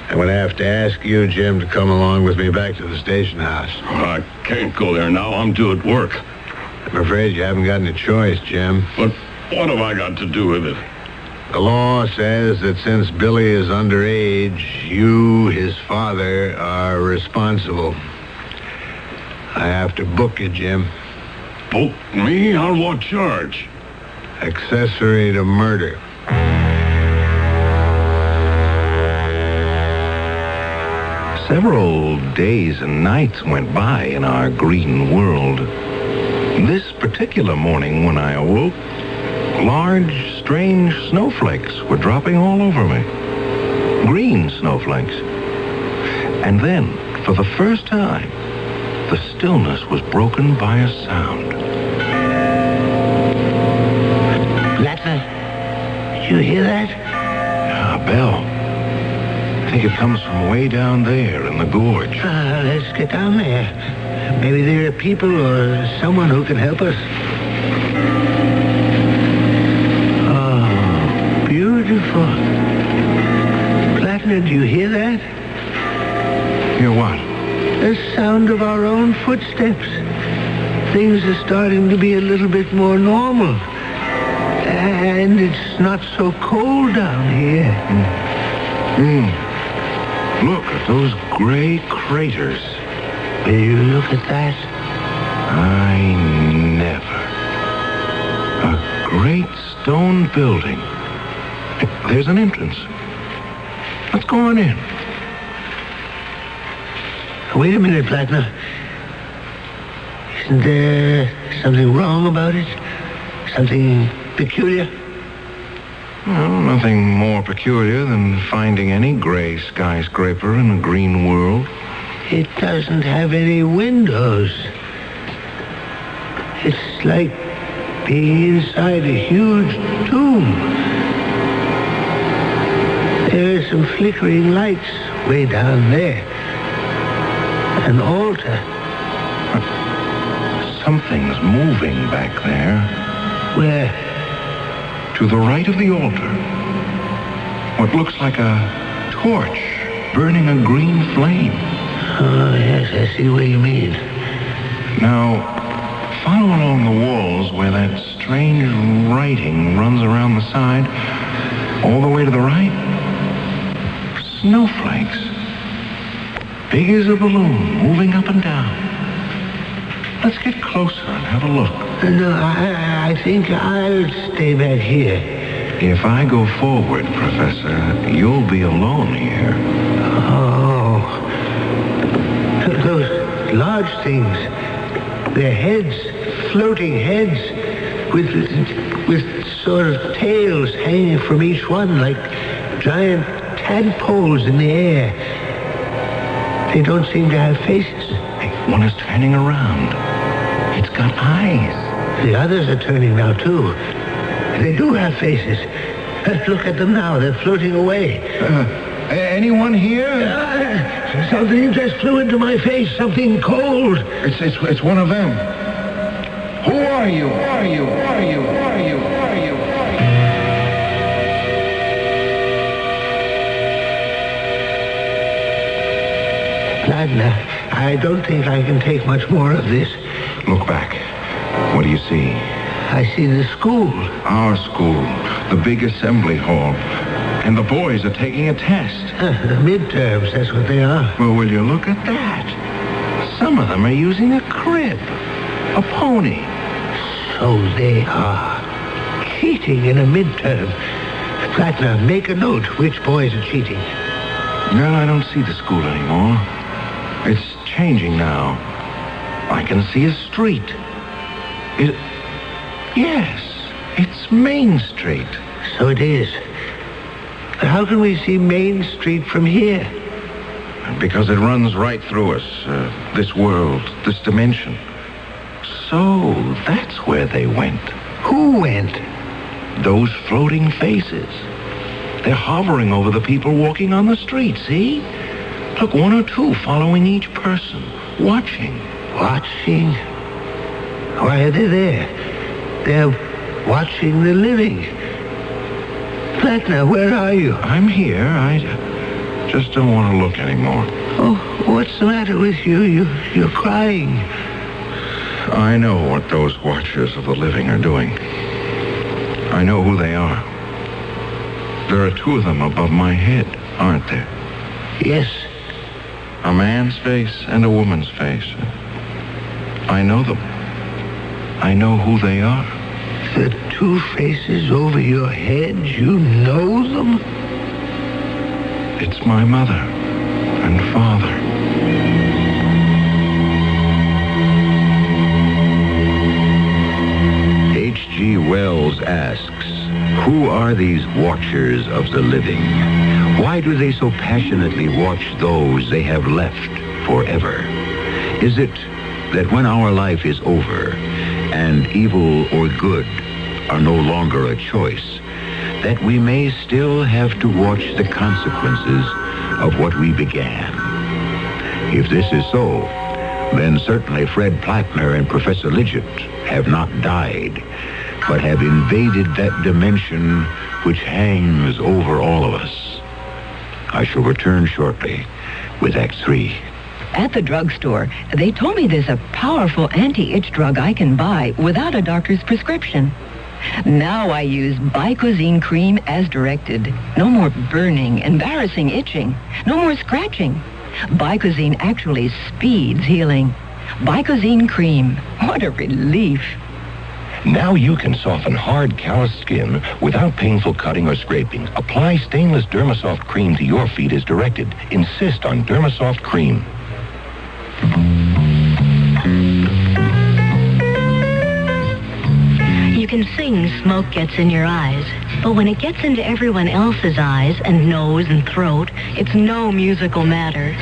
I'm going to have to ask you, Jim, to come along with me back to the station house.
I can't go there now. I'm due at work.
I'm afraid you haven't got any choice, Jim.
But what have I got to do with it?
The law says that since Billy is underage, you, his father, are responsible. I have to book you, Jim.
Book me? On what charge?
Accessory to murder.
Several days and nights went by in our green world. This particular morning when I awoke, large, strange snowflakes were dropping all over me. Green snowflakes. And then, for the first time, the stillness was broken by a sound.
Flatner, did you hear that?
A bell. I think it comes from way down there in the gorge.
Let's get down there. Maybe there are people or someone who can help us. Oh, beautiful. Flatner, do you hear that?
Hear what?
The sound of our own footsteps. Things are starting to be a little bit more normal. And it's not so cold down here.
Look at those gray craters.
Will you look at that?
I never. A great stone building. There's an entrance. Let's go on in.
Wait a minute, Flatner. Isn't there something wrong about it? Something peculiar?
Well, nothing more peculiar than finding any gray skyscraper in a green world.
It doesn't have any windows. It's like being inside a huge tomb. There are some flickering lights way down there. An altar.
Something's moving back there.
Where?
To the right of the altar. What looks like a torch burning a green flame.
Oh, yes, I see what you mean.
Now, follow along the walls where that strange writing runs around the side, all the way to the right. Snowflakes. Big as a balloon, moving up and down. Let's get closer and have a look.
No, I think I'll stay back here.
If I go forward, Professor, you'll be alone here.
Oh. Those large things. Their heads, floating heads, with sort of tails hanging from each one like giant tadpoles in the air. They don't seem to have faces.
Hey, one is turning around. It's got eyes.
The others are turning now, too. They do have faces. Look at them now. They're floating away.
Anyone here?
Something just flew into my face. Something cold.
It's one of them. Who are you? Who are you? Who are you? Who are you? Who are you?
Ladna, I don't think I can take much more of this.
Look back. What do you see?
I see the school.
Our school. The big assembly hall. And the boys are taking a test.
The midterms, that's what they are.
Well, will you look at that? Some of them are using a crib. A pony.
So they are. Cheating in a midterm. Plattner, make a note which boys are cheating.
Well, I don't see the school anymore. It's changing now. I can see a street. Yes, it's Main Street.
So it is. But how can we see Main Street from here?
Because it runs right through us. This world, this dimension. So that's where they went.
Who went?
Those floating faces. They're hovering over the people walking on the street, see? Look, one or two following each person. Watching.
Watching? Why are they there? They're watching the living. Plattner, where are you?
I'm here. I just don't want to look anymore.
Oh, what's the matter with you? You're crying.
I know what those watchers of the living are doing. I know who they are. There are two of them above my head, aren't there?
Yes.
A man's face and a woman's face. I know them. I know who they are.
The two faces over your head, you know them?
It's my mother and father.
H.G. Wells asks, who are these watchers of the living? Why do they so passionately watch those they have left forever? Is it that when our life is over and evil or good are no longer a choice, that we may still have to watch the consequences of what we began? If this is so, then certainly Fred Plattner and Professor Lidgett have not died, but have invaded that dimension which hangs over all of us. I shall return shortly with Act 3.
At the drugstore, they told me there's a powerful anti-itch drug I can buy without a doctor's prescription. Now I use Bicozine cream as directed. No more burning, embarrassing itching. No more scratching. Bicozine actually speeds healing. Bicozine cream. What a relief.
Now you can soften hard, calloused skin without painful cutting or scraping. Apply stainless Dermasoft cream to your feet as directed. Insist on Dermasoft cream.
You can sing Smoke Gets in Your Eyes, but when it gets into everyone else's eyes and nose and throat, it's no musical matter.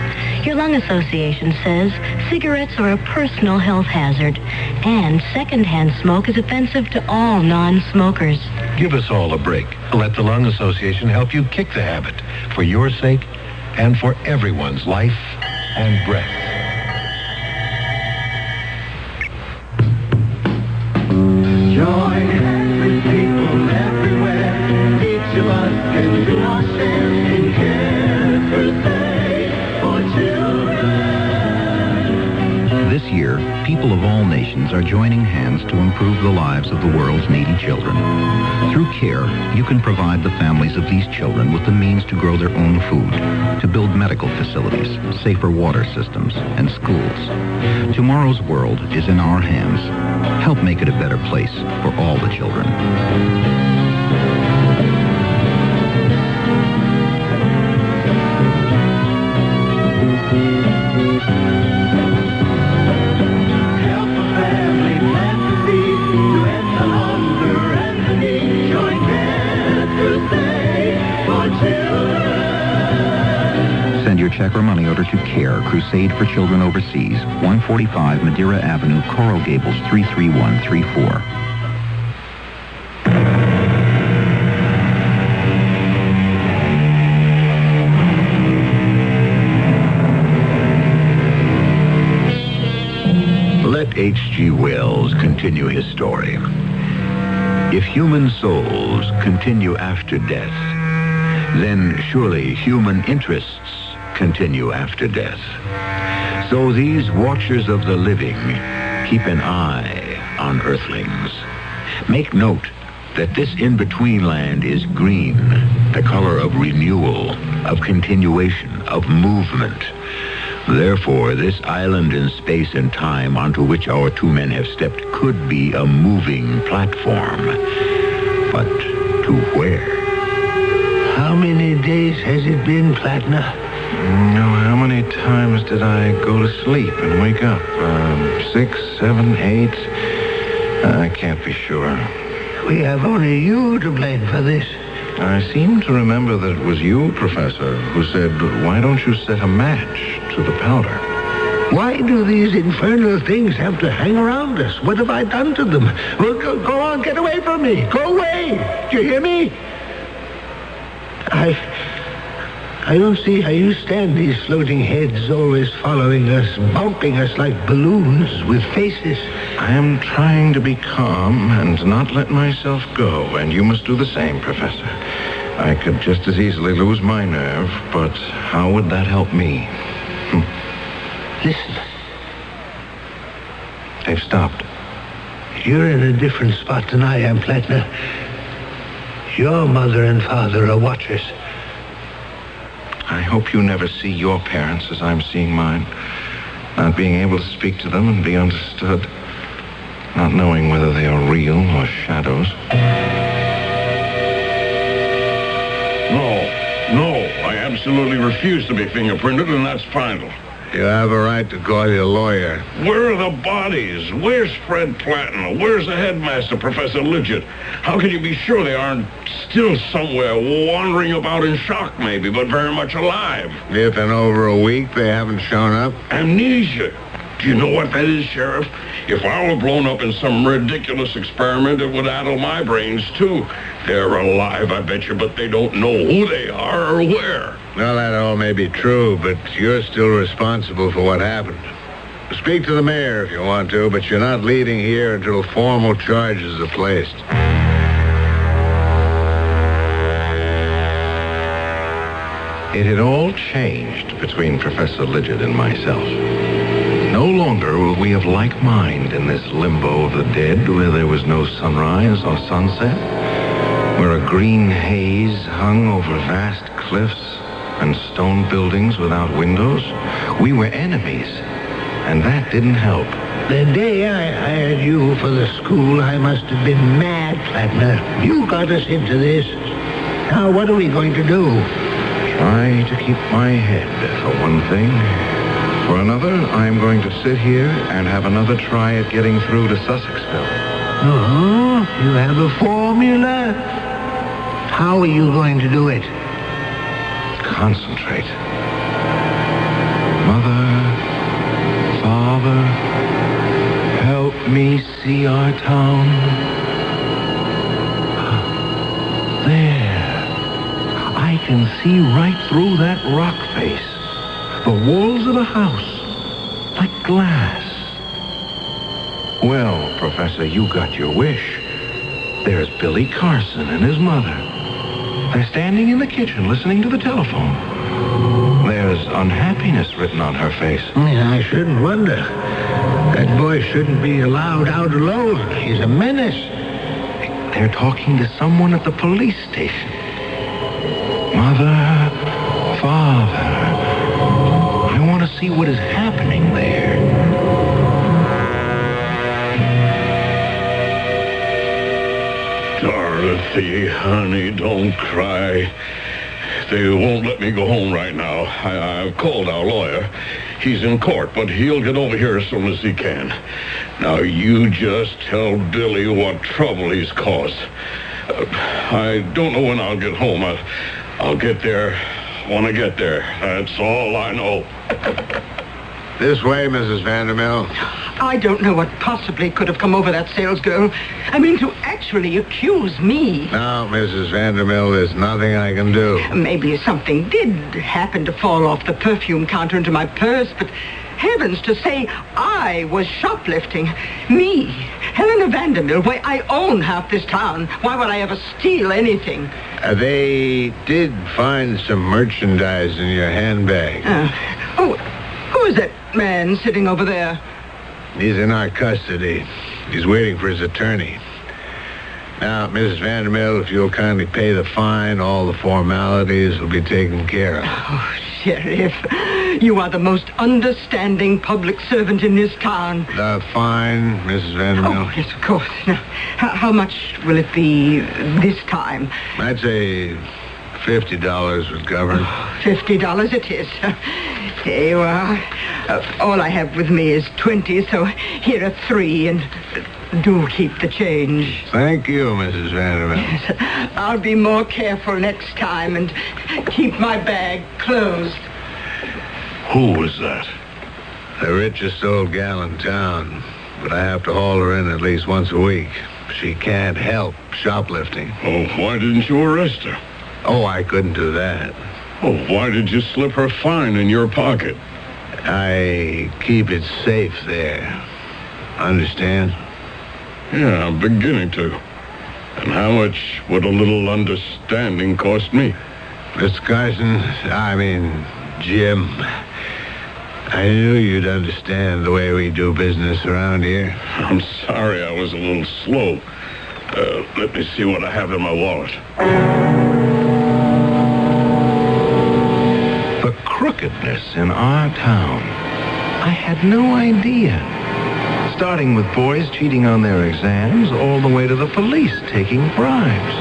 Your lung association says cigarettes are a personal health hazard, and secondhand smoke is offensive to all non-smokers.
Give us all a break. Let the Lung Association help you kick the habit for your sake and for everyone's life and breath.
year, people of all nations are joining hands to improve the lives of the world's needy children. Through CARE, you can provide the families of these children with the means to grow their own food, to build medical facilities, safer water systems, and schools. Tomorrow's world is in our hands. Help make it a better place for all the children. Send your check or money order to CARE, Crusade for Children Overseas, 145 Madeira Avenue, Coral Gables, 33134.
Let H.G. Wells continue his story. If human souls continue after death, then surely human interests continue after death. So these watchers of the living keep an eye on earthlings. Make note that this in-between land is green, the color of renewal, of continuation, of movement. Therefore, this island in space and time onto which our two men have stepped could be a moving platform. But to where?
How many days has it been, Platner?
How many times did I go to sleep and wake up? 6, 7, 8? I can't be sure.
We have only you to blame for this.
I seem to remember that it was you, Professor, who said, why don't you set a match to the powder?
Why do these infernal things have to hang around us? What have I done to them? Well, go on, get away from me. Go away. Do you hear me? I don't see how you stand these floating heads always following us, bumping us like balloons with faces.
I am trying to be calm and not let myself go, and you must do the same, Professor. I could just as easily lose my nerve, but how would that help me?
Listen.
They've stopped.
You're in a different spot than I am, Platner. Your mother and father are watchers.
I hope you never see your parents as I'm seeing mine. Not being able to speak to them and be understood. Not knowing whether they are real or shadows.
No, I absolutely refuse to be fingerprinted, and that's final.
You have a right to call your lawyer.
Where are the bodies? Where's Fred Platten? Where's the headmaster, Professor Lidgett? How can you be sure they aren't still somewhere wandering about in shock, maybe, but very much alive?
If in over a week they haven't shown up?
Amnesia. Do you know what that is, Sheriff? If I were blown up in some ridiculous experiment, it would addle my brains, too. They're alive, I bet you, but they don't know who they are or where.
Well, that all may be true, but you're still responsible for what happened. Speak to the mayor if you want to, but you're not leaving here until formal charges are placed.
It had all changed between Professor Lidgett and myself. No longer were we of like mind in this limbo of the dead where there was no sunrise or sunset, where a green haze hung over vast cliffs and stone buildings without windows. We were enemies, and that didn't help.
The day I hired you for the school, I must have been mad, Platner. You got us into this. Now, what are we going to do?
Try to keep my head, for one thing. For another, I'm going to sit here and have another try at getting through to Sussexville.
Oh, you have a formula? How are you going to do it?
Concentrate. Mother, Father, help me see our town. There. I can see right through that rock face. The walls of the house, like glass. Well, Professor, you got your wish. There's Billy Carson and his mother. They're standing in the kitchen listening to the telephone. There's unhappiness written on her face.
I shouldn't wonder. That boy shouldn't be allowed out alone. He's a menace.
They're talking to someone at the police station. Mother, Father, I want to see what is happening there.
Dorothy, honey, don't cry. They won't let me go home right now. I've called our lawyer. He's in court, but he'll get over here as soon as he can. Now, you just tell Billy what trouble he's caused. I don't know when I'll get home. I'll get there when I get there. That's all I know.
This way, Mrs. Vandermill.
I don't know what possibly could have come over that salesgirl. I mean, to actually accuse me.
No, Mrs. Vandermill, there's nothing I can do.
Maybe something did happen to fall off the perfume counter into my purse, but heavens, to say I was shoplifting. Me, Helena Vandermill, why, I own half this town. Why would I ever steal anything?
They did find some merchandise in your handbag.
Who is that man sitting over there?
He's in our custody. He's waiting for his attorney. Now, Mrs. Vandermill, if you'll kindly pay the fine, all the formalities will be taken care of.
Oh, Sheriff, you are the most understanding public servant in this town.
The fine, Mrs. Vandermill?
Oh, yes, of course. Now, how much will it be this time?
I'd say $50 would cover it.
$50 it is. Here you are. All I have with me is 20, so here are 3, and do keep the change.
Thank you, Mrs. Vanderbilt.
Yes, I'll be more careful next time and keep my bag closed.
Who was that?
The richest old gal in town, but I have to haul her in at least once a week. She can't help shoplifting.
Oh, why didn't you arrest her?
Oh, I couldn't do that.
Oh, why did you slip her fine in your pocket?
I keep it safe there. Understand?
Yeah, I'm beginning to. And how much would a little understanding cost me?
Mr. Carson, Jim, I knew you'd understand the way we do business around here.
I'm sorry I was a little slow. Let me see what I have in my wallet.
The crookedness in our town. I had no idea. Starting with boys cheating on their exams, all the way to the police taking bribes.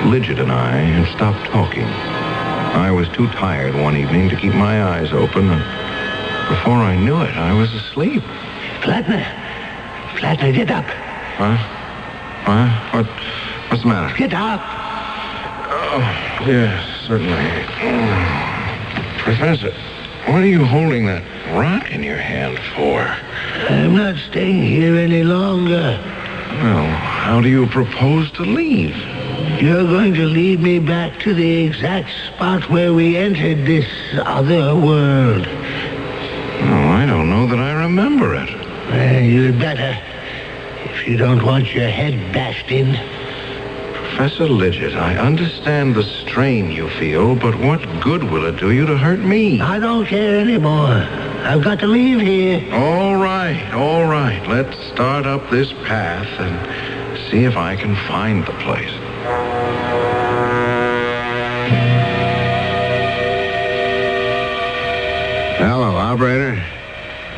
Lidget and I had stopped talking. I was too tired one evening to keep my eyes open, and before I knew it, I was asleep.
Flatner, get up.
Huh? What's the matter?
Get up.
Oh, yes, certainly. Professor, what are you holding that rock in your hand for?
I'm not staying here any longer.
Well, how do you propose to leave?
You're going to lead me back to the exact spot where we entered this other world.
Oh, I don't know that I remember it.
You'd better, if you don't want your head bashed in.
Professor Lidget, I understand the strain you feel, but what good will it do you to hurt me?
I don't care anymore. I've got to leave here.
All right. Let's start up this path and see if I can find the place.
Hello, operator.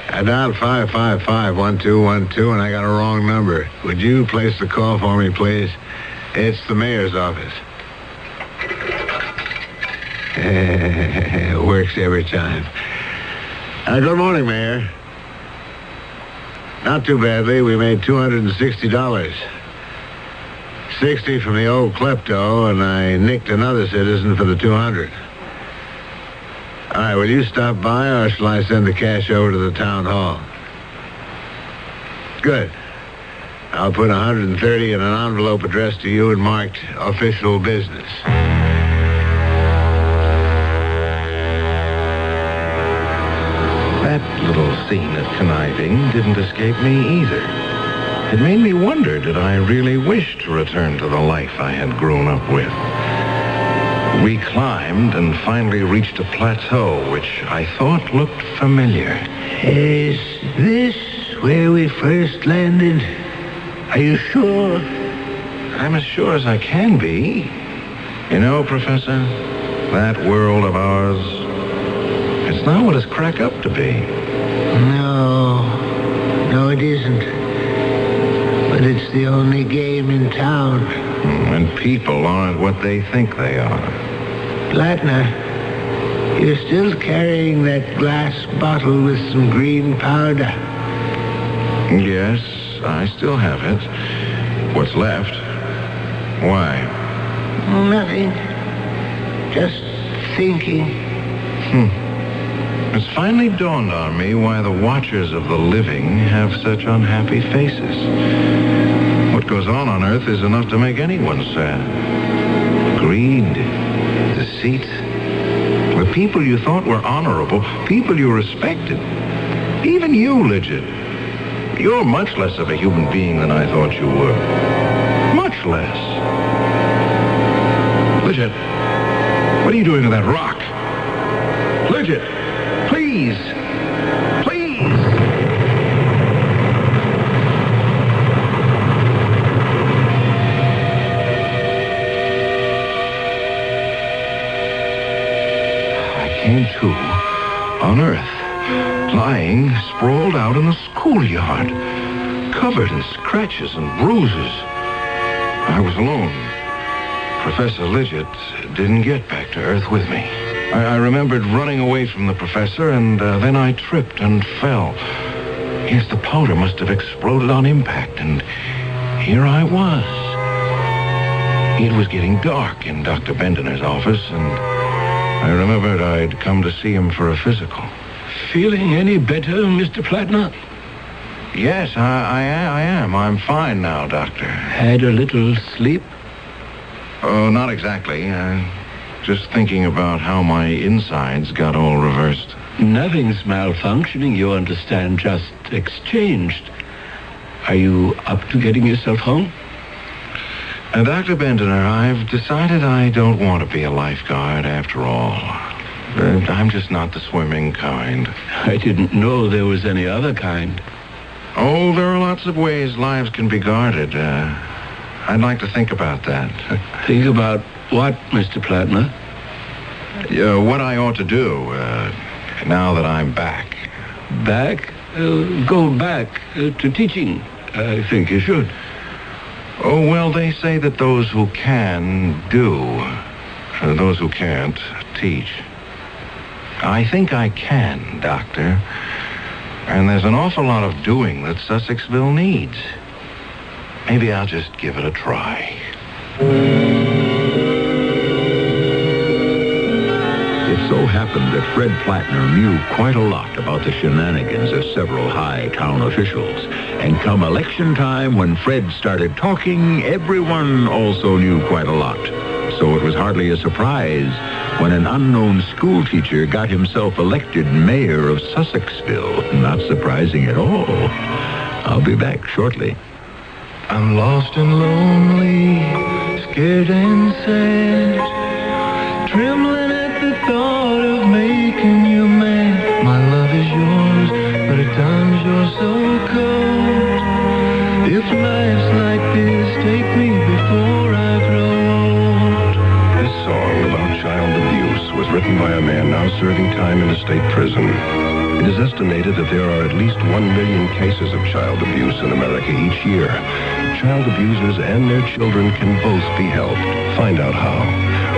I dialed 555-1212, and I got a wrong number. Would you place the call for me, please? It's the mayor's office. It works every time. Good morning, Mayor. Not too badly. We made $260. 60 from the old klepto, and I nicked another citizen for the 200. All right, will you stop by, or shall I send the cash over to the town hall? Good. I'll put 130 in an envelope addressed to you and marked official business.
That little scene of conniving didn't escape me either. It made me wonder, did I really wish to return to the life I had grown up with? We climbed and finally reached a plateau, which I thought looked familiar.
Is this where we first landed? Are you sure?
I'm as sure as I can be. You know, Professor, that world of ours, it's not what it's cracked up to be.
No, it isn't. But it's the only game in town.
And people aren't what they think they are.
Plattner, you're still carrying that glass bottle with some green powder.
Yes, I still have it. What's left? Why?
Nothing. Just thinking.
It's finally dawned on me why the watchers of the living have such unhappy faces. What goes on Earth is enough to make anyone sad. Greed, deceit. The people you thought were honorable, people you respected. Even you, Lidget. You're much less of a human being than I thought you were. Much less. Lidget, what are you doing to that rock? Lidget, please. Please. I came to on Earth, lying sprawled out in the schoolyard, covered in scratches and bruises. I was alone. Professor Lidget didn't get back to Earth with me. I remembered running away from the professor, and then I tripped and fell. Yes, the powder must have exploded on impact, and here I was. It was getting dark in Dr. Bendener's office, and I remembered I'd come to see him for a physical.
Feeling any better, Mr. Plattner?
Yes, I am. I'm fine now, Doctor.
Had a little sleep?
Oh, not exactly. Just thinking about how my insides got all reversed.
Nothing's malfunctioning, you understand, just exchanged. Are you up to getting yourself home?
Dr. Bendener, I've decided I don't want to be a lifeguard after all. I'm just not the swimming kind.
I didn't know there was any other kind.
Oh, there are lots of ways lives can be guarded. I'd like to think about that.
Think about what, Mr. Plattner?
What I ought to do, now that I'm back.
Back? Go back to teaching. I think you should.
Oh, well, they say that those who can do, those who can't teach. I think I can, Doctor. And there's an awful lot of doing that Sussexville needs. Maybe I'll just give it a try.
It so happened that Fred Plattner knew quite a lot about the shenanigans of several high town officials. And come election time, when Fred started talking, everyone also knew quite a lot. So it was hardly a surprise when an unknown school teacher got himself elected mayor of Sussexville. Not surprising at all. I'll be back shortly.
I'm lost and lonely, scared and sad, trembling at the thought of making you mad. My love is yours, but at times you're so cold. If life's like this, take me before I grow old.
This song about child abuse was written by a man now serving time in a state prison. It is estimated that there are at least 1 million cases of child abuse in America each year. Child abusers and their children can both be helped. Find out how.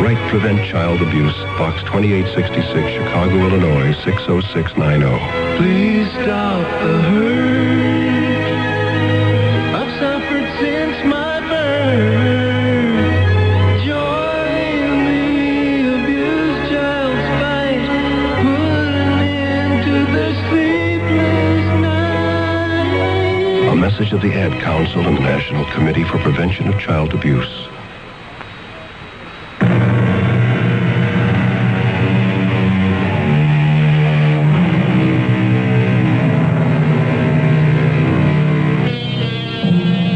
Write Prevent Child Abuse, Box 2866, Chicago, Illinois, 60690.
Please stop the hurt I've suffered since my birth. Join the abused child's fight. Put an end to their sleepless night.
A message of the Ad Council and the National Committee for Prevention of Child Abuse.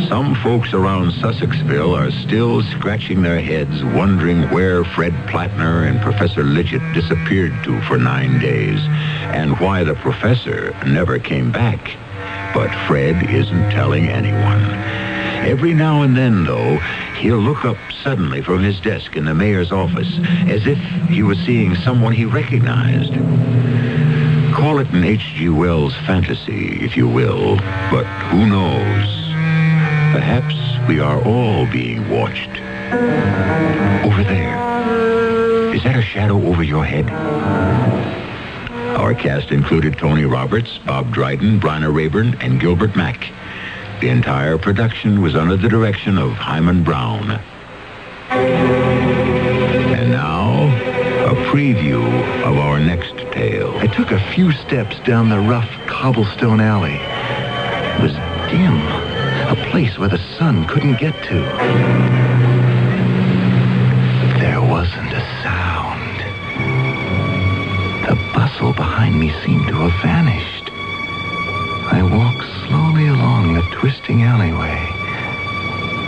Some folks around Sussexville are still scratching their heads, wondering where Fred Plattner and Professor Lidgett disappeared to for 9 days, and why the professor never came back. But Fred isn't telling anyone. Every now and then, though, he'll look up suddenly from his desk in the mayor's office, as if he was seeing someone he recognized. Call it an H.G. Wells fantasy, if you will, but who knows? Perhaps we are all being watched. Over there. Is that a shadow over your head? Our cast included Tony Roberts, Bob Dryden, Bryna Rayburn, and Gilbert Mack. The entire production was under the direction of Himan Brown. And now, a preview of our next tale.
I took a few steps down the rough cobblestone alley. It was dim, a place where the sun couldn't get to. There wasn't a sound. The bustle behind me seemed to have vanished. I walked slowly along the twisting alleyway.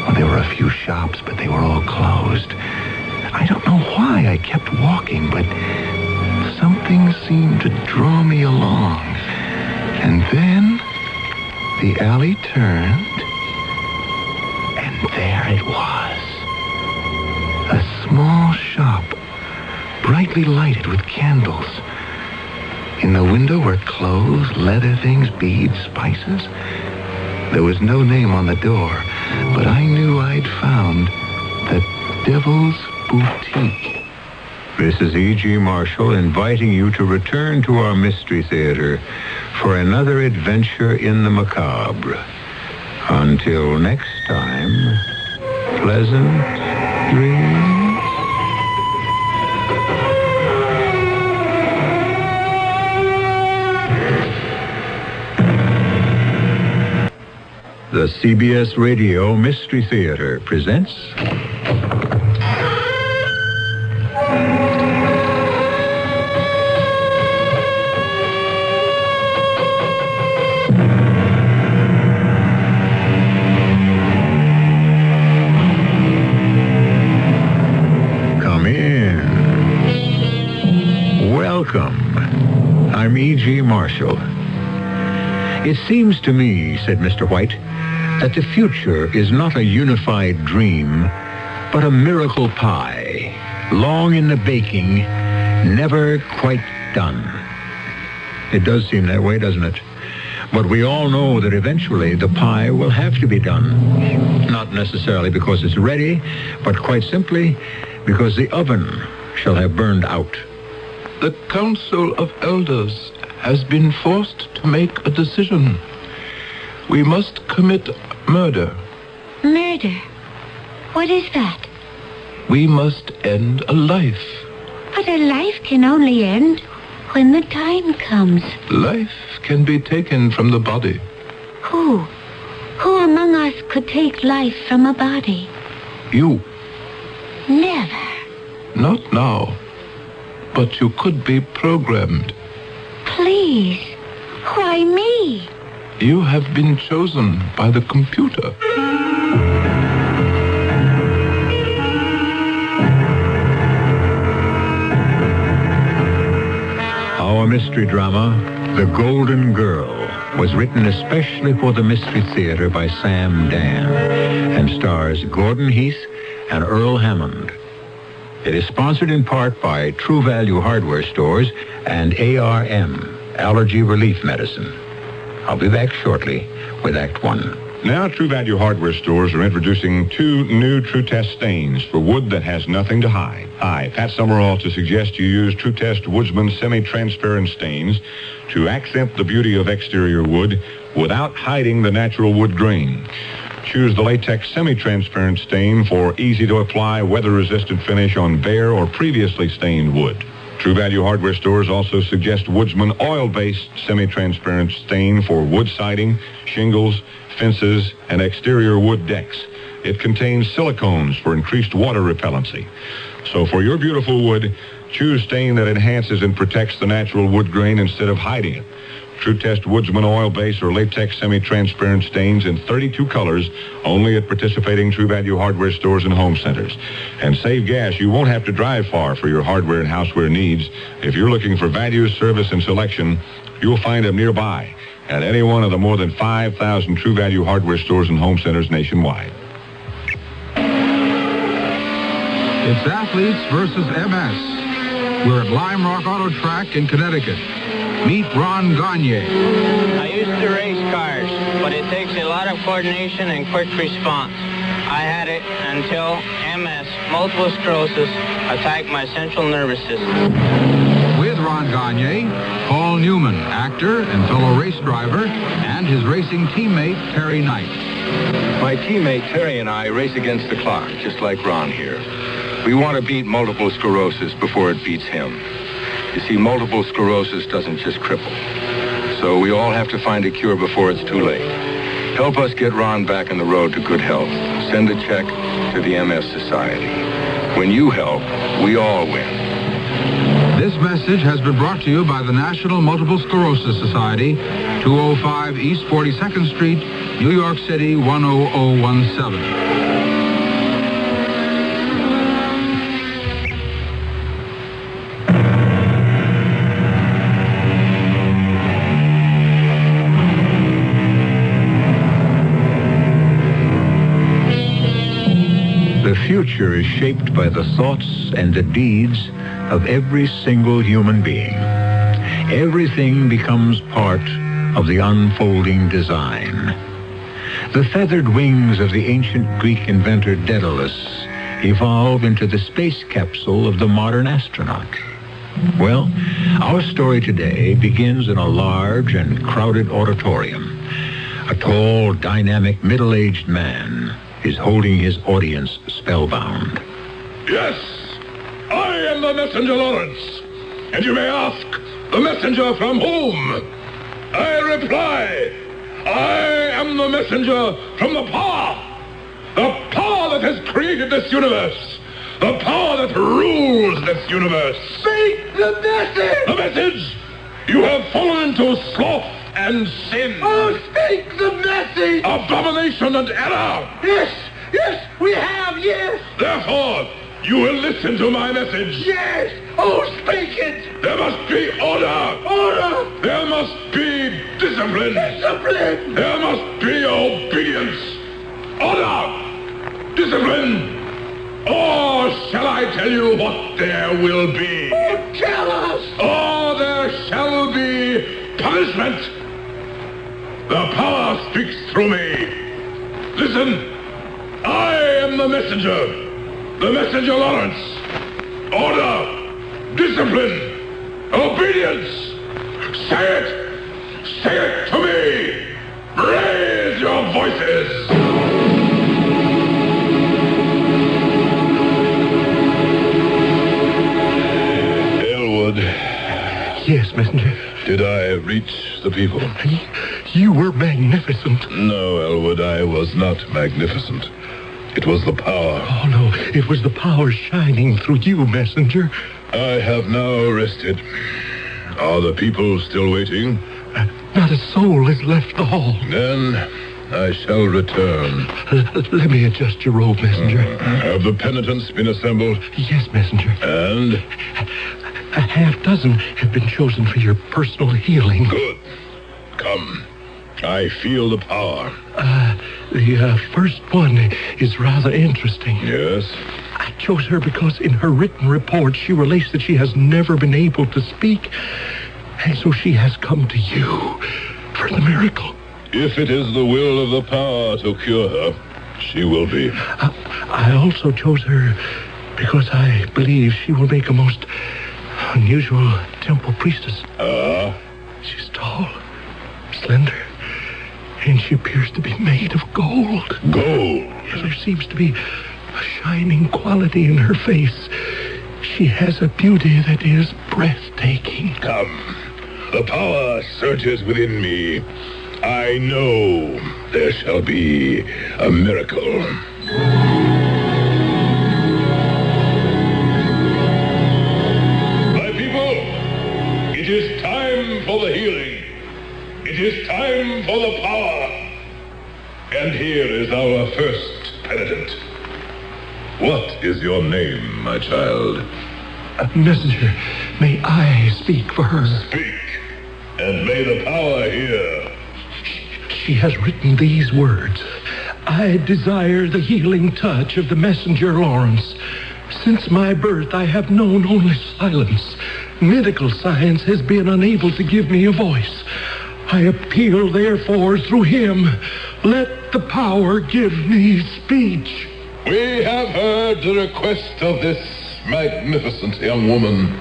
Well, there were a few shops, but they were all closed. I don't know why I kept walking, but something seemed to draw me along. And then the alley turned, and there it was. A small shop, brightly lighted with candles. In the window were clothes, leather things, beads, spices. There was no name on the door, but I knew I'd found the Devil's Boutique.
This is E.G. Marshall inviting you to return to our Mystery Theater for another adventure in the macabre. Until next time, pleasant dreams. The CBS Radio Mystery Theater presents... Come in. Welcome. I'm E.G. Marshall. It seems to me, said Mr. White, that the future is not a unified dream, but a miracle pie, long in the baking, never quite done. It does seem that way, doesn't it? But we all know that eventually the pie will have to be done. Not necessarily because it's ready, but quite simply because the oven shall have burned out.
The Council of Elders has been forced to make a decision. We must commit murder.
Murder? What is that?
We must end a life.
But a life can only end when the time comes.
Life can be taken from the body.
Who? Who among us could take life from a body?
You.
Never.
Not now. But you could be programmed.
Please. Why me?
You have been chosen by the computer.
Our mystery drama, The Golden Girl, was written especially for the Mystery Theater by Sam Dan and stars Gordon Heath and Earl Hammond. It is sponsored in part by True Value Hardware Stores and ARM, Allergy Relief Medicine. I'll be back shortly with Act One.
Now, True Value Hardware Stores are introducing 2 new True Test stains for wood that has nothing to hide. Hi, Pat Summerall to suggest you use True Test Woodsman semi-transparent stains to accent the beauty of exterior wood without hiding the natural wood grain. Choose the latex semi-transparent stain for easy-to-apply, weather-resistant finish on bare or previously stained wood. True Value Hardware Stores also suggest Woodsman oil-based semi-transparent stain for wood siding, shingles, fences, and exterior wood decks. It contains silicones for increased water repellency. So for your beautiful wood, choose stain that enhances and protects the natural wood grain instead of hiding it. True Test Woodsman oil base or latex semi-transparent stains in 32 colors, only at participating True Value hardware stores and home centers. And save gas. You won't have to drive far for your hardware and houseware needs. If you're looking for value, service, and selection, you'll find them nearby at any one of the more than 5,000 True Value hardware stores and home centers nationwide.
It's Athletes versus MS. We're at Lime Rock Auto Track in Connecticut. Meet Ron Gagne.
I used to race cars, but it takes a lot of coordination and quick response. I had it until MS, multiple sclerosis, attacked my central nervous system.
With Ron Gagne, Paul Newman, actor and fellow race driver, and his racing teammate, Terry Knight.
My teammate Terry and I race against the clock, just like Ron here. We want to beat multiple sclerosis before it beats him. You see, multiple sclerosis doesn't just cripple. So we all have to find a cure before it's too late. Help us get Ron back on the road to good health. Send a check to the MS Society. When you help, we all win.
This message has been brought to you by the National Multiple Sclerosis Society, 205 East 42nd Street, New York City, 10017.
The future is shaped by the thoughts and the deeds of every single human being. Everything becomes part of the unfolding design. The feathered wings of the ancient Greek inventor Daedalus evolve into the space capsule of the modern astronaut. Well, our story today begins in a large and crowded auditorium. A tall, dynamic, middle-aged man is holding his audience spellbound.
Yes, I am the messenger Lawrence. And you may ask, the messenger from whom? I reply, I am the messenger from the power that has created this universe. The power that rules this universe.
Speak the message!
The message! You have fallen into sloth and sin.
Oh, speak the message!
Abomination and error.
Yes, we have, yes.
Therefore, you will listen to my message.
Yes. Oh, speak it.
There must be order.
Order.
There must be discipline.
Discipline.
There must be obedience. Order. Discipline. Or shall I tell you what there will be?
Oh, tell us.
Or there shall be punishment. The power speaks through me. Listen, I am the messenger Lawrence. Order, discipline, obedience. Say it to me. Raise your voices.
Yes, messenger.
Did I reach the people?
You were magnificent.
No, Elwood, I was not magnificent. It was the power.
Oh, no, it was the power shining through you, messenger.
I have now rested. Are the people still waiting?
Not a soul has left the hall.
Then I shall return.
Let me adjust your robe, messenger.
Have the penitents been assembled?
Yes, messenger.
And?
A half dozen have been chosen for your personal healing.
Good. Come. I feel the power.
The first one is rather interesting.
Yes?
I chose her because in her written report she relates that she has never been able to speak. And so she has come to you for the miracle.
If it is the will of the power to cure her, she will be.
I also chose her because I believe she will make a most unusual temple priestess. She's tall, slender, and she appears to be made of gold.
Gold?
Yes, there seems to be a shining quality in her face. She has a beauty that is breathtaking.
Come. The power surges within me. I know there shall be a miracle. My people, it is time for the healing.
time for the power. And here is our first penitent. What is your name, my child?
Messenger, may I speak for her?
Speak, and may the power hear.
She has written these words. I desire the healing touch of the messenger Lawrence. Since my birth, I have known only silence. Medical science has been unable to give me a voice. I appeal, therefore, through him. Let the power give me speech.
We have heard the request of this magnificent young woman.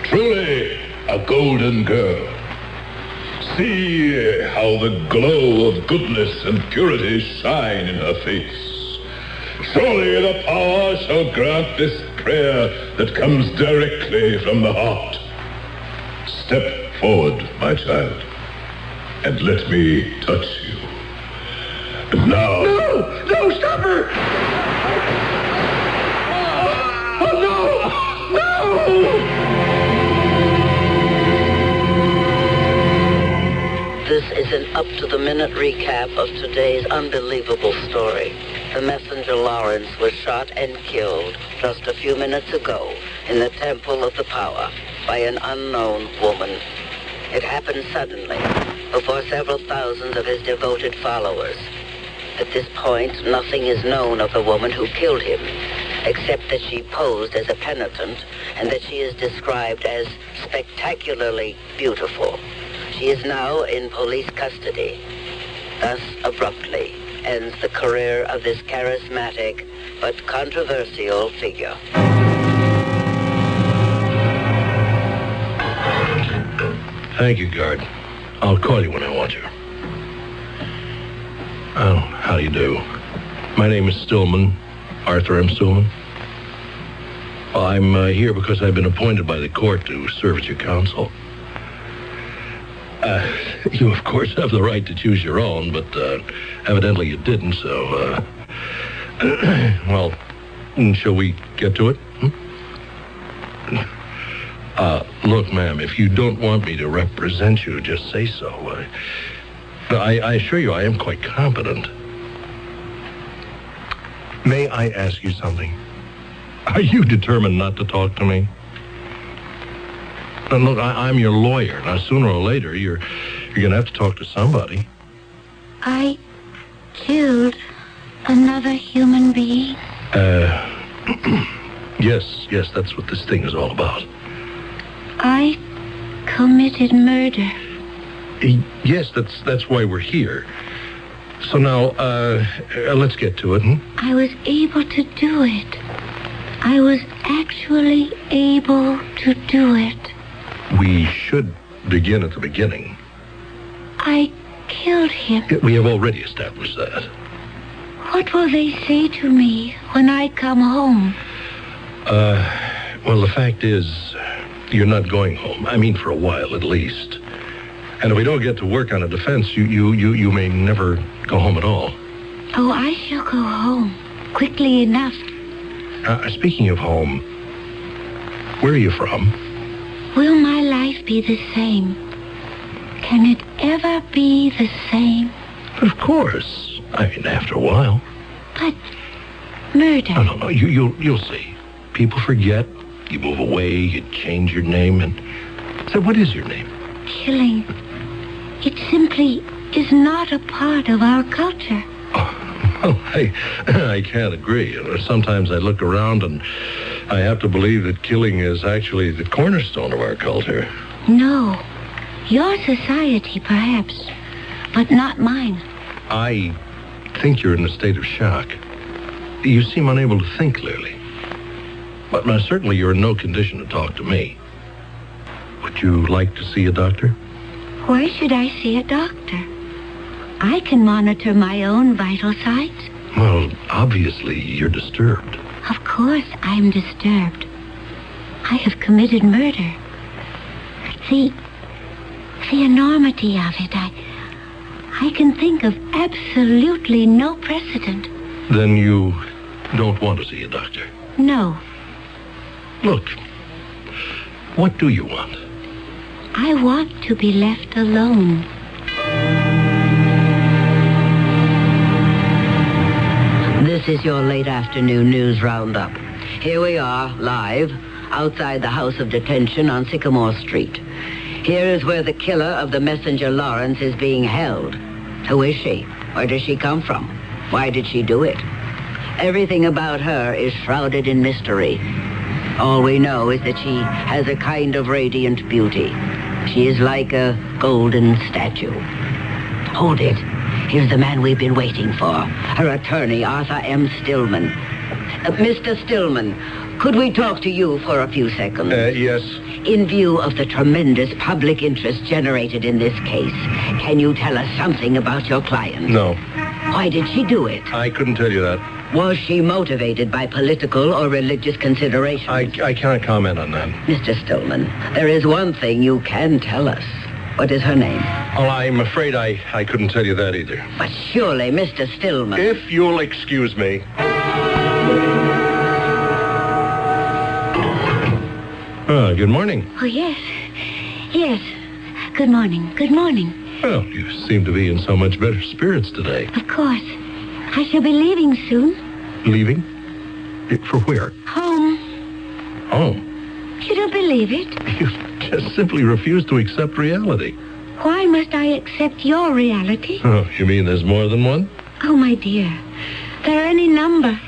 Truly a golden girl. See how the glow of goodness and purity shine in her face. Surely the power shall grant this prayer that comes directly from the heart. Step forward, my child, and let me touch you. And now...
No, stop her! Oh, no!
This is an up-to-the-minute recap of today's unbelievable story. The messenger Lawrence was shot and killed just a few minutes ago in the Temple of the Power by an unknown woman. It happened suddenly, before several thousands of his devoted followers. At this point, nothing is known of the woman who killed him, except that she posed as a penitent and that she is described as spectacularly beautiful. She is now in police custody. Thus, abruptly, ends the career of this charismatic but controversial figure.
Thank you, guard. I'll call you when I want you. Oh, how do you do? My name is Stillman, Arthur M. Stillman. Well, I'm here because I've been appointed by the court to serve as your counsel. You, of course, have the right to choose your own, but evidently you didn't, so, well, shall we get to it? Look, ma'am, if you don't want me to represent you, just say so. I assure you I am quite competent. May I ask you something? Are you determined not to talk to me? Now, look, I'm your lawyer. Now, sooner or later, you're going to have to talk to somebody.
I killed another human being.
Yes, that's what this thing is all about.
I committed murder.
Yes, that's why we're here. So now, let's get to it.
I was able to do it. I was actually able to do it.
We should begin at the beginning.
I killed him.
We have already established that.
What will they say to me when I come home?
Well, the fact is, you're not going home. I mean, for a while, at least. And if we don't get to work on a defense, you may never go home at all.
Oh, I shall go home. Quickly enough.
Speaking of home, where are you from?
Will my life be the same? Can it ever be the same?
Of course. I mean, after a while.
But murder...
No. You'll see. People forget. You move away. You change your name. And so what is your name?
Killing. It simply is not a part of our culture.
Well, I can't agree. Sometimes I look around and I have to believe that killing is actually the cornerstone of our culture.
No. Your society, perhaps, but not mine.
I think you're in a state of shock. You seem unable to think clearly. But certainly you're in no condition to talk to me. Would you like to see a doctor?
Where should I see a doctor? I can monitor my own vital signs.
Well, obviously you're disturbed.
Of course I'm disturbed. I have committed murder. The enormity of it, I can think of absolutely no precedent.
Then you don't want to see a doctor?
No.
Look, what do you want?
I want to be left alone.
This is your late afternoon news roundup. Here we are, live, outside the House of Detention on Sycamore Street. Here is where the killer of the messenger Lawrence is being held. Who is she? Where does she come from? Why did she do it? Everything about her is shrouded in mystery. All we know is that she has a kind of radiant beauty. She is like a golden statue. Hold it. Here's the man we've been waiting for. Her attorney, Arthur M. Stillman. Mr. Stillman, could we talk to you for a few seconds?
Yes.
In view of the tremendous public interest generated in this case, can you tell us something about your client?
No.
Why did she do it?
I couldn't tell you that.
Was she motivated by political or religious considerations?
I can't comment on that.
Mr. Stillman, there is one thing you can tell us. What is her name?
Well, I'm afraid I couldn't tell you that either.
But surely, Mr. Stillman...
If you'll excuse me. Good morning.
Oh, yes. Yes. Good morning. Good morning.
Well, you seem to be in so much better spirits today.
Of course. I shall be leaving soon.
Leaving? For where?
Home.
Home?
You don't believe it?
You just simply refuse to accept reality.
Why must I accept your reality?
Oh, you mean there's more than one?
Oh, my dear. There are any number.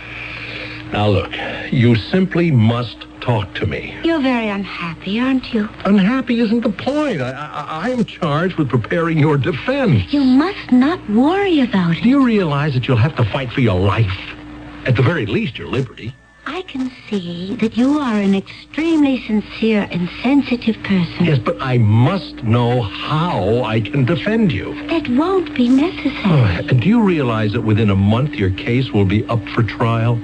Now, look, you simply must talk to me.
You're very unhappy, aren't you?
Unhappy isn't the point. I am charged with preparing your defense.
You must not worry about it.
Do you realize that you'll have to fight for your life? At the very least, your liberty.
I can see that you are an extremely sincere and sensitive person.
Yes, but I must know how I can defend you.
That won't be necessary.
And do you realize that within a month your case will be up for trial?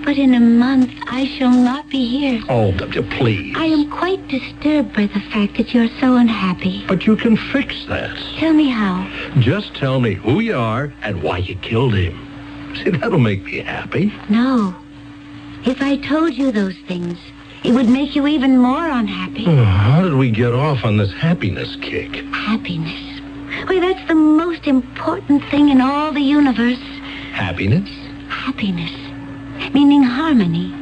But in a month, I shall not be here.
Oh, please.
I am quite disturbed by the fact that you're so unhappy.
But you can fix that.
Tell me how.
Just tell me who you are and why you killed him. See, that'll make me happy.
No. If I told you those things, it would make you even more unhappy.
Oh, how did we get off on this happiness kick?
Happiness. Why, that's the most important thing in all the universe.
Happiness?
Happiness. Meaning harmony.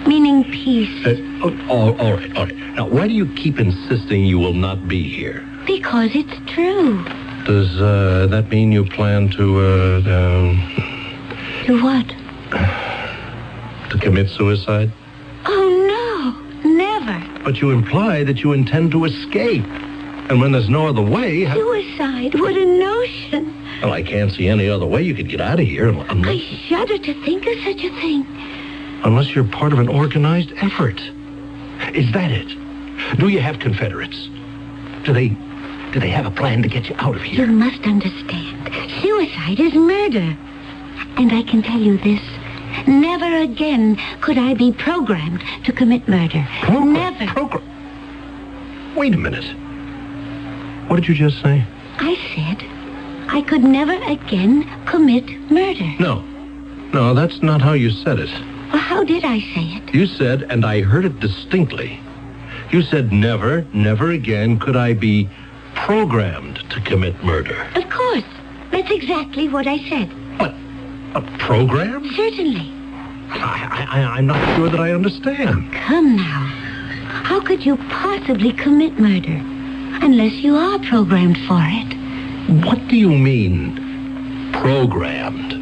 Meaning peace.
All right. Now, why do you keep insisting you will not be here?
Because it's true.
Does that mean you plan to,
To what?
To commit suicide?
Oh, no. Never.
But you imply that you intend to escape. And when there's no other way...
Suicide? What a notion.
Well, I can't see any other way you could get out of here unless...
I shudder to think of such a thing.
Unless you're part of an organized effort. Is that it? Do you have Confederates? Do they have a plan to get you out of here?
You must understand. Suicide is murder. And I can tell you this. Never again could I be programmed to commit murder. Never.
Wait a minute. What did you just say?
I said I could never again commit murder.
No, that's not how you said it.
Well, how did I say it?
You said, and I heard it distinctly, you said never again could I be programmed to commit murder.
Of course. That's exactly what I said.
A program?
Certainly.
I'm not sure that I understand.
Come now. How could you possibly commit murder unless you are programmed for it?
What do you mean, programmed?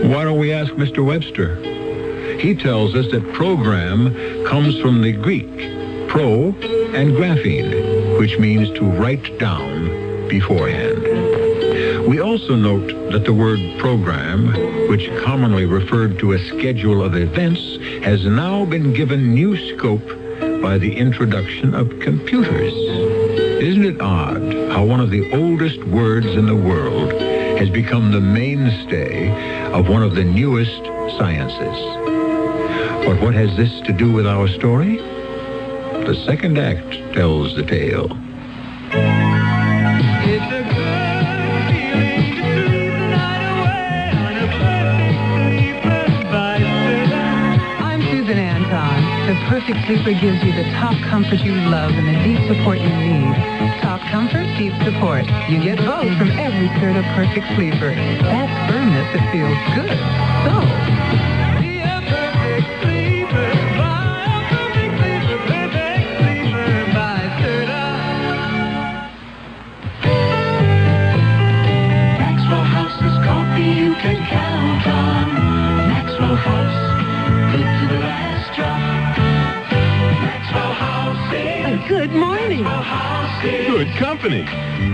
Why don't we ask Mr. Webster? He tells us that program comes from the Greek, pro and graphene, which means to write down beforehand. We also note that the word program, which commonly referred to a schedule of events, has now been given new scope by the introduction of computers. Isn't it odd how one of the oldest words in the world has become the mainstay of one of the newest sciences? But what has this to do with our story? The second act tells the tale.
It's a good feeling to sleep the night away on a perfect sleeper's bicycle.
I'm Susan Anton. The Perfect Sleeper gives you the top comfort you love and the deep support you need. Top comfort, deep support. You get both from every skirt of Perfect Sleeper. That's firmness that feels good. So, be a perfect sleeper. Buy a perfect sleeper. Perfect sleeper by Serta.
Maxwell House is coffee you can count on. Maxwell House, good to the last drop. Maxwell House is
good morning.
Maxwell House is
Good company.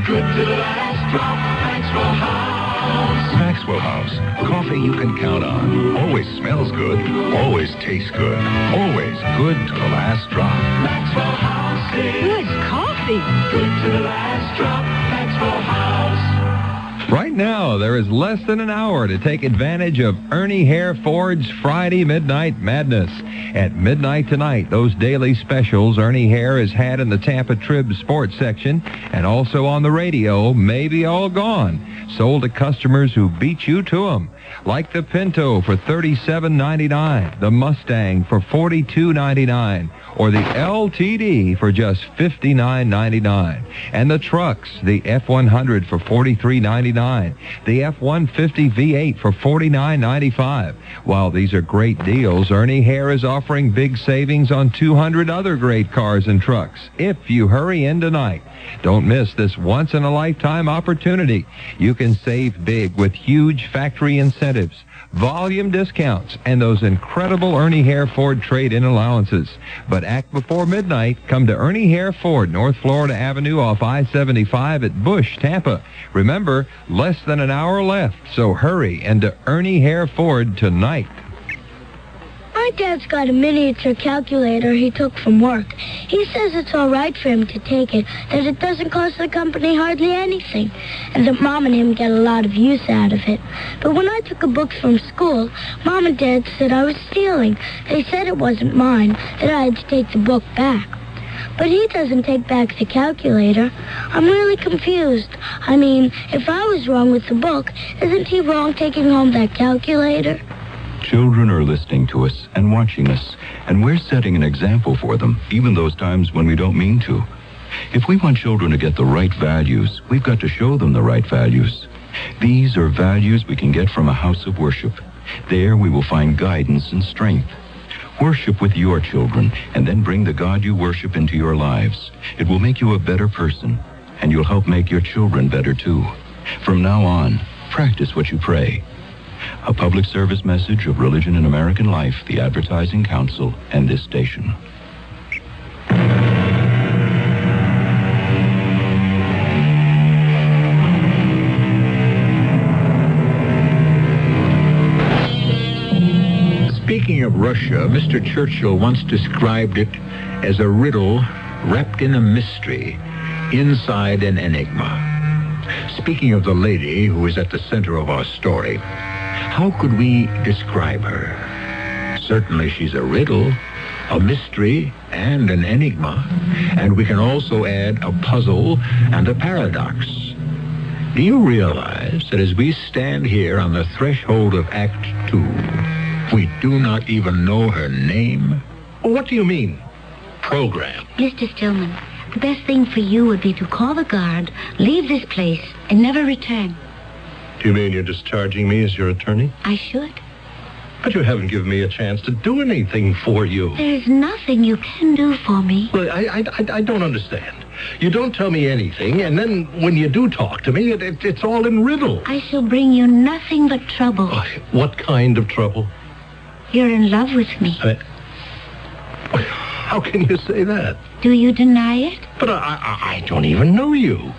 good to the last drop. Maxwell House.
Maxwell House, coffee you can count on. Always smells good, always tastes good, always good to the last drop.
Maxwell House is
Good coffee.
good to the last drop. Maxwell House.
Right now, there is less than an hour to take advantage of Ernie Hare Ford's Friday Midnight Madness. At midnight tonight, those daily specials Ernie Hare has had in the Tampa Trib sports section and also on the radio may be all gone. Sold to customers who beat you to them. Like the Pinto for $37.99, the Mustang for $42.99, or the LTD for just $59.99. And the trucks, the F-100 for $43.99, the F-150 V8 for $49.95. While these are great deals, Ernie Hare is offering big savings on 200 other great cars and trucks if you hurry in tonight. Don't miss this once-in-a-lifetime opportunity. You can save big with huge factory incentives, volume discounts, and those incredible Ernie Hare Ford trade-in allowances. But act before midnight. Come to Ernie Hare Ford, North Florida Avenue off I-75 at Bush, Tampa. Remember, less than an hour left, so hurry into Ernie Hare Ford tonight.
My dad's got a miniature calculator he took from work. He says it's all right for him to take it, that it doesn't cost the company hardly anything, and that Mom and him get a lot of use out of it. But when I took a book from school, Mom and Dad said I was stealing. They said it wasn't mine, that I had to take the book back. But he doesn't take back the calculator. I'm really confused. I mean, if I was wrong with the book, isn't he wrong taking home that calculator?
Children are listening to us and watching us, and we're setting an example for them, even those times when we don't mean to. If we want children to get the right values, we've got to show them the right values. These are values we can get from a house of worship. There we will find guidance and strength. Worship with your children, and then bring the God you worship into your lives. It will make you a better person, and you'll help make your children better too. From now on, practice what you pray. A public service message of Religion in American Life, the Advertising Council, and this station. Speaking of Russia, Mr. Churchill once described it as a riddle wrapped in a mystery, inside an enigma. Speaking of the lady who is at the center of our story, how could we describe her? Certainly she's a riddle, a mystery, and an enigma, and we can also add a puzzle and a paradox. Do you realize that as we stand here on the threshold of Act 2, we do not even know her name?
What do you mean, program?
Mr. Stillman, the best thing for you would be to call the guard, leave this place, and never return.
Do you mean you're discharging me as your attorney?
I should.
But you haven't given me a chance to do anything for you.
There's nothing you can do for me.
Look, I don't understand. You don't tell me anything, and then when you do talk to me, it's all in riddle.
I shall bring you nothing but trouble.
Oh, what kind of trouble?
You're in love with me.
How can you say that?
Do you deny it?
But I don't even know you.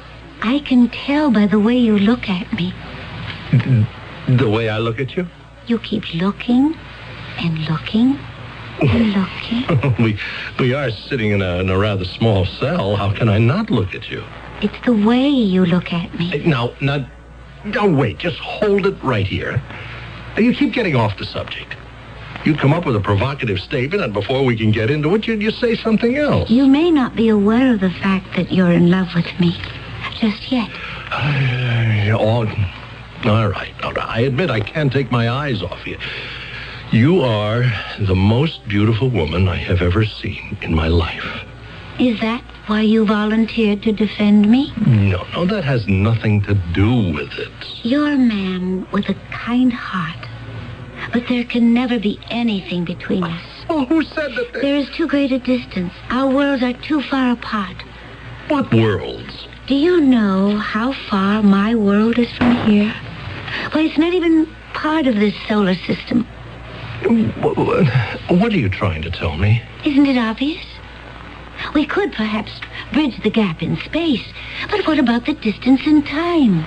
I can tell by the way you look at me.
The way I look at you?
You keep looking and looking and looking.
we are sitting in a rather small cell. How can I not look at you?
It's the way you look at me.
Now, wait. Just hold it right here. You keep getting off the subject. You come up with a provocative statement, and before we can get into it, you say something else.
You may not be aware of the fact that you're in love with me just yet.
All right. I admit I can't take my eyes off you. You are the most beautiful woman I have ever seen in my life.
Is that why you volunteered to defend me?
No, that has nothing to do with it.
You're a man with a kind heart. But there can never be anything between us.
Oh, who said that?
There is too great a distance. Our worlds are too far apart.
What worlds?
Do you know how far my world is from here? Well, it's not even part of this solar system.
What are you trying to tell me?
Isn't it obvious? We could perhaps bridge the gap in space, but what about the distance in time?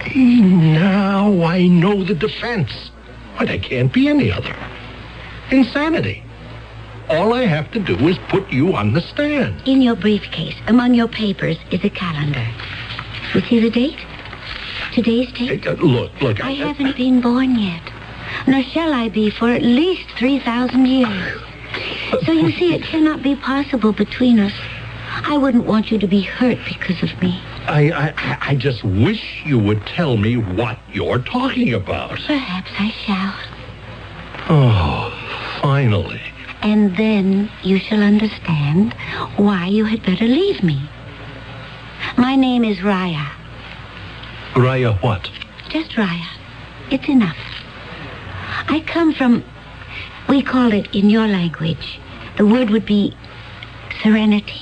Now I know the defense. Why, there can't be any other. Insanity. All I have to do is put you on the stand.
In your briefcase, among your papers, is a calendar. You see the date? Today's date?
Look.
I haven't been born yet. Nor shall I be for at least 3,000 years. So you see, it cannot be possible between us. I wouldn't want you to be hurt because of me.
I just wish you would tell me what you're talking about.
Perhaps I shall.
Oh, finally.
And then you shall understand why you had better leave me. My name is Raya.
Raya what?
Just Raya. It's enough. I come from, we call it in your language, the word would be serenity.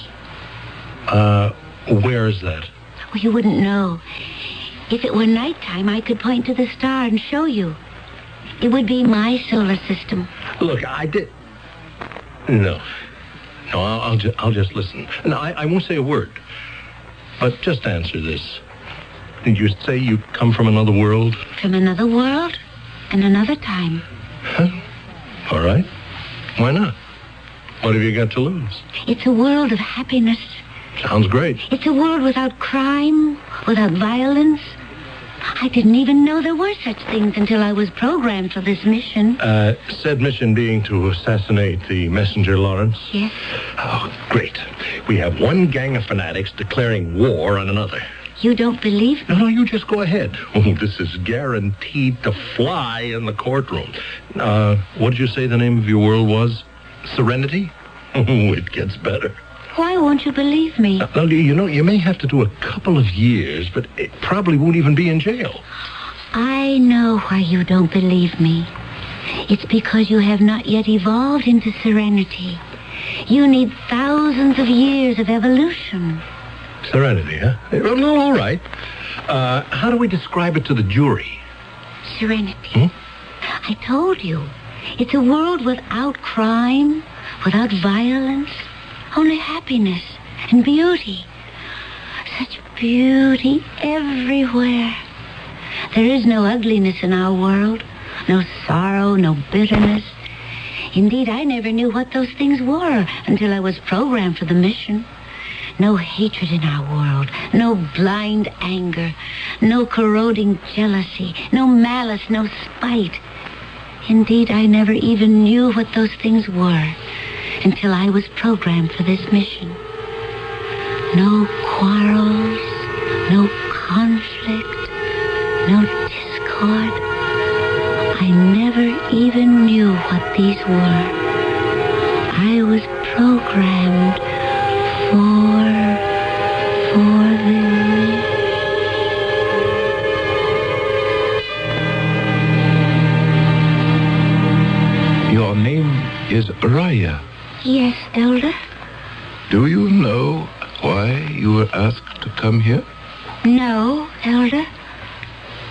Where is that?
Well, you wouldn't know. If it were nighttime, I could point to the star and show you. It would be my solar system.
Look, I did... No, I'll just listen. No, I won't say a word. But just answer this. Did you say you come from another world?
From another world and another time.
Huh? All right. Why not? What have you got to lose?
It's a world of happiness.
Sounds great.
It's a world without crime, without violence. I didn't even know there were such things until I was programmed for this mission.
Said mission being to assassinate the messenger Lawrence?
Yes.
Oh, great. We have one gang of fanatics declaring war on another.
You don't believe me?
No, you just go ahead. Oh, this is guaranteed to fly in the courtroom. What did you say the name of your world was? Serenity? Oh, it gets better.
Why won't you believe me?
Now, you know, you may have to do a couple of years, but it probably won't even be in jail.
I know why you don't believe me. It's because you have not yet evolved into serenity. You need thousands of years of evolution.
Serenity, huh? Well, all right. How do we describe it to the jury?
Serenity. I told you. It's a world without crime, without violence, only happiness and beauty. Such beauty everywhere. There is no ugliness in our world, no sorrow, no bitterness. Indeed, I never knew what those things were until I was programmed for the mission. No hatred in our world, no blind anger, no corroding jealousy, no malice, no spite. Indeed, I never even knew what those things were until I was programmed for this mission. No quarrels, no conflict, no discord. I never even knew what these were. I was programmed for them.
Your name is Raya.
Yes, Elder?
Do you know why you were asked to come here?
No, Elder.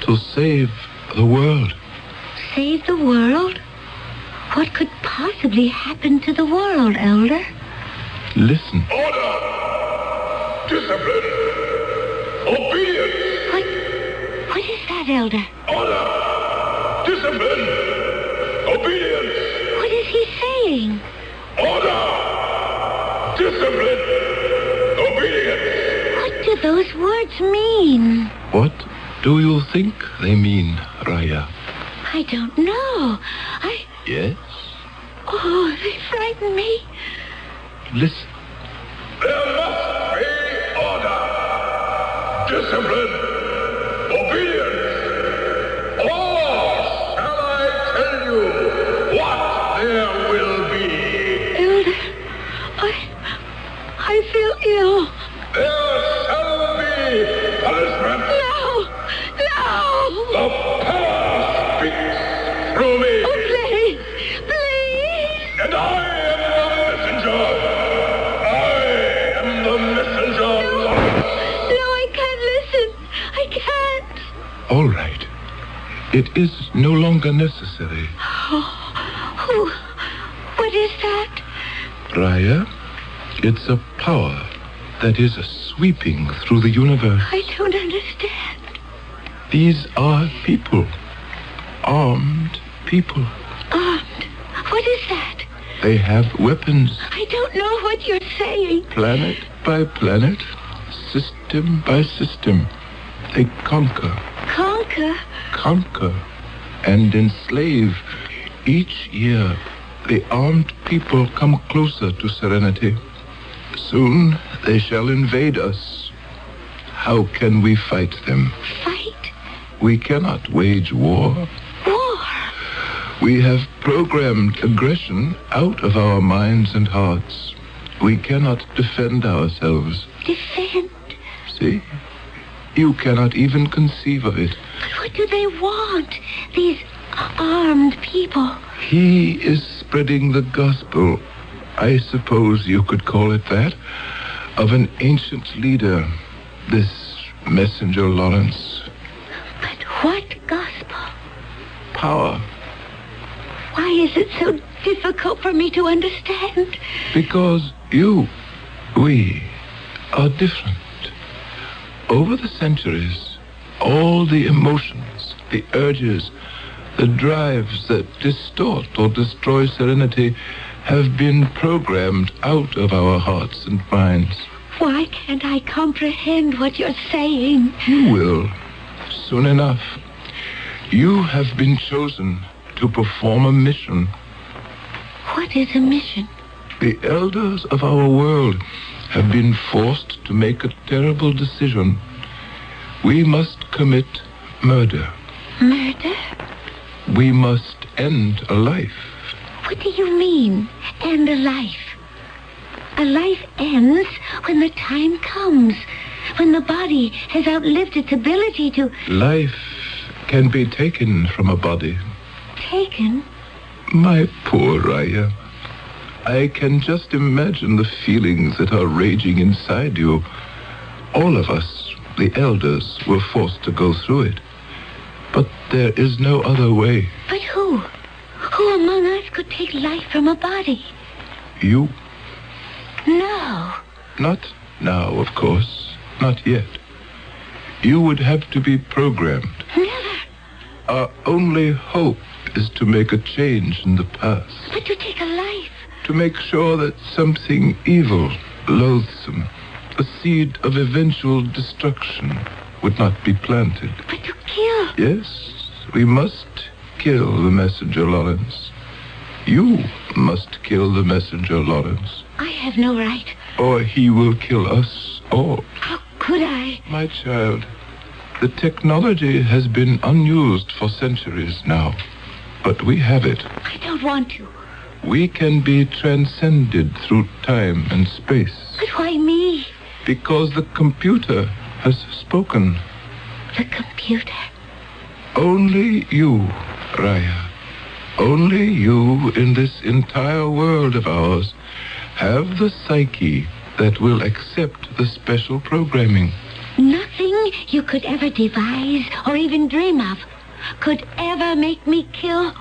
To save the world.
Save the world? What could possibly happen to the world, Elder?
Listen.
Order! Discipline! Obedience!
What is that, Elder?
Order! Discipline! Obedience!
What is he saying?
Order! Discipline! Obedience!
What do those words mean?
What do you think they mean, Raya?
I don't know.
Yes?
Oh, they frighten me.
Listen.
There must be order! Discipline! Obedience! Or shall I tell you what they punishment.
No!
The power speaks through me.
Oh, please! Please!
And I am the messenger. I am the messenger.
No, I can't listen. I can't.
All right. It is no longer necessary.
Oh, what is that?
Raya, it's a power that is sweeping through the universe.
I don't understand.
These are people. Armed people.
Armed? What is that?
They have weapons.
I don't know what you're saying.
Planet by planet, system by system, they conquer.
Conquer?
Conquer and enslave. Each year, the armed people come closer to serenity. Soon, they shall invade us. How can we fight them?
Fight?
We cannot wage war.
War?
We have programmed aggression out of our minds and hearts. We cannot defend ourselves.
Defend?
See? You cannot even conceive of it.
But what do they want? These armed people.
He is spreading the gospel, I suppose you could call it that, of an ancient leader, this messenger Lawrence.
But what gospel?
Power.
Why is it so difficult for me to understand?
Because we are different. Over the centuries, all the emotions, the urges, the drives that distort or destroy serenity have been programmed out of our hearts and minds.
Why can't I comprehend what you're saying?
You will, soon enough. You have been chosen to perform a mission.
What is a mission?
The elders of our world have been forced to make a terrible decision. We must commit murder.
Murder?
We must end a life.
What do you mean, end a life? A life ends when the time comes, when the body has outlived its ability to...
Life can be taken from a body.
Taken?
My poor Raya. I can just imagine the feelings that are raging inside you. All of us, the elders, were forced to go through it. But there is no other way.
But who? Who among us could take life from a body?
You.
No.
Not now, of course. Not yet. You would have to be programmed.
Never.
Our only hope is to make a change in the past.
But to take a life.
To make sure that something evil, loathsome, a seed of eventual destruction would not be planted.
But to kill.
Yes, we must kill the messenger Lawrence. You must kill the messenger Lawrence.
I have no right.
Or he will kill us all.
How could I?
My child, the technology has been unused for centuries now. But we have it.
I don't want to.
We can be transcended through time and space.
But why me?
Because the computer has spoken.
The computer?
Only you, Raya. Only you in this entire world of ours have the psyche that will accept the special programming.
Nothing you could ever devise or even dream of could ever make me kill.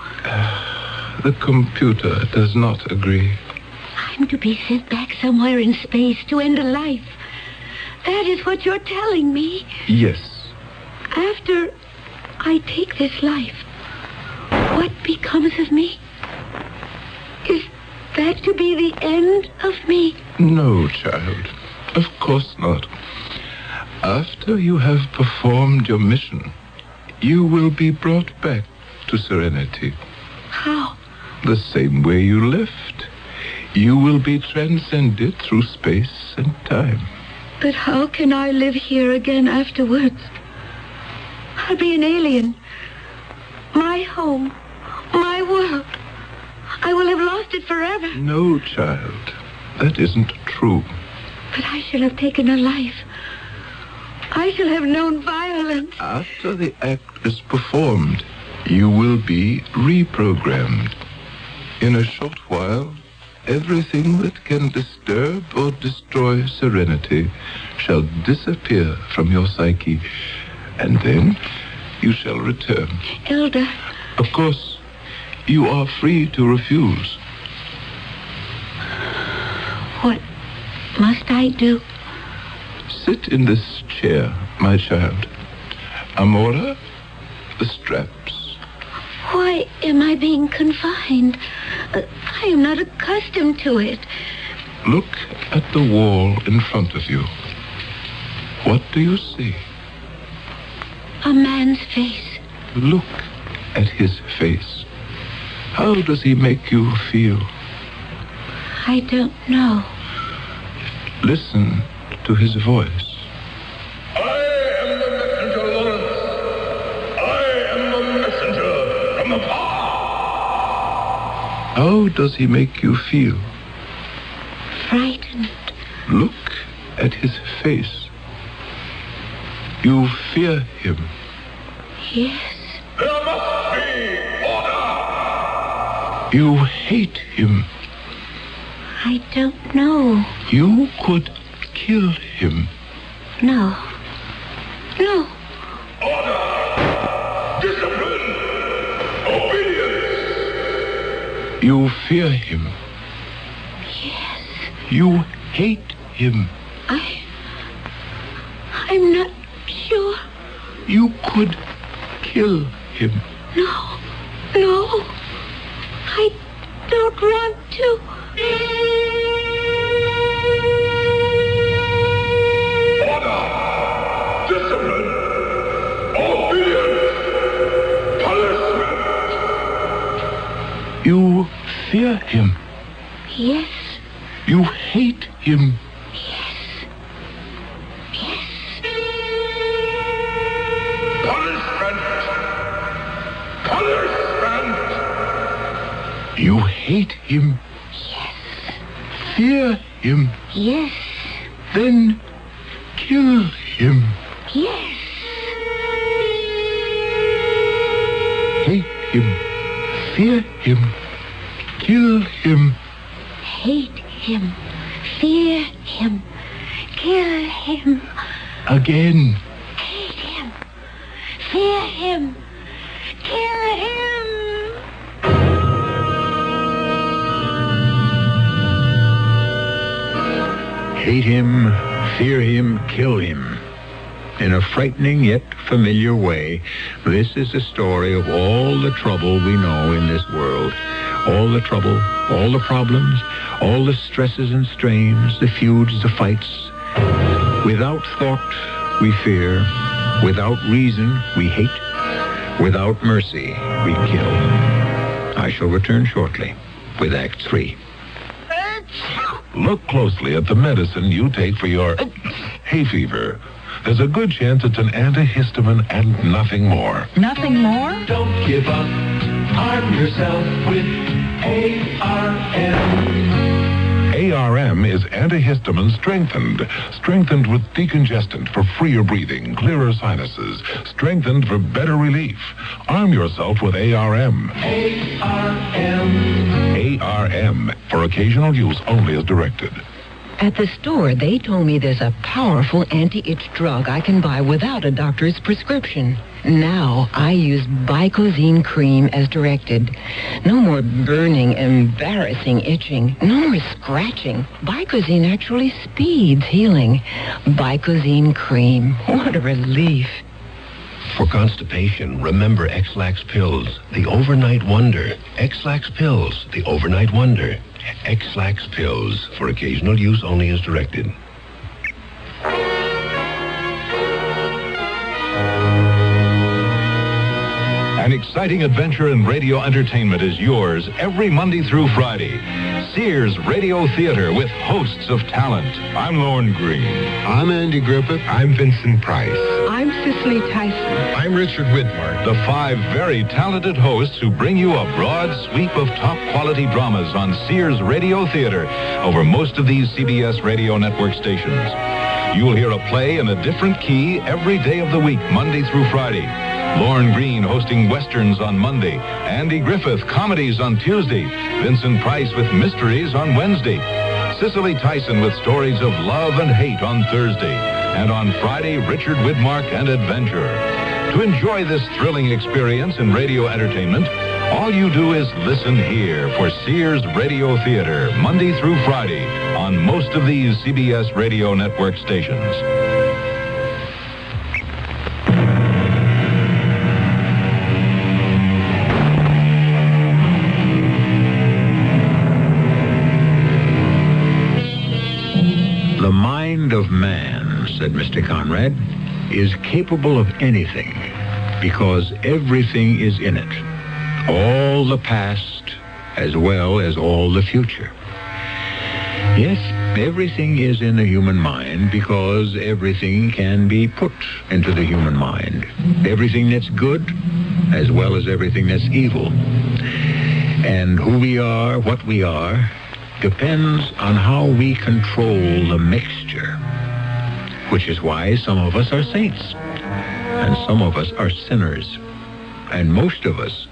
The computer does not agree.
I'm to be sent back somewhere in space to end a life. That is what you're telling me.
Yes.
After I take this life, what becomes of me? Is that to be the end of me?
No, child. Of course not. After you have performed your mission, you will be brought back to serenity.
How?
The same way you left. You will be transcended through space and time.
But how can I live here again afterwards? I'll be an alien. My home, my world. I will have lost it forever.
No, child. That isn't true.
But I shall have taken a life. I I shall have known violence.
After the act is performed, you will be reprogrammed. In a short while, everything that can disturb or destroy serenity shall disappear from your psyche, and then you shall return.
Elder.
Of course, you are free to refuse.
What must I do?
Sit in this chair, my child. Amora, the straps.
Why am I being confined? I am not accustomed to it.
Look at the wall in front of you. What do you see?
A man's face.
Look at his face. How does he make you feel?
I don't know.
Listen to his voice. How does he make you feel?
Frightened.
Look at his face. You fear him.
Yes.
There must be order!
You hate him.
I don't know.
You could kill him.
No. No.
Discipline! Obedience!
You fear him.
Yes.
You hate him.
I'm not sure.
You could kill him.
No. No. I don't want to.
Order! Discipline! Obedience! Punishment!
You fear him.
Yes.
You hate him. You hate him.
Yes.
Fear him.
Yes.
Then kill him.
Yes.
Hate him. Fear him. Kill him.
Hate him. Fear him. Kill him.
Again.
Hate him. Fear him. Kill him.
Hate him, fear him, kill him. In a frightening yet familiar way, this is a story of all the trouble we know in this world. All the trouble, all the problems, all the stresses and strains, the feuds, the fights. Without thought, we fear. Without reason, we hate. Without mercy, we kill. I shall return shortly with Act 3.
Look closely at the medicine you take for your hay fever. There's a good chance it's an antihistamine and nothing more.
Nothing more?
Don't give up. Arm yourself with ARM.
ARM is antihistamine strengthened with decongestant for freer breathing, clearer sinuses, strengthened for better relief. Arm yourself with ARM. ARM, for occasional use only as directed.
At the store, they told me there's a powerful anti-itch drug I can buy without a doctor's prescription. Now, I use Bicozine cream as directed. No more burning, embarrassing itching. No more scratching. Bicozine actually speeds healing. Bicozine cream. What a relief.
For constipation, remember X-Lax pills, the overnight wonder. X-Lax pills, the overnight wonder. X-Lax pills, for occasional use only as directed.
An exciting adventure in radio entertainment is yours every Monday through Friday. Sears Radio Theater with hosts of talent. I'm Lorne Green.
I'm Andy Griffith. I'm Vincent Price.
I'm Cicely Tyson.
I'm Richard Whitmark.
The 5 very talented hosts who bring you a broad sweep of top-quality dramas on Sears Radio Theater over most of these CBS Radio Network stations.
You'll hear a play in a different key every day of the week, Monday through Friday. Lorne Green hosting westerns on Monday. Andy Griffith comedies on Tuesday. Vincent Price with mysteries on Wednesday. Cicely Tyson with stories of love and hate on Thursday. And on Friday, Richard Widmark and Adventure. To enjoy this thrilling experience in radio entertainment, all you do is listen here for Sears Radio Theater, Monday through Friday, on most of these CBS Radio Network stations.
The mind of man, said Mr. Conrad, is capable of anything because everything is in it. All the past as well as all the future. Yes, everything is in the human mind because everything can be put into the human mind. Everything that's good as well as everything that's evil. And who we are, what we are, depends on how we control the mixture. Which is why some of us are saints and some of us are sinners. And most of us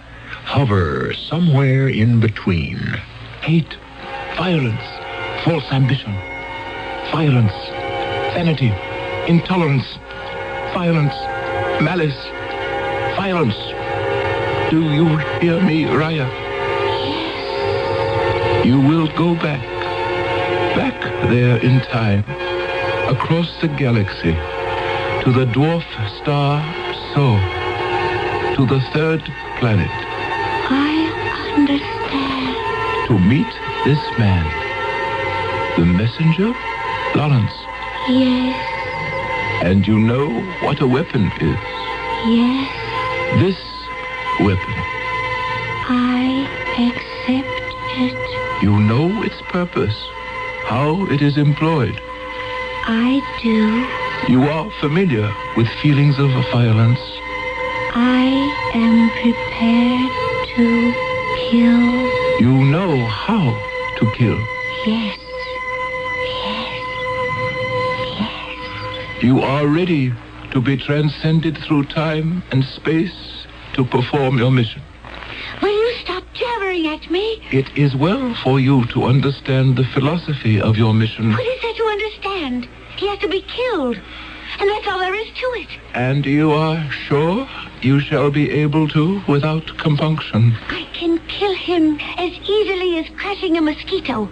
hover somewhere in between.
Hate, violence, false ambition, violence, vanity, intolerance, violence, malice, violence. Do you hear me, Raya? You will go back there in time, across the galaxy, to the dwarf star So, to the third planet.
I understand.
To meet this man, the messenger, Lawrence.
Yes.
And you know what a weapon is?
Yes.
This weapon.
I accept it.
You know its purpose, how it is employed.
I do.
You are familiar with feelings of violence.
I am prepared to kill.
You know how to kill.
Yes.
You are ready to be transcended through time and space to perform your mission.
Will you stop jabbering at me?
It is well for you to understand the philosophy of your mission.
What is there to understand? He has to be killed. And that's all there is to it.
And you are sure you shall be able to without compunction?
I can kill him as easily as crushing a mosquito.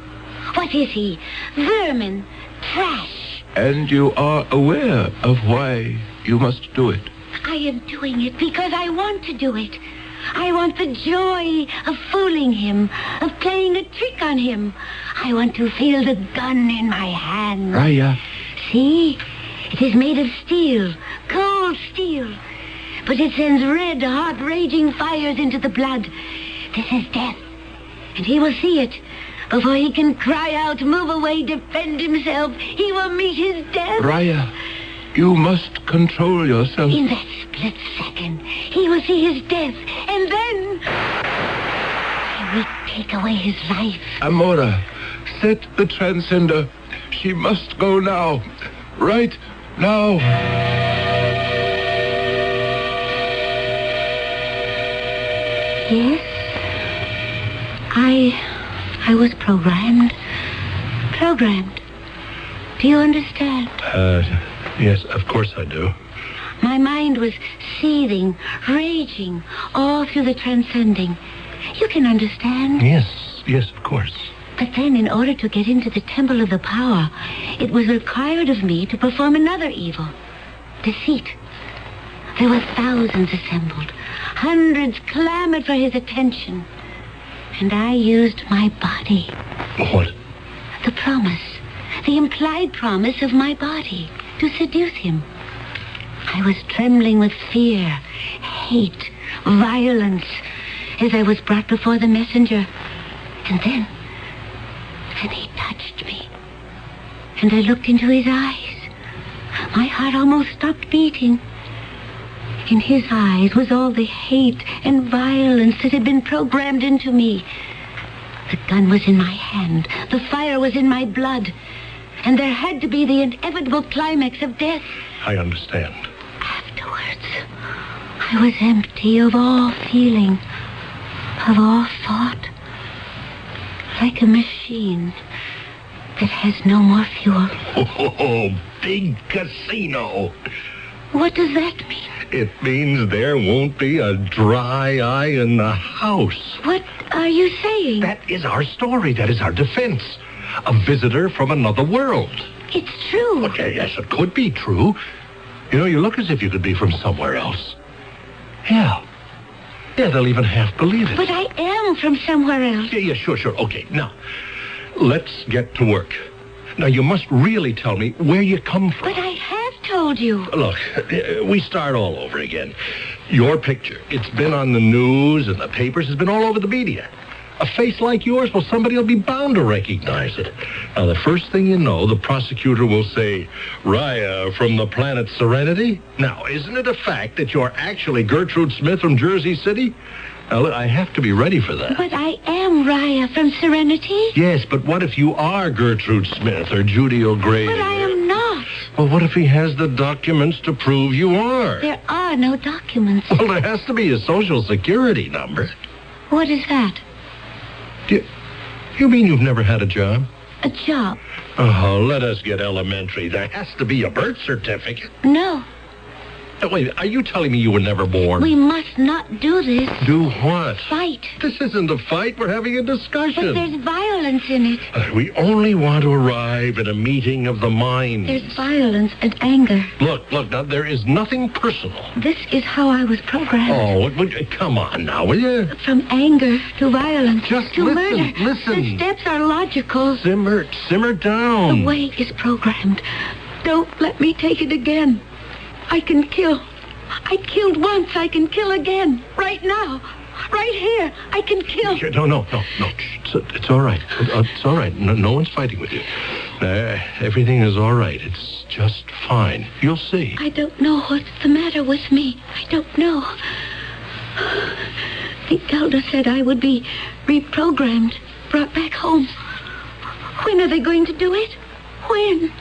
What is he? Vermin. Trash.
And you are aware of why you must do it.
I am doing it because I want to do it. I want the joy of fooling him, of playing a trick on him. I want to feel the gun in my hand.
Raya.
See? It is made of steel, cold steel. But it sends red, hot, raging fires into the blood. This is death. And he will see it. Before he can cry out, move away, defend himself, he will meet his death.
Raya, you must control yourself.
In that split second, he will see his death. And then I will take away his life.
Amora, set the transcender. She must go now. Right now.
Yes. I was programmed. Do you understand?
Yes, of course I do.
My mind was seething, raging, all through the transcending. You can understand.
Yes, of course.
But then, in order to get into the temple of the power, it was required of me to perform another evil. Deceit. There were thousands assembled. Hundreds clamored for his attention. And I used my body.
What?
The promise. The implied promise of my body to seduce him. I was trembling with fear, hate, violence, as I was brought before the messenger. And then he touched me. And I looked into his eyes. My heart almost stopped beating. In his eyes was all the hate and violence that had been programmed into me. The gun was in my hand. The fire was in my blood. And there had to be the inevitable climax of death.
I understand.
Afterwards, I was empty of all feeling, of all thought. Like a machine that has no more fuel.
Oh, big casino.
What does that mean?
It means there won't be a dry eye in the house.
What are you saying?
That is our story. That is our defense. A visitor from another world.
It's true.
Okay, yes, it could be true. You know, you look as if you could be from somewhere else. Yeah. Yeah, they'll even half believe it.
But I am from somewhere else.
Yeah, sure. Okay, now, let's get to work. Now, you must really tell me where you come from.
But I have told you.
Look, we start all over again. Your picture, it's been on the news and the papers, it's been all over the media. A face like yours, well, somebody will be bound to recognize it. Now, the first thing you know, the prosecutor will say, Raya from the planet Serenity? Now, isn't it a fact that you're actually Gertrude Smith from Jersey City? Now, look, I have to be ready for that.
But I am Raya from Serenity.
Yes, but what if you are Gertrude Smith or Judy O'Grady?
But I am not.
Well, what if he has the documents to prove you are?
There are no documents.
Well, there has to be a social security number.
What is that?
You mean you've never had a job?
A job?
Oh, let us get elementary. There has to be a birth certificate.
No.
Wait, are you telling me you were never born?
We must not do this.
Do what?
Fight.
This isn't a fight. We're having a discussion.
But there's violence in it.
We only want to arrive at a meeting of the minds.
There's violence and anger.
Look, now, there is nothing personal.
This is how I was programmed.
Oh, come on now, will you?
From anger to violence
Just
to
listen,
murder.
listen.
The steps are logical.
Simmer down.
The way is programmed. Don't let me take it again. I can kill. I killed once. I can kill again. Right now. Right here. I can kill.
No. It's all right. It's all right. No one's fighting with you. Everything is all right. It's just fine. You'll see.
I don't know what's the matter with me. I don't know. The elder said I would be reprogrammed, brought back home. When are they going to do it? When?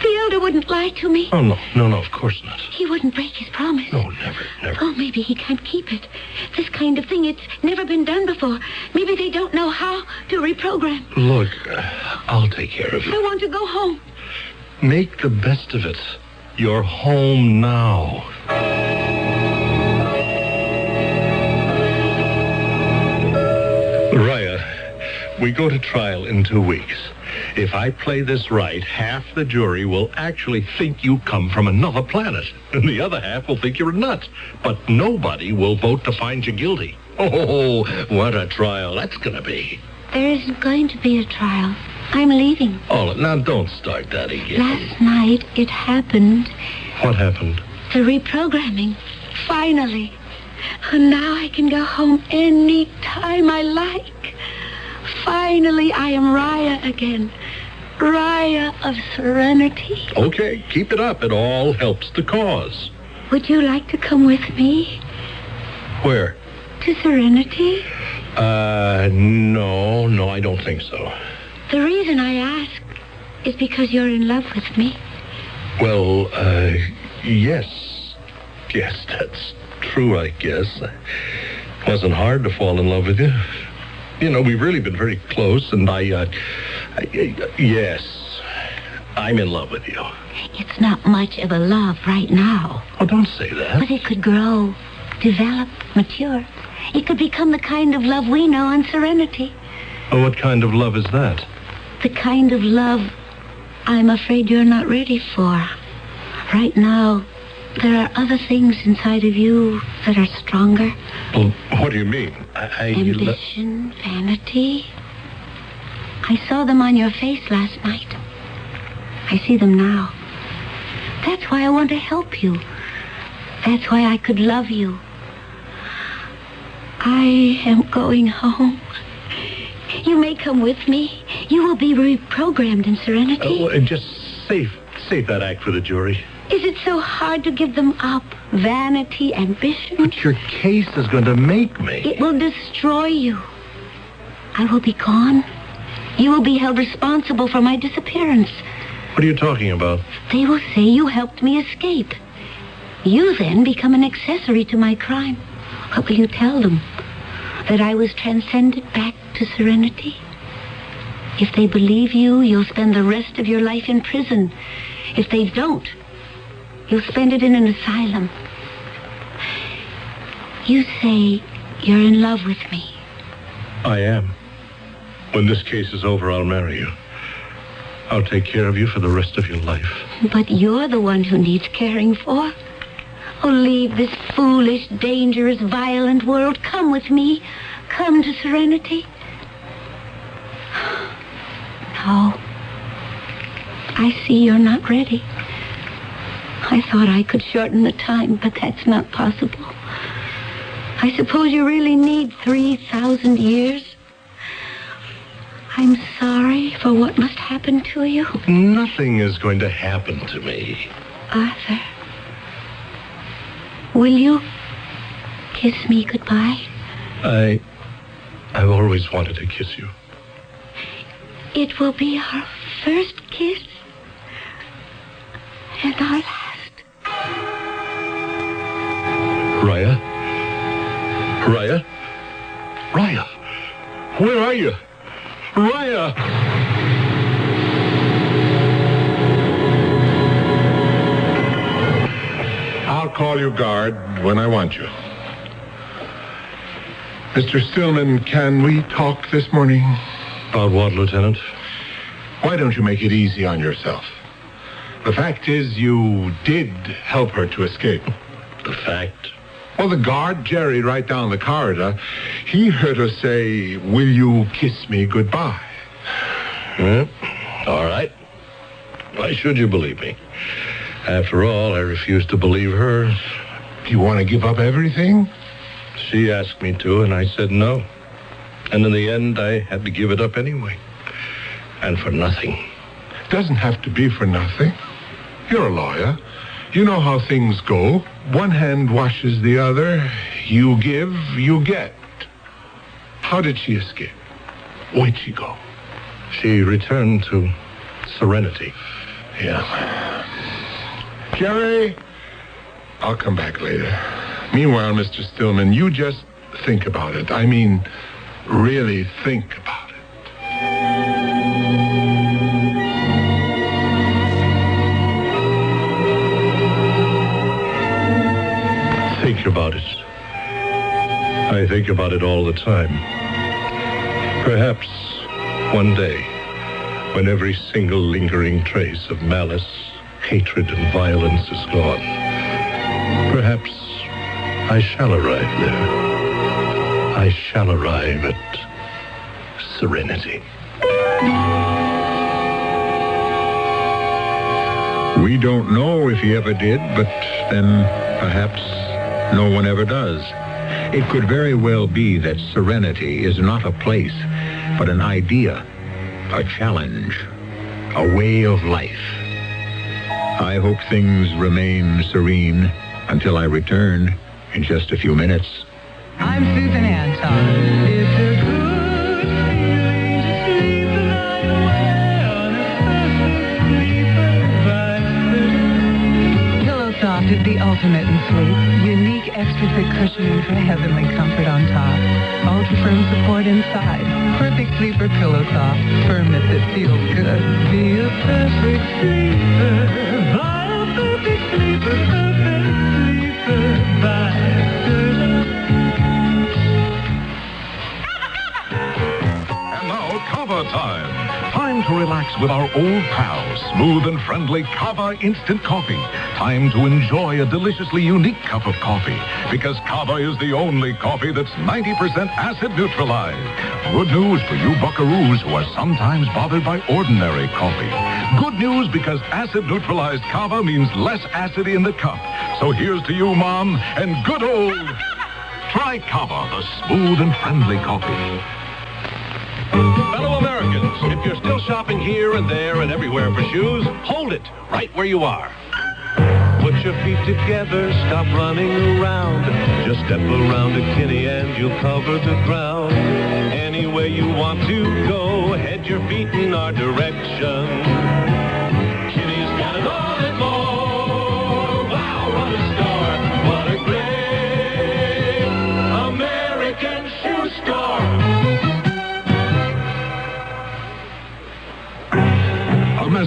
The elder wouldn't lie to me.
Oh, no, of course not.
He wouldn't break his promise.
No, never.
Oh, maybe he can't keep it. This kind of thing, it's never been done before. Maybe they don't know how to reprogram.
Look, I'll take care of you.
I want to go home.
Make the best of it. You're home now. Raya, we go to trial in 2 weeks. If I play this right, half the jury will actually think you come from another planet, and the other half will think you're a nut. But nobody will vote to find you guilty. Oh, what a trial that's going to be.
There isn't going to be a trial. I'm leaving.
Oh, now don't start that again.
Last night, it happened.
What happened?
The reprogramming. Finally. And now I can go home any time I like. Finally, I am Raya again. Raya of Serenity.
Okay, keep it up. It all helps the cause.
Would you like to come with me?
Where?
To Serenity?
No, I don't think so.
The reason I ask is because you're in love with me.
Well, yes. Yes, that's true, I guess. It wasn't hard to fall in love with you. You know, we've really been very close, and yes, I'm in love with you.
It's not much of a love right now.
Oh, don't say that.
But it could grow, develop, mature. It could become the kind of love we know in Serenity.
Oh, what kind of love is that?
The kind of love I'm afraid you're not ready for. Right now, there are other things inside of you that are stronger.
Well, what do you mean?
Ambition, vanity. I saw them on your face last night. I see them now. That's why I want to help you. That's why I could love you. I am going home. You may come with me. You will be reprogrammed in Serenity.
Just save that act for the jury.
Is it so hard to give them up? Vanity, ambition?
But your case is going to make me.
It will destroy you. I will be gone. You will be held responsible for my disappearance.
What are you talking about?
They will say you helped me escape. You then become an accessory to my crime. What will you tell them? That I was transcended back to serenity? If they believe you, you'll spend the rest of your life in prison. If they don't, you'll spend it in an asylum. You say you're in love with me.
I am. When this case is over, I'll marry you. I'll take care of you for the rest of your life.
But you're the one who needs caring for. Oh, leave this foolish, dangerous, violent world. Come with me. Come to serenity. No. I see you're not ready. I thought I could shorten the time, but that's not possible. I suppose you really need 3,000 years. I'm sorry for what must happen to you.
Nothing is going to happen to me.
Arthur, will you kiss me goodbye?
I've always wanted to kiss you.
It will be our first kiss and our last.
Raya? Raya? Raya? Where are you? Raya!
I'll call you, guard, when I want you. Mr. Stillman, can we talk this morning?
About what, Lieutenant?
Why don't you make it easy on yourself? The fact is, you did help her to escape.
The fact?
Well, the guard, Jerry, right down the corridor, he heard her say, "Will you kiss me goodbye?"
Well, all right. Why should you believe me? After all, I refused to believe her.
You want to give up everything?
She asked me to, and I said no. And in the end, I had to give it up anyway. And for nothing.
Doesn't have to be for nothing. You're a lawyer. You know how things go. One hand washes the other. You give, you get. How did she escape? Where'd she go?
She returned to serenity.
Yeah. Jerry, I'll come back later. Meanwhile, Mr. Stillman, you just think about it. I mean, really think about it.
Think about it. I think about it all the time. Perhaps one day, when every single lingering trace of malice, hatred, and violence is gone, perhaps I shall arrive there. I shall arrive at serenity.
We don't know if he ever did, but then perhaps no one ever does. It could very well be that serenity is not a place, but an idea, a challenge, a way of life. I hope things remain serene until I return in just a few minutes.
I'm Susan Anton. It's a good feeling to sleep the night away on a Pillow Soft is the ultimate in sleep. Unique extra thick cushioning for heavenly comfort on top. Ultra firm support inside. Perfect sleeper Pillow Soft. Firmness that feels good. Be a perfect sleeper. Buy a perfect sleeper. Perfect sleeper. Buy
Kava time. Time to relax with our old pals, smooth and friendly Kava instant coffee. Time to enjoy a deliciously unique cup of coffee, because Kava is the only coffee that's 90% acid neutralized. Good news for you buckaroos who are sometimes bothered by ordinary coffee. Good news because acid neutralized Kava means less acid in the cup. So here's to you, Mom, and good old... Try Kava, the smooth and friendly coffee.
Fellow Americans, if you're still shopping here and there and everywhere for shoes, hold it right where you are. Put your feet together, stop running around. Just step around a Kinney and you'll cover the ground. Any way you want to go, head your feet in our direction.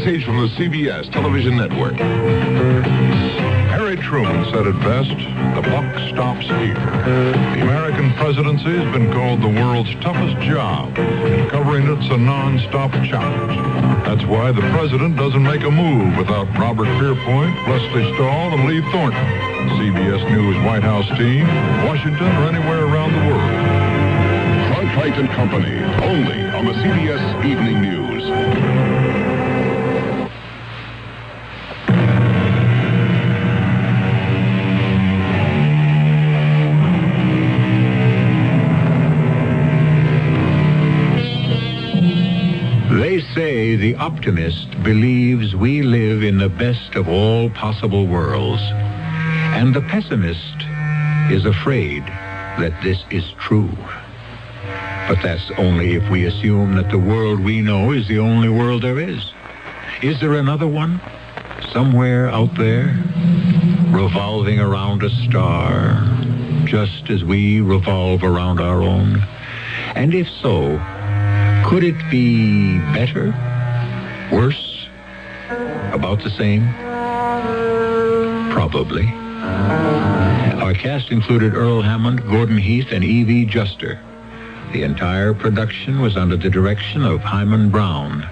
message from the CBS television network. Harry Truman said it best, the buck stops here. The American presidency has been called the world's toughest job, and covering it's a non-stop challenge. That's why the president doesn't make a move without Robert Pierpoint, Leslie Stahl, and Lee Thornton. CBS News White House team, Washington, or anywhere around the world. Cartwright and Company, only on the CBS Evening News.
They say the optimist believes we live in the best of all possible worlds, and the pessimist is afraid that this is true. But that's only if we assume that the world we know is the only world there is. Is there another one? Somewhere out there, revolving around a star, just as we revolve around our own? And if so, could it be better? Worse? About the same? Probably. Our cast included Earl Hammond, Gordon Heath, and E.V. Juster. The entire production was under the direction of Himan Brown.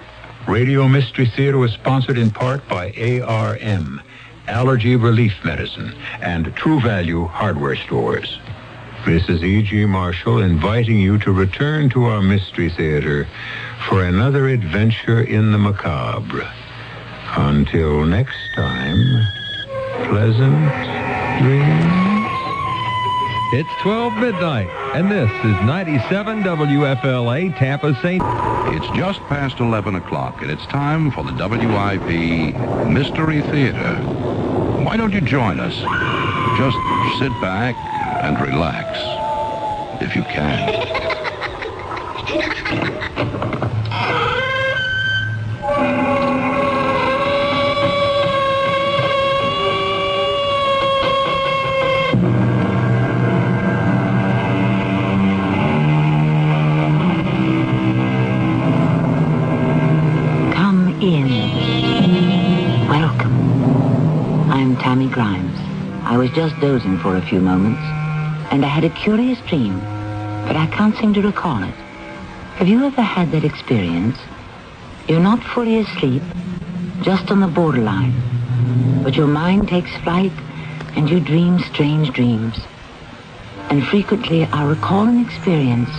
Radio Mystery Theater was sponsored in part by ARM, Allergy Relief Medicine, and True Value Hardware Stores. This is E.G. Marshall inviting you to return to our Mystery Theater for another adventure in the macabre. Until next time, pleasant dreams.
It's 12 midnight, and this is 97 WFLA, Tampa, St.
It's just past 11 o'clock, and it's time for the WIP Mystery Theater. Why don't you join us? Just sit back and relax, if you can.
Come in. Welcome. I'm Tammy Grimes. I was just dozing for a few moments, and I had a curious dream, but I can't seem to recall it. Have you ever had that experience? You're not fully asleep, just on the borderline, but your mind takes flight and you dream strange dreams. And frequently I recall an experience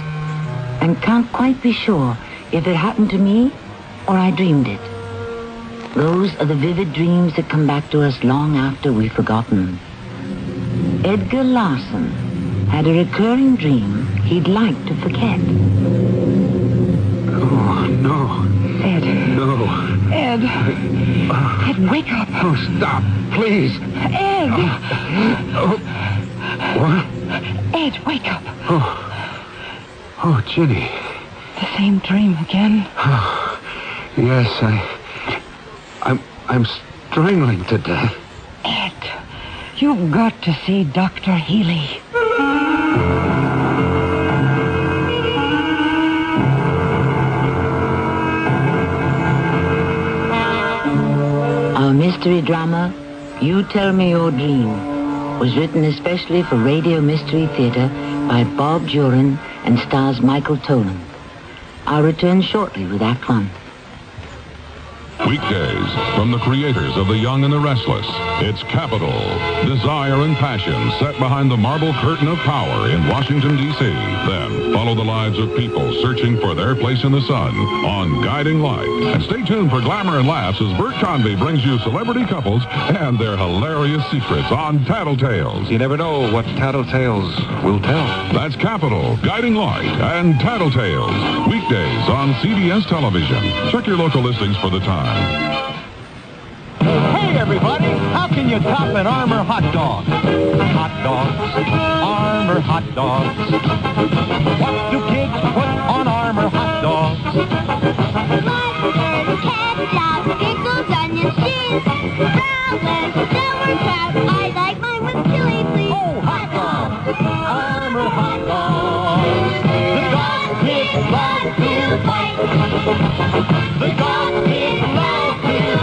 and can't quite be sure if it happened to me or I dreamed it. Those are the vivid dreams that come back to us long after we've forgotten. Edgar Larson had a recurring dream he'd like to forget.
Oh, no.
Ed.
No.
Ed. Ed, wake up.
Oh, stop, please.
Ed.
What?
Ed, wake up.
Oh, Ginny.
The same dream again?
Yes, I'm strangling to death.
Ed, you've got to see Dr. Healy. Our mystery drama, You Tell Me Your Dream, was written especially for Radio Mystery Theater by Bob Jurin and stars Michael Tolan. I'll return shortly with Act One.
Weekdays from the creators of The Young and the Restless. It's Capital, Desire and Passion set behind the marble curtain of power in Washington, D.C. Then follow the lives of people searching for their place in the sun on Guiding Light. And stay tuned for glamour and laughs as Bert Convy brings you celebrity couples and their hilarious secrets on Tattletales.
You never know what Tattletales will tell.
That's Capital, Guiding Light, and Tattletales. Weekdays on CBS Television. Check your local listings for the time.
Hey, everybody, how can you top an Armour hot dog? Hot dogs, Armour hot dogs. What do kids put on Armour hot dogs?
Mustard, ketchup, pickles, onions, cheese, brown lettuce, sauerkraut. I like mine with chili, please.
Oh, hot dogs, Armour hot dogs. The dog kids love to fight. The dog kids love to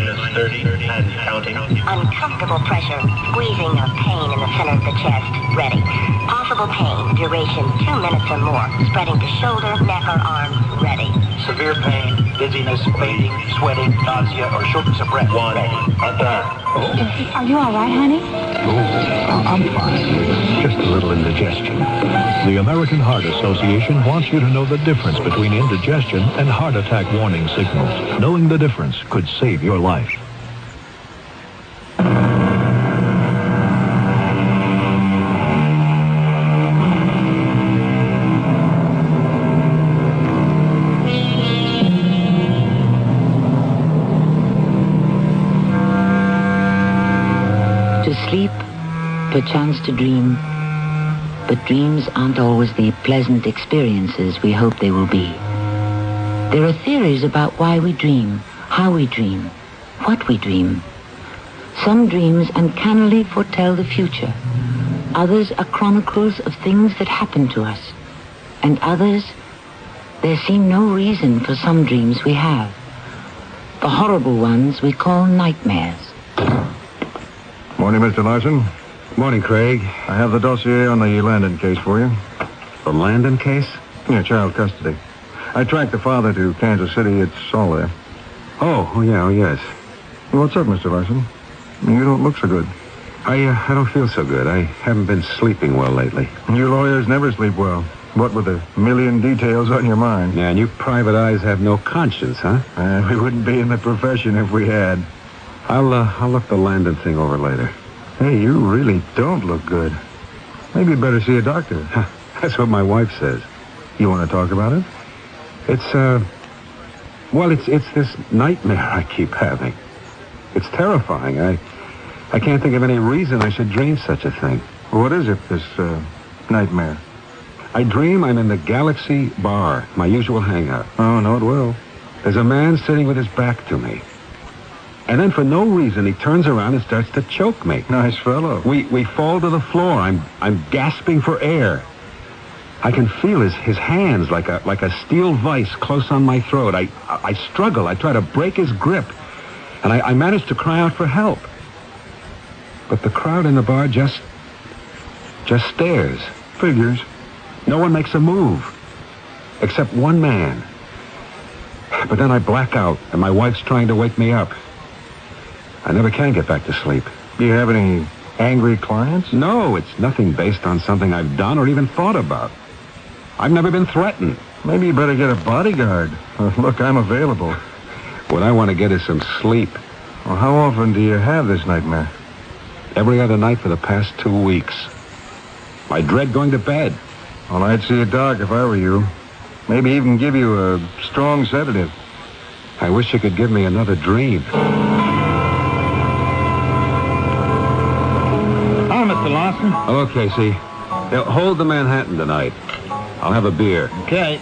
-30 and counting.
Uncomfortable pressure, squeezing of pain in the center of the chest. Ready. Possible pain, duration 2 minutes or more. Spreading to shoulder, neck, or arms. Ready.
Severe pain, dizziness, fainting, sweating, nausea, or shortness of breath. 1. Attack.
Are you all right, honey?
Oh, I'm fine. It's just a little indigestion.
The American Heart Association wants you to know the difference between indigestion and heart attack warning signals. Knowing the difference could save your life.
To sleep, perchance to dream, but dreams aren't always the pleasant experiences we hope they will be. There are theories about why we dream, how we dream, what we dream. Some dreams uncannily foretell the future. Others are chronicles of things that happen to us. And others, there seem no reason for some dreams we have. The horrible ones we call nightmares.
Morning, Mr. Larson.
Morning, Craig.
I have the dossier on the Landon case for you.
The Landon case?
Yeah, child custody. I tracked the father to Kansas City. It's all there.
Oh, yes.
What's up, Mr. Larson? You don't look so good.
I don't feel so good. I haven't been sleeping well lately.
You lawyers never sleep well. What with a million details on your mind.
Yeah, and you private eyes have no conscience, huh?
We wouldn't be in the profession if we had.
I'll look the Landon thing over later.
Hey, you really don't look good. Maybe you better see a doctor.
That's what my wife says.
You want to talk about it?
It's this nightmare I keep having. It's terrifying. I can't think of any reason I should dream such a thing.
What is it, this nightmare?
I dream I'm in the Galaxy Bar, my usual hangout.
Oh, no, it will.
There's a man sitting with his back to me. And then for no reason, he turns around and starts to choke me.
Nice fellow.
We fall to the floor. I'm gasping for air. I can feel his hands like a steel vice close on my throat. I struggle. I try to break his grip. And I manage to cry out for help. But the crowd in the bar just stares.
Figures.
No one makes a move. Except one man. But then I black out, and my wife's trying to wake me up. I never can get back to sleep.
Do you have any angry clients?
No, it's nothing based on something I've done or even thought about. I've never been threatened.
Maybe you better get a bodyguard. Look, I'm available.
What I want to get is some sleep.
Well, how often do you have this nightmare?
Every other night for the past 2 weeks. I dread going to bed.
Well, I'd see a doc if I were you. Maybe even give you a strong sedative.
I wish you could give me another dream.
Hi, Mr. Larson.
Hello, Casey. Hold the Manhattan tonight. I'll have a beer.
Okay.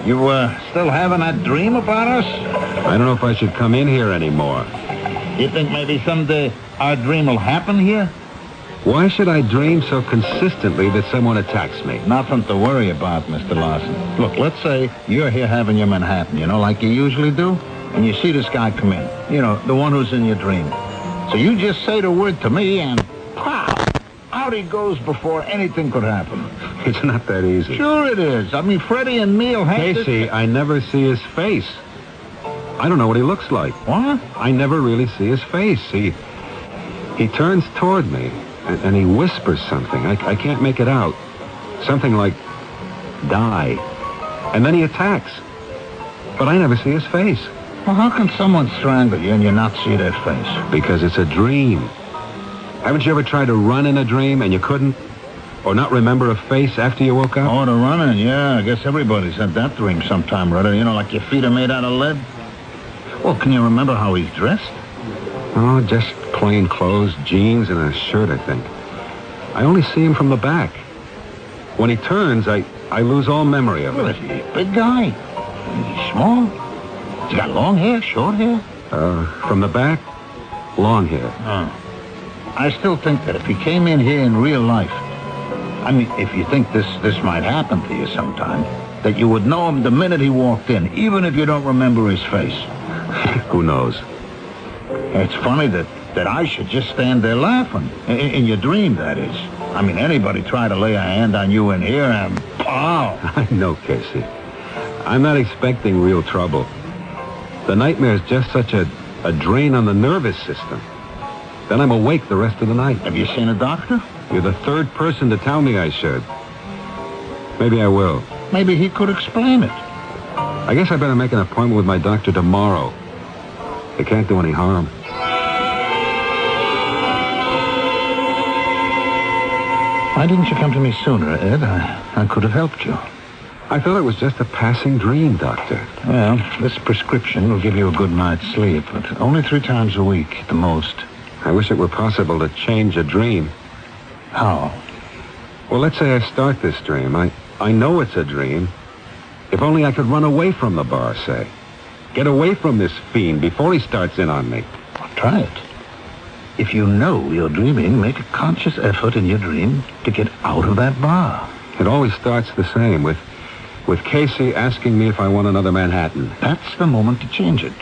You, still having that dream about us?
I don't know if I should come in here anymore.
You think maybe someday our dream will happen here?
Why should I dream so consistently that someone attacks me?
Nothing to worry about, Mr. Larson. Look, let's say you're here having your Manhattan, like you usually do, and you see this guy come in. The one who's in your dream. So you just say the word to me and pow! Out he goes before anything could happen.
It's not that easy.
Sure it is. I mean, Freddie and me'll have
Casey, I never see his face. I don't know what he looks like.
What?
I never really see his face. He turns toward me, and he whispers something. I can't make it out. Something like, die. And then he attacks. But I never see his face.
Well, how can someone strangle you and you not see their face?
Because it's a dream. Haven't you ever tried to run in a dream and you couldn't? Or not remember a face after you woke up?
Oh, the running, yeah. I guess everybody's had that dream sometime or other. Like your feet are made out of lead. Well, can you remember how he's dressed?
Oh, just plain clothes, jeans, and a shirt, I think. I only see him from the back. When he turns, I lose all memory of
him. Well, is he a big guy? He's small? He's got long hair, short hair?
From the back, long hair.
Oh. I still think that if he came in here in real life, I mean, if you think this might happen to you sometime, that you would know him the minute he walked in, even if you don't remember his face.
Who knows?
It's funny that I should just stand there laughing. In your dream, that is. I mean, anybody try to lay a hand on you in here and pow!
I know, Casey. I'm not expecting real trouble. The nightmare's just such a drain on the nervous system. Then I'm awake the rest of the night.
Have you seen a doctor?
You're the third person to tell me I should. Maybe I will.
Maybe he could explain it.
I guess I better make an appointment with my doctor tomorrow. It can't do any harm.
Why didn't you come to me sooner, Ed? I could have helped you.
I thought it was just a passing dream, Doctor.
Well, this prescription will give you a good night's sleep, but only 3 times a week at the most.
I wish it were possible to change a dream.
How?
Well, let's say I start this dream. I know it's a dream. If only I could run away from the bar, say. Get away from this fiend before he starts in on me.
Well, try it. If you know you're dreaming, make a conscious effort in your dream to get out of that bar.
It always starts the same, with Casey asking me if I want another Manhattan.
That's the moment to change it.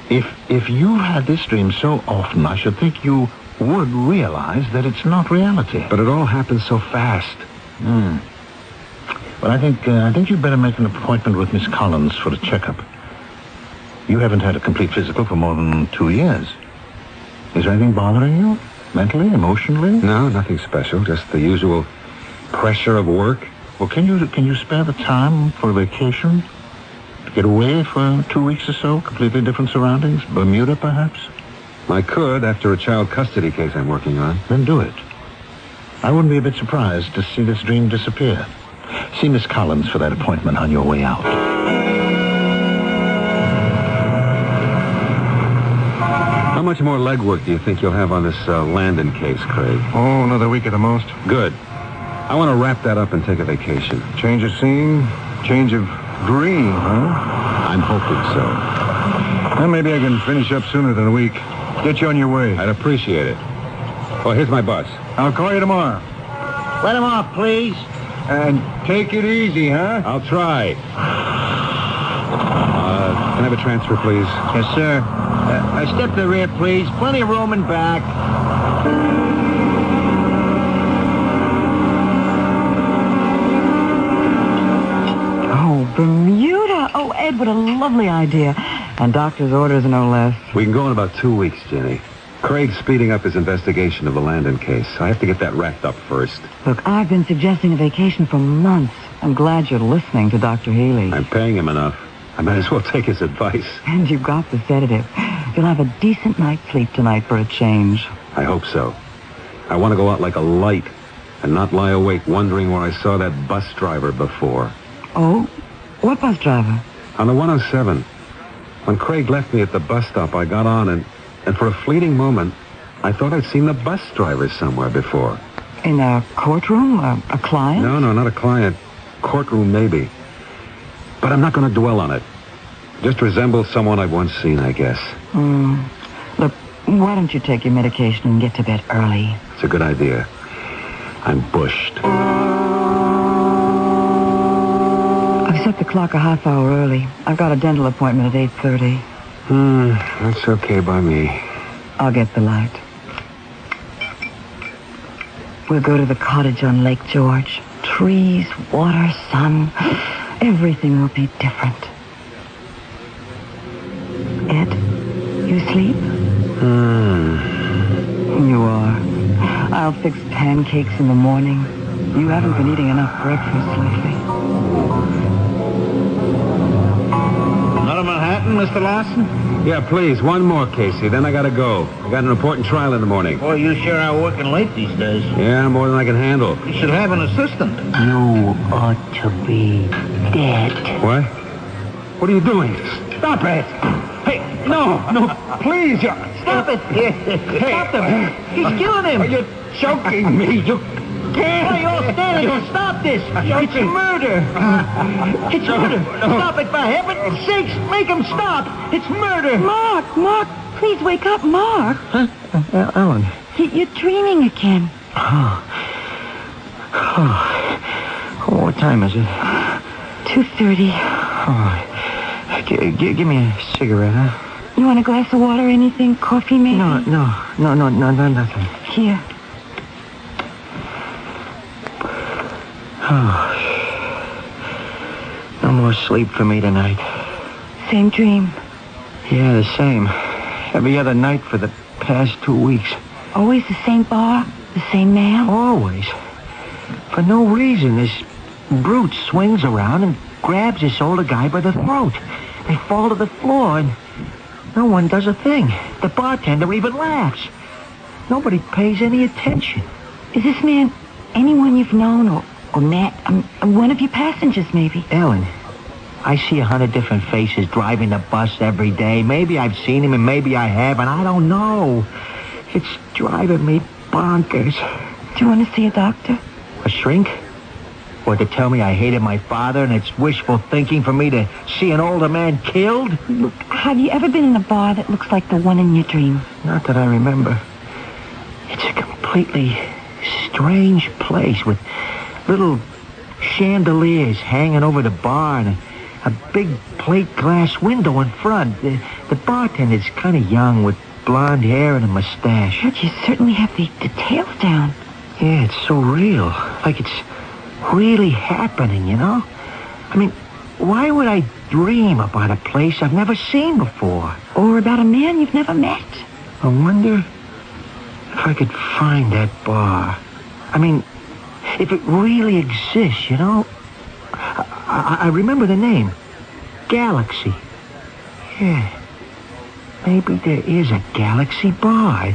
If you had this dream so often, I should think you would realize that it's not reality.
But it all happens so fast.
Well, I think you'd better make an appointment with Miss Collins for a checkup. You haven't had a complete physical for more than 2 years. Is there anything bothering you? Mentally, emotionally?
No, nothing special. Just the usual pressure of work.
Well, can you spare the time for a vacation? To get away for 2 weeks or so? Completely different surroundings? Bermuda, perhaps?
I could, after a child custody case I'm working on.
Then do it. I wouldn't be a bit surprised to see this dream disappear. See Miss Collins for that appointment on your way out.
How much more legwork do you think you'll have on this Landon case, Craig?
Oh, another week at the most.
Good. I want to wrap that up and take a vacation.
Change of scene, change of dream, huh?
I'm hoping so.
Well, maybe I can finish up sooner than a week. Get you on your way.
I'd appreciate it. Oh, here's my bus.
I'll call you tomorrow.
Let him off, please.
And take it easy, huh?
I'll try. Can I have a transfer, please?
Yes, sir. Step to the rear, please. Plenty of room in back.
Oh, Bermuda. Oh, Ed, what a lovely idea. And doctor's orders, no less.
We can go in about 2 weeks, Jenny. Craig's speeding up his investigation of the Landon case. I have to get that wrapped up first.
Look, I've been suggesting a vacation for months. I'm glad you're listening to Dr. Healy.
I'm paying him enough. I might as well take his advice.
And you've got the sedative. You'll have a decent night's sleep tonight for a change.
I hope so. I want to go out like a light and not lie awake wondering where I saw that bus driver before.
Oh? What bus driver?
On the 107. When Craig left me at the bus stop, I got on and for a fleeting moment, I thought I'd seen the bus driver somewhere before.
In a courtroom? A client?
No, not a client. Courtroom, maybe. But I'm not going to dwell on it. Just resembles someone I've once seen, I guess.
Look, why don't you take your medication and get to bed early?
It's a good idea. I'm bushed.
I've set the clock a half hour early. I've got a dental appointment at 8:30.
That's okay by me.
I'll get the light. We'll go to the cottage on Lake George. Trees, water, sun. Everything will be different. Ed, you sleep? You are. I'll fix pancakes in the morning. You haven't been eating enough breakfast lately.
Another Manhattan, Mr. Lawson?
Yeah, please. One more, Casey. Then I gotta go. I got an important trial in the morning.
Boy, you sure are working late these days.
Yeah, more than I can handle.
You should have an assistant.
You ought to be dead.
What? What are you doing?
Stop it! Hey, no, please, stop it! Stop him! He's killing him!
You're choking me. You can't.
Why, you're standing there. Stop this! It's murder! It's murder! Stop it, for heaven's sakes! Make him stop! It's murder!
Mark, please wake up, Mark.
Huh? Allan.
You're dreaming again.
What time is it?
2:30.
Give me a cigarette, huh?
You want a glass of water or anything? Coffee, maybe?
No, nothing.
Here.
Oh. No more sleep for me tonight.
Same dream.
Yeah, the same. Every other night for the past 2 weeks.
Always the same bar? The same man?
Always. For no reason, this brute swings around and grabs this older guy by the throat. They fall to the floor and no one does a thing. The bartender even laughs. Nobody pays any attention.
Is this man anyone you've known or met? One of your passengers, maybe?
Ellen, I see 100 different faces driving the bus every day. Maybe I've seen him and maybe I haven't. I don't know. It's driving me bonkers.
Do you want to see a doctor?
A shrink? Or to tell me I hated my father and it's wishful thinking for me to see an older man killed?
Look, have you ever been in a bar that looks like the one in your dream?
Not that I remember. It's a completely strange place with little chandeliers hanging over the bar and a big plate glass window in front. The bartender's kind of young with blonde hair and a mustache.
God, you certainly have the details down.
Yeah, it's so real. Like it's really happening, you know? I mean, why would I dream about a place I've never seen before?
Or about a man you've never met?
I wonder if I could find that bar. I mean, if it really exists, you know? I remember the name. Galaxy. Yeah. Maybe there is a Galaxy bar.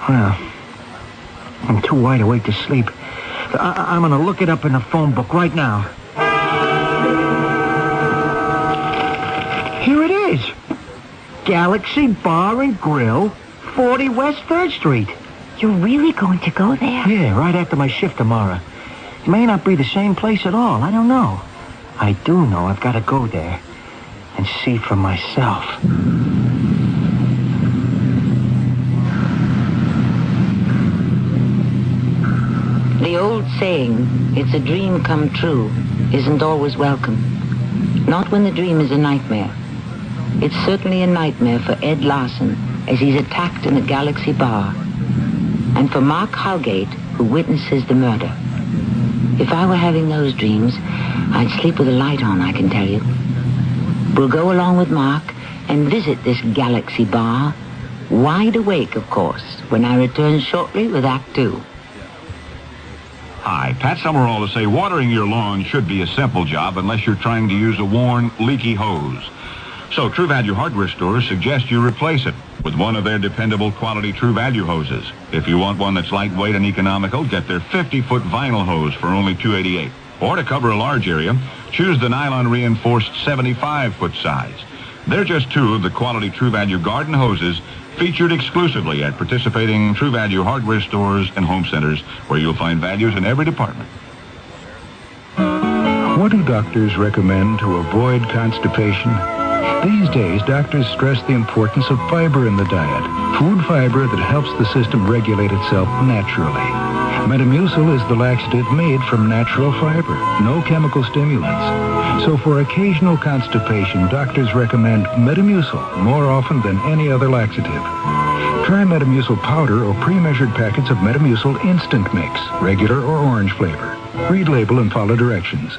Well, I'm too wide awake to sleep. I'm going to look it up in the phone book right now. Here it is. Galaxy Bar and Grill, 40 West 3rd Street.
You're really going to go there?
Yeah, right after my shift tomorrow. It may not be the same place at all. I don't know. I do know I've got to go there and see for myself.
The old saying, it's a dream come true, isn't always welcome. Not when the dream is a nightmare. It's certainly a nightmare for Ed Larson as he's attacked in the Galaxy Bar. And for Mark Holgate, who witnesses the murder. If I were having those dreams, I'd sleep with a light on, I can tell you. We'll go along with Mark and visit this Galaxy Bar, wide awake, of course, when I return shortly with Act 2.
Hi, Pat Summerall to say watering your lawn should be a simple job unless you're trying to use a worn, leaky hose. So True Value hardware stores suggest you replace it with one of their dependable quality True Value hoses. If you want one that's lightweight and economical, get their 50-foot vinyl hose for only $288. Or to cover a large area, choose the nylon reinforced 75-foot size. They're just two of the quality True Value garden hoses featured exclusively at participating True Value hardware stores and home centers, where you'll find values in every department.
What do doctors recommend to avoid constipation? These days, doctors stress the importance of fiber in the diet. Food fiber that helps the system regulate itself naturally. Metamucil is the laxative made from natural fiber, no chemical stimulants. So for occasional constipation, doctors recommend Metamucil more often than any other laxative. Try Metamucil powder or pre-measured packets of Metamucil Instant Mix, regular or orange flavor. Read label and follow directions.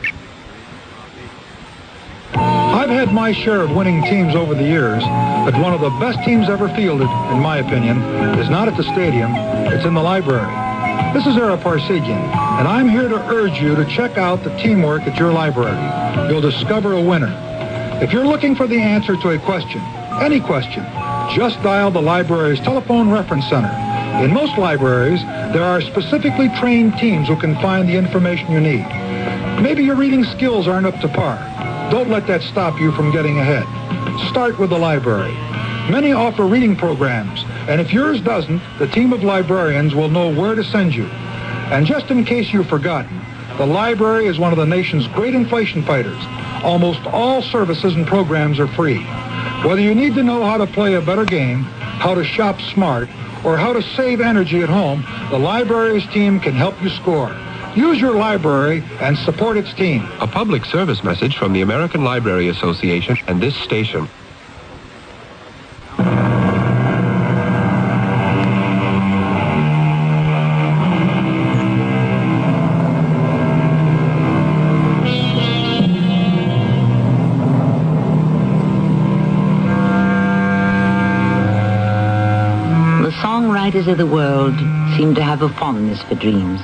I've had my share of winning teams over the years, but one of the best teams ever fielded, in my opinion, is not at the stadium, it's in the library. This is Ara Parsegian, and I'm here to urge you to check out the teamwork at your library. You'll discover a winner. If you're looking for the answer to a question, any question, just dial the library's telephone reference center. In most libraries, there are specifically trained teams who can find the information you need. Maybe your reading skills aren't up to par. Don't let that stop you from getting ahead. Start with the library. Many offer reading programs, and if yours doesn't, the team of librarians will know where to send you. And just in case you've forgotten, the library is one of the nation's great inflation fighters. Almost all services and programs are free. Whether you need to know how to play a better game, how to shop smart, or how to save energy at home, the library's team can help you score. Use your library and support its team.
A public service message from the American Library Association and this station.
Writers of the world seem to have a fondness for dreams.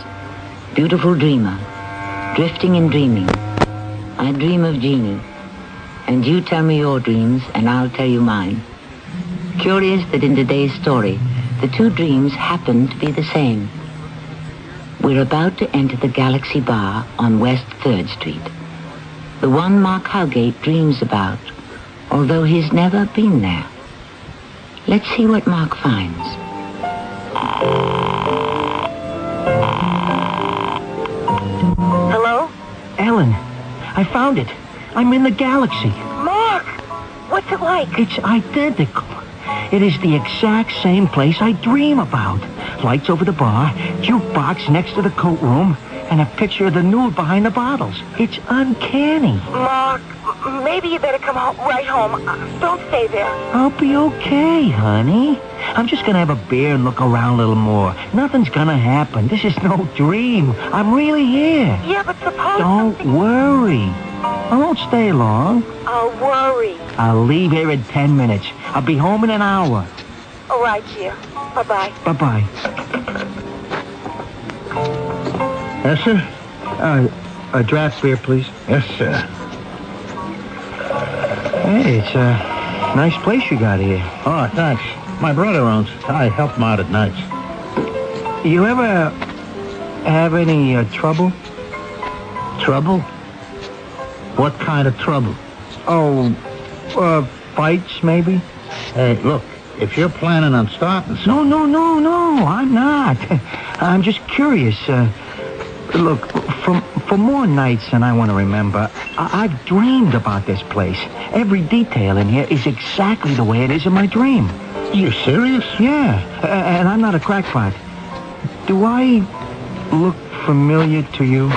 Beautiful dreamer, drifting and dreaming. I dream of Jeannie, and you tell me your dreams, and I'll tell you mine. Curious that in today's story, the two dreams happen to be the same. We're about to enter the Galaxy Bar on West 3rd Street. The one Mark Howgate dreams about, although he's never been there. Let's see what Mark finds.
Hello? Ellen, I found it. I'm in the Galaxy.
Mark, what's it like?
It's identical. It is the exact same place I dream about. Lights over the bar, jukebox next to the coat room, and a picture of the nude behind the bottles. It's uncanny.
Mark, maybe you better come right home. Don't stay there.
I'll be okay, honey. I'm just gonna have a beer and look around a little more. Nothing's gonna happen. This is no dream. I'm really here.
Yeah, but suppose
Don't worry. I won't stay long.
I'll worry.
I'll leave here in 10 minutes. I'll be home in an hour.
All right, dear. Bye-bye.
Bye-bye.
Yes, sir?
A draft beer, please.
Yes, sir.
Hey, it's a nice place you got here.
Oh, thanks. My brother owns it. I help him out at nights.
You ever have any trouble?
Trouble? What kind of trouble?
Oh, fights, maybe?
Hey, look, if you're planning on starting something...
No, I'm not. I'm just curious. Look, for more nights than I want to remember, I've dreamed about this place. Every detail in here is exactly the way it is in my dream.
You serious?
Yeah, and I'm not a crackpot. Do I look familiar to you?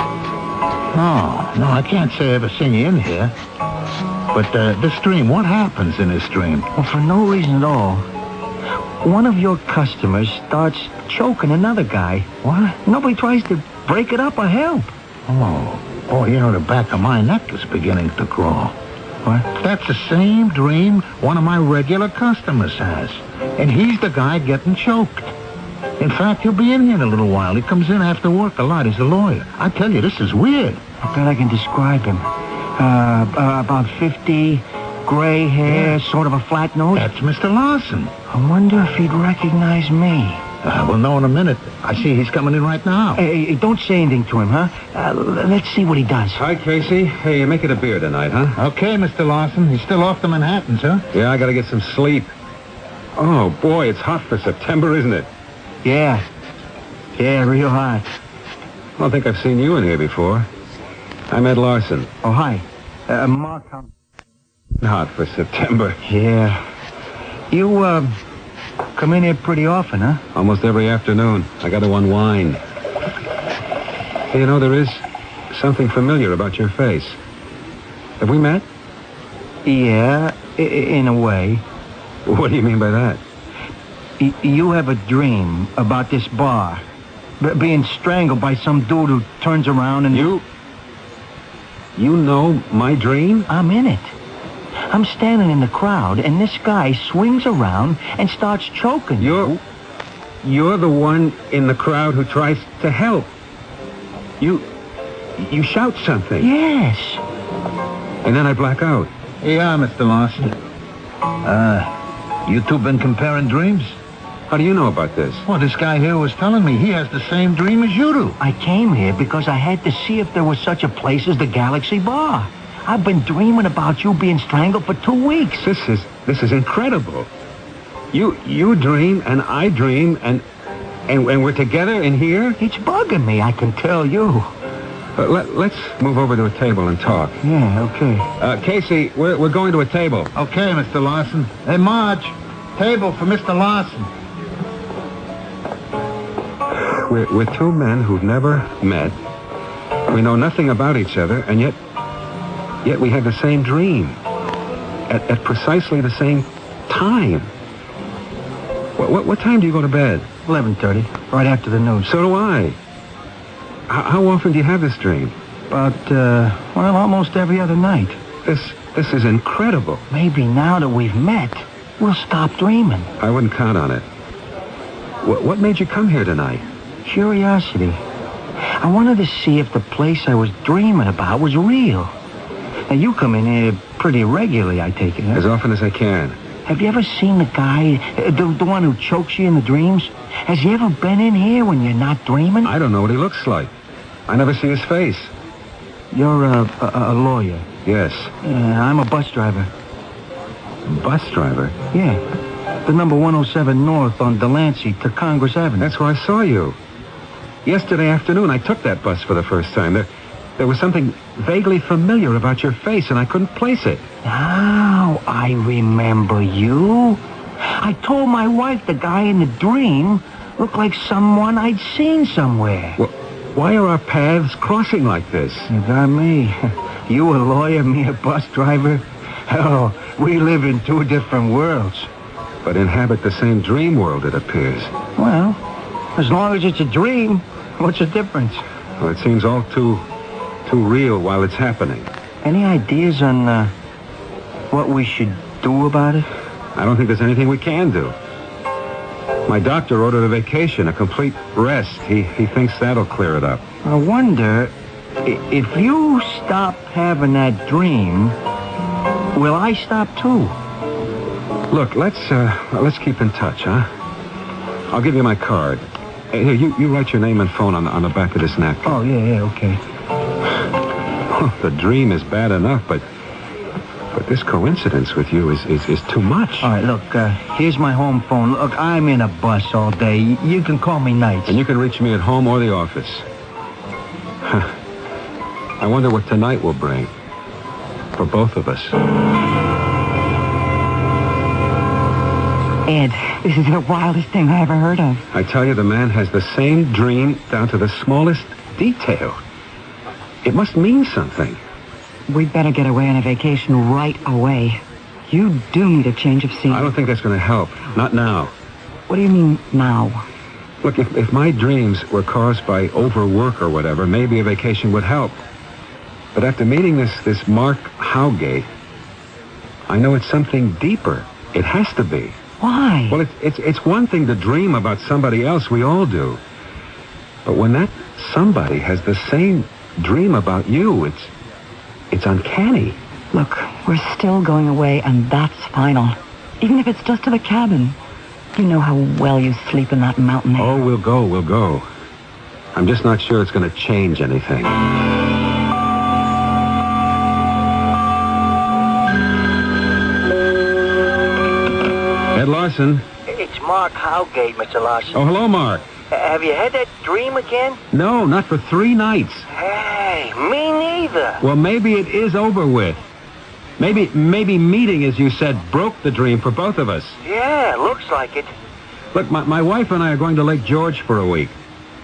No, I can't say I've ever seen you in here. But this dream, what happens in this dream?
Well, for no reason at all. One of your customers starts choking another guy.
What?
Nobody tries to break it up or help.
Oh, boy, you know, the back of my neck is beginning to crawl.
What?
That's the same dream one of my regular customers has. And he's the guy getting choked. In fact, he'll be in here in a little while. He comes in after work a lot. He's a lawyer. I tell you, this is weird.
I bet I can describe him. About 50, gray hair, sort of a flat nose.
That's Mr. Larson.
I wonder if he'd recognize me.
We'll know in a minute. I see he's coming in right now.
Hey, don't say anything to him, huh? Let's see what he does.
Hi, Casey. Hey, you make it a beer tonight, huh?
Okay, Mr. Larson. He's still off to Manhattan, sir?
Yeah, I gotta get some sleep. Oh, boy, it's hot for September, isn't it?
Yeah, real hot.
I don't think I've seen you in here before. I'm Ed Larson.
Oh, hi. Mark.
Hot for September.
Yeah. You, come in here pretty often, huh?
Almost every afternoon. I got to unwind. Hey, you know, there is something familiar about your face. Have we met?
Yeah, in a way.
What do you mean by that?
You have a dream about this bar. Being strangled by some dude who turns around and...
You know my dream?
I'm in it. I'm standing in the crowd, and this guy swings around and starts choking.
You're the one in the crowd who tries to help. You shout something.
Yes.
And then I black out.
Yeah, Mr. Larson. You two been comparing dreams?
How do you know about this?
Well, this guy here was telling me he has the same dream as you do.
I came here because I had to see if there was such a place as the Galaxy Bar. I've been dreaming about you being strangled for 2 weeks.
This is incredible. You dream and I dream and we're together in here?
It's bugging me, I can tell you.
Let's move over to a table and talk.
Yeah, okay.
Casey, we're going to a table.
Okay, Mr. Larson. Hey, Marge, table for Mr. Larson.
We're two men who've never met, We know nothing about each other, and yet we had the same dream. At precisely the same time. What time do you go to bed?
11:30, right after the news.
So do I. How often do you have this dream?
About, almost every other night.
This is incredible.
Maybe now that we've met, we'll stop dreaming.
I wouldn't count on it. What made you come here tonight?
Curiosity. I wanted to see if the place I was dreaming about was real. Now, you come in here pretty regularly, I take it, huh?
As often as I can.
Have you ever seen the guy, the one who chokes you in the dreams? Has he ever been in here when you're not dreaming?
I don't know what he looks like. I never see his face.
You're a lawyer?
Yes.
I'm a bus driver.
Bus driver?
Yeah. The number 107 North on Delancey to Congress Avenue.
That's where I saw you. Yesterday afternoon, I took that bus for the first time. There was something vaguely familiar about your face, and I couldn't place it.
Now I remember you. I told my wife the guy in the dream looked like someone I'd seen somewhere.
Well, why are our paths crossing like this?
You got me. You a lawyer, me a bus driver. Oh, we live in two different worlds.
But inhabit the same dream world, it appears.
Well, as long as it's a dream, what's the difference?
Well, it seems all too real while it's happening.
Any ideas on what we should do about it?
I don't think there's anything we can do. My doctor ordered a vacation, a complete rest. He thinks that'll clear it up.
I wonder, if you stop having that dream, will I stop too?
Look, let's keep in touch, huh? I'll give you my card. Here, you write your name and phone on the back of this napkin.
Oh, yeah, okay.
The dream is bad enough, but this coincidence with you is too much.
All right, look, here's my home phone. Look, I'm in a bus all day. You can call me nights.
And you can reach me at home or the office. I wonder what tonight will bring. For both of us.
Ed, this is the wildest thing I ever heard of.
I tell you, the man has the same dream down to the smallest detail. It must mean something.
We'd better get away on a vacation right away. You do need a change of scene.
I don't think that's going to help. Not now.
What do you mean, now?
Look, if my dreams were caused by overwork or whatever, maybe a vacation would help. But after meeting this Mark Howgate, I know it's something deeper. It has to be.
Why?
Well, it's one thing to dream about somebody else. We all do. But when that somebody has the same dream about you, it's uncanny.
Look, we're still going away, and that's final. Even if it's just to the cabin. You know how well you sleep in that mountain air.
Oh, we'll go. I'm just not sure it's going to change anything. Ed Larson.
It's Mark Howgate, Mr. Larson.
Oh, hello, Mark.
Have you had that dream again?
No, not for 3 nights.
Hey, me neither.
Well, maybe it is over with. Maybe meeting, as you said, broke the dream for both of us.
Yeah, looks like it.
Look, my wife and I are going to Lake George for a week.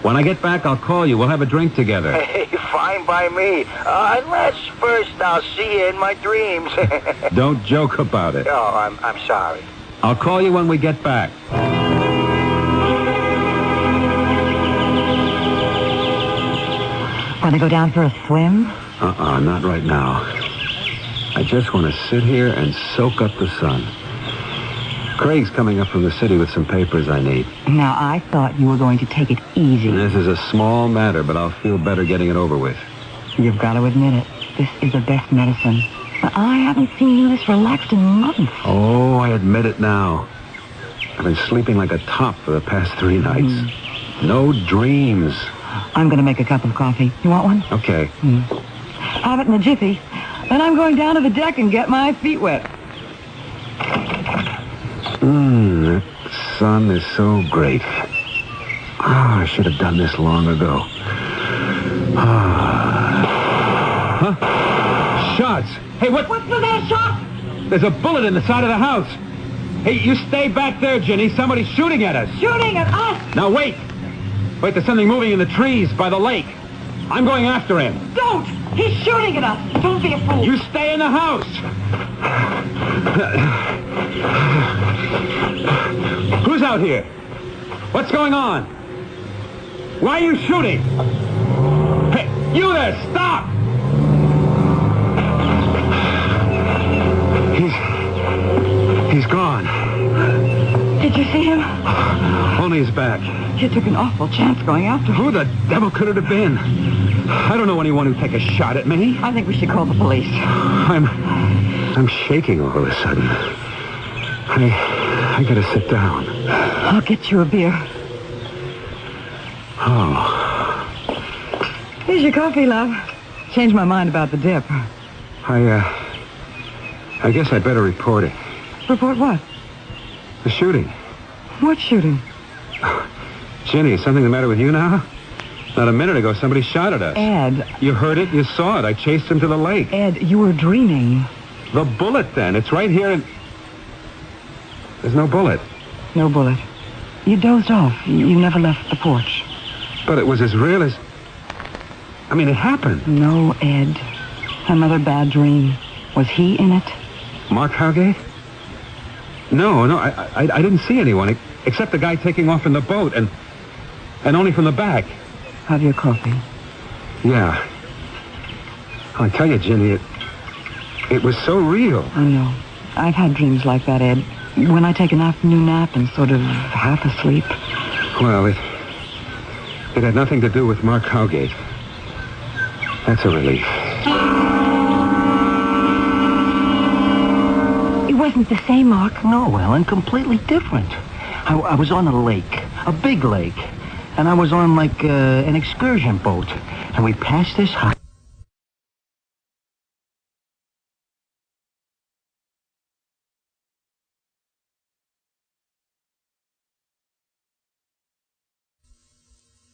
When I get back, I'll call you. We'll have a drink together.
Hey, fine by me. Unless first I'll see you in my dreams.
Don't joke about it.
Oh, I'm sorry.
I'll call you when we get back.
Want to go down for a swim?
Not right now. I just want to sit here and soak up the sun. Craig's coming up from the city with some papers I need.
Now, I thought you were going to take it easy.
This is a small matter, but I'll feel better getting it over with.
You've got to admit it. This is the best medicine. But I haven't seen you this relaxed in months.
Oh, I admit it now. I've been sleeping like a top for the past 3 nights. No dreams.
I'm going to make a cup of coffee. You want one?
Okay.
Have it in a jiffy. Then I'm going down to the deck and get my feet wet.
That sun is so great. I should have done this long ago. Huh? Shots! Hey, what's with that shot? There's a bullet in the side of the house. Hey, you stay back there, Ginny. Somebody's shooting at us.
Shooting at us?
Now, wait. Wait, there's something moving in the trees by the lake. I'm going after him.
Don't! He's shooting at us. Don't be a fool.
You stay in the house. Who's out here? What's going on? Why are you shooting? Hey, you there, stop! He's gone.
Did you see him?
Only his back.
You took an awful chance going after him.
Who the devil could it have been? I don't know anyone who'd take a shot at me.
I think we should call the police.
I'm shaking all of a sudden. I gotta sit down.
I'll get you a beer.
Oh.
Here's your coffee, love. Changed my mind about the dip.
I guess I'd better report it.
Report what?
The shooting.
What shooting?
Ginny, is something the matter with you now? Not a minute ago, somebody shot at us.
Ed.
You heard it, you saw it. I chased him to the lake.
Ed, you were dreaming.
The bullet, then. It's right here and... There's no bullet.
No bullet. You dozed off. You never left the porch.
But it was as real as... I mean, it happened.
No, Ed. Another bad dream. Was he in it?
Mark Howgate? No, I didn't see anyone, except the guy taking off in the boat, and only from the back.
Have your coffee.
Yeah. I tell you, Ginny, it was so real.
I know. I've had dreams like that, Ed. When I take an afternoon nap and sort of half asleep.
Well, it had nothing to do with Mark Howgate. That's a relief.
It wasn't the same, Mark. No, Ellen, completely different. I was on a lake, a big lake, and I was on, like, an excursion boat, and we passed this house.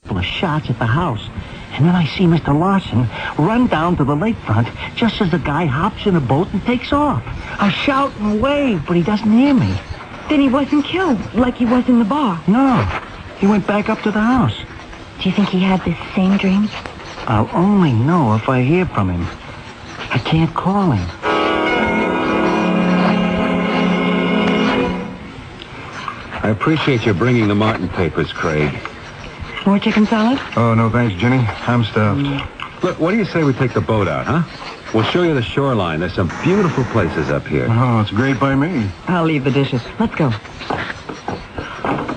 Full of shots at the house. And then I see Mr. Larson run down to the lakefront just as the guy hops in a boat and takes off. I shout and wave, but he doesn't hear me.
Then he wasn't killed like he was in the bar.
No. He went back up to the house.
Do you think he had this same dream?
I'll only know if I hear from him. I can't call him.
I appreciate your bringing the Martin papers, Craig.
More chicken salad?
Oh, no, thanks, Ginny. I'm stuffed.
Look, what do you say we take the boat out, huh? We'll show you the shoreline. There's some beautiful places up here.
Oh, it's great by me.
I'll leave the dishes. Let's go.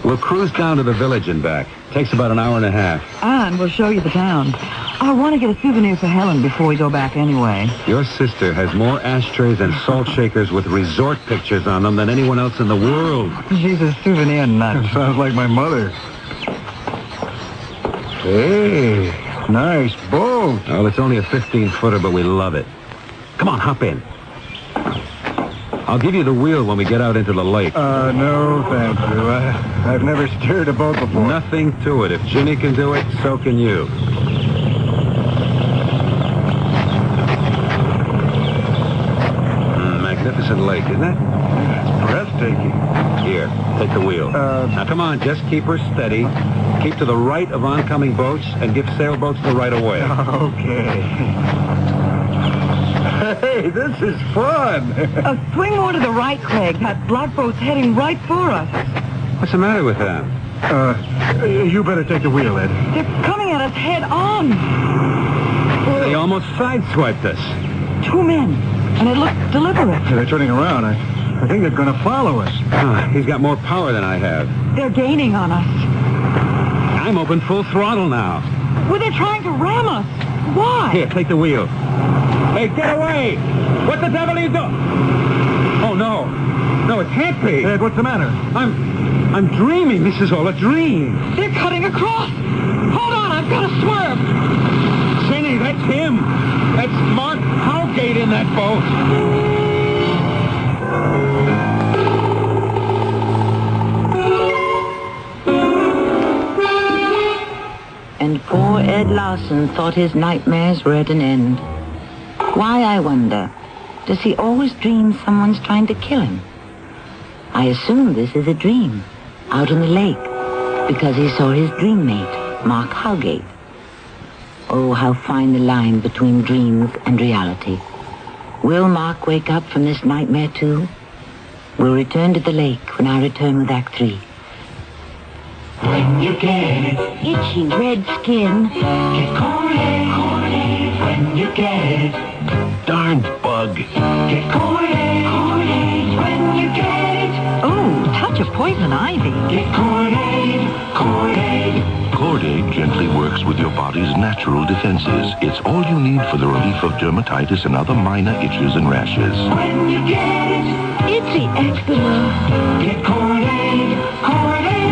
We'll cruise down to the village and back. Takes about an hour and a half.
And we'll show you the town. I want to get a souvenir for Helen before we go back anyway.
Your sister has more ashtrays and salt shakers with resort pictures on them than anyone else in the world.
She's a souvenir nut.
Sounds like my mother. Hey, nice boat.
Well, it's only a 15-footer, but we love it. Come on, hop in. I'll give you the wheel when we get out into the lake.
No, thank you. I've never steered a boat before.
Nothing to it. If Ginny can do it, so can you. Magnificent lake, isn't it?
Yeah, it's breathtaking.
Here, take the wheel. Now, come on, just keep her steady. Keep to the right of oncoming boats and give sailboats the right of way.
Okay. Hey, this is fun.
Swing more to the right, Craig. That black boat's heading right for us.
What's the matter with them?
You better take the wheel, Ed.
They're coming at us head on.
They almost sideswiped us.
2 men, and it looked deliberate.
They're turning around. I think they're going to follow us.
He's got more power than I have.
They're gaining on us.
I'm open full throttle now.
Well, they're trying to ram us. Why?
Here, take the wheel. Hey, get away! What the devil are you doing? Oh, no. No, it can't be.
Ed, what's the matter?
I'm dreaming. This is all a dream.
They're cutting across. Hold on, I've got to swerve.
Jenny, that's him. That's Mark Howgate in that boat.
And poor Ed Larson thought his nightmares were at an end. Why, I wonder? Does he always dream someone's trying to kill him? I assume this is a dream, out on the lake, because he saw his dream mate, Mark Howgate. Oh, how fine the line between dreams and reality. Will Mark wake up from this nightmare too? We'll return to the lake when I return with Act 3.
When you get it,
Itchy red skin.
get Kool-Aid when you get it.
Darn bug.
Get Kool-Aid when you get it.
Oh, touch of poison ivy.
Get Kool-Aid.
Cord-Aid gently works with your body's natural defenses. It's all you need for the relief of dermatitis and other minor itches and rashes.
When you get it,
Itchy eczema.
get Kool-Aid.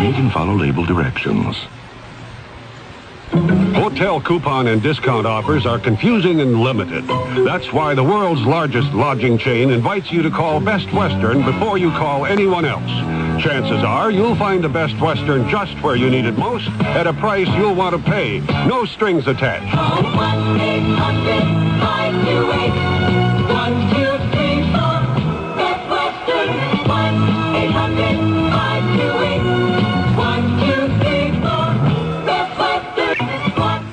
Read and follow label directions.
Hotel coupon and discount offers are confusing and limited. That's why the world's largest lodging chain invites you to call Best Western before you call anyone else. Chances are you'll find the Best Western just where you need it most at a price you'll want to pay. No strings attached.
Call 1-800-528-1234. Best Western. 1-800-528-1234. Best Western.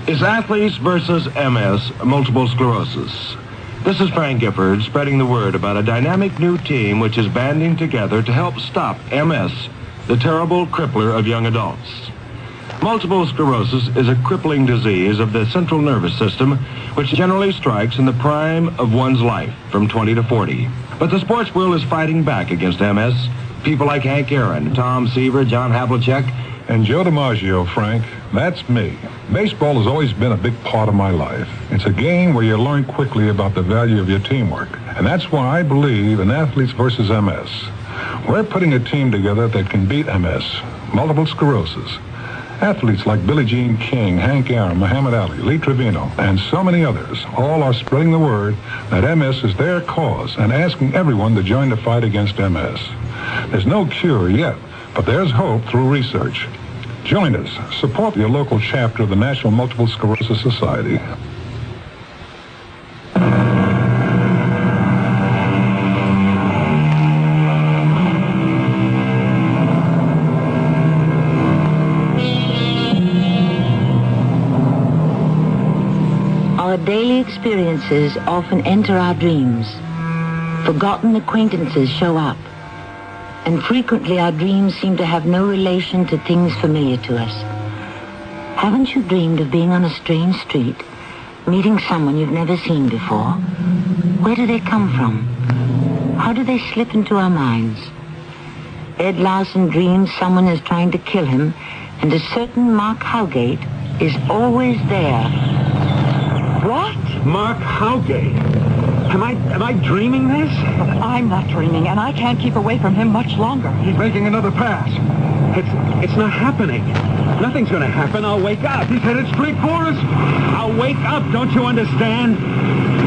Is athletes versus MS multiple sclerosis? This is Frank Gifford spreading the word about a dynamic new team which is banding together to help stop MS, the terrible crippler of young adults. Multiple sclerosis is a crippling disease of the central nervous system which generally strikes in the prime of one's life, from 20 to 40. But the sports world is fighting back against MS. People like Hank Aaron, Tom Seaver, John Havlicek,
And Joe DiMaggio, Frank, that's me. Baseball has always been a big part of my life. It's a game where you learn quickly about the value of your teamwork. And that's why I believe in Athletes versus MS. We're putting a team together that can beat MS, multiple sclerosis. Athletes like Billie Jean King, Hank Aaron, Muhammad Ali, Lee Trevino, and so many others all are spreading the word that MS is their cause and asking everyone to join the fight against MS. There's no cure yet, but there's hope through research. Join us. Support your local chapter of the National Multiple Sclerosis Society.
Our daily experiences often enter our dreams. Forgotten acquaintances show up. And frequently our dreams seem to have no relation to things familiar to us. Haven't you dreamed of being on a strange street, meeting someone you've never seen before? Where do they come from? How do they slip into our minds? Ed Larson dreams someone is trying to kill him, and a certain Mark Howgate is always there.
What? Mark Howgate? Am I dreaming this?
Look, I'm not dreaming, and I can't keep away from him much longer.
He's making another pass. It's not happening. Nothing's going to happen. I'll wake up. He's headed straight for us. I'll wake up. Don't you understand?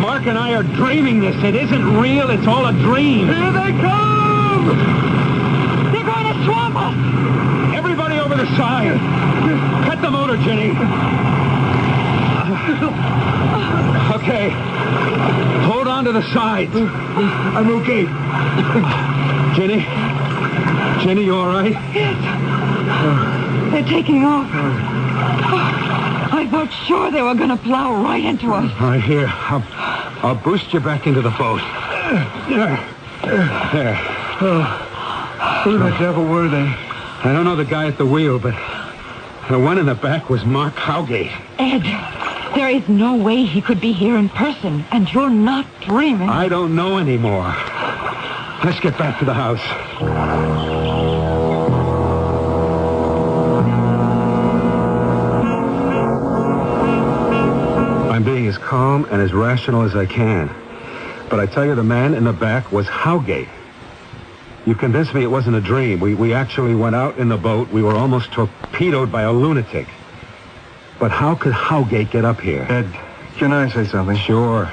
Mark and I are dreaming this. It isn't real. It's all a dream. Here they come!
They're going to swamp us!
Everybody over the side. Cut the motor, Jenny. Okay. Hold on to the sides. I'm okay. Jenny, you all right?
Yes. They're taking off. I thought sure they were going to plow right into us.
All right, here. I'll boost you back into the boat. There. Who the devil were they? I don't know the guy at the wheel, but the one in the back was Mark Howgate.
Ed, there is no way he could be here in person, and you're not dreaming.
I don't know anymore. Let's get back to the house. I'm being as calm and as rational as I can. But I tell you, the man in the back was Howgate. You convinced me it wasn't a dream. We actually went out in the boat. We were almost torpedoed by a lunatic. But how could Howgate get up here?
Ed, can I say something?
Sure.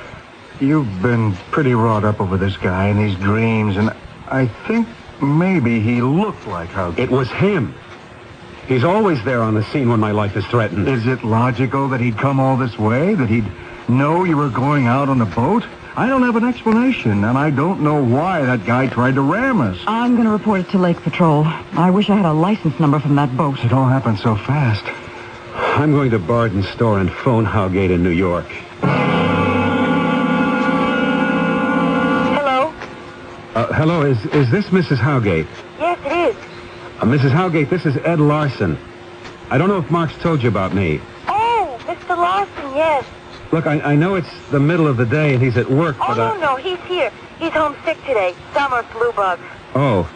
You've been pretty wrought up over this guy and these dreams, and I think maybe he looked like Howgate.
It was him. He's always there on the scene when my life is threatened.
Is it logical that he'd come all this way? That he'd know you were going out on the boat? I don't have an explanation, and I don't know why that guy tried to ram us.
I'm going to report it to Lake Patrol. I wish I had a license number from that boat.
It all happened so fast.
I'm going to Barden's store and phone Howgate in New York.
Hello?
Hello, is this Mrs. Howgate?
Yes, it is.
Mrs. Howgate, this is Ed Larson. I don't know if Mark's told you about me.
Oh, Mr. Larson, yes.
Look, I know it's the middle of the day and he's at work,
Oh,
but
no, he's here. He's homesick today. Summer flu bug.
Oh.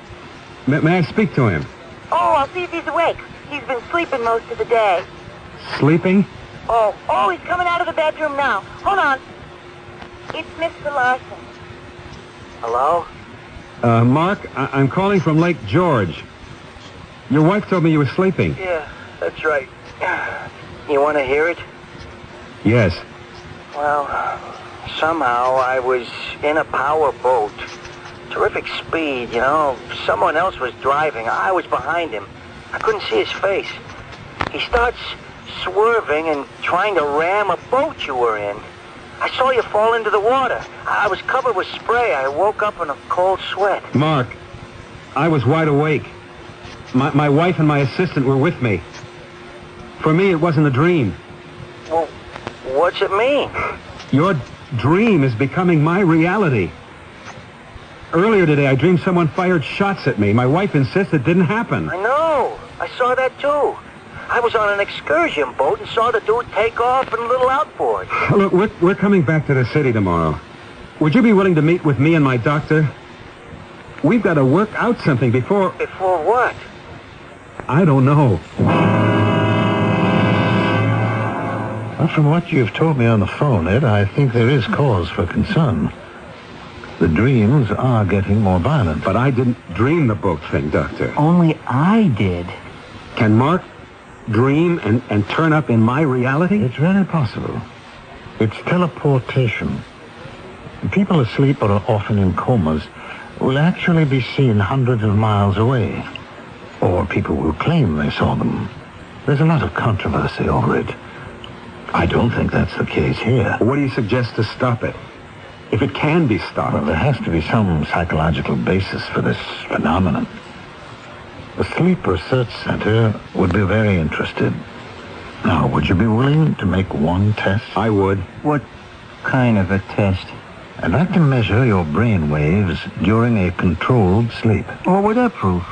May I speak to him?
Oh, I'll see if he's awake. He's been sleeping most of the day.
Sleeping?
Oh, he's coming out of the bedroom now. Hold on. It's Mr. Larson.
Hello? Mark, I'm calling from Lake George. Your wife told me you were sleeping.
Yeah, that's right. You want to hear it?
Yes.
Well, somehow I was in a power boat. Terrific speed, you know. Someone else was driving. I was behind him. I couldn't see his face. He starts swerving and trying to ram a boat you were in. I saw you fall into the water. I was covered with spray. I woke up in a cold sweat.
Mark, I was wide awake. My wife and my assistant were with me. For me, it wasn't a dream.
Well, what's it mean?
Your dream is becoming my reality. Earlier today, I dreamed someone fired shots at me. My wife insists it didn't happen.
I know. I saw that, too. I was on an excursion boat and saw the dude take off in a little outboard.
Look, we're coming back to the city tomorrow. Would you be willing to meet with me and my doctor? We've got to work out something before...
Before what?
I don't know.
Well, from what you've told me on the phone, Ed, I think there is cause for concern. The dreams are getting more violent.
But I didn't dream the boat thing, Doctor.
Only I did.
Can Mark dream and turn up in my reality?
It's very possible. It's teleportation. People asleep or often in comas will actually be seen hundreds of miles away. Or people will claim they saw them. There's a lot of controversy over it. I don't think that's the case here.
What do you suggest to stop it? If it can be stopped.
Well, there has to be some psychological basis for this phenomenon. The Sleep Research Center would be very interested. Now, would you be willing to make one test?
I would.
What kind of a test?
I'd like to measure your brain waves during a controlled sleep.
What would that prove?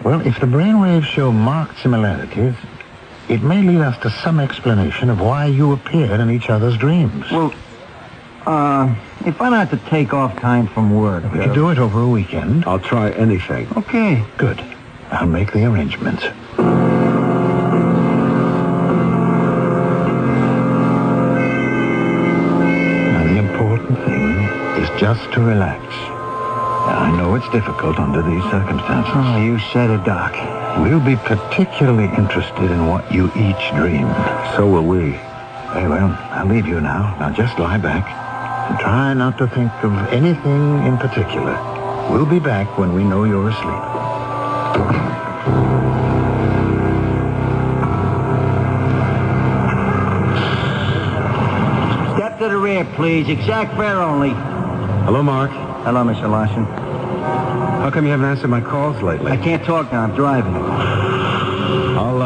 Well, if the brain waves show marked similarities, it may lead us to some explanation of why you appear in each other's dreams.
Well, if I had to take off time from work...
We could do it over a weekend.
I'll try anything.
Okay.
Good. I'll make the arrangements. Now, the important thing is just to relax. I know it's difficult under these circumstances.
Oh, you said it, Doc.
We'll be particularly interested in what you each dream.
So will we.
Very well, I'll leave you now. Now just lie back and try not to think of anything in particular. We'll be back when we know you're asleep.
Step to the rear, please. Exact fare only.
Hello, Mark.
Hello, Mr. Larson.
How come you haven't answered my calls lately?
I can't talk now. I'm driving.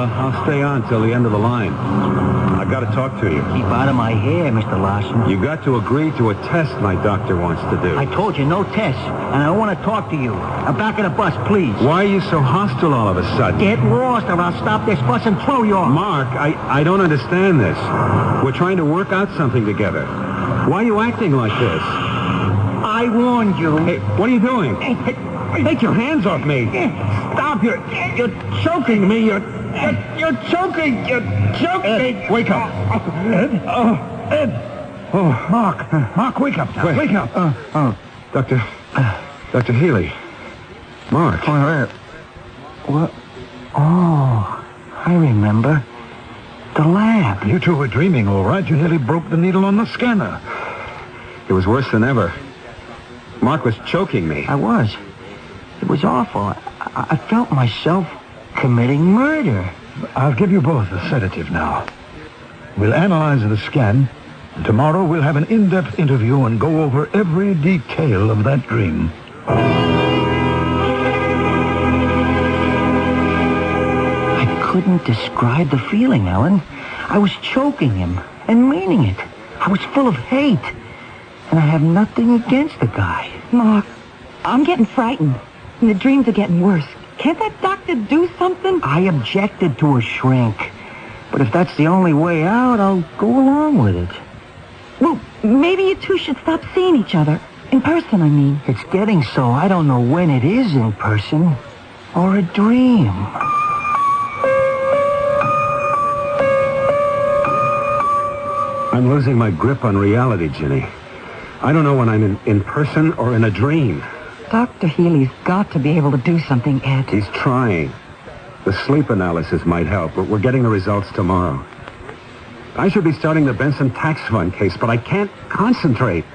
I'll stay on till the end of the line. I got to talk to you.
Keep out of my hair, Mr. Larson.
You got to agree to a test my doctor wants to do.
I told you, no tests, and I don't want to talk to you. I'm back of the bus, please.
Why are you so hostile all of a sudden?
Get lost, or I'll stop this bus and throw you off.
Mark, I don't understand this. We're trying to work out something together. Why are you acting like this?
I warned you.
Hey, what are you doing? Take your hands off me.
Stop. You're choking me. You're choking. You're choking.
Ed, wake up.
Ed? Ed.
Oh,
Mark, wake up now. Wake up.
Dr. Healy. Mark.
What? Oh, I remember. The lab.
You two were dreaming, all right. You nearly broke the needle on the scanner.
It was worse than ever. Mark was choking me.
I was. It was awful. I felt myself committing murder.
I'll give you both a sedative now. We'll analyze the scan, and tomorrow we'll have an in-depth interview and go over every detail of that dream.
I couldn't describe the feeling, Allan. I was choking him and meaning it. I was full of hate. And I have nothing against the guy.
Mark, I'm getting frightened. And the dreams are getting worse. Can't that doctor do something?
I objected to a shrink. But if that's the only way out, I'll go along with it.
Well, maybe you two should stop seeing each other. In person, I mean.
It's getting so I don't know when it is in person or a dream.
I'm losing my grip on reality, Ginny. I don't know when I'm in person or in a dream.
Dr. Healy's got to be able to do something, Ed.
He's trying. The sleep analysis might help, but we're getting the results tomorrow. I should be starting the Benson tax fund case, but I can't concentrate.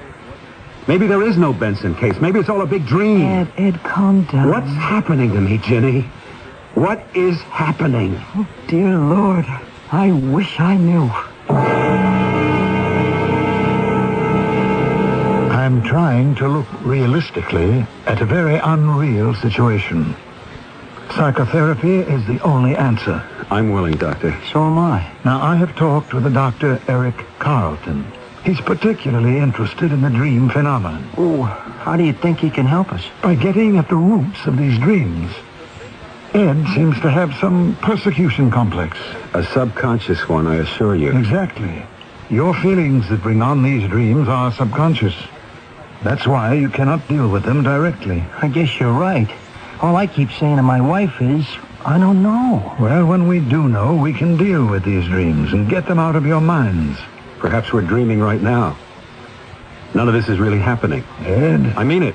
Maybe there is no Benson case. Maybe it's all a big dream.
Ed, calm down.
What's happening to me, Ginny? What is happening?
Oh, dear Lord. I wish I knew.
I'm trying to look realistically at a very unreal situation. Psychotherapy is the only answer.
I'm willing, Doctor.
So am I.
Now, I have talked with the Dr. Eric Carlton. He's particularly interested in the dream phenomenon.
Oh, how do you think he can help us?
By getting at the roots of these dreams. Ed seems to have some persecution complex.
A subconscious one, I assure you.
Exactly. Your feelings that bring on these dreams are subconscious. That's why you cannot deal with them directly.
I guess you're right. All I keep saying to my wife is, I don't know.
Well, when we do know, we can deal with these dreams and get them out of your minds.
Perhaps we're dreaming right now. None of this is really happening.
Ed?
I mean it.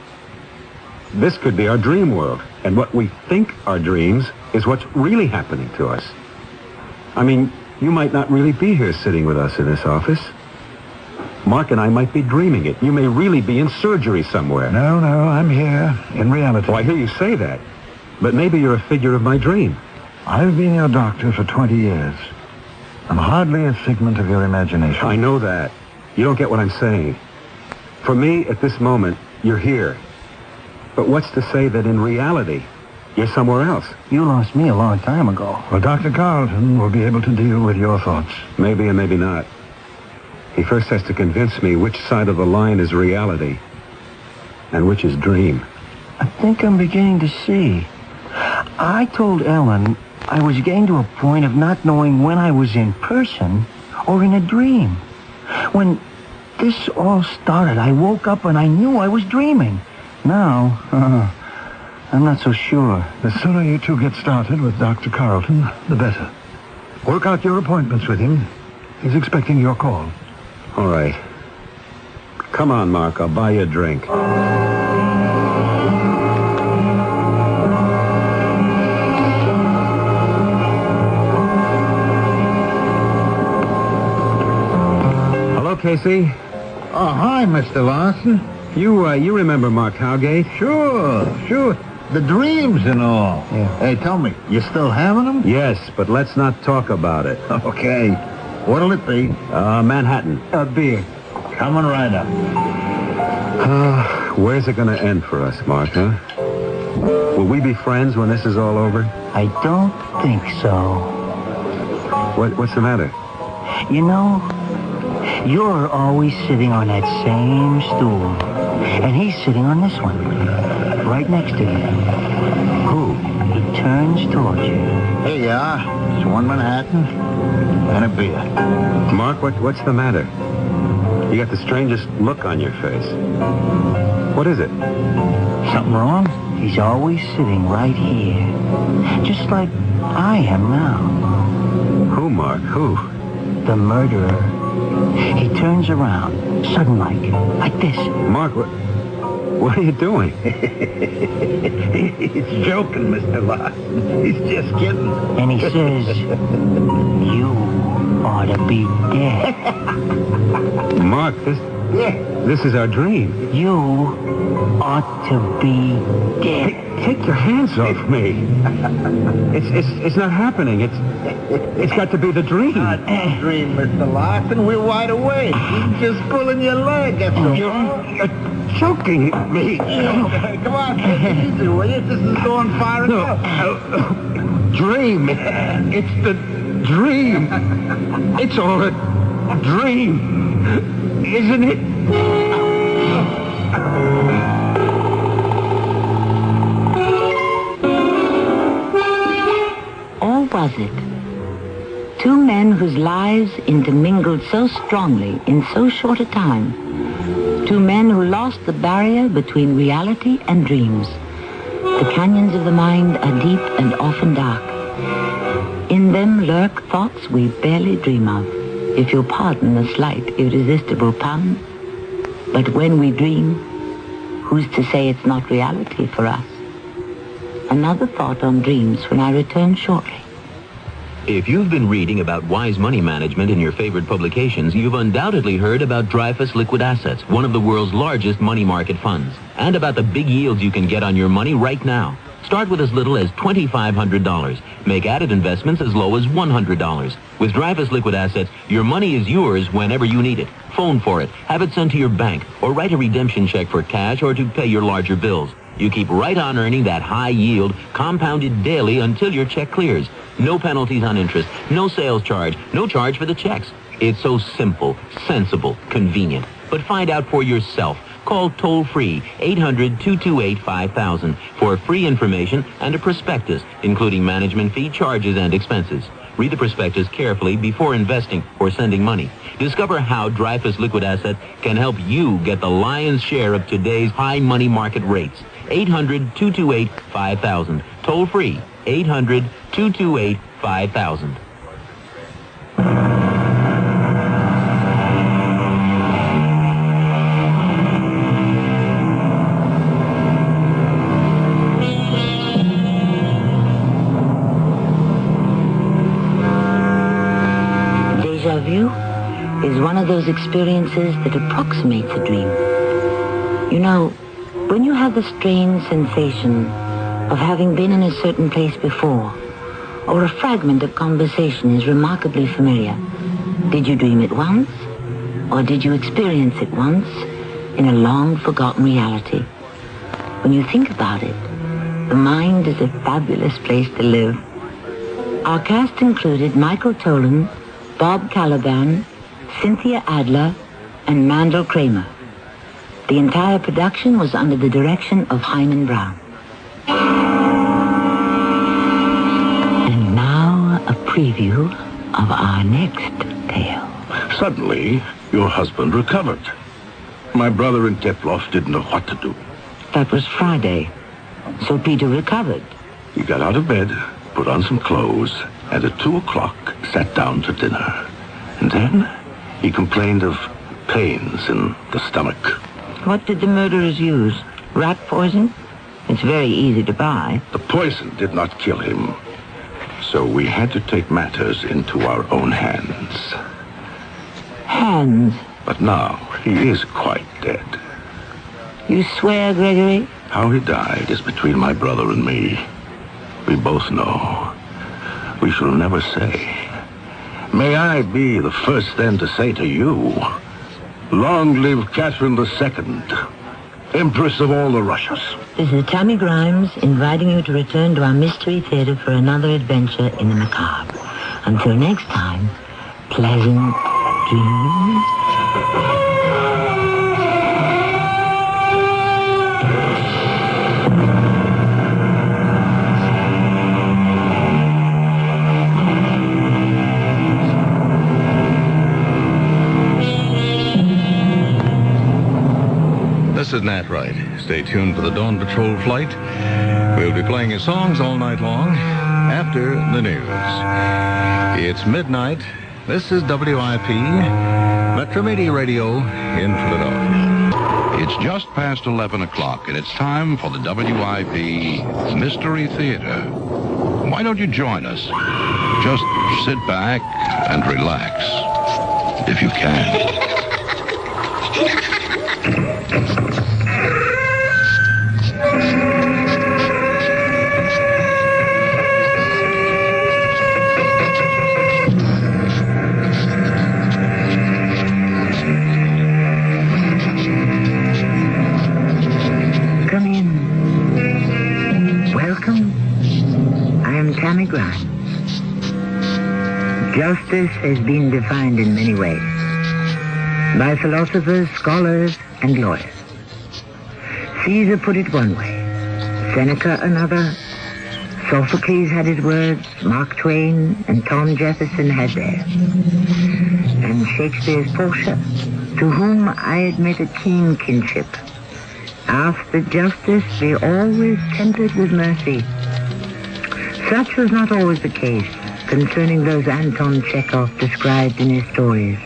This could be our dream world, and what we think are dreams is what's really happening to us. I mean, you might not really be here sitting with us in this office. Mark and I might be dreaming it. You may really be in surgery somewhere.
No, I'm here in reality.
Oh, I hear you say that. But maybe you're a figure of my dream.
I've been your doctor for 20 years. I'm hardly a figment of your imagination.
I know that. You don't get what I'm saying. For me, at this moment, you're here. But what's to say that in reality, you're somewhere else?
You lost me a long time ago.
Well, Dr. Carlton will be able to deal with your thoughts.
Maybe and maybe not. He first has to convince me which side of the line is reality and which is dream.
I think I'm beginning to see. I told Ellen I was getting to a point of not knowing when I was in person or in a dream. When this all started, I woke up and I knew I was dreaming. Now, I'm not so sure.
The sooner you two get started with Dr. Carlton, the better. Work out your appointments with him. He's expecting your call.
All right. Come on, Mark. I'll buy you a drink. Hello, Casey.
Oh, hi, Mr. Larson.
You remember Mark Howgate?
Sure. The dreams and all.
Yeah.
Hey, tell me, you still having them?
Yes, but let's not talk about it.
Okay. What'll it be?
Manhattan.
A beer.
Coming right up.
Where's it going to end for us, Mark, huh? Will we be friends when this is all over?
I don't think so.
What's the matter?
You know, you're always sitting on that same stool. And he's sitting on this one. Right next to you.
Who?
He turns towards you.
Here you are. It's one Manhattan and a beer.
Mark, what's the matter? You got the strangest look on your face. What is it?
Something wrong? He's always sitting right here. Just like I am now.
Who, Mark? Who?
The murderer. He turns around, sudden-like this.
Mark, what are you doing?
He's joking, Mr. Larson. He's just kidding.
And he says, you ought to be dead.
Mark, this is our dream.
You ought to be dead.
Take your hands off me. It's not happening. It's got to be the dream.
Not a dream, Mr. Larson. We're wide awake. He's just pulling your leg. That's all.
You're choking me.
Come on, take it easy, will you? This is going far enough.
Dream. It's the
dream. It's all a dream, isn't it?
Or was it? Two men whose lives intermingled so strongly in so short a time. Two men who lost the barrier between reality and dreams. The canyons of the mind are deep and often dark. In them lurk thoughts we barely dream of, if you'll pardon the slight, irresistible pun. But when we dream, who's to say it's not reality for us? Another thought on dreams when I return shortly.
If you've been reading about wise money management in your favorite publications, you've undoubtedly heard about Dreyfus Liquid Assets, one of the world's largest money market funds, and about the big yields you can get on your money right now. Start with as little as $2,500. Make added investments as low as $100. With Dreyfus Liquid Assets, your money is yours whenever you need it. Phone for it, have it sent to your bank, or write a redemption check for cash or to pay your larger bills. You keep right on earning that high yield, compounded daily until your check clears. No penalties on interest, no sales charge, no charge for the checks. It's so simple, sensible, convenient. But find out for yourself. Call toll-free 800-228-5000 for free information and a prospectus, including management fee, charges, and expenses. Read the prospectus carefully before investing or sending money. Discover how Dreyfus Liquid Asset can help you get the lion's share of today's high money market rates. 800-228-5000. Toll-free 800-228-5000.
Deja vu is one of those experiences that approximates a dream. You know, when you have the strange sensation of having been in a certain place before, or a fragment of conversation is remarkably familiar, did you dream it once, or did you experience it once in a long-forgotten reality? When you think about it, the mind is a fabulous place to live. Our cast included Michael Tolan, Bob Caliban, Cynthia Adler, and Mandel Kramer. The entire production was under the direction of Himan Brown. And now, a preview of our next tale.
Suddenly, your husband recovered. My brother and Teploff didn't know what to do.
That was Friday, so Peter recovered.
He got out of bed, put on some clothes, and at 2 o'clock sat down to dinner. And then he complained of pains in the stomach.
What did the murderers use? Rat poison? It's very easy to buy.
The poison did not kill him. So we had to take matters into our own hands.
Hands?
But now he is quite dead.
You swear, Gregory?
How he died is between my brother and me. We both know. We shall never say. May I be the first then to say to you, long live Catherine II, Empress of all the Russias.
This is Tammy Grimes inviting you to return to our Mystery Theater for another adventure in the macabre. Until next time, pleasant dreams.
This is Nat Wright. Stay tuned for the Dawn Patrol flight. We'll be playing his songs all night long after the news. It's midnight. This is WIP, Metro Media Radio in Philadelphia. It's just past 11 o'clock, and it's time for the WIP Mystery Theater. Why don't you join us? Just sit back and relax, if you can.
Come in. Welcome. I am Tammy Grimes. Justice has been defined in many ways, by philosophers, scholars, and lawyers. Caesar put it one way, Seneca another, Sophocles had his words, Mark Twain and Tom Jefferson had theirs. And Shakespeare's Portia, to whom I admit a keen kinship, asked that justice be always tempered with mercy. Such was not always the case concerning those Anton Chekhov described in his stories,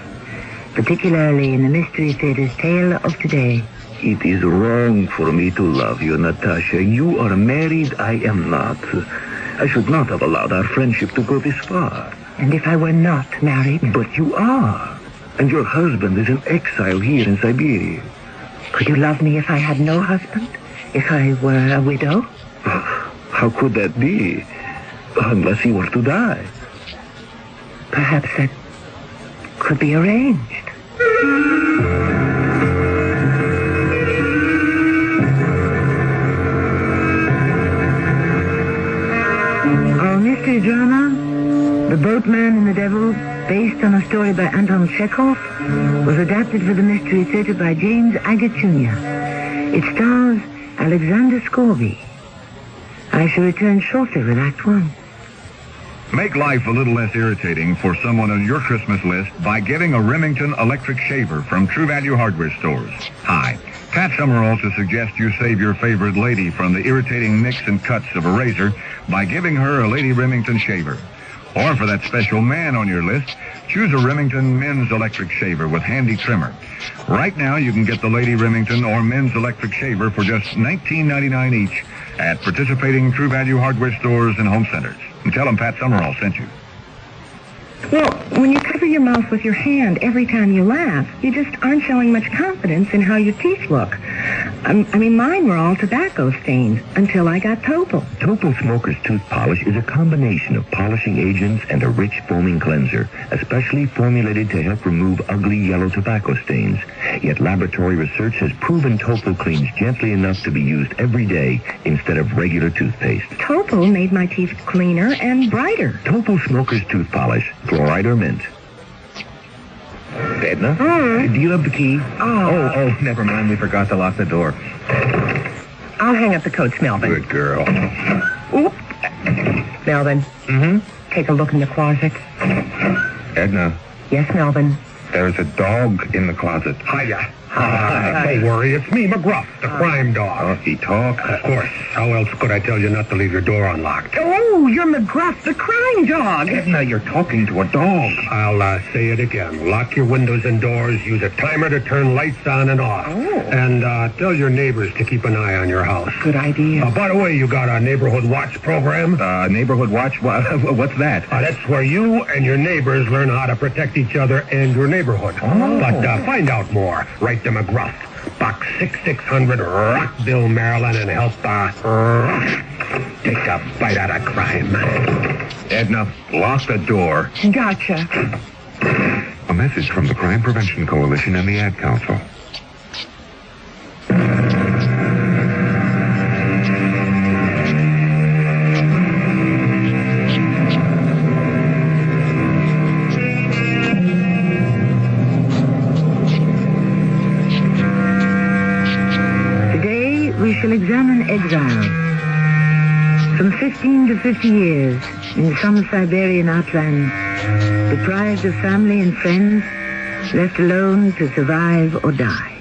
particularly in the Mystery Theater's tale of today.
It is wrong for me to love you, Natasha. You are married, I am not. I should not have allowed our friendship to go this far.
And if I were not married?
But you are. And your husband is in exile here in Siberia.
Could you love me if I had no husband? If I were a widow?
How could that be? Unless he were to die.
Perhaps that could be arranged. Our mystery drama, The Boatman and the Devil, based on a story by Anton Chekhov, was adapted for the Mystery Theater by James Agate Jr. It stars Alexander Scorby. I shall return shortly with Act One.
Make life a little less irritating for someone on your Christmas list by getting a Remington electric shaver from True Value Hardware Stores. Hi, Pat Summerall to suggest you save your favorite lady from the irritating nicks and cuts of a razor by giving her a Lady Remington shaver. Or for that special man on your list, choose a Remington men's electric shaver with handy trimmer. Right now, you can get the Lady Remington or men's electric shaver for just $19.99 each at participating True Value Hardware Stores and home centers. And tell them Pat Summerall sent you.
Well, when you cover your mouth with your hand every time you laugh, you just aren't showing much confidence in how your teeth look. I mean, mine were all tobacco stained until I got Topol.
Topol Smoker's Tooth Polish is a combination of polishing agents and a rich foaming cleanser, especially formulated to help remove ugly yellow tobacco stains. Yet laboratory research has proven Topol cleans gently enough to be used every day instead of regular toothpaste.
Topol made my teeth cleaner and brighter.
Topol Smoker's Tooth Polish, fluoride or mint. Edna? Do you have the key? Oh, never mind. We forgot to lock the door.
I'll hang up the coats, Melvin.
Good girl.
Oop. Melvin. Take a look in the closet.
Edna,
Yes, Melvin.
there's a dog in the closet.
Hiya. Don't worry, it's me, McGruff, the crime dog.
He talks?
Of course. How else could I tell you not to leave your door unlocked?
Oh, you're McGruff, the crime dog.
Edna, you're talking to a dog.
I'll say it again. Lock your windows and doors, use a timer to turn lights on and off. And tell your neighbors to keep an eye on your house.
Good idea.
By the way, you got a neighborhood watch program?
Neighborhood watch? What's that?
That's where you and your neighbors learn how to protect each other and your neighborhood. But find out more. Write to McGruff, Box 6600, Rockville, Maryland, and help take a bite out of crime.
Edna, lock the door.
Gotcha.
A message from the Crime Prevention Coalition and the Ad Council.
We shall examine exile. From 15 to 50 years, in some Siberian outland, deprived of family and friends, left alone to survive or die.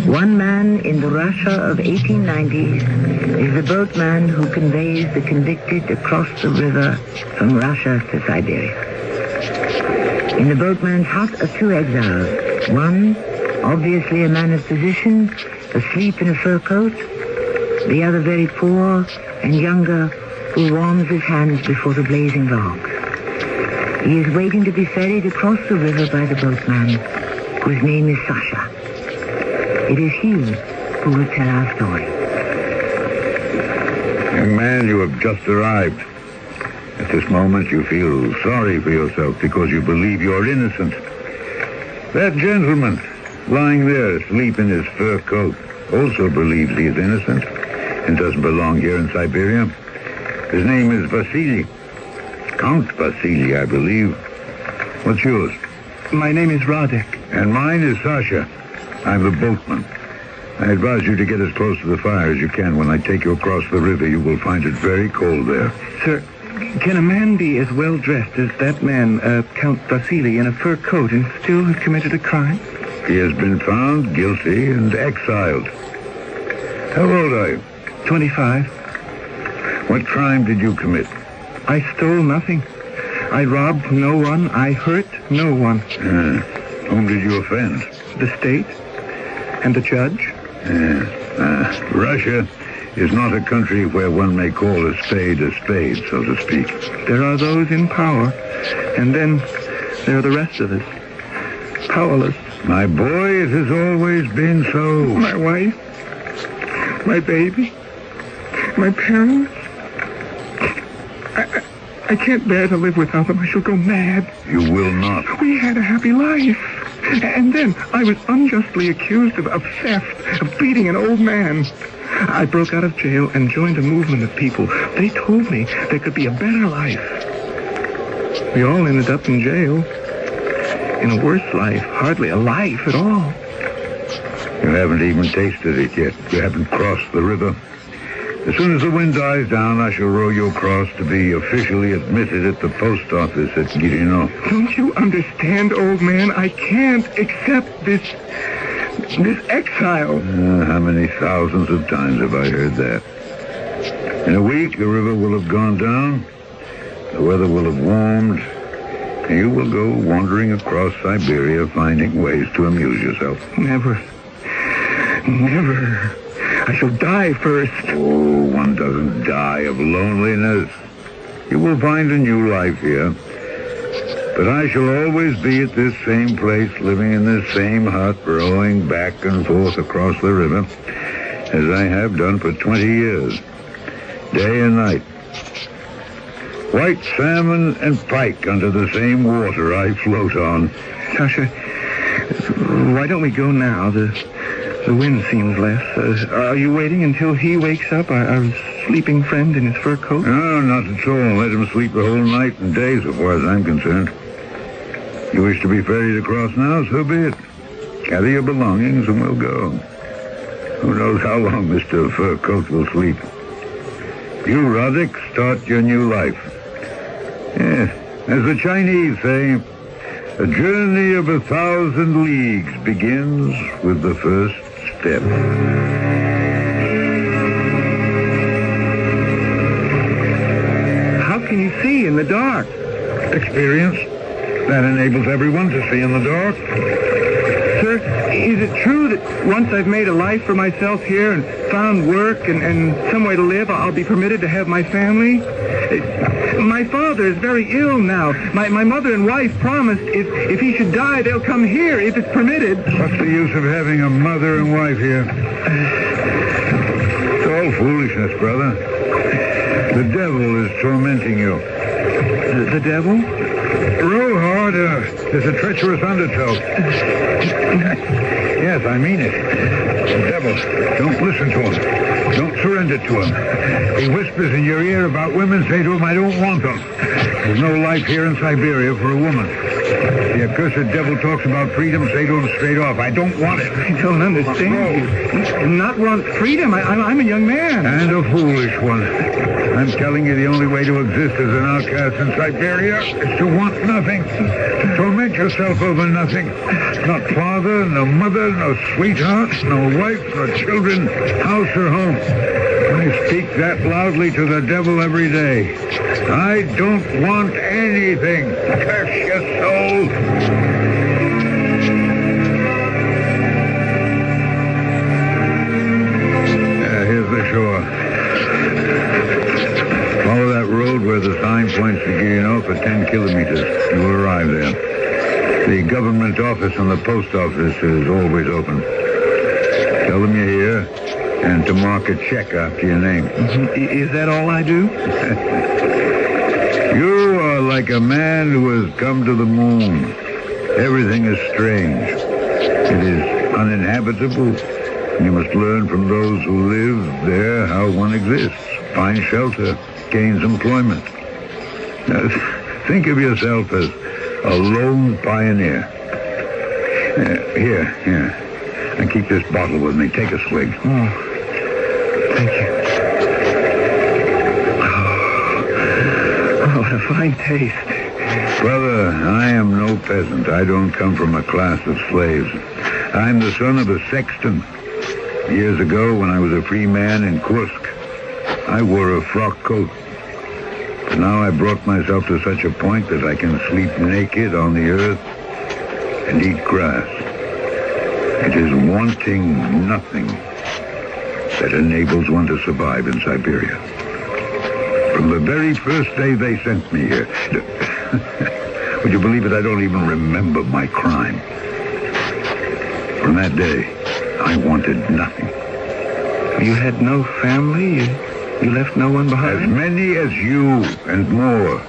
One man in the Russia of 1890s is the boatman who conveys the convicted across the river from Russia to Siberia. In the boatman's hut are two exiles. One, obviously a man of position, asleep in a fur coat, the other very poor and younger, who warms his hands before the blazing logs. He is waiting to be ferried across the river by the boatman, whose name is Sasha. It is he who will tell our story.
Young man, you have just arrived. At this moment, you feel sorry for yourself because you believe you're innocent. That gentleman, lying there asleep in his fur coat, also believes he is innocent and doesn't belong here in Siberia. His name is Vasily. Count Vasily, I believe. What's yours?
My name is Radek.
And mine is Sasha. I'm the boatman. I advise you to get as close to the fire as you can. When I take you across the river, you will find it very cold there.
Sir, can a man be as well dressed as that man, Count Vasily, in a fur coat and still have committed a crime?
He has been found guilty and exiled. How old are you?
25.
What crime did you commit?
I stole nothing. I robbed no one. I hurt no one.
Whom did you offend?
The state and the judge.
Russia is not a country where one may call a spade, so to speak.
There are those in power, and then there are the rest of us. Powerless.
My boy, it has always been so.
My wife, my baby, my parents. I can't bear to live without them. I shall go mad.
You will not.
We had a happy life. And then I was unjustly accused of theft, of beating an old man. I broke out of jail and joined a movement of people. They told me there could be a better life. We all ended up in jail. In a worse life. Hardly a life at all.
You haven't even tasted it yet. You haven't crossed the river. As soon as the wind dies down, I shall row you across to be officially admitted at the post office at Girino.
Don't you understand, old man? I can't accept this exile.
How many thousands of times have I heard that? In a week, the river will have gone down, the weather will have warmed, and you will go wandering across Siberia, finding ways to amuse yourself.
Never. Never. I shall die first.
Oh, one doesn't die of loneliness. You will find a new life here. But I shall always be at this same place, living in this same hut, rowing back and forth across the river, as I have done for 20 years, day and night. White salmon and pike under the same water I float on.
Sasha, why don't we go now? The wind seems less. Are you waiting until he wakes up, our sleeping friend in his fur coat?
No, not at all. Let him sleep the whole night and day, so far as I'm concerned. You wish to be ferried across now, so be it. Gather your belongings and we'll go. Who knows how long Mr. Fur Coat will sleep. You, Roddick, start your new life. Yeah, as the Chinese say, a journey of 1,000 leagues begins with the first step.
How can you see in the dark?
Experience. That enables everyone to see in the dark.
Sir, is it true that once I've made a life for myself here and found work and some way to live, I'll be permitted to have my family? My father is very ill now. My mother and wife promised if he should die, they'll come here if it's permitted.
What's the use of having a mother and wife here? It's all foolishness, brother. The devil is tormenting you.
The devil?
Row hard. There's a treacherous undertow. Yes, I mean it. The devil. Don't listen to him. Don't surrender to him. He whispers in your ear about women. Say to him, I don't want them. There's no life here in Siberia for a woman. The accursed devil talks about freedom. Say to him straight off, I don't want it.
I don't understand. Not want freedom. I'm a young man.
And a foolish one. I'm telling you, the only way to exist as an outcast in Siberia is to want nothing. To torment yourself over nothing. Not father, no mother, no sweetheart, no wife, no children, house or home. I speak that loudly to the devil every day. I don't want anything. Curse your soul. Here's the shore. Follow that road where the sign points to Girino for 10 kilometers. You will arrive there. The government office and the post office is always open. Tell them you're here and to mark a check after your name.
Is that all I do?
You are like a man who has come to the moon. Everything is strange. It is uninhabitable. You must learn from those who live there how one exists, finds shelter, gains employment. Think of yourself as a lone pioneer. Here. And keep this bottle with me. Take a swig.
Oh, thank you. Oh, what a fine taste.
Brother, I am no peasant. I don't come from a class of slaves. I'm the son of a sexton. Years ago, when I was a free man in Kursk, I wore a frock coat. But now I brought myself to such a point that I can sleep naked on the earth and eat grass. It is wanting nothing that enables one to survive in Siberia. From the very first day they sent me here, would you believe it, I don't even remember my crime. From that day, I wanted nothing.
You had no family? You left no one behind?
As many as you and more.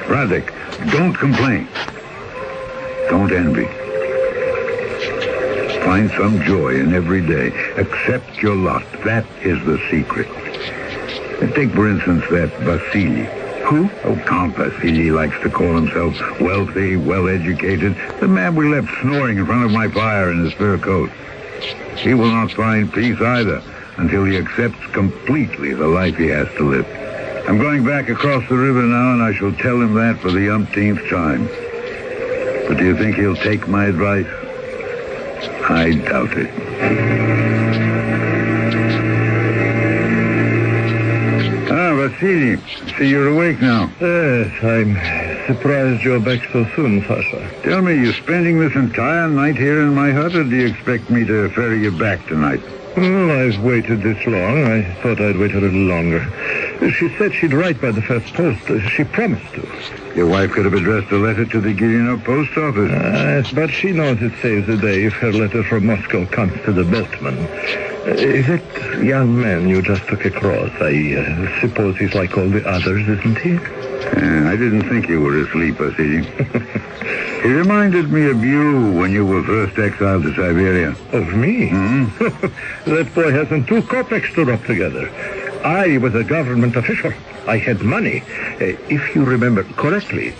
Radek, don't complain. Don't envy. Find some joy in every day. Accept your lot. That is the secret. Take, for instance, that Vasily. Who? Oh, Count Vasily likes to call himself wealthy, well-educated. The man we left snoring in front of my fire in his fur coat. He will not find peace either until he accepts completely the life he has to live. I'm going back across the river now, and I shall tell him that for the umpteenth time. But do you think he'll take my advice? I doubt it. Vasily, see you're awake now.
Yes, I'm surprised you're back so soon, Sasha.
Tell me, you spending this entire night here in my hut, or do you expect me to ferry you back tonight?
Well, I've waited this long. I thought I'd wait a little longer. She said she'd write by the first post. She promised to.
Your wife could have addressed a letter to the Gilino post office.
Yes, but she knows it saves the day if her letter from Moscow comes to the boatman. Is that young man you just took across? I suppose he's like all the others, isn't he?
I didn't think you were asleep, Vasily. He reminded me of you when you were first exiled to Siberia.
Of me?
Mm-hmm.
That boy hasn't 2 kopecks to rub together. I was a government official. I had money. If you remember correctly,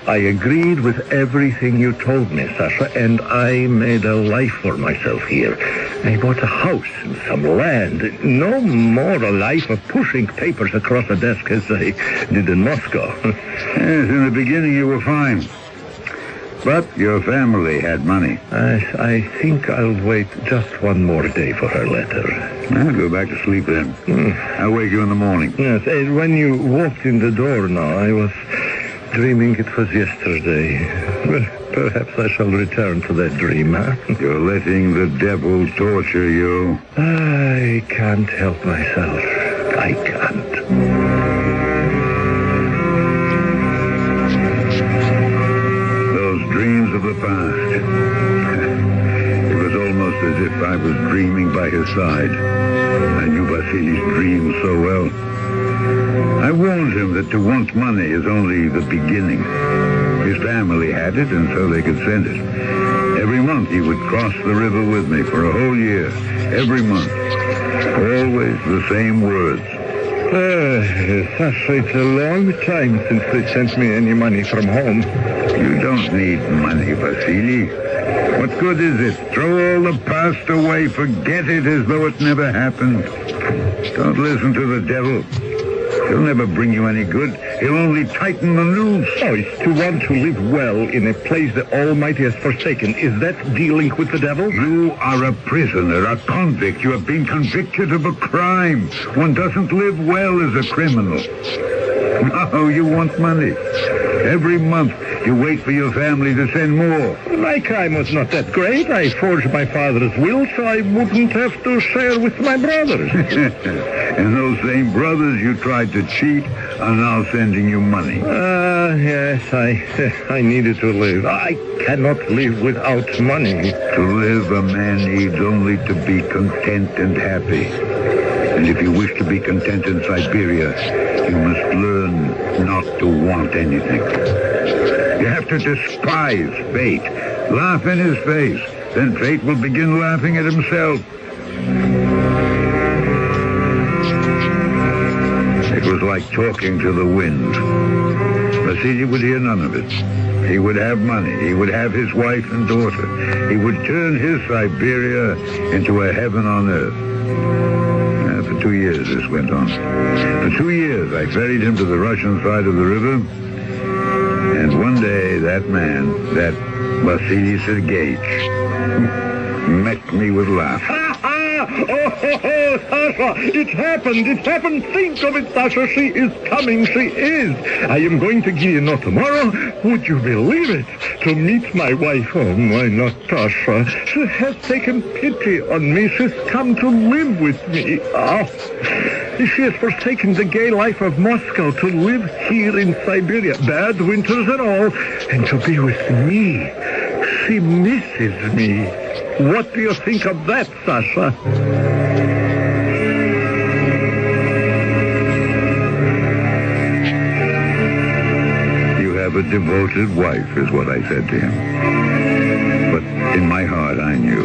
I agreed with everything you told me, Sasha, and I made a life for myself here. I bought a house and some land. No more a life of pushing papers across a desk as I did in Moscow.
Yes, in the beginning you were fine. But your family had money.
I think I'll wait just one more day for her letter.
I'll go back to sleep then. I'll wake you in the morning.
Yes, when you walked in the door now, I was dreaming it was yesterday. Well, perhaps I shall return to that dream, huh?
You're letting the devil torture you.
I can't help myself. I can't.
Dreams of the past. It was almost as if I was dreaming by his side. I knew Vasily's dreams so well. I warned him that to want money is only the beginning. His family had it, and so they could send it. Every month he would cross the river with me for a whole year. Every month. Always the same words.
Sasha, it's a long time since they sent me any money from home.
You don't need money, Vasily. What good is it? Throw all the past away. Forget it as though it never happened. Don't listen to the devil. He'll never bring you any good. He'll only tighten the noose.
Oh, it's to want to live well in a place the Almighty has forsaken. Is that dealing with the devil?
You are a prisoner, a convict. You have been convicted of a crime. One doesn't live well as a criminal. No, you want money. Every month, you wait for your family to send more.
My crime was not that great. I forged my father's will so I wouldn't have to share with my brothers.
And those same brothers you tried to cheat are now sending you money.
Yes, I needed to live. I cannot live without money.
To live, a man needs only to be content and happy. And if you wish to be content in Siberia, you must learn not to want anything. You have to despise fate. Laugh in his face. Then fate will begin laughing at himself. It was like talking to the wind. Vasily would hear none of it. He would have money. He would have his wife and daughter. He would turn his Siberia into a heaven on earth. For 2 years this went on. For 2 years I ferried him to the Russian side of the river. And one day that man, that Vasily Sergeyevich, met me with laughter.
Oh, Sasha, it happened. Think of it, Sasha. She is coming. She is. I am going to Guillemot tomorrow. Would you believe it? To meet my wife. Oh, my Natasha. She has taken pity on me. She's come to live with me. Oh. She has forsaken the gay life of Moscow to live here in Siberia, bad winters and all, and to be with me. She misses me. What do you think of that, Sasha?
You have a devoted wife, is what I said to him. But in my heart, I knew.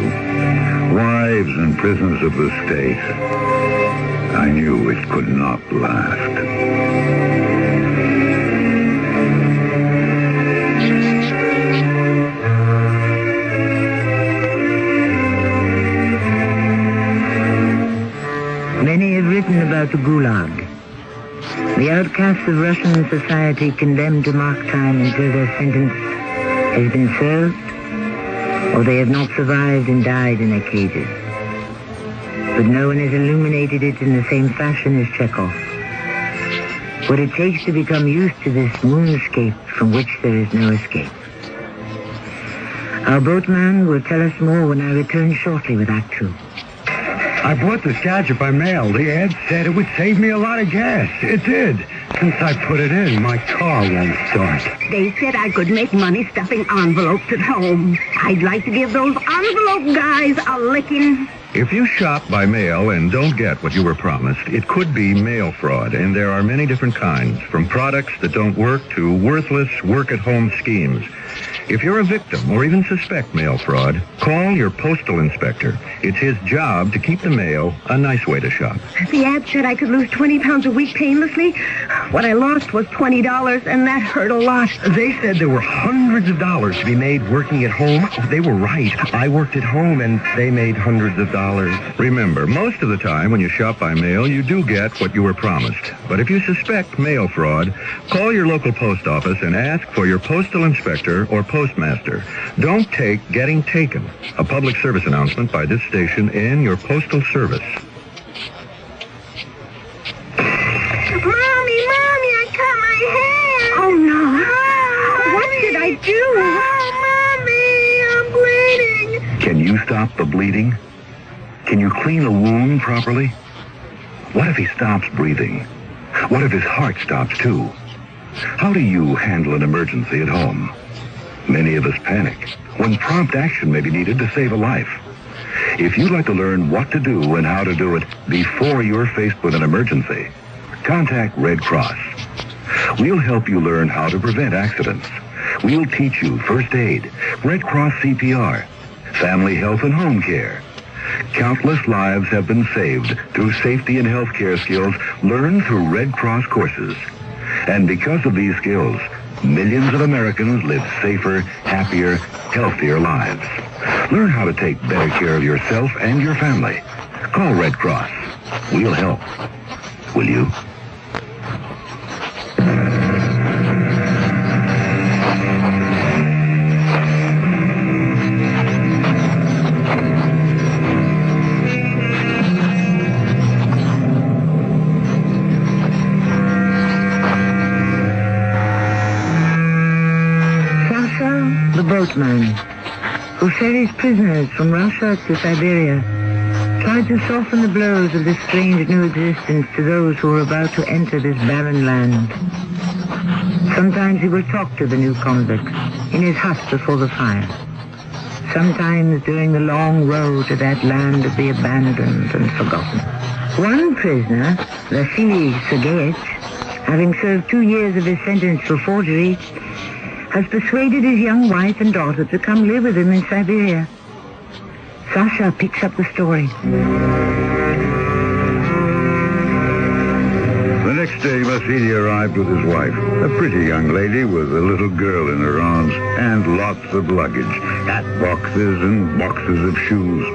Wives and prisoners of the state. I knew it could not last.
Many have written about the Gulag, the outcasts of Russian society condemned to mark time until their sentence has been served, or they have not survived and died in their cages. But no one has illuminated it in the same fashion as Chekhov. What it takes to become used to this moonscape from which there is no escape. Our boatman will tell us more when I return shortly with Act 2.
I bought this gadget by mail. The ad said it would save me a lot of gas. It did. Since I put it in, my car won't start.
They said I could make money stuffing envelopes at home. I'd like to give those envelope guys a licking.
If you shop by mail and don't get what you were promised, it could be mail fraud, and there are many different kinds, from products that don't work to worthless work-at-home schemes. If you're a victim or even suspect mail fraud, call your postal inspector. It's his job to keep the mail a nice way to shop.
The ad said I could lose 20 pounds a week painlessly. What I lost was $20, and that hurt a lot.
They said there were hundreds of dollars to be made working at home. They were right. I worked at home, and they made hundreds of dollars.
Remember, most of the time when you shop by mail, you do get what you were promised. But if you suspect mail fraud, call your local post office and ask for your postal inspector or postmaster. Don't take getting taken. A public service announcement by this station and your postal service.
Mommy, I cut my hair. Oh, no. What did I do? Oh, Mommy, I'm bleeding.
Can you stop the bleeding? Can you clean a wound properly? What if he stops breathing? What if his heart stops too? How do you handle an emergency at home? Many of us panic when prompt action may be needed to save a life. If you'd like to learn what to do and how to do it before you're faced with an emergency, contact Red Cross. We'll help you learn how to prevent accidents. We'll teach you first aid, Red Cross CPR, family health and home care. Countless lives have been saved through safety and health care skills learned through Red Cross courses. And because of these skills, millions of Americans live safer, happier, healthier lives. Learn how to take better care of yourself and your family. Call Red Cross. We'll help. Will you?
The boatman, who ferries prisoners from Russia to Siberia, tried to soften the blows of this strange new existence to those who were about to enter this barren land. Sometimes he will talk to the new convicts in his hut before the fire. Sometimes during the long road to that land of the abandoned and forgotten. One prisoner, Vasily Sergeyevich, having served 2 years of his sentence for forgery, has persuaded his young wife and daughter to come live with him in Siberia. Sasha picks up the story.
The next day, Vasily arrived with his wife, a pretty young lady with a little girl in her arms, and lots of luggage, hat boxes and boxes of shoes.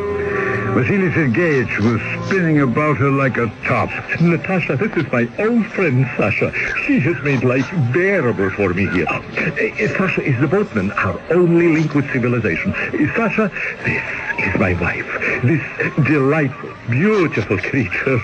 Vasily Sergeyevich was spinning about her like a top.
Natasha, this is my old friend, Sasha. She has made life bearable for me here. Sasha is the boatman, our only link with civilization. Sasha, this is my wife. This delightful, beautiful creature.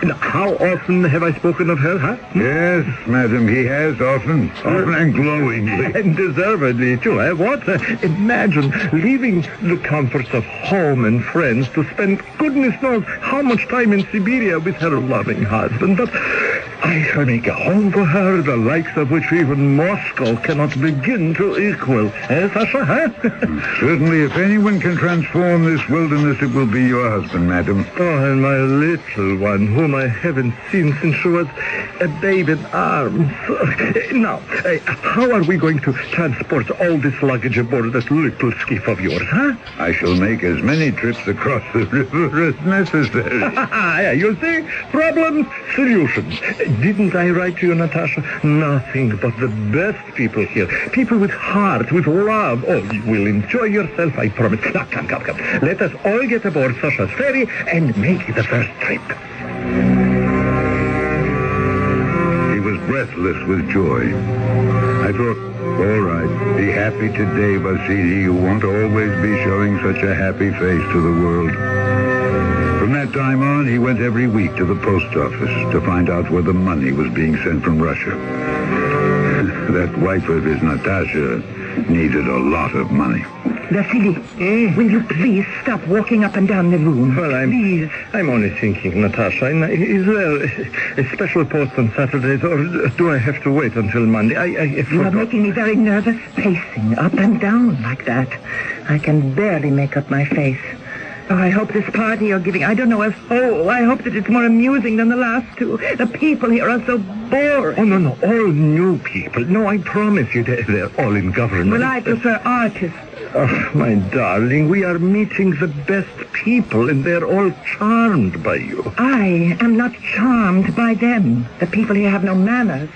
Now, how often have I spoken of her, huh?
Yes, madam, he has often and glowingly.
And deservedly, too, eh? What? Imagine leaving the comforts of home and friends to spend goodness knows how much time in Siberia with her loving husband. But I shall make a home for her, the likes of which even Moscow cannot begin to equal. Eh, Sasha, huh?
Certainly, if anyone can transform this wilderness, it will be your husband, madam.
Oh, and my little one, whom I haven't seen since she was a babe in arms. Now, how are we going to transport all this luggage aboard that little skiff of yours, huh?
I shall make as many trips across the river as necessary.
Yeah, you see? Problems, solutions. Didn't I write to you, Natasha? Nothing but the best people here. People with heart, with love. Oh, you will enjoy yourself, I promise. Now, come. Let us all get aboard Sasha's ferry and make the first trip.
He was breathless with joy. I thought, all right, be happy today, Vasily. You won't always be showing such a happy face to the world. From that time on, he went every week to the post office to find out where the money was being sent from Russia. That wife of his, Natasha, needed a lot of money.
Vasily, will you please stop walking up and down the room?
Well, I'm only thinking, Natasha. Is there a special post on Saturdays, or do I have to wait until Monday?
You are making me very nervous, pacing up and down like that. I can barely make up my face. Oh, I hope this party you're giving, I don't know as whole. I hope that it's more amusing than the last two. The people here are so boring.
Oh, no, all new people. No, I promise you, they're all in government.
Well, I prefer artists.
Oh, my darling, we are meeting the best people, and they're all charmed by you.
I am not charmed by them. The people here have no manners.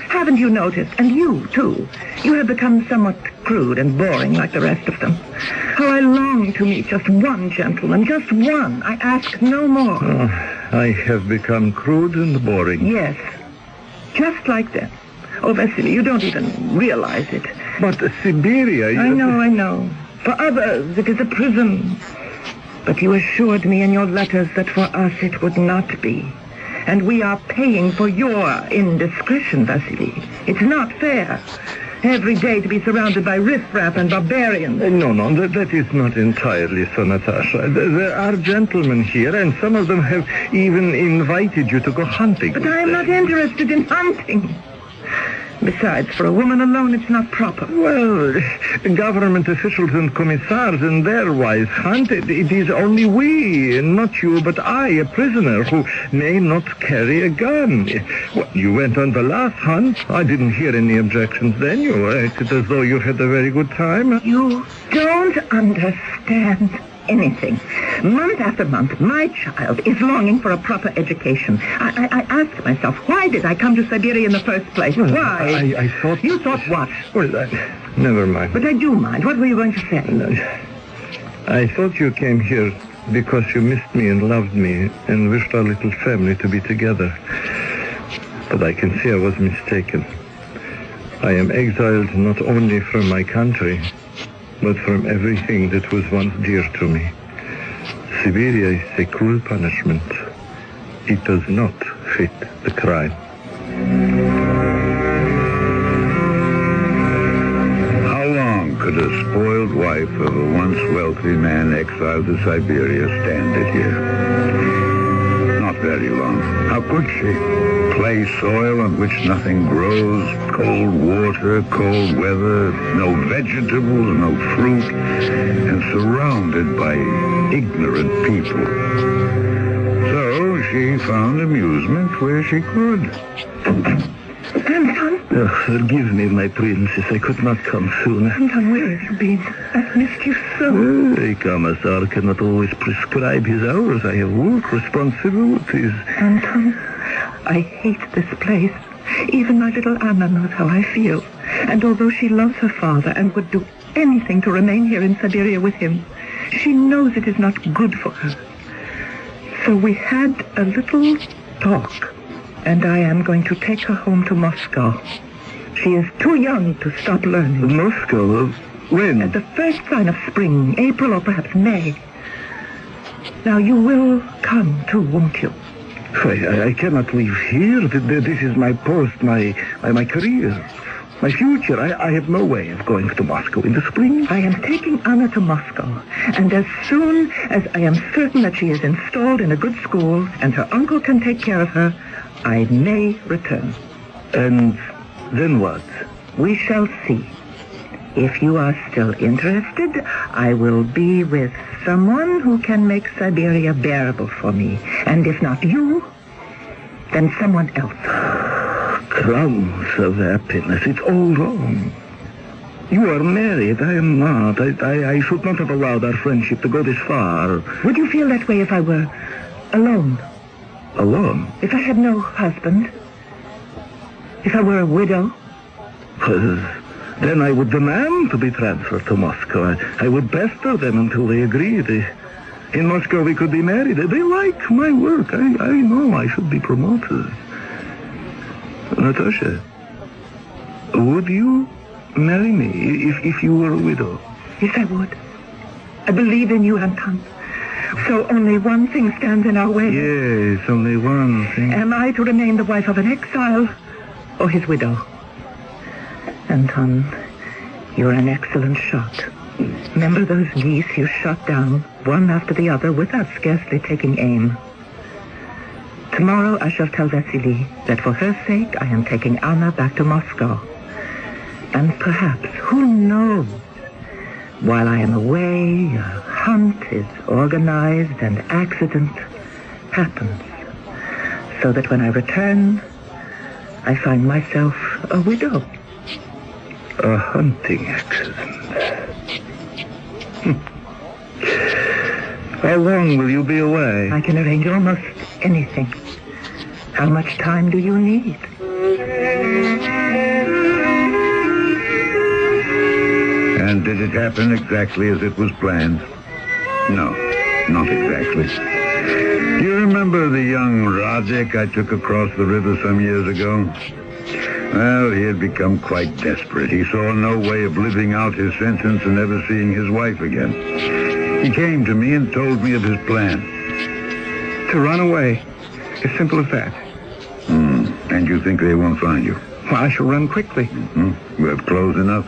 Haven't you noticed? And you, too. You have become somewhat crude and boring like the rest of them. How I long to meet just one gentleman, just one. I ask no more.
Oh, I have become crude and boring.
Yes, just like them. Oh, Vasily, you don't even realize it.
But Siberia...
I know. For others, it is a prison. But you assured me in your letters that for us it would not be. And we are paying for your indiscretion, Vasily. It's not fair. Every day to be surrounded by riffraff and barbarians.
No, that is not entirely so, Natasha. There are gentlemen here, and some of them have even invited you to go hunting.
But I am not interested in hunting. Besides, for a woman alone, it's not proper.
Well, government officials and commissars and their wives hunt. It is only we, and not you, but I, a prisoner, who may not carry a gun. Well, you went on the last hunt. I didn't hear any objections then. You acted as though you had a very good time.
You don't understand anything. Month after month, my child is longing for a proper education. I ask myself, why did I come to Siberia in the first place?
Well,
why?
I thought...
You thought what?
Well, never mind.
But I do mind. What were you going to say?
I thought you came here because you missed me and loved me and wished our little family to be together. But I can see I was mistaken. I am exiled not only from my country, but from everything that was once dear to me. Siberia is a cruel punishment. It does not fit the crime.
How long could a spoiled wife of a once wealthy man exiled to Siberia stand it here? Not very long. How could she? Clay soil on which nothing grows, cold water, cold weather, no vegetables, no fruit, and surrounded by ignorant people. So she found amusement where she could.
Anton?
Oh, forgive me, my princess. I could not come sooner.
Anton, where have you been? I've missed you so.
A commissar cannot always prescribe his hours. I have work responsibilities.
Anton, I hate this place. Even my little Anna knows how I feel. And although she loves her father and would do anything to remain here in Siberia with him, she knows it is not good for her. So we had a little talk, and I am going to take her home to Moscow. She is too young to stop learning.
Moscow? When?
At the first sign of spring, April or perhaps May. Now, you will come too, won't you?
I cannot leave here. This is my post, my career, my future. I have no way of going to Moscow in the spring.
I am taking Anna to Moscow, and as soon as I am certain that she is installed in a good school and her uncle can take care of her, I may return.
And then what?
We shall see. If you are still interested, I will be with someone who can make Siberia bearable for me. And if not you, then someone else.
Crumbs of happiness. It's all wrong. You are married. I am not. I should not have allowed our friendship to go this far.
Would you feel that way if I were alone?
Alone?
If I had no husband? If I were a widow?
Then I would demand to be transferred to Moscow. I would pester them until they agreed. In Moscow we could be married. They like my work. I know I should be promoted. Natasha, would you marry me if you were a widow?
Yes, I would. I believe in you, Anton. So only one thing stands in our way.
Yes, only one thing.
Am I to remain the wife of an exile or his widow? Anton, you're an excellent shot. Remember those geese you shot down, one after the other, without scarcely taking aim? Tomorrow I shall tell Vasily that for her sake I am taking Anna back to Moscow. And perhaps, who knows, while I am away, a hunt is organized and accident happens. So that when I return, I find myself a widow.
A hunting accident. How long will you be away?
I can arrange almost anything. How much time do you need?
And did it happen exactly as it was planned? No, not exactly. Do you remember the young Radek I took across the river some years ago? Well, he had become quite desperate. He saw no way of living out his sentence and never seeing his wife again. He came to me and told me of his plan.
To run away. As simple as that.
And you think they won't find you?
Well, I shall run quickly.
You have clothes enough?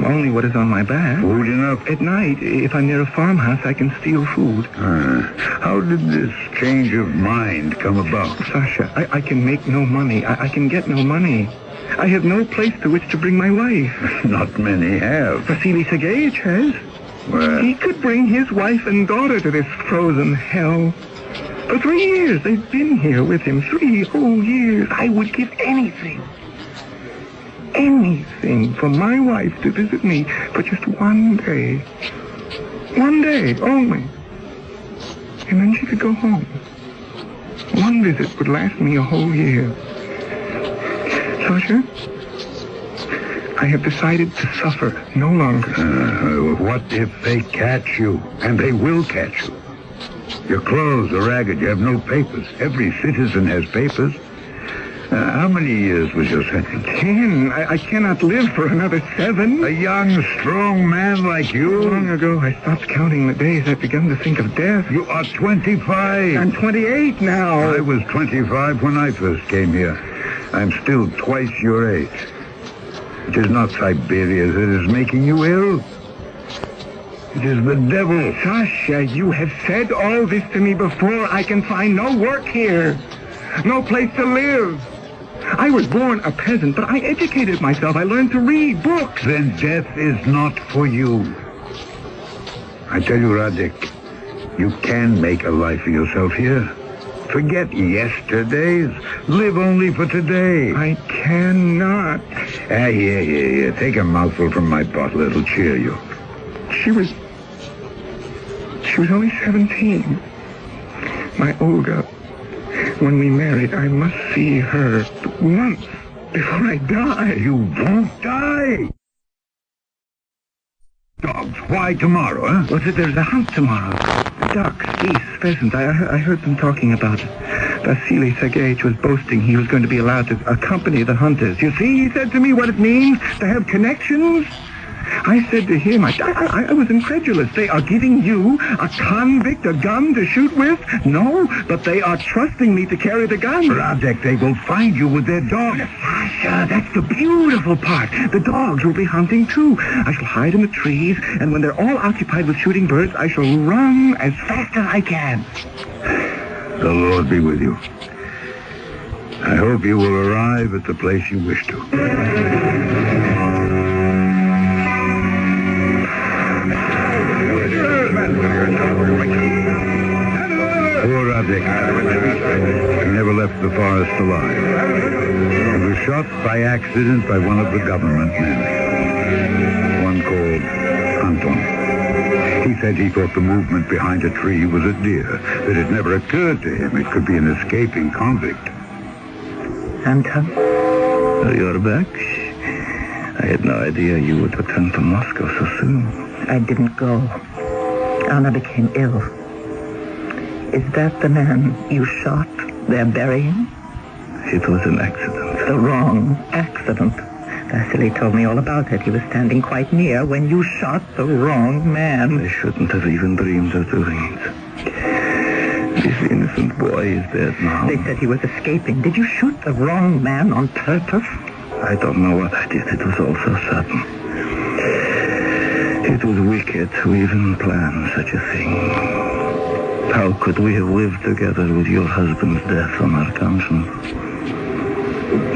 Only what is on my back.
Food enough?
At night, if I'm near a farmhouse, I can steal food.
How did this change of mind come about?
Sasha, I can make no money. I can get no money. I have no place to which to bring my wife.
Not many have.
Vasily Sergeyevich has.
Well,
he could bring his wife and daughter to this frozen hell. For 3 years, they've been here with him. 3 whole years. I would give anything for my wife to visit me for just 1 day. 1 day only. And then she could go home. 1 visit would last me a whole year. Sasha, I have decided to suffer no longer.
What if they catch you? And they will catch you. Your clothes are ragged. You have no papers. Every citizen has papers. How many years was your sentence?
10. I cannot live for another 7.
A young, strong man like you?
Long ago, I stopped counting the days. I've begun to think of death.
You are 25.
I'm 28 now.
I was 25 when I first came here. I'm still twice your age. It is not Siberia that is making you ill. It is the devil.
Sasha, you have said all this to me before. I can find no work here. No place to live. I was born a peasant, but I educated myself. I learned to read books.
Then death is not for you. I tell you, Radek, you can make a life for yourself here. Forget yesterdays. Live only for today.
I cannot.
Here. Take a mouthful from my bottle. It'll cheer you.
She was only 17. My Olga. When we married, I must see her once before I die.
You won't die. Dogs, why tomorrow, huh?
What's it? There's a hunt tomorrow. Ducks, geese, pheasants. I heard them talking about it. Vasily Sergeyevich was boasting he was going to be allowed to accompany the hunters. You see, he said to me what it means to have connections. I said to him, I was incredulous. They are giving you, a convict, a gun to shoot with? No, but they are trusting me to carry the gun.
Radek, they will find you with their dogs.
Sasha, that's the beautiful part. The dogs will be hunting, too. I shall hide in the trees, and when they're all occupied with shooting birds, I shall run as fast as I can.
The Lord be with you. I hope you will arrive at the place you wish to. Poor Radek. He never left the forest alive. He was shot by accident by one of the government men. One called Anton. He said he thought the movement behind a tree was a deer, that it never occurred to him it could be an escaping convict.
Anton?
You're back? I had no idea you would return to Moscow so soon.
I didn't go. Anna became ill. Is that the man you shot they're burying?
It was an accident.
The wrong accident. Vasily told me all about it. He was standing quite near when you shot the wrong man.
I shouldn't have even dreamed of doing it. This innocent boy is dead now.
They said he was escaping. Did you shoot the wrong man on purpose?
I don't know what I did. It was all so sudden. It was wicked to even plan such a thing. How could we have lived together with your husband's death on our conscience?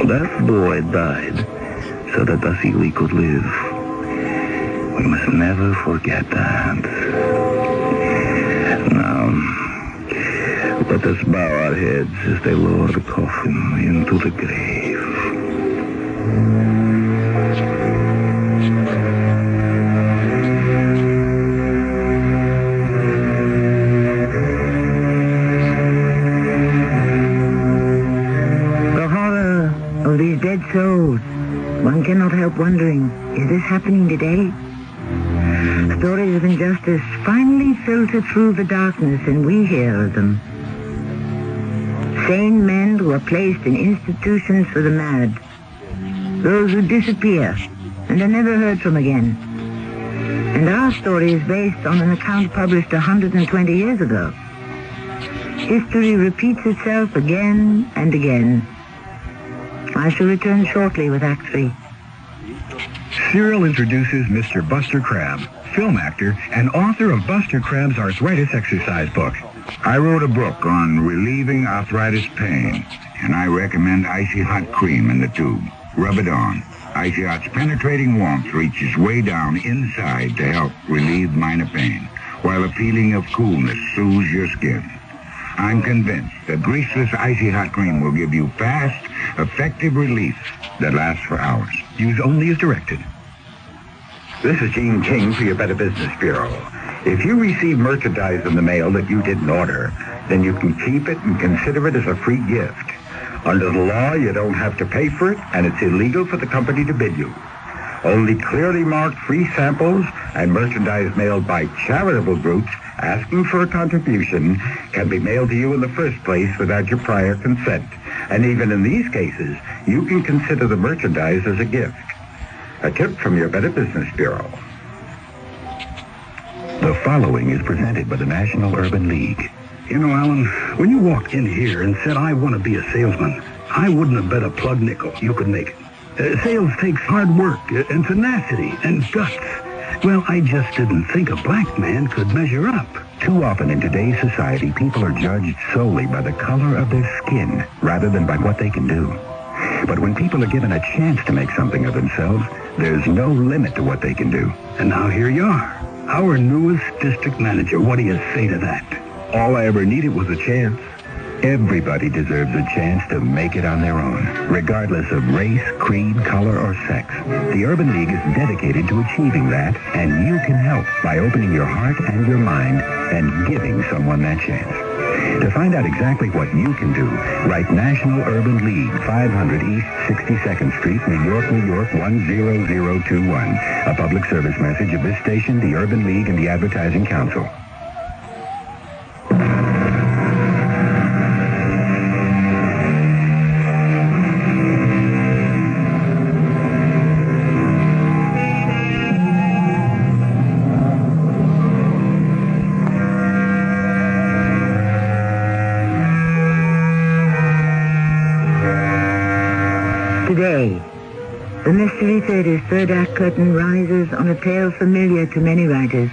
That boy died so that Vasily could live. We must never forget that. Now, let us bow our heads as they lower the coffin into the grave.
Dead souls. One cannot help wondering, is this happening today? Stories of injustice finally filter through the darkness and we hear of them. Sane men who are placed in institutions for the mad. Those who disappear and are never heard from again. And our story is based on an account published 120 years ago. History repeats itself again and again. I shall return shortly with Act 3.
Cyril introduces Mr. Buster Crabbe, film actor and author of Buster Crabbe's arthritis exercise book.
I wrote a book on relieving arthritis pain, and I recommend Icy Hot Cream in the tube. Rub it on. Icy Hot's penetrating warmth reaches way down inside to help relieve minor pain, while a feeling of coolness soothes your skin. I'm convinced that greaseless Icy Hot Cream will give you fast, effective relief that lasts for hours.
Use only as directed.
This is Gene King for your Better Business Bureau. If you receive merchandise in the mail that you didn't order, then you can keep it and consider it as a free gift. Under the law, you don't have to pay for it, and it's illegal for the company to bid you. Only clearly marked free samples and merchandise mailed by charitable groups asking for a contribution can be mailed to you in the first place without your prior consent. And even in these cases, you can consider the merchandise as a gift. A tip from your Better Business Bureau.
The following is presented by the National Urban League. You know, Allan, when you walked in here and said, I want to be a salesman, I wouldn't have bet a plug nickel you could make it. Sales takes hard work and tenacity and guts. Well, I just didn't think a black man could measure up. Too often in today's society, people are judged solely by the color of their skin rather than by what they can do. But when people are given a chance to make something of themselves, there's no limit to what they can do. And now here you are, our newest district manager. What do you say to that? All I ever needed was a chance. Everybody deserves a chance to make it on their own, regardless of race, creed, color, or sex. The Urban League is dedicated to achieving that, and you can help by opening your heart and your mind and giving someone that chance. To find out exactly what you can do, write National Urban League, 500 East 62nd Street, New York, New York, 10021. A public service message of this station, the Urban League, and the Advertising Council.
Today, the Mystery Theater's third act curtain rises on a tale familiar to many writers,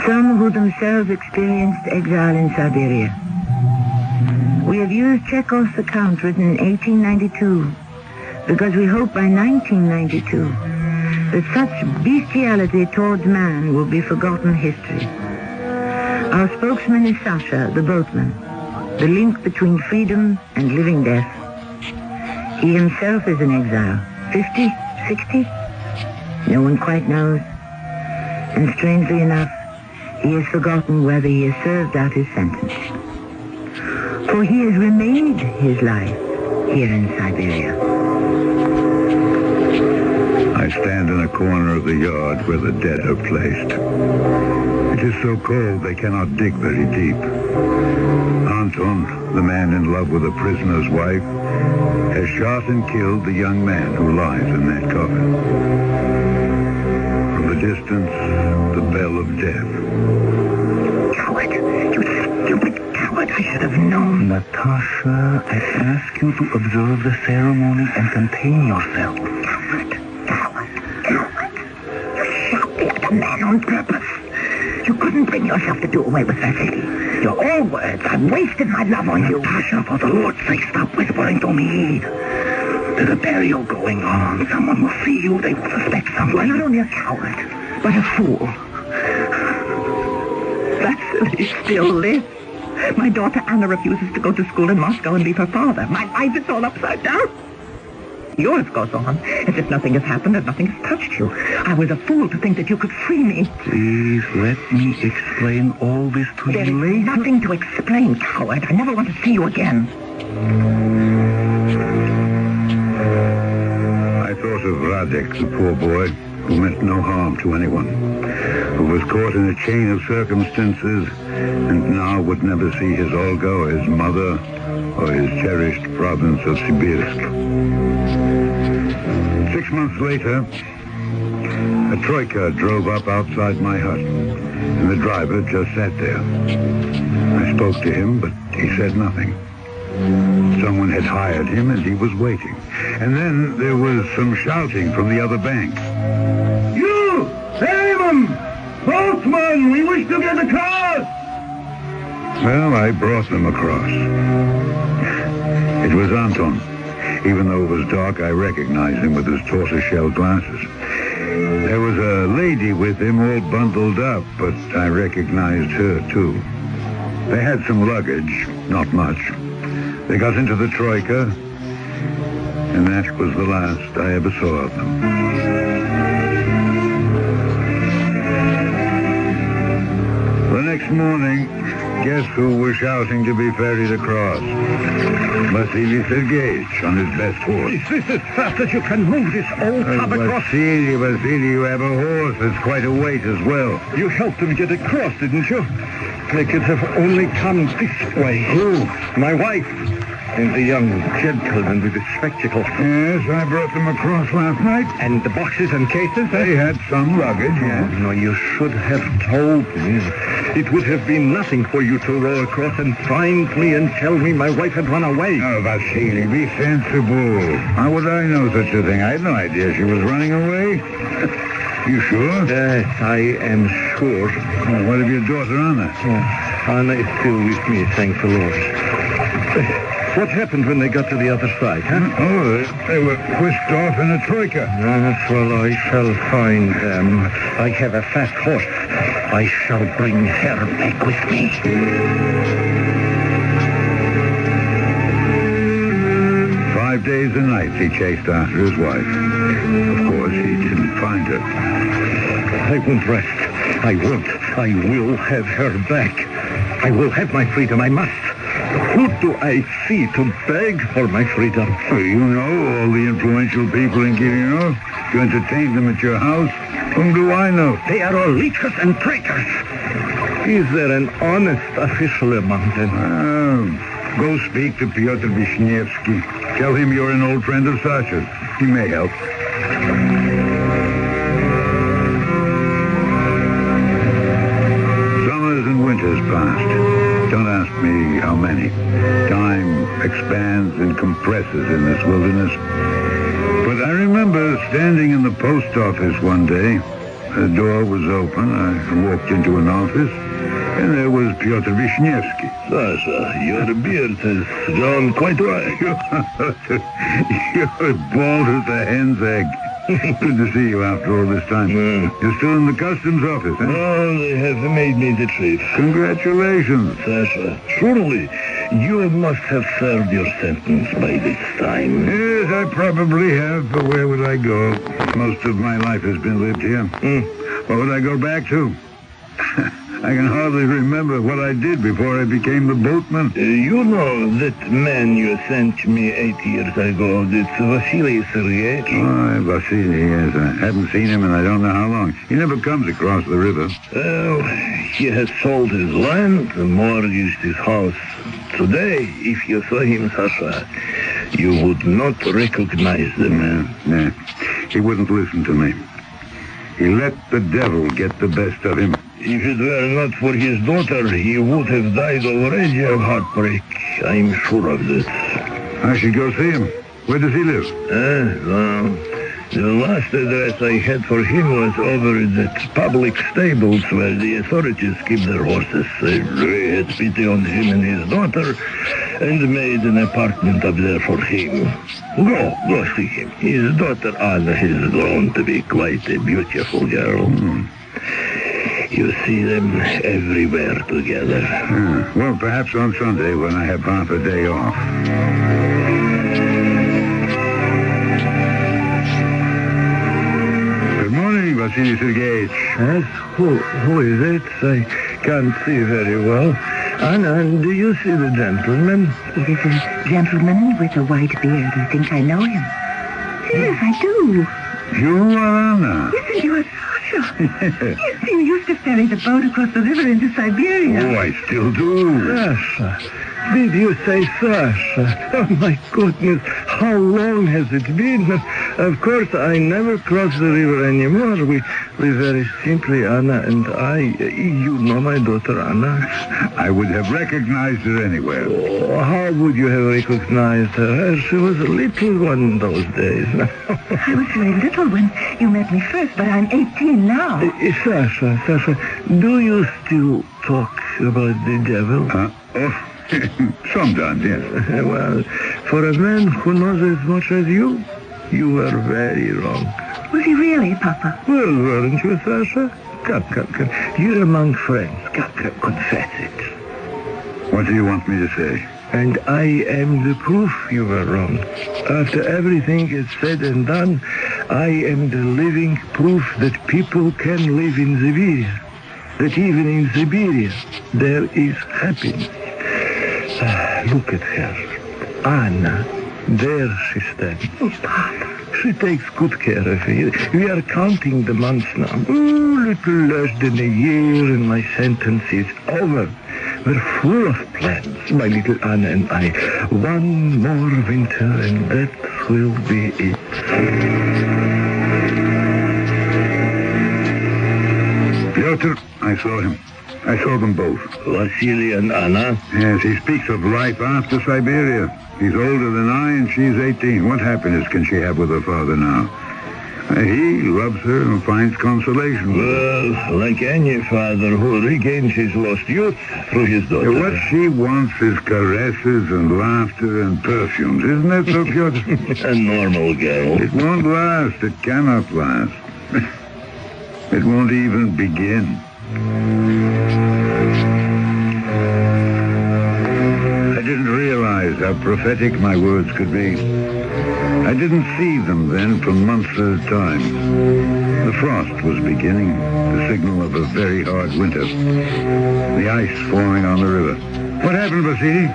some who themselves experienced exile in Siberia. We have used Chekhov's account written in 1892 because we hope by 1992 that such bestiality towards man will be forgotten history. Our spokesman is Sasha, the boatman, the link between freedom and living death. He himself is in exile. 50? 60? No one quite knows. And strangely enough, he has forgotten whether he has served out his sentence. For he has remade his life here in Siberia.
I stand in a corner of the yard where the dead are placed. It is so cold they cannot dig very deep. Anton, the man in love with a prisoner's wife, has shot and killed the young man who lies in that coffin. From the distance, the bell of death.
Coward! You stupid coward! I should have known. Natasha, I ask you to observe the ceremony and contain yourself. Coward! You shot the other man on purpose. You couldn't bring yourself to do away with that lady. Your own words. I've wasted my love on you. Natasha, for the Lord's sake, stop whispering to me. There's a burial going on. Someone will see you. They will suspect someone. You are not only a coward, but a fool.
That silly still lives. My daughter Anna refuses to go to school in Moscow and leave her father. My life is all upside down. Yours goes on as if nothing has happened and nothing has touched you. I was a fool to think that you could free me.
Please let me explain all this to you later.
There's nothing to explain, coward. I never want to see you again.
I thought of Radek, the poor boy, who meant no harm to anyone, who was caught in a chain of circumstances and now would never see his Olga or his mother or his cherished province of Sibirsk. 6 months later, a troika drove up outside my hut, and the driver just sat there. I spoke to him, but he said nothing. Someone had hired him, and he was waiting. And then there was some shouting from the other bank.
You! Himan! Boatman! We wish to get across!
Well, I brought them across. It was Anton. Even though it was dark, I recognized him with his tortoiseshell glasses. There was a lady with him all bundled up, but I recognized her, too. They had some luggage, not much. They got into the troika, and that was the last I ever saw of them. The next morning, guess who was shouting to be ferried across? Vasily Sergeyevich on his best horse.
Is this as fast as you can move this old tub across?
Vasily, you have a horse. It's quite a weight as well.
You helped him get across, didn't you? They could have only come this way.
Who?
My wife. And the young gentleman with the spectacles.
Yes, I brought them across last night.
And the boxes and cases?
They had some luggage, yes.
No, you should have told me. It would have been nothing for you to row across and find me and tell me my wife had run away.
Oh, Vasily, be sensible. How would I know such a thing? I had no idea she was running away. You sure?
Yes, I am sure.
Oh, what of your daughter, Anna?
Anna is still with me, thank the Lord. What happened when they got to the other side, huh?
Oh, they were whisked off in a troika.
Yes, well, I shall find them. I have a fast horse. I shall bring her back with me.
5 days and nights he chased after his wife. Of course, he didn't find her.
I won't rest. I won't. I will have her back.
I will have my freedom. I must. Who do I see to beg for my freedom?
Well, you know all the influential people in Gideon. You entertain them at your house. Whom do I know?
They are all leechers and traitors. Is there an honest official among them?
Go speak to Pyotr Wisniewski. Tell him you're an old friend of Sasha's. He may help. Summers and winters passed. Don't ask me how many. Time expands and compresses in this wilderness. But I remember standing in the post office one day. The door was open. I walked into an office, and there was Pyotr Wisniewski.
Sasha, your beard has grown quite white.
You're bald as a hen's egg. Good to see you after all this time. You're still in the customs office, huh?
Oh, they have made me the chief.
Congratulations.
Sasha, surely you must have served your sentence by this time.
Yes, I probably have, but where would I go? Most of my life has been lived here. What would I go back to? I can hardly remember what I did before I became the boatman.
You know that man you sent me 8 years ago, that's Vasily Sergeyevich?
Oh, Vasily, yes. I haven't seen him and I don't know how long. He never comes across the river.
He has sold his land, mortgaged his house. Today, if you saw him, Sasha, you would not recognize the man.
Yeah. He wouldn't listen to me. He let the devil get the best of him.
If it were not for his daughter, he would have died already of heartbreak. I'm sure of this.
I should go see him. Where does he live?
The last address I had for him was over at the public stables where the authorities keep their horses. I had pity on him and his daughter and made an apartment up there for him. Go see him. His daughter Anna has grown to be quite a beautiful girl. You see them everywhere together.
Well, perhaps on Sunday when I have half a day off. Good morning, Vasily Sergeyevich.
Yes? Who is it? I can't see very well. Anna, do you see the gentleman?
It is a gentleman with a white beard. You think I know him? Yes, I do.
You are Anna.
Yes, and you are Sasha. Yes, you used to ferry the boat across the river into Siberia.
Oh, I still do.
Sasha. Did you say Sasha? Oh, my goodness. How long has it been? Of course, I never cross the river anymore. We very simply, Anna and I, you know my daughter, Anna.
I would have recognized her anywhere.
Oh, how would you have recognized her? She was a little one those days.
I was very little when you met me first, but I'm 18 now.
Sasha, do you still talk about the devil?
Sometimes, yes.
Well, for a man who knows as much as you were very wrong.
Was he really, Papa?
Well, weren't you, Sasha? Come. You're among friends. Come, confess it.
What do you want me to say?
And I am the proof you were wrong. After everything is said and done, I am the living proof that people can live in Siberia. That even in Siberia, there is happiness. Look at her. Anna. There she stands.
Oh, Papa.
She takes good care of you. We are counting the months now. Little less than a year and my sentence is over. We're full of plans, my little Anna and I. One more winter and that will be it.
Pyotr, I saw him. I saw them both.
Vasily and Anna?
Yes, he speaks of life after Siberia. He's older than I and she's 18. What happiness can she have with her father now? He loves her and finds consolation with her.
Well, like any father who regains his lost youth through his daughter.
What she wants is caresses and laughter and perfumes. Isn't that so, Pyotr?
A normal girl.
It won't last. It cannot last. It won't even begin. I didn't realize how prophetic my words could be. I I didn't see them then for months at a time. The frost was beginning, the signal of a very hard winter. The ice forming on the river. What happened, Vasily?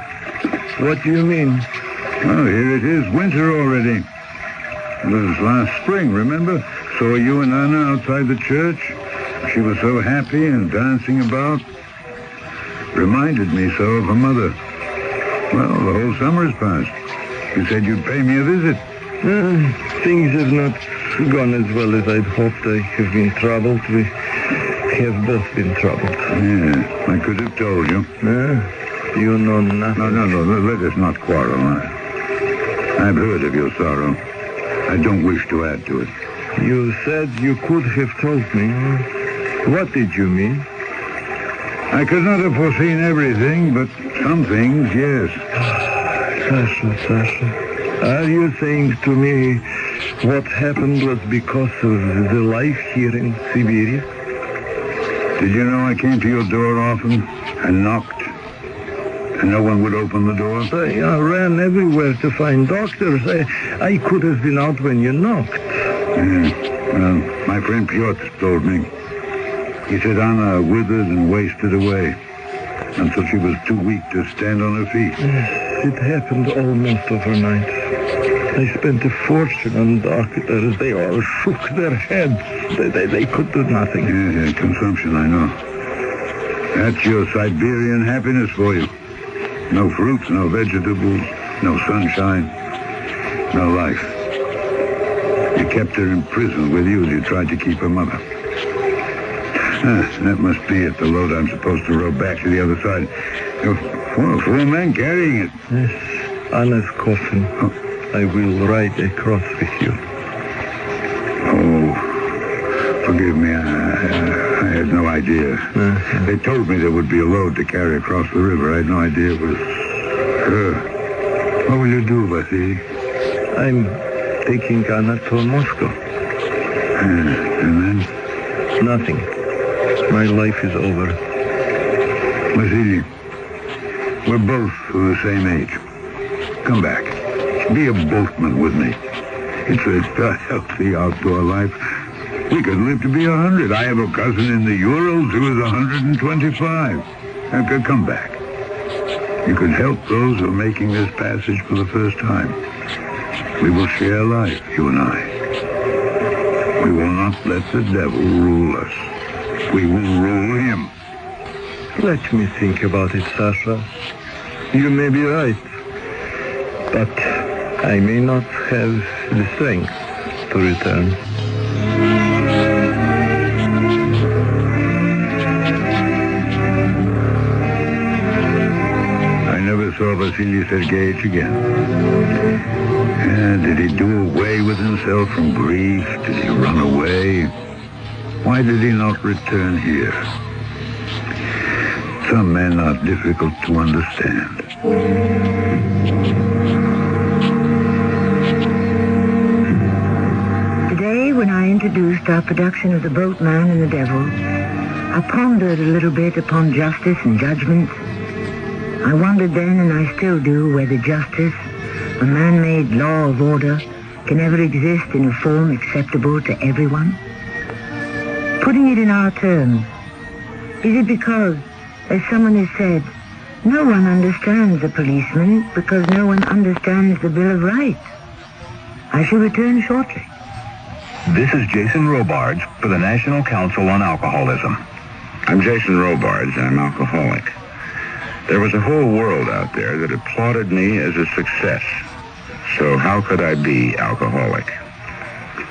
What do you mean?
Oh, here it is, winter already. It was last spring, remember? Saw you and Anna outside the church. She was so happy and dancing about. Reminded me so of her mother. Well, the whole summer has passed. You said you'd pay me a visit.
Things have not gone as well as I'd hoped. I have been troubled. We have both been troubled.
Yeah, I could have told you.
You know nothing.
No, let us not quarrel. I've heard of your sorrow. I don't wish to add to it.
You said you could have told me. What did you mean?
I could not have foreseen everything, but some things, yes.
Sasha, are you saying to me what happened was because of the life here in Siberia?
Did you know I came to your door often and knocked, and no one would open the door?
I ran everywhere to find doctors. I could have been out when you knocked.
Yeah, well, my friend Piotr told me. He said Anna withered and wasted away until she was too weak to stand on her feet.
It happened almost overnight. I spent a fortune on doctors. They all shook their heads. They could do nothing.
Yeah, consumption, I know. That's your Siberian happiness for you. No fruits, no vegetables, no sunshine, no life. You kept her in prison with you as you tried to keep her mother. That must be it, the load I'm supposed to row back to the other side. Four men carrying it.
Yes, Anna's coffin. I will ride across with you.
Oh, forgive me. I had no idea. They told me there would be a load to carry across the river. I had no idea it was her. What will you do, Vasily?
I'm taking Anna to Moscow.
And then?
Nothing. My life is over.
Vasily, we're both of the same age. Come back. Be a boatman with me. It's a healthy outdoor life. We could live to be 100. I have a cousin in the Urals who is 125. Come back. You could help those who are making this passage for the first time. We will share life, you and I. We will not let the devil rule us. We will rule him.
Let me think about it, Sasha. You may be right. But I may not have the strength to return.
I never saw Vasily Sergeyevich again. Did he do away with himself from grief? Did he run away? Why did he not return here? Some men are difficult to understand.
Today, when I introduced our production of The Boatman and the Devil, I pondered a little bit upon justice and judgment. I wondered then, and I still do, whether justice, a man-made law of order, can ever exist in a form acceptable to everyone. Putting it in our terms, is it because, as someone has said, no one understands a policeman because no one understands the Bill of Rights? I shall return shortly.
This is Jason Robards for the National Council on Alcoholism.
I'm Jason Robards, and I'm alcoholic. There was a whole world out there that applauded me as a success. So how could I be alcoholic?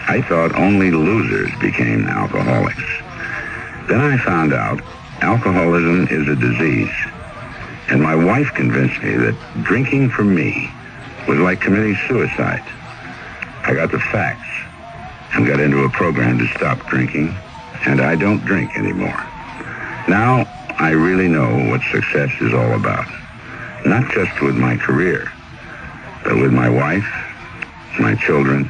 I thought only losers became alcoholics. Then I found out alcoholism is a disease. And my wife convinced me that drinking for me was like committing suicide. I got the facts and got into a program to stop drinking, and I don't drink anymore. Now I really know what success is all about. Not just with my career, but with my wife, my children,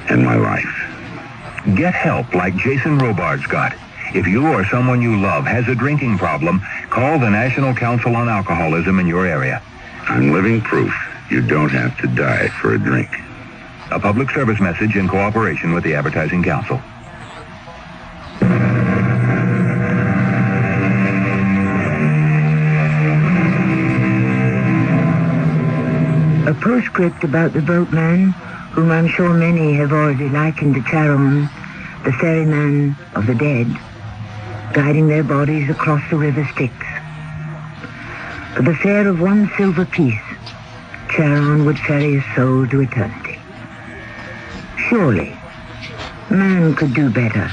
and my life.
Get help like Jason Robards got. If you or someone you love has a drinking problem, call the National Council on Alcoholism in your area.
I'm living proof you don't have to die for a drink.
A public service message in cooperation with the Advertising Council.
A postscript about the boatman, whom I'm sure many have already likened to Charon, the ferryman of the dead, guiding their bodies across the river Styx. For the fare of one silver piece, Charon would ferry his soul to eternity. Surely, man could do better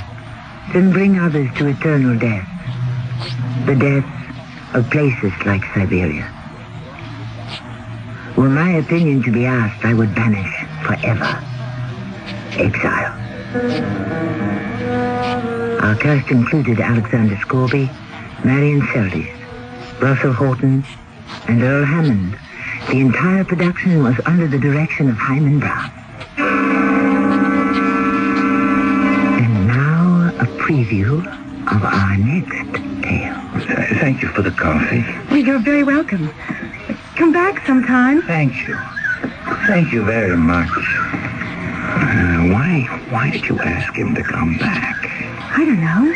than bring others to eternal death, the death of places like Siberia. Were my opinion to be asked, I would banish forever exile. Our cast included Alexander Scorby, Marion Seldes, Russell Horton, and Earl Hammond. The entire production was under the direction of Himan Brown. And now a preview of our next tale.
Thank you for the coffee.
Well, you're very welcome. Come back sometime.
Thank you. Thank you very much. Why did you ask him to come back?
I don't know.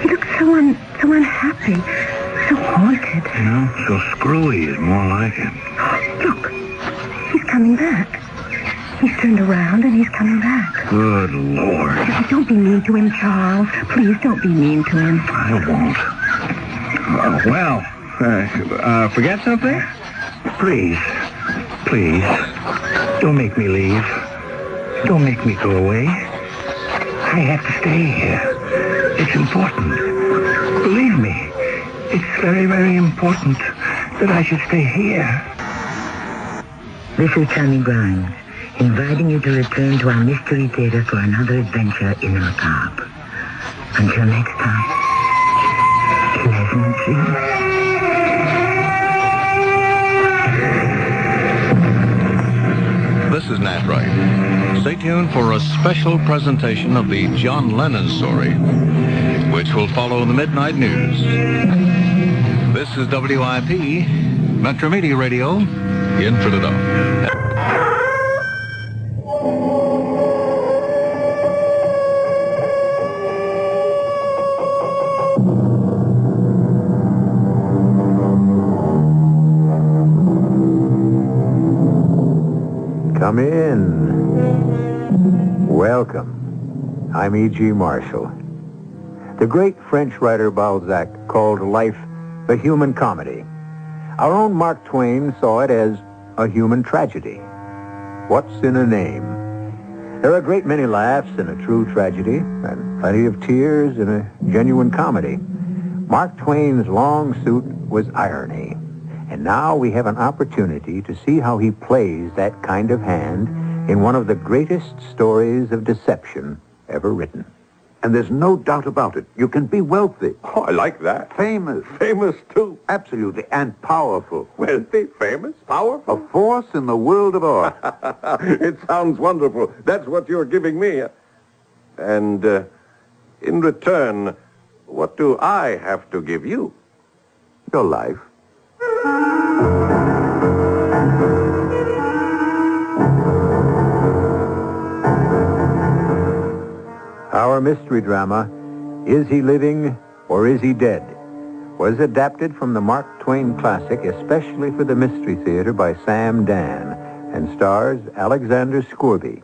He looks so unhappy, so haunted.
So screwy is more like it.
Look, he's coming back. He's turned around and he's coming back.
Good Lord.
Don't be mean to him, Charles. Please don't be mean to him.
I won't. Forget something? Please, don't make me leave. Don't make me go away. I have to stay here. It's important. Believe me, it's very, very important that I should stay here.
This is Tammy Grimes, inviting you to return to our Mystery Theater for another adventure in the macabre. Until next time, pleasant dreams.
This is Nat Wright. Stay tuned for a special presentation of the John Lennon story, which will follow the midnight news. This is WIP, Metro Media Radio, in Philadelphia.
Come in. Welcome. I'm E.G. Marshall. The great French writer Balzac called life the human comedy. Our own Mark Twain saw it as a human tragedy. What's in a name? There are a great many laughs in a true tragedy, and plenty of tears in a genuine comedy. Mark Twain's long suit was irony. And now we have an opportunity to see how he plays that kind of hand in one of the greatest stories of deception ever written.
And there's no doubt about it. You can be wealthy.
Oh, I like that.
Famous.
Famous, too.
Absolutely. And powerful.
Wealthy, famous, powerful.
A force in the world of art.
It sounds wonderful. That's what you're giving me. And in return, what do I have to give you?
Your life.
Our mystery drama, Is He Living or Is He Dead?, was adapted from the Mark Twain classic especially for the Mystery Theater by Sam Dan and stars Alexander Scorby.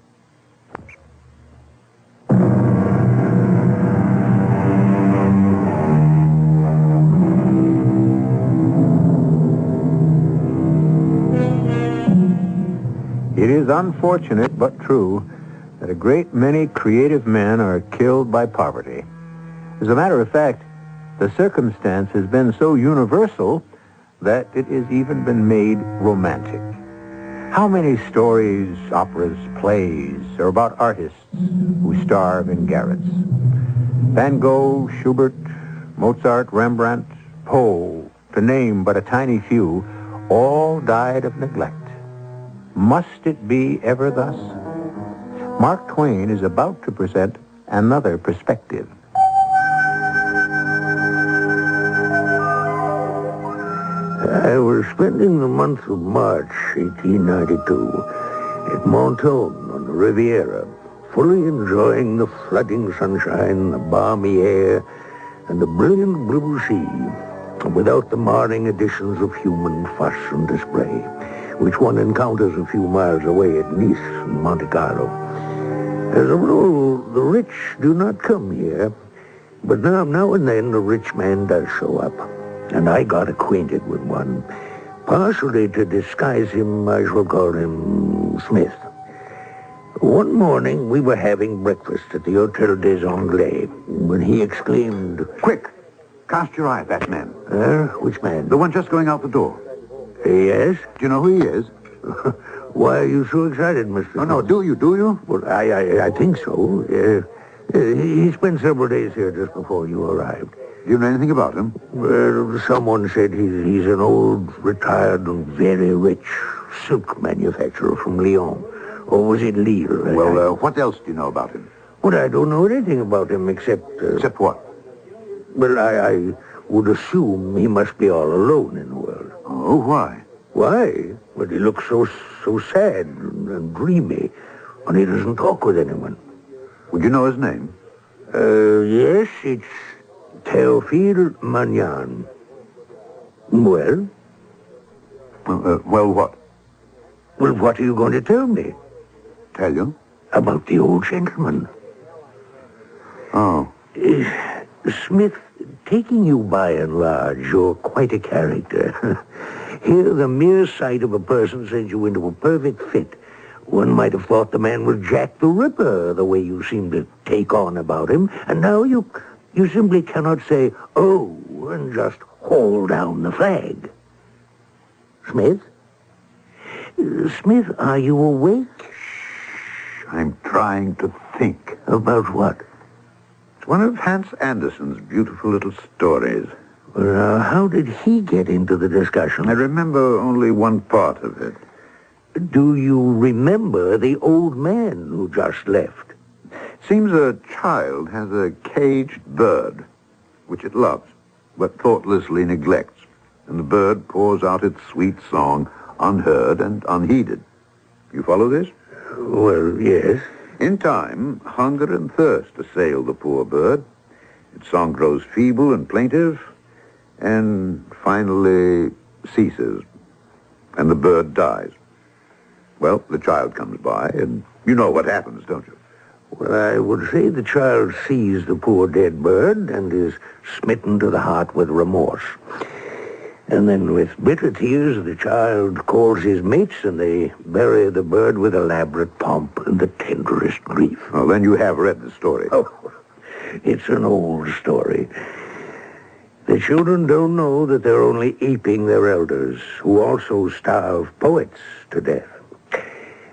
It is unfortunate but true that a great many creative men are killed by poverty. As a matter of fact, the circumstance has been so universal that it has even been made romantic. How many stories, operas, plays are about artists who starve in garrets? Van Gogh, Schubert, Mozart, Rembrandt, Poe, to name but a tiny few, all died of neglect. Must it be ever thus? Mark Twain is about to present another perspective.
I was spending the month of March, 1892, at Mentone on the Riviera, fully enjoying the flooding sunshine, the balmy air, and the brilliant blue sea, without the marring additions of human fuss and display, which one encounters a few miles away at Nice and Monte Carlo. As a rule, the rich do not come here, but now and then a rich man does show up, and I got acquainted with one. Partially to disguise him, I shall call him Smith. One morning, we were having breakfast at the Hotel des Anglais, when he exclaimed,
"Quick! Cast your eye at that man."
Which man?
The one just going out the door.
Yes?
Do you know who he is?
Why are you so excited, Mr.
Oh, no, do you?
Well, I think so. He spent several days here just before you arrived.
Do you know anything about him?
Well, someone said he's an old, retired, and very rich silk manufacturer from Lyon. Or was it Lille?
Well, what else do you know about him?
Well, I don't know anything about him except...
Except what?
Well, I would assume he must be all alone in the world.
Oh, why?
Why? Well, he looks so sad and dreamy, and he doesn't talk with anyone.
Would you know his name?
Yes, it's Théophile Magnan. Well?
Well, what?
Well, what are you going to tell me?
Tell you?
About the old gentleman.
Oh.
Smith, taking you by and large, you're quite a character. Here, the mere sight of a person sends you into a perfect fit. One might have thought the man was Jack the Ripper, the way you seem to take on about him. And now you simply cannot say, "Oh," and just haul down the flag. Smith? Smith, are you awake?
I'm trying to think.
About what?
It's one of Hans Andersen's beautiful little stories.
Well, how did he get into the discussion?
I remember only one part of it.
Do you remember the old man who just left?
Seems a child has a caged bird, which it loves, but thoughtlessly neglects, and the bird pours out its sweet song, unheard and unheeded. You follow this?
Well, yes.
In time, hunger and thirst assail the poor bird. Its song grows feeble and plaintive, and finally ceases, and the bird dies. Well, the child comes by, and you know what happens, don't you?
Well, I would say the child sees the poor dead bird and is smitten to the heart with remorse. And then with bitter tears, the child calls his mates, and they bury the bird with elaborate pomp and the tenderest grief.
Well, then you have read the story.
Oh, it's an old story. The children don't know that they're only aping their elders, who also starve poets to death,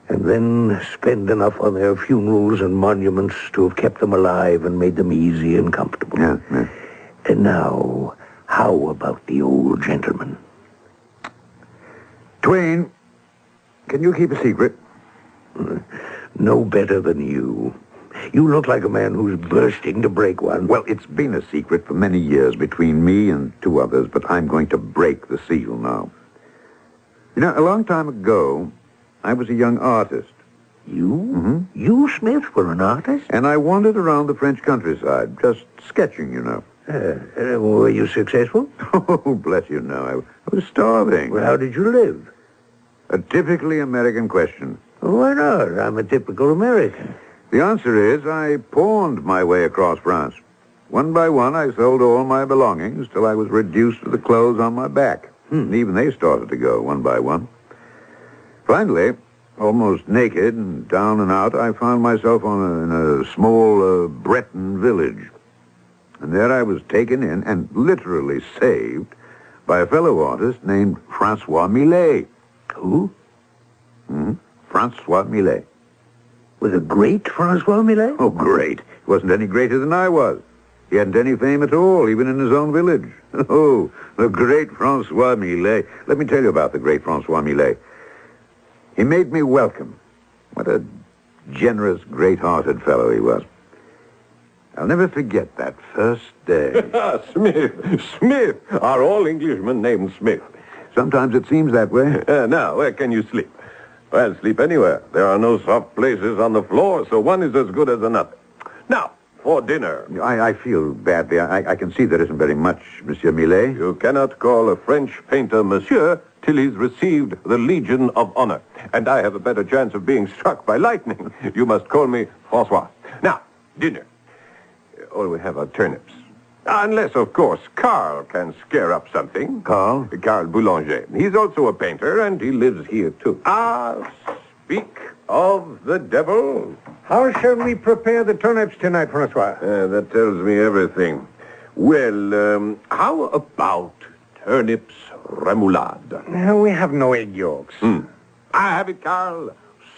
and then spend enough on their funerals and monuments to have kept them alive and made them easy and comfortable.
Yeah.
And now, how about the old gentleman?
Twain, can you keep a secret?
No better than you. You look like a man who's bursting to break one.
Well, it's been a secret for many years between me and two others, but I'm going to break the seal now. You know, a long time ago, I was a young artist.
You?
Mm-hmm.
You, Smith, were an artist?
And I wandered around the French countryside, just sketching, you know.
Were you successful?
Oh, bless you, no. I was starving.
Well, how did you live?
A typically American question.
Why not? I'm a typical American.
The answer is I pawned my way across France. One by one, I sold all my belongings till I was reduced to the clothes on my back. And even they started to go one by one. Finally, almost naked and down and out, I found myself in a small Breton village. And there I was taken in and literally saved by a fellow artist named Francois Millet.
Who?
Francois Millet.
Was the great Francois Millet?
Oh, great. He wasn't any greater than I was. He hadn't any fame at all, even in his own village. Oh, the great Francois Millet. Let me tell you about the great Francois Millet. He made me welcome. What a generous, great-hearted fellow he was. I'll never forget that first day.
Smith. Are all Englishmen named Smith?
Sometimes it seems that way.
Now, where can you sleep? Well, sleep anywhere. There are no soft places on the floor, so one is as good as another. Now, for dinner.
I feel badly. I can see there isn't very much, Monsieur Millet.
You cannot call a French painter monsieur till he's received the Legion of Honor. And I have a better chance of being struck by lightning. You must call me François. Now, dinner. All we have are turnips. Unless, of course, Carl can scare up something.
Carl?
Carl Boulanger. He's also a painter, and he lives here, too. Speak of the devil.
How shall we prepare the turnips tonight, Francois?
That tells me everything. Well, how about turnips remoulade?
We have no egg yolks.
I have it, Carl.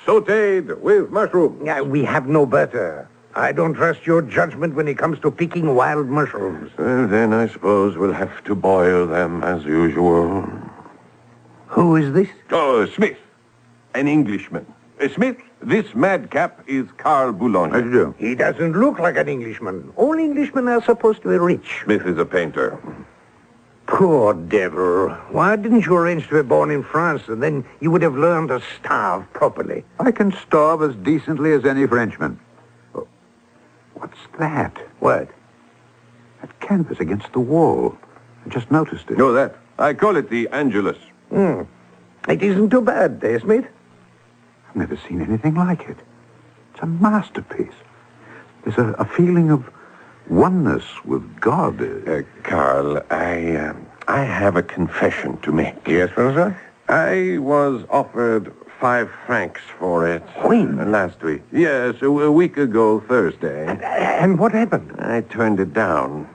Sautéed with mushrooms.
We have no butter. I don't trust your judgment when it comes to picking wild mushrooms.
Well, then I suppose we'll have to boil them as usual.
Who is this?
Oh, Smith. An Englishman. Smith, this madcap is Carl Boulanger.
How do you do?
He doesn't look like an Englishman. All Englishmen are supposed to be rich.
Smith is a painter.
Poor devil. Why didn't you arrange to be born in France, and then you would have learned to starve properly?
I can starve as decently as any Frenchman. Oh, what's that?
What?
That canvas against the wall. I just noticed it.
No, that. I call it the Angelus.
It isn't too bad, eh, Smith?
I've never seen anything like it. It's a masterpiece. There's a feeling of oneness with God.
Carl, I have a confession to make.
Yes, Francois?
I was offered 5 francs for it.
When?
Last week. Yes, a week ago, Thursday.
And what happened?
I turned it down.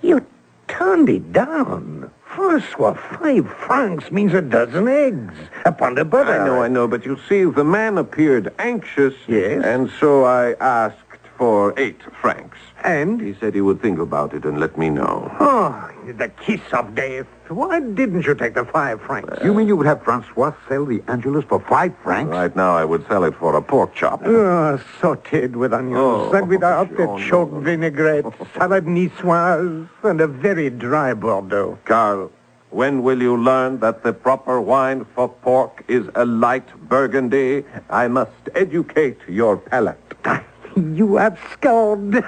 You turned it down? Francois, 5 francs means a dozen eggs. A pound of butter.
I know, but you see, the man appeared anxious.
Yes?
And so I asked for 8 francs.
And?
He said he would think about it and let me know.
Oh, the kiss of death. Why didn't you take the 5 francs?
You mean you would have Francois sell the Angelus for 5 francs?
Right now I would sell it for a pork chop.
Oh, sautéed with onions, and without the choke vinaigrette, salad niçoise, and a very dry Bordeaux.
Carl, when will you learn that the proper wine for pork is a light Burgundy? I must educate your palate.
You abscond.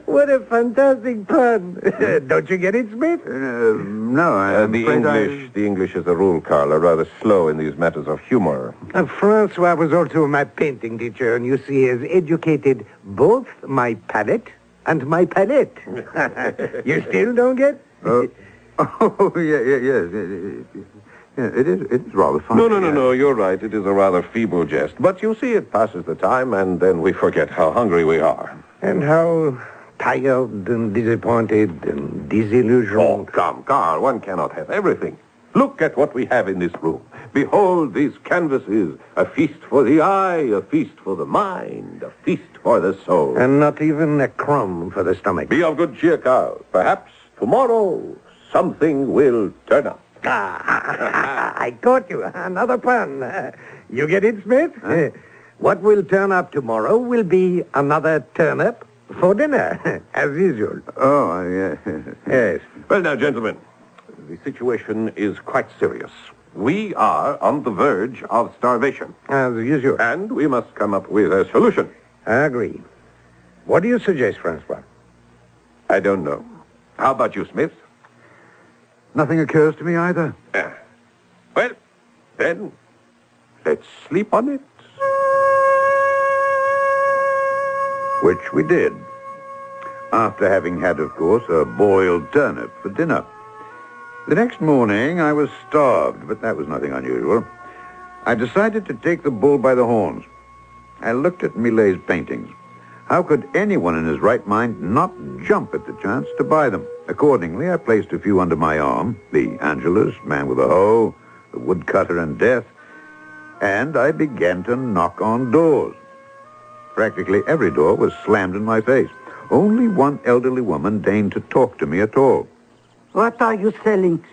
What a fantastic pun. Don't you get it, Smith?
No,
The English as a rule, Carl, are rather slow in these matters of humor.
Francois was also my painting teacher, and you see, he has educated both my palate and my palette. You still don't get?
Yes. Yeah, it is rather funny.
No, you're right. It is a rather feeble jest. But you see, it passes the time, and then we forget how hungry we are.
And how tired and disappointed and disillusioned.
Oh, come, Carl, one cannot have everything. Look at what we have in this room. Behold these canvases. A feast for the eye, a feast for the mind, a feast for the soul.
And not even a crumb for the stomach.
Be of good cheer, Carl. Perhaps tomorrow something will turn up.
I caught you. Another pun. You get it, Smith? Huh? What will turn up tomorrow will be another turnip for dinner, as usual.
Oh, yeah.
Yes.
Well, now, gentlemen, the situation is quite serious. We are on the verge of starvation.
As usual.
And we must come up with a solution.
I agree. What do you suggest, Francois?
I don't know. How about you, Smith?
Nothing occurs to me either.
Well, then, let's sleep on it.
Which we did. After having had, of course, a boiled turnip for dinner. The next morning, I was starved, but that was nothing unusual. I decided to take the bull by the horns. I looked at Millet's paintings. How could anyone in his right mind not jump at the chance to buy them? Accordingly, I placed a few under my arm, the Angelus, Man with a Hoe, the Woodcutter, and Death, and I began to knock on doors. Practically every door was slammed in my face. Only one elderly woman deigned to talk to me at all.
What are you selling?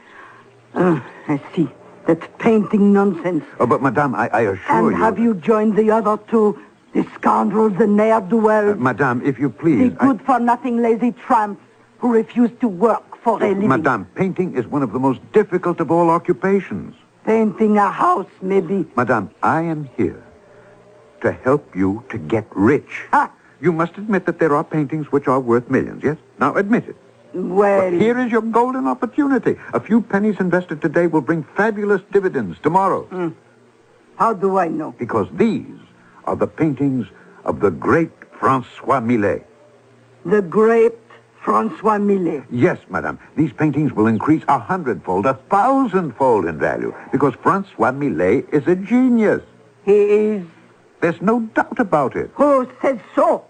I see. That's painting nonsense.
Oh, but Madame, I assure you...
And have you joined the other two, the scoundrels, the ne'er-do-wells?
Madame, if you please...
The good-for-nothing lazy tramps who refuse to work for a living.
Madame, painting is one of the most difficult of all occupations.
painting a house, maybe.
Madame, I am here to help you to get rich. You must admit that there are paintings which are worth millions, yes? Now, admit it.
Well...
But here is your golden opportunity. A few pennies invested today will bring fabulous dividends tomorrow.
How do I know?
Because these are the paintings of the great Francois Millet.
The great Francois Millet.
Yes, madame. These paintings will increase 100-fold, 1,000-fold in value, because Francois Millet is a genius.
He is...
There's no doubt about it.
Who said so?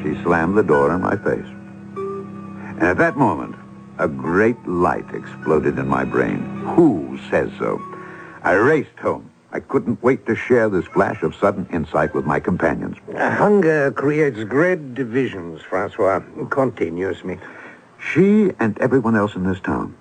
She slammed the door in my face. And at that moment, a great light exploded in my brain. Who says so? I raced home. I couldn't wait to share this flash of sudden insight with my companions.
Hunger creates great divisions, Francois. Continue, Smith.
She and everyone else in this town.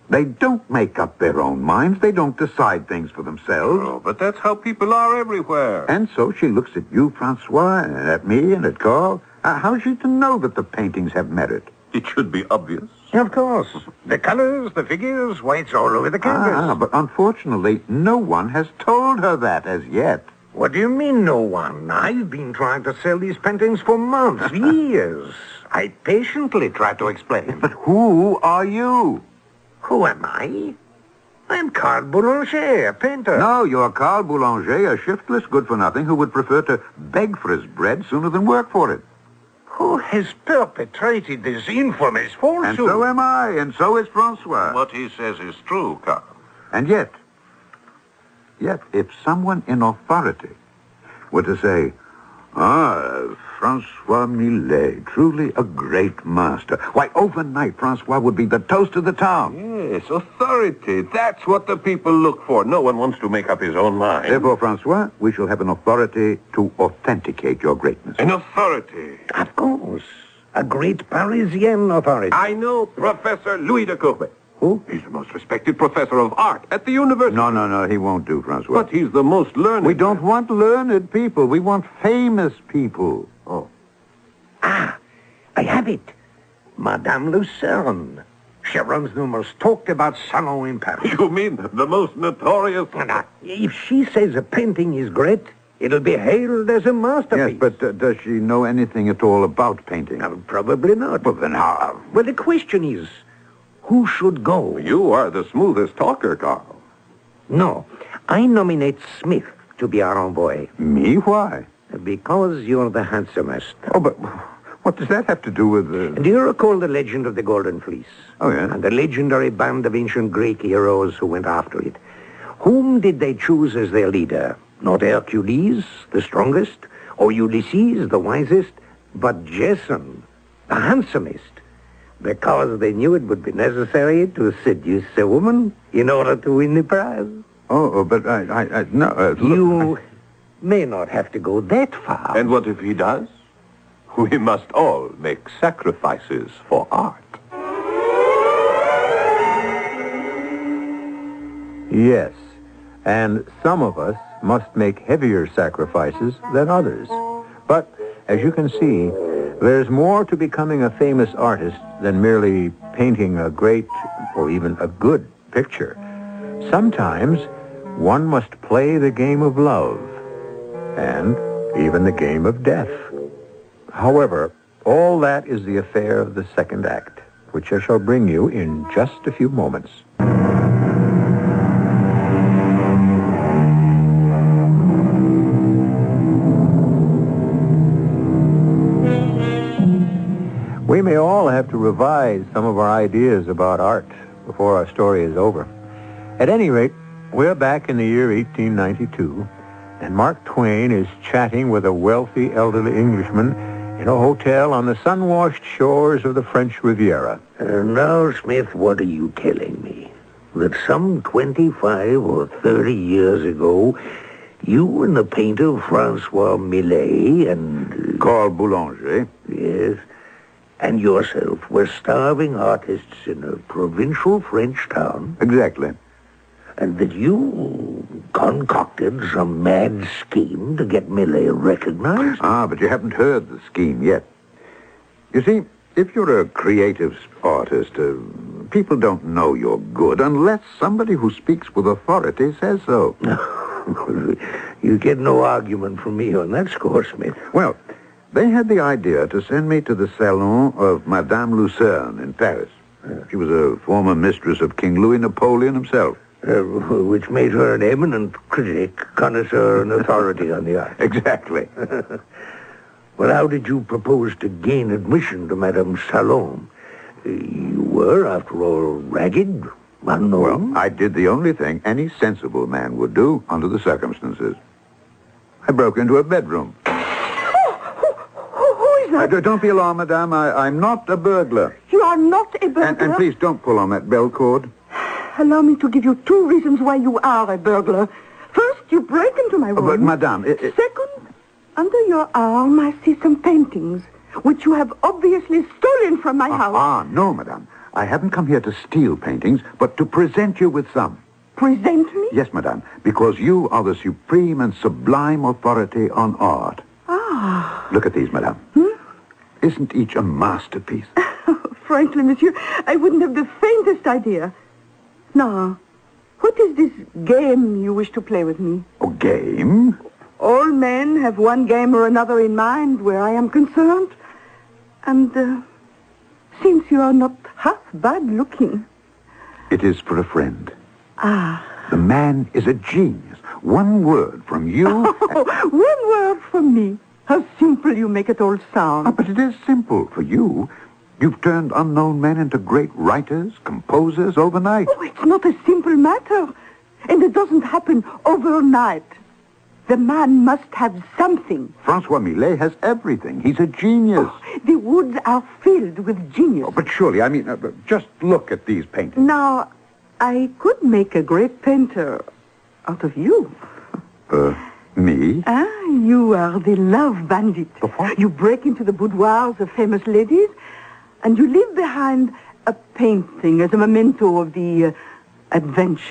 They don't make up their own minds. They don't decide things for themselves.
Oh, but that's how people are everywhere.
And so she looks at you, Francois, and at me, and at Carl. How's she to know that the paintings have merit?
It should be obvious.
Of course. The colors, the figures, why, it's all over the canvas.
But unfortunately, no one has told her that as yet.
What do you mean, no one? I've been trying to sell these paintings for months, years. I patiently try to explain.
But who are you?
Who am I? I'm Carl Boulanger, a painter.
No, you're Carl Boulanger, a shiftless good-for-nothing who would prefer to beg for his bread sooner than work for it.
Who has perpetrated this infamous falsehood?
And so am I, and so is Francois.
What he says is true, Carl.
And yet, if someone in authority were to say, Francois Millet, truly a great master. Why, overnight, Francois would be the toast of the town.
Yes, authority. That's what the people look for. No one wants to make up his own mind.
Therefore, Francois, we shall have an authority to authenticate your greatness.
An authority?
Of course. A great Parisian authority.
I know Professor Louis de Courbet. Who? He's the most respected professor of art at the university.
No, he won't do, Francois.
But he's the most learned.
We don't want learned people. We want famous people.
Oh.
I have it. Madame Lucerne. She runs numerous talked about salon in Paris.
You mean the most notorious?
If she says a painting is great, it'll be hailed as a masterpiece.
Yes, but does she know anything at all about painting?
Probably not.
Well, then how?
Well, the question is, who should go?
You are the smoothest talker, Carl.
No, I nominate Smith to be our envoy.
Me? Why?
Because you're the handsomest.
Oh, but what does that have to do with
Do you recall the legend of the Golden Fleece?
Oh, yeah.
And the legendary band of ancient Greek heroes who went after it. Whom did they choose as their leader? Not Hercules, the strongest, or Ulysses, the wisest, but Jason, the handsomest. Because they knew it would be necessary to seduce a woman in order to win the prize.
Oh, but no.
You may not have to go that far.
And what if he does? We must all make sacrifices for art.
Yes, and some of us must make heavier sacrifices than others. But, as you can see, there's more to becoming a famous artist than merely painting a great or even a good picture. Sometimes one must play the game of love and even the game of death. However, all that is the affair of the second act, which I shall bring you in just a few moments. We may all have to revise some of our ideas about art before our story is over. At any rate, we're back in the year 1892, and Mark Twain is chatting with a wealthy elderly Englishman in a hotel on the sun-washed shores of the French Riviera.
Now, Smith, what are you telling me? That some 25 or 30 years ago, you and the painter Francois Millet and...
Carl Boulanger.
Yes. And yourself were starving artists in a provincial French town?
Exactly.
And that you concocted some mad scheme to get Millet recognized?
But you haven't heard the scheme yet. You see, if you're a creative artist, People don't know you're good unless somebody who speaks with authority says so.
You get no argument from me on that score, Smith.
Well, they had the idea to send me to the salon of Madame Lucerne in Paris. She was a former mistress of King Louis Napoleon himself.
Which made her an eminent critic, connoisseur, and authority on the art.
Exactly.
Well, how did you propose to gain admission to Madame's salon? You were, after all, ragged, unknown.
Well, I did the only thing any sensible man would do under the circumstances. I broke into her bedroom.
Who is that?
Don't be alarmed, madame. I'm not a burglar.
You are not a burglar?
And please don't pull on that bell cord.
Allow me to give you 2 reasons why you are a burglar. First, you break into my room.
But, madame...
Second, under your arm, I see some paintings, which you have obviously stolen from my house.
No, madame. I haven't come here to steal paintings, but to present you with some.
Present me?
Yes, madame, because you are the supreme and sublime authority on art. Look at these, madame. Isn't each a masterpiece?
Frankly, monsieur, I wouldn't have the faintest idea. Now, what is this game you wish to play with me?
A game?
All men have one game or another in mind where I am concerned. And since you are not half bad looking...
It is for a friend.
The
man is a genius. One word from you...
One word from me. How simple you make it all sound.
But it is simple for you. You've turned unknown men into great writers, composers overnight.
Oh, it's not a simple matter. And it doesn't happen overnight. The man must have something.
Francois Millet has everything. He's a genius.
The woods are filled with genius.
But surely, just look at these paintings.
Now, I could make a great painter out of you.
Me?
You are the love bandit. You break into the boudoirs of famous ladies, and you leave behind a painting as a memento of the adventure.